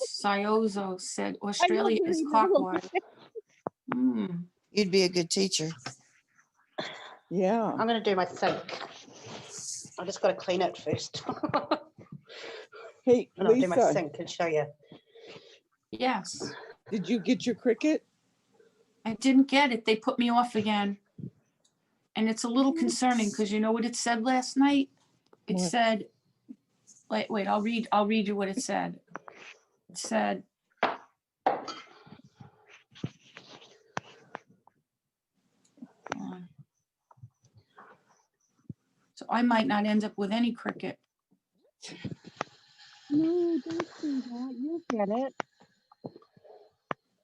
Sciozo said I Australia love is reading it a little clockwise. bit. You'd be a good teacher. Yeah. I'm going to do my sink. I just got to clean it first. Hey, and I'll do my Lisa. sink and show you. Yes. Did you get your cricket? I didn't get it. They put me off again. And it's a little concerning because you know what it said last night? It What? said, wait, I'll read you what it said. It said, so I might not end up with any cricket. No, don't do that. You'll get it.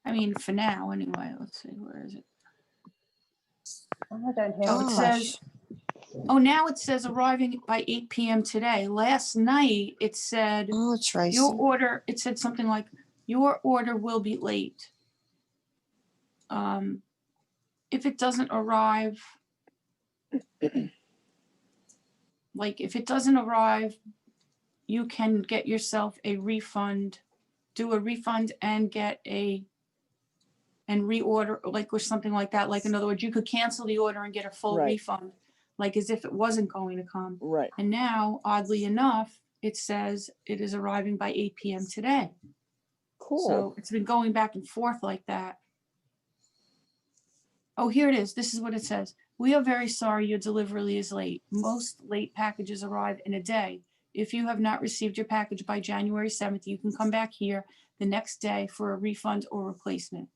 I mean, for now, anyway. Let's see, where is it? I don't have Oh, it says, now it says arriving by 8 p.m. today. Last night, it said, Tracy. your order, it said something like, your order will be late. If it doesn't arrive, if it doesn't arrive, you can get yourself a refund, do a refund and get and reorder, or something like that. Like, in other words, you could cancel the order and get a full Right. refund, like as if it wasn't going to come. Right. And now, oddly enough, it says it is arriving by 8 p.m. today. Cool. So it's been going back and forth like that. Oh, here it is. This is what it says. We are very sorry your delivery is late. Most late packages arrive in a day. If you have not received your package by January 7th, you can come back here the next day for a refund or replacement.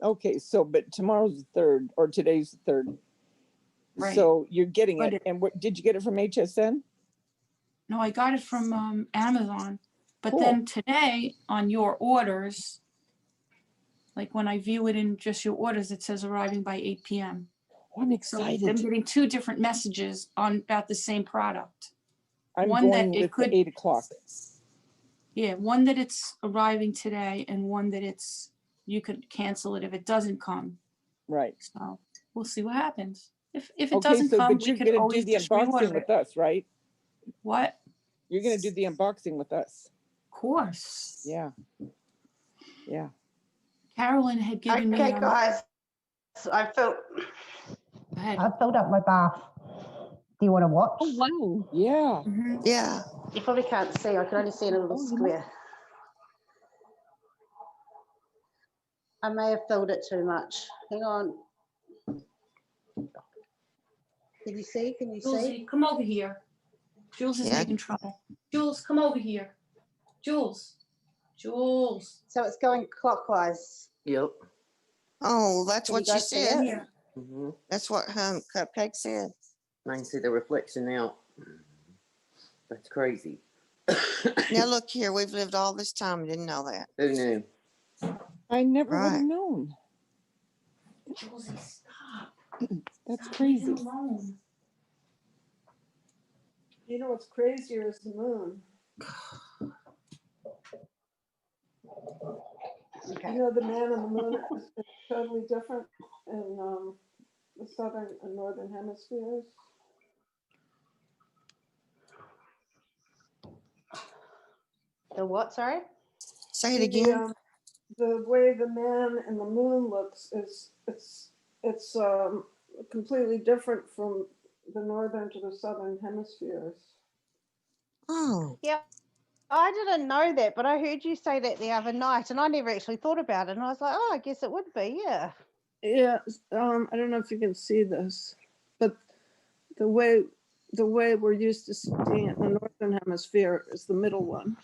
Okay, but tomorrow's the 3rd, or today's the 3rd. Right. So you're getting But it. And did you get it from HSN? No, I got it from Amazon. But Cool. then today on your orders, like when I view it in just your orders, it says arriving by 8 p.m. I'm So excited. I'm getting two different messages on about the same product. I'm one going that it with could, the 8 o'clock. Yeah, one that it's arriving today and one that you could cancel it if it doesn't come. Right. So we'll see what happens. If it Okay, doesn't come, but we you're can going to always do the just unboxing reorder with it. us, right? What? You're going to do the unboxing with us. Of course. Yeah. Yeah. Carolyn had given me. Okay, guys. I filled up my bath. Do you want to watch? Oh, wow. Yeah. Mm-hmm. Yeah. You probably can't see. I can only see in a little square. I may have filled it too much. Hang on. Can you see? Can you see? Julesy, come over here. Jules is making trouble. Jules, come over here. Jules. So it's going clockwise. Yep. Oh, that's Can what you you guys see said. it? Mm-hmm. That's what Cupcake said. I can see the reflection now. That's crazy. Now look here, we've lived all this time and didn't know that. Who knew? I never would Right. have known. Julesy, stop. That's Stop, crazy. leave him alone. You know what's crazier is the moon. You know, the man and the moon is totally different in the southern and northern hemispheres. The what? Sorry. Say it again. The way the man and the moon looks is it's completely different from the northern to the southern hemispheres. Oh. Yeah, I didn't know that, but I heard you say that the other night, and I never actually thought about it. And I was like, oh, I guess it would be, yeah. Yeah, I don't know if you can see this, but the way we're used to seeing it in the northern hemisphere is the middle one,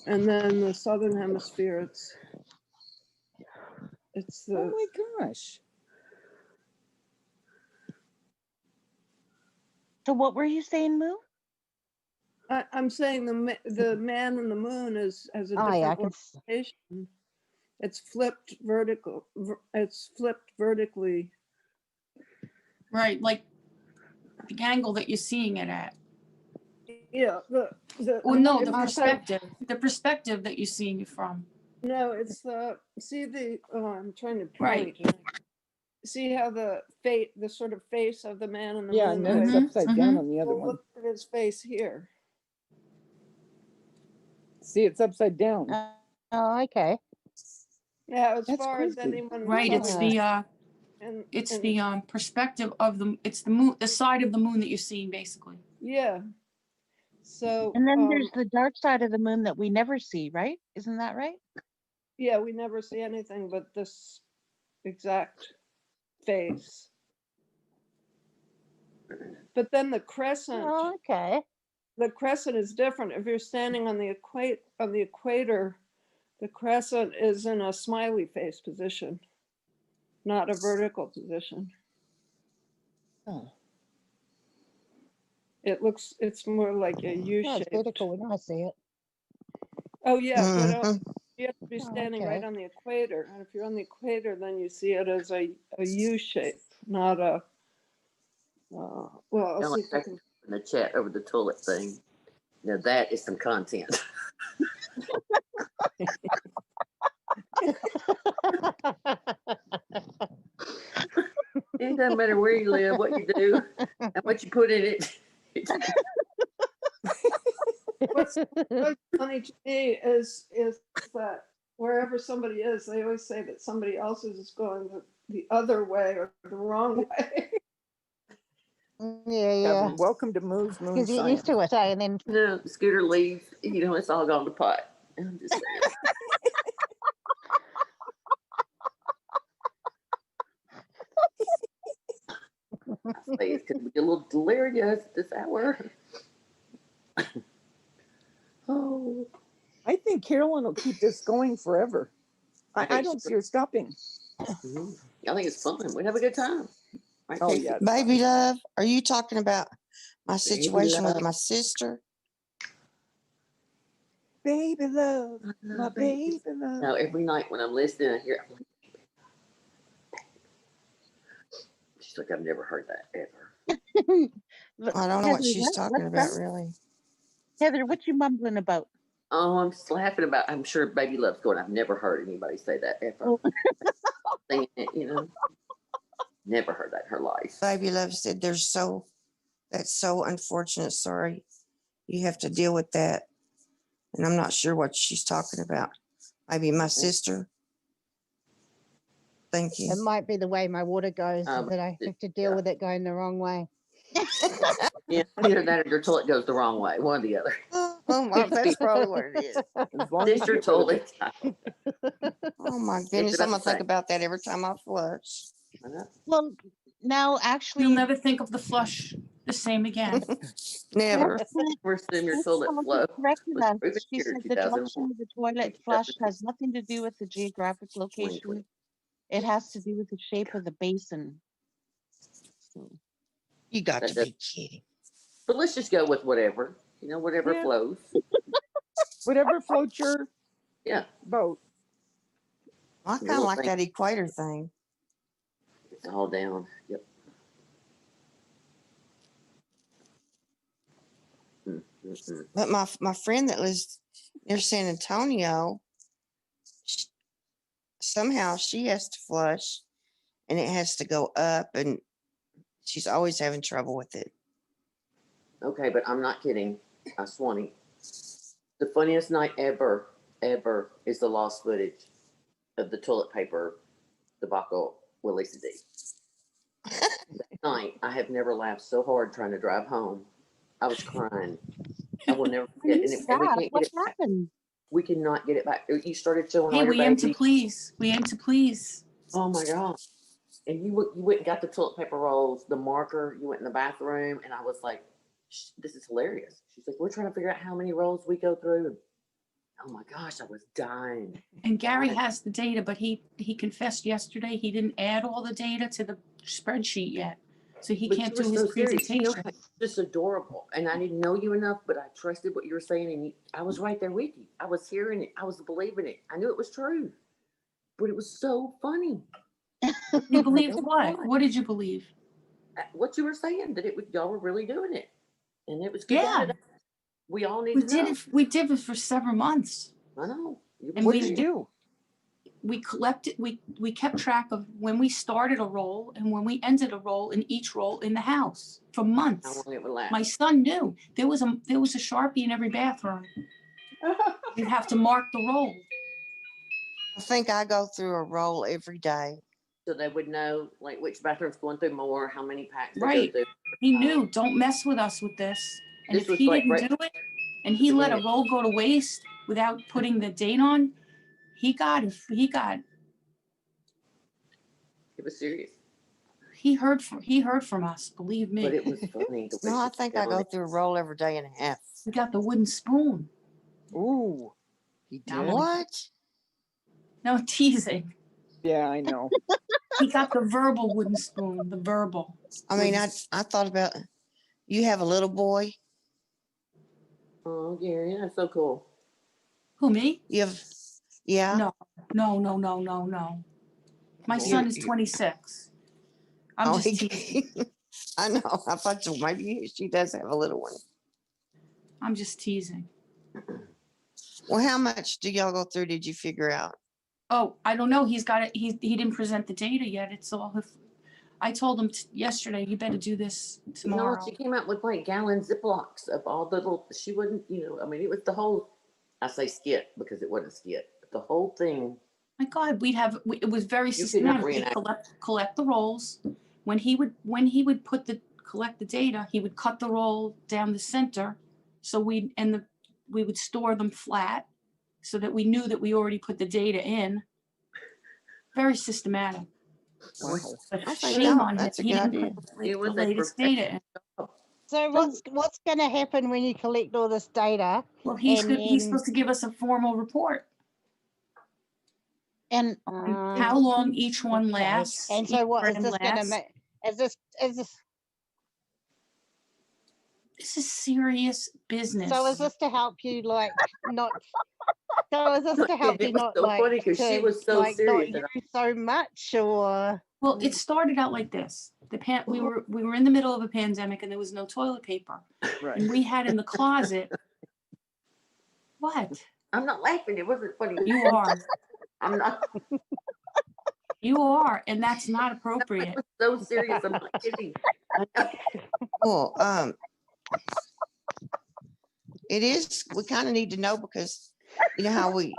and then the southern hemisphere it's the. Oh my gosh. So what were you saying, Moo? I'm saying the man in the moon has a Oh, yeah, I different can orientation. It's flipped vertical. It's flipped vertically. Right, like the angle that you're seeing it at. Yeah. Well, no, the if you- perspective that you're seeing it from. No, it's the see the. Oh, I'm trying to point. Right. See how the sort of face of the man in the Yeah, moon. and then it's upside down on the other one. Look at his face here. See, it's upside down. Oh, okay. Yeah, as That's far as crazy. anyone. Right, it's the perspective of it's the moon, the side of the moon that you're seeing, basically. Yeah. So. And then there's the dark side of the moon that we never see, right? Isn't that right? Yeah, we never see anything but this exact face. But then the crescent. Oh, okay. The crescent is different. If you're standing on the equator, the crescent is in a smiley face position, not a vertical position. Oh. It's more like a U Oh, shape. it's vertical when I see it. Oh yeah, Mhm. you have to be standing okay. right on the equator. And if you're on the equator, then you see it as a U shape, not a, well, I'll see if I can. In the chat over the toilet thing. Now that is some content. It doesn't matter where you live, what you do, and what you put in it. What's funny to me is that wherever somebody is, they always say that somebody else is going the other way or the wrong way. Yeah. But welcome to Moo's Moon Because you get used Science. to it, eh? And then No, Scooter leaves, it's all gone to pot. I'm just saying. I say it could be a little delirious this hour. Oh. I think Carolyn will keep this going forever. I don't see her stopping. Mhm. I think it's fun. We have a good time. Right, Oh, Casey? yeah. Baby love, are you talking about my Baby situation with love. my sister? Baby love, my baby love. No, every night when I'm listening, I hear, I'm like, she's like, I've never heard that ever. I don't know what Heather, she's talking about, that? really. Heather, what you mumbling about? Oh, I'm just laughing about, I'm sure Baby Love's going, I've never heard anybody say that ever. Saying it, never heard that in her life. Baby love said that's so unfortunate. Sorry. You have to deal with that. And I'm not sure what she's talking about. Maybe my sister. Thank you. it might be the way my water goes that I have to deal with it going the wrong way. Yeah, either that or your toilet goes the wrong way, one or the other. Oh, well, that's probably what it is. Sister toilet. Oh my goodness, I'm gonna think about that every time I flush. Well, now actually, You'll never think of the flush the same again. Never. We're assuming your toilet flow. corrected us. She Here, said the direction of the toilet flush has nothing to do with the geographic location. It has to do with the shape of the basin. You got to be kidding. But let's just go with whatever, whatever Yeah. flows. Whatever floats your boat. I kind of like that equator thing. It's all down. Yep. But my friend that lives near San Antonio, somehow she has to flush and it has to go up, and she's always having trouble with it. Okay, but I'm not kidding. Swanee. The funniest night ever is the lost footage of the toilet paper debacle with Lisa D. That night, I have never laughed so hard trying to drive home. I was crying. I will never forget. And we can't get What it back. happened? We cannot get it back. You started showing all Hey, your we aim to babies. please. We aim to please. Oh my God. And you went and got the toilet paper rolls, the marker, you went in the bathroom, and I was like, this is hilarious. She's like, we're trying to figure out how many rolls we go through. Oh my gosh, I was dying. And Gary has the data, but he confessed yesterday he didn't add all the data to the spreadsheet yet. So he But can't you do were his so serious. You know, presentation. just adorable. And I didn't know you enough, but I trusted what you were saying, and I was right there with you. I was hearing it. I was believing it. I knew it was true. But it was so funny. You believed what? What did you believe? What you were saying, that y'all were really doing it. And it was good. Yeah. We all need We to did know. it. We did it for several months. I know. And What did you do? We collected. We kept track of when we started a roll and when we ended a roll in each roll in the house for months. How long it would last. My son knew there was a Sharpie in every bathroom. You'd have to mark the roll. I think I go through a roll every day. So they would know like which bathroom's going through more, how many packs they Right. go through. He knew. Don't mess with us with this. And This if was he like didn't right do it, and he let a beginning. roll go to waste without putting the date on, he got. It was serious. He heard from us. Believe me. But it was funny. No, I think I go through a roll every day and a half. We got the wooden spoon. Ooh, he did. What? No teasing. Yeah, I know. He got the verbal wooden spoon. The verbal. I mean, I thought about, you have a little boy. Oh, Gary, that's so cool. Who, me? You have, yeah. No. My son is 26. I'm just teasing. I know. I thought so. Maybe she does have a little one. I'm just teasing. Well, how much do y'all go through? Did you figure out? Oh, I don't know. He's got it. He didn't present the data yet. It's all. I told him yesterday, you better do this tomorrow. No, she came out with like gallon Ziplocs of all the little. She wouldn't, I mean, it was the whole. I say skit because it wasn't skit, but the whole thing. My God, it was very systematic. We'd collect the rolls. When he would collect the data, he would cut the roll down the center, so we would store them flat, so that we knew that we already put the data in. Very systematic. Wow. But shame on him. That's a He good didn't idea. put the latest data in. So what's going to happen when you collect all this data? Well, he's supposed to give us a formal report. And how long each one lasts. And so what is this going to make? Is this This is serious business. So is this to help you not? So is this to help you not so funny because she was so serious. Not use so much, or? Well, it started out like this. We were in the middle of a pandemic and there was no toilet paper. Right. And we had in the closet. What? I'm not laughing. It wasn't funny. You are. I'm not. You are, and that's not appropriate. So serious. I'm not kidding. Well, it is. We kind of need to know because you know how we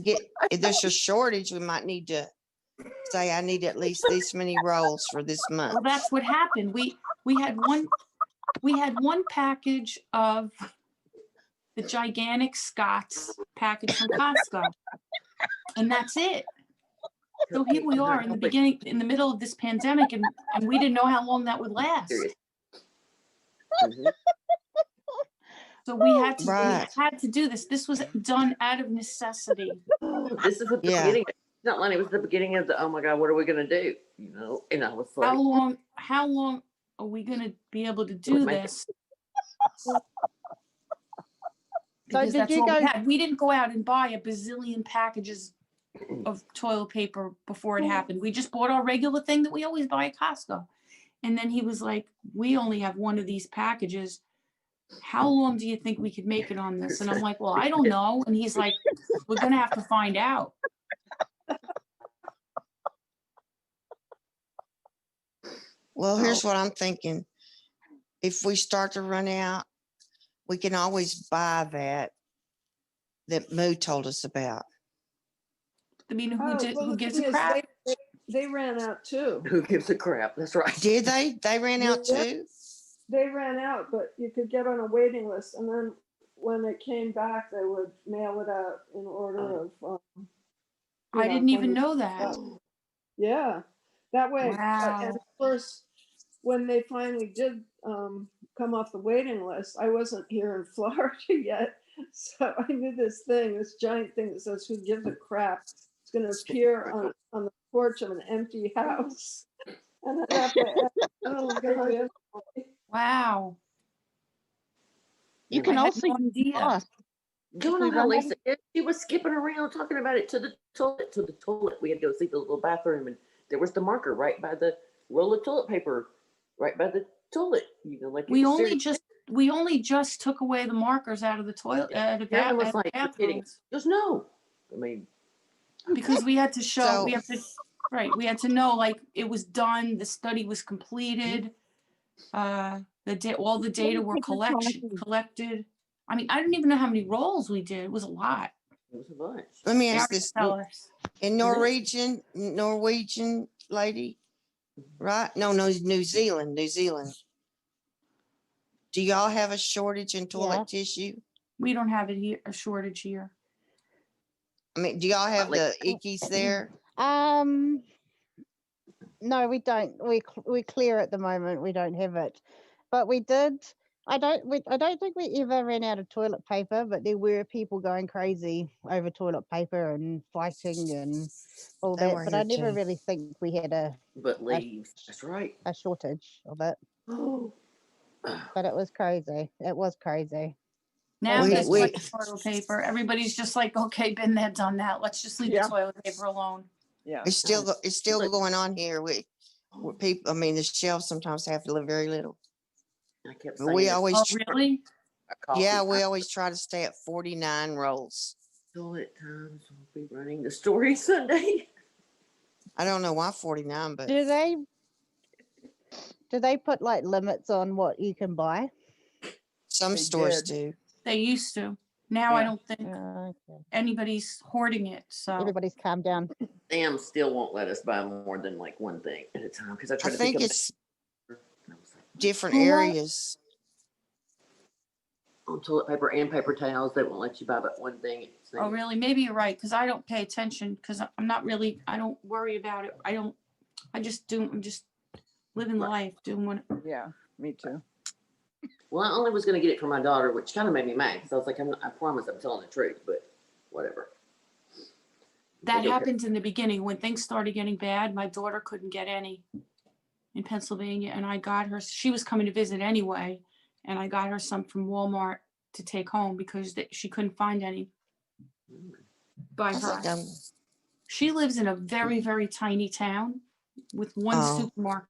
get. If there's a shortage, we might need to say, I need at least this many rolls for this month. Well, that's what happened. We had one package of the gigantic Scott's package from Costco, and that's it. So here we are in the middle of this pandemic, and we didn't know how long that would last. Mm-hmm. So we had to do this. This was done out of necessity. This is the beginning. It's not like it was the beginning of the, oh my God, what are we going to do? And I was like, how long are we going to be able to do this? Because that's all we had. We didn't go out and buy a bazillion packages of toilet paper before it happened. We just bought our regular thing that we always buy at Costco. And then he was like, we only have one of these packages. How long do you think we could make it on this? And I'm like, well, I don't know. And he's like, we're going to have to find out. Well, So here's what I'm thinking. If we start to run out, we can always buy that Moo told us about. I mean, Oh, well, who the gives a thing is, crap? they ran out too. Who gives a crap? That's right. Did they? They ran out Yeah, too? they ran out, but you could get on a waiting list, and then when it came back, they would mail it out in order of, I didn't when even you. know that. Yeah, that way. And Wow. of course, when they finally did come off the waiting list, I wasn't here in Florida yet, so I knew this giant thing that says "Who gives a crap?" It's going to appear on the porch of an empty house, and I'd have to ask, Oh, "Go God. in." Wow. You I can had also no use idea. moss. Don't If know we how run Lisa did. She was skipping around talking about it to the toilet. To the toilet. We had to go see the little bathroom, and there was the marker right by the roll of toilet paper, right by the toilet. You know, like We it's only serious. just took away the markers out of the toilet Karen out was of like, the "You're kidding." bathrooms Just no. I mean, because we had to show So we have to right. We had to know like it was done, the study was completed, all the data were collected. I mean, I didn't even know how many rolls we did. It was a lot. it was a bunch. let me ask Gary this. tell us. In Norwegian lady, right? No, New Zealand. Do y'all have a shortage in toilet tissue? We don't have it here, a shortage here. I mean, do y'all have the ickies there? No, we don't. We clear at the moment. We don't have it, but we did. I don't think we ever ran out of toilet paper, but there were people going crazy over toilet paper and fighting and all They that. were But I here never too. really think we had But leaves. That's right. a shortage of it. Oh. But it was crazy. It was crazy. Now Okay. just like toilet paper. Everybody's just like, okay, been there, done that. Let's just leave the toilet paper alone. Yeah. It's still going on here. We people. I mean, the shelves sometimes have to live very little. I kept But saying we this. always. Oh, really? Yeah, we always try to stay at 49 rolls. Toilet times will be running the story Sunday. I don't know why 49, but Do they put like limits on what you can buy? some stores do. They used to. Now I Yeah. don't think Okay. anybody's hoarding it. So Everybody's calmed down. Sam still won't let us buy more than like one thing at a time because I I try to think pick up it's different Who won't? areas. on toilet paper and paper towels. They won't let you buy but one thing. Oh, really? Maybe you're right, because I don't pay attention, because I'm not really, I don't worry about it. I'm just living life, doing what. Yeah, me too. Well, I only was going to get it for my daughter, which kind of made me mad because I was like, I promise I'm telling the truth, but whatever. That Okay. happened in the beginning when things started getting bad. My daughter couldn't get any in Pennsylvania, and I got her. She was coming to visit anyway, and I got her some from Walmart to take home because she couldn't find any by I her. think I'm, She lives in a very, very tiny town with one Oh. supermarket.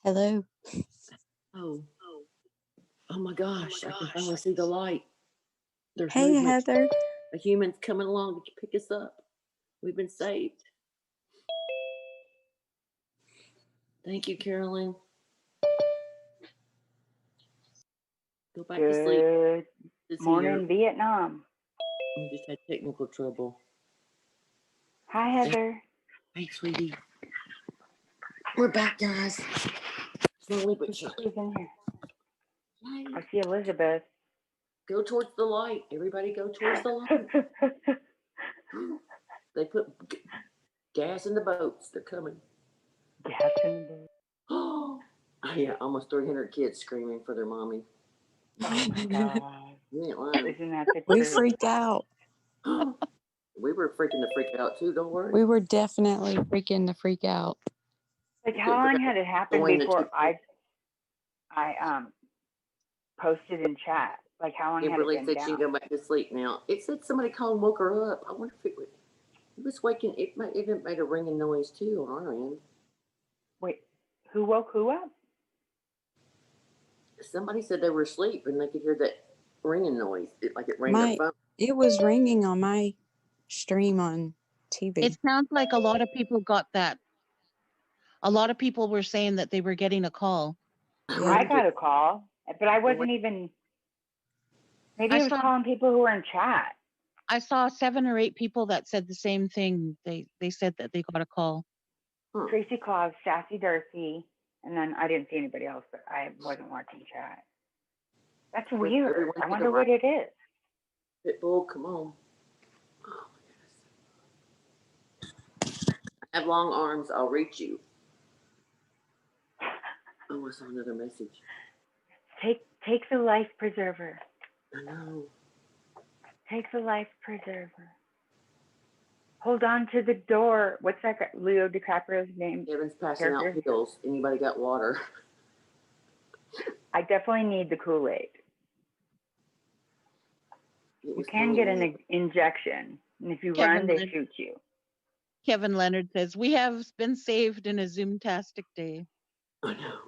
Hello. Oh. Oh my gosh, I can finally see the light. There's Hey, movement. Heather. A human's coming along to pick us up. We've been saved. Thank you, Carolyn. Go back to sleep. Good It's morning, here. Vietnam. We just had technical trouble. Hi, Heather. Hey, sweetie. We're back, guys. Slowly but surely. Who's in here? I see Elizabeth. Go towards the light. Everybody go towards the light. They put gas in the boats. They're coming. Gas in the boat. Oh, yeah, almost 300 kids screaming for their mommy. Oh my God. You ain't lying. Isn't that the We truth? freaked out. We were freaking the freak out too, don't worry. We were definitely freaking the freak out. Like, how long had it happened before I posted in chat? Like, how long had it Kimberly been said she can down? go back to sleep now. It said somebody called and woke her up. I wonder if it was waking. It made a ringing noise too on our end. Wait, who woke who up? Somebody said they were asleep and they could hear that ringing noise. It rang their phone. It was ringing on my stream on TV. It sounds like a lot of people got that. A lot of people were saying that they were getting a call. I got a call, but I wasn't even. Maybe I was calling people who were in chat. I saw 7 or 8 people that said the same thing. They said that they got a call. Tracy Claus, Sassy Darcy, and then I didn't see anybody else, but I wasn't watching chat. That's weird. Everyone's I wonder what it is. Pitbull, come on. Oh my goodness. I have long arms. I'll reach you. Oh, I saw another message. Take the life preserver. I know. Take the life preserver. Hold on to the door. What's that guy, Leo DiCaprio's name? Kevin's passing out pills. Anybody got water? I definitely need the Kool-Aid. You can get an injection, and if you run, they shoot you. Kevin Leonard says, we have been saved in a Zoom-tastic day. I know.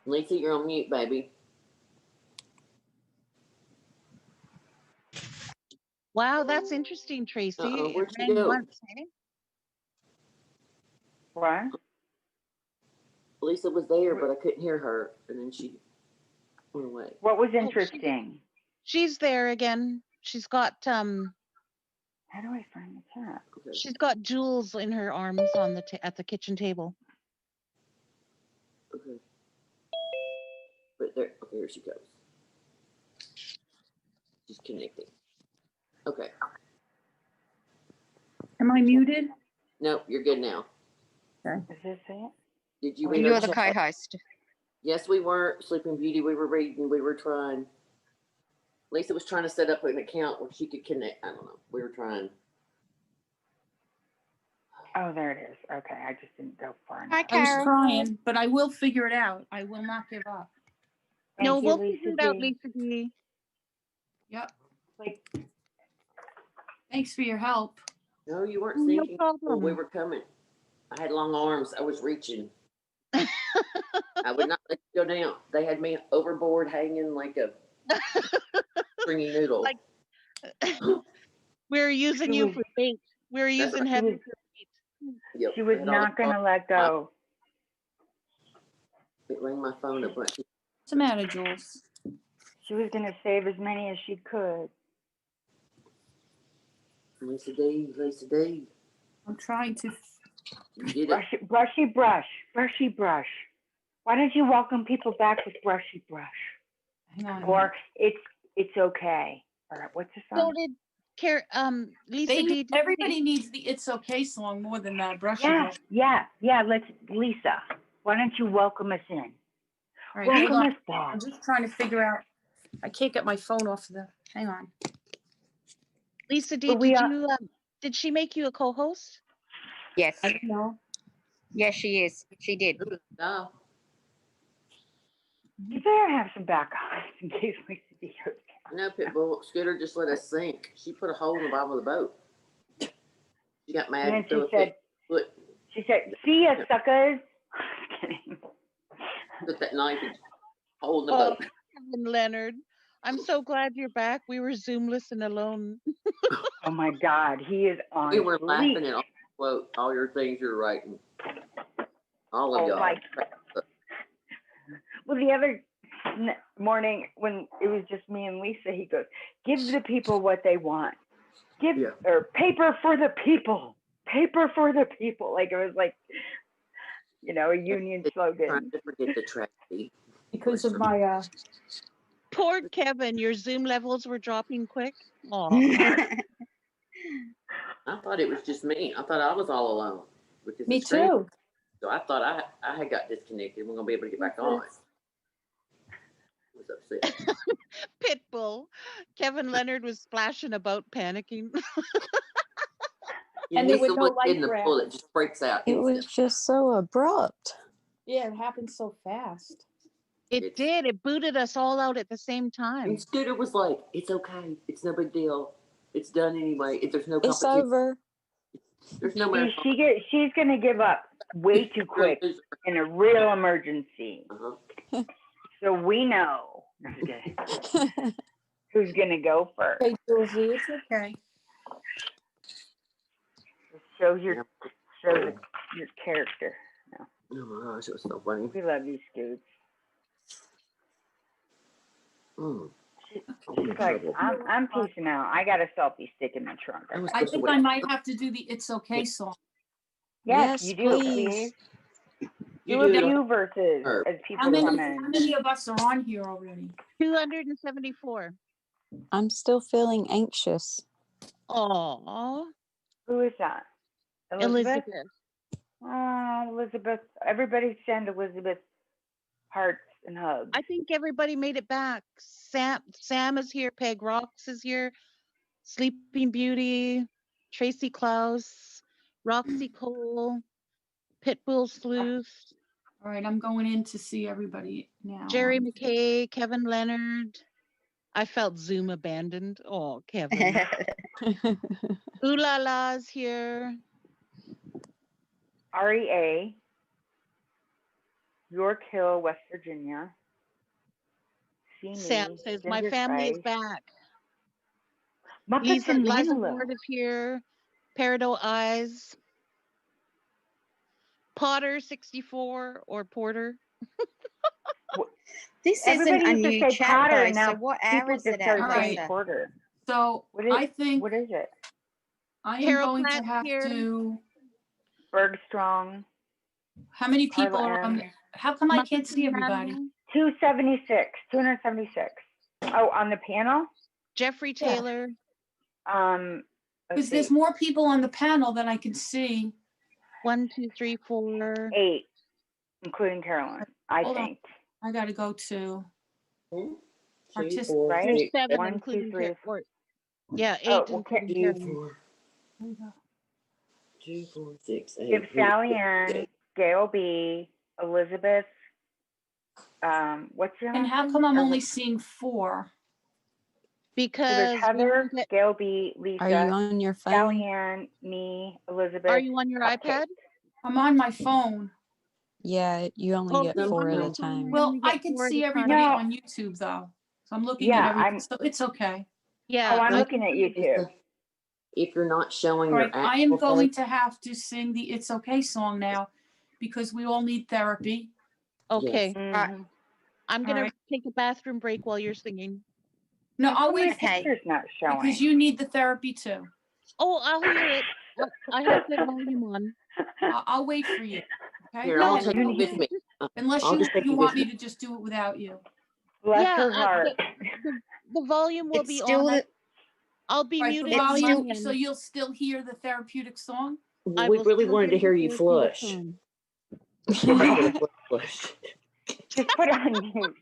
Lisa, you're on mute, baby. Wow, that's interesting, Tracy. Where'd It she rang go? once, eh? What? Lisa was there, but I couldn't hear her, and then she went away. What was interesting? She's there again. She's got How do I find the chat? she's got jewels in her arms on the at the kitchen table. Okay. But there, okay, here she goes. She's connecting. Okay. Am I muted? Nope, you're good now. Okay. Is this it? Did you read You our are the chat? co-host. Yes, we were. Sleeping Beauty, we were reading, we were trying. Lisa was trying to set up an account where she could connect. I don't know. We were trying. Oh, there it is. Okay, I just didn't go far enough. I was trying, but I will figure it out. I will not give up. No, Thank you, we'll Lisa figure it out, D. Lisa D. Yep. Like, thanks for your help. No, you weren't No sinking. Well, we problem. were coming. I had long arms. I was reaching. I would not let you go down. They had me overboard hanging like a stringy noodle. Like we're using you for bait. We're using Heather for bait. Yep, she was I had all not the- going to let go. It rang my phone a bunch. What's the matter, Jules? She was going to save as many as she could. Lisa D, Lisa D. I'm trying to. You did it. Brushy brush, brushy brush. Why don't you welcome people back with brushy brush? Hang on. Or it's okay. Or what's the So song? did Lisa D? Everybody needs the "It's Okay" song more than that. Brush. Yeah. Let's, Lisa. Why don't you welcome us in? All right, hold Welcome on. us back. I'm just trying to figure out. I can't get my phone off the. Hang on. Lisa D, But we did are- you did she make you a co-host? Yes. I don't know. Yes, she is. She did. No. You better have some backup in case Lisa D goes down. No, Pitbull. Scooter just let us sink. She put a hole in the bottom of the boat. She got mad. And then and threw she a said, foot. She said, "See ya, suckers." Just kidding. With that knife and holding the Oh, boat. Kevin Leonard, I'm so glad you're back. We were Zoomless and alone. Oh my God, he is on. We were fleek. laughing at all your things you're writing. All of Oh y'all. my. Well, the other morning when it was just me and Lisa, he goes, "Give the people what they want. Give or paper for the people. Paper for the people." Like it was like, a union slogan. Trying to forget the tragedy. Because of my Poor Kevin, your Zoom levels were dropping quick. Aw. I thought it was just me. I thought I was all alone. Because Me the screen- too. So I thought I had got disconnected. We're gonna be able to get back on. I was upset. Pitbull. Kevin Leonard was splashing about, panicking. And there was no light in the pool, it just breaks out. It was just so abrupt. Yeah, it happened so fast. It did. It booted us all out at the same time. And Scooter was like, "It's okay. It's no big deal. It's done anyway. There's no It's competition. over." There's no more." She's gonna give up way too quick in a real emergency. So we know. No, I'm just kidding. Who's gonna go first? Hey, Josie, it's okay. Show your character. No. Oh my gosh, it was so funny. We love you, Scoots. She's like, I'm peacing out. I got a selfie stick in my trunk. I think I might have to do the "It's Okay" song. Yes, you do, please. Do a few verses as people come in. How many of us are on here already? 274. I'm still feeling anxious. Aww. Who is that? Elizabeth. Oh, Elizabeth. Everybody send Elizabeth hearts and hugs. I think everybody made it back. Sam is here. Peg Rocks is here. Sleeping Beauty. Tracy Klaus. Roxy Cole. Pitbull Sleuth. All right, I'm going in to see everybody now. Jerry McKay. Kevin Leonard. I felt Zoom abandoned. Oh, Kevin. Ooh La La's here. REA. York Hill, West Virginia. Sam says, "My family is back." Muppets and Liza Mandalore. Ward is here. Peridot Eyes. Potter 64 or Porter. This Everybody isn't a used to new say chat Potter, though, and now so what people hour is just it started at, saying Lisa? Porter. So I think What is it? I am Carol going to Platt's have here. to. Bergstrong. How many people Carla are on? M. How come I can't see everybody? 276. Oh, on the panel? Jeffrey Taylor. Because there's more people on the panel than I can see. 1, 2, 3, 4. 8, including Carolyn, I Hold on. think. I got to go to participate. Right? There's 7 1, 2, including 3. Yeah, 8 Oh, including okay. Carolyn. 2, 4, 6, 8. Give Sally Ann, Gail B, Elizabeth. What's your And last how name? come I'm Or only what- seeing 4? So there's Because Heather, Gail B, Lisa, Are you on your phone? Sally Ann, me, Elizabeth. Are you on your iPad? I'm on my phone. Yeah, you only get Okay, 4 on at my a time. Well, you I get can 4 at see a time. everybody No. on YouTube though. So I'm looking Yeah, at everything. I'm- So it's okay. Yeah. Oh, I'm I- looking at YouTube. If you're not showing All your right, I am actual going face, to have to sing the "It's Okay" song now because we all need therapy. Okay. Mhm. I'm going All to right. take a bathroom break while you're singing. No, How I'll come wait my for you picture's not showing? because you need the therapy too. Oh, I'll hear it. I have the volume on. I'll wait for you. Okay. here, Go I'll ahead. take you with me. Unless I'll just take you you want with me to just do it without you. Bless Yeah, her heart. The volume will It's be still on. the, I'll be All right, the muted on my volume, end. so you'll still hear the therapeutic song. I We will really still wanted to hear hear the you therapeutic flush. song. Flush. Just put it on mute.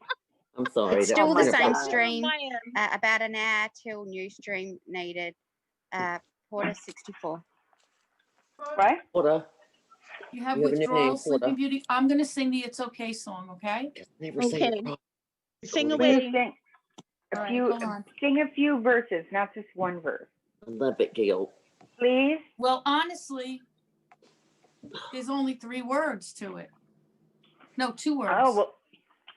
I'm sorry. it's that still was the same inappropriate. stream. My end. About an hour till new stream needed. Porter 64. What? Porter. You have You have a new withdrawal, name, Sleeping Porter. Beauty. I'm going to sing the "It's Okay" song. Okay. Never say Okay. it wrong. Sing Please away. sing All a right, few. hold on. Sing a few verses, not just one verse, I love it, Gail. please. Well, honestly, There's only 3 words to it. No, 2 words. Oh,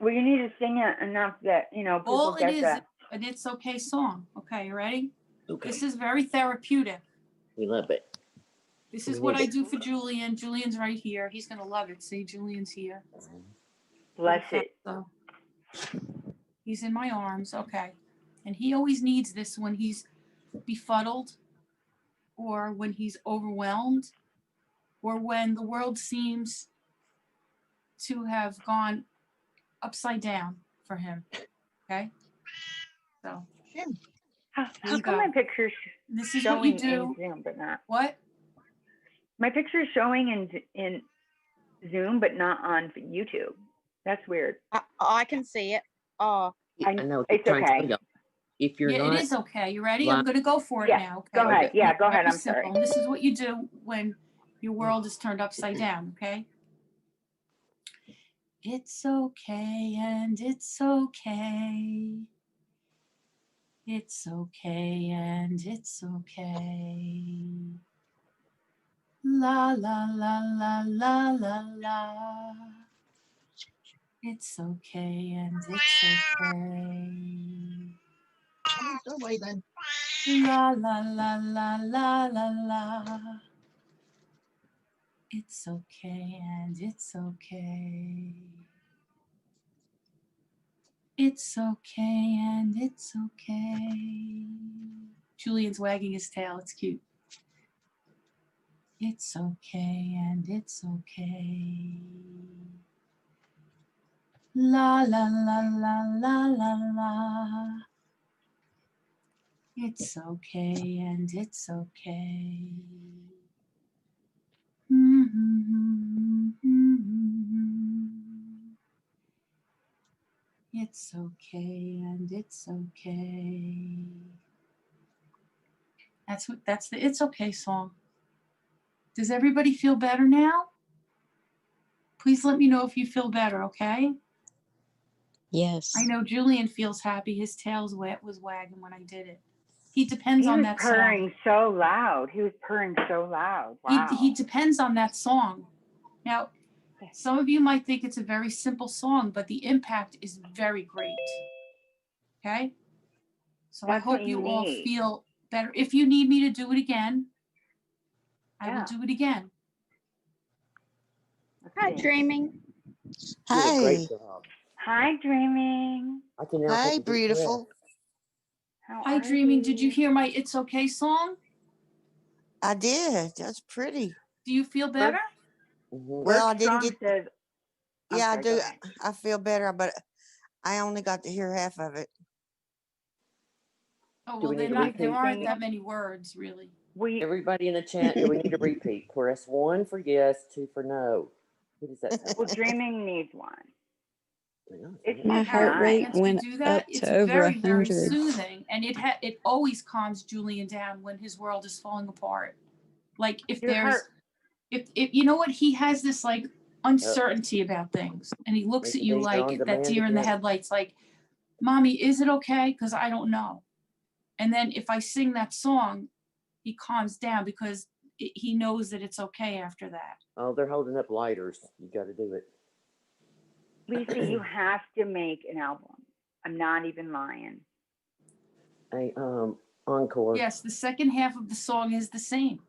well, you need to sing it enough that, people All it get is that. an It's Okay song. Okay, you ready? Okay. This is very therapeutic. We love it. This is what I do for Julian. Julian's right here. He's going to love it. See, Julian's here. Bless it. So he's in my arms. Okay. And he always needs this when he's befuddled or when he's overwhelmed or when the world seems to have gone upside down for him. Okay? So How you come go. my picture's This is what you showing do. in Zoom, but not? What? My picture's showing in Zoom, but not on YouTube. That's weird. I can see it. Oh, I know. It's okay. If you're Yeah, not, it is okay. You ready? live- I'm going to go for it Yeah, now. Okay? go ahead. Okay. Yeah, go ahead. Very I'm simple. sorry. This is what you do when your world is turned upside down, okay? It's okay and it's okay. It's okay and it's okay. La la la la la la la. It's okay and it's okay. Go away then. La la la la la la la. It's okay and it's okay. It's okay and it's okay. Julian's wagging his tail. It's cute. It's okay and it's okay. La la la la la la la. It's okay and it's okay. It's okay and it's okay. That's the It's Okay song. Does everybody feel better now? Please let me know if you feel better, okay? Yes. I know Julian feels happy. His tail was wagging when I did it. He depends He on was that purring song. so loud. He was purring so loud. Wow. He depends on that song. Now, some of you might think it's a very simple song, but the impact is very great. Okay? So I That's what hope you you all need. feel better. If you need me to do it again, I will Yeah. do it again. hi, Dreaming. You did a great Hi. job. Hi, Dreaming. I can now Hi, take a deep breath. beautiful. How Hi, are Dreaming. Did you you? hear my It's Okay song? I did. That's pretty. Do you feel better? Well, I didn't get. Says, I'm Yeah, I sorry, go do. ahead. I feel better, but I only got to hear half of it. Oh, Do well, we need to there repeat? aren't that many words, really. Everybody in the chat, do we need to repeat? Press 1 for yes, 2 for no. What does that sound Well, like? Dreaming needs one. It's My just heart rate nice. went Do that. up It's to over very, very 100. soothing, and it always calms Julian down when his world is falling apart. Like if Your there's, heart. if you know what, he has this like uncertainty about things, and he looks at you They're on like that demand deer in the again. headlights, like, "Mommy, is it okay? Because I don't know." And then if I sing that song, he calms down because he knows that it's okay after that. Oh, they're holding up lighters. You got to do it. Lisa, you have to make an album. I'm not even lying. A encore. Yes, the second half of the song is the same.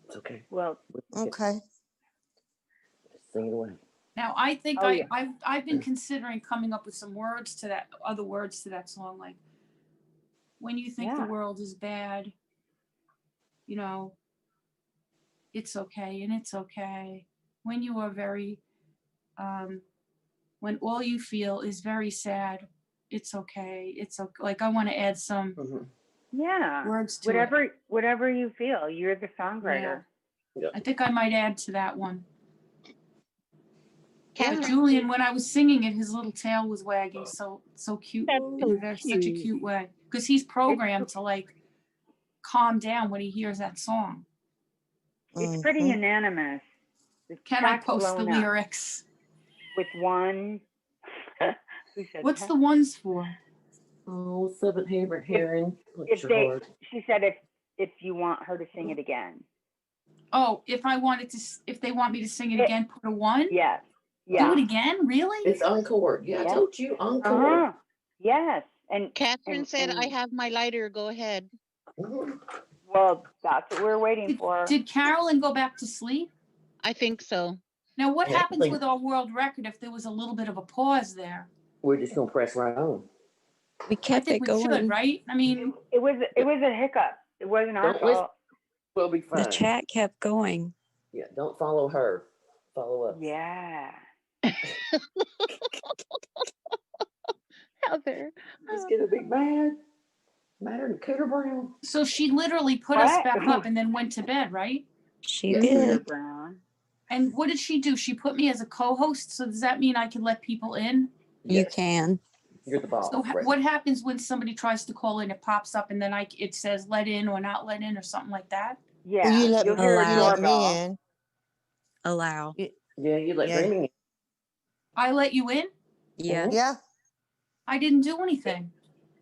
It's okay. Well, okay. Just sing it away. Now I think Oh, yeah. I've been considering coming up with some words to that, other words to that song, like when you think the world is bad, you know, it's okay and it's okay. When you are very, when all you feel is very sad, it's okay. It's okay. Like I want to add some words to it. Whatever you feel. You're the songwriter. Yeah. I think I might add to that one. Yeah. But Julian, when I was singing it, his little tail was wagging so cute in such a cute way. Because he's programmed to like calm down when he hears that song. It's pretty unanimous. Can I post the lyrics? With one. Who said What's that? the ones for? Oh, seventh favorite heron. She said if you want her to sing it again. Oh, if they want me to sing it again, put a 1? Yes. Do Yeah. it again? Really? It's encore. Yeah, I Yep. told you encore. Uh-huh. Yes. And Catherine and, said, and I have my lighter. Go ahead. well, that's what we're waiting for. Did Carolyn go back to sleep? I think so. Now, what Yeah, happens with our world record if there was a little bit of a pause there? We're just gonna press right on. We I kept think it we should, going. right? I mean, It was a hiccup. It wasn't our Don't listen. fault. We'll be fine. The chat kept going. Yeah, don't follow her. Follow us. Yeah. Heather. It's gonna be mad. Madder than Cooter Brown. so she literally put us What? back up and then went to bed, right? She Yeah. did. Brown. And what did she do? She put me as a co-host. So does that mean I can let people in? You Yes. can. You're the boss. So right? what happens when somebody tries to call in? It pops up and then it says let in or not let in or something like that. Yeah. Well, you let You'll hear a Allow. you let doorbell. me in. Allow. Yeah, you let Yeah. Dreaming in. I let you in? Yes. Yeah. I didn't do anything.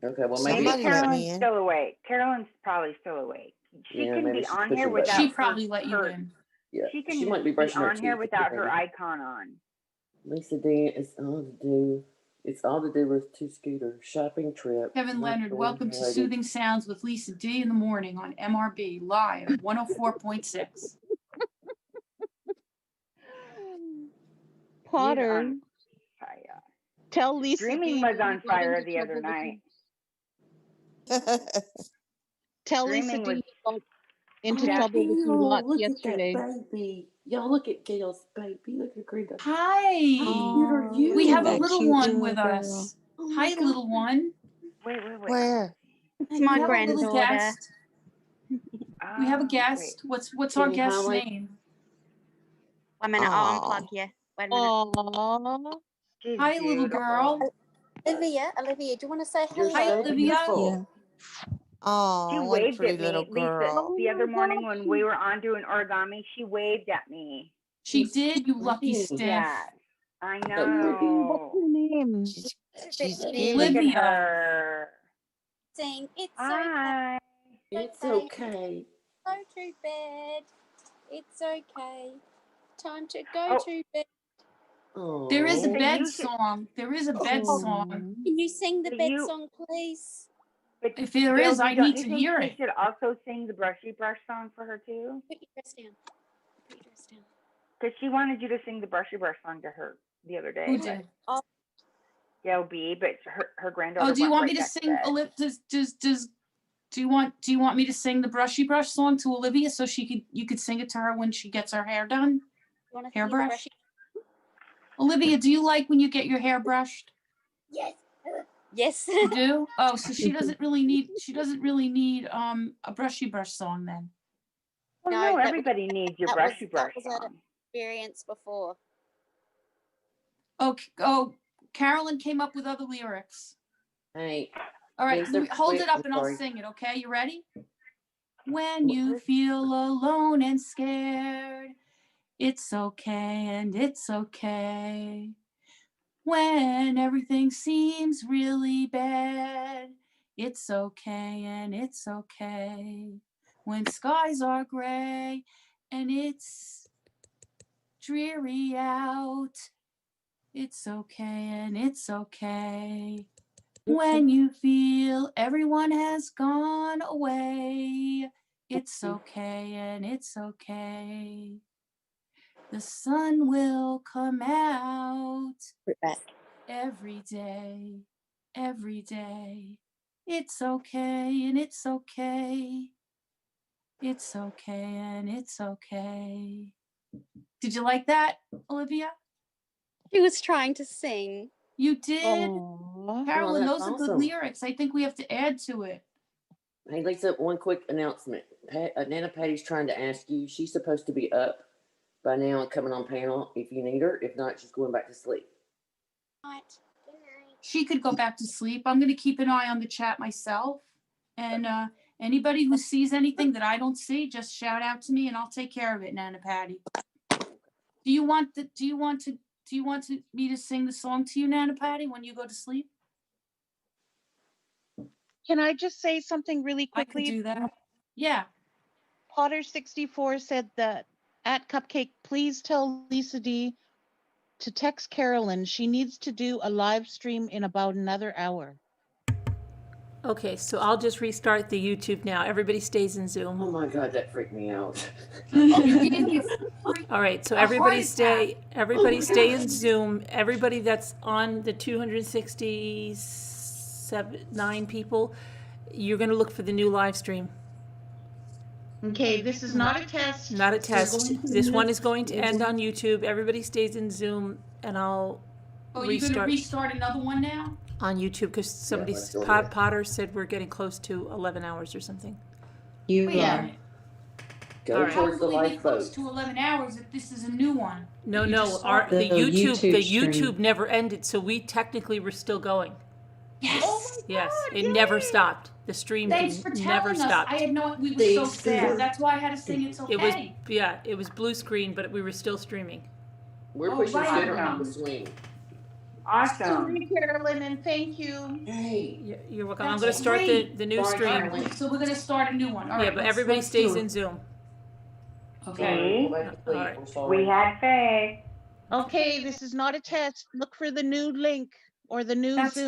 Okay, well Maybe maybe Somebody let me Carolyn's in. still awake. Carolyn's probably still awake. She Yeah, can maybe be she's on pushing here buttons. without She her, probably let you her in. Yeah, she can she might be be brushing her on here teeth. without her maybe. icon on. Lisa D, it's all to do with two scooters, shopping trip. Kevin not Leonard, going welcome to riding. Soothing Sounds with Lisa D in the morning on MRB Live 104.6. Potter, on fire. tell Lisa Streaming D was when on you got fire into the other trouble with night. Tell Lisa Streaming D was you got into Yeah. trouble with you Gail, lots look yesterday. at that baby. Y'all look at Gail's baby. Look at her green. Hi. Cute are you? We have a That little cute one little with girl. us. Oh my Hi, God. little one. wait. Where? It's We my have a little granddaughter. guest. We have a Oh, guest. wait. What's Can our you guest's highlight? name? 1 minute, I'll Aw. unplug you. Wait a minute. Aww. She's Hi, little beautiful. girl. Olivia, do you want to say You're Hi, hello? so Olivia. beautiful. Yeah. She Oh, what a waved pretty at me, little Lisa, girl. the other my morning God. when we were on doing origami. She waved at me. She did, you lucky pretty. stiff. Yes, I So What's know. her name? She's Look cute. at Olivia. her. Sing, it's Hi. It's okay. go to bed. It's okay. Time to go Oh, to bed. There is a Lisa, bed you should. song. There is a bed song. Can you sing the But bed you, song, please? but If there Gail, is, I don't need you to think hear she it. should also sing the Brushy Brush song for her too? Put your dress down. Put your dress down. Because she wanted you to sing the Brushy Brush song to her the other day. Who but did? Oh, Gail B, but her granddaughter Oh, do you went want me right to back to sing? bed. Do you want me to sing the Brushy Brush song to Olivia so you could sing it to her when she gets her hair done? you want to sing the Hairbrush. brushy? Olivia, do you like when you get your hair brushed? Yes. Yes. You do? Oh, so she doesn't really need a Brushy Brush song then. Well, No, no, that was- everybody needs your that was Brushy Brush an song. experience before. Oh, Carolyn came up with other lyrics. Hey. All right, Lisa, hold wait, it up I'm and I'll sorry. sing it, okay? You ready? When you feel alone and scared, it's okay and it's okay. When everything seems really bad, it's okay and it's okay. When skies are gray and it's dreary out, it's okay and it's okay. When you feel everyone has gone away, it's okay and it's okay. The sun will come out every day, every day. It's okay and it's okay. It's okay and it's okay. Did you like that, Olivia? She was trying to sing. You did? Aww. Carolyn, Oh, that's those are good awesome. lyrics. I think we have to add to it. Hey, Lisa, one quick announcement. Nana Patty's trying to ask you. She's supposed to be up by now and coming on panel if you need her. If not, she's going back to sleep. She could go back to sleep. I'm going to keep an eye on the chat myself. And anybody who sees anything that I don't see, just shout out to me and I'll take care of it, Nana Patty. Do you want me to sing the song to you, Nana Patty, when you go to sleep? Can I just say something really I quickly? can do that. Yeah. Potter64 said that at Cupcake, please tell Lisa D to text Carolyn. She needs to do a live stream in about another hour. Okay, so I'll just restart the YouTube now. Everybody stays in Zoom. Oh my God, that freaked me out. All right, so A everybody heart stay. Everybody Oh my stay gosh. in Zoom. Everybody that's on the 269 people, you're going to look for the new live stream. Okay, this is not a test. Not a We're test. going to This the one new- is going to end on YouTube. Everybody stays in Zoom, and I'll Oh, you're gonna restart another one now? on YouTube because somebody, let's go ahead. Potter said we're getting close to 11 hours or something. You Wait a are. minute. Go All right. towards the Hopefully we lifeboat. close to 11 hours if this is a new one. No, You no, just our started. the YouTube stream. YouTube never ended, so we technically were still going. Yes. Yes, it never stopped. The stream Thanks for never telling us. stopped. I had no, we were so Thanks, sad. Scooter. That's why I had to sing It's It was Okay. it was blue screen, but we were still streaming. We're Oh, pushing right. Scooter off the swing. Awesome. Sorry, Carolyn, and thank you. Hey. You're welcome. I'm That's going to start great. the new Bye, stream. Carolyn. So we're gonna start a new one. All Yeah, right. but let's- everybody let's stays do it. in Zoom. Okay. Go back to sleep. All right. I'm sorry. We had faith. Okay, this is not a test. Look for the new link or the new That's Zoom.